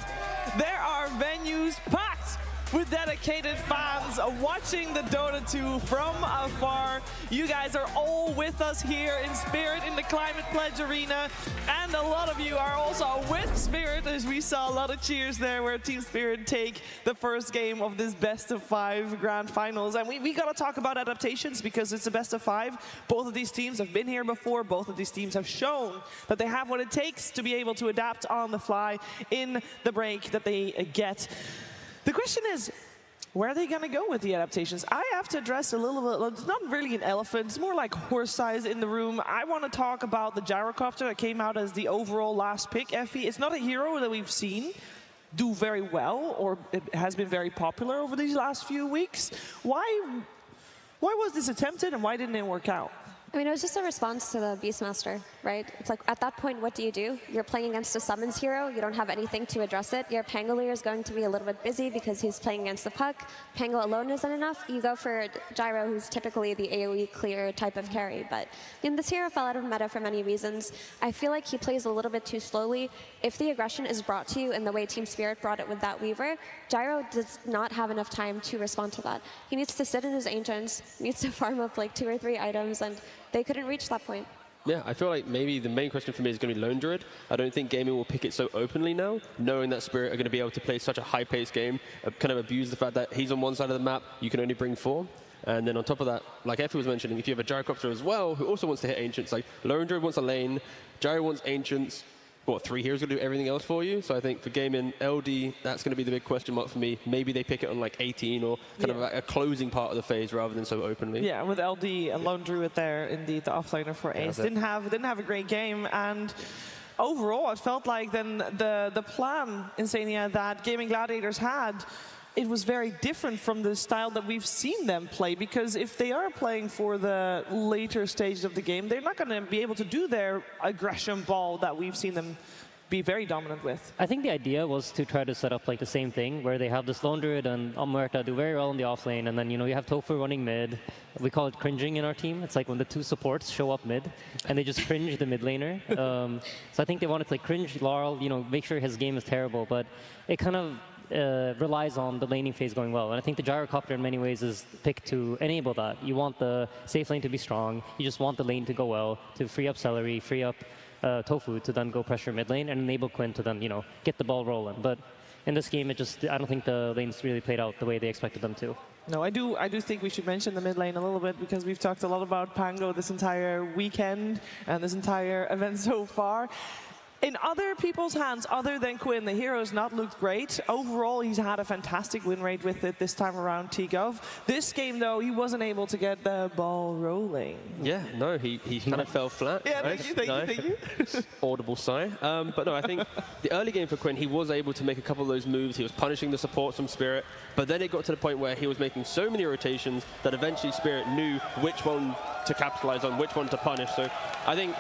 there are venues packed with dedicated fans watching the Dota 2 from afar. You guys are all with us here in spirit in the Climate Pledge Arena, and a lot of you are also with Spirit, as we saw a lot of cheers there where Team Spirit take the first game of this best of 5 grand finals. And we got to talk about adaptations, because it's a best of 5. Both of these teams have been here before. Both of these teams have shown that they have what it takes to be able to adapt on the fly in the break that they get. The question is, where are they going to go with the adaptations? I have to address a little bit, it's not really an elephant, it's more like horse size in the room. I want to talk about the gyrocopter that came out as the overall last pick, Effie. It's not a hero that we've seen do very well, or it has been very popular over these last few weeks. Why was this attempted, and why didn't it work out? I mean, it was just a response to the Beastmaster, right? It's like, at that point, what do? You're playing against a summons hero. You don't have anything to address it. Your Pangolier is going to be a little bit busy because he's playing against the puck. Pango alone isn't enough. You go for Gyro, who's typically the AoE clear type of carry. But this hero fell out of meta for many reasons. I feel like he plays a little bit too slowly. If the aggression is brought to you in the way Team Spirit brought it with that Weaver, Gyro does not have enough time to respond to that. He needs to sit in his Ancients, needs to farm up like 2 or 3 items, and they couldn't reach that point. Yeah, I feel like maybe the main question for me is going to be Lone Druid. I don't think gaming will pick it so openly now, knowing that Spirit are going to be able to play such a high-paced game, kind of abuse the fact that he's on one side of the map, you can only bring 4. And then on top of that, like Effie was mentioning, if you have a Gyrocopter as well, who also wants to hit Ancients, like Lone Druid wants a lane, Gyro wants Ancients, 3 heroes going to do everything else for you? So I think for gaming, LD, that's going to be the big question mark for me. Maybe they pick it on like 18 or kind of like a closing part of the phase rather than so openly. Yeah, with LD and Lone Druid there, indeed, the offlaner for Ace. Didn't have a great game, and overall, it felt like then the plan, Insania, that Gaming Gladiators had, it was very different from the style that we've seen them play, because if they are playing for the later stages of the game, they're not going to be able to do their aggression ball that we've seen them be very dominant with. I think the idea was to try to set up like the same thing, where they have this Lone Druid and Almerta do very well in the offlane, and then you have Tofu running mid. We call it cringing in our team. It's like when the 2 supports show up mid, and they just cringe the mid laner. So I think they wanted to like cringe Laurel, make sure his game is terrible, but it kind of relies on the laning phase going well. And I think the Gyrocopter in many ways is picked to enable that. You want the safe lane to be strong. You just want the lane to go well, to free up Celery, free up Tofu to then go pressure mid lane, and enable Quinn to then, get the ball rolling. But in this game, I don't think the lanes really played out the way they expected them to. No, I do think we should mention the mid lane a little bit, because we've talked a lot about Pango this entire weekend and this entire event so far. In other people's hands, other than Quinn, the hero's not looked great. Overall, he's had a fantastic win rate with it this time around, T-Gov. This game, though, he wasn't able to get the ball rolling. Yeah, no, he kind of fell flat. Yeah, right? thank you. Audible sigh. But no, I think the early game for Quinn, he was able to make a couple of those moves. He was punishing the supports from Spirit, but then it got to the point where he was making so many rotations that eventually Spirit knew which one to capitalize on, which one to punish. So I think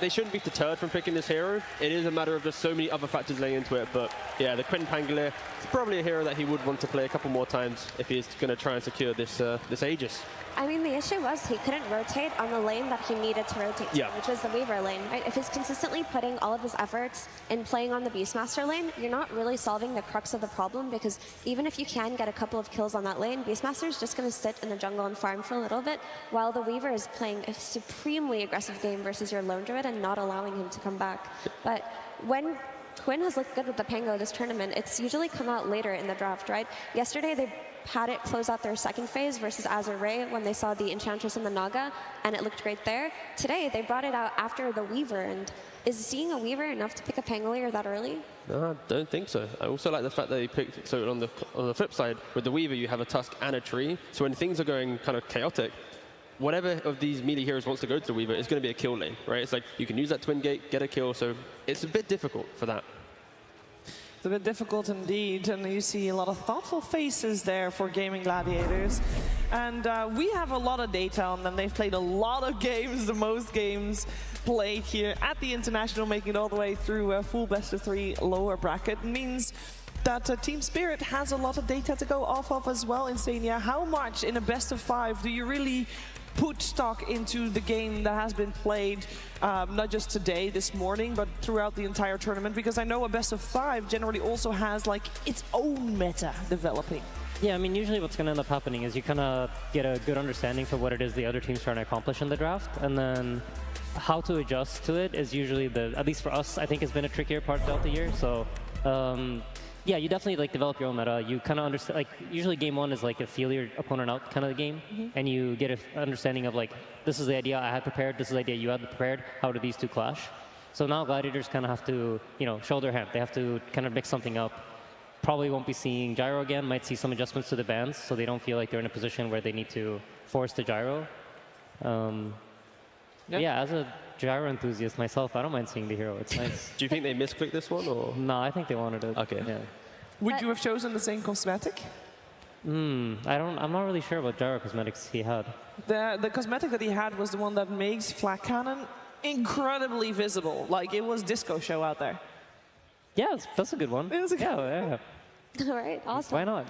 they shouldn't be deterred from picking this hero. It is a matter of just so many other factors laying into it. But yeah, the Quinn Pangolier is probably a hero that he would want to play a couple more times if he is going to try and secure this Aegis. I mean, the issue was he couldn't rotate on the lane that he needed to rotate to, which was the Weaver lane, right? If he's consistently putting all of his efforts in playing on the Beastmaster lane, you're not really solving the crux of the problem, because even if you can get a couple of kills on that lane, Beastmaster's just going to sit in the jungle and farm for a little bit, while the Weaver is playing a supremely aggressive game versus your Lone Druid and not allowing him to come back. But when Quinn has looked good with the Pango this tournament, it's usually come out later in the draft, right? Yesterday, they had it close out their second phase versus Azure Ray when they saw the Enchantress and the Naga, and it looked great there. Today, they brought it out after the Weaver, and is seeing a Weaver enough to pick a Pangolier that early? No, I don't think so. I also like the fact that they picked, so on the flip side, with the Weaver, you have a Tusk and a Tree, so when things are going kind of chaotic, whatever of these melee heroes wants to go to the Weaver, it's going to be a kill lane, right? It's like you can use that Twin Gate, get a kill, so it's a bit difficult for that. It's a bit difficult indeed, and you see a lot of thoughtful faces there for Gaming Gladiators. And we have a lot of data on them. They've played a lot of games, the most games played here at the International, making it all the way through a full best-of-3 lower bracket. It means that Team Spirit has a lot of data to go off of as well. Insania, how much in a best-of-5 do you really put stock into the game that has been played, not just today, this morning, but throughout the entire tournament? Because I know a best-of-5 generally also has like its own meta developing. Yeah, I mean, usually what's going to end up happening is you kind of get a good understanding for what it is the other team's trying to accomplish in the draft, and then how to adjust to it is usually at least for us, I think has been a trickier part throughout the year. So yeah, you definitely like develop your own meta. You kind of understand, like usually game one is like a feel your opponent out kind of game, and you get an understanding of like, this is the idea I had prepared, this is the idea you had prepared, how do these two clash? So now Gladiators kind of have to, you know, show their hand. They have to kind of mix something up. Probably won't be seeing gyro again, might see some adjustments to the bans so they don't feel like they're in a position where they need to force the gyro. Yeah, as a gyro enthusiast myself, I don't mind seeing the hero. It's nice. Do you think they misclicked this one, or? No, I think they wanted it. Okay. Yeah. Would you have chosen the same cosmetic? I'm not really sure what gyro cosmetics he had. The cosmetic that he had was the one that makes Flak Cannon incredibly visible. Like, it was disco show out there. Yeah, that's a good one. Yeah. All right, awesome. Why not?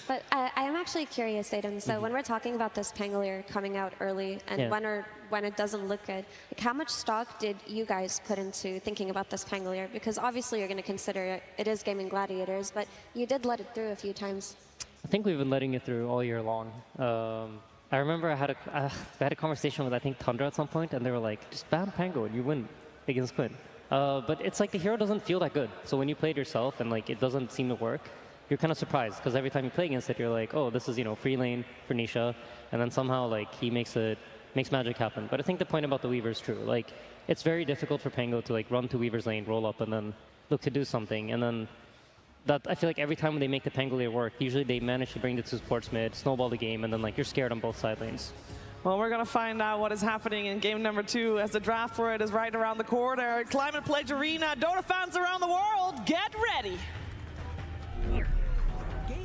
But I am actually curious, Aiden. So when we're talking about this Pangolier coming out early, and when it doesn't look good, like how much stock did you guys put into thinking about this Pangolier? Because obviously you're going to consider it is Gaming Gladiators, but you did let it through a few times. I think we've been letting it through all year long. I remember I had a conversation with I think Tundra at some point, and they were like, just ban Pango and you win against Quinn. But it's like the hero doesn't feel that good. So when you play it yourself and like it doesn't seem to work, you're kind of surprised because every time you play against it, you're like, oh, this is, you know, free lane for Nisha, and then somehow like he makes magic happen. But I think the point about the Weaver is true. Like it's very difficult for Pango to like run to Weaver's lane, roll up, and then look to do something. And then that I feel like every time when they make the Pangolier work, usually they manage to bring the two supports mid, snowball the game, and then like you're scared on both side lanes. Well, we're going to find out what is happening in game number 2 as the draft for it is right around the corner. Climate Pledge Arena, Dota fans around the world, get ready.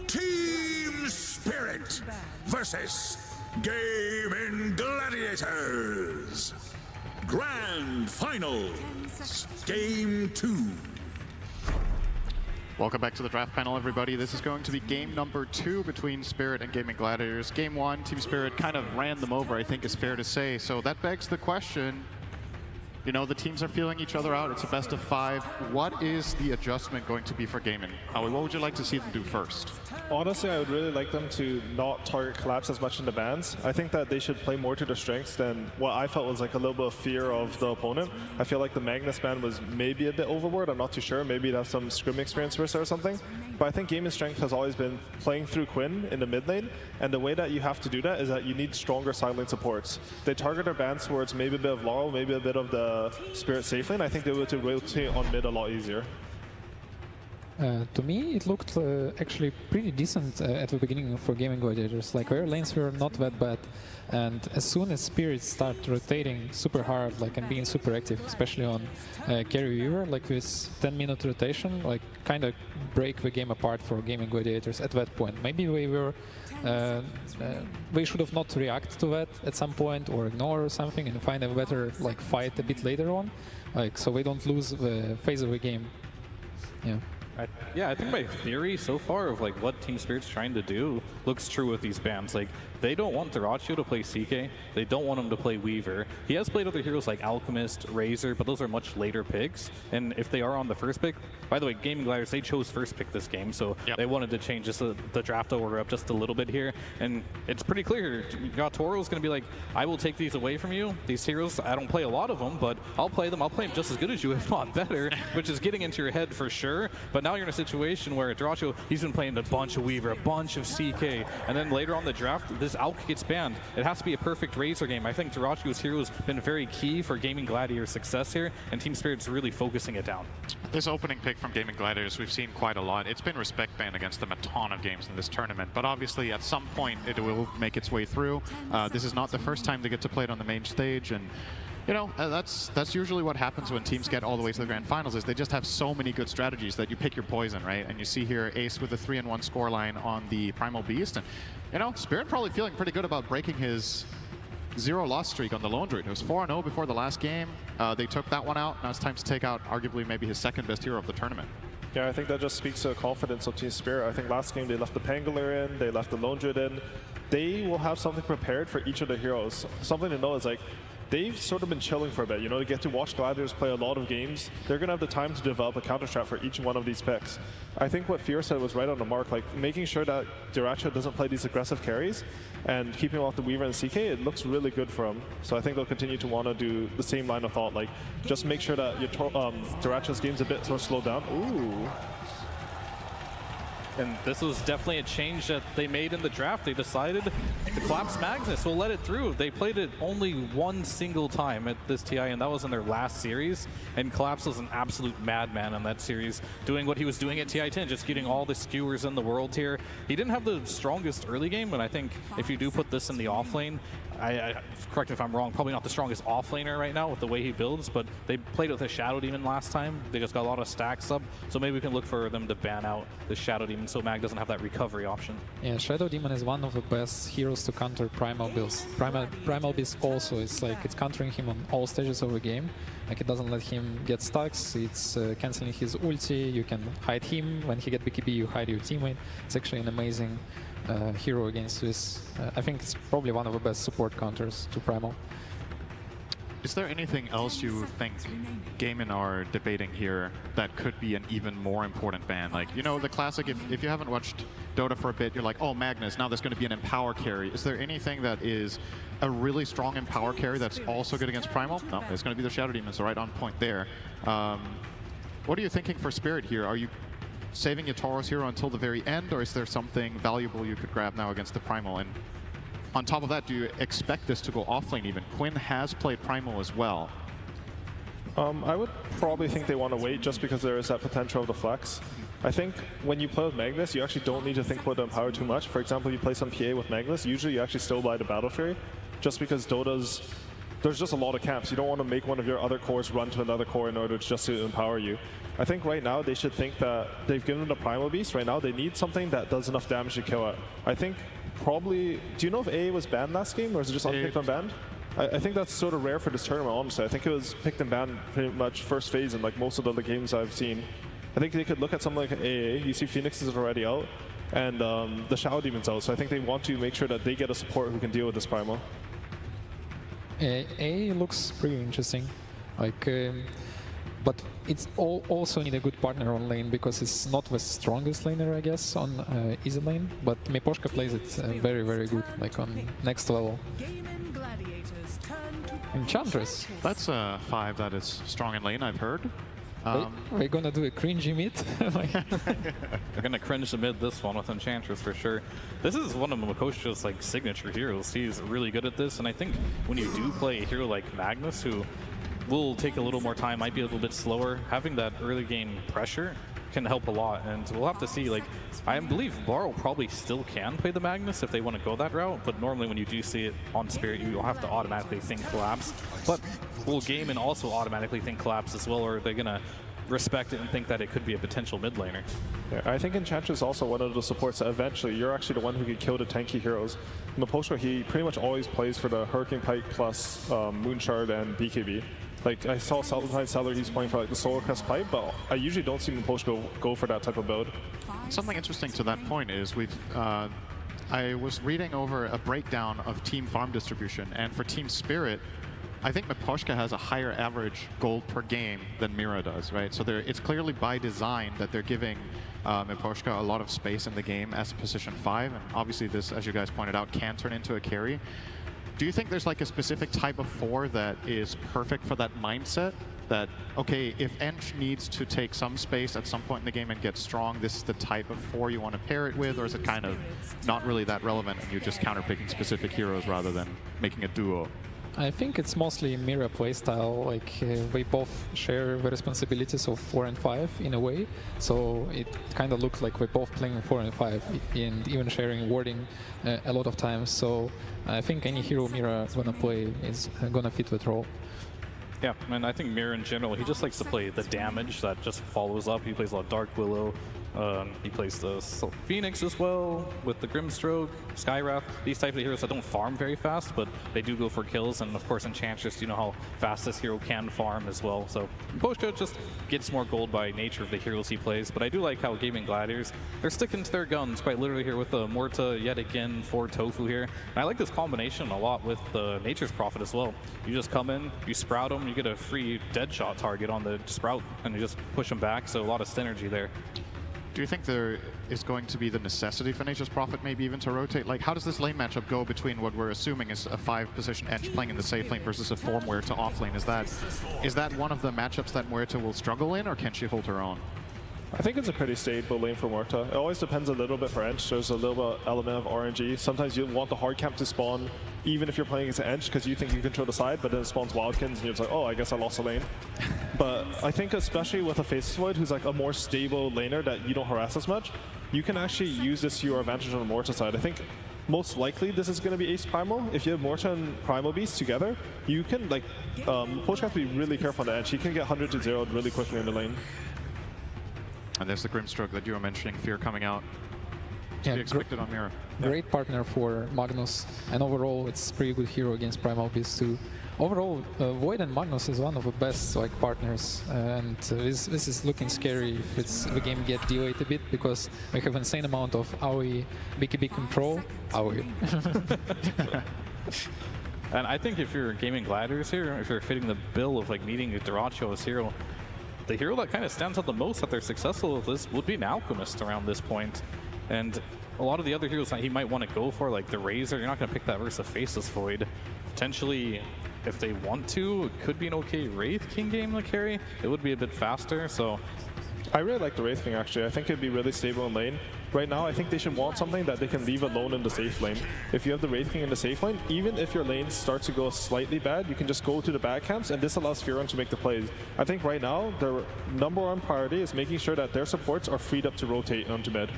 Team Spirit versus Gaming Gladiators. Grand Finals, Game 2. Welcome back to the draft panel, everybody. This is going to be game number 2 between Spirit and Gaming Gladiators. Game 1, Team Spirit kind of ran them over, I think is fair to say. So that begs the question, you know, the teams are feeling each other out. It's a best of 5. What is the adjustment going to be for Gaming? Howie, what would you like to see them do first? Honestly, I would really like them to not target collapse as much in the bans. I think that they should play more to their strengths than what I felt was like a little bit of fear of the opponent. I feel like the Magnus ban was maybe a bit overboard. I'm not too sure. Maybe it'd have some scrim experience versus or something. But I think Gaming's strength has always been playing through Quinn in the mid lane. And the way that you have to do that is that you need stronger side lane supports. They target their bans towards maybe a bit of Laurel, maybe a bit of the Spirit safe lane. I think they were to rotate on mid a lot easier. To me, it looked actually pretty decent at the beginning for Gaming Gladiators. Like, their lanes were not that bad, and as soon as Spirits start rotating super hard, like, and being super active, especially on Carry Weaver, like with 10-minute rotation, like, kind of break the game apart for Gaming Gladiators at that point. Maybe we should have not react to that at some point or ignore something and find a better like fight a bit later on, like so we don't lose the phase of the game. Yeah. Yeah, I think my theory so far of like what Team Spirit's trying to do looks true with these bans. Like, they don't want Dyrachyo to play CK, they don't want him to play Weaver. He has played other heroes like Alchemist, Razor, but those are much later picks. And if they are on the first pick, by the way, Gaming Gladiators, they chose first pick this game, so they wanted to change just the draft order up just a little bit here. And it's pretty clear, Toro's going to be like, I will take these away from you. These heroes, I don't play a lot of them, but I'll play them just as good as you, if not better, which is getting into your head for sure. But now you're in a situation where Duracho, he's been playing a bunch of Weaver, a bunch of CK, and then later on in the draft, this Alk gets banned. It has to be a perfect Razor game. I think Duracho's hero has been very key for Gaming Gladiator's success here, and Team Spirit's really focusing it down. This opening pick from Gaming Gladiators, we've seen quite a lot. It's been respect banned against them a ton of games in this tournament, but obviously at some point it will make its way through. This is not the first time they get to play it on the main stage, and you know, that's usually what happens when teams get all the way to the grand finals, is they just have so many good strategies that you pick your poison, right? And you see here Ace with a 3-1 scoreline on the Primal Beast, and you know, Spirit probably feeling pretty good about breaking his 0 loss streak on the Lone Druid. It was 4-0 before the last game. They took that one out. Now it's time to take out arguably maybe his second best hero of the tournament. Yeah, I think that just speaks to the confidence of Team Spirit. I think last game they left the Pangolier in, they left the Lone Druid in. They will have something prepared for each of the heroes. Something to know is like, they've sort of been chilling for a bit, you know, to get to watch Gladiators play a lot of games. They're going to have the time to develop a counter strat for each one of these picks. I think what Fear said was right on the mark, like making sure that Duracho doesn't play these aggressive carries and keeping off the Weaver and CK, it looks really good for him. So I think they'll continue to want to do the same line of thought, like just make sure that your Duracho's game's a bit sort of slowed down. Ooh. And this was definitely a change that they made in the draft. They decided to collapse Magnus. We'll let it through. They played it only one single time at this TI, and that was in their last series. And Collapse was an absolute madman in that series, doing what he was doing at TI10, just getting all the skewers in the world here. He didn't have the strongest early game, but I think if you do put this in the off lane, correct me if I'm wrong, probably not the strongest offlaner right now with the way he builds, but they played with a Shadow Demon last time. They just got a lot of stacks up, so maybe we can look for them to ban out the Shadow Demon so Mag doesn't have that recovery option. Yeah, Shadow Demon is one of the best heroes to counter Primal builds. Primal Beast also, it's like it's countering him on all stages of the game. Like it doesn't let him get stacks, it's cancelling his ulti, you can hide him. When he get BKB, you hide your teammate. It's actually an amazing hero against this. I think it's probably one of the best support counters to Primal. Is there anything else you think Gaming are debating here that could be an even more important ban? Like, you know, the classic, if you haven't watched Dota for a bit, you're like, oh, Magnus, now there's going to be an Empower carry. Is there anything that is a really strong Empower carry that's also good against Primal? No, it's going to be the Shadow Demons, right on point there. What are you thinking for Spirit here? Are you saving your Tauros hero until the very end, or is there something valuable you could grab now against the Primal? And on top of that, do you expect this to go offlane even? Quinn has played Primal as well. I would probably think they want to wait just because there is that potential of the flex. I think when you play with Magnus, you actually don't need to think about the Empower too much. For example, you play some PA with Magnus, usually you actually still buy the Battle Fury, just because Dota's, there's just a lot of camps. You don't want to make one of your other cores run to another core in order just to empower you. I think right now they should think that they've given them the Primal Beast. Right now they need something that does enough damage to kill it. I think probably, do you know if A was banned last game, or is it just unpicked unbanned? I think that's sort of rare for this tournament, honestly. I think it was picked and banned pretty much first phase in like most of the other games I've seen. I think they could look at something like AA. You see Phoenix is already out, and the Shadow Demon's out, so I think they want to make sure that they get a support who can deal with this Primal. A looks pretty interesting, like, but it's also need a good partner on lane because it's not the strongest laner, I guess, on easy lane. But Miposhka plays it very, very good, like on next level. Enchantress. That's a 5 that is strong in lane, I've heard. We're gonna do a cringy mid. We're gonna cringe the mid this one with Enchantress for sure. This is one of Makosha's like signature heroes. He's really good at this, and I think when you do play a hero like Magnus, who will take a little more time, might be a little bit slower, having that early game pressure can help a lot. And we'll have to see. Like, I believe Borrow probably still can play the Magnus if they want to go that route, but normally when you do see it on Spirit, you'll have to automatically think Collapse. But will Gaming also automatically think Collapse as well, or are they gonna respect it and think that it could be a potential mid laner? Yeah, I think Enchantress is also one of the supports that eventually you're actually the one who can kill the tanky heroes. Miposhka, he pretty much always plays for the Hurricane Pike plus Moonshard and BKB. Like, I saw sometimes Seller, he's playing for like the Solar Crest Pipe, but I usually don't see Miposhka go for that type of build. Something interesting to that point is I was reading over a breakdown of team farm distribution, and for Team Spirit, I think Miposhka has a higher average gold per game than Mira does, right? So it's clearly by design that they're giving Miposhka a lot of space in the game as a position 5, and obviously this, as you guys pointed out, can turn into a carry. Do you think there's like a specific type of 4 that is perfect for that mindset? that, okay, if Ench needs to take some space at some point in the game and get strong, this is the type of 4 you want to pair it with, or is it kind of not really that relevant and you're just counterpicking specific heroes rather than making a duo? I think it's mostly Mira playstyle. Like we both share the responsibilities of 4 and 5 in a way, so it kind of looks like we're both playing 4 and 5 and even sharing warding a lot of times. So I think any hero Mira gonna play is gonna fit that role. Yeah, and I think Mira in general, he just likes to play the damage that just follows up. He plays a lot of Dark Willow. He plays the Phoenix as well with the Grimstroke, Skywrath, these types of heroes that don't farm very fast, but they do go for kills. And of course, Enchantress, you know how fast this hero can farm as well. So Poshka just gets more gold by nature of the heroes he plays. But I do like how Gaming Gladiators, they're sticking to their guns quite literally here with the Morta yet again for Tofu here. And I like this combination a lot with the Nature's Prophet as well. You just come in, you sprout them, you get a free deadshot target on the sprout, and you just push them back. So a lot of synergy there. Do you think there is going to be the necessity for Nature's Prophet maybe even to rotate? Like, how does this lane matchup go between what we're assuming is a 5-position Ench playing in the safe lane versus a 4 Muerta off lane? Is that one of the matchups that Muerta will struggle in, or can she hold her own? I think it's a pretty stable lane for Muerta. It always depends a little bit for Ench. There's a little bit element of RNG. Sometimes you want the hard camp to spawn even if you're playing against Ench because you think you control the side, but then it spawns Wildkins and you're just like, oh, I guess I lost a lane. But I think especially with a Faceless Void who's like a more stable laner that you don't harass as much, you can actually use this to your advantage on the Muerta side. I think most likely this is going to be Ace Primal. If you have Muerta and Primal Beast together, you can like, Poshka has to be really careful on the Ench. He can get 100 to 0 really quickly in the lane. And there's the Grimstroke that you were mentioning, Fear coming out. To be expected on Mira. Great partner for Magnus, and overall it's pretty good hero against Primal Beast too. Overall, Void and Magnus is one of the best like partners, and this is looking scary if the game get delayed a bit because we have insane amount of AoE BKB control. AoE. And I think if you're Gaming Gladiators here, if you're fitting the bill of like needing a Duracho as hero, the hero that kind of stands out the most that they're successful with this would be an Alchemist around this point. And a lot of the other heroes that he might want to go for, like the Razor, you're not going to pick that versus a Faceless Void. Potentially, if they want to, it could be an okay Wraith King game to carry. It would be a bit faster, so... I really like the Wraith King actually. I think it'd be really stable in lane. Right now, I think they should want something that they can leave alone in the safe lane. If you have the Wraith King in the safe lane, even if your lane starts to go slightly bad, you can just go to the back camps, and this allows Fearon to make the plays. I think right now, their #1 priority is making sure that their supports are freed up to rotate onto mid.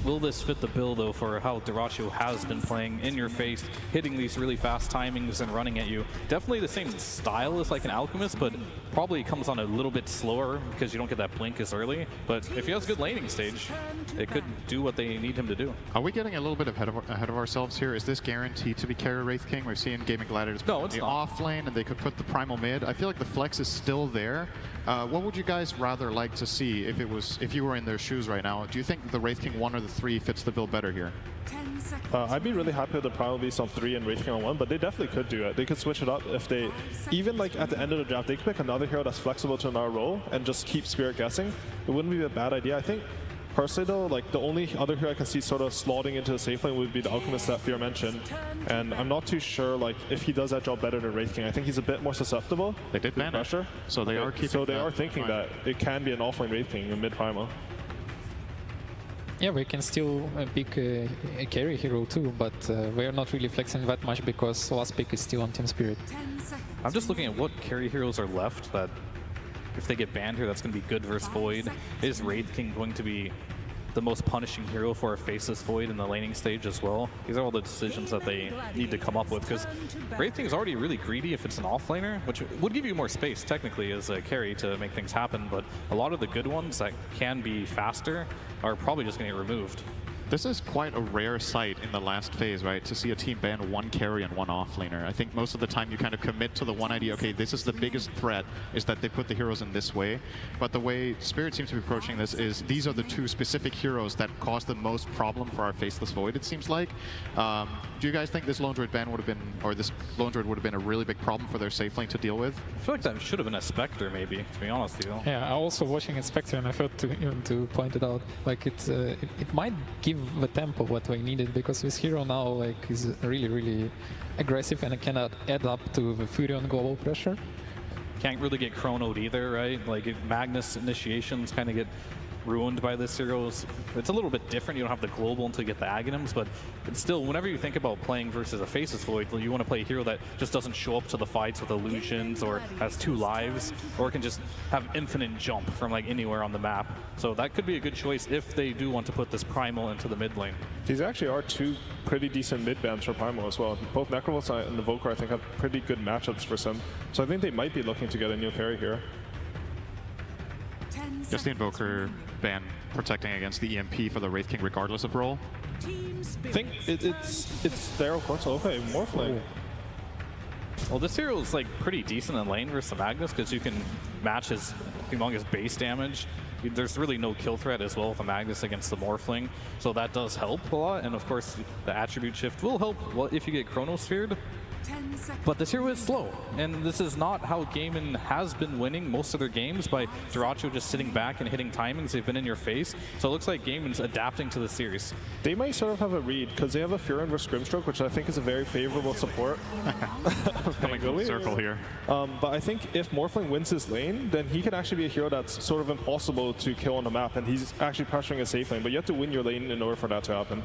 Will this fit the bill, though, for how Duracho has been playing in your face, hitting these really fast timings and running at you? Definitely the same style as like an Alchemist, but probably comes on a little bit slower because you don't get that blink as early. But if he has good laning stage, it could do what they need him to do. Are we getting a little bit ahead of ourselves here? Is this guaranteed to be carry Wraith King? We've seen Gaming Gladiators put the off lane, and they could put the Primal mid. I feel like the flex is still there. What would you guys rather like to see if you were in their shoes right now? Do you think the Wraith King 1 or the 3 fits the bill better here? I'd be really happy with the Primal Beast on 3 and Wraith King on 1, but they definitely could do it. They could switch it up if they, even like at the end of the draft, they could pick another hero that's flexible to another role and just keep Spirit guessing. It wouldn't be a bad idea. I think personally though, like the only other hero I can see sort of slotting into the safe lane would be the Alchemist that Fear mentioned. And I'm not too sure like if he does that job better than Wraith King. I think he's a bit more susceptible. They did ban pressure. So they are keeping. So they are thinking that it can be an offlane Wraith King in mid primal. Yeah, we can still pick a carry hero too, but we're not really flexing that much because last pick is still on Team Spirit. I'm just looking at what carry heroes are left that if they get banned here, that's going to be good versus Void. Is Wraith King going to be the most punishing hero for a Faceless Void in the laning stage as well? These are all the decisions that they need to come up with, because Wraith King is already really greedy if it's an offlaner, which would give you more space technically as a carry to make things happen, but a lot of the good ones that can be faster are probably just going to get removed. This is quite a rare sight in the last phase, right? To see a team ban 1 carry and 1 offlaner. I think most of the time you kind of commit to the one idea, okay, this is the biggest threat, is that they put the heroes in this way. But the way Spirit seems to be approaching this is these are the 2 specific heroes that cause the most problem for our Faceless Void, it seems like. Do you guys think this Lone Druid ban would have been, or this Lone Druid would have been a really big problem for their safe lane to deal with? I feel like that should have been a Spectre maybe, to be honest with you. Yeah, I also watching a Spectre and I felt to point it out, like it might give the tempo what we needed, because this hero now like is really, really aggressive and cannot add up to the Furion global pressure. Can't really get chronoed either, right? Like Magnus initiations kind of get ruined by this hero. It's a little bit different. You don't have the global until you get the Aghanims, but it's still, whenever you think about playing versus a Faceless Void, you want to play a hero that just doesn't show up to the fights with illusions or has 2 lives, or can just have infinite jump from like anywhere on the map. So that could be a good choice if they do want to put this Primal into the mid lane. These actually are 2 pretty decent mid bans for Primal as well. Both Necrovolt and the Volcar I think have pretty good matchups for Sim. So I think they might be looking to get a new carry here. Just the Invoker ban protecting against the EMP for the Wraith King regardless of role. I think it's there, of course. Okay, Morphling. Well, this hero is like pretty decent in lane versus the Magnus because you can match his humongous base damage. There's really no kill threat as well with the Magnus against the Morphling, so that does help a lot. And of course, the attribute shift will help if you get Chronosphered. But this hero is slow, and this is not how Gaimin has been winning most of their games, by Duracho just sitting back and hitting timings. They've been in your face, so it looks like Gaimin's adapting to the series. They might sort of have a read, because they have a Furin versus Grimstroke, which I think is a very favorable support. Coming full circle here. But I think if Morphling wins his lane, then he can actually be a hero that's sort of impossible to kill on the map, and he's actually pressuring a safe lane, but you have to win your lane in order for that to happen.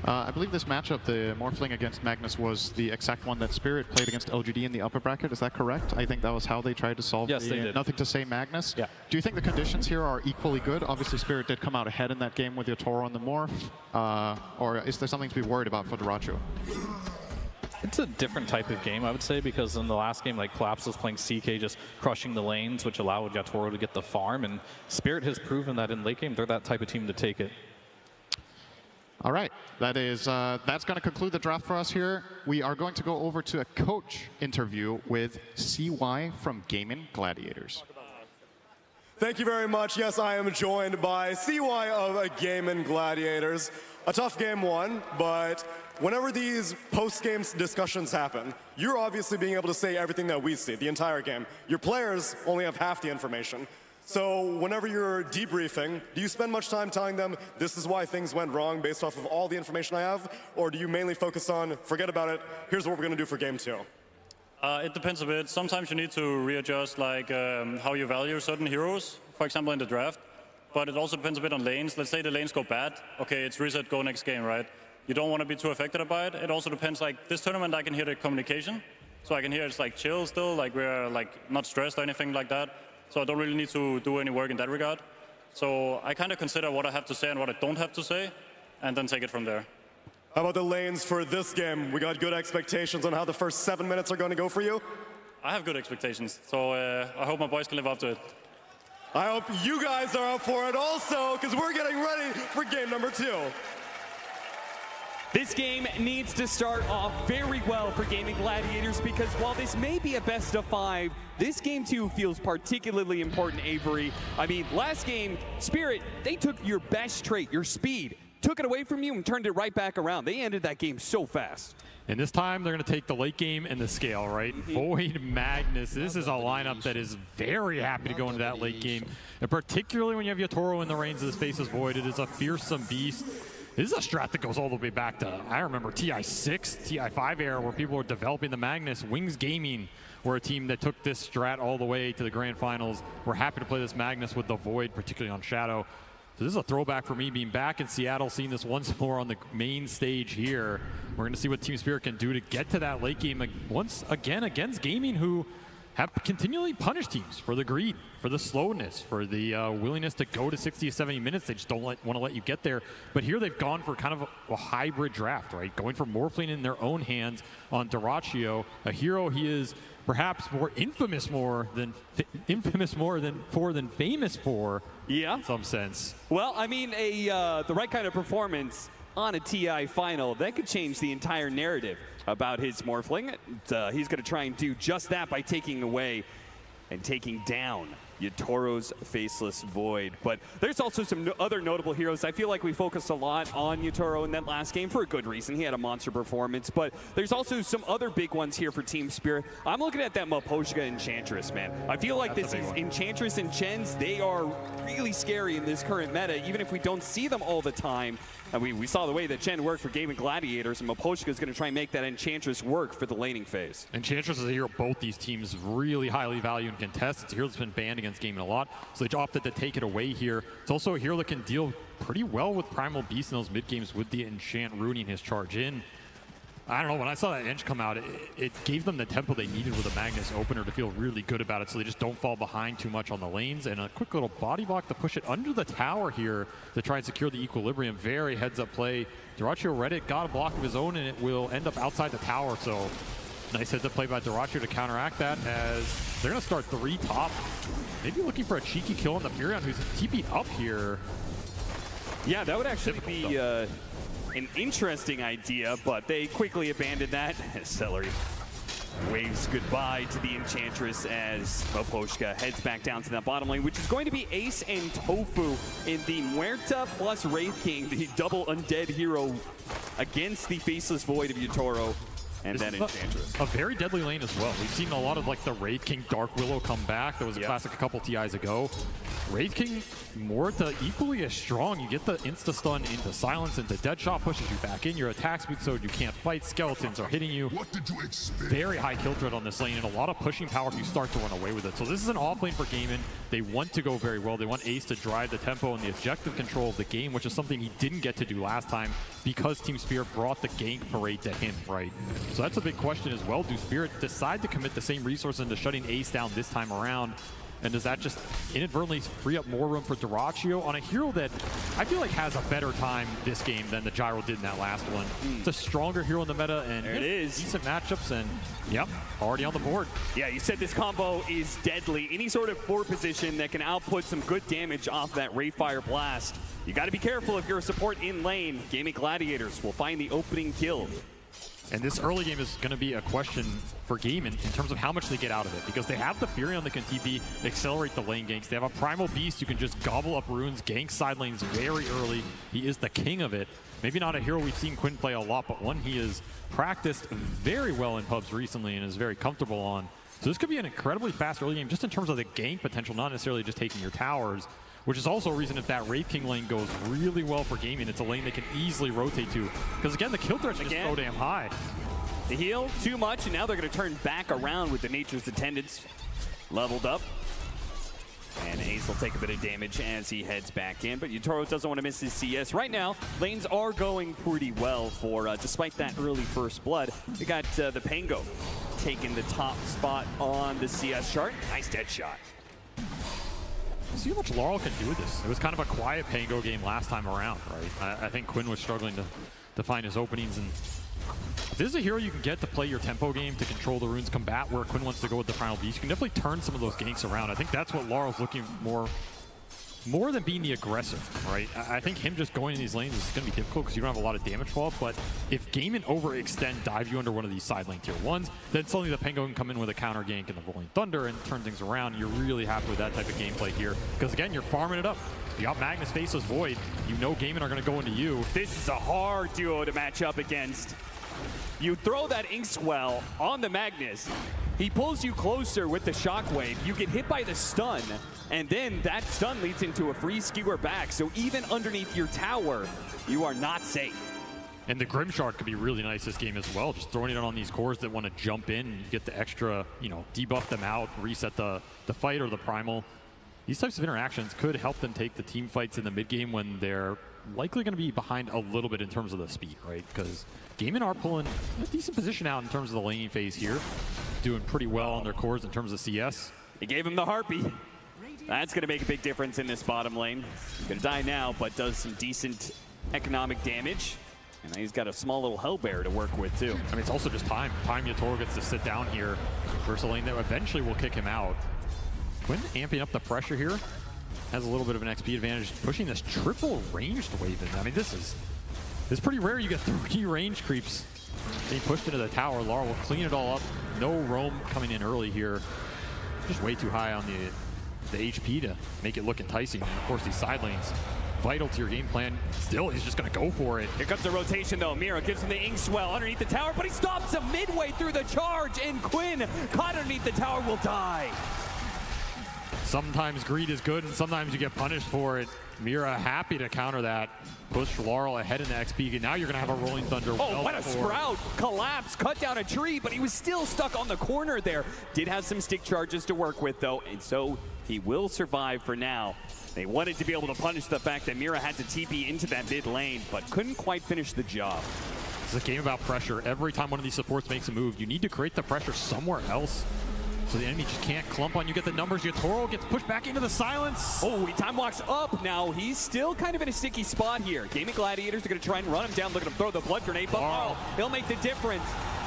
I believe this matchup, the Morphling against Magnus, was the exact one that Spirit played against LGD in the upper bracket. Is that correct? I think that was how they tried to solve Yes, they did. Nothing to say Magnus. Yeah. Do you think the conditions here are equally good? Obviously, Spirit did come out ahead in that game with your Toro and the Morph. Or is there something to be worried about for Duracho? It's a different type of game, I would say, because in the last game, like Collapse was playing CK, just crushing the lanes, which allowed Yatoro to get the farm, and Spirit has proven that in late game, they're that type of team to take it. All right, that's going to conclude the draft for us here. We are going to go over to a coach interview with CY from Gaimin Gladiators. Thank you very much. Yes, I am joined by CY of Gaimin Gladiators. A tough game 1, but whenever these post-game discussions happen, you're obviously being able to say everything that we see, the entire game. Your players only have half the information. So whenever you're debriefing, do you spend much time telling them this is why things went wrong based off of all the information I have? Or do you mainly focus on, forget about it, here's what we're going to do for game 2? It depends a bit. Sometimes you need to readjust like how you value certain heroes, for example in the draft. But it also depends a bit on lanes. Let's say the lanes go bad. Okay, it's reset, go next game, right? You don't want to be too affected by it. It also depends, like this tournament I can hear the communication. So I can hear it's like chill still, like we're like not stressed or anything like that. So I don't really need to do any work in that regard. So I kind of consider what I have to say and what I don't have to say, and then take it from there. How about the lanes for this game? We got good expectations on how the first 7 minutes are going to go for you? I have good expectations, so I hope my boys can live up to it. I hope you guys are up for it also, because we're getting ready for game number 2. This game needs to start off very well for Gaimin Gladiators, because while this may be a best of 5, this game 2 feels particularly important, Avery. I mean, last game, Spirit, they took your best trait, your speed, took it away from you and turned it right back around. They ended that game so fast. And this time, they're going to take the late game and the scale, right? Void, Magnus. This is a lineup that is very happy to go into that late game. And particularly when you have Yatoro in the reins of the Spaces Void, it is a fearsome beast. This is a strat that goes all the way back to, I remember, TI6, TI5 era, where people were developing the Magnus. Wings Gaming were a team that took this strat all the way to the grand finals. We're happy to play this Magnus with the Void, particularly on Shadow. So this is a throwback for me, being back in Seattle, seeing this once more on the main stage here. We're going to see what Team Spirit can do to get to that late game once again against Gaming, who have continually punished teams for the greed, for the slowness, for the willingness to go to 60 to 70 minutes. They just don't want to let you get there. But here they've gone for kind of a hybrid draft, right? Going for Morphling in their own hands on Duracho, a hero he is perhaps more infamous than famous for. Yeah, in some sense. Well, I mean, the right kind of performance on a TI final, that could change the entire narrative about his Morphling. He's going to try and do just that by taking away and taking down Yatoro's Faceless Void. But there's also some other notable heroes. I feel like we focused a lot on Yatoro in that last game for a good reason. He had a monster performance, but there's also some other big ones here for Team Spirit. I'm looking at that Maposhka Enchantress, man. I feel like this is Enchantress and Chens. They are really scary in this current meta, even if we don't see them all the time. And we saw the way that Chen worked for Gaming Gladiators, and Maposhka is going to try and make that Enchantress work for the laning phase. Enchantress is a hero both these teams really highly value and contest. It's a hero that's been banned against Gaming a lot, so they opted to take it away here. It's also a hero that can deal pretty well with Primal Beast in those mid games with the Enchant ruining his charge in. I don't know, when I saw that Ench come out, it gave them the tempo they needed with a Magnus opener to feel really good about it, so they just don't fall behind too much on the lanes. And a quick little body block to push it under the tower here to try and secure the equilibrium. Very heads-up play. Dyrachyo read it, got a block of his own, and it will end up outside the tower. So nice heads-up play by Dyrachyo to counteract that, as they're going to start 3 top. Maybe looking for a cheeky kill on the Furion, who's TP'd up here. Yeah, that would actually be an interesting idea, but they quickly abandoned that. Celery waves goodbye to the Enchantress as Maposhka heads back down to that bottom lane, which is going to be Ace and Tofu in the Muerta plus Wraith King, the double undead hero against the Faceless Void of Yatoro and that Enchantress. A very deadly lane as well. We've seen a lot of like the Wraith King Dark Willow come back. That was a classic a couple TIs ago. Wraith King Muerta equally as strong. You get the insta stun into silence, into Deadshot pushes you back in. Your attack speed so you can't fight. Skeletons are hitting you. What did you expect? Very high kill threat on this lane and a lot of pushing power if you start to run away with it. So this is an off lane for Gaimin. They want to go very well. They want Ace to drive the tempo and the objective control of the game, which is something he didn't get to do last time because Team Spirit brought the gank parade to him, right? So that's a big question as well. Do Spirit decide to commit the same resources into shutting Ace down this time around? And does that just inadvertently free up more room for Dyrachyo on a hero that I feel like has a better time this game than the Gyro did in that last one? It's a stronger hero in the meta, and there it is. Decent matchups, and yep, already on the board. Yeah, you said this combo is deadly. Any sort of 4 position that can output some good damage off that Rayfire Blast. You got to be careful if you're a support in lane. Gaming Gladiators will find the opening kill. And this early game is going to be a question for Gaimin in terms of how much they get out of it, because they have the Furion that can TP, accelerate the lane ganks. They have a Primal Beast who can just gobble up runes, gank side lanes very early. He is the king of it. Maybe not a hero we've seen Quinn play a lot, but one he has practiced very well in pubs recently and is very comfortable on. So this could be an incredibly fast early game just in terms of the gank potential, not necessarily just taking your towers, which is also a reason if that Wraith King lane goes really well for Gaimin, it's a lane they can easily rotate to. Because again, the kill threat's just so damn high. They heal too much, and now they're going to turn back around with the Nature's Attendants leveled up. And Ace will take a bit of damage as he heads back in, but Yatoro doesn't want to miss his CS. Right now, lanes are going pretty well for, despite that early first blood. We got the Pango taking the top spot on the CS chart. Nice dead shot. See how much Laurel can do with this. It was kind of a quiet Pango game last time around, right? I think Quinn was struggling to find his openings, and if this is a hero you can get to play your tempo game, to control the runes combat where Quinn wants to go with the Primal Beast, you can definitely turn some of those ganks around. I think that's what Laurel's looking more than being the aggressor, right? I think him just going in these lanes is going to be difficult because you don't have a lot of damage fall, but if Gaimin overextend, dive you under one of these side lane tier 1s, then suddenly the Penguin can come in with a counter gank and the Rolling Thunder and turn things around. You're really happy with that type of gameplay here because, again, you're farming it up. You got Magnus Faceless Void. You know Gaimin are going to go into you. This is a hard duo to match up against. You throw that Inkswell on the Magnus. He pulls you closer with the Shockwave. You get hit by the stun, and then that stun leads into a free skewer back. So even underneath your tower, you are not safe. And the Grimshark could be really nice this game as well. Just throwing it on these cores that want to jump in and get the extra, debuff them out, reset the fight or the primal. These types of interactions could help them take the team fights in the mid game when they're likely going to be behind a little bit in terms of the speed, right? Because Gaimin are pulling a decent position out in terms of the laning phase here. Doing pretty well on their cores in terms of CS. He gave him the Harpy. That's going to make a big difference in this bottom lane. Going to die now, but does some decent economic damage. And he's got a small little Hellbear to work with, too. I mean, it's also just time. Yatoro gets to sit down here versus a lane that eventually will kick him out. Quinn amping up the pressure here. Has a little bit of an XP advantage, pushing this triple ranged wave in. I mean, this is pretty rare. You get 3 range creeps being pushed into the tower. Laurel will clean it all up. No roam coming in early here. Just way too high on the HP to make it look enticing. And of course, these side lanes, vital to your game plan. Still, he's just going to go for it. Here comes the rotation, though. Mira gives him the Inkswell underneath the tower, but he stops him midway through the charge, and Quinn, caught underneath the tower, will die. Sometimes greed is good, and sometimes you get punished for it. Mira happy to counter that. Push Laurel ahead in the XP, and now you're going to have a Rolling Thunder. Oh, what a sprout! Collapse, cut down a tree, but he was still stuck on the corner there. Did have some stick charges to work with, though, and so he will survive for now. They wanted to be able to punish the fact that Mira had to TP into that mid lane, but couldn't quite finish the job. It's a game about pressure. Every time one of these supports makes a move, you need to create the pressure somewhere else, so the enemy just can't clump on you. Get the numbers. Yatoro gets pushed back into the silence. Oh, he time walks up now. He's still kind of in a sticky spot here. Gaming Gladiators are going to try and run him down. Look at him throw the blood grenade, but Laurel, he'll make the difference.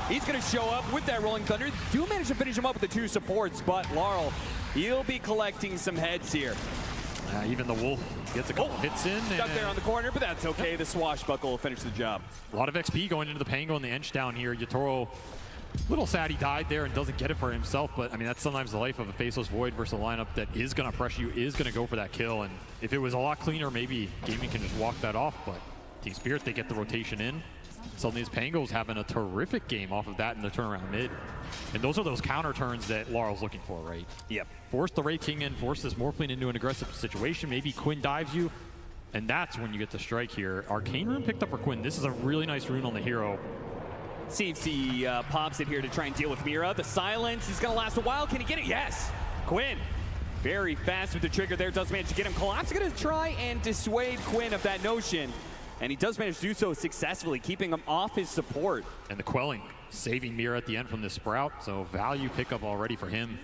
He's going to show up with that Rolling Thunder. Do manage to finish him up with the 2 supports, but Laurel, he'll be collecting some heads here. Even the Wolf gets a couple hits in. Stuck there on the corner, but that's okay. The Swashbuckle will finish the job. A lot of XP going into the Pango and the Ench down here. Yatoro, little sad he died there and doesn't get it for himself, but I mean, that's sometimes the life of a Faceless Void versus a lineup that is going to pressure you, is going to go for that kill. And if it was a lot cleaner, maybe Gaming can just walk that off, but Team Spirit, they get the rotation in. Suddenly his Pango's having a terrific game off of that in the turnaround mid. And those are those counter turns that Laurel's looking for, right? Yep. Force the Wraith King in, force this Morphling into an aggressive situation. Maybe Quinn dives you, and that's when you get the strike here. Arcane Rune picked up for Quinn. This is a really nice rune on the hero. See if he pops it here to try and deal with Mira. The silence is going to last a while. Can he get it? Yes. Quinn, very fast with the trigger there. Does manage to get him. Collapse going to try and dissuade Quinn of that notion. And he does manage to do so successfully, keeping him off his support. And the quelling, saving Mira at the end from this sprout. So value pickup already for him.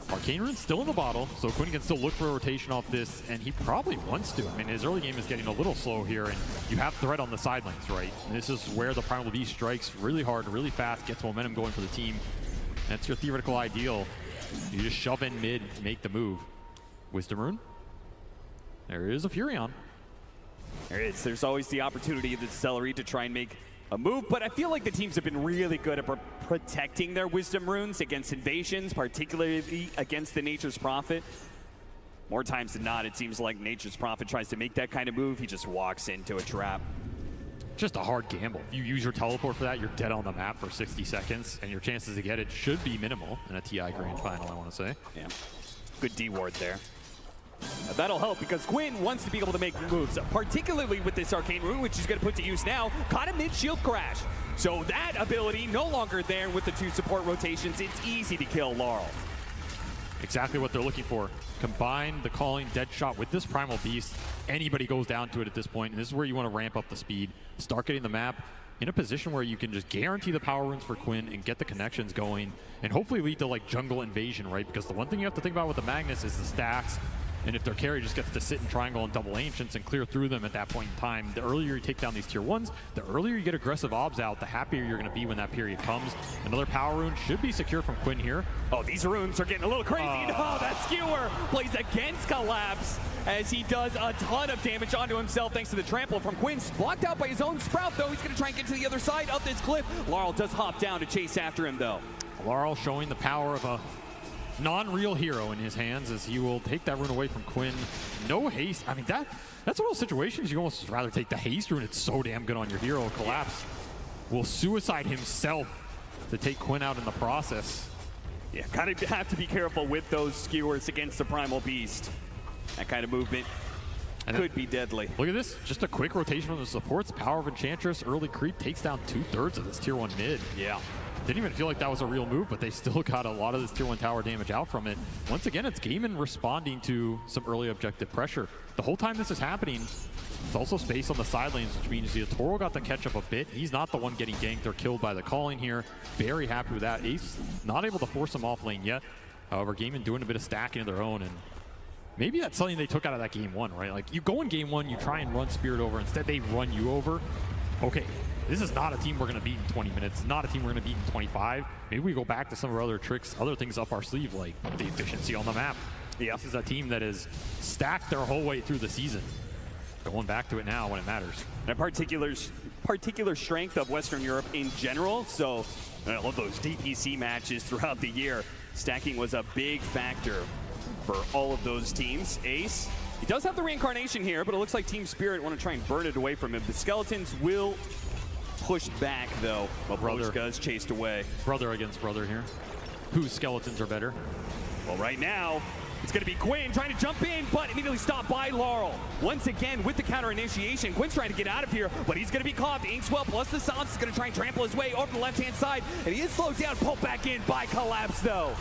Arcane Rune's still in the bottle, so Quinn can still look for a rotation off this, and he probably wants to. I mean, his early game is getting a little slow here, and you have threat on the side lanes, right? And this is where the Primal Beast strikes really hard, really fast, gets momentum going for the team. That's your theoretical ideal. You just shove in mid, make the move. Wisdom Rune. There is a Furion. There is. There's always the opportunity of the Celery to try and make a move, but I feel like the teams have been really good at protecting their Wisdom Runes against invasions, particularly against the Nature's Prophet. More times than not, it seems like Nature's Prophet tries to make that kind of move. He just walks into a trap. Just a hard gamble. If you use your teleport for that, you're dead on the map for 60 seconds, and your chances to get it should be minimal in a TI Grand Final, I want to say. Yeah. Good D-ward there. That'll help because Quinn wants to be able to make moves, particularly with this Arcane Rune, which he's going to put to use now. Caught a mid-shield crash. So that ability no longer there with the 2 support rotations. It's easy to kill Laurel. Exactly what they're looking for. Combine the calling dead shot with this Primal Beast. Anybody goes down to it at this point, and this is where you want to ramp up the speed. Start getting the map in a position where you can just guarantee the power runes for Quinn and get the connections going, and hopefully lead to like jungle invasion, right? Because the one thing you have to think about with the Magnus is the stacks. And if their carry just gets to sit in triangle and double ancients and clear through them at that point in time, the earlier you take down these tier 1s, the earlier you get aggressive obs out, the happier you're going to be when that period comes. Another power rune should be secure from Quinn here. Oh, these runes are getting a little crazy. Oh, that skewer plays against Collapse as he does a ton of damage onto himself thanks to the trample from Quinn. Blocked out by his own Sprout, though. He's going to try and get to the other side of this cliff. Laurel does hop down to chase after him, though. Laurel showing the power of a non-real hero in his hands as he will take that rune away from Quinn. No haste. I mean, that's one of those situations you almost rather take the haste rune. It's so damn good on your hero. Collapse will suicide himself to take Quinn out in the process. Yeah, kind of have to be careful with those skewers against the Primal Beast. That kind of movement could be deadly. Look at this. Just a quick rotation from the supports. Power of Enchantress, early creep, takes down 2/3 of this tier 1 mid. Yeah. Didn't even feel like that was a real move, but they still got a lot of this tier 1 tower damage out from it. Once again, it's Gaiman responding to some early objective pressure. The whole time this is happening, it's also space on the side lanes, which means the Toro got to catch up a bit. He's not the one getting ganked or killed by the calling here. Very happy with that. Ace not able to force him off lane yet. However, Gaiman doing a bit of stacking of their own, and maybe that's something they took out of that game 1, right? Like, you go in game 1, you try and run Spirit over. Instead, they run you over. Okay, this is not a team we're going to beat in 20 minutes. Not a team we're going to beat in 25. Maybe we go back to some of our other tricks, other things up our sleeve, like the efficiency on the map. Yeah. This is a team that is stacked their whole way through the season. Going back to it now when it matters. And a particular strength of Western Europe in general. So I love those DPC matches throughout the year. Stacking was a big factor. for all of those teams. Ace, he does have the reincarnation here, but it looks like Team Spirit want to try and burn it away from him. The Skeletons will push back, though, while Broshka is chased away. Brother against brother here. Whose skeletons are better? Well, right now, it's going to be Quinn trying to jump in, but immediately stopped by Laurel. Once again, with the counter initiation, Quinn's trying to get out of here, but he's going to be caught. The Inkswell plus the Silence is going to try and trample his way over the left-hand side, and he is slowed down, pulled back in by Collapse, though.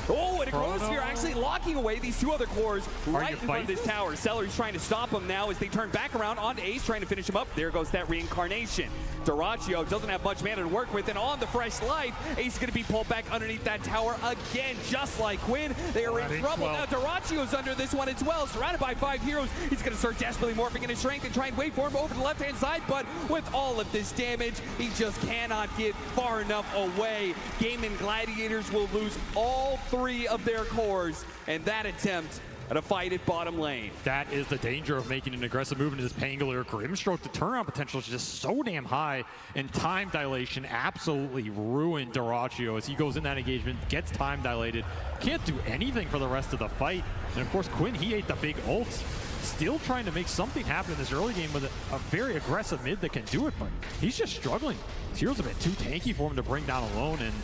Oh, and a Chronosphere actually locking away these two other cores right in front of this tower. Celery's trying to stop him now as they turn back around onto Ace, trying to finish him up. There goes that reincarnation. Doraccio doesn't have much mana to work with, and on the fresh life, Ace is going to be pulled back underneath that tower again, just like Quinn. They are in trouble. Now Doraccio's under this one as well, surrounded by 5 heroes. He's going to start desperately morphing into strength and try and wait for him over the left-hand side, but with all of this damage, he just cannot get far enough away. Gaming Gladiators will lose all 3 of their cores, and that attempt at a fight at bottom lane. That is the danger of making an aggressive move into this Pangolier. Grimstroke, the turnaround potential is just so damn high, and time dilation absolutely ruined Doraccio as he goes in that engagement, gets time dilated, can't do anything for the rest of the fight. And of course, Quinn, he ate the big ults. Still trying to make something happen in this early game with a very aggressive mid that can do it, but he's just struggling. His heroes have been too tanky for him to bring down alone, and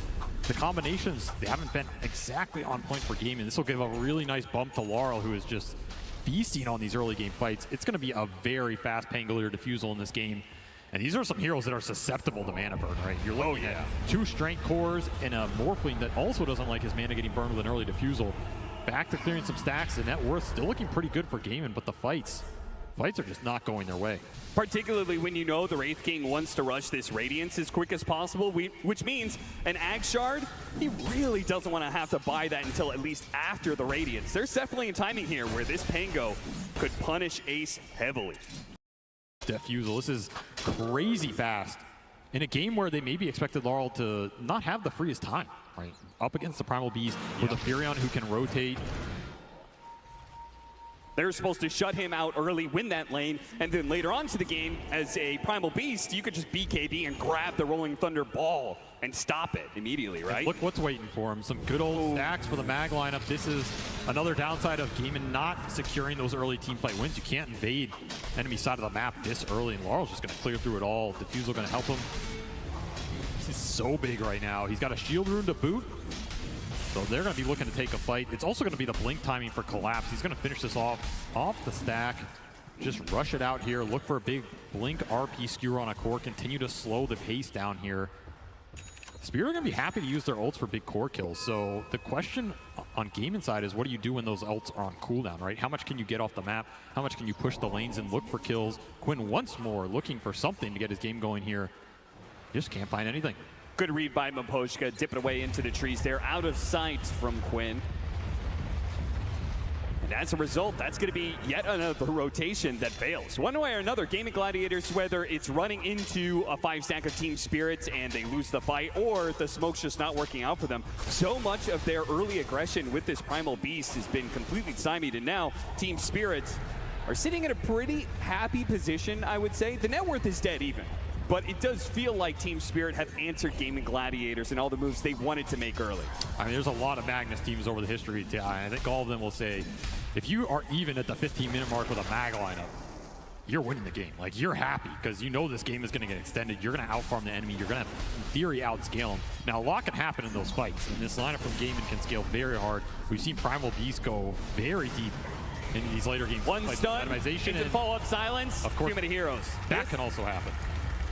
the combinations, they haven't been exactly on point for gaming. This will give a really nice bump to Laurel, who is just feasting on these early game fights. It's going to be a very fast Pangolier Diffusal in this game. And these are some heroes that are susceptible to mana burn, right? You're looking at 2 strength cores and a Morphling that also doesn't like his mana getting burned with an early Diffusal. Back to clearing some stacks, the net worth still looking pretty good for gaming, but the fights are just not going their way. Particularly when you know the Wraith King wants to rush this Radiance as quick as possible, which means an Ag Shard, he really doesn't want to have to buy that until at least after the Radiance. There's definitely a timing here where this Pango could punish Ace heavily. Diffusal, this is crazy fast. In a game where they maybe expected Laurel to not have the freest time, right? Up against the Primal Beast with a Furion who can rotate. They're supposed to shut him out early, win that lane, and then later on to the game, as a Primal Beast, you could just BKB and grab the Rolling Thunder ball and stop it immediately, right? And look what's waiting for him. Some good old stacks for the Mag lineup. This is another downside of Gaimin not securing those early teamfight wins. You can't invade enemy side of the map this early, and Laurel's just going to clear through it all. Diffusal going to help him. This is so big right now. He's got a shield rune to boot. So they're going to be looking to take a fight. It's also going to be the blink timing for Collapse. He's going to finish this off the stack. Just rush it out here. Look for a big blink RP skewer on a core. Continue to slow the pace down here. Spirit are going to be happy to use their ults for big core kills. So the question on Gaming side is, what do you do when those ults are on cooldown, right? How much can you get off the map? How much can you push the lanes and look for kills? Quinn once more looking for something to get his game going here. Just can't find anything. Good read by Maposhka, dipping away into the trees there, out of sight from Quinn. And as a result, that's going to be yet another rotation that fails. One way or another, Gaming Gladiators, whether it's running into a 5-stack of Team Spirits and they lose the fight, or the smoke's just not working out for them, so much of their early aggression with this Primal Beast has been completely stymied, and now Team Spirits are sitting in a pretty happy position, I would say. The net worth is dead even. But it does feel like Team Spirit have answered Gaming Gladiators and all the moves they wanted to make early. I mean, there's a lot of Magnus teams over the history of TI. I think all of them will say, if you are even at the 15-minute mark with a Mag lineup, you're winning the game. Like, you're happy because you know this game is going to get extended. You're going to outfarm the enemy. You're going to, in theory, outscale them. Now, a lot can happen in those fights, and this lineup from Gaming can scale very hard. We've seen Primal Beast go very deep in these later games. One like stun, into follow-up silence, of course, too many heroes. That can also happen.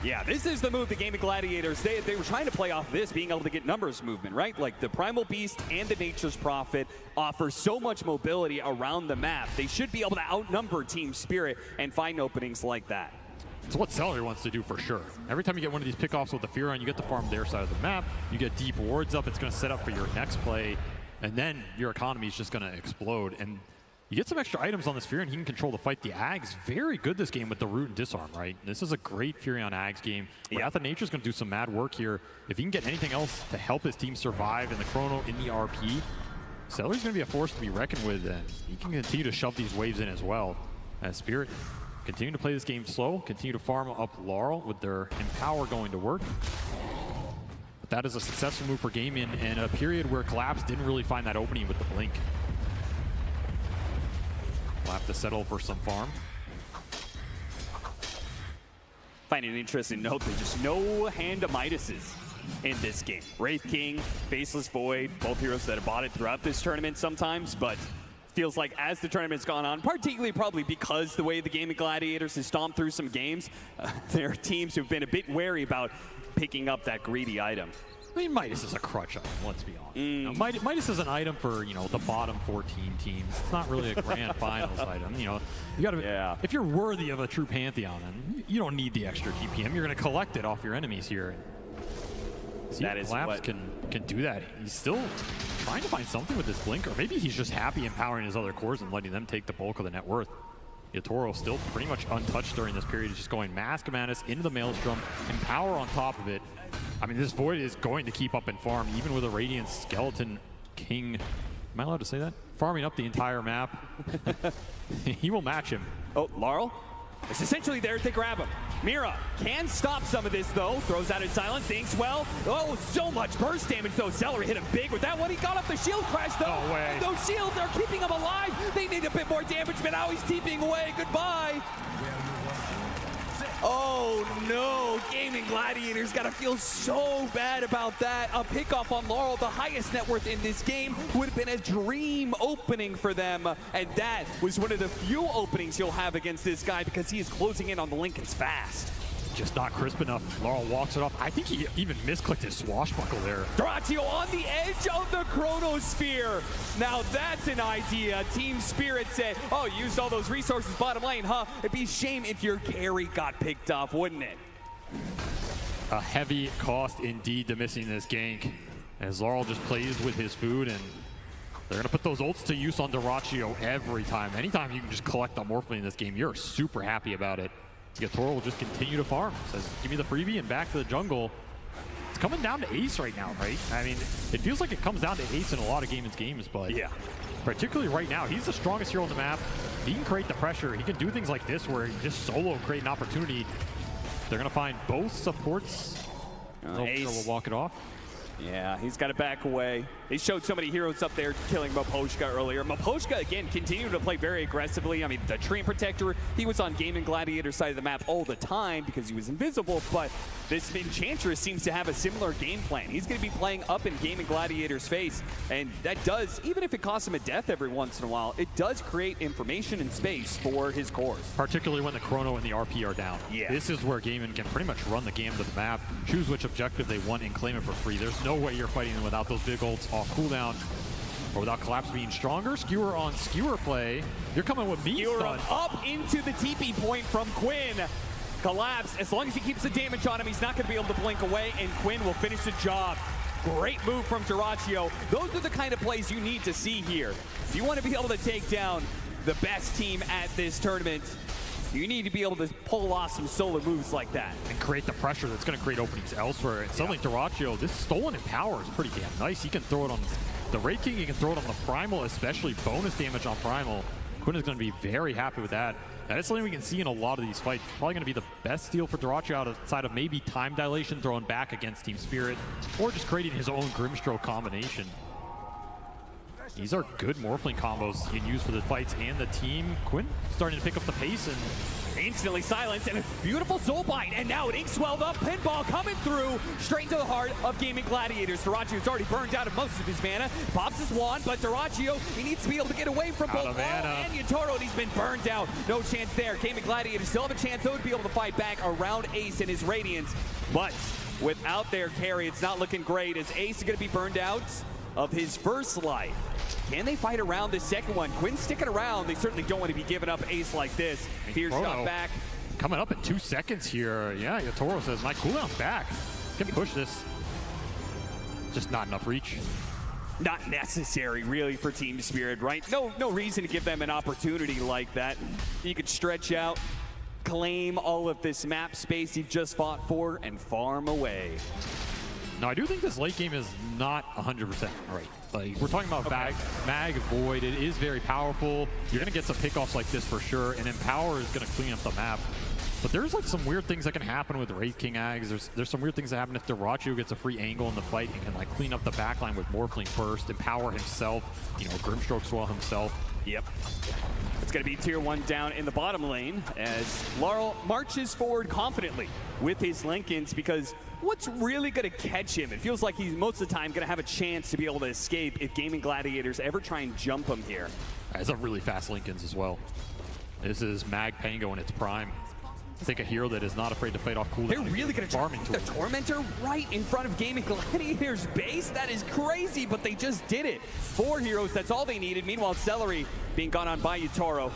Yeah, this is the move the Gaming Gladiators, they were trying to play off this, being able to get numbers movement, right? Like the Primal Beast and the Nature's Prophet offer so much mobility around the map. They should be able to outnumber Team Spirit and find openings like that. It's what Celery wants to do for sure. Every time you get one of these pickoffs with the Furion, you get to farm their side of the map, you get deep wards up, it's going to set up for your next play, and then your economy is just going to explode. And you get some extra items on this Furion, he can control the fight. The Ag's very good this game with the root and disarm, right? This is a great Furion Ags game. Wrath of Nature's going to do some mad work here. If he can get anything else to help his team survive in the Chrono, in the RP, Celery's going to be a force to be reckoned with, and he can continue to shove these waves in as well. As Spirit continue to play this game slow, continue to farm up Laurel with their Empower going to work. But that is a successful move for Gaming in a period where Collapse didn't really find that opening with the Blink. have to settle for some farm. Find an interesting note, there's just no hand of Midases in this game. Wraith King, Faceless Void, both heroes that have bought it throughout this tournament sometimes, but feels like as the tournament's gone on, particularly probably because the way the Gaming Gladiators has stomped through some games, there are teams who've been a bit wary about picking up that greedy item. I mean, Midas is a crutch item, let's be honest. You know, Midas is an item for, you know, the bottom 14 teams. It's not really a grand finals item. You know, you gotta, if you're worthy of a true Pantheon, then you don't need the extra TPM. You're gonna collect it off your enemies here. See That if is Collapse what can do that. He's still trying to find something with this blink, or maybe he's just happy empowering his other cores and letting them take the bulk of the net worth. Yatoro still pretty much untouched during this period. He's just going Mask of Madness into the Maelstrom, Empower on top of it. I mean, this Void is going to keep up in farm, even with a Radiant Skeleton King. Am I allowed to say that? Farming up the entire map. He will match him. Oh, Laurel? It's essentially there to grab him. Mira can stop some of this, though. Throws out his silence, thinks well. Oh, so much burst damage, though. Celery hit him big with that one. He got off the shield crash, though. No way. And those shields are keeping him alive. They need a bit more damage, but now he's TPing away. Goodbye. Oh, no. Gaming Gladiators got to feel so bad about that. A pickoff on Laurel, the highest net worth in this game, would have been a dream opening for them. And that was one of the few openings you'll have against this guy because he is closing in on the Lincolns fast. Just not crisp enough. Laurel walks it off. I think he even misclicked his swashbuckle there. Doratio on the edge of the Chronosphere. Now that's an idea. Team Spirit said, oh, you used all those resources bottom lane, huh? It'd be a shame if your carry got picked off, wouldn't it? A heavy cost indeed to missing this gank, as Laurel just plays with his food, and they're going to put those ults to use on Doratio every time. Anytime you can just collect on Morphling in this game, you're super happy about it. Yatoro will just continue to farm. Says, give me the freebie and back to the jungle. It's coming down to Ace right now, right? I mean, it feels like it comes down to Ace in a lot of games, but yeah, particularly right now, he's the strongest hero on the map. He can create the pressure. He can do things like this where he just solo create an opportunity. They're going to find both supports. Ace will walk it off. Yeah, he's got to back away. They showed so many heroes up there killing Maposhka earlier. Maposhka, again, continued to play very aggressively. I mean, the Treant Protector, he was on Gaming Gladiator's side of the map all the time because he was invisible, but this Enchantress seems to have a similar game plan. He's going to be playing up in Gaming Gladiator's face, and that does, even if it costs him a death every once in a while, it does create information and space for his cores. Particularly when the Chrono and the RP are down. Yeah. This is where Gaming can pretty much run the gamut of the map, choose which objective they want, and claim it for free. There's no way you're fighting them without those big ults off cooldown or without Collapse being stronger. Skewer on skewer play. You're coming with me, Skewer stud. up into the TP point from Quinn. Collapse, as long as he keeps the damage on him, he's not going to be able to blink away, and Quinn will finish the job. Great move from Doratio. Those are the kind of plays you need to see here. If you want to be able to take down the best team at this tournament, you need to be able to pull off some solo moves like that. And create the pressure that's going to create openings elsewhere. And suddenly Doratio, this stolen Empower is pretty damn nice. He can throw it on the Wraith King, he can throw it on the Primal, especially bonus damage on Primal. Quinn is going to be very happy with that. That is something we can see in a lot of these fights. Probably going to be the best steal for Doratio outside of maybe time dilation thrown back against Team Spirit, or just creating his own Grimstroke combination. These are good Morphling combos you can use for the fights and the team. Quinn starting to pick up the pace and instantly silenced, and a beautiful soul bite, and now an ink swelled up pinball coming through straight into the heart of Gaming Gladiators. Doratio's already burned out of most of his mana, pops his wand, but Doratio, he needs to be able to get away from both Laurel and Yatoro, and he's been burned out. No chance there. Gaming Gladiators still have a chance, though, to be able to fight back around Ace and his Radiance, but without their carry, it's not looking great, as Ace is going to be burned out of his first life. Can they fight around this second one? Quinn's sticking around. They certainly don't want to be giving up Ace like this. Here's shot back. Coming up in 2 seconds here. Yeah, Yatoro says, my cooldown's back. Can push this. Just not enough reach. Not necessary, really, for Team Spirit, right? No reason to give them an opportunity like that. You could stretch out, claim all of this map space you've just fought for, and farm away. No, I do think this late game is not 100% right. Like, we're talking about Mag Void. It is very powerful. You're going to get some pickoffs like this for sure, and Empower is going to clean up the map. But there's like some weird things that can happen with Wraith King Ags. There's some weird things that happen if Dyrachyo gets a free angle in the fight and can like clean up the backline with Morphling burst, empower himself, you know, Grimstroke swell himself. Yep. It's going to be tier 1 down in the bottom lane as Laurel marches forward confidently with his Lincolns, because what's really going to catch him? It feels like he's most of the time going to have a chance to be able to escape if Gaming Gladiators ever try and jump him here. Has a really fast Lincolns as well. This is Mag Pango in its prime. I think a hero that is not afraid to fight off cooldown. They're really going to farming the Tormentor right in front of Gaming Gladiators base. That is crazy, but they just did it. 4 heroes, that's all they needed. Meanwhile, Celery being gone on by Yutaro.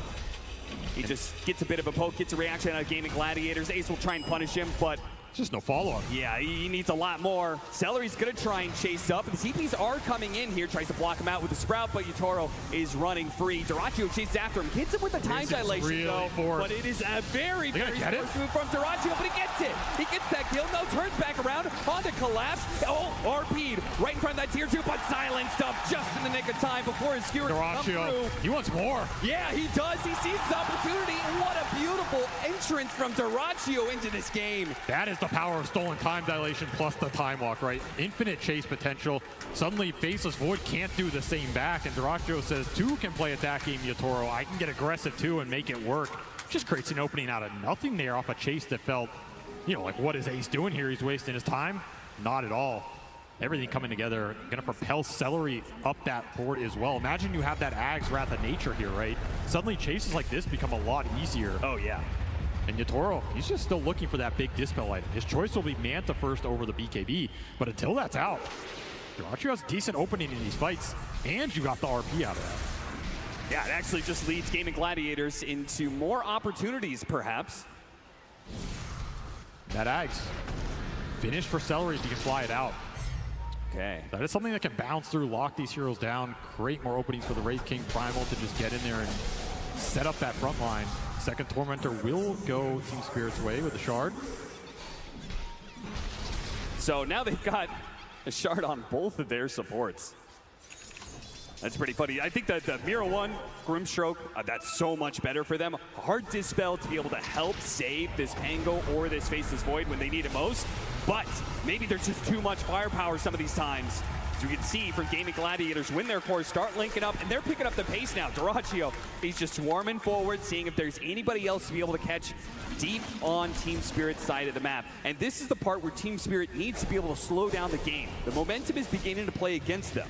He just gets a bit of a poke, gets a reaction out of Gaming Gladiators. Ace will try and punish him, but just no follow-up. Yeah, he needs a lot more. Celery's going to try and chase up. The TPs are coming in here, tries to block him out with the Sprout, but Yutaro is running free. Dyrachyo chases after him, hits him with the time dilation, really though. forced. But it is a very forced move from Dyrachyo, but he gets it. He gets that kill, no, turns back around, on the collapse. Oh, RP'd right in front of that tier 2, but silenced up just in the nick of time before his skewer comes through. He wants more. Yeah, he does. He sees his opportunity. What a beautiful entrance from Dyrachyo into this game. That is the power of stolen time dilation plus the time walk, right? Infinite chase potential. Suddenly Faceless Void can't do the same back, and Dyrachyo says 2 can play attack game Yutaro. I can get aggressive too and make it work. Just creates an opening out of nothing there off a chase that felt, you know, like what is Ace doing here? He's wasting his time? Not at all. Everything coming together, gonna propel Celery up that board as well. Imagine you have that Ags Wrath of Nature here, right? Suddenly chases like this become a lot easier. Oh yeah. And Yutaro, he's just still looking for that big Dispel item. His choice will be Manta first over the BKB, but until that's out, Dyrachyo has a decent opening in these fights, and you got the RP out of that. Yeah, it actually just leads Gaming Gladiators into more opportunities, perhaps. That Ags, finished for Celery if you can fly it out. Okay. That is something that can bounce through, lock these heroes down, create more openings for the Wraith King Primal to just get in there and set up that front line. Second Tormentor will go Team Spirit's way with the Shard. So now they've got a Shard on both of their supports. That's pretty funny. I think that the Mira 1 Grimstroke, that's so much better for them. Hard Dispel to be able to help save this Pango or this Faceless Void when they need it most. But maybe there's just too much firepower some of these times. As you can see from Gaming Gladiators, when their cores start linking up, and they're picking up the pace now. Dyrachyo, he's just swarming forward, seeing if there's anybody else to be able to catch deep on Team Spirit's side of the map. And this is the part where Team Spirit needs to be able to slow down the game. The momentum is beginning to play against them.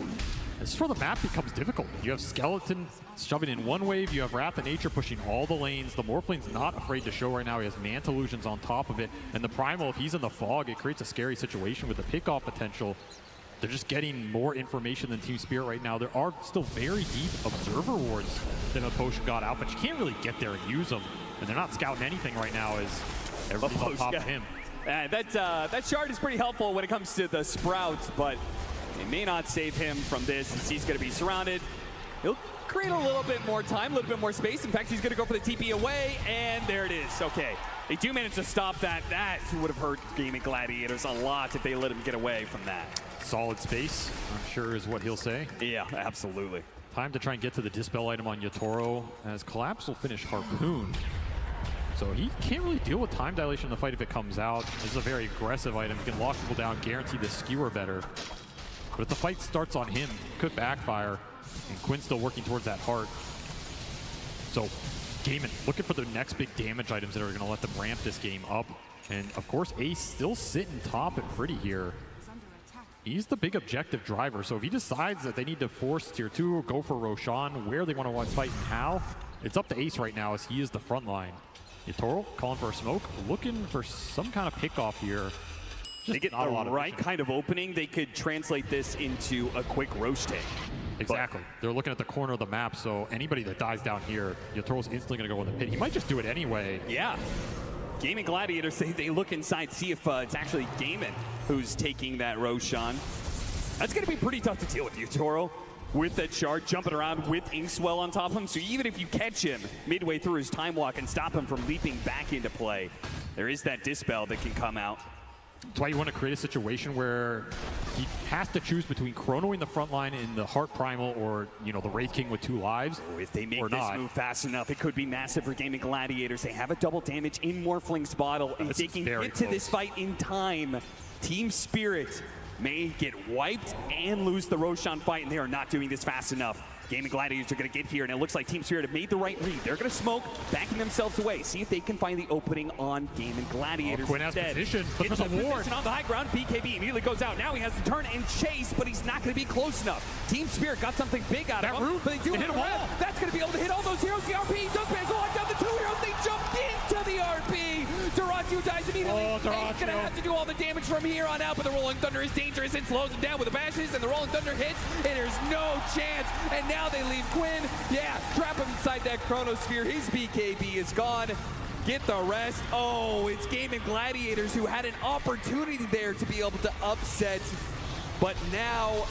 This is where the map becomes difficult. You have Skeleton shoving in one wave, you have Wrath of Nature pushing all the lanes. The Morphling's not afraid to show right now. He has Manta Illusions on top of it. And the Primal, if he's in the fog, it creates a scary situation with the pickoff potential. They're just getting more information than Team Spirit right now. There are still very deep Observer wards that a potion got out, but you can't really get there and use them. And they're not scouting anything right now as everybody's on top of him. That Shard is pretty helpful when it comes to the Sprouts, but it may not save him from this since he's going to be surrounded. He'll create a little bit more time, a little bit more space. In fact, he's going to go for the TP away, and there it is. Okay. They do manage to stop that. That would have hurt Gaming Gladiators a lot if they let him get away from that. Solid space, I'm sure is what he'll say. Yeah, absolutely. Time to try and get to the Dispel item on Yutaro, as Collapse will finish Harpoon. So he can't really deal with time dilation in the fight if it comes out. This is a very aggressive item. He can lock people down, guarantee the skewer better. But if the fight starts on him, it could backfire. And Quinn's still working towards that heart. So Gaiman looking for the next big damage items that are going to let them ramp this game up. And of course, Ace still sitting top and pretty here. He's the big objective driver, so if he decides that they need to force tier 2 or go for Roshan, where they want to fight and how, it's up to Ace right now as he is the front line. Yutaro calling for a smoke, looking for some kind of pickoff here. Just they get the right kind of opening, they could translate this into a quick roast take. Exactly. They're looking at the corner of the map, so anybody that dies down here, Yutaro's instantly going to go in the pit. He might just do it anyway. Yeah. Gaming Gladiators, they look inside, see if it's actually Gaiman who's taking that Roshan. That's going to be pretty tough to deal with, Yutaro. With that Shard jumping around with Inkswell on top of him. So even if you catch him midway through his time walk and stop him from leaping back into play, there is that Dispel that can come out. That's why you want to create a situation where he has to choose between chronoing the front line in the Heart Primal or, you know, the Wraith King with 2 lives. Oh, if they make or this not. move fast enough, it could be massive for Gaming Gladiators. They have a double damage in Morphling's bottle. If they can get to this fight in time, Team Spirit may get wiped and lose the Roshan fight, and they are not doing this fast enough. Gaming Gladiators are going to get here, and it looks like Team Spirit have made the right read. They're going to smoke, backing themselves away. See if they can find the opening on Gaming Gladiators. Quinn has position, but there's a ward. Position on the high ground. BKB immediately goes out. Now he has to turn and chase, but he's not going to be close enough. Team Spirit got something big out of him, but they do hit them all. That's going to be able to hit all those heroes. The RP does manage to lock down the 2 heroes. They jumped into the RP. Duracio dies immediately. He's going to have to do all the damage from here on out, but the Rolling Thunder is dangerous and slows him down with the bashes, and the Rolling Thunder hits, and there's no chance. And now they leave Quinn. Yeah, trap him inside that Chronosphere. His BKB is gone. Get the rest. Oh, it's Gaming Gladiators who had an opportunity there to be able to upset, but now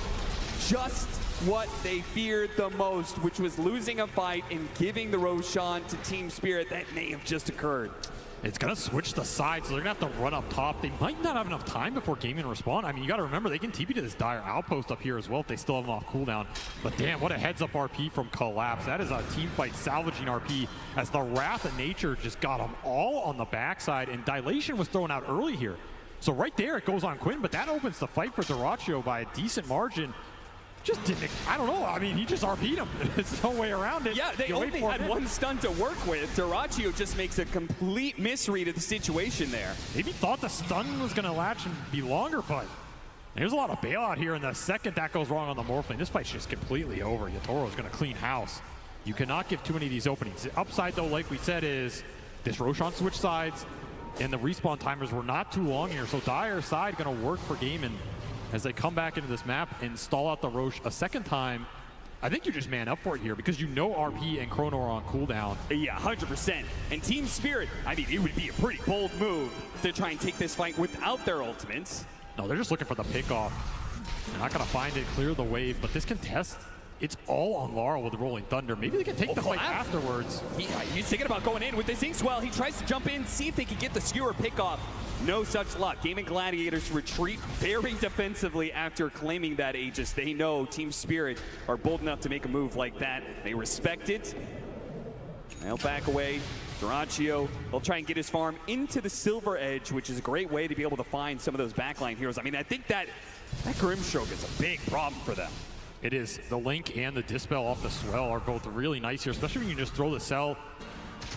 just what they feared the most, which was losing a fight and giving the Roshan to Team Spirit. That may have just occurred. It's going to switch the sides, so they're going to have to run up top. They might not have enough time before Gaming respawn. I mean, you got to remember, they can TP to this dire outpost up here as well if they still have them off cooldown. But damn, what a heads-up RP from Collapse. That is a team fight salvaging RP as the Wrath of Nature just got them all on the backside, and Dilation was thrown out early here. So right there, it goes on Quinn, but that opens the fight for Duracio by a decent margin. Just didn't, I don't know, I mean, he just RP'd him. There's no way around it. Yeah, they only had one stun to work with. Duracio just makes a complete misread of the situation there. Maybe thought the stun was gonna latch and be longer, but there's a lot of bailout here, and the second that goes wrong on the Morphling, this fight's just completely over. Yatoro's gonna clean house. You cannot give too many of these openings. The upside, though, like we said, is this Roshan switch sides, and the respawn timers were not too long here, so Dire side gonna work for Gaming as they come back into this map and stall out the Rosh a second time. I think you just man up for it here because you know RP and Chrono are on cooldown. Yeah, 100%. And Team Spirit, I mean, it would be a pretty bold move to try and take this fight without their ultimates. No, they're just looking for the pick off. They're not going to find it, clear the wave, but this contest, it's all on Laurel with the Rolling Thunder. Maybe they can take the fight afterwards. He's thinking about going in with this Inkswell. He tries to jump in, see if they can get the skewer pick off. No such luck. Gaming Gladiators retreat very defensively after claiming that Aegis. They know Team Spirit are bold enough to make a move like that. They respect it. They'll back away. Duracio will try and get his farm into the Silver Edge, which is a great way to be able to find some of those backline heroes. I mean, I think that Grimstroke is a big problem for them. It is. The Link and the Dispel off the Swell are both really nice here, especially when you just throw the Cell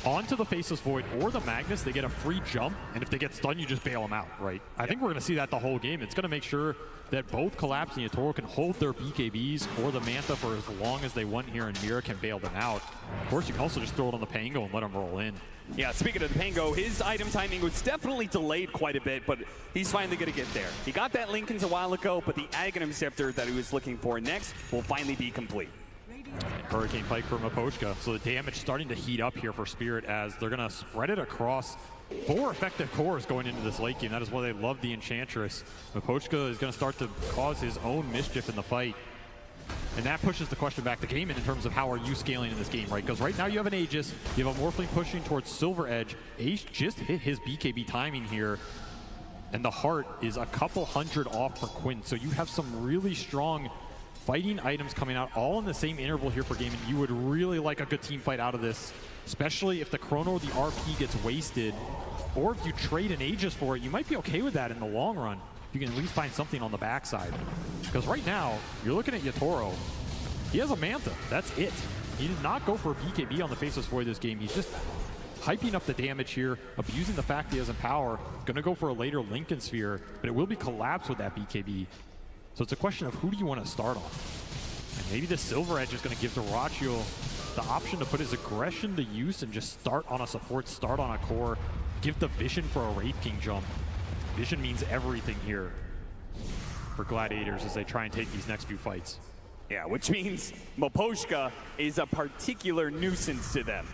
onto the Faceless Void or the Magnus. They get a free jump, and if they get stunned, you just bail them out, right? I think we're going to see that the whole game. It's going to make sure that both Collapse and Yatoro can hold their BKBs or the Mantha for as long as they want here, and Mira can bail them out. Of course, you can also just throw it on the Pango and let them roll in. Yeah, speaking of the Pango, his item timing was definitely delayed quite a bit, but he's finally going to get there. He got that Linken's a while ago, but the Aghanim Scepter that he was looking for next will finally be complete. Hurricane Pike for Miposhka. So the damage starting to heat up here for Spirit as they're going to spread it across 4 effective cores going into this late game. That is why they love the Enchantress. Miposhka is going to start to cause his own mischief in the fight. And that pushes the question back to Gaming in terms of how are you scaling in this game, right? Because right now you have an Aegis, you have a Morphling pushing towards Silver Edge. Ace just hit his BKB timing here, and the Heart is a couple hundred off for Quinn. So you have some really strong fighting items coming out all in the same interval here for Gaming. You would really like a good team fight out of this, especially if the Chrono or the RP gets wasted, or if you trade an Aegis for it, you might be okay with that in the long run. You can at least find something on the backside. Because right now, you're looking at Yatoro. He has a Mantha. That's it. He did not go for a BKB on the Faceless Void this game. He's just hyping up the damage here, abusing the fact he has Empower. Going to go for a later Linken Sphere, but it will be Collapse with that BKB. So it's a question of who do you want to start on? And maybe the Silver Edge is going to give Duracio the option to put his aggression to use and just start on a support, start on a core, give the Vision for a Wraith King jump. Vision means everything here for Gladiators as they try and take these next few fights. Yeah, which means Miposhka is a particular nuisance to them,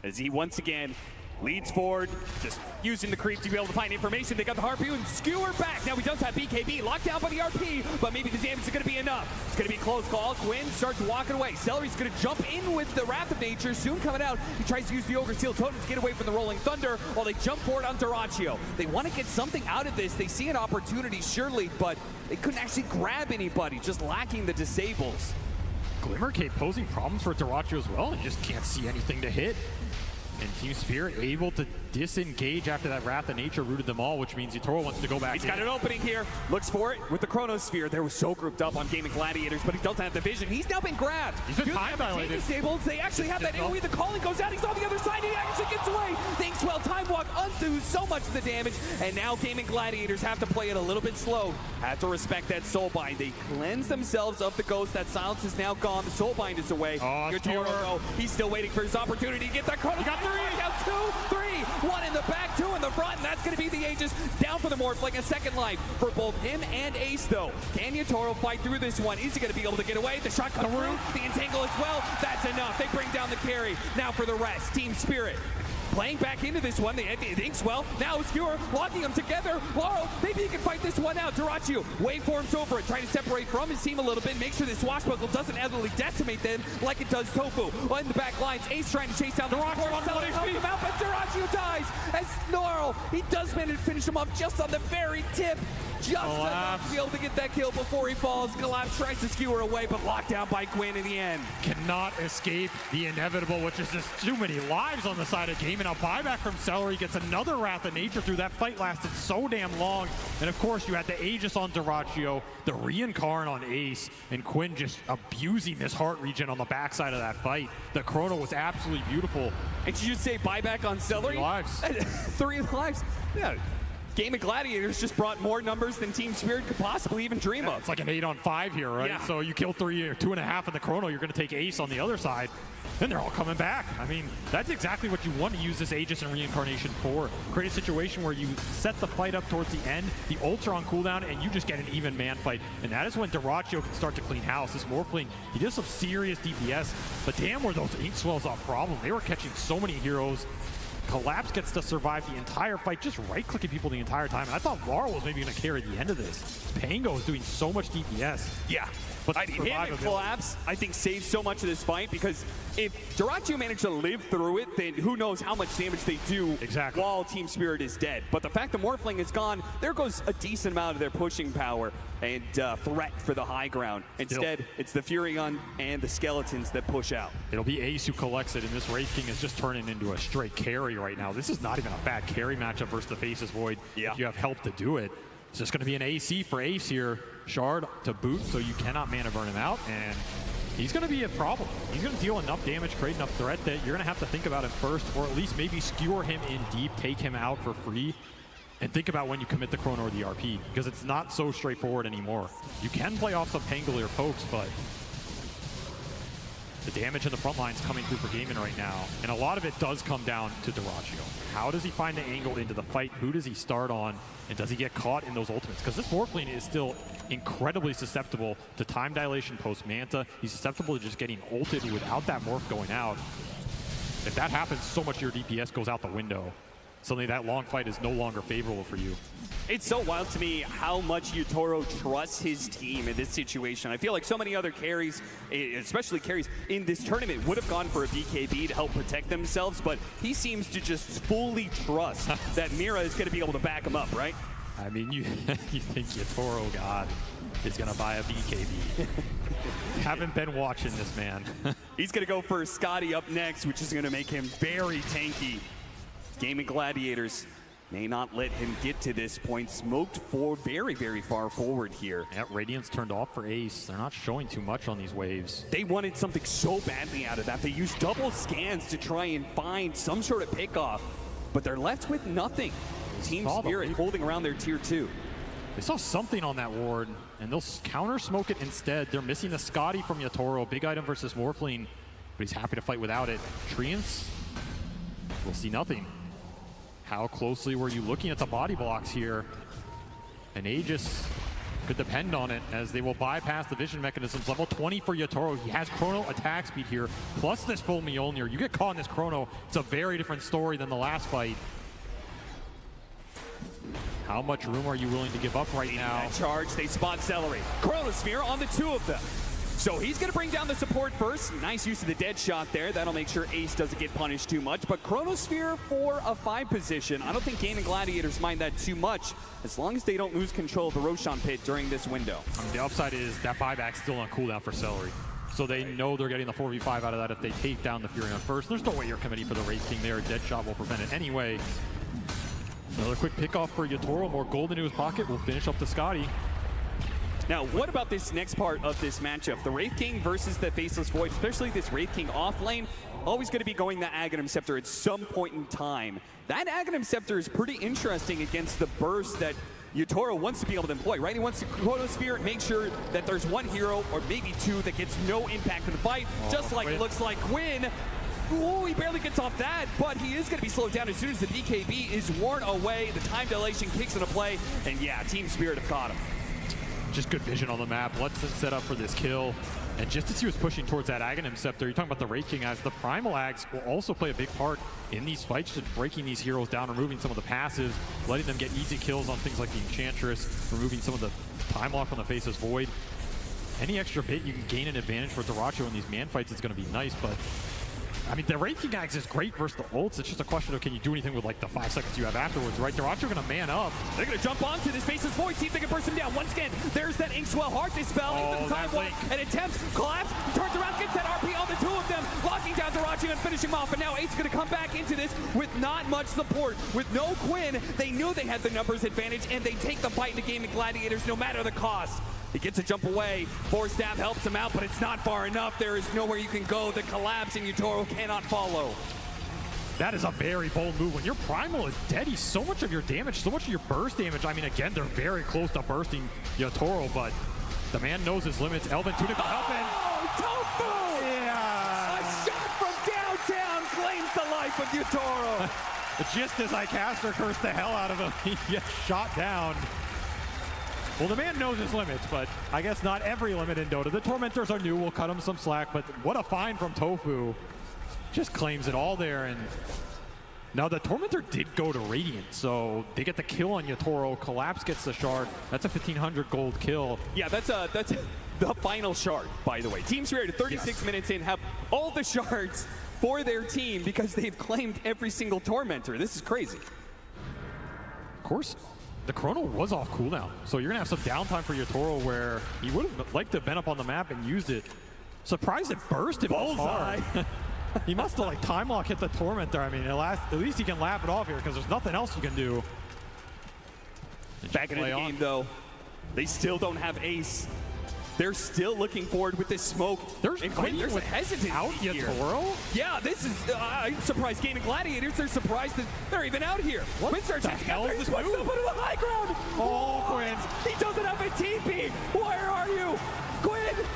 as he once again Leads forward, just using the creep to be able to find information. They got the Harpy and Skewer back. Now he does have BKB locked down by the RP, but maybe the damage is going to be enough. It's going to be a close call. Quinn starts walking away. Celery's going to jump in with the Wrath of Nature. Soon coming out, he tries to use the Ogre Steel Totem to get away from the Rolling Thunder while they jump forward on Dyrachyo. They want to get something out of this. They see an opportunity, surely, but they couldn't actually grab anybody, just lacking the disables. Glimmer Cape posing problems for Dyrachyo as well. You just can't see anything to hit. And Team Spirit able to disengage after that Wrath of Nature rooted them all, which means Yatoro wants to go back. He's got an opening here. Looks for it with the Chronosphere. They were so grouped up on Gaming Gladiators, but he doesn't have the vision. He's now been grabbed. He's been time violated. Disabled. They actually have that AoE. The calling goes out. He's on the other side. He actually gets away. Thanks, well, Time Walk undoes so much of the damage. And now Gaming Gladiators have to play it a little bit slow. Have to respect that Soulbind. They cleanse themselves of the ghost. That silence is now gone. The Soulbind is away. Yatoro, though, he's still waiting for his opportunity to get that Chrono. He got 3. Out 2, 3. 1 in the back, 2 in the front, and that's going to be the Aegis down for the Morphling. A second life for both him and Ace, though. Can Yatoro fight through this one? Is he going to be able to get away? The shot comes through, the entangle as well. That's enough. They bring down the carry. Now for the rest, Team Spirit. Playing back into this one, they thinks well. Now Skewer locking them together. Laurel, maybe he can fight this one out. Dyrachyo waveforms over it, trying to separate from his team a little bit, make sure this Swashbuckle doesn't absolutely decimate them like it does Tofu. In the back lines, Ace trying to chase down the Dyrachyo, help him out, but Dyrachyo dies as Laurel, he does manage to finish him off just on the very tip. Just enough to be able to get that kill before he falls. Collapse tries to Skewer away, but locked down by Gwyn in the end. Cannot escape the inevitable, which is just too many lives on the side of game. And a buyback from Celery gets another Wrath of Nature through. That fight lasted so damn long. And of course, you had the Aegis on Dyrachyo, the Reincarn on Ace, and Quinn just abusing this heart regen on the backside of that fight. The Chrono was absolutely beautiful. And you should say buyback on Celery? 3 lives. 3 lives? Yeah. Gaming Gladiators just brought more numbers than Team Spirit could possibly even dream of. It's like an 8-on-5 here, right? Yeah. So you kill 3 or 2.5 in the Chrono, you're going to take Ace on the other side. Then they're all coming back. I mean, that's exactly what you want to use this Aegis and Reincarnation for. Create a situation where you set the fight up towards the end, the ults are on cooldown, and you just get an even man fight. And that is when Dyrachyo can start to clean house. This Morphling, he does some serious DPS, but damn were those ink swells a problem. They were catching so many heroes. Collapse gets to survive the entire fight, just right-clicking people the entire time. And I thought Laurel was maybe going to carry the end of this. Pango is doing so much DPS. Yeah. But him and Collapse, I think, saved so much of this fight because if Dyrachyo managed to live through it, then who knows how much damage they do while Team Spirit is dead. But the fact the Morphling is gone, there goes a decent amount of their pushing power and threat for the high ground. Instead, it's the Furion and the Skeletons that push out. It'll be Ace who collects it, and this Wraith King is just turning into a straight carry right now. This is not even a bad carry matchup versus the Faceless Void. Yeah. If you have help to do it. It's just going to be an AC for Ace here. Shard to boot, so you cannot mana burn him out, and he's going to be a problem. He's going to deal enough damage, create enough threat that you're going to have to think about him first, or at least maybe skewer him in deep, take him out for free, and think about when you commit the Chrono or the RP, because it's not so straightforward anymore. You can play off some Pangolier pokes, but the damage in the front line is coming through for Gaiman right now, and a lot of it does come down to Dyrachyo. How does he find the angle into the fight? Who does he start on? And does he get caught in those ultimates? Because this Morphling is still incredibly susceptible to time dilation post-Manta. He's susceptible to just getting ulted without that morph going out. If that happens, so much of your DPS goes out the window. Suddenly that long fight is no longer favorable for you. It's so wild to me how much Yatoro trusts his team in this situation. I feel like so many other carries, especially carries in this tournament, would have gone for a BKB to help protect themselves, but he seems to just fully trust that Mira is going to be able to back him up, right? I mean, you think Yatoro, God, is going to buy a BKB. Haven't been watching this man. He's going to go for Scotty up next, which is going to make him very tanky. Gaming Gladiators may not let him get to this point. Smoked for very, very far forward here. Yeah, Radiance turned off for Ace. They're not showing too much on these waves. They wanted something so badly out of that. They used double scans to try and find some sort of pickoff, but they're left with nothing. Team Spirit holding around their tier 2. They saw something on that ward, and they'll counter smoke it instead. They're missing the Scotty from Yatoro. Big item versus Morphling, but he's happy to fight without it. Treants, we'll see nothing. How closely were you looking at the body blocks here? And Aegis could depend on it, as they will bypass the vision mechanisms. Level 20 for Yatoro. He has chrono attack speed here, plus this full Mjolnir. You get caught in this chrono, it's a very different story than the last fight. How much room are you willing to give up right now? That charge, they spot Celery. Chronosphere on the two of them. So he's going to bring down the support first. Nice use of the dead shot there. That'll make sure Ace doesn't get punished too much. But Chronosphere for a 5 position. I don't think Gaming Gladiators mind that too much, as long as they don't lose control of the Roshan pit during this window. I mean, the upside is that buyback's still on cooldown for Celery. So they know they're getting the 4v5 out of that if they take down the Fury on first. There's no way you're committing for the Wraith King there. Dead shot will prevent it anyway. Another quick pickoff for Yatoro. More gold into his pocket. Will finish up the Scotty. Now, what about this next part of this matchup? The Wraith King versus the Faceless Void, especially this Wraith King off lane, always going to be going the Aghanim Scepter at some point in time. That Aghanim Scepter is pretty interesting against the burst that Yatoro wants to be able to employ, right? He wants to Chronosphere, make sure that there's one hero or maybe two that gets no impact in the fight, just like it looks like Quinn. Ooh, he barely gets off that, but he is going to be slowed down as soon as the BKB is worn away. The time dilation kicks into play, and yeah, Team Spirit have caught him. Just good vision on the map. Lets them set up for this kill. And just as he was pushing towards that Aghanim Scepter, you're talking about the Wraith King, as the Primal Ags will also play a big part in these fights, just breaking these heroes down, removing some of the passives, letting them get easy kills on things like the Enchantress, removing some of the time lock from the Faceless Void. Any extra bit you can gain an advantage for Daracho in these man fights is going to be nice, but I mean, the Wraith King Axe is great versus the ults. It's just a question of can you do anything with like the 5 seconds you have afterwards, right? Daracho gonna man up. They're gonna jump onto this Faceless Void, see if they can burst him down. Once again, there's that Inkswell Heart Dispel into the time walk, and attempt, collapse, turns around, gets that RP on the two of them, locking down Daracho and finishing him off. And now Ace is gonna come back into this with not much support. With no Quinn, they knew they had the numbers advantage, and they take the fight into Gaming Gladiators no matter the cost. He gets a jump away. Force Staff helps him out, but it's not far enough. There is nowhere you can go. The collapse, and Yatoro cannot follow. That is a very bold move. When your Primal is dead, he's so much of your damage, so much of your burst damage. I mean, again, they're very close to bursting Yatoro, but the man knows his limits. Elvin Tunic will help him. Oh, Tofu! Yeah! A shot from downtown claims the life of Yatoro. Just as I caster cursed the hell out of him, he gets shot down. Well, the man knows his limits, but I guess not every limit in Dota. The Tormentors are new, we'll cut him some slack, but what a find from Tofu. Just claims it all there, and now the Tormentor did go to Radiant, so they get the kill on Yatoro. Collapse gets the shard. That's a 1,500 gold kill. Yeah, that's the final shard, by the way. Team Spirit, 36 minutes in, have all the shards for their team because they've claimed every single Tormentor. This is crazy. Of course, the Chrono was off cooldown, so you're gonna have some downtime for Yatoro where he would have liked to have been up on the map and used it. Surprised it burst him hard. He must have like time lock hit the Tormentor. I mean, at least he can laugh it off here because there's nothing else you can do. Back into the game though, they still don't have Ace. They're still looking forward with this smoke. There's a hesitancy out here. Yatoro? Yeah, this is, I'm surprised Gaming Gladiators, they're surprised that they're even out here. What the hell is this move? Put him on the high ground. Oh, Quinn. He doesn't have a TP. Where are you? Quinn.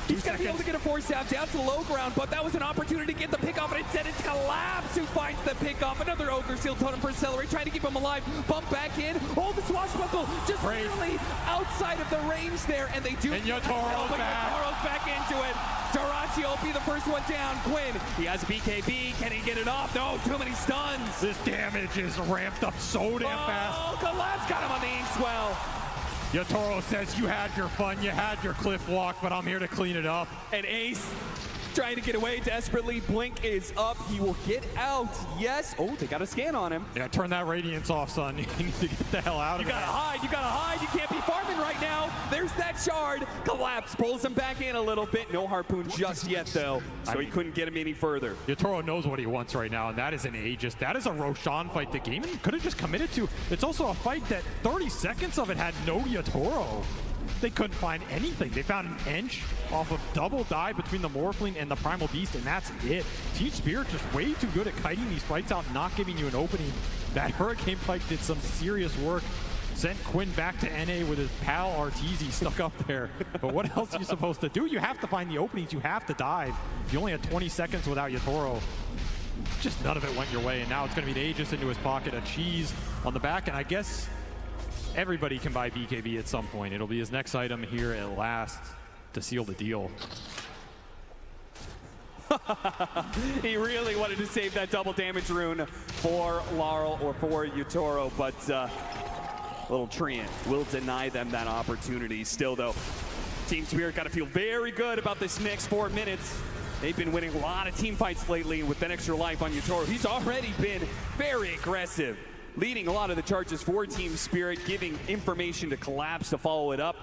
He's going to be able to get a force down to the low ground, but that was an opportunity to get the pick off, and instead it's Collapse who finds the pick off. Another Ogre Steel Totem for Celery, trying to keep him alive. Bump back in. Oh, the swashbuckle just really outside of the range there, and they do. And Yatoro's back into it. Darachi will be the first one down. Quinn, he has a BKB. Can he get it off? No, too many stuns. This damage is ramped up so damn fast. Oh, Collapse got him on the Inkswell. Yatoro says, you had your fun, you had your cliff walk, but I'm here to clean it up. And Ace trying to get away desperately. Blink is up. He will get out. Yes. Oh, they got a scan on him. Yeah, turn that radiance off, son. You need to get the hell out of there. You gotta hide. You gotta hide. You can't be farming right now. There's that shard. Collapse pulls him back in a little bit. No harpoon just yet, though. So he couldn't get him any further. Yatoro knows what he wants right now, and that is an Aegis. That is a Roshan fight the game could have just committed to. It's also a fight that 30 seconds of it had no Yatoro. They couldn't find anything. They found an inch off of double dive between the Morphling and the Primal Beast, and that's it. Team Spirit just way too good at kiting these fights out, not giving you an opening. That Hurricane Pike did some serious work. Sent Quinn back to NA with his pal Arteezy stuck up there. But what else are you supposed to do? You have to find the openings. You have to dive. You only had 20 seconds without Yatoro. Just none of it went your way, and now it's going to be an Aegis into his pocket, a cheese on the back, and I guess everybody can buy BKB at some point. It'll be his next item here at last to seal the deal. He really wanted to save that double damage rune for Laurel or for Yatoro, but little Treant will deny them that opportunity. Still, though, Team Spirit got to feel very good about this next 4 minutes. They've been winning a lot of team fights lately with that extra life on Yatoro. He's already been very aggressive, leading a lot of the charges for Team Spirit, giving information to Collapse to follow it up.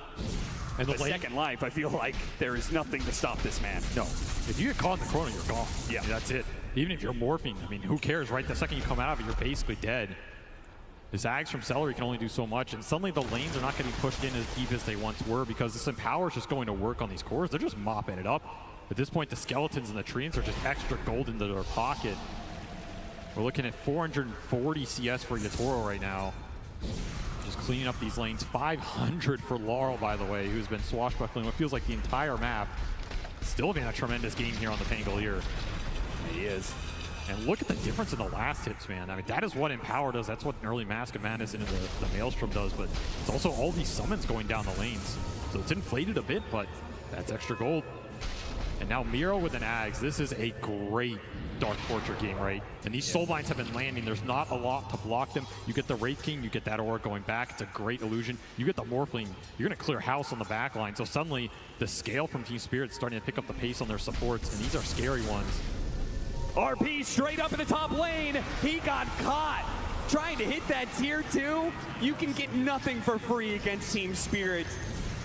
And the second life, I feel like there is nothing to stop this man. No. If you get caught in the corner, you're gone. Yeah. I mean, that's it. Even if you're morphing, I mean, who cares, right? The second you come out of it, you're basically dead. The Zags from Celery can only do so much, and suddenly the lanes are not getting pushed in as deep as they once were because this Empower is just going to work on these cores. They're just mopping it up. At this point, the Skeletons and the Treants are just extra gold into their pocket. We're looking at 440 CS for Yatoro right now. Just cleaning up these lanes. 500 for Laurel, by the way, who's been swashbuckling what feels like the entire map. Still having a tremendous game here on the Pangolier. He is. And look at the difference in the last hits, man. I mean, that is what Empower does. That's what an early Mask of Madness into the Maelstrom does. But it's also all these summons going down the lanes. So it's inflated a bit, but that's extra gold. And now Miro with an Ags. This is a great Dark Torture game, right? And these soul lines have been landing. There's not a lot to block them. You get the Wraith King, you get that aura going back. It's a great illusion. You get the Morphling, you're going to clear house on the back line. So suddenly the scale from Team Spirit starting to pick up the pace on their supports, and these are scary ones. RP straight up in the top lane. He got caught trying to hit that tier 2. You can get nothing for free against Team Spirit.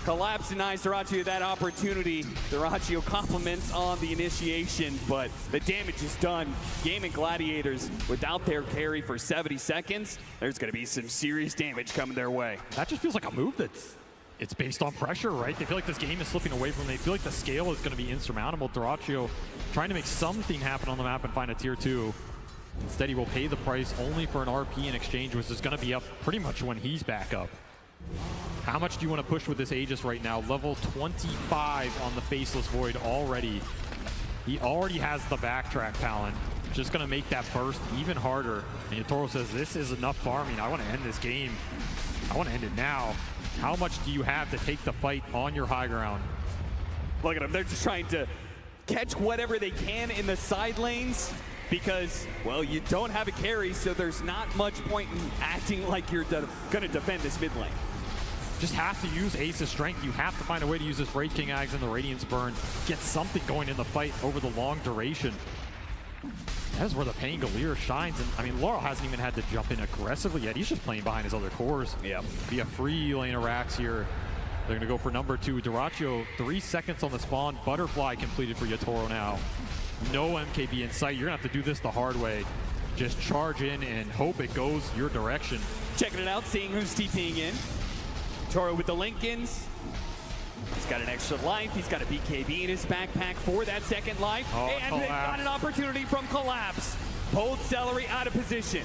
Collapse denies Duraccio that opportunity. Duraccio compliments on the initiation, but the damage is done. Gaming Gladiators, without their carry for 70 seconds, there's going to be some serious damage coming their way. That just feels like a move it's based on pressure, right? They feel like this game is slipping away from them. They feel like the scale is going to be insurmountable. Duraccio trying to make something happen on the map and find a tier 2. Instead, he will pay the price only for an RP in exchange, which is going to be up pretty much when he's back up. How much do you want to push with this Aegis right now? Level 25 on the Faceless Void already. He already has the backtrack talent. Just going to make that burst even harder. And Yatoro says, this is enough farming. I want to end this game. I want to end it now. How much do you have to take the fight on your high ground? Look at them. They're just trying to catch whatever they can in the side lanes because, well, you don't have a carry, so there's not much point in acting like you're going to defend this mid lane. Just have to use Ace's strength. You have to find a way to use this Wraith King Ags and the Radiance Burn. Get something going in the fight over the long duration. That is where the Pangolier shines. And I mean, Laurel hasn't even had to jump in aggressively yet. He's just playing behind his other cores. Yeah. Be a free lane of racks here. They're going to go for number 2. Duraccio, 3 seconds on the spawn. Butterfly completed for Yatoro now. No MKB in sight. You're going to have to do this the hard way. Just charge in and hope it goes your direction. Checking it out, seeing who's TPing in. Toro with the Lincolns. He's got an extra life. He's got a BKB in his backpack for that second life. And they got an opportunity from Collapse. Hold Celery out of position.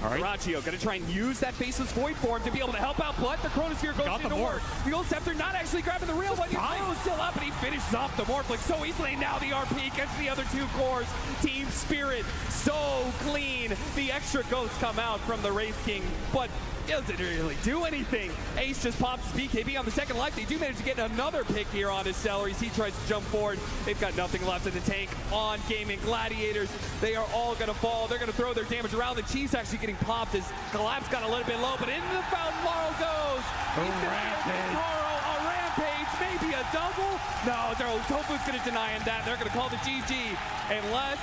All right. Duraccio going to try and use that Faceless Void form to be able to help out, but the Chronosphere goes into work. The Old Scepter not actually grabbing the real one. He's still up, and he finishes off the Morphling so easily. Now the RP gets the other 2 cores. Team Spirit so clean. The extra ghosts come out from the Wraith King, but doesn't really do anything. Ace just pops his BKB on the second life. They do manage to get another pick here on his Celeries. He tries to jump forward. They've got nothing left in the tank on Gaming Gladiators. They are all going to fall. They're going to throw their damage around. The Chief's actually getting popped as Collapse got a little bit low, but into the fountain Laurel goes. He's going to get Toro a rampage, maybe a double. No, Tofu's going to deny him that. They're going to call the GG unless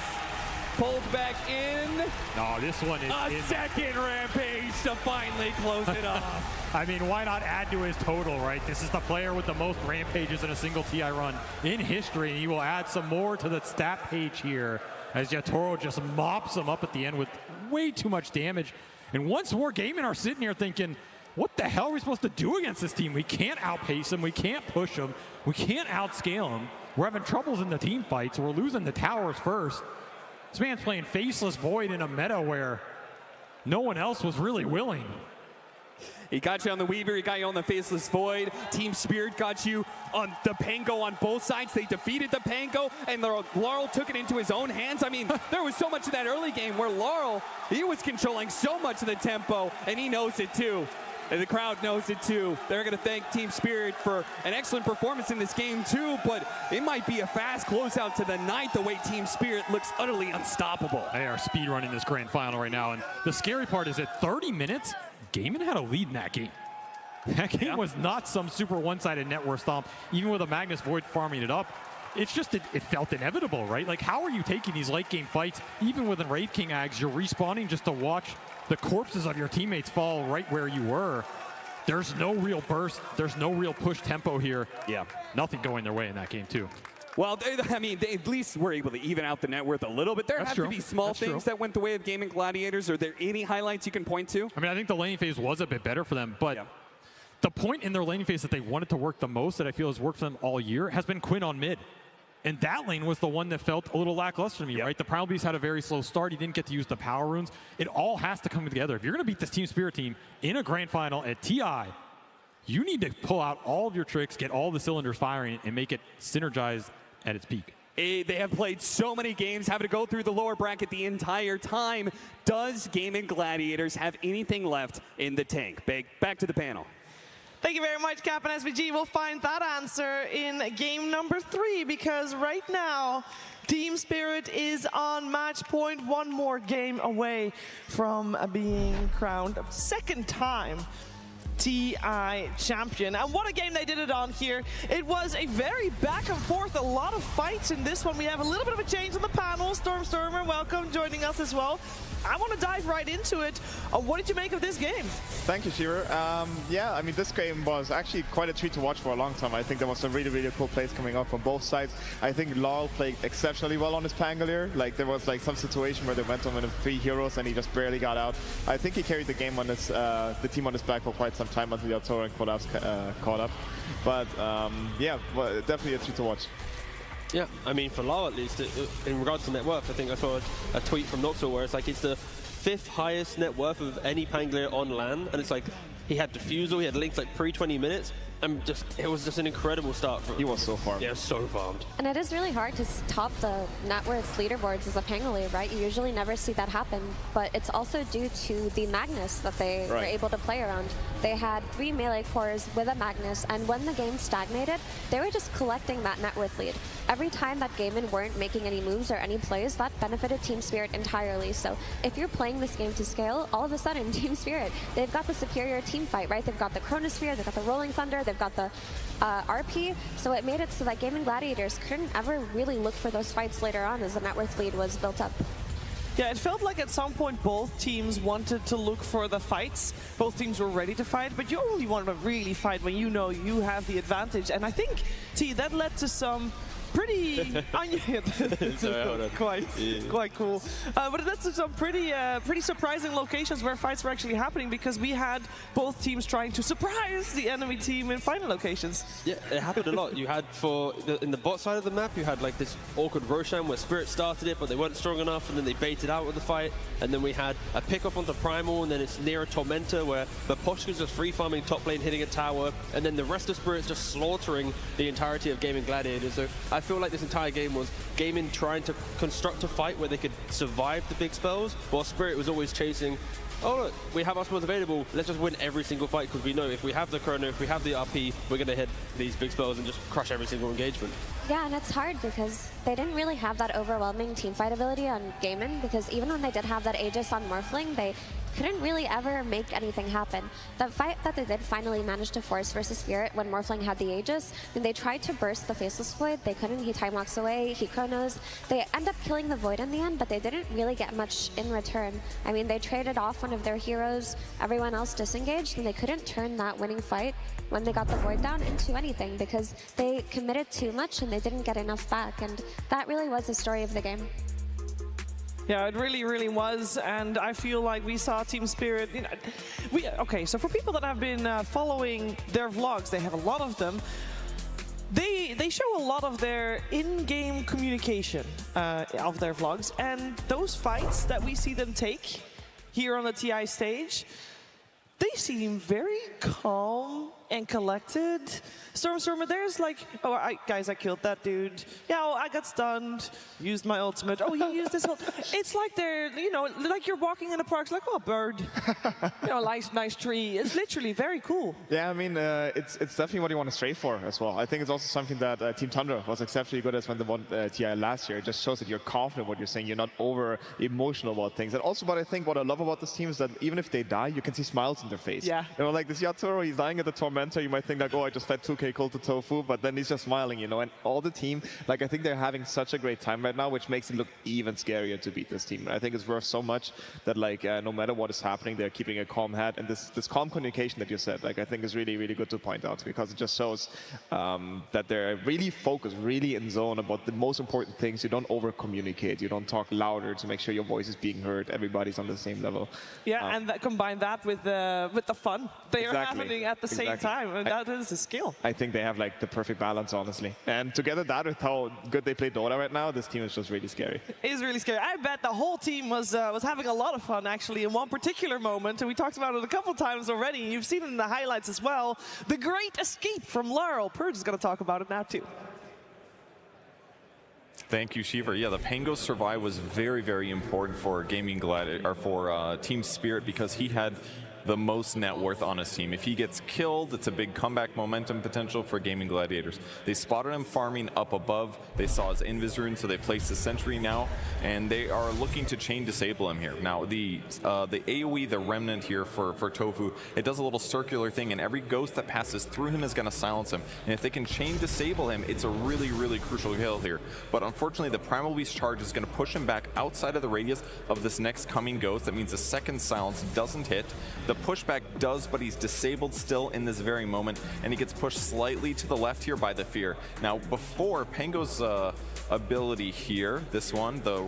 pulled back in. No, this one is a second rampage to finally close it off. I mean, why not add to his total, right? This is the player with the most rampages in a single TI run in history, and he will add some more to the stat page here as Yatoro just mops him up at the end with way too much damage. And once more, Gaming are sitting here thinking, what the hell are we supposed to do against this team? We can't outpace him. We can't push him. We can't outscale him. We're having troubles in the team fights. We're losing the towers first. This man's playing Faceless Void in a meta where no one else was really willing. He got you on the Weaver, he got you on the Faceless Void. Team Spirit got you on the Pango on both sides. They defeated the Pango, and Laurel took it into his own hands. I mean, there was so much in that early game where Laurel, he was controlling so much of the tempo, and he knows it too. And the crowd knows it too. They're going to thank Team Spirit for an excellent performance in this game too, but it might be a fast closeout to the night the way Team Spirit looks utterly unstoppable. They are speed running this grand final right now, and the scary part is at 30 minutes, Gaiman had a lead in that game. That game was not some super one-sided net worth stomp, even with a Magnus Void farming it up. It's just, it felt inevitable, right? Like, how are you taking these late game fights, even with a Wraith King Ags, you're respawning just to watch the corpses of your teammates fall right where you were. There's no real burst, there's no real push tempo here. Yeah. Nothing going their way in that game, too. Well, they at least were able to even out the net worth a little bit. There have to be small things that went the way of Gaming Gladiators. Are there any highlights you can point to? I mean, I think the laning phase was a bit better for them, but the point in their laning phase that they wanted to work the most, that I feel has worked for them all year, has been Quinn on mid. And that lane was the one that felt a little lackluster to me, right? The Primal Beast had a very slow start. He didn't get to use the power runes. It all has to come together. If you're going to beat this Team Spirit team in a grand final at TI, you need to pull out all of your tricks, get all the cylinders firing, and make it synergize at its peak. They have played so many games, having to go through the lower bracket the entire time. Does Gaming Gladiators have anything left in the tank? Back to the panel. Thank you very much, Cap and SVG. We'll find that answer in game number 3, because right now, Team Spirit is on match point, one more game away from being crowned a second time TI champion. And what a game they did it on here. It was a very back and forth, a lot of fights in this one. We have a little bit of a change on the panel. Stormer, welcome, joining us as well. I want to dive right into it. What did you make of this game? Thank you, Shearer. Yeah, I mean, this game was actually quite a treat to watch for a long time. I think there was some really, really cool plays coming up from both sides. I think Laurel played exceptionally well on his Pangolier. Like, there was like some situation where they went on with 3 heroes and he just barely got out. I think he carried the game on his, the team on his back for quite some time until the Arturo and Collapse caught up. But yeah, well, definitely a treat to watch. Yeah, I mean, for Lau at least, in regards to net worth, I think I saw a tweet from Noxel where it's like it's the 5th highest net worth of any Pangolier on LAN, and it's like he had Diffusal, he had links like pre-20 minutes, and it was just an incredible start. He was so farmed. Yeah, so farmed. And it is really hard to top the net worth leaderboards as a Pangolier, right? You usually never see that happen, but it's also due to the Magnus that they were able to play around. They had 3 melee cores with a Magnus, and when the game stagnated, they were just collecting that net worth lead. Every time that Gaiman weren't making any moves or any plays, that benefited Team Spirit entirely. So if you're playing this game to scale, all of a sudden, Team Spirit, they've got the superior team fight, right? They've got the Chronosphere, they've got the Rolling Thunder, they've got the RP, so it made it so that Gaming Gladiators couldn't ever really look for those fights later on as the net worth lead was built up. Yeah, it felt like at some point both teams wanted to look for the fights. Both teams were ready to fight, but you only want to really fight when you know you have the advantage. And I think, T, that led to some pretty quite cool. But that's some pretty surprising locations where fights were actually happening, because we had both teams trying to surprise the enemy team in final locations. Yeah, it happened a lot. You had in the bot side of the map, you had like this awkward Roshan where Spirit started it, but they weren't strong enough, and then they baited out with the fight. And then we had a pick off onto Primal, and then it's near a Tormentor where the Poshka's just free farming top lane, hitting a tower, and then the rest of Spirit's just slaughtering the entirety of Gaming Gladiators. So I feel like this entire game was Gaming trying to construct a fight where they could survive the big spells, while Spirit was always chasing, oh look, we have our spells available, let's just win every single fight, because we know if we have the Chrono, if we have the RP, we're going to hit these big spells and just crush every single engagement. Yeah, and it's hard because they didn't really have that overwhelming teamfight ability on Gaiman, because even when they did have that Aegis on Morphling, they couldn't really ever make anything happen. The fight that they did finally manage to force versus Spirit when Morphling had the Aegis, then they tried to burst the Faceless Void. They couldn't. He time walks away, he chronos. They end up killing the Void in the end, but they didn't really get much in return. I mean, they traded off one of their heroes, everyone else disengaged, and they couldn't turn that winning fight when they got the Void down into anything, because they committed too much and they didn't get enough back, and that really was the story of the game. Yeah, it really, really was, and I feel like we saw Team Spirit. You know, okay, so for people that have been following their vlogs, they have a lot of them. They show a lot of their in-game communication of their vlogs, and those fights that we see them take here on the TI stage, they seem very calm and collected. Stormstormer, there's like, oh, guys, I killed that dude. Yeah, oh, I got stunned, used my ultimate. Oh, he used his ult. It's like they're, you know, like you're walking in a park, it's like, oh, bird. You know, nice tree. It's literally very cool. Yeah, I mean, it's definitely what you want to stray for as well. I think it's also something that Team Tundra was exceptionally good at when they won TI last year. It just shows that you're confident in what you're saying. You're not over emotional about things. And also, what I love about this team is that even if they die, you can see smiles in their face. Yeah. You know, like this Yatoro, he's dying at the Tormentor. You might think like, oh, I just fed 2k gold to Tofu, but then he's just smiling, you know. And all the team, like, I think they're having such a great time right now, which makes it look even scarier to beat this team. And I think it's worth so much that, like, no matter what is happening, they're keeping a calm head. And this calm communication that you said, like, I think is really, really good to point out, because it just shows that they're really focused, really in zone about the most important things. You don't over-communicate. You don't talk louder to make sure your voice is being heard. Everybody's on the same level. Yeah, and combine that with the fun they are happening at the same time, and that is a skill. I think they have like the perfect balance, honestly. And together that with how good they play Dota right now, this team is just really scary. It is really scary. I bet the whole team was having a lot of fun actually in one particular moment, and we talked about it a couple times already. You've seen it in the highlights as well. The great escape from Laurel. Purge is going to talk about it now too. Thank you, Shiver. Yeah, the Pango survive was very, very important for Gaming Gladiator, or for Team Spirit, because he had the most net worth on his team. If he gets killed, it's a big comeback momentum potential for Gaming Gladiators. They spotted him farming up above. They saw his Invis rune, so they placed the sentry now, and they are looking to chain disable him here. Now, the AoE, the remnant here for Tofu, it does a little circular thing, and every ghost that passes through him is going to silence him. And if they can chain disable him, it's a really, really crucial kill here. But unfortunately, the Primal Beast charge is going to push him back outside of the radius of this next coming ghost. That means the second silence doesn't hit. The pushback does, but he's disabled still in this very moment, and he gets pushed slightly to the left here by the Fear. Now, before Pango's ability here, this one, the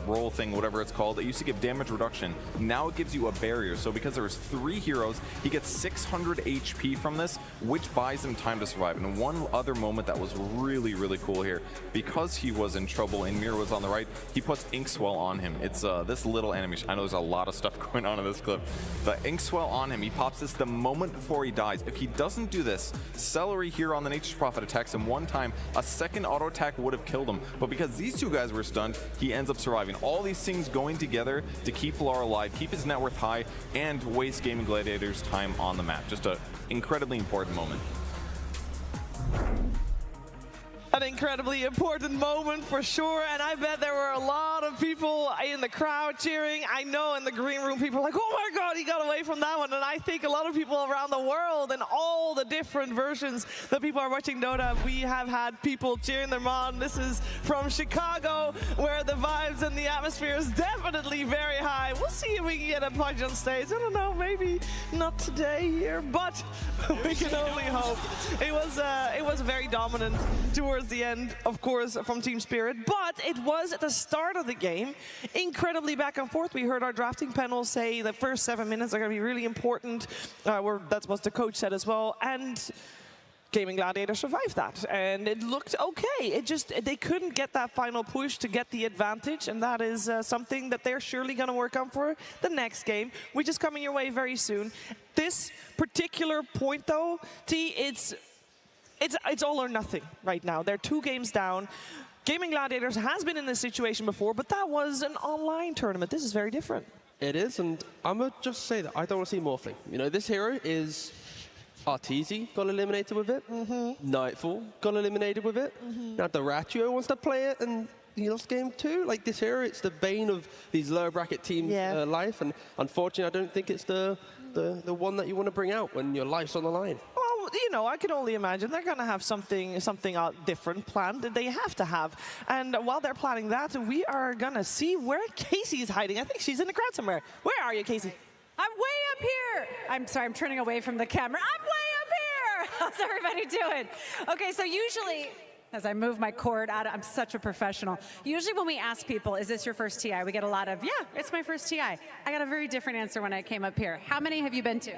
roll thing, whatever it's called, it used to give damage reduction. Now it gives you a barrier. So because there's 3 heroes, he gets 600 HP from this, which buys him time to survive. And one other moment that was really, really cool here, because he was in trouble and Mir was on the right, he puts Inkswell on him. It's this little animation. I know there's a lot of stuff going on in this clip. The Inkswell on him, he pops this the moment before he dies. If he doesn't do this, Celery here on the Nature's Prophet attacks him one time. A second auto attack would have killed him, but because these two guys were stunned, he ends up surviving. All these things going together to keep Lar alive, keep his net worth high, and waste Gaming Gladiators' time on the map. Just an incredibly important moment. An incredibly important moment for sure, and I bet there were a lot of people in the crowd cheering. I know in the green room people are like, oh my god, he got away from that one, and I think a lot of people around the world and all the different versions that people are watching Dota, we have had people cheering them on. This is from Chicago, where the vibes and the atmosphere is definitely very high. We'll see if we can get a punch on stage. I don't know, maybe not today here, but we can only hope. It was very dominant towards the end, of course, from Team Spirit, but it was at the start of the game incredibly back and forth. We heard our drafting panel say the first 7 minutes are going to be really important. That's what the coach said as well, and Gaming Gladiator survived that, and it looked okay. They couldn't get that final push to get the advantage, and that is something that they're surely going to work on for the next game, which is coming your way very soon. This particular point, though, T, it's all or nothing right now. They're 2 games down. Gaming Gladiators has been in this situation before, but that was an online tournament. This is very different. It is, and I'm going to just say that I don't want to see Morphling. You know, this hero is Arteezy, got eliminated with it. Nightfall, got eliminated with it. Now the Ratio wants to play it, and he lost game 2. Like, this hero, it's the bane of these lower bracket teams' life, and unfortunately, I don't think it's the one that you want to bring out when your life's on the line. You know, I can only imagine they're going to have something different planned. They have to have. And while they're planning that, we are going to see where Casey's hiding. I think she's in the crowd somewhere. Where are you, Casey? I'm way up here. I'm sorry, I'm turning away from the camera. I'm way up here. How's everybody doing? Okay, so usually, as I move my cord out, I'm such a professional. Usually when we ask people, is this your first TI? We get a lot of, yeah, it's my first TI. I got a very different answer when I came up here. How many have you been to?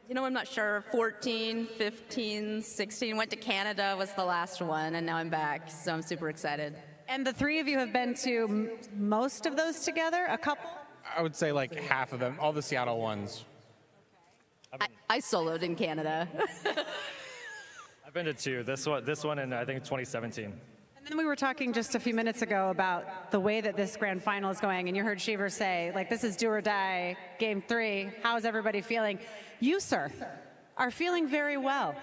You know, I'm not sure. 14, 15, 16. Went to Canada was the last one, and now I'm back, so I'm super excited. And the 3 of you have been to most of those together? A couple? I would say like half of them, all the Seattle ones. I soloed in Canada. I've been to 2. This one in, I think, 2017. And then we were talking just a few minutes ago about the way that this grand final is going, and you heard Shiver say, like, this is do or die, game 3. How's everybody feeling? You, sir, are feeling very well.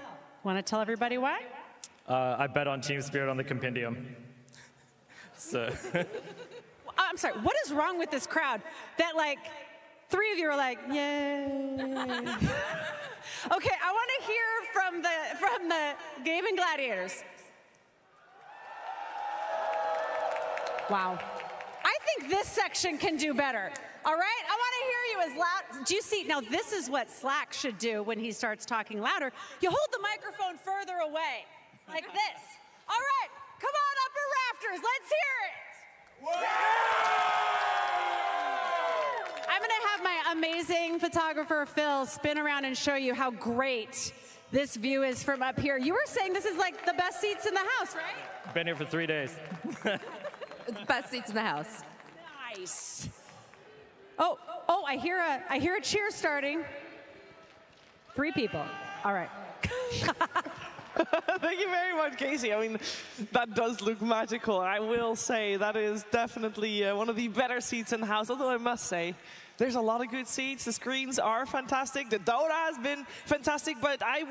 Want to tell everybody why? I bet on Team Spirit on the compendium. So. I'm sorry, what is wrong with this crowd that, like, 3 of you are like, yay. Okay, I want to hear from the Gaming Gladiators. Wow. I think this section can do better. All right? I want to hear you as loud. Do you see? Now, this is what Slack should do when he starts talking louder. You hold the microphone further away, like this. All right, come on, upper rafters. Let's hear it. I'm going to have my amazing photographer, Phil, spin around and show you how great this view is from up here. You were saying this is like the best seats in the house, right? Been here for 3 days. Best seats in the house. Nice. Oh, I hear a cheer starting. 3 people. All right. Thank you very much, Casey. I mean, that does look magical. I will say that is definitely one of the better seats in the house, although I must say, there's a lot of good seats. The screens are fantastic. The Dota has been fantastic, but I'm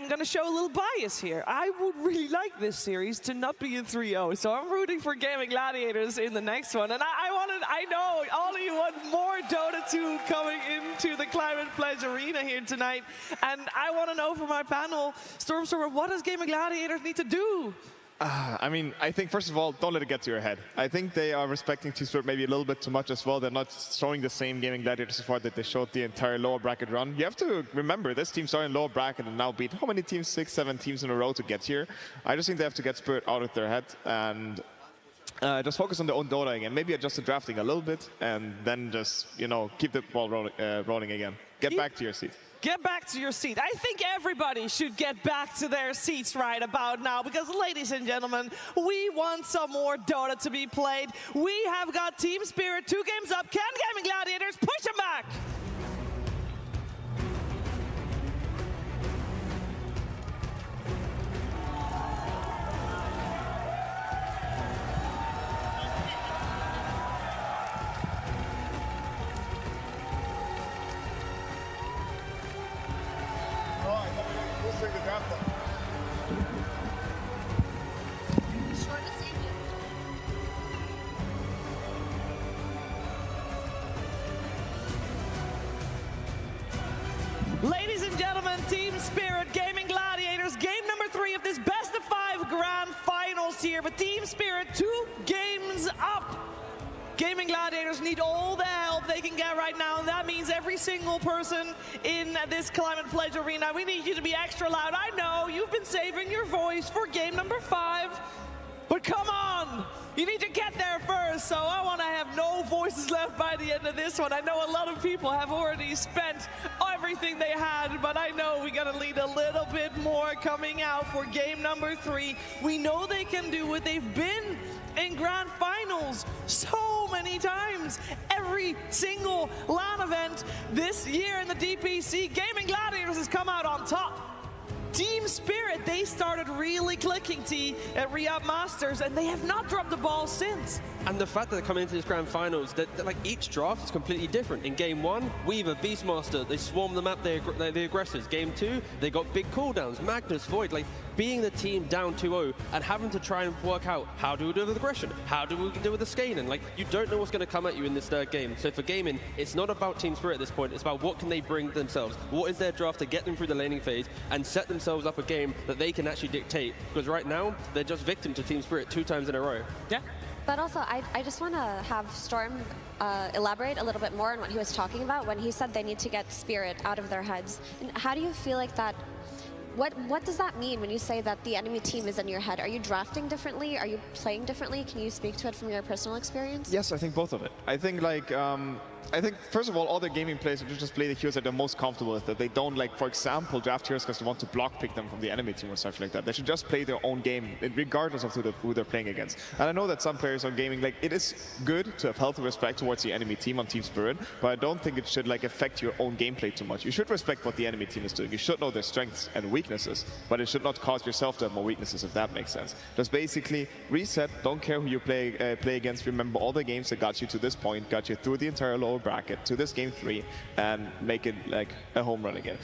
going to show a little bias here. I would really like this series to not be in 3-0, so I'm rooting for Gaming Gladiators in the next one. And I know all of you want more Dota 2 coming into the Climate Pledge Arena here tonight. And I want to know from my panel, Stormstormer, what does Gaming Gladiators need to do? I mean, I think, first of all, don't let it get to your head. I think they are respecting Team Spirit maybe a little bit too much as well. They're not showing the same Gaming Gladiators support that they showed the entire lower bracket run. You have to remember, this team started in lower bracket and now beat how many teams? 6, 7 teams in a row to get here. I just think they have to get Spirit out of their head and just focus on their own Dota again. Maybe adjust the drafting a little bit and then just, you know, keep the ball rolling again. Get back to your seat. Get back to your seat. I think everybody should get back to their seats right about now because, ladies and gentlemen, we want some more Dota to be played. We have got Team Spirit 2 games up. Can Gaming Gladiators push them back? Ladies and gentlemen, Team Spirit, Gaming Gladiators, game number 3 of this best of 5 grand finals here. But Team Spirit, 2 games up. Gaming Gladiators need all the help they can get right now, and that means every single person in this Climate Pledge Arena, we need you to be extra loud. I know you've been saving your voice for game number 5, but come on! You need to get there first, so I want to have no voices left by the end of this one. I know a lot of people have already spent everything they had, but I know we got to lead a little bit more coming out for game number 3. We know they can do it. They've been in grand finals so many times. Every single LAN event this year in the DPC, Gaming Gladiators has come out on top. Team Spirit, they started really clicking at Re-Up Masters, and they have not dropped the ball since. And the fact that they're coming into this grand finals, that like each draft is completely different. In game 1, Weaver, Beastmaster, they swarm the map, they're the aggressors. Game 2, they got big cooldowns, Magnus, Void, like being the team down 2-0 and having to try and work out how do we deal with aggression, how do we deal with the scaling, like you don't know what's going to come at you in this third game. So for gaming, it's not about Team Spirit at this point, it's about what can they bring themselves, what is their draft to get them through the laning phase and set themselves up a game that they can actually dictate, because right now they're just victim to Team Spirit 2 times in a row. Yeah. But also, I just want to have Storm elaborate a little bit more on what he was talking about when he said they need to get Spirit out of their heads. And how do you feel like that? What does that mean when you say that the enemy team is in your head? Are you drafting differently? Are you playing differently? Can you speak to it from your personal experience? Yes, I think both of it. I think like I think, first of all their gaming players should just play the heroes that they're most comfortable with, that they don't, like, for example, draft heroes because they want to block pick them from the enemy team or stuff like that. They should just play their own game, regardless of who they're playing against. And I know that some players are gaming, like, it is good to have healthy respect towards the enemy team on Team Spirit, but I don't think it should, like, affect your own gameplay too much. You should respect what the enemy team is doing. You should know their strengths and weaknesses, but it should not cause yourself to have more weaknesses, if that makes sense. Just basically reset, don't care who you play against, remember all the games that got you to this point, got you through the entire lower bracket, to this game 3, and make it like a home run again.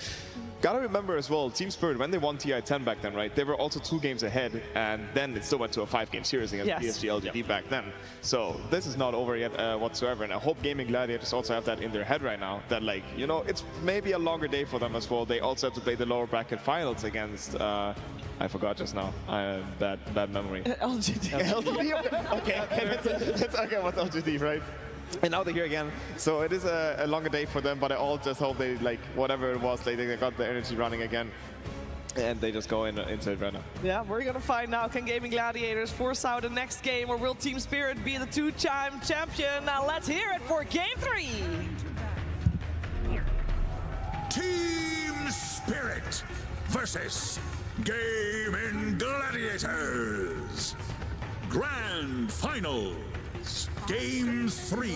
Gotta remember as well, Team Spirit, when they won TI10 back then, right, they were also 2 games ahead, and then it still went to a 5-game series against PSG LGD back then. So this is not over yet whatsoever, and I hope Gaming Gladiators also have that in their head right now, that, like, you know, it's maybe a longer day for them as well. They also have to play the lower bracket finals against I forgot just now. Bad memory. LGD. LGD? Okay, that's okay, what's LGD, right? And now they're here again, so it is a longer day for them, but I all just hope they, like, whatever it was, they got the energy running again, and they just go into it right now. Yeah, we're gonna find out. Can Gaming Gladiators force out the next game, or will Team Spirit be the 2-time champion? Now let's hear it for Game 3! Team Spirit versus Gaming Gladiators. Grand Finals. Game 3.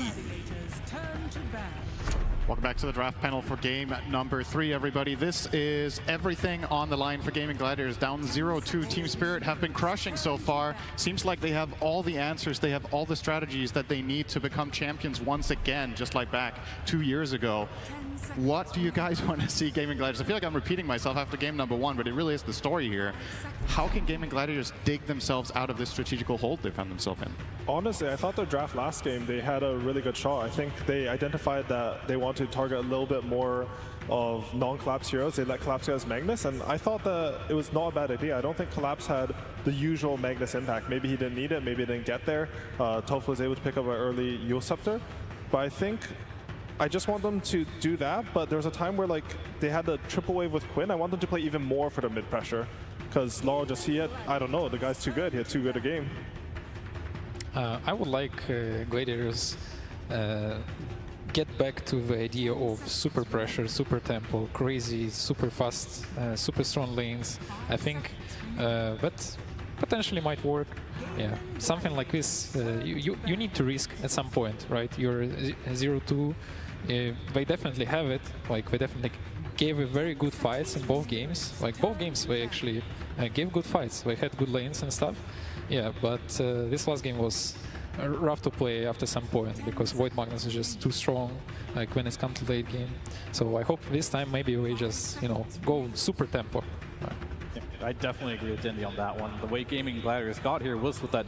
Welcome back to the draft panel for game number 3, everybody. This is everything on the line for Gaming Gladiators. Down 0-2. Team Spirit have been crushing so far. Seems like they have all the answers. They have all the strategies that they need to become champions once again, just like back 2 years ago. What do you guys want to see Gaming Gladiators? I feel like I'm repeating myself after game number 1, but it really is the story here. How can Gaming Gladiators dig themselves out of this strategical hold they found themselves in? Honestly, I thought their draft last game, they had a really good shot. I think they identified that they want to target a little bit more of non-Collapse heroes. They let Collapse go as Magnus, and I thought that it was not a bad idea. I don't think Collapse had the usual Magnus impact. Maybe he didn't need it, maybe it didn't get there. TI12 was able to pick up an early Yule Scepter, but I think I just want them to do that, but there was a time where, like, they had the triple wave with Quinn. I want them to play even more for the mid-pressure, because Laurel I don't know, the guy's too good. He had too good a game. I would like Gladiators get back to the idea of super pressure, super tempo, crazy, super fast, super strong lanes. I think that potentially might work. Yeah, something like this, you need to risk at some point, right? You're 0-2. They definitely have it. Like, they definitely gave a very good fights in both games. Like, both games they actually gave good fights. They had good lanes and stuff. Yeah, but this last game was rough to play after some point because Void Magnus is just too strong, like, when it's come to late game. So I hope this time maybe we just, you know, go super tempo. I definitely agree with Dendy on that one. The way Gaming Gladiators got here was with that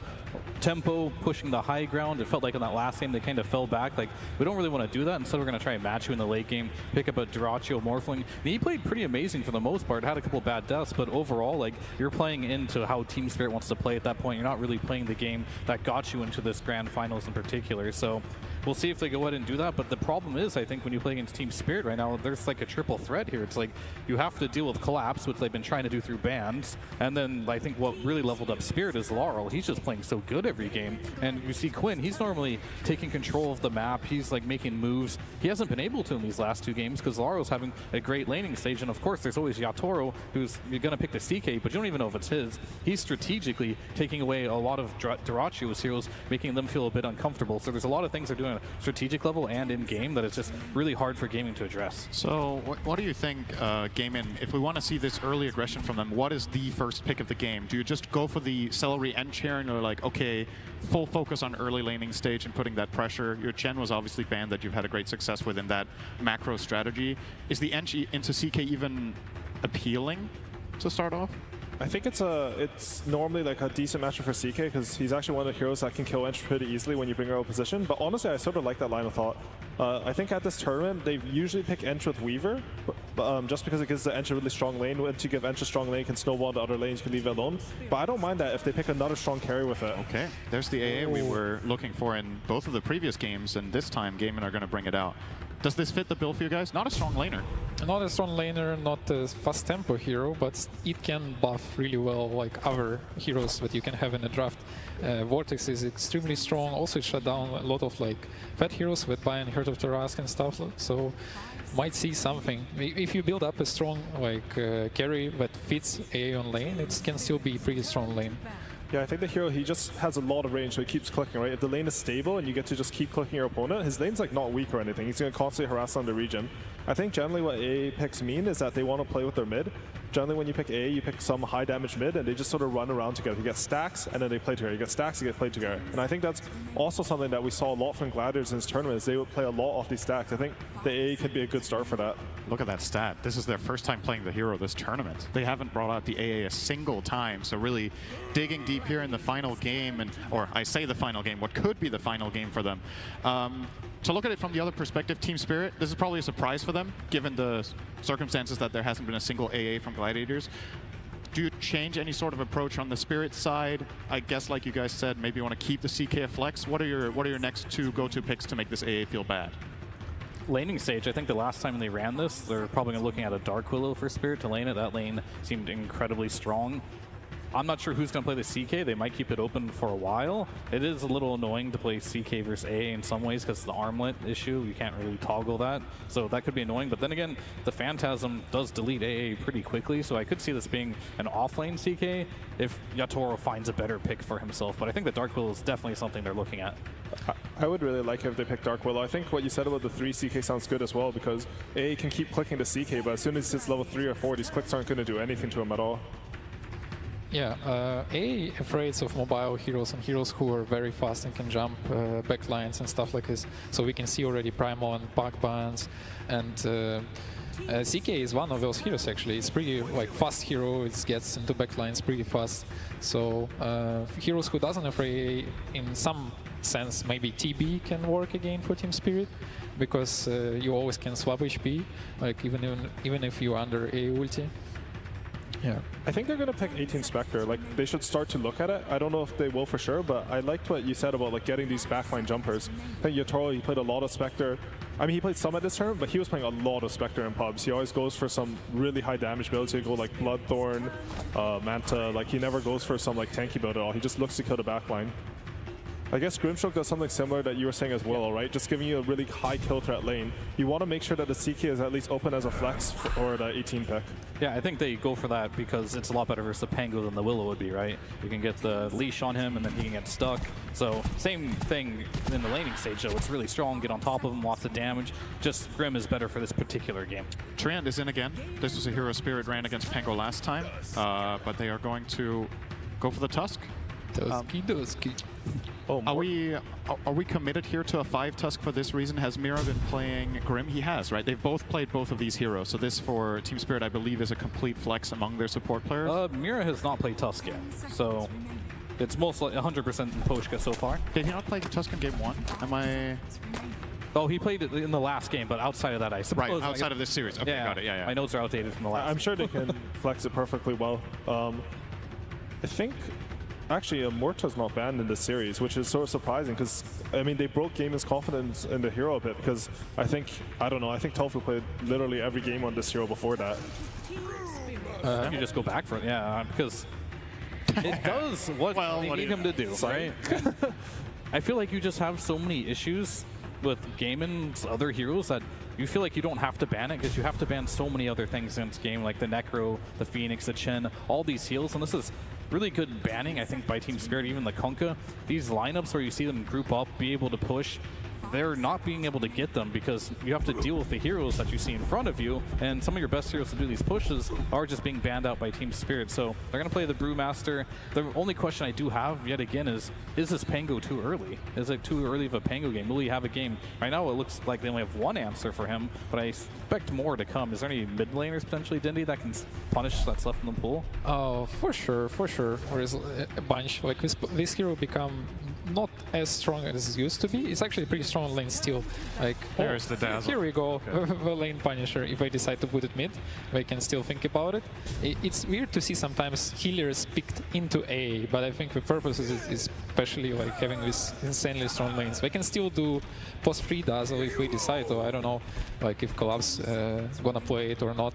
tempo, pushing the high ground. It felt like in that last game they kind of fell back. Like, we don't really want to do that. Instead, we're going to try and match you in the late game, pick up a Duraccio Morphling. And he played pretty amazing for the most part. Had a couple bad deaths, but overall, like, you're playing into how Team Spirit wants to play at that point. You're not really playing the game that got you into this grand finals in particular. So we'll see if they go ahead and do that. But the problem is, I think, when you play against Team Spirit right now, there's like a triple threat here. It's like you have to deal with Collapse, which they've been trying to do through bans. And then I think what really leveled up Spirit is Laurel. He's just playing so good every game. And you see Quinn, he's normally taking control of the map. He's like making moves. He hasn't been able to in these last 2 games because Laurel's having a great laning stage. And of course, there's always Yatoro, who's you're going to pick the CK, but you don't even know if it's his. He's strategically taking away a lot of Duracio's heroes, making them feel a bit uncomfortable. So there's a lot of things they're doing at a strategic level and in game that is just really hard for gaming to address. So what do you think, Gaming, if we want to see this early aggression from them, what is the first pick of the game? Do you just go for the celery end chairing, or like, okay, full focus on early laning stage and putting that pressure? Your Chen was obviously banned that you've had a great success with in that macro strategy. Is the Ench into CK even appealing to start off? I think it's normally like a decent matchup for CK because he's actually one of the heroes that can kill Ench pretty easily when you bring her out of position. But honestly, I sort of like that line of thought. I think at this tournament, they usually pick Ench with Weaver, just because it gives the Ench a really strong lane. Once you give Ench a strong lane, you can snowball to other lanes, you can leave it alone. But I don't mind that if they pick another strong carry with it. Okay, there's the AA we were looking for in both of the previous games, and this time Gaming are going to bring it out. Does this fit the bill for you guys? Not a strong laner. Not a strong laner, not a fast tempo hero, but it can buff really well like other heroes that you can have in a draft. Vortex is extremely strong. Also, it shut down a lot of like fat heroes with Bayern, Heart of Tarask and stuff. So might see something. If you build up a strong like carry that fits AA on lane, it can still be pretty strong lane. Yeah, I think the hero, he just has a lot of range, so he keeps clicking, right? If the lane is stable and you get to just keep clicking your opponent, his lane's like not weak or anything. He's going to constantly harass on the region. I think generally what AA picks mean is that they want to play with their mid. Generally when you pick AA, you pick some high damage mid and they just sort of run around together. You get stacks and then they play together. You get stacks, you get played together. And I think that's also something that we saw a lot from Gladiators in this tournament, is they would play a lot off these stacks. I think the AA could be a good start for that. Look at that stat. This is their first time playing the hero this tournament. They haven't brought out the AA a single time, so really digging deep here in the final game, or I say the final game, what could be the final game for them. To look at it from the other perspective, Team Spirit, this is probably a surprise for them, given the circumstances that there hasn't been a single AA from Gladiators. Do you change any sort of approach on the Spirit side? I guess, like you guys said, maybe you want to keep the CK flex. What are your next two go-to picks to make this AA feel bad? Laning stage, I think the last time they ran this, they're probably looking at a Dark Willow for Spirit to lane it. That lane seemed incredibly strong. I'm not sure who's going to play the CK. They might keep it open for a while. It is a little annoying to play CK versus AA in some ways because the armlet issue, you can't really toggle that. So that could be annoying. But then again, the Phantasm does delete AA pretty quickly. So I could see this being an off-lane CK if Yatoro finds a better pick for himself. But I think the Dark Willow is definitely something they're looking at. I would really like it if they pick Dark Willow. I think what you said about the 3 CK sounds good as well, because AA can keep clicking the CK, but as soon as it's level 3 or 4, these clicks aren't going to do anything to him at all. Yeah, AA afraid of mobile heroes and heroes who are very fast and can jump backlines and stuff like this. So we can see already Primal and Backbands, and CK is one of those heroes actually. It's pretty like fast hero, it gets into backlines pretty fast. So heroes who doesn't afraid AA, in some sense maybe TB can work again for Team Spirit, because you always can swap HP, like even if you're under AA ulti. Yeah, I think they're going to pick 18 Spectre. Like, they should start to look at it. I don't know if they will for sure, but I liked what you said about like getting these backline jumpers. I think Yatoro, he played a lot of Spectre. I mean, he played some at this tournament, but he was playing a lot of Spectre in pubs. He always goes for some really high damage builds. He'll go like Bloodthorn, Manta. Like, he never goes for some like tanky build at all. He just looks to kill the backline. I guess Grimstroke does something similar that you were saying as well, right? Just giving you a really high kill threat lane. You want to make sure that the CK is at least open as a flex or the 18 pick. Yeah, I think they go for that because it's a lot better versus the Pango than the Willow would be, right? You can get the leash on him and then he can get stuck. So same thing in the laning stage though. It's really strong, get on top of him, lots of damage. Just Grim is better for this particular game. Triand is in again. This was a hero Spirit ran against Pango last time, but they are going to go for the Tusk. Tusky. Oh, are we committed here to a 5 Tusk for this reason? Has Mira been playing Grim? He has, right? They've both played both of these heroes. So this for Team Spirit, I believe, is a complete flex among their support players. Mira has not played Tusk yet, so it's most likely 100% in Poshka so far. Did he not play Tusk in game 1? Am I... Oh, he played it in the last game, but outside of that, I suppose. Right, outside of this series. Okay, got it. Yeah, yeah. My notes are outdated from the last. I'm sure they can flex it perfectly well. I think actually Morta's not banned in this series, which is sort of surprising because I mean they broke Gamer's confidence in the hero a bit, because I think Tofu played literally every game on this hero before that. You just go back for it, yeah, because it does what they need him to do, right? I feel like you just have so many issues with Gaiman's other heroes that you feel like you don't have to ban it, because you have to ban so many other things in this game, like the Necro, the Phoenix, the Chen, all these heals, and this is really good banning, I think, by Team Spirit, even the Kunkka. These lineups where you see them group up, be able to push, they're not being able to get them because you have to deal with the heroes that you see in front of you, and some of your best heroes to do these pushes are just being banned out by Team Spirit. So they're going to play the Brewmaster. The only question I do have, yet again, is this Pango too early? Is it too early of a Pango game? Will he have a game? Right now it looks like they only have one answer for him, but I expect more to come. Is there any mid laners potentially, Dindy, that can punish that's left in the pool? Oh, for sure, for sure. There is a bunch. Like this hero become not as strong as it used to be. It's actually a pretty strong lane still. Like, There's the dazzle. Here we go, the lane Punisher. If I decide to put it mid, they can still think about it. It's weird to see sometimes healers picked into A, but I think the purpose is especially like having these insanely strong lanes. They can still do post-free dazzle if we decide, or I don't know, like if Collapse gonna play it or not.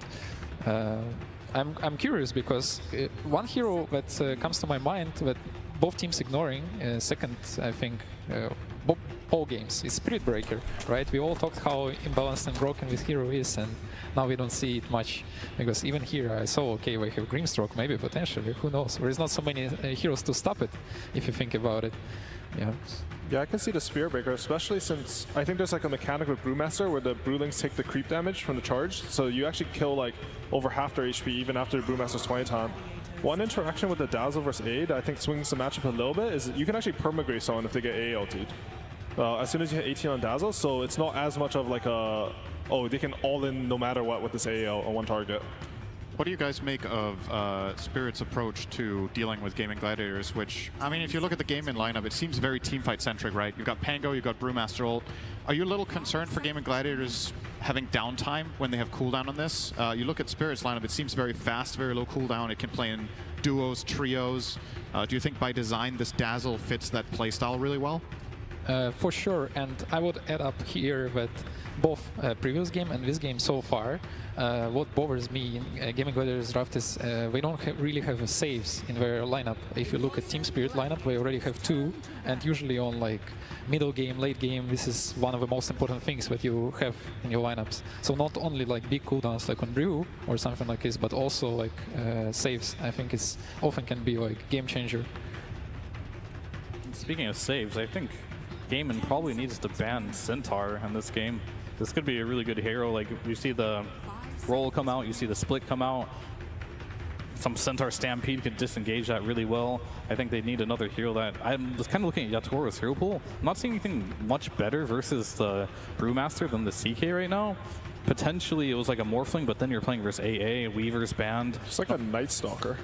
I'm curious because one hero that comes to my mind that both teams ignoring, second, I think, all games, is Spirit Breaker, right? We all talked how imbalanced and broken this hero is, and now we don't see it much. Because even here, I saw, okay, we have Grimstroke, maybe potentially, who knows? There is not so many heroes to stop it, if you think about it. Yeah. Yeah, I can see the Spirit Breaker, especially since I think there's like a mechanic with Brewmaster where the Brewlings take the creep damage from the charge, so you actually kill like over half their HP even after the Brewmaster's 20 time. One interaction with the Dazzle versus A that I think swings the matchup a little bit is you can actually permagrave someone if they get A ulted. As soon as you hit 18 on Dazzle, so it's not as much of like a, oh, they can all in no matter what with this AAL on one target. What do you guys make of Spirit's approach to dealing with Gaming Gladiators, which, I mean, if you look at the Gaming lineup, it seems very teamfight-centric, right? You've got Pango, you've got Brewmaster ult. Are you a little concerned for Gaming Gladiators having downtime when they have cooldown on this? You look at Spirit's lineup, it seems very fast, very low cooldown. It can play in duos, trios. Do you think by design this Dazzle fits that playstyle really well? For sure, and I would add up here that both previous game and this game so far, what bothers me in Gaming Gladiators draft is we don't really have saves in their lineup. If you look at Team Spirit lineup, we already have 2, and usually on like middle game, late game, this is one of the most important things that you have in your lineups. So not only like big cooldowns like on Brew or something like this, but also like saves. I think it's often can be like game changer. Speaking of saves, I think Gaimin probably needs to ban Centaur in this game. This could be a really good hero. Like, you see the roll come out, you see the split come out. Some Centaur Stampede could disengage that really well. I think they need another hero that... I'm just kind of looking at Yatoro's hero pool. I'm not seeing anything much better versus the Brewmaster than the CK right now. Potentially, it was like a Morphling, but then you're playing versus AA, Weaver's Band. It's like a Night Stalker.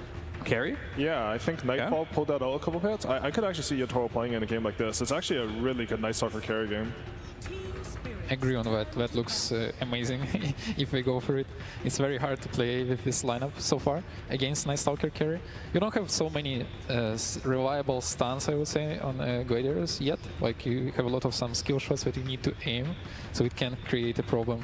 Carry? Yeah, I think Nightfall pulled that out a couple hits. I could actually see Yatoro playing in a game like this. It's actually a really good Night Stalker carry game. Agree on that. That looks amazing if we go for it. It's very hard to play with this lineup so far against Night Stalker carry. You don't have so many reliable stuns, I would say, on Gladiators yet. Like, you have a lot of some skill shots that you need to aim, so it can create a problem.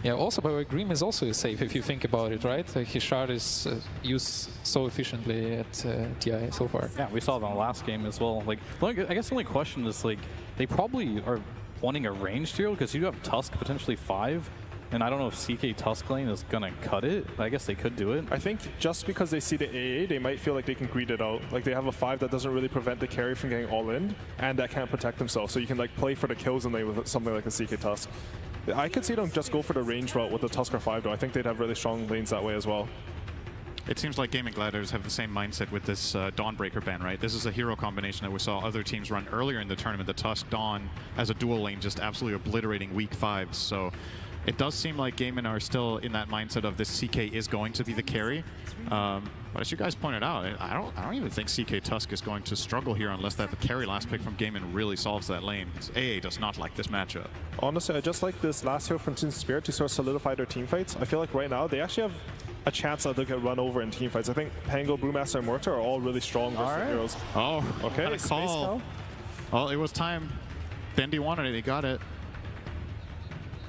Yeah, also, by the way, Grim is also safe if you think about it, right? His shard is used so efficiently at TI so far. Yeah, we saw it on the last game as well. Like, I guess the only question is, like, they probably are wanting a ranged hero because you have Tusk potentially 5, and I don't know if CK Tusk lane is gonna cut it. I guess they could do it. I think just because they see the AA, they might feel like they can greed it out. Like, they have a 5 that doesn't really prevent the carry from getting all in, and that can't protect themselves. So you can like play for the kills in lane with something like a CK Tusk. I could see them just go for the range route with the Tusker 5 though. I think they'd have really strong lanes that way as well. It seems like Gaming Gladiators have the same mindset with this Dawnbreaker ban, right? This is a hero combination that we saw other teams run earlier in the tournament. The Tusk Dawn as a dual lane just absolutely obliterating weak 5s. So it does seem like Gaming are still in that mindset of this CK is going to be the carry. But as you guys pointed out, I don't even think CK Tusk is going to struggle here unless that the carry last pick from Gaming really solves that lane. AA does not like this matchup. Honestly, I just like this last hero from Team Spirit to sort of solidify their team fights. I feel like right now they actually have a chance that they'll get run over in team fights. I think Pango, Brewmaster, and Mortar are all really strong versus heroes. Oh, okay. Call. Well, it was time. Bendy wanted it, he got it.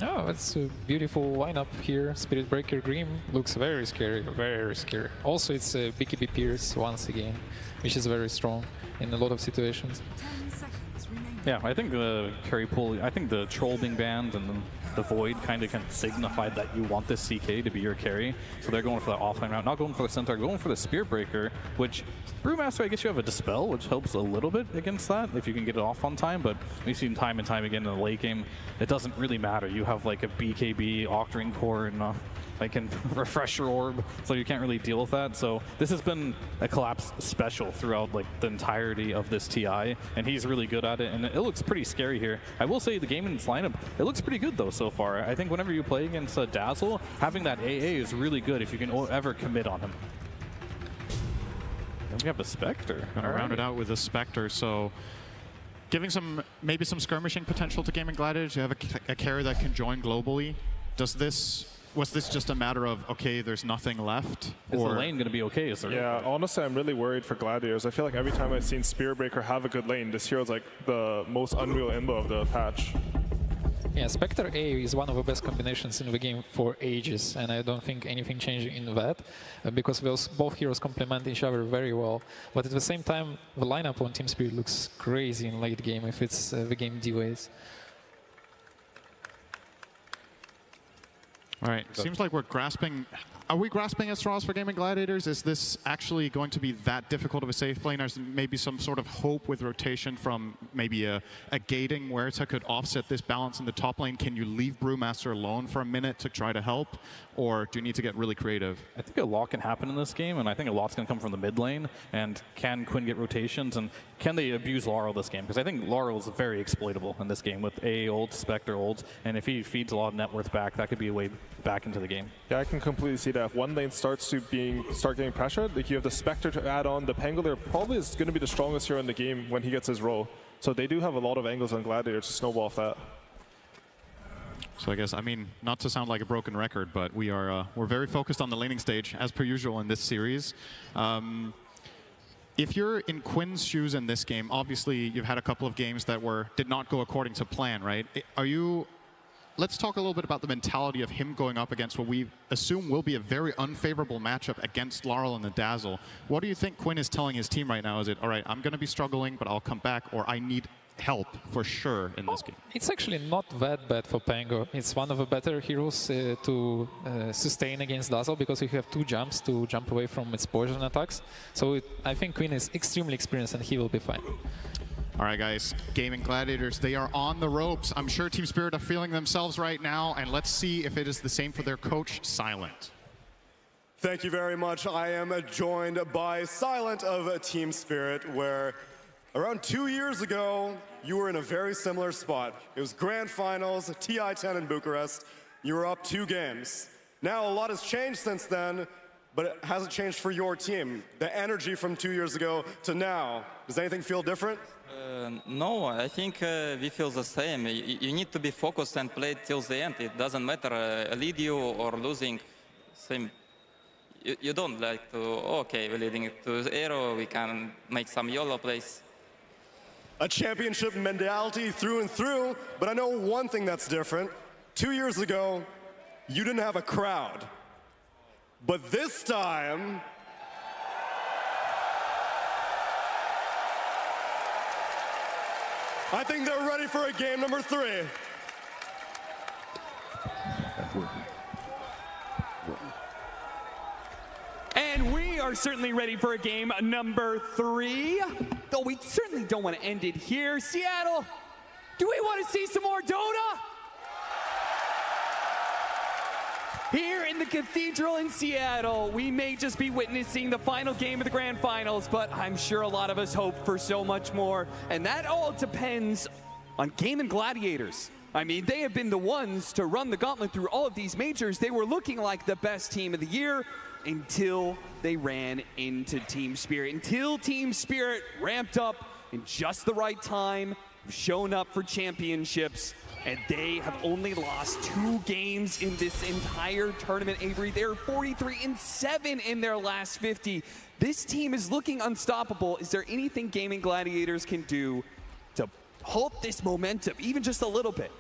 Oh, that's a beautiful lineup here. Spirit Breaker Grim looks very scary, very scary. Also, it's BKB Pierce once again, which is very strong in a lot of situations. Yeah, I think the carry pool, I think the Troll being banned and the Void kind of signified that you want this CK to be your carry. So they're going for that offline route, not going for the Centaur, going for the Spirit Breaker, which Brewmaster, I guess you have a Dispel, which helps a little bit against that if you can get it off on time, but we've seen time and time again in the late game, it doesn't really matter. You have like a BKB, Octarine Core, and like a Refresher Orb, so you can't really deal with that. So this has been a Collapse special throughout like the entirety of this TI, and he's really good at it, and it looks pretty scary here. I will say the game in its lineup, it looks pretty good though so far. I think whenever you play against Dazzle, having that AA is really good if you can ever commit on him. Then we have a Spectre. Gonna round it out with a Spectre, so Giving maybe some skirmishing potential to Gaming Gladiators. You have a carry that can join globally. Was this just a matter of, okay, there's nothing left? Is the lane going to be okay? Yeah, honestly, I'm really worried for Gladiators. I feel like every time I've seen Spirit Breaker have a good lane, this hero's like the most unreal imbo of the patch. Yeah, Spectre A is one of the best combinations in the game for ages, and I don't think anything changing in that, because both heroes complement each other very well. But at the same time, the lineup on Team Spirit looks crazy in late game if it's the game D-Ways. All right, seems like we're grasping. Are we grasping at straws for Gaming Gladiators? Is this actually going to be that difficult of a safe lane? Or is there maybe some sort of hope with rotation from maybe a gating where it could offset this balance in the top lane? Can you leave Brewmaster alone for a minute to try to help? Or do you need to get really creative? I think a lot can happen in this game, and I think a lot's going to come from the mid lane. And can Quinn get rotations? And can they abuse Laurel this game? Because I think Laurel is very exploitable in this game with A ults, Spectre ults, and if he feeds a lot of net worth back, that could be a way back into the game. Yeah, I can completely see that. If one lane starts getting pressured, like you have the Spectre to add on, the Pangolier probably is going to be the strongest hero in the game when he gets his role. So they do have a lot of angles on Gladiators to snowball off that. So I guess, I mean, not to sound like a broken record, but we're very focused on the laning stage, as per usual in this series. If you're in Quinn's shoes in this game, obviously you've had a couple of games that did not go according to plan, right? Let's talk a little bit about the mentality of him going up against what we assume will be a very unfavorable matchup against Laurel and the Dazzle. What do you think Quinn is telling his team right now? Is it, all right, I'm going to be struggling, but I'll come back, or I need help for sure in this game? It's actually not that bad for Pango. It's one of the better heroes to sustain against Dazzle, because you have 2 jumps to jump away from its poison attacks. So I think Quinn is extremely experienced and he will be fine. All right, guys, Gaming Gladiators, they are on the ropes. I'm sure Team Spirit are feeling themselves right now, and let's see if it is the same for their coach, Silent. Thank you very much. I am joined by Silent of Team Spirit, where around 2 years ago, you were in a very similar spot. It was Grand Finals, TI10 in Bucharest. You were up 2 games. Now, a lot has changed since then, but it hasn't changed for your team. The energy from 2 years ago to now, does anything feel different? No, I think we feel the same. You need to be focused and play till the end. It doesn't matter lead you or losing. Same. You don't like to, okay, we're leading it to the arrow, we can make some YOLO plays. A championship mentality through and through, but I know one thing that's different. 2 years ago, you didn't have a crowd. But this time, I think they're ready for a game number 3. And we are certainly ready for a game number 3. Though we certainly don't want to end it here. Seattle, do we want to see some more Dota? Here in the Cathedral in Seattle, we may just be witnessing the final game of the Grand Finals, but I'm sure a lot of us hope for so much more. And that all depends on Gaming Gladiators. I mean, they have been the ones to run the gauntlet through all of these majors. They were looking like the best team of the year until they ran into Team Spirit. Until Team Spirit ramped up in just the right time, shown up for championships. And they have only lost 2 games in this entire tournament, Avery. They're 43-7 in their last 50. This team is looking unstoppable. Is there anything Gaming Gladiators can do to halt this momentum, even just a little bit?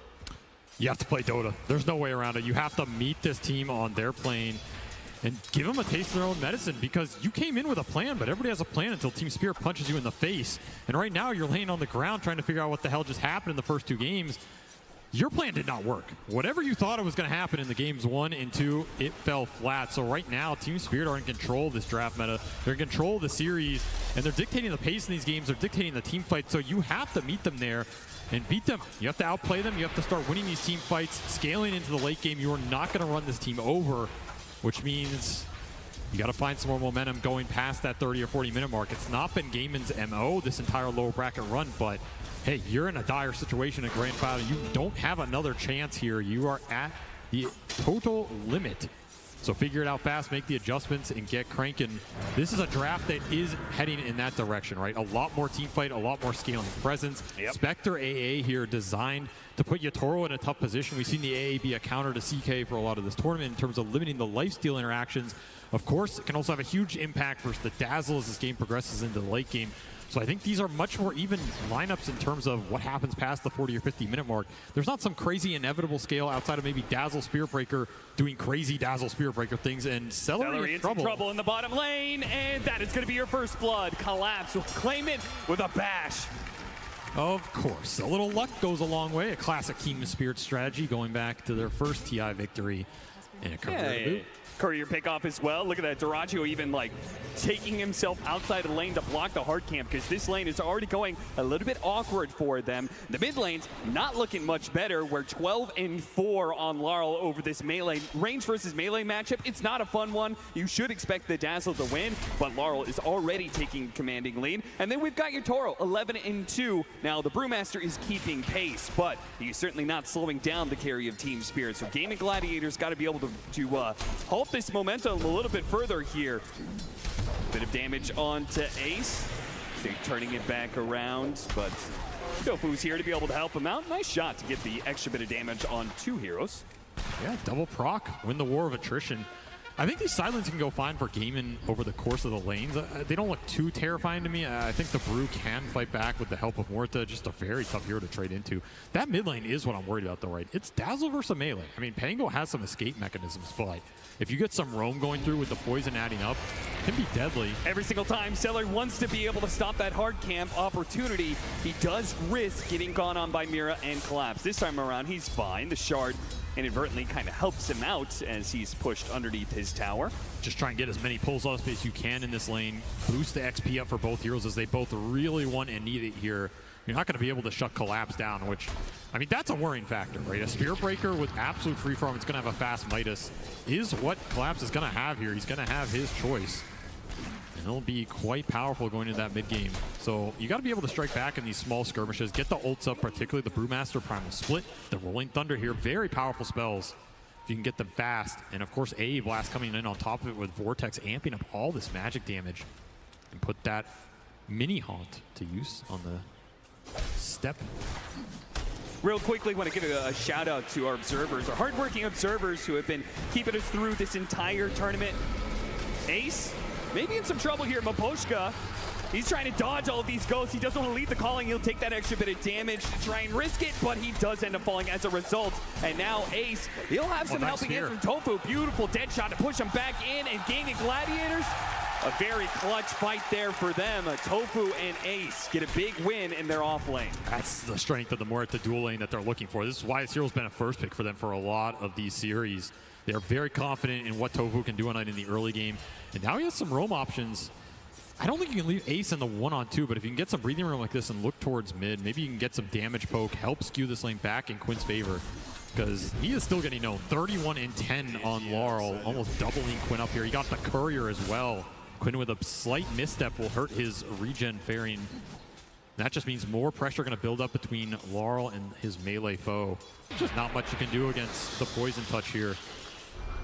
You have to play Dota. There's no way around it. You have to meet this team on their plane and give them a taste of their own medicine, because you came in with a plan, but everybody has a plan until Team Spirit punches you in the face. And right now, you're laying on the ground trying to figure out what the hell just happened in the first 2 games. Your plan did not work. Whatever you thought it was going to happen in the games 1 and 2, it fell flat. So right now, Team Spirit are in control of this draft meta. They're in control of the series, and they're dictating the pace in these games. They're dictating the team fight. So you have to meet them there and beat them. You have to outplay them. You have to start winning these team fights, scaling into the late game. You are not going to run this team over, which means you got to find some more momentum going past that 30 or 40 minute mark. It's not been Gaiman's MO this entire lower bracket run, but hey, you're in a dire situation at Grand Final. You don't have another chance here. You are at the total limit So figure it out fast, make the adjustments, and get cranking. This is a draft that is heading in that direction, right? A lot more team fight, a lot more scaling presence. Spectre AA here designed to put Yatoro in a tough position. We've seen the AA be a counter to CK for a lot of this tournament in terms of limiting the lifesteal interactions. Of course, it can also have a huge impact versus the Dazzle as this game progresses into the late game. So I think these are much more even lineups in terms of what happens past the 40 or 50 minute mark. There's not some crazy inevitable scale outside of maybe Dazzle Spirit Breaker doing crazy Dazzle Spirit Breaker things, and Celery in trouble in the bottom lane, and that is going to be your first blood. Collapse will claim it with a bash. Of course, a little luck goes a long way. A classic Team Spirit strategy going back to their first TI victory in a career boot. Courier pickoff as well. Look at that, Duraggio even like taking himself outside the lane to block the hard camp, because this lane is already going a little bit awkward for them. The mid lane's not looking much better. We're 12-4 on Laurel over this melee. Range versus melee matchup, it's not a fun one. You should expect the Dazzle to win, but Laurel is already taking commanding lead. And then we've got your Toro, 11-2. Now the Brewmaster is keeping pace, but he's certainly not slowing down the carry of Team Spirit. So Gaming Gladiators got to be able to halt this momentum a little bit further here. Bit of damage onto Ace. They're turning it back around, but Tofu's here to be able to help him out. Nice shot to get the extra bit of damage on two heroes. Yeah, double proc, win the war of attrition. I think these silence can go fine for gaming over the course of the lanes. They don't look too terrifying to me. I think the Brew can fight back with the help of Morta. Just a very tough hero to trade into. That mid lane is what I'm worried about though, right? It's Dazzle versus melee. I mean, Pango has some escape mechanisms, but if you get some roam going through with the poison adding up, it can be deadly. Every single time Celery wants to be able to stop that hard camp opportunity, he does risk getting gone on by Mira and Collapse. This time around, he's fine. The shard inadvertently kind of helps him out as he's pushed underneath his tower. Just try and get as many pulls off as you can in this lane. Boost the XP up for both heroes as they both really want and need it here. You're not going to be able to shut Collapse down, which, I mean, that's a worrying factor, right? A Spirit Breaker with absolute free form, it's going to have a fast Midas, is what Collapse is going to have here. He's going to have his choice. And it'll be quite powerful going into that mid game. So you got to be able to strike back in these small skirmishes, get the ults up, particularly the Brewmaster Primal Split, the Rolling Thunder here, very powerful spells if you can get them fast. And of course, A Blast coming in on top of it with Vortex amping up all this magic damage and put that mini haunt to use on the step. Real quickly, want to give a shout out to our observers, our hardworking observers who have been keeping us through this entire tournament. Ace, maybe in some trouble here. Maposhka, he's trying to dodge all of these ghosts. He doesn't want to lead the calling. He'll take that extra bit of damage to try and risk it, but he does end up falling as a result. And now Ace, he'll have some helping in from Tofu. Beautiful dead shot to push him back in, and Gaming Gladiators, a very clutch fight there for them. Tofu and Ace get a big win in their off lane. That's the strength of the Morta dual lane that they're looking for. This is why this hero's been a first pick for them for a lot of these series. They're very confident in what Tofu can do on it in the early game. And now he has some roam options. I don't think you can leave Ace in the 1-on-2, but if you can get some breathing room like this and look towards mid, maybe you can get some damage poke, help skew this lane back in Quinn's favor. Because he is still getting known. 31-10 on Laurel, almost doubling Quinn up here. He got the Courier as well. Quinn with a slight misstep will hurt his regen fairing. That just means more pressure going to build up between Laurel and his melee foe. Just not much you can do against the poison touch here.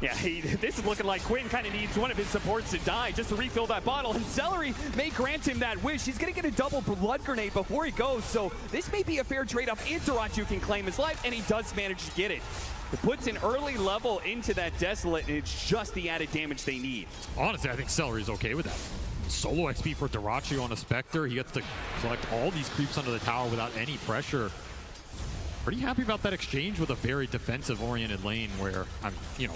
Yeah, this is looking like Quinn kind of needs one of his supports to die just to refill that bottle, and Celery may grant him that wish. He's going to get a double blood grenade before he goes, so this may be a fair trade-off if Duraggio can claim his life, and he does manage to get it. It puts an early level into that Desolate, and it's just the added damage they need. Honestly, I think Celery's okay with that. Solo XP for Duraggio on a Spectre. He gets to collect all these creeps under the tower without any pressure. Pretty happy about that exchange with a very defensive-oriented lane where,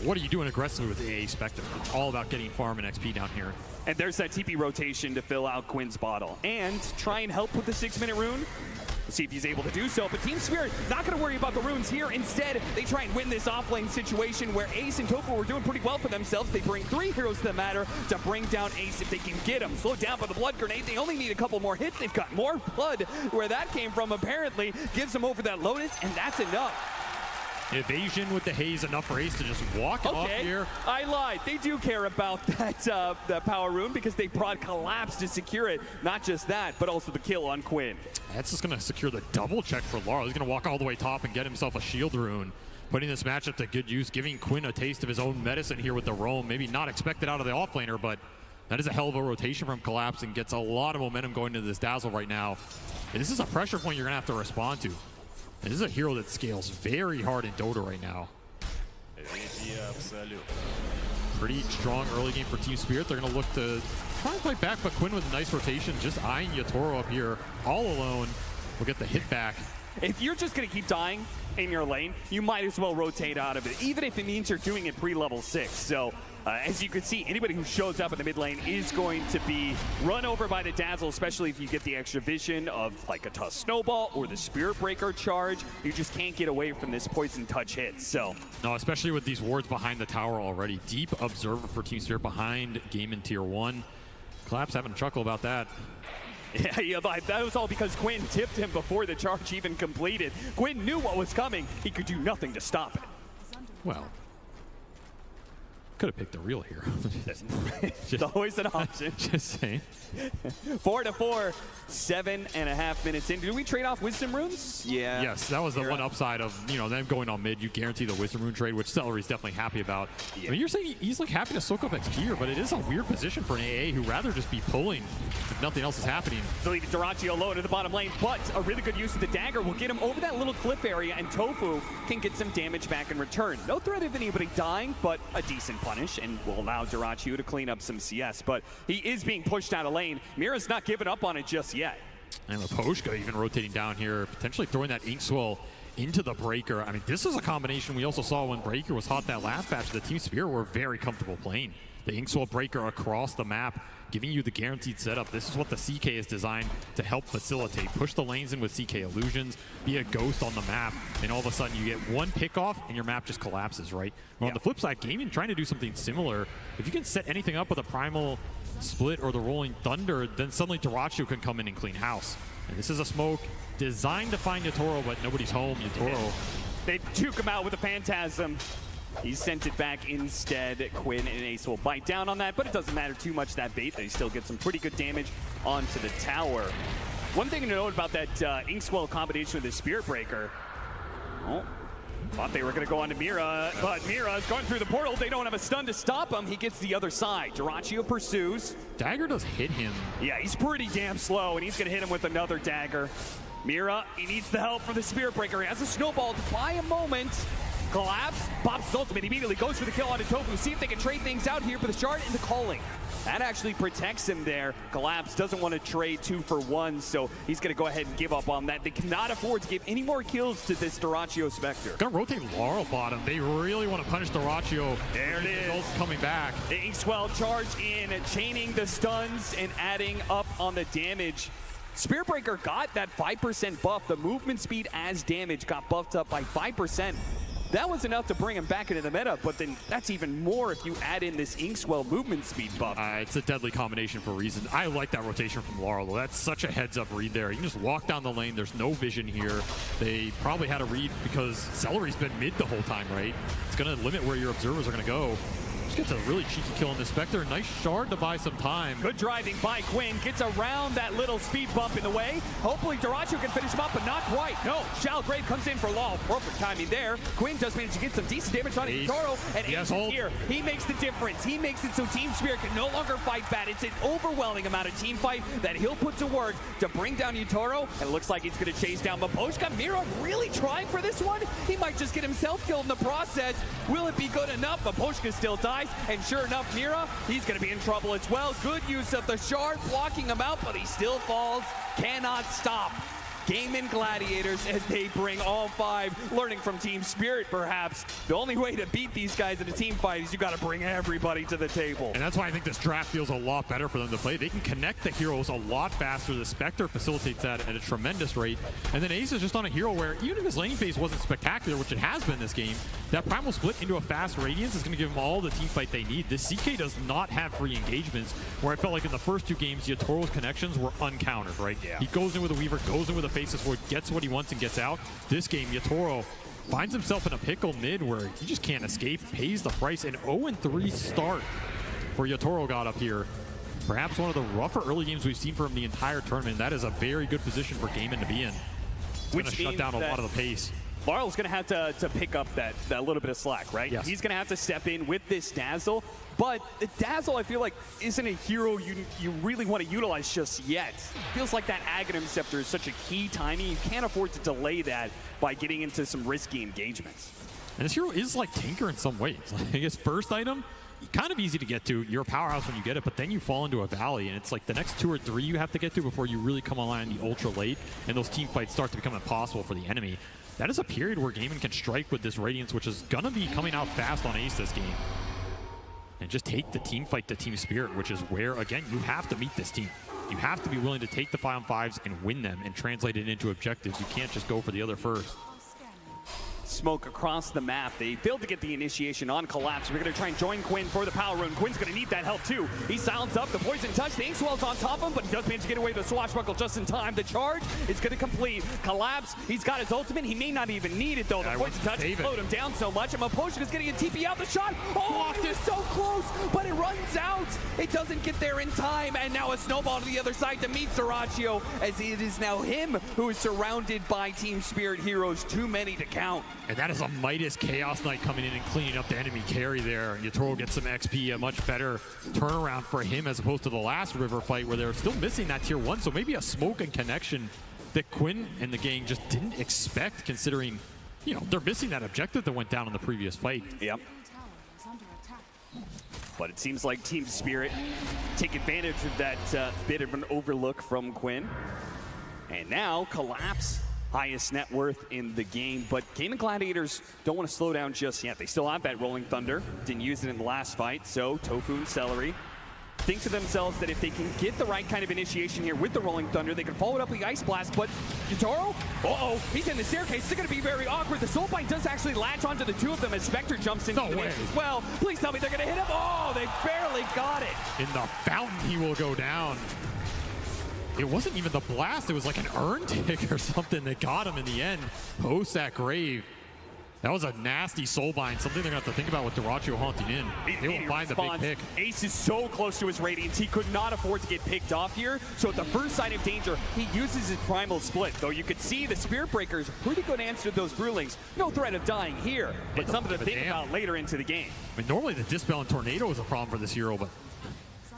what are you doing aggressively with AA Spectre? It's all about getting farm and XP down here. And there's that TP rotation to fill out Quinn's bottle. And try and help with the 6-minute rune. Let's see if he's able to do so. But Team Spirit not going to worry about the runes here. Instead, they try and win this offlane situation where Ace and Tofu were doing pretty well for themselves. They bring 3 heroes to the matter to bring down Ace if they can get him. Slowed down by the blood grenade. They only need a couple more hits. They've got more blood where that came from, apparently. Gives them over that Lotus, and that's enough. Evasion with the haze, enough for Ace to just walk off here. I lied. They do care about that power rune because they brought Collapse to secure it. Not just that, but also the kill on Quinn. That's just going to secure the double check for Laurel. He's going to walk all the way top and get himself a shield rune. putting this matchup to good use, giving Quinn a taste of his own medicine here with the roam. Maybe not expected out of the offlaner, but that is a hell of a rotation from Collapse and gets a lot of momentum going into this Dazzle right now. And this is a pressure point you're going to have to respond to. And this is a hero that scales very hard in Dota right now. Pretty strong early game for Team Spirit. They're going to look to try and fight back, but Quinn with a nice rotation, just eyeing Yatoro up here all alone. Will get the hit back. If you're just going to keep dying in your lane, you might as well rotate out of it, even if it means you're doing it pre-level 6. So as you can see, anybody who shows up in the mid lane is going to be run over by the Dazzle, especially if you get the extra vision of like a Toss Snowball or the Spirit Breaker charge. You just can't get away from this Poison Touch hit. So no, especially with these wards behind the tower already. Deep observer for Team Spirit behind Game in Tier 1. Collapse having a chuckle about that. Yeah, that was all because Quinn tipped him before the charge even completed. Quinn knew what was coming. He could do nothing to stop it. Well, could have picked the real hero. It's always an option. Just saying. 4-4, 7.5 minutes in. Did we trade off Wisdom Runes? Yeah. Yes, that was the one upside of them going on mid. You guarantee the Wisdom Rune trade, which Celery's definitely happy about. Yeah. I mean, you're saying he's like happy to soak up XP here, but it is a weird position for an AA who'd rather just be pulling if nothing else is happening. So leaving Dyrachyo alone in the bottom lane, but a really good use of the dagger will get him over that little cliff area, and Tofu can get some damage back in return. No threat of anybody dying, but a decent punish, and will allow Dyrachyo to clean up some CS. But he is being pushed out of lane. Mira's not giving up on it just yet. And Leposhka even rotating down here, potentially throwing that Inkswell into the Breaker. I mean, this is a combination we also saw when Breaker was hot that last patch. The Team Spirit were very comfortable playing. The Inkswell Breaker across the map, giving you the guaranteed setup. This is what the CK is designed to help facilitate. Push the lanes in with CK illusions, be a ghost on the map, and all of a sudden you get one pickoff and your map just collapses, right? Well, on the flip side, Gaming trying to do something similar. If you can set anything up with a Primal Split or the Rolling Thunder, then suddenly Dyrachyo can come in and clean house. And this is a smoke designed to find Yatoro, but nobody's home. Yatoro. They juke him out with a Phantasm. He sent it back instead. Quinn and Ace will bite down on that, but it doesn't matter too much, that bait. They still get some pretty good damage onto the tower. One thing to note about that Inkswell combination with the Spirit Breaker. Oh, thought they were going to go on to Mira, but Mira's going through the portal. They don't have a stun to stop him. He gets the other side. Dyrachyo pursues. Dagger does hit him. Yeah, he's pretty damn slow, and he's going to hit him with another dagger. Mira, he needs the help from the Spirit Breaker. He has a snowball to buy a moment. Collapse, pops his ultimate, immediately goes for the kill onto Tofu. See if they can trade things out here for the shard and the calling. That actually protects him there. Collapse doesn't want to trade 2 for 1, so he's going to go ahead and give up on that. They cannot afford to give any more kills to this Dyrachyo Spectre. Gonna rotate Laurel bottom. They really want to punish Dyrachyo. There it is. Coming back. The Inkswell charge in, chaining the stuns and adding up on the damage. Spirit Breaker got that 5% buff. The movement speed as damage got buffed up by 5%. That was enough to bring him back into the meta, but then that's even more if you add in this Inkswell movement speed buff. It's a deadly combination for a reason. I like that rotation from Laurel, though. That's such a heads-up read there. You can just walk down the lane. There's no vision here. They probably had a read because Celery's been mid the whole time, right? It's going to limit where your observers are going to go. Just gets a really cheeky kill on the Spectre. Nice shard to buy some time. Good driving by Quinn. Gets around that little speed bump in the way. Hopefully Dyrachyo can finish him up, but not quite. No, Shalgrave comes in for Law. Perfect timing there. Quinn does manage to get some decent damage on Yatoro, and Ace is here. He makes the difference. He makes it so Team Spirit can no longer fight bad. It's an overwhelming amount of team fight that he'll put to work to bring down Yatoro, and it looks like he's going to chase down Leposhka. Mira really trying for this one? He might just get himself killed in the process. Will it be good enough? Leposhka still dies. And sure enough, Mira, he's going to be in trouble as well. Good use of the shard, blocking him out, but he still falls. Cannot stop. Game Gladiators as they bring all 5, learning from Team Spirit perhaps. The only way to beat these guys in a team fight is you got to bring everybody to the table. And that's why I think this draft feels a lot better for them to play. They can connect the heroes a lot faster. The Spectre facilitates that at a tremendous rate. And then Ace is just on a hero where even if his lane phase wasn't spectacular, which it has been this game, that Primal Split into a fast Radiance is going to give them all the team fight they need. This CK does not have free engagements, where I felt like in the first 2 games, Yatoro's connections were uncountered, right? Yeah. He goes in with a Weaver, goes in with a Faceless Void, gets what he wants and gets out. This game, Yatoro finds himself in a pickle mid where he just can't escape, pays the price. An 0-3 start for Yatoro got up here. Perhaps one of the rougher early games we've seen from him the entire tournament. That is a very good position for Gaming to be in. It's going to shut down a lot of the pace. Laurel's going to have to pick up that little bit of slack, right? Yes. He's going to have to step in with this Dazzle. But the Dazzle, I feel like, isn't a hero you really want to utilize just yet. It feels like that Aghanim Scepter is such a key timing. You can't afford to delay that by getting into some risky engagements. And this hero is like Tinker in some ways. Like his first item, kind of easy to get to. You're a powerhouse when you get it, but then you fall into a valley, and it's like the next 2 or 3 you have to get to before you really come online in the ultra late, and those team fights start to become impossible for the enemy. That is a period where Gaming can strike with this Radiance, which is going to be coming out fast on Ace this game. And just take the team fight to Team Spirit, which is where, again, you have to meet this team. You have to be willing to take the 5-on-5s and win them and translate it into objectives. You can't just go for the other first. Smoke across the map. They failed to get the initiation on Collapse. We're going to try and join Quinn for the power rune. Quinn's going to need that help too. He silenced up the poison touch. The Inkswell's on top of him, but he does manage to get away with the swashbuckle just in time. The charge is going to complete. Collapse, he's got his ultimate. He may not even need it though. The poison touch slowed him down so much. And Mapotion is getting a TP out the shot. Oh, it is so close, but it runs out. It doesn't get there in time. And now a snowball to the other side to meet Dyrachyo, as it is now him who is surrounded by Team Spirit heroes. Too many to count. And that is a Midas Chaos Knight coming in and cleaning up the enemy carry there. Yatoro gets some XP, a much better turnaround for him as opposed to the last River fight where they're still missing that tier 1. So maybe a smoke and connection that Quinn and the gang just didn't expect, considering, you know, they're missing that objective that went down in the previous fight. Yep. But it seems like Team Spirit take advantage of that bit of an overlook from Quinn. And now Collapse, highest net worth in the game, but Gaming Gladiators don't want to slow down just yet. They still have that Rolling Thunder, didn't use it in the last fight, so Tofu and Celery think to themselves that if they can get the right kind of initiation here with the Rolling Thunder, they can follow it up with the Ice Blast, but Yatoro, he's in the staircase. It's going to be very awkward. The Soulbind does actually latch onto the 2 of them as Spectre jumps into the mix as well. Please tell me they're going to hit him. Oh, they barely got it. In the fountain, he will go down. It wasn't even the blast, it was like an urn tick or something that got him in the end. Post that grave. That was a nasty soulbind, something they're going to have to think about with Dyrachyo haunting in. They will find the big pick. Ace is so close to his Radiance, he could not afford to get picked off here. So at the first sign of danger, he uses his Primal Split. Though you could see the Spirit Breakers pretty good answer to those Brewlings. No threat of dying here, but something to think about later into the game. I mean, normally the Dispel and Tornado is a problem for this hero, but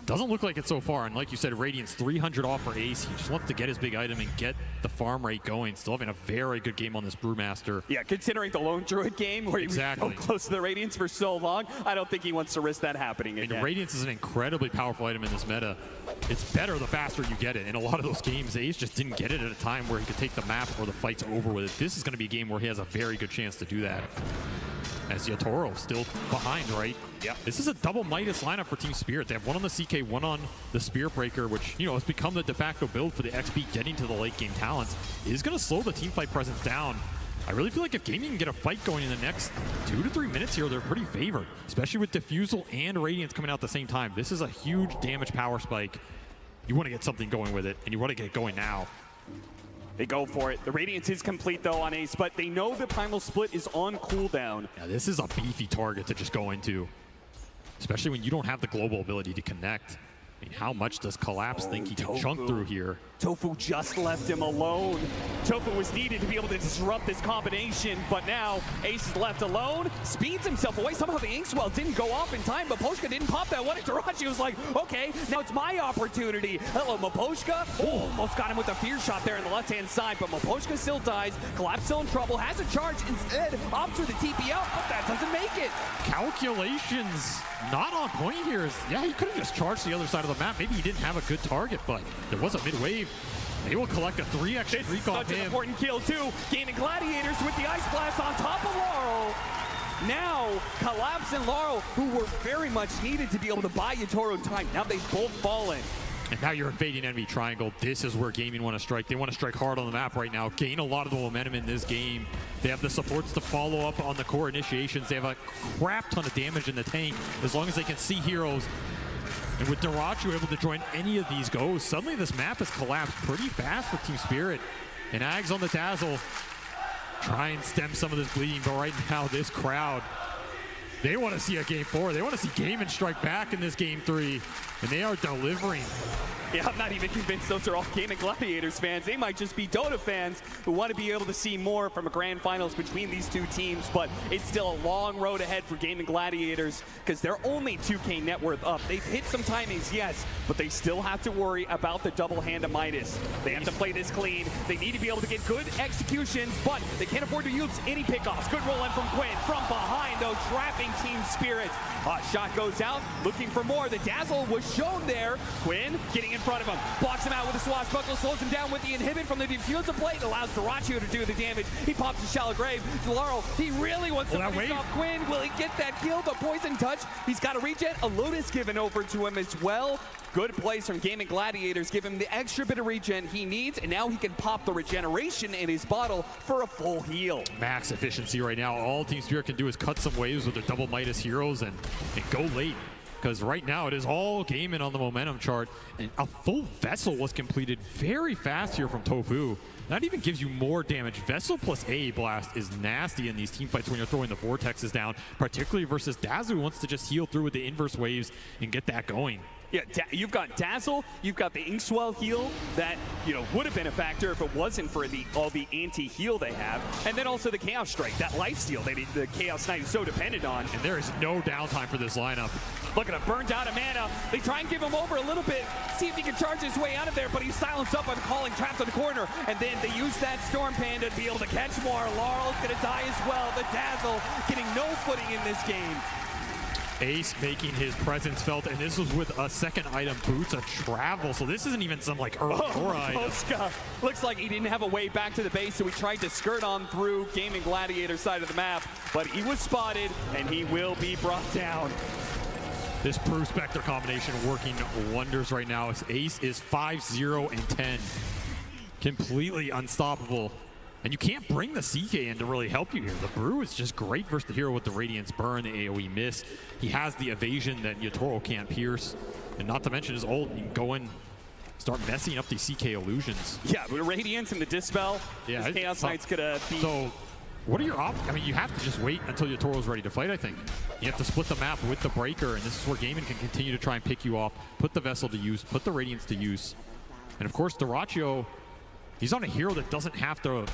doesn't look like it so far. And like you said, Radiance 300 off for Ace. He just wants to get his big item and get the farm rate going. Still having a very good game on this Brewmaster. Yeah, considering the Lone Druid game where he was so close to the Radiance for so long, I don't think he wants to risk that happening again. And Radiance is an incredibly powerful item in this meta. It's better the faster you get it. In a lot of those games, Ace just didn't get it at a time where he could take the map or the fight's over with it. This is going to be a game where he has a very good chance to do that. As Yatoro still behind, right? Yeah. This is a double Midas lineup for Team Spirit. They have one on the CK, one on the Spirit Breaker, which, you know, has become the de facto build for the XP getting to the late game talents. It is going to slow the team fight presence down. I really feel like if Gaming can get a fight going in the next 2 to 3 minutes here, they're pretty favored, especially with Diffusal and Radiance coming out at the same time. This is a huge damage power spike. You want to get something going with it, and you want to get it going now. They go for it. The Radiance is complete though on Ace, but they know the Primal Split is on cooldown. Yeah, this is a beefy target to just go into, especially when you don't have the global ability to connect. I mean, how much does Collapse think he can chunk through here? Tofu just left him alone. Tofu was needed to be able to disrupt this combination, but now Ace is left alone, speeds himself away. Somehow the Inkswell didn't go off in time. Maposhka didn't pop that one, and Dyrachyo was like, okay, now it's my opportunity. Hello, Maposhka. Oh, almost got him with a fear shot there on the left-hand side, but Maposhka still dies. Collapse still in trouble, has a charge instead, opts for the TP out, but that doesn't make it. Calculations not on point here. Yeah, he could have just charged the other side of the map. Maybe he didn't have a good target, but there was a mid-wave. They will collect a 3x streak off him. Such an important kill too. Gaming Gladiators with the Ice Blast on top of Laurel. Now, Collapse and Laurel, who were very much needed to be able to buy Yatoro time. Now they've both fallen. And now you're invading enemy triangle. This is where Gaming want to strike. They want to strike hard on the map right now, gain a lot of the momentum in this game. They have the supports to follow up on the core initiations. They have a crap ton of damage in the tank as long as they can see heroes. And with Dyrachyo able to join any of these goes, suddenly this map has collapsed pretty fast for Team Spirit. And Ags on the Dazzle try and stem some of this bleeding, but right now this crowd They want to see a game 4. They want to see Game and strike back in this game 3, and they are delivering. Yeah, I'm not even convinced those are all Game and Gladiators fans. They might just be Dota fans who want to be able to see more from a grand finals between these two teams, but it's still a long road ahead for Game and Gladiators because they're only 2K net worth up. They've hit some timings, yes, but they still have to worry about the double hand of Midas. They have to play this clean. They need to be able to get good executions, but they can't afford to use any pickoffs. Good roll in from Quinn. From behind, though, trapping Team Spirit. Shot goes out, looking for more. The Dazzle was shown there. Quinn getting in front of him, blocks him out with a swashbuckle, slows him down with the inhibit from the diffuser plate, allows Dyrachyo to do the damage. He pops a shallow grave. Laurel, he really wants to finish off Quinn. Will he get that kill? But Poison Touch, he's got a regen. A Lotus given over to him as well. Good plays from Game and Gladiators, give him the extra bit of regen he needs, and now he can pop the regeneration in his bottle for a full heal. Max efficiency right now. All Team Spirit can do is cut some waves with their double Midas heroes and go late. Because right now it is all gaming on the momentum chart, and a full Vessel was completed very fast here from Tofu. That even gives you more damage. Vessel plus A Blast is nasty in these team fights when you're throwing the vortexes down, particularly versus Dazu, who wants to just heal through with the inverse waves and get that going. Yeah, you've got Dazzle, you've got the Inkswell heal that, would have been a factor if it wasn't for all the anti-heal they have. And then also the Chaos Strike, that lifesteal that the Chaos Knight is so dependent on. And there is no downtime for this lineup. Look at him, burned out of mana. They try and give him over a little bit, see if he can charge his way out of there, but he's silenced up on calling trapped in the corner. And then they use that Storm Panda to be able to catch more. Laurel's gonna die as well. The Dazzle getting no footing in this game. Ace making his presence felt, and this was with a second item, Boots of Travel. So this isn't even some early Dora item. Poshka looks like he didn't have a way back to the base, so he tried to skirt on through Game and Gladiator side of the map, but he was spotted, and he will be brought down. This Brew Spectre combination working wonders right now. Ace is 5-0 and 10. Completely unstoppable. And you can't bring the CK in to really help you here. The Brew is just great versus the hero with the Radiance Burn, the AoE miss. He has the evasion that Yatoro can't pierce. And not to mention his ult, you can go in, start messing up these CK illusions. Yeah, with Radiance and the Dispel, this Chaos Knight's gonna be... So, what are your options? I mean, you have to just wait until Yatoro's ready to fight, I think. You have to split the map with the Breaker, and this is where Gaiman can continue to try and pick you off, put the Vessel to use, put the Radiance to use. And of course, Dyrachyo, he's on a hero that doesn't have to,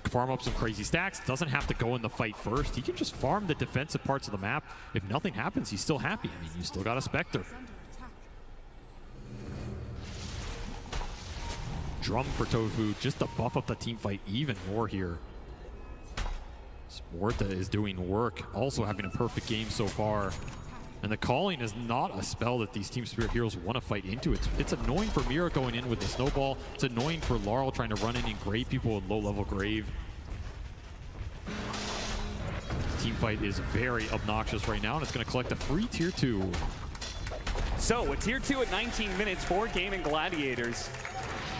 farm up some crazy stacks, doesn't have to go in the fight first. He can just farm the defensive parts of the map. If nothing happens, he's still happy. I mean, you still got a Spectre. Drum for Tofu, just to buff up the team fight even more here. Sporta is doing work, also having a perfect game so far. And the calling is not a spell that these Team Spirit heroes want to fight into. It's annoying for Mira going in with the snowball. It's annoying for Laurel trying to run in and grave people with low-level grave. This team fight is very obnoxious right now, and it's going to collect a free Tier 2. So, with Tier 2 at 19 minutes for Game and Gladiators,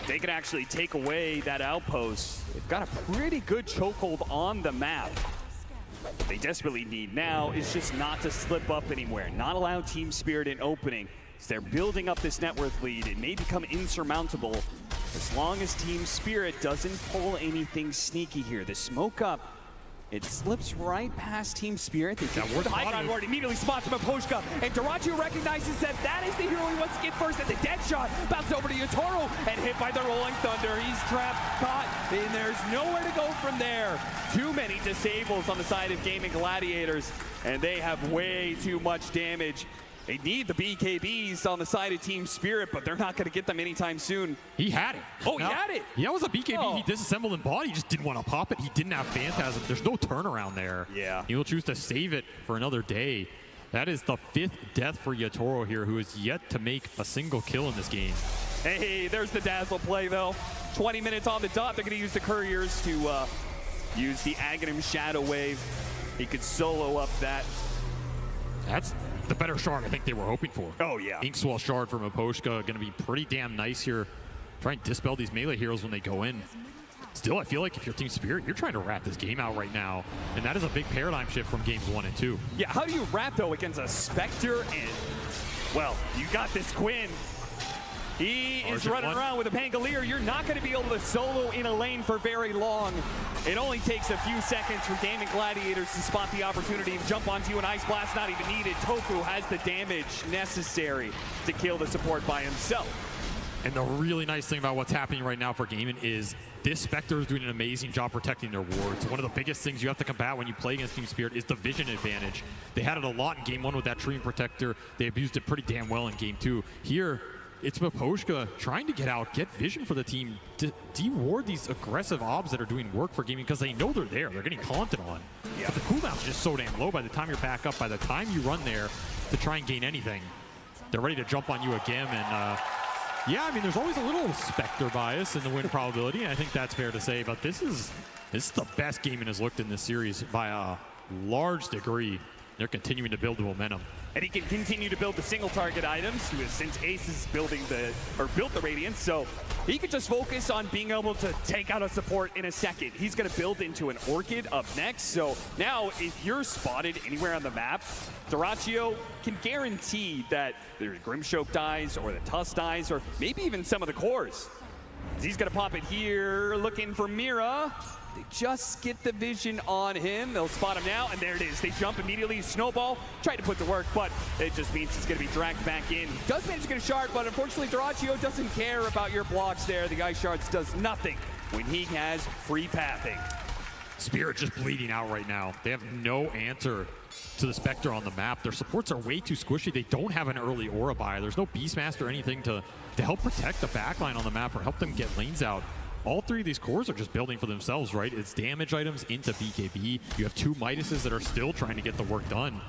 they can actually take away that outpost. They've got a pretty good chokehold on the map. What they desperately need now is just not to slip up anywhere, not allow Team Spirit an opening. As they're building up this net worth lead, it may become insurmountable as long as Team Spirit doesn't pull anything sneaky here. The smoke up, it slips right past Team Spirit. They get the high ground ward, immediately spots him at Poshka, and Dyrachyo recognizes that that is the hero he wants to get first, at the dead shot, bounces over to Yatoro, and hit by the Rolling Thunder. He's trapped, caught, and there's nowhere to go from there. Too many disables on the side of Game and Gladiators, and they have way too much damage. They need the BKBs on the side of Team Spirit, but they're not going to get them anytime soon. He had it. Oh, he had it. Yeah, it was a BKB. He disassembled in body. He just didn't want to pop it. He didn't have Phantasm. There's no turnaround there. Yeah. He will choose to save it for another day. That is the 5th death for Yatoro here, who is yet to make a single kill in this game. Hey, there's the Dazzle play, though. 20 minutes on the dot. They're going to use the Couriers to use the Aghanim Shadow Wave. He could solo up that. That's the better shard I think they were hoping for. Oh, yeah. Inkswell shard from Aposhka going to be pretty damn nice here. Try and dispel these melee heroes when they go in. Still, I feel like if you're Team Spirit, you're trying to rat this game out right now. And that is a big paradigm shift from games 1 and 2. Yeah, how do you rat, though, against a Spectre and, well, you got this Quinn. He is Argent running one. around with a Pangolier. You're not going to be able to solo in a lane for very long. It only takes a few seconds for Gaming Gladiators to spot the opportunity and jump onto you. An Ice Blast not even needed. Tofu has the damage necessary to kill the support by himself. And the really nice thing about what's happening right now for Gaimin is this Spectre is doing an amazing job protecting their wards. One of the biggest things you have to combat when you play against Team Spirit is the vision advantage. They had it a lot in Game 1 with that Treant Protector. They abused it pretty damn well in Game 2. Here, it's Miposhka trying to get vision for the team to de-ward these aggressive obs that are doing work for Gaming because they know they're there. They're getting taunted on. Yeah. But the cooldown's just so damn low by the time you're back up, by the time you run there to try and gain anything. They're ready to jump on you again, and yeah, I mean, there's always a little Spectre bias in the win probability, and I think that's fair to say, but this is the best Gaimin has looked in this series by a large degree. They're continuing to build the momentum. And he can continue to build the single target items since Ace is built the Radiance, so he could just focus on being able to take out a support in a second. He's going to build into an Orchid up next, so now if you're spotted anywhere on the map, Dyrachyo can guarantee that the Grimshoke dies, or the Tusk dies, or maybe even some of the cores. He's going to pop it here, looking for Mira. They just get the vision on him. They'll spot him now, and there it is. They jump immediately. Snowball tried to put to work, but it just means he's going to be dragged back in. He does manage to get a shard, but unfortunately, Dyrachyo doesn't care about your blocks there. The Ice Shards does nothing when he has free pathing. Spirit just bleeding out right now. They have no answer to the Spectre on the map. Their supports are way too squishy. They don't have an early Aura buy. There's no Beastmaster or anything to help protect the backline on the map or help them get lanes out. All three of these cores are just building for themselves, right? It's damage items into BKB. You have two Midases that are still trying to get the work done.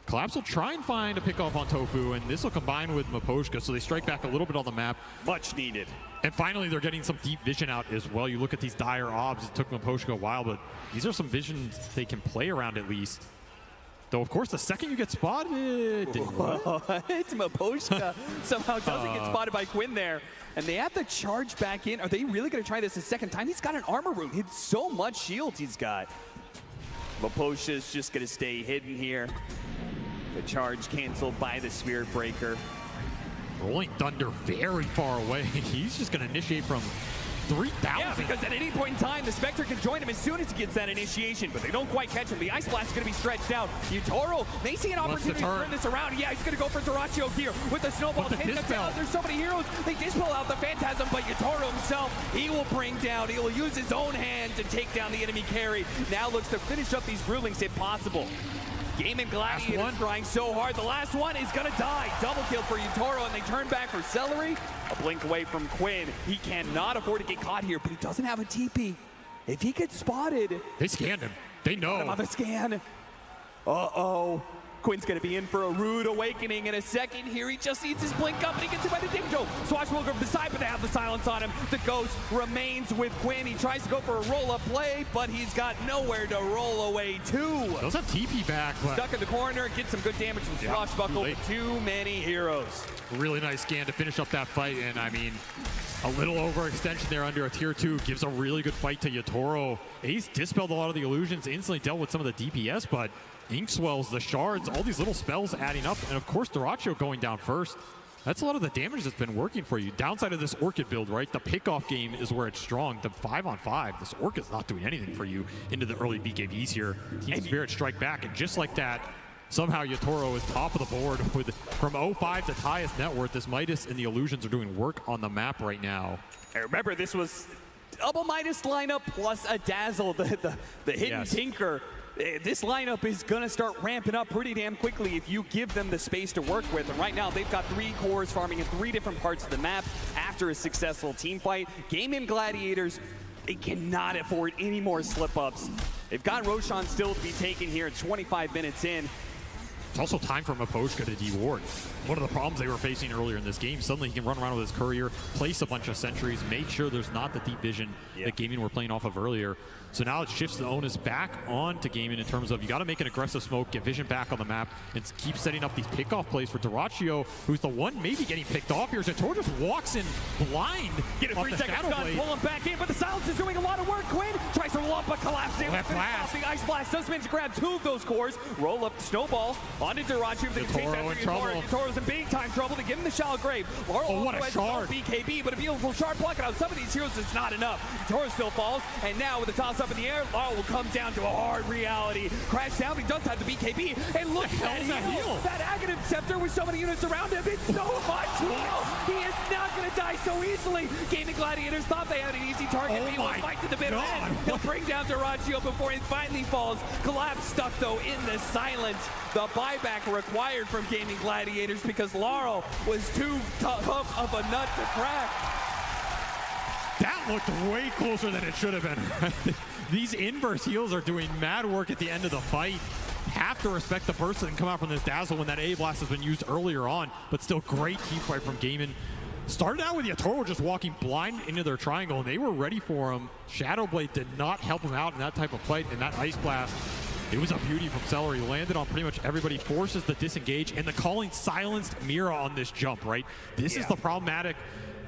Collapse will try and find a pickoff on Tofu, and this will combine with Miposhka, so they strike back a little bit on the map. Much needed. And finally, they're getting some deep vision out as well. You look at these dire obs, it took Miposhka a while, but these are some visions they can play around at least. Though, of course, the second you get spotted... What? Miposhka somehow doesn't get spotted by Quinn there. And they have to charge back in. Are they really going to try this a second time? He's got an armor room. It's so much shield he's got. Miposhka's just going to stay hidden here. The charge canceled by the Spirit Breaker. Rolling Thunder very far away. He's just going to initiate from 3,000. Yeah, because at any point in time, the Spectre can join him as soon as he gets that initiation, but they don't quite catch him. The Ice Blast is going to be stretched out. Yutaro may see an opportunity to turn this around. Yeah, he's going to go for Dyrachyo here with the Snowball. There's so many heroes. They dispel out the Phantasm, but Yutaro himself, he will bring down. He will use his own hand to take down the enemy carry. Now looks to finish up these Brewlings if possible. Gaming Gladiators trying so hard. The last one is going to die. Double kill for Yutaro, and they turn back for Celery. A blink away from Quinn. He cannot afford to get caught here, but he doesn't have a TP. If he gets spotted... They scanned him. They know. On the scan. Uh-oh. Quinn's going to be in for a rude awakening in a second here. He just needs his blink up, and he gets hit by the Dimjo. Swashbuckler from the side, but they have the silence on him. The Ghost remains with Quinn. He tries to go for a roll-up play, but he's got nowhere to roll away to. Those have TP back. But stuck in the corner, gets some good damage from Swashbuckle, but too many heroes. Really nice scan to finish up that fight, and I mean, a little overextension there under a tier 2 gives a really good fight to Yutaro. Ace dispelled a lot of the illusions, instantly dealt with some of the DPS, but Ink Swells, the shards, all these little spells adding up, and of course Dyrachyo going down first. That's a lot of the damage that's been working for you. Downside of this Orchid build, right? The pickoff game is where it's strong. The 5-on-5, this Orchid's not doing anything for you into the early BKBs here. Team Spirit strike back, and just like that, somehow Yutaro is top of the board with from 0-5 to highest net worth. This Midas and the Illusions are doing work on the map right now. And remember, this was double Midas lineup plus a Dazzle, the hidden Tinker. This lineup is going to start ramping up pretty damn quickly if you give them the space to work with. And right now, they've got 3 cores farming in 3 different parts of the map after a successful team fight. Gaming Gladiators, they cannot afford any more slip-ups. They've got Roshan still to be taken here at 25 minutes in. It's also time for Miposhka to de-ward. One of the problems they were facing earlier in this game, suddenly he can run around with his courier, place a bunch of sentries, make sure there's not the deep vision that Gaming were playing off of earlier. So now it shifts the onus back on to Gaming in terms of you got to make an aggressive smoke, get vision back on the map, and keep setting up these pickoff plays for Dyrachyo, who's the one maybe getting picked off here. Yutaro just walks in blind. Get a 3-second stun, pull him back in, but the silence is doing a lot of work. Quinn tries to roll up, but collapsing. The Ice Blast does manage to grab 2 of those cores, roll up the Snowball on onto Durachi, they can chase after Yatoro. Yatoro's in big time trouble. They give him the Shallow Grave. Laurel what a shard. BKB, but a beautiful shard plucking out some of these heroes. It's not enough. Yatoro still falls, and now with the toss up in the air, Laurel will come down to a hard reality. Crash down, he does have the BKB, and look at that heal. That Aghanim Scepter with so many units around him, it's so much heal. He is not going to die so easily. Gaming Gladiators thought they had an easy target, but he will fight to the bitter end. He'll bring down Duraccio before he finally falls. Collapse stuck though in the silence. The buyback required from Gaming Gladiators because Laurel was too tough of a nut to crack. That looked way closer than it should have been. These inverse heals are doing mad work at the end of the fight. Have to respect the burst that can come out from this Dazzle when that A blast has been used earlier on, but still great team fight from Gaming. Started out with Yatoro just walking blind into their triangle, and they were ready for him. Shadowblade did not help him out in that type of fight, and that Ice Blast, it was a beauty from Celery. Landed on pretty much everybody, forces the disengage, and the calling silenced Mira on this jump, right? This is the problematic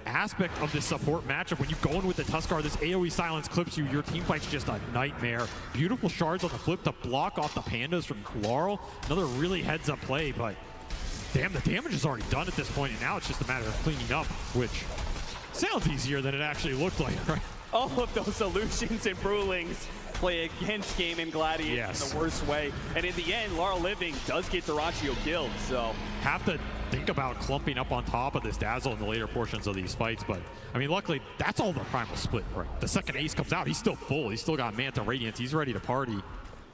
aspect of this support matchup. When you go in with the Tuskar, this AoE silence clips you, your team fight's just a nightmare. Beautiful shards on the flip to block off the Pandas from Laurel. Another really heads-up play, but damn, the damage is already done at this point, and now it's just a matter of cleaning up, which sounds easier than it actually looked like, right? All of those illusions and Brewlings play against Gaming Gladiators in the worst way. And in the end, Laurel Living does get Duraccio killed, so. Have to think about clumping up on top of this Dazzle in the later portions of these fights, but I mean, luckily, that's all the Primal split, right? The second Ace comes out, he's still full. He's still got Manta Radiance. He's ready to party.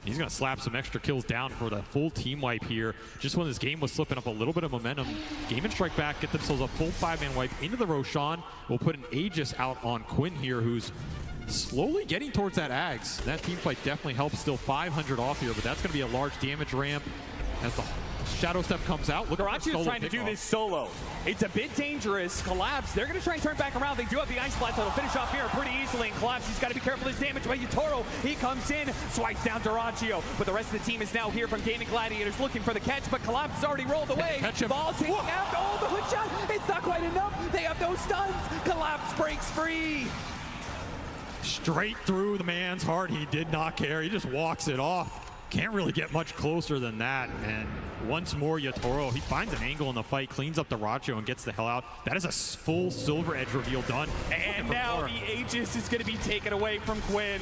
He's going to slap some extra kills down for the full team wipe here. Just when this game was slipping up a little bit of momentum, Gaming strike back, get themselves a full 5-man wipe into the Roshan. We'll put an Aegis out on Quinn here, who's slowly getting towards that Ags. That team fight definitely helps. Still 500 off here, but that's going to be a large damage ramp as the Shadow Step comes out. Look, Duraccio is trying to do this solo. It's a bit dangerous. Collapse, they're going to try and turn back around. They do have the Ice Blast that'll finish off here pretty easily. And Collapse, he's got to be careful of his damage by Yatoro. He comes in, swipes down Duraccio. But the rest of the team is now here from Gaming Gladiators looking for the catch, but Collapse has already rolled away. Ball taking out. Oh, the hook shot. It's not quite enough. They have no stuns. Collapse breaks free. Straight through the man's heart. He did not care. He just walks it off. Can't really get much closer than that. And once more, Yatoro, he finds an angle in the fight, cleans up the Racho, and gets the hell out. That is a full Silver Edge reveal done. And now the Aegis is going to be taken away from Quinn.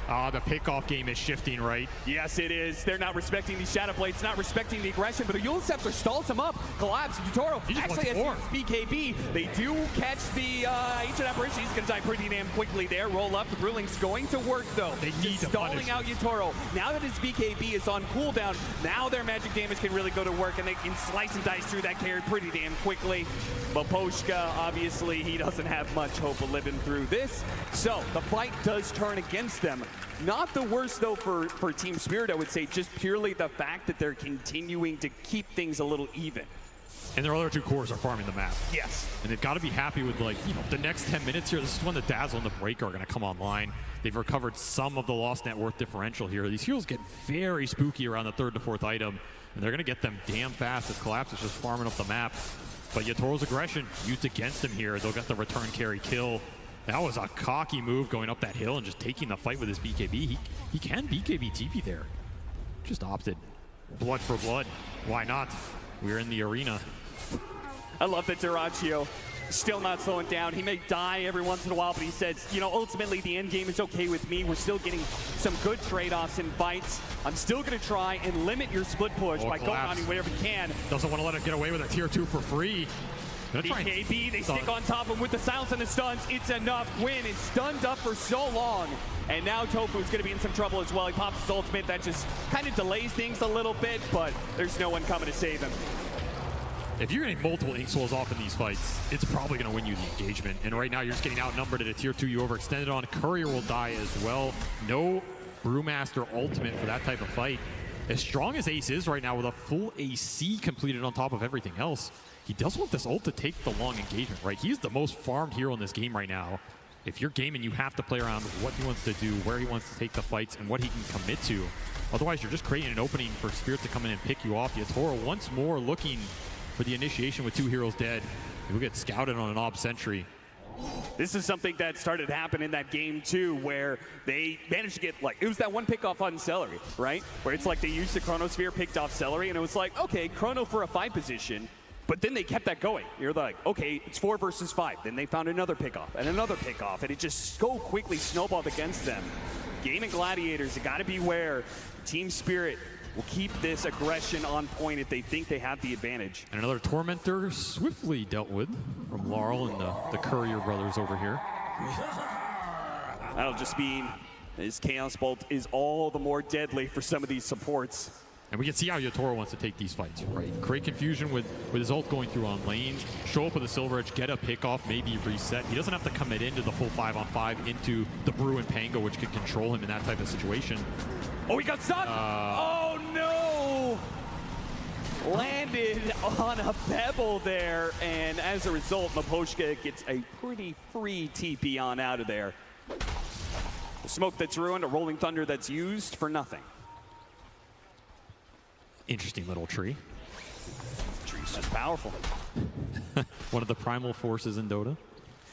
The pickoff game is shifting, right? Yes, it is. They're not respecting these Shadow Blades, not respecting the aggression, but a Eul's Scepter stalls him up. Collapse. Yatoro actually has BKB. They do catch the Ancient Apparition. He's going to die pretty damn quickly there. Roll up. The Brewling's going to work, though. They need to stalling out Yatoro. Now that his BKB is on cooldown, now their magic damage can really go to work, and they can slice and dice through that carry pretty damn quickly. But Poshka, obviously, he doesn't have much hope of living through this. So the fight does turn against them. Not the worst, though, for Team Spirit, I would say, just purely the fact that they're continuing to keep things a little even. And their other two cores are farming the map. Yes. And they've got to be happy with, like, you know, the next 10 minutes here. This is when the Dazzle and the Breaker are going to come online. They've recovered some of the lost net worth differential here. These heroes get very spooky around the 3rd to 4th item, and they're going to get them damn fast as Collapse is just farming up the map. But Yatoro's aggression used against him here. They'll get the return carry kill. That was a cocky move going up that hill and just taking the fight with his BKB. He can BKB TP there. Just opted. Blood for blood. Why not? We're in the arena. I love that Duraccio still not slowing down. He may die every once in a while, but he says, you know, ultimately the end game is okay with me. We're still getting some good trade-offs in fights. I'm still going to try and limit your split push by going on you whatever you can. Doesn't want to let it get away with a tier 2 for free. BKB, they stick on top of him with the silence and the stuns. It's enough. Quinn is stunned up for so long. And now Tofu's going to be in some trouble as well. He pops his ultimate. That just kind of delays things a little bit, but there's no one coming to save him. If you're getting multiple Ink Souls off in these fights, it's probably going to win you the engagement. And right now, you're just getting outnumbered at a tier 2. You overextended on. Courier will die as well. No Brewmaster ultimate for that type of fight. As strong as Ace is right now with a full AC completed on top of everything else, he does want this ult to take the long engagement, right? He's the most farmed hero in this game right now. If you're gaming, you have to play around what he wants to do, where he wants to take the fights, and what he can commit to. Otherwise, you're just creating an opening for Spirit to come in and pick you off. Yatoro once more looking for the initiation with 2 heroes dead. He will get scouted on an Ob Sentry. This is something that started to happen in that game too, where they managed to get, like, it was that one pick off on Celery, right? Where it's like they used the Chronosphere, picked off Celery, and it was like, okay, Chrono for a 5 position, but then they kept that going. You're like, okay, it's 4 versus 5. Then they found another pickoff and another pickoff, and it just so quickly snowballed against them. Gaming Gladiators, you gotta beware. Team Spirit will keep this aggression on point if they think they have the advantage. And another Tormentor swiftly dealt with from Laurel and the Courier brothers over here. That'll just mean his Chaos Bolt is all the more deadly for some of these supports. And we can see how Yatoro wants to take these fights, right? Create confusion with his ult going through on lanes, show up with a Silver Edge, get a pick off, maybe reset. He doesn't have to commit into the full 5-on-5 into the Brew and Pango, which could control him in that type of situation. Oh, he got stuck! Oh no! Landed on a pebble there, and as a result, Maposhka gets a pretty free TP on out of there. The smoke that's ruined, a Rolling Thunder that's used for nothing. Interesting little tree. Tree's just powerful. One of the primal forces in Dota.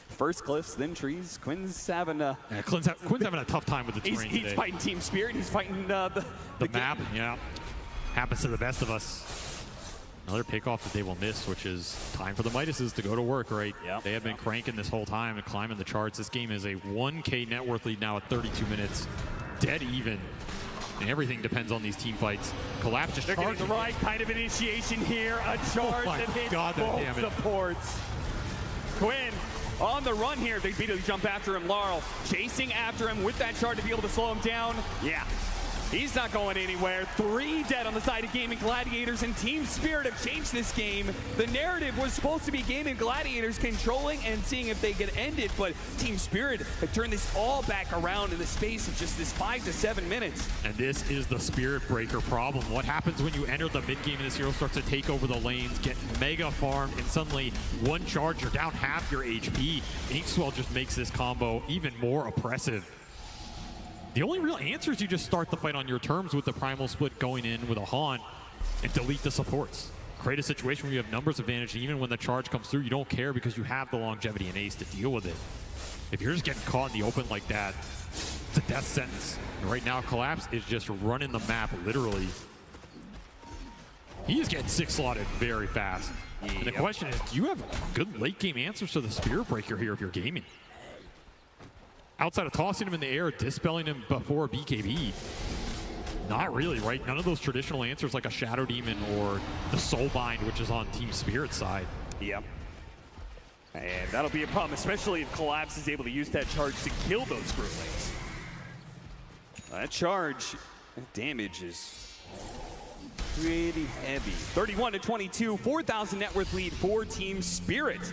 First cliffs, then trees. Quinn's having a... Yeah, Quinn's having a tough time with the terrain He's today. fighting Team Spirit. He's fighting the map, yeah. Happens to the best of us. Another pickoff that they will miss, which is time for the Midases to go to work, right? Yep. They have been cranking this whole time and climbing the charts. This game is a 1K net worth lead now at 32 minutes. Dead even. And everything depends on these team fights. Collapse just They're charging. getting the right kind of initiation here. A charge that hits both supports. Quinn on the run here. They immediately jump after him. Laurel chasing after him with that charge to be able to slow him down. Yeah. He's not going anywhere. 3 dead on the side of Gaming Gladiators, and Team Spirit have changed this game. The narrative was supposed to be Gaming Gladiators controlling and seeing if they could end it, but Team Spirit have turned this all back around in the space of just this 5 to 7 minutes. And this is the Spirit Breaker problem. What happens when you enter the mid game and this hero starts to take over the lanes, get mega farmed, and suddenly one charge, you're down half your HP. Inkswell just makes this combo even more oppressive. The only real answer is you just start the fight on your terms with the Primal Split going in with a Haunt and delete the supports. Create a situation where you have numbers advantage, and even when the charge comes through, you don't care because you have the longevity and ace to deal with it. If you're just getting caught in the open like that, it's a death sentence. And right now, Collapse is just running the map, literally. He is getting 6 slotted very fast. Yep. And the question is, do you have good late game answers to the Spirit Breaker here if you're gaming? Outside of tossing him in the air, dispelling him before BKB, not really, right? None of those traditional answers like a Shadow Demon or the Soulbind, which is on Team Spirit's side. Yep. And that'll be a problem, especially if Collapse is able to use that charge to kill those Grewlings. That charge, that damage is pretty heavy. 31-22, 4,000 net worth lead for Team Spirit.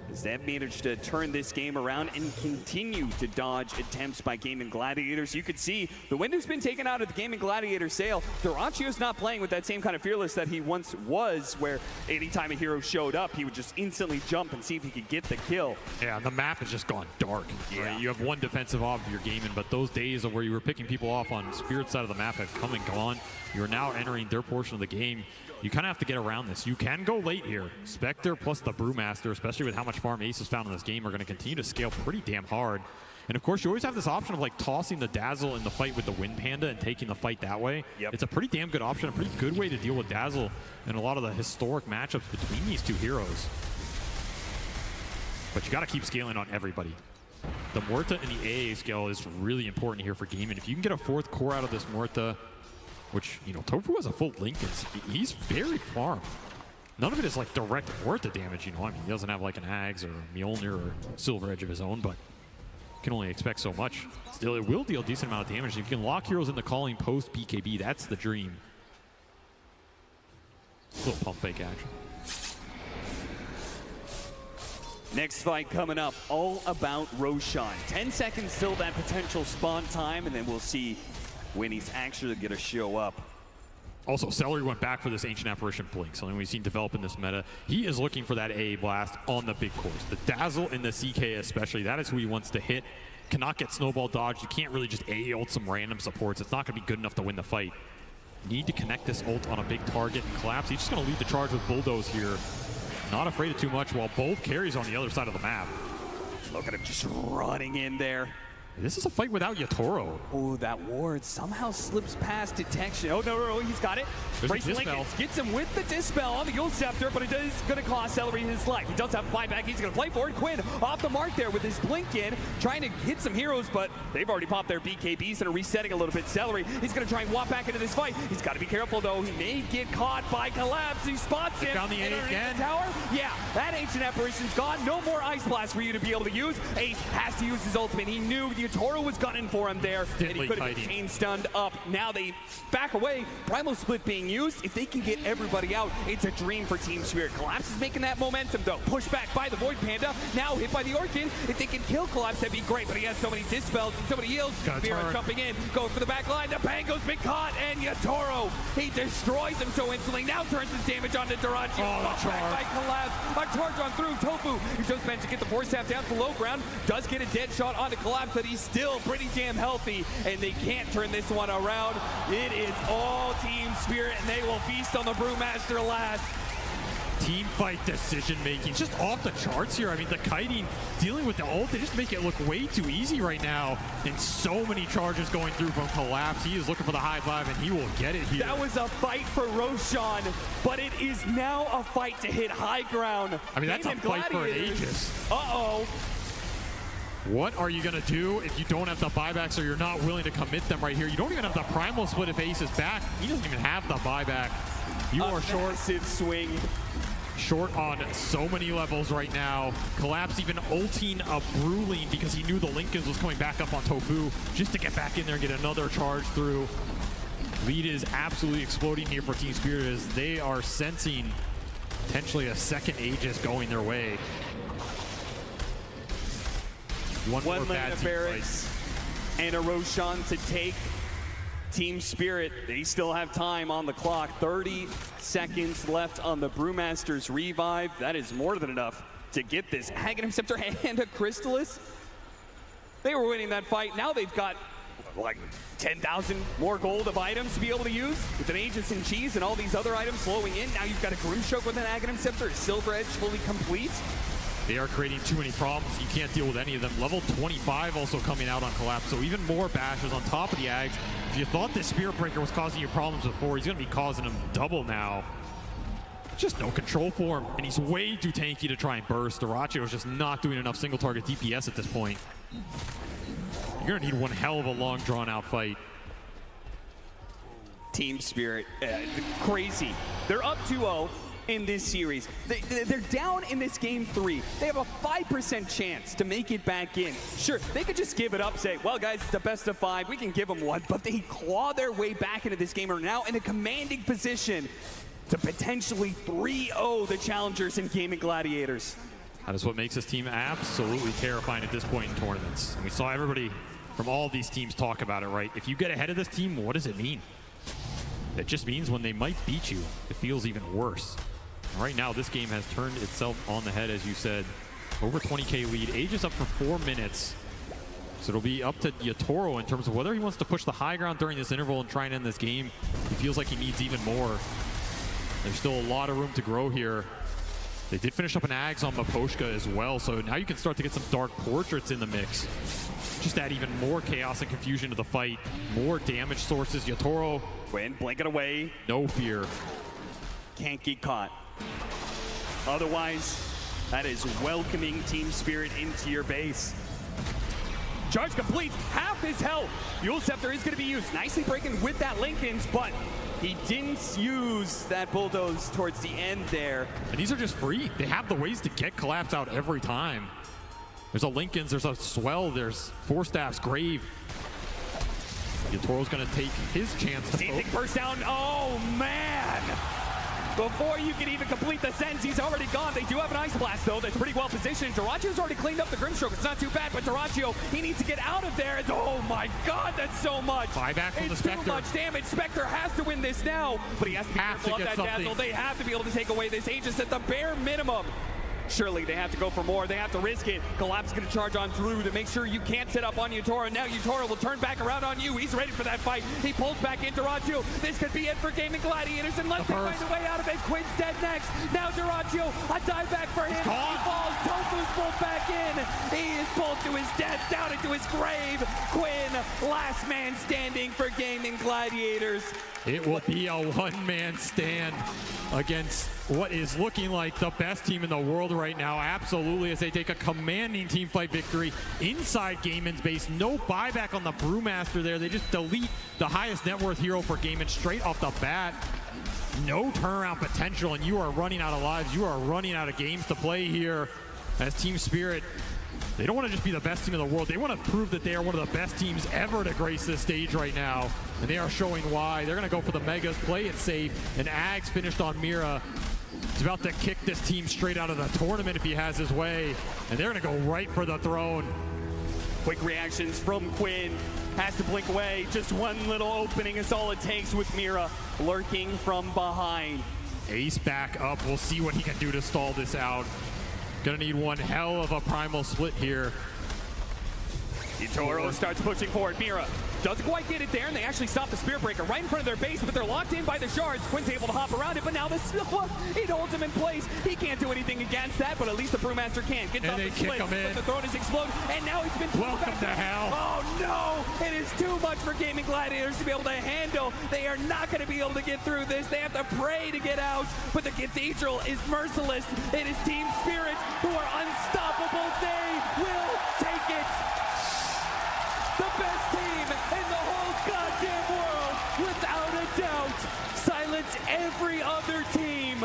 As they've managed to turn this game around and continue to dodge attempts by Gaming Gladiators. You could see the window's been taken out of the Gaming Gladiator sail. Doracchio's not playing with that same kind of fearless that he once was, where anytime a hero showed up, he would just instantly jump and see if he could get the kill. Yeah, the map has just gone dark. Yeah. Right? You have one defensive off of your gaming, but those days of where you were picking people off on Spirit's side of the map have come and gone. You're now entering their portion of the game. You kind of have to get around this. You can go late here. Spectre plus the Brewmaster, especially with how much farm Ace is found in this game, are going to continue to scale pretty damn hard. And of course, you always have this option of like tossing the Dazzle in the fight with the Wind Panda and taking the fight that way. Yep. It's a pretty damn good option, a pretty good way to deal with Dazzle in a lot of the historic matchups between these two heroes. But you got to keep scaling on everybody. The Muerta and the AA scale is really important here for gaming. If you can get a 4th core out of this Muerta, which, you know, Tofu has a full link, he's very farm. None of it is like direct Muerta damage, you know. I mean, he doesn't have like an Ags or a Mjolnir or Silver Edge of his own, but can only expect so much. Still, it will deal a decent amount of damage. If you can lock heroes in the calling post BKB, that's the dream. A little pump fake action. Next fight coming up, all about Roshan. 10 seconds till that potential spawn time, and then we'll see when he's actually going to show up. Also, Celery went back for this Ancient Apparition Blink, something we've seen develop in this meta. He is looking for that AA blast on the big cores. The Dazzle and the CK especially, that is who he wants to hit. Cannot get snowball dodged. You can't really just AA ult some random supports. It's not going to be good enough to win the fight. Need to connect this ult on a big target and collapse. He's just going to lead the charge with Bulldoze here. Not afraid of too much while both carries on the other side of the map. Look at him just running in there. This is a fight without Yatoro. Oh, that ward somehow slips past detection. Oh, no, he's got it. Brace Lincoln gets him with the Dispel on the Yule Scepter, but it is going to cost Celery his life. He does have a buyback. He's going to play for it. Quinn off the mark there with his blink in, trying to hit some heroes, but they've already popped their BKBs and are resetting a little bit. Celery, he's going to try and walk back into this fight. He's got to be careful, though. He may get caught by Collapse. He spots him. Found the A again. The tower. Yeah, that Ancient Apparition's gone. No more Ice Blast for you to be able to use. Ace has to use his ultimate. He knew Yatoro was gunning for him there, and he could have been chain stunned up. Now they back away. Primal Split being used. If they can get everybody out, it's a dream for Team Spirit. Collapse is making that momentum, though. Pushed back by the Void Panda. Now hit by the Orchid. If they can kill Collapse, that'd be great, but he has so many dispels and so many heals. Vera jumping in, going for the back line. The Pango's been caught, and Yatoro, he destroys him so instantly. Now turns his damage onto Durachi. Back by Collapse. A charge on through. Tofu, he just managed to get the force staff down to low ground. Does get a dead shot onto Collapse, but he's still pretty damn healthy, and they can't turn this one around. It is all Team Spirit, and they will feast on the Brewmaster last. Team fight decision making just off the charts here. I mean, the kiting dealing with the ult, they just make it look way too easy right now, and so many charges going through from Collapse. He is looking for the high five, and he will get it here. That was a fight for Roshan, but it is now a fight to hit high ground. I mean, that's a fight for an Aegis. Uh-oh. What are you going to do if you don't have the buybacks or you're not willing to commit them right here? You don't even have the Primal Split if Ace is back. He doesn't even have the buyback. You are short. Massive swing. Short on so many levels right now. Collapse even ulting a Brewling because he knew the Lincolns was coming back up on Tofu just to get back in there and get another charge through. Lead is absolutely exploding here for Team Spirit as they are sensing potentially a second Aegis going their way. One more bad team fight. And a Roshan to take. Team Spirit, they still have time on the clock. 30 seconds left on the Brewmaster's revive. That is more than enough to get this Aghanim Scepter and a Crystallis. They were winning that fight. Now they've got like 10,000 more gold of items to be able to use with an Aegis and Cheese and all these other items flowing in. Now you've got a Grimstroke with an Aghanim Scepter, Silver Edge fully complete. They are creating too many problems. You can't deal with any of them. Level 25 also coming out on Collapse, so even more bashes on top of the Ags. If you thought this Spirit Breaker was causing you problems before, he's going to be causing them double now. Just no control for him, and he's way too tanky to try and burst. Durachi was just not doing enough single target DPS at this point. You're going to need one hell of a long, drawn-out fight. Team Spirit, crazy. They're up 2-0. In this series. They're down in this game 3. They have a 5% chance to make it back in. Sure, they could just give it up, say, well, guys, it's a best of 5. We can give them one. But they claw their way back into this game, are now in a commanding position to potentially 3-0 the challengers in Gaming Gladiators. That is what makes this team absolutely terrifying at this point in tournaments. And we saw everybody from all these teams talk about it, right? If you get ahead of this team, what does it mean? It just means when they might beat you, it feels even worse. Right now, this game has turned itself on the head, as you said. Over 20k lead. Aegis up for 4 minutes. So it'll be up to Yatoro in terms of whether he wants to push the high ground during this interval and try and end this game. He feels like he needs even more. There's still a lot of room to grow here. They did finish up an Ags on Maposhka as well, so now you can start to get some Dark Portraits in the mix. Just add even more chaos and confusion to the fight. More damage sources. Yatoro. Quinn, blink it away. No fear. Can't get caught. Otherwise, that is welcoming Team Spirit into your base. Charge complete, half his health. Yule Scepter is going to be used. Nicely breaking with that Lincoln's, but he didn't use that Bulldoze towards the end there. And these are just free. They have the ways to get Collapse out every time. There's a Lincoln's, there's a Swell, there's Four Staffs, Grave. Yatoro's going to take his chance to Big burst down. Oh, man. Before you can even complete the sentence, he's already gone. They do have an Ice Blast, though, that's pretty well positioned. Duracio's already cleaned up the Grimstroke. It's not too bad, but Duracio, he needs to get out of there. Oh, my God, that's so much. Buyback from the Spectre. Too much damage. Spectre has to win this now, but he has to be careful of that Dazzle. They have to be able to take away this Aegis at the bare minimum. Surely they have to go for more. They have to risk it. Collapse going to charge on through to make sure you can't set up on Yutoro. Now Yutoro will turn back around on you. He's ready for that fight. He pulls back into Duraggio. This could be it for Gaming Gladiators unless they find a way out of it. Quinn's dead next. Now Duraggio, a dive back for him. He falls. Tofu's pulled back in. He is pulled to his death, down into his grave. Quinn, last man standing for Gaming Gladiators. It will be a one-man stand against what is looking like the best team in the world right now. Absolutely, as they take a commanding team fight victory inside Gaiman's base. No buyback on the Brewmaster there. They just delete the highest net worth hero for Gaiman straight off the bat. No turnaround potential, and you are running out of lives. You are running out of games to play here as Team Spirit. They don't want to just be the best team in the world. They want to prove that they are one of the best teams ever to grace this stage right now. And they are showing why. They're going to go for the Megas, play it safe. And Ags finished on Mira. He's about to kick this team straight out of the tournament if he has his way. And they're going to go right for the throne. Quick reactions from Quinn. Has to blink away. Just one little opening is all it takes with Mira lurking from behind. Ace back up. We'll see what he can do to stall this out. Gonna need one hell of a primal split here. Yutoro starts pushing forward. Mira doesn't quite get it there, and they actually stop the Spirit Breaker right in front of their base, but they're locked in by the shards. Quinn's able to hop around it, but now it holds him in place. He can't do anything against that, but at least the Brewmaster can. Gets off the split, but the throne is exploded, and now he's been pulled back. Welcome to hell. Oh no! It is too much for Gaming Gladiators to be able to handle. They are not going to be able to get through this. They have to pray to get out, but the Cathedral is merciless. It is Team Spirit who are unstoppable. They will take it. The best team in the whole goddamn world, without a doubt. Silence every other team.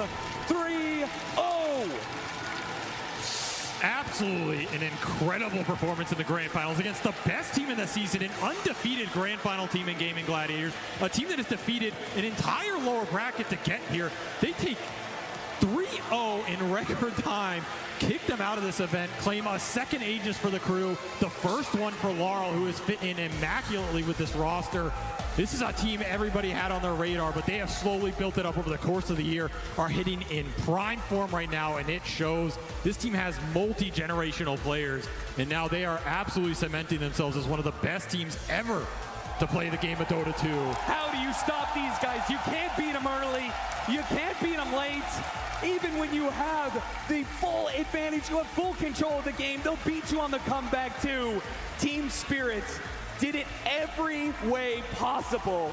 3-0. Absolutely an incredible performance in the Grand Finals against the best team in the season, an undefeated Grand Final team in Gaming Gladiators, a team that has defeated an entire lower bracket to get here. They take 3-0 in record time, kick them out of this event, claim a second Aegis for the crew, the first one for Laurel, who has fit in immaculately with this roster. This is a team everybody had on their radar, but they have slowly built it up over the course of the year, are hitting in prime form right now, and it shows. This team has multi-generational players, and now they are absolutely cementing themselves as one of the best teams ever to play the game of Dota 2. How do you stop these guys? You can't beat them early. You can't beat them late. Even when you have the full advantage, you have full control of the game, they'll beat you on the comeback too. Team Spirit did it every way possible.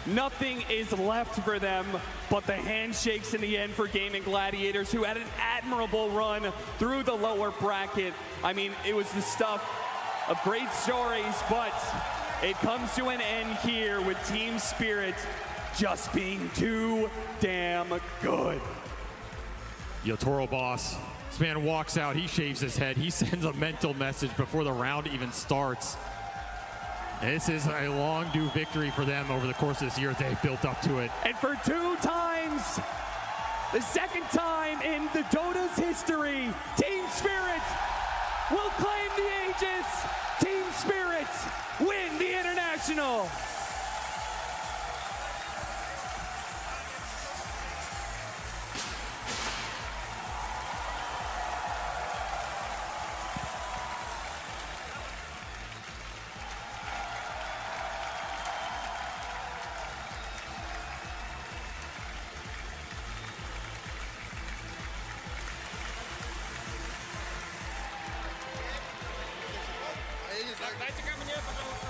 Nothing is left for them but the handshakes in the end for Gaming Gladiators, who had an admirable run through the lower bracket. I mean, it was the stuff of great stories, but it comes to an end here with Team Spirit just being too damn good. Yotoro boss. This man walks out, he shaves his head, he sends a mental message before the round even starts. This is a long due victory for them over the course of this year. They built up to it. And for 2 times, the second time in the Dota's history, Team Spirit will claim the Aegis. Team Spirit win the International. Дайте ко мне, пожалуйста.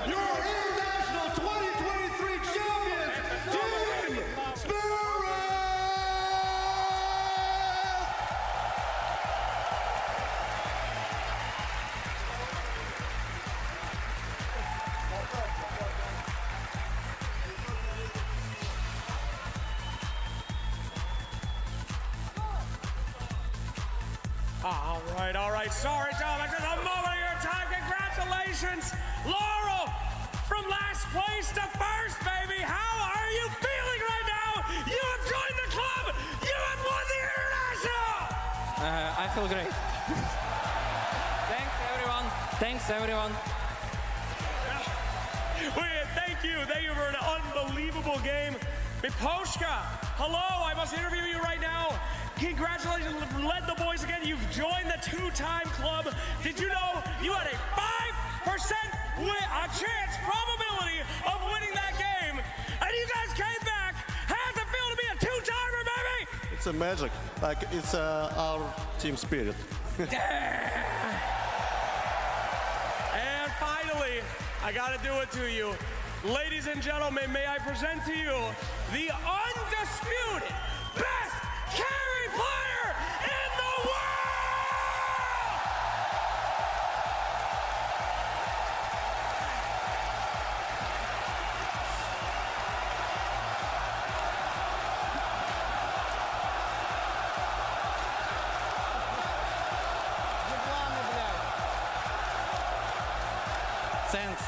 your International 2023 champions, Team Spirit! All right. Sorry, gentlemen, just a moment of your time. Congratulations, Laurel, from last place to first, baby. How are you feeling right now? You have joined the club. You have won the International. I feel great. Thanks, everyone. Thank you for an unbelievable game. Miposhka, hello, I must interview you right now. Congratulations, led the boys again. You've joined the two-time club. Did you know you had a 5% chance, probability of winning that game? And you guys came back. How's it feel to be a two-timer, baby? It's a magic. Like, it's our team spirit. And finally, I gotta do it to you. Ladies and gentlemen, may I present to you the undisputed best carry player in the world! Thanks.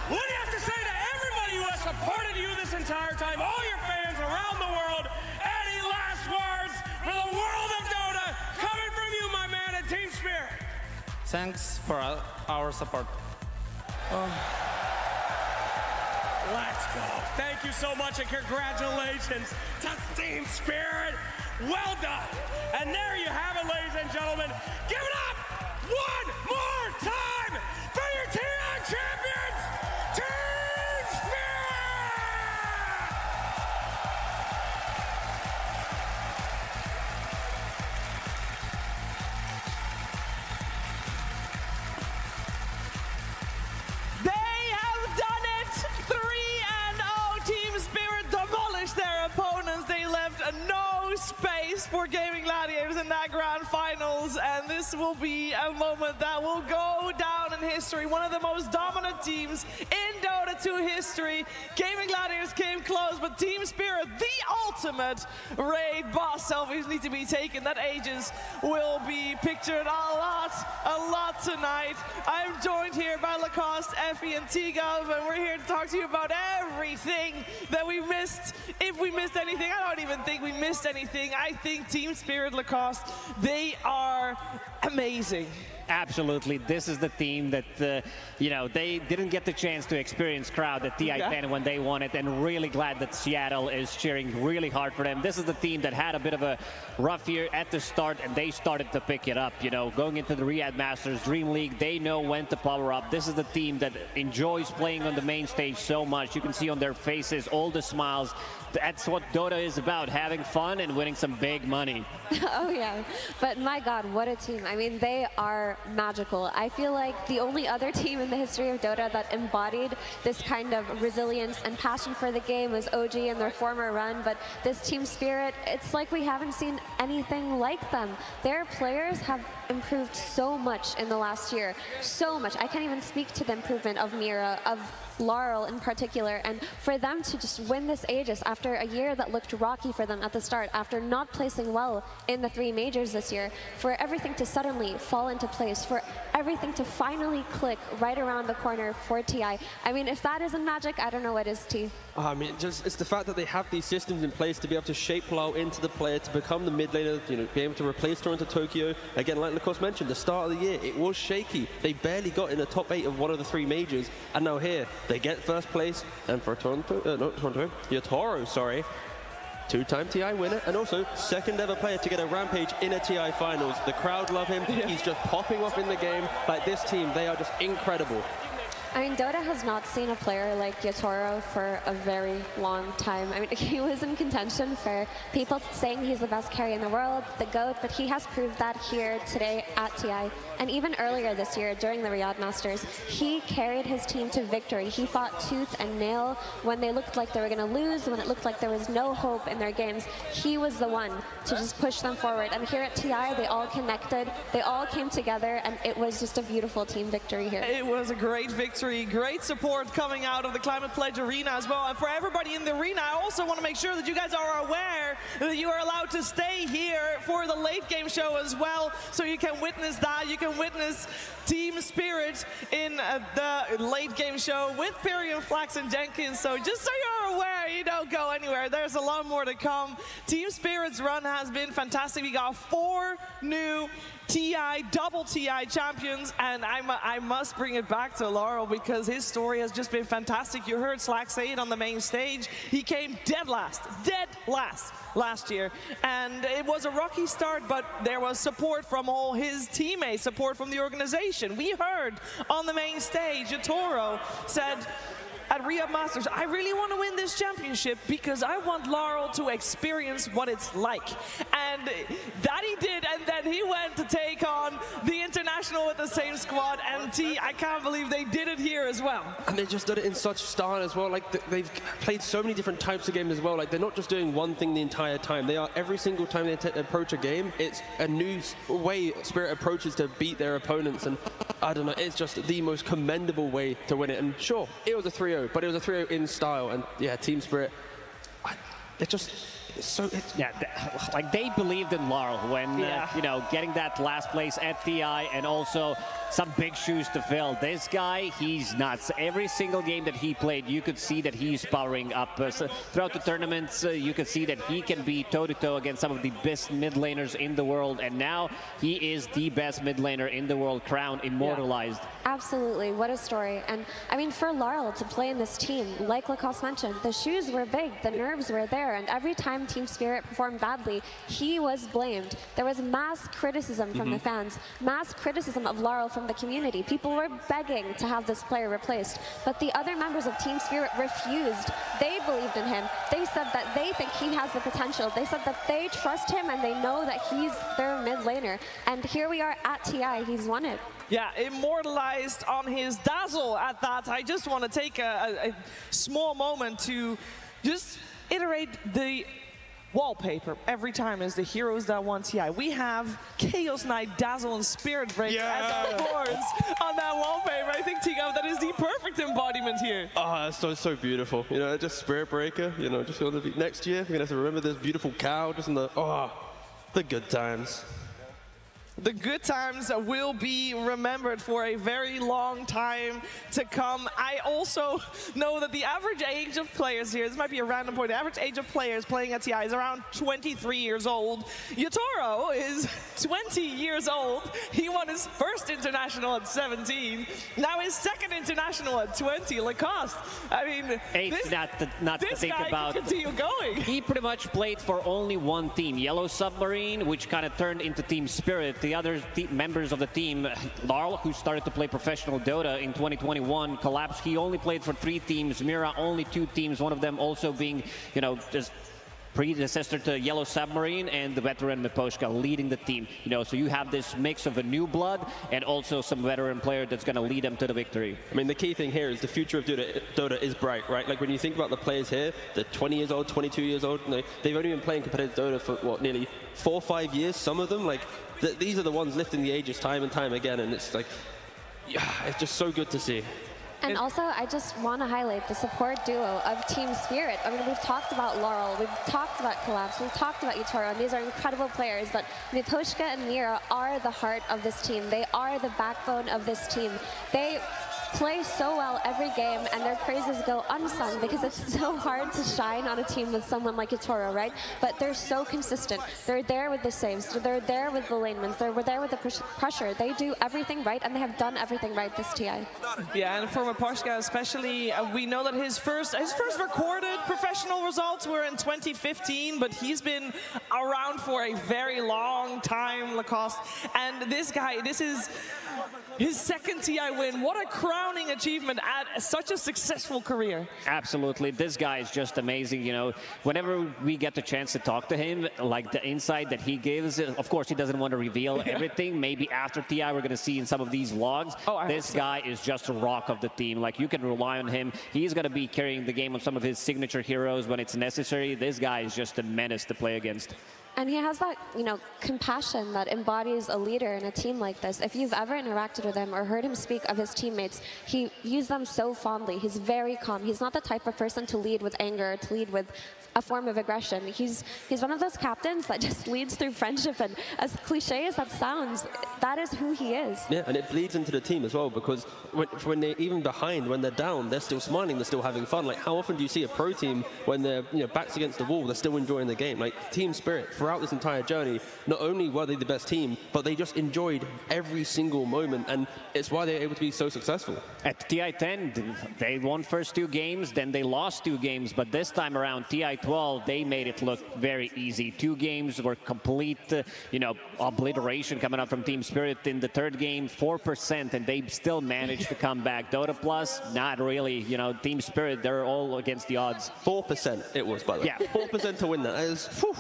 What do you have to say to everybody who has supported you this entire time, all your fans around the world? Any last words for the world of Dota coming from you, my man, at Team Spirit? Thanks for our support. Let's go. Thank you so much and congratulations to Team Spirit. Well done. And there you have it, ladies and gentlemen. Give it up one more time for your TI champions, Team Spirit! They have done it! 3-0. Team Spirit demolished their opponents. They left no space for Gaming Gladiators in that grand finals, and this will be a moment that will go down in history. One of the most dominant teams in Dota 2 history. Gaming Gladiators came close, but Team Spirit, the ultimate raid boss selfies need to be taken. That Aegis will be pictured a lot tonight. I'm joined here by Lacoste, Effie, and T-Gov, and we're here to talk to you about everything that we missed. If we missed anything, I don't even think we missed anything. I think Team Spirit, Lacoste, they are amazing. Absolutely. This is the team that, you know, they didn't get the chance to experience crowd at TI10 when they won it, and really glad that Seattle is cheering really hard for them. This is the team that had a bit of a rough year at the start, and they started to pick it up. You know, going into the Riyadh Masters, Dream League, they know when to power up. This is the team that enjoys playing on the main stage so much. You can see on their faces all the smiles. That's what Dota is about, having fun and winning some big money. Oh yeah, but my God, what a team. I mean, they are magical. I feel like the only other team in the history of Dota that embodied this kind of resilience and passion for the game was OG in their former run, but this Team Spirit, it's like we haven't seen anything like them. Their players have improved so much in the last year, so much. I can't even speak to the improvement of Mira, of Laurel in particular, and for them to just win this Aegis after a year that looked rocky for them at the start, after not placing well in the 3 majors this year, for everything to suddenly fall into place, for everything to finally click right around the corner for TI. I mean, if that isn't magic, I don't know what is, T. I mean, it's the fact that they have these systems in place to be able to shape Lau into the player, to become the mid laner, you know, be able to replace Toronto Tokyo. Again, like Lacoste mentioned, the start of the year, it was shaky. They barely got in the top 8 of one of the 3 majors, and now here, they get first place, and for Yotaro, sorry, 2-time TI winner, and also second ever player to get a Rampage in a TI finals. The crowd love him. He's just popping off in the game. Like, this team, they are just incredible. I mean, Dota has not seen a player like Yatoro for a very long time. I mean, he was in contention for people saying he's the best carry in the world, the GOAT, but he has proved that here today at TI. And even earlier this year, during the Riyadh Masters, he carried his team to victory. He fought tooth and nail when they looked like they were going to lose, when it looked like there was no hope in their games. He was the one to just push them forward. And here at TI, they all connected, they all came together, and it was just a beautiful team victory here. It was a great victory, great support coming out of the Climate Pledge Arena as well. And for everybody in the arena, I also want to make sure that you guys are aware that you are allowed to stay here for the late game show as well, so you can witness that. You can witness team spirit in the late game show with Perry and Flax and Jenkins. So just so you're aware, you don't go anywhere. There's a lot more to come. Team Spirit's run has been fantastic. We got 4 new TI, double TI champions, and I must bring it back to Laurel because his story has just been fantastic. You heard Slack say it on the main stage. He came dead last last year, and it was a rocky start, but there was support from all his teammates, support from the organization. We heard on the main stage, Yatoro said, at Riyadh Masters, I really want to win this championship because I want Laurel to experience what it's like. And that he did, and then he went to take on the International with the same squad, and I can't believe they did it here as well. And they just did it in such style as well. Like, they've played so many different types of games as well. Like, they're not just doing one thing the entire time. They are, every single time they approach a game, it's a new way Spirit approaches to beat their opponents. And I don't know, it's just the most commendable way to win it. And sure, it was a 3-0. But it was a 3-0 in style, and yeah, Team Spirit, it just, like they believed in Laurel when, you know, getting that last place at TI, and also some big shoes to fill. This guy, he's nuts. Every single game that he played, you could see that he's powering up. So throughout the tournaments, you could see that he can be toe-to-toe against some of the best mid laners in the world, and now he is the best mid laner in the world, crowned, immortalized. Absolutely, what a story. And I mean, for Laurel to play in this team, like Lacoste mentioned, the shoes were big, the nerves were there, and every time Team Spirit performed badly, he was blamed. There was mass criticism from the fans, mass criticism of Laurel from the community. People were begging to have this player replaced, but the other members of Team Spirit refused. They believed in him. They said that they think he has the potential. They said that they trust him and they know that he's their mid laner. And here we are at TI, he's won it. Yeah, immortalized on his dazzle at that. I just want to take a small moment to just iterate the wallpaper every time as the heroes that won TI. We have Chaos Knight, Dazzle, and Spirit Breaker as our boards on that wallpaper. I think, Tigo, that is the perfect embodiment here. Oh, that's so beautiful. You know, just Spirit Breaker, you know, just next year, we're going to have to remember this beautiful cow, just in the good times. The good times will be remembered for a very long time to come. I also know that the average age of players here, this might be a random point, the average age of players playing at TI is around 23 years old. Yatoro is 20 years old. He won his first international at 17. Now his second international at 20. Lacoste, I mean, It's not to think about. Can continue going. He pretty much played for only one team, Yellow Submarine, which kind of turned into Team Spirit. The other members of the team, Laurel, who started to play professional Dota in 2021, collapsed. He only played for 3 teams. Mira, only 2 teams, one of them also being, you know, just predecessor to Yellow Submarine, and the veteran Miposhka leading the team. You know, so you have this mix of a new blood and also some veteran player that's going to lead them to the victory. I mean, the key thing here is the future of Dota is bright, right? Like, when you think about the players here, they're 20 years old, 22 years old, and they've only been playing competitive Dota for, what, nearly 4 or 5 years, some of them. Like, these are the ones lifting the ages time and time again, and it's like, yeah, it's just so good to see. And also, I just want to highlight the support duo of Team Spirit. I mean, we've talked about Laurel, we've talked about Collapse, we've talked about Yatoro, and these are incredible players, but Miposhka and Mira are the heart of this team. They are the backbone of this team. They play so well every game, and their praises go unsung because it's so hard to shine on a team with someone like Yatoro, right? But they're so consistent. They're there with the saves, they're there with the lanemans, they're there with the pressure. They do everything right, and they have done everything right this TI. Yeah, and for Miposhka especially, we know that his first recorded professional results were in 2015, but he's been around for a very long time, Lacoste. And this guy, this is his second TI win. What a crown crowning achievement at such a successful career. Absolutely. This guy is just amazing. You know, whenever we get the chance to talk to him, like the insight that he gives, of course, he doesn't want to reveal everything. Maybe after TI, we're going to see in some of these vlogs. This guy is just a rock of the team. Like, you can rely on him. He's going to be carrying the game on some of his signature heroes when it's necessary. This guy is just a menace to play against. And he has that, you know, compassion that embodies a leader in a team like this. If you've ever interacted with him or heard him speak of his teammates, he views them so fondly. He's very calm. He's not the type of person to lead with anger, to lead with a form of aggression. He's one of those captains that just leads through friendship, and as cliche as that sounds, that is who he is. Yeah, and it bleeds into the team as well, because when they're even behind, when they're down, they're still smiling, they're still having fun. Like, how often do you see a pro team when they're, you know, backs against the wall, they're still enjoying the game? Like, team spirit throughout this entire journey, not only were they the best team, but they just enjoyed every single moment, and it's why they're able to be so successful. At TI10, they won first 2 games, then they lost 2 games, but this time around, TI12, they made it look very easy. 2 games were complete, you know, obliteration coming up from Team Spirit. In the 3rd game, 4%, and they still managed to come back. Dota Plus, not really. You know, Team Spirit, they're all against the odds. 4% it was, by the way. Yeah, 4% to win that. That is, whew.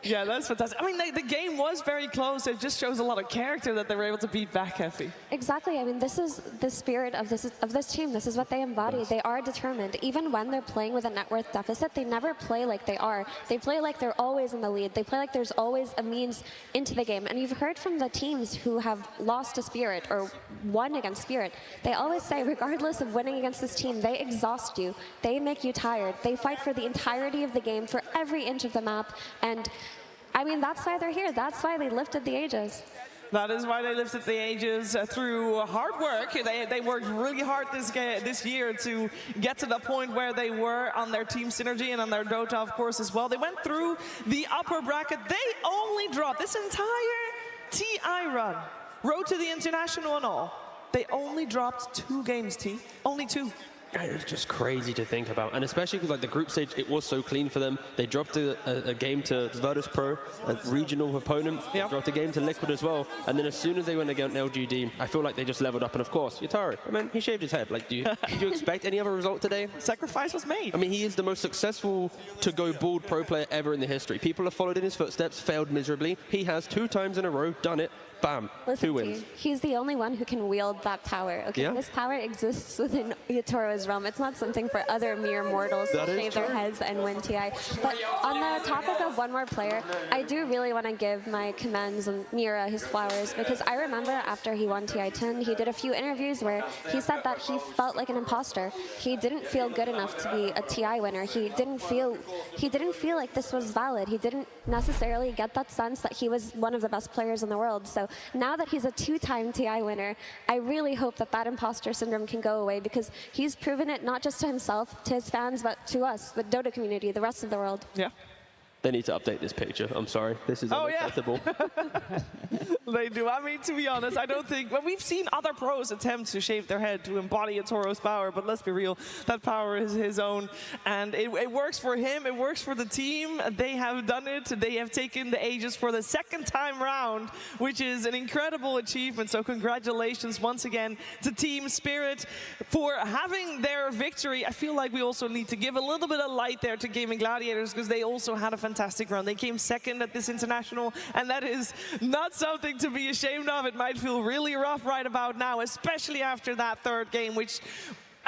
Yeah, that's fantastic. I mean, the game was very close. It just shows a lot of character that they were able to beat back, Effie. Exactly. I mean, this is the spirit of this team. This is what they embody. Yes. They are determined. Even when they're playing with a net worth deficit, they never play like they are. They play like they're always in the lead. They play like there's always a means into the game. And you've heard from the teams who have lost to Spirit or won against Spirit, they always say, regardless of winning against this team, they exhaust you. They make you tired. They fight for the entirety of the game, for every inch of the map. And I mean, that's why they're here. That's why they lifted the ages. That is why they lifted the ages through hard work. They worked really hard this year to get to the point where they were on their team synergy and on their Dota, of course, as well. They went through the upper bracket. They only dropped this entire TI run, road to the international and all. They only dropped 2 games, T. Only 2. It's just crazy to think about, and especially because like the group stage, it was so clean for them. They dropped a game to Virtus Pro, a regional opponent. Yep. Dropped a game to Liquid as well, and then as soon as they went against LGD, I feel like they just leveled up. And of course, Yatari, I mean, he shaved his head. Like, did you expect any other result today? Sacrifice was made. I mean, he is the most successful to-go bald pro player ever in the history. People have followed in his footsteps, failed miserably. He has 2 times in a row done it. Bam, Listen 2 wins. He's the only one who can wield that power. Okay, yeah. This power exists within Yatoro's realm. It's not something for other mere mortals to shave their heads and win TI. But on the topic of one more player, I do really want to give my commends and Mira his flowers, because I remember after he won TI10, he did a few interviews where he said that he felt like an imposter. He didn't feel good enough to be a TI winner. He didn't feel like this was valid. He didn't necessarily get that sense that he was one of the best players in the world. So now that he's a 2-time TI winner, I really hope that that imposter syndrome can go away, because he's proven it not just to himself, to his fans, but to us, the Dota community, the rest of the world. Yeah. They need to update this picture. I'm sorry. This is unacceptable. Yeah. They do. I mean, to be honest, I don't think... Well, we've seen other pros attempt to shave their head to embody a Toro's power, but let's be real, that power is his own. And it works for him. It works for the team. They have done it. They have taken the ages for the 2nd time round, which is an incredible achievement. So congratulations once again to Team Spirit for having their victory. I feel like we also need to give a little bit of light there to Gaming Gladiators, because they also had a fantastic run. They came 2nd at this international, and that is not something to be ashamed of. It might feel really rough right about now, especially after that 3rd game, which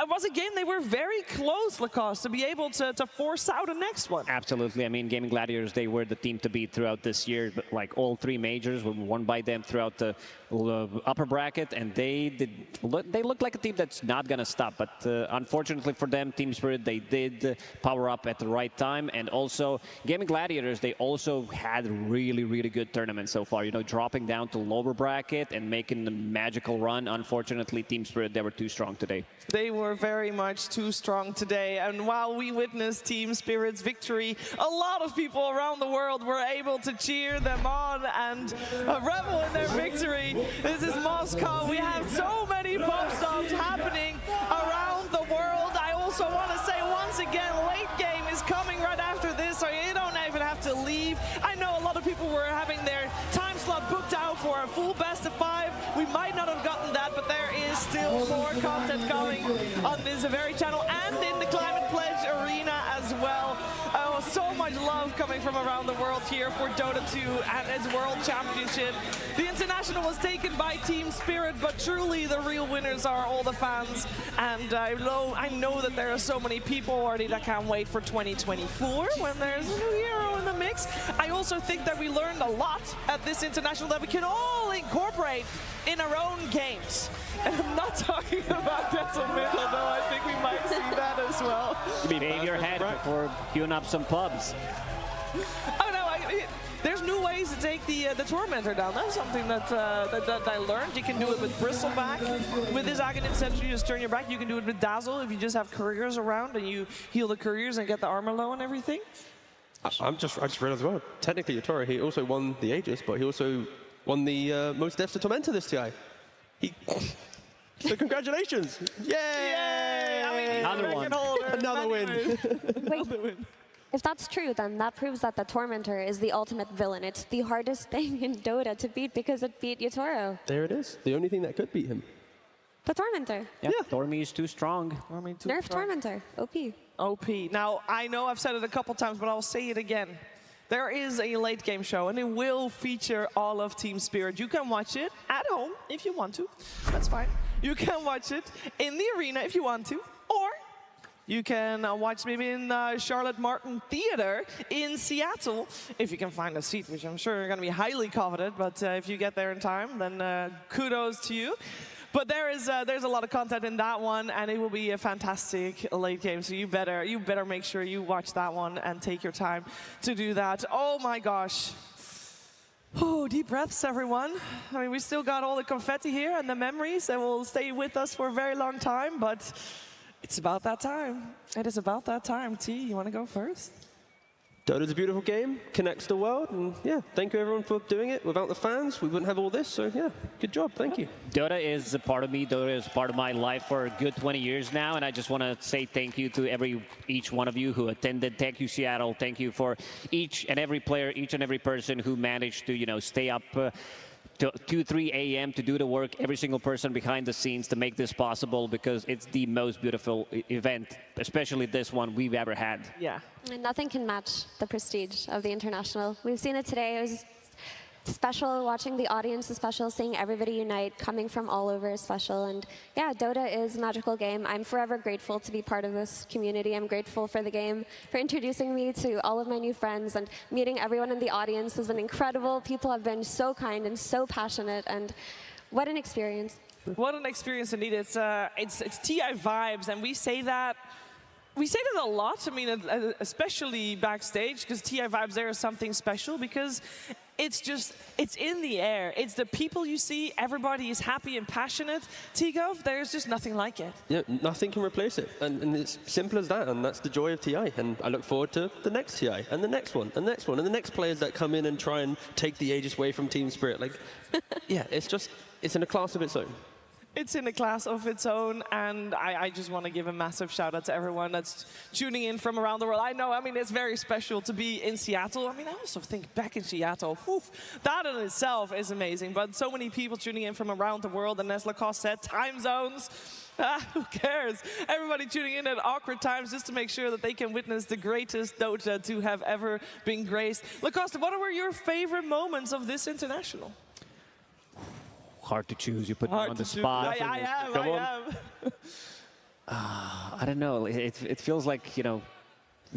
was a game they were very close, Lacoste, to be able to force out a next one. Absolutely. I mean, Gaming Gladiators, they were the team to beat throughout this year. But like, all 3 majors were won by them throughout the upper bracket, and they look like a team that's not going to stop. But unfortunately for them, Team Spirit, they did power up at the right time. And also, Gaming Gladiators, they also had a really, really good tournament so far. You know, dropping down to lower bracket and making the magical run. Unfortunately, Team Spirit, they were too strong today. They were very much too strong today, and while we witnessed Team Spirit's victory, a lot of people around the world were able to cheer them on and revel in their victory. This is Moscow. We have so many pop stops happening around the world. I also want to say once again, late game is coming right after this, so you don't even have to leave. I know a lot of people were having their time slot booked out for a full best of 5. We might not have gotten that, but there is still more content coming on this very channel and in the Climate Pledge Arena as well. Oh, so much love coming from around the world here for Dota 2 and its World Championship. The International was taken by Team Spirit, but truly the real winners are all the fans. And I know that there are so many people already that can't wait for 2024 when there's a new hero in the mix. I also think that we learned a lot at this International that we can all incorporate in our own games. And I'm not talking about Dental Middle, though I think we might see that as well. Shave your head before queuing up some pubs. Oh no, there's new ways to take the Tormentor down. That's something that I learned. You can do it with Bristleback. With this Aghanim Sentry, you just turn your back. You can do it with Dazzle if you just have couriers around and you heal the couriers and get the armor low and everything. I just realized as well, technically Yatoro, he also won the Aegis, but he also won the most deaths to Tormentor this TI. So congratulations! Yay! Yay! I mean, Another one. Another win. Wait, if that's true, then that proves that the Tormentor is the ultimate villain. It's the hardest thing in Dota to beat because it beat Yatoro. There it is. The only thing that could beat him. The Tormentor. Yeah, Tormi is too strong. Nerf Tormentor. OP. OP. Now, I know I've said it a couple times, but I'll say it again. There is a late game show, and it will feature all of Team Spirit. You can watch it at home if you want to. That's fine. You can watch it in the arena if you want to, or you can watch maybe in Charlotte Martin Theater in Seattle, if you can find a seat, which I'm sure you're going to be highly confident, but if you get there in time, then kudos to you. But there's a lot of content in that one, and it will be a fantastic late game. So you better make sure you watch that one and take your time to do that. Oh my gosh. Oh, deep breaths, everyone. I mean, we still got all the confetti here and the memories that will stay with us for a very long time, but it's about that time. It is about that time. T, you want to go first? Dota's a beautiful game, connects the world, and yeah, thank you everyone for doing it. Without the fans, we wouldn't have all this, so yeah, good job, thank you. Dota is a part of me. Dota is part of my life for a good 20 years now, and I just want to say thank you to each one of you who attended. Thank you, Seattle. Thank you for each and every player, each and every person who managed to, stay up to 2, 3 a.m. to do the work, every single person behind the scenes to make this possible, because it's the most beautiful event, especially this one we've ever had. Yeah. And nothing can match the prestige of the International. We've seen it today. It was special watching the audience, special seeing everybody unite, coming from all over is special. And yeah, Dota is a magical game. I'm forever grateful to be part of this community. I'm grateful for the game, for introducing me to all of my new friends, and meeting everyone in the audience has been incredible. People have been so kind and so passionate, and what an experience. What an experience indeed. It's TI vibes, and we say that a lot. I mean, especially backstage, because TI vibes there is something special, because it's in the air. It's the people you see. Everybody is happy and passionate. T-Gov, there's just nothing like it. Yeah, nothing can replace it. And it's simple as that, and that's the joy of TI. And I look forward to the next TI, and the next one, and the next one, and the next players that come in and try and take the Aegis away from Team Spirit. Like, yeah, it's in a class of its own. It's in a class of its own, and I just want to give a massive shout out to everyone that's tuning in from around the world. I know, I mean, it's very special to be in Seattle. I mean, I also think back in Seattle, whew, that in itself is amazing. But so many people tuning in from around the world, and as Lacoste said, time zones. Who cares? Everybody tuning in at awkward times just to make sure that they can witness the greatest Dota to have ever been graced. Lacoste, what were your favorite moments of this International? Hard to choose. You put me on the spot. I am. I don't know. It feels like, we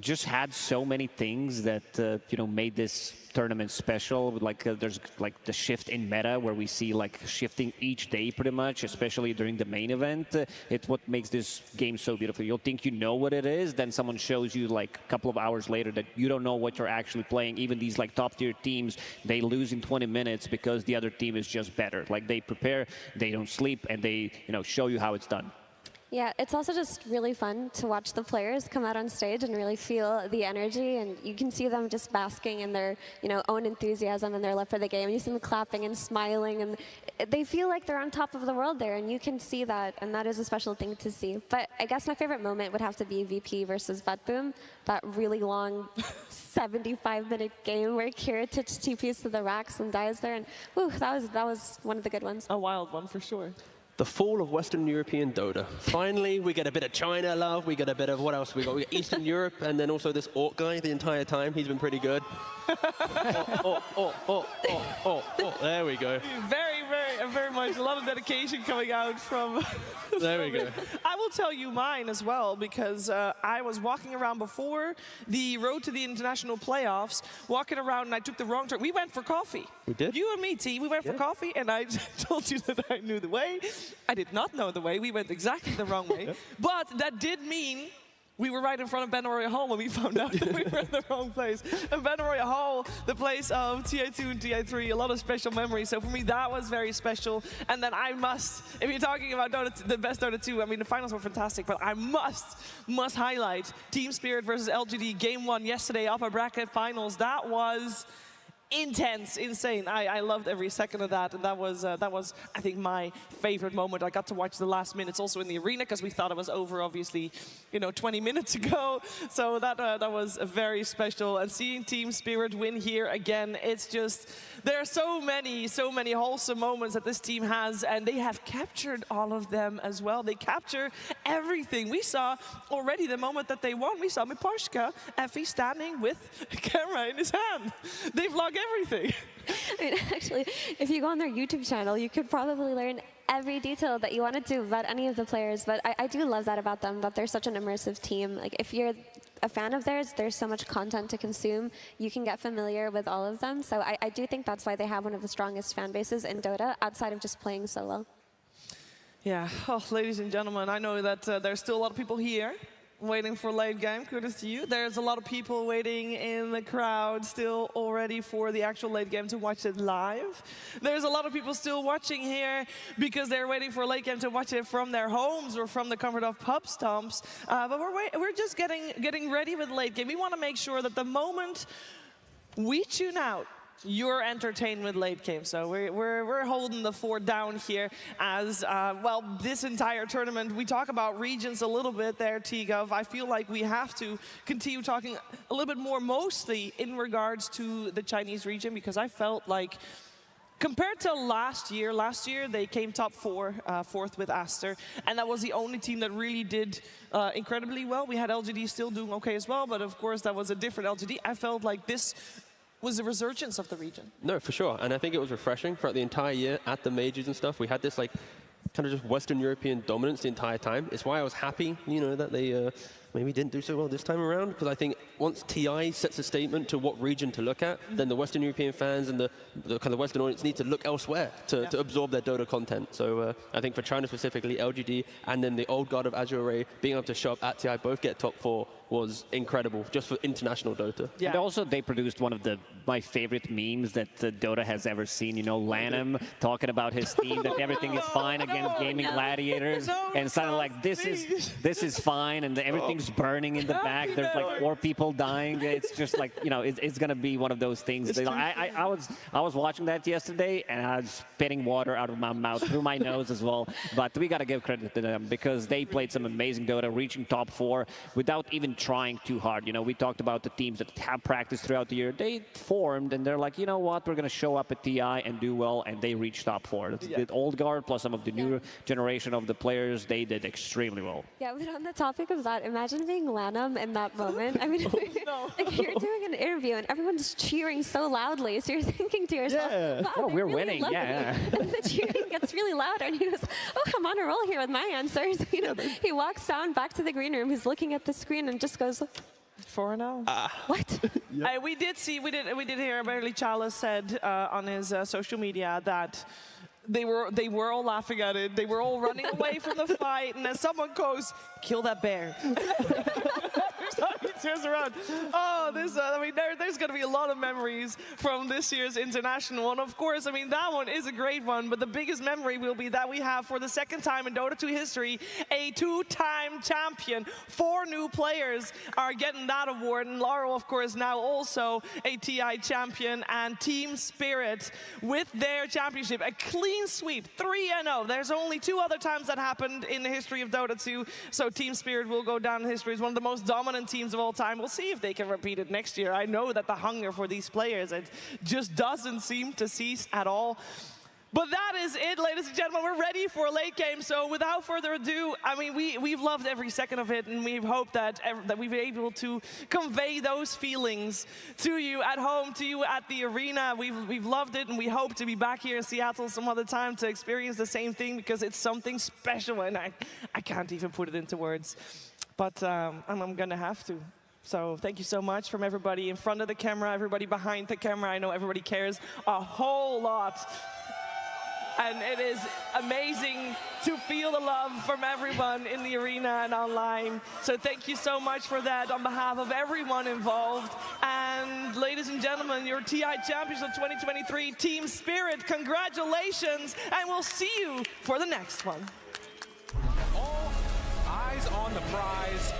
just had so many things that, made this tournament special. Like there's like the shift in meta where we see like shifting each day pretty much, especially during the main event. It's what makes this game so beautiful. You'll think you know what it is, then someone shows you like a couple of hours later that you don't know what you're actually playing. Even these like top tier teams, they lose in 20 minutes because the other team is just better. Like they prepare, they don't sleep, and they show you how it's done. Yeah, it's also just really fun to watch the players come out on stage and really feel the energy, and you can see them just basking in their, own enthusiasm and their love for the game. You see them clapping and smiling, and they feel like they're on top of the world there, and you can see that, and that is a special thing to see. But I guess my favorite moment would have to be VP versus Buttboom, that really long 75-minute game where Kira TPs to the racks and dies there, and whew, that was one of the good ones. A wild one for sure. The fall of Western European Dota. Finally, we get a bit of China love. We get a bit of, what else we got? We got Eastern Europe, and then also this Orc guy the entire time. He's been pretty good. There we go. Very much a lot of dedication coming out from. There we go. I will tell you mine as well, because I was walking around before the road to the international playoffs, walking around, and I took the wrong turn. We went for coffee. We did? You and me, T, we went for coffee, and I told you that I knew the way. I did not know the way. We went exactly the wrong way. But that did mean we were right in front of Benaroya Hall when we found out that we were in the wrong place. And Benaroya Hall, the place of TI2 and TI3, a lot of special memories. So for me, that was very special. And then I must, if you're talking about Dota, the best Dota 2, I mean, the finals were fantastic, but I must highlight Team Spirit versus LGD Game 1 yesterday, upper bracket finals. That was intense, insane. I loved every second of that, and that was I think my favorite moment. I got to watch the last minutes also in the arena because we thought it was over, obviously, 20 minutes ago. So that was very special. And seeing Team Spirit win here again, it's just, there are so many wholesome moments that this team has, and they have captured all of them as well. They capture everything. We saw already the moment that they won. We saw Miposhka, Effie standing with a camera in his hand. They vlog everything. I mean, actually, if you go on their YouTube channel, you could probably learn every detail that you wanted to about any of the players. But I do love that about them, that they're such an immersive team. Like, if you're a fan of theirs, there's so much content to consume. You can get familiar with all of them. So I do think that's why they have one of the strongest fan bases in Dota, outside of just playing solo. Yeah, ladies and gentlemen, I know that there's still a lot of people here waiting for late game, kudos to you. There's a lot of people waiting in the crowd still already for the actual late game to watch it live. There's a lot of people still watching here because they're waiting for late game to watch it from their homes or from the comfort of pub stomps. But we're just getting ready with late game. We want to make sure that the moment we tune out, you're entertained with late game. So we're holding the fort down here as, well, this entire tournament. We talk about regions a little bit there, T-Gov. I feel like we have to continue talking a little bit more, mostly in regards to the Chinese region, because I felt like, compared to last year they came top fourth with Aster, and that was the only team that really did incredibly well. We had LGD still doing okay as well, but of course that was a different LGD. I felt like this was a resurgence of the region. No, for sure. And I think it was refreshing throughout the entire year at the majors and stuff. We had this like kind of just Western European dominance the entire time. It's why I was happy, that they maybe didn't do so well this time around, because I think once TI sets a statement to what region to look at, then the Western European fans and the kind of Western audience need to look elsewhere to absorb their Dota content. So I think for China specifically, LGD and then the old guard of Azure being able to show up at TI, both get top 4, was incredible just for international Dota. Yeah. And also they produced one of my favorite memes that Dota has ever seen. Lanham talking about his team, that everything is fine against gaming gladiators, and suddenly like this is fine, and everything's burning in the back. There's like 4 people dying. It's just like it's gonna be one of those things. I was watching that yesterday, and I was spitting water out of my mouth through my nose as well. But we gotta give credit to them because they played some amazing Dota, reaching top 4 without even trying too hard. We talked about the teams that have practiced throughout the year. They formed, and they're like, you know what, we're gonna show up at TI and do well, and they reached top 4. The old guard plus some of the new generation of the players, they did extremely well. Yeah, but on the topic of that, imagine being Lanham in that moment. I mean, like you're doing an interview and everyone's cheering so loudly, so you're thinking to yourself, wow, we're really winning, yeah. And the cheering gets really loud, and he goes, oh, I'm on a roll here with my answers. He walks down back to the green room, he's looking at the screen and just goes, 4-0. What? We did hear Barely Chalice said on his social media that they were all laughing at it. They were all running away from the fight, and then someone goes, kill that bear. He turns around. Oh, there's going to be a lot of memories from this year's international. And of course, that one is a great one. But the biggest memory will be that we have, for the second time in Dota 2 history, a 2-time champion. 4 new players are getting that award. And Laurel, of course, now also a TI champion. And Team Spirit, with their championship, a clean sweep, 3-0. There's only 2 other times that happened in the history of Dota 2. So Team Spirit will go down in history as one of the most dominant teams of all time. We'll see if they can repeat it next year. I know that the hunger for these players, it just doesn't seem to cease at all. But that is it, ladies and gentlemen. We're ready for a late game. So without further ado, I mean, we've loved every second of it, and we've hoped that we've been able to convey those feelings to you at home, to you at the arena. We've loved it, and we hope to be back here in Seattle some other time to experience the same thing, because it's something special, and I can't even put it into words. But I'm going to have to. So thank you so much from everybody in front of the camera, everybody behind the camera. I know everybody cares a whole lot. And it is amazing to feel the love from everyone in the arena and online. So thank you so much for that on behalf of everyone involved. And ladies and gentlemen, your TI Championship 2023 Team Spirit, congratulations. And we'll see you for the next one. All eyes on the prize.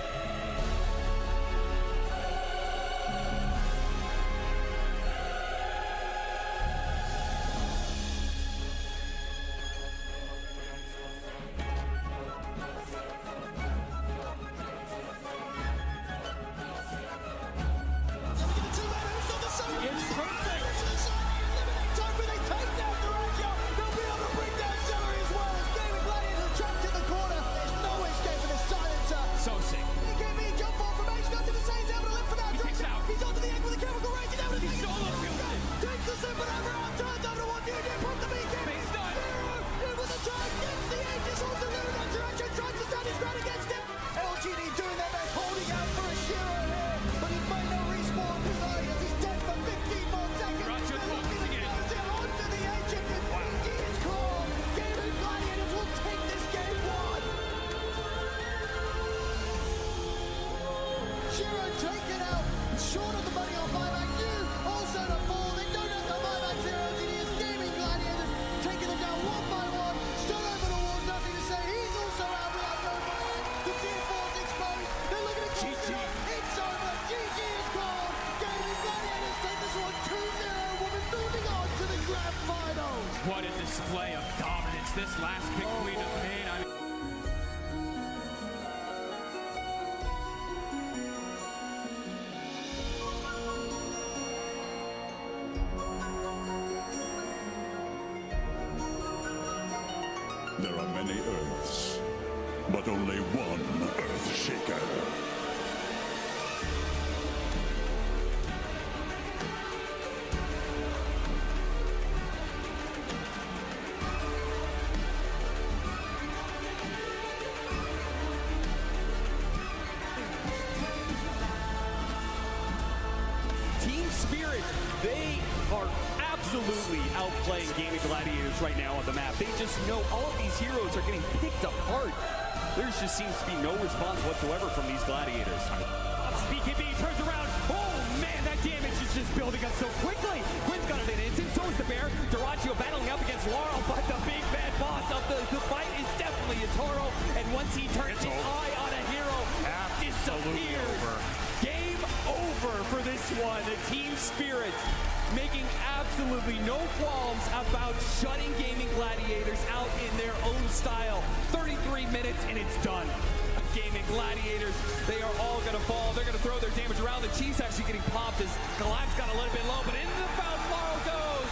What a display of dominance this last pick queen of pain. There are many Earths, but only one Earth Shaker. Spirit, they are absolutely outplaying Gaming Gladiators right now on the map. They just know all of these heroes are getting picked apart. There just seems to be no response whatsoever from these Gladiators. BKB turns around. Oh man, that damage is just building up so quickly. Quinn's got it in instant, so is the Bear. Duraggio battling up against Laurel, but the big bad boss of the fight is definitely Toro. And once he turns his eye on a hero, disappears. Game over for this one. The Team Spirit making absolutely no qualms about shutting Gaming Gladiators out in their own style. 33 minutes and it's done. Gaming Gladiators, they are all going to fall. They're going to throw their damage around. The Chiefs actually getting popped as Collapse got a little bit low, but into the foul, Laurel goes.